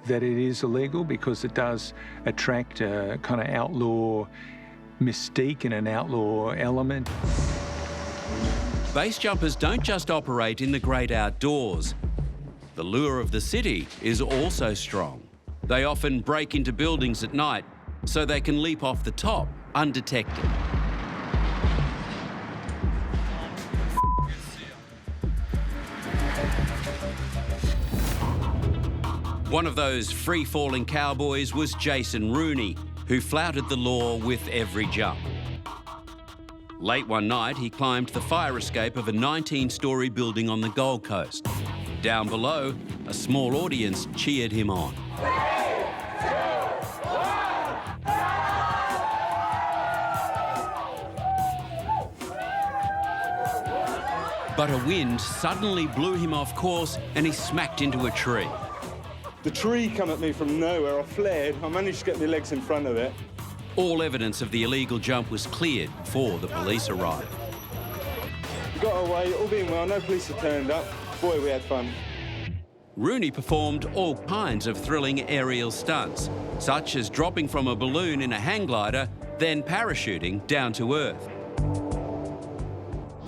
it is illegal, because it does attract a kind of outlaw mystique and an outlaw element. Base jumpers don't just operate in the great outdoors. The lure of the city is also strong. They often break into buildings at night so they can leap off the top undetected. One of those free-falling cowboys was Jason Rooney, who flouted the law with every jump. Late one night, he climbed the fire escape of a 19-storey building on the Gold Coast. Down below, a small audience cheered him on. But a wind suddenly blew him off course and he smacked into a tree. The tree come at me from nowhere. I flared. I managed to get my legs in front of it. All evidence of the illegal jump was cleared before the police arrived. Got away, all being well, no police had turned up. Boy, we had fun. Rooney performed all kinds of thrilling aerial stunts, such as dropping from a balloon in a hang glider, then parachuting down to earth.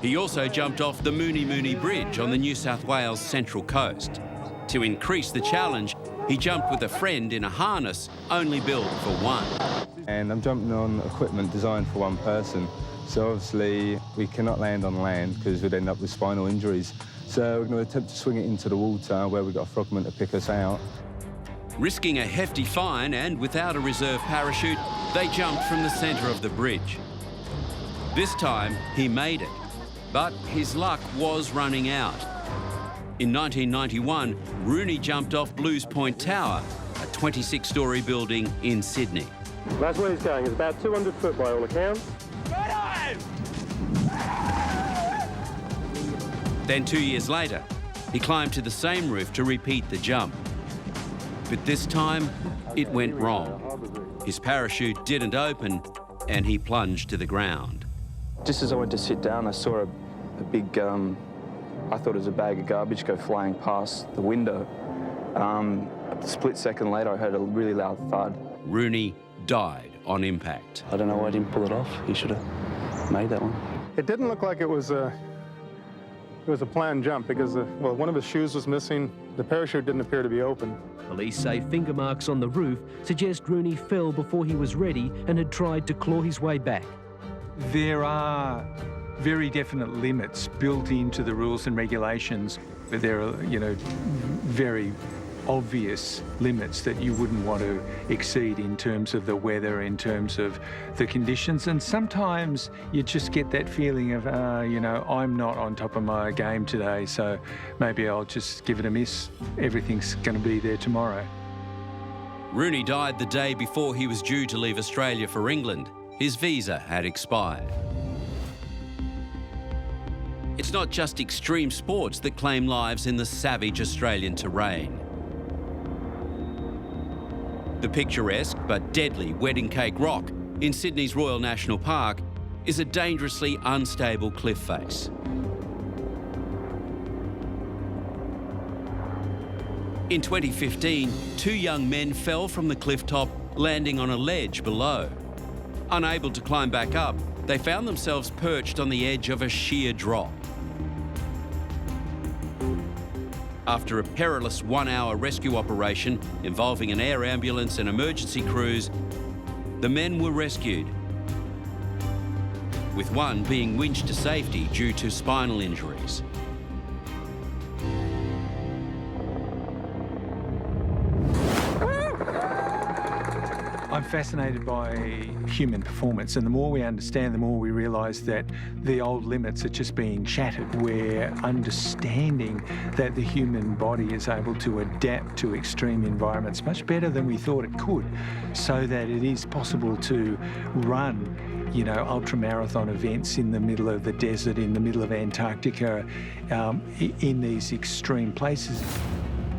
He also jumped off the Mooney Bridge on the New South Wales Central Coast. To increase the challenge, he jumped with a friend in a harness only built for one. And I'm jumping on equipment designed for one person. So obviously we cannot land on land because we'd end up with spinal injuries. So we're going to attempt to swing it into the water where we've got a frogman to pick us out. Risking a hefty fine and without a reserve parachute, they jumped from the centre of the bridge. This time, he made it. But his luck was running out. In 1991, Rooney jumped off Blues Point Tower, a 26-storey building in Sydney. That's where he's going. It's about 200 foot by all accounts. Then 2 years later, he climbed to the same roof to repeat the jump. But this time, it went wrong. His parachute didn't open and he plunged to the ground. Just as I went to sit down, I saw a big, I thought it was a bag of garbage go flying past the window. A split second later, I heard a really loud thud. Rooney died on impact. I don't know why I didn't pull it off. He should have made that one. It didn't look like it was a planned jump because, well, one of his shoes was missing. The parachute didn't appear to be open. Police say finger marks on the roof suggest Rooney fell before he was ready and had tried to claw his way back. There are very definite limits built into the rules and regulations, but there are, very obvious limits that you wouldn't want to exceed in terms of the weather, in terms of the conditions. And sometimes you just get that feeling of, I'm not on top of my game today, so maybe I'll just give it a miss. Everything's going to be there tomorrow. Rooney died the day before he was due to leave Australia for England. His visa had expired. It's not just extreme sports that claim lives in the savage Australian terrain. The picturesque but deadly Wedding Cake Rock in Sydney's Royal National Park is a dangerously unstable cliff face. In 2015, 2 young men fell from the cliff top, landing on a ledge below. Unable to climb back up, they found themselves perched on the edge of a sheer drop. After a perilous 1-hour rescue operation involving an air ambulance and emergency crews, the men were rescued, with one being winched to safety due to spinal injuries. I'm fascinated by human performance, and the more we understand, the more we realise that the old limits are just being shattered. We're understanding that the human body is able to adapt to extreme environments much better than we thought it could, so that it is possible to run ultra-marathon events in the middle of the desert, in the middle of Antarctica, in these extreme places.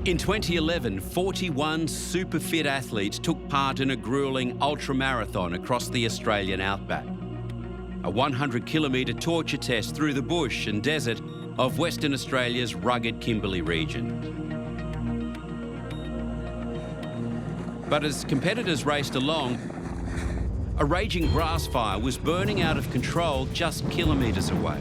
In 2011, 41 super fit athletes took part in a gruelling ultramarathon across the Australian outback. A 100-kilometre torture test through the bush and desert of Western Australia's rugged Kimberley region. But as competitors raced along, A raging grass fire was burning out of control just kilometres away.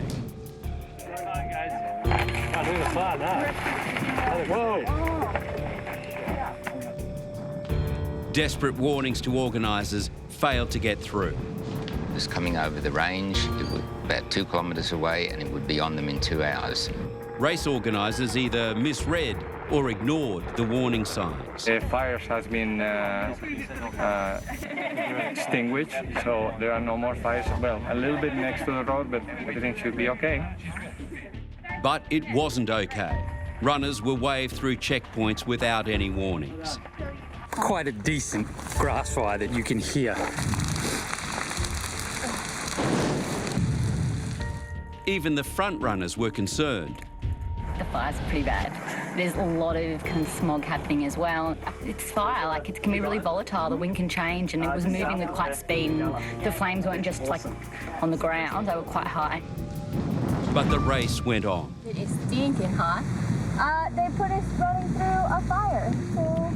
Desperate warnings to organisers failed to get through. It was coming over the range, it was about 2 kilometres away, and it would be on them in 2 hours. Race organisers either misread or ignored the warning signs. The fire has been extinguished, so there are no more fires. Well, a little bit next to the road, but everything should be okay. But it wasn't okay. Runners were waved through checkpoints without any warnings. Quite a decent grass fire that you can hear. Even the front runners were concerned. The fires are pretty bad. There's a lot of kind of smog happening as well. It's fire, like it can be really volatile. The wind can change, and it was moving with quite speed. And the flames weren't just like on the ground; they were quite high. But the race went on. It is stinking hot. They put us running through a fire. So...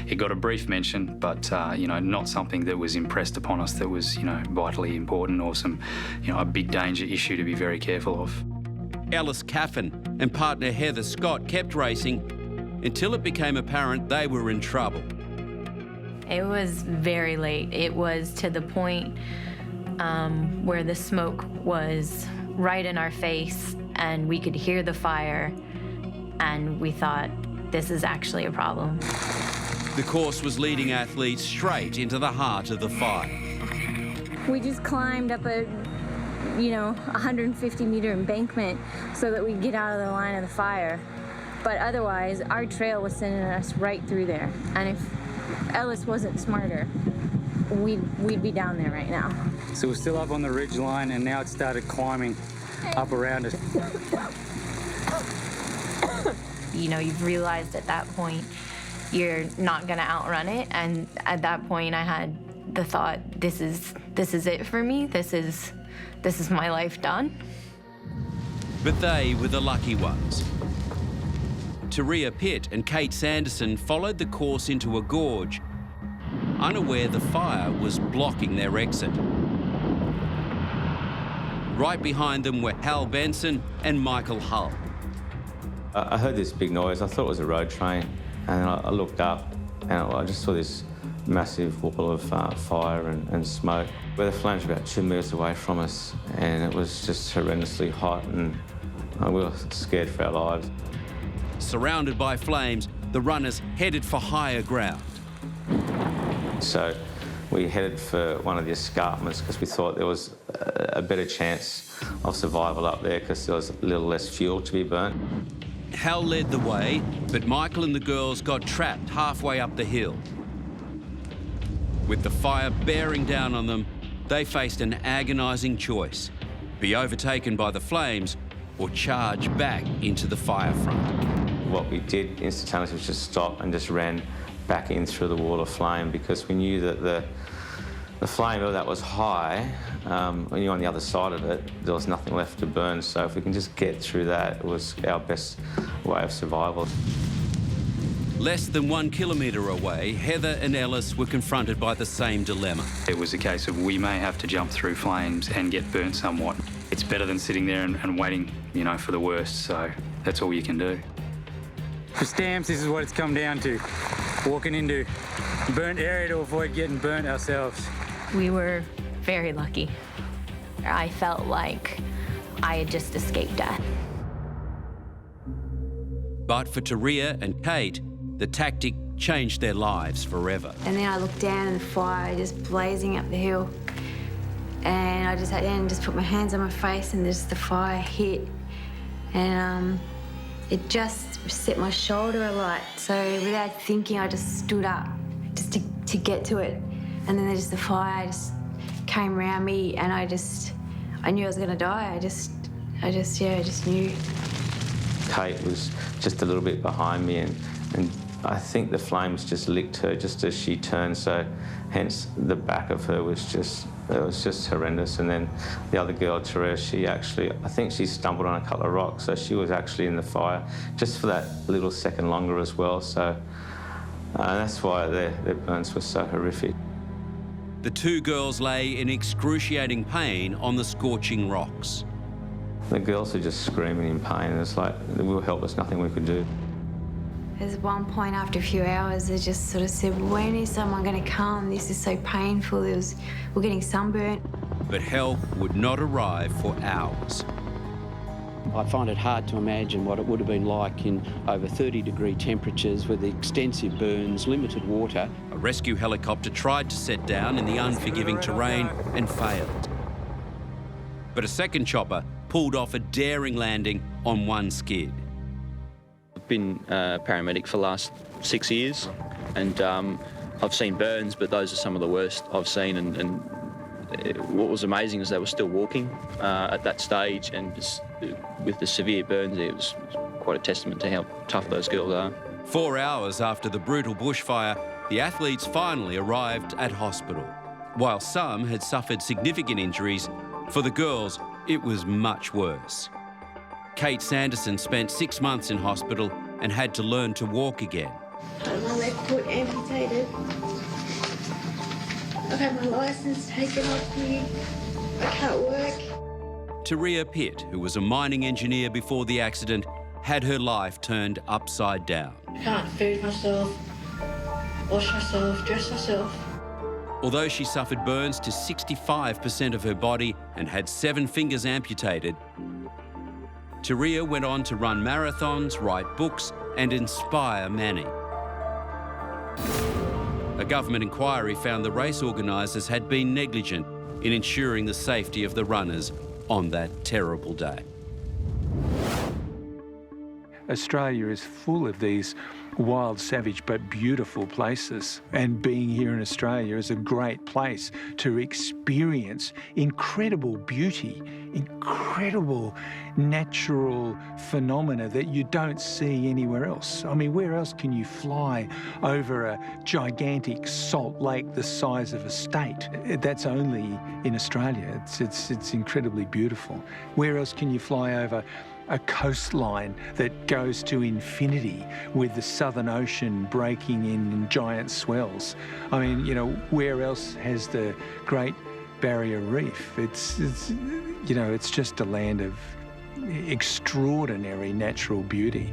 It got a brief mention, but you know, not something that was impressed upon us that was, you know, vitally important or some, you know, a big danger issue to be very careful of. Alice Caffin and partner Heather Scott kept racing until it became apparent they were in trouble. It was very late. It was to the point where the smoke was right in our face and we could hear the fire, and we thought, this is actually a problem. The course was leading athletes straight into the heart of the fire. We just climbed up a 150-metre embankment so that we'd get out of the line of the fire. But otherwise, our trail was sending us right through there. And if Ellis wasn't smarter, we'd be down there right now. So we're still up on the ridge line, and now it started climbing up around it. You know, you've realized at that point you're not going to outrun it. And at that point, I had the thought, this is it for me. This is my life done. But they were the lucky ones. Taria Pitt and Kate Sanderson followed the course into a gorge, unaware the fire was blocking their exit. Right behind them were Hal Benson and Michael Hull. I heard this big noise. I thought it was a road train, and I looked up and I just saw this massive wall of fire and smoke, where the flames were about 2 metres away from us, and it was just horrendously hot, and we were scared for our lives. Surrounded by flames, the runners headed for higher ground. So we headed for one of the escarpments because we thought there was a better chance of survival up there because there was a little less fuel to be burnt. Hal led the way, but Michael and the girls got trapped halfway up the hill. With the fire bearing down on them, they faced an agonising choice: be overtaken by the flames or charge back into the fire front. What we did instantaneously was just stop and just ran back in through the wall of flame, because we knew that the flame that was high, when you're on the other side of it, there was nothing left to burn. So if we can just get through that, it was our best way of survival. Less than 1 kilometre away, Heather and Ellis were confronted by the same dilemma. It was a case of we may have to jump through flames and get burnt somewhat. It's better than sitting there and waiting, you know, for the worst, so that's all you can do. For stamps, this is what it's come down to. Walking into a burnt area to avoid getting burnt ourselves. We were very lucky. I felt like I had just escaped death. But for Taria and Kate, the tactic changed their lives forever. And then I looked down and the fire just blazing up the hill. And I just had to just put my hands on my face, and just the fire hit. And it just set my shoulder alight. So without thinking, I just stood up just to get to it. And then the fire just came around me, and I knew I was gonna die. I just knew. Kate was just a little bit behind me, and I think the flames just licked her just as she turned, so hence the back of her was just horrendous. And then the other girl, Therese, I think she stumbled on a couple of rocks, so she was actually in the fire just for that little second longer as well. So that's why their burns were so horrific. The two girls lay in excruciating pain on the scorching rocks. The girls are just screaming in pain, and it's like, we were helpless, nothing we could do. There's one point after a few hours, they just sort of said, when is someone going to come? This is so painful. We're getting sunburnt. But help would not arrive for hours. I find it hard to imagine what it would have been like in over 30-degree temperatures with extensive burns, limited water. A rescue helicopter tried to set down in the unforgiving terrain and failed. But a second chopper pulled off a daring landing on one skid. I've been a paramedic for the last 6 years, and I've seen burns, but those are some of the worst I've seen. And what was amazing is they were still walking at that stage, and just, with the severe burns, it was quite a testament to how tough those girls are. 4 hours after the brutal bushfire, the athletes finally arrived at hospital. While some had suffered significant injuries, for the girls, it was much worse. Kate Sanderson spent 6 months in hospital and had to learn to walk again. I had my left foot amputated. I've had my licence taken off me. I can't work. Taria Pitt, who was a mining engineer before the accident, had her life turned upside down. I can't feed myself, wash myself, dress myself. Although she suffered burns to 65% of her body and had 7 fingers amputated, Taria went on to run marathons, write books and inspire many. A government inquiry found the race organisers had been negligent in ensuring the safety of the runners on that terrible day. Australia is full of these wild, savage but beautiful places, and being here in Australia is a great place to experience incredible beauty, incredible natural phenomena that you don't see anywhere else. I mean, where else can you fly over a gigantic salt lake the size of a state? That's only in Australia. It's incredibly beautiful. Where else can you fly over a coastline that goes to infinity with the Southern Ocean breaking in giant swells? I mean, you know, where else has the Great Barrier Reef? It's you know, it's just a land of extraordinary natural beauty.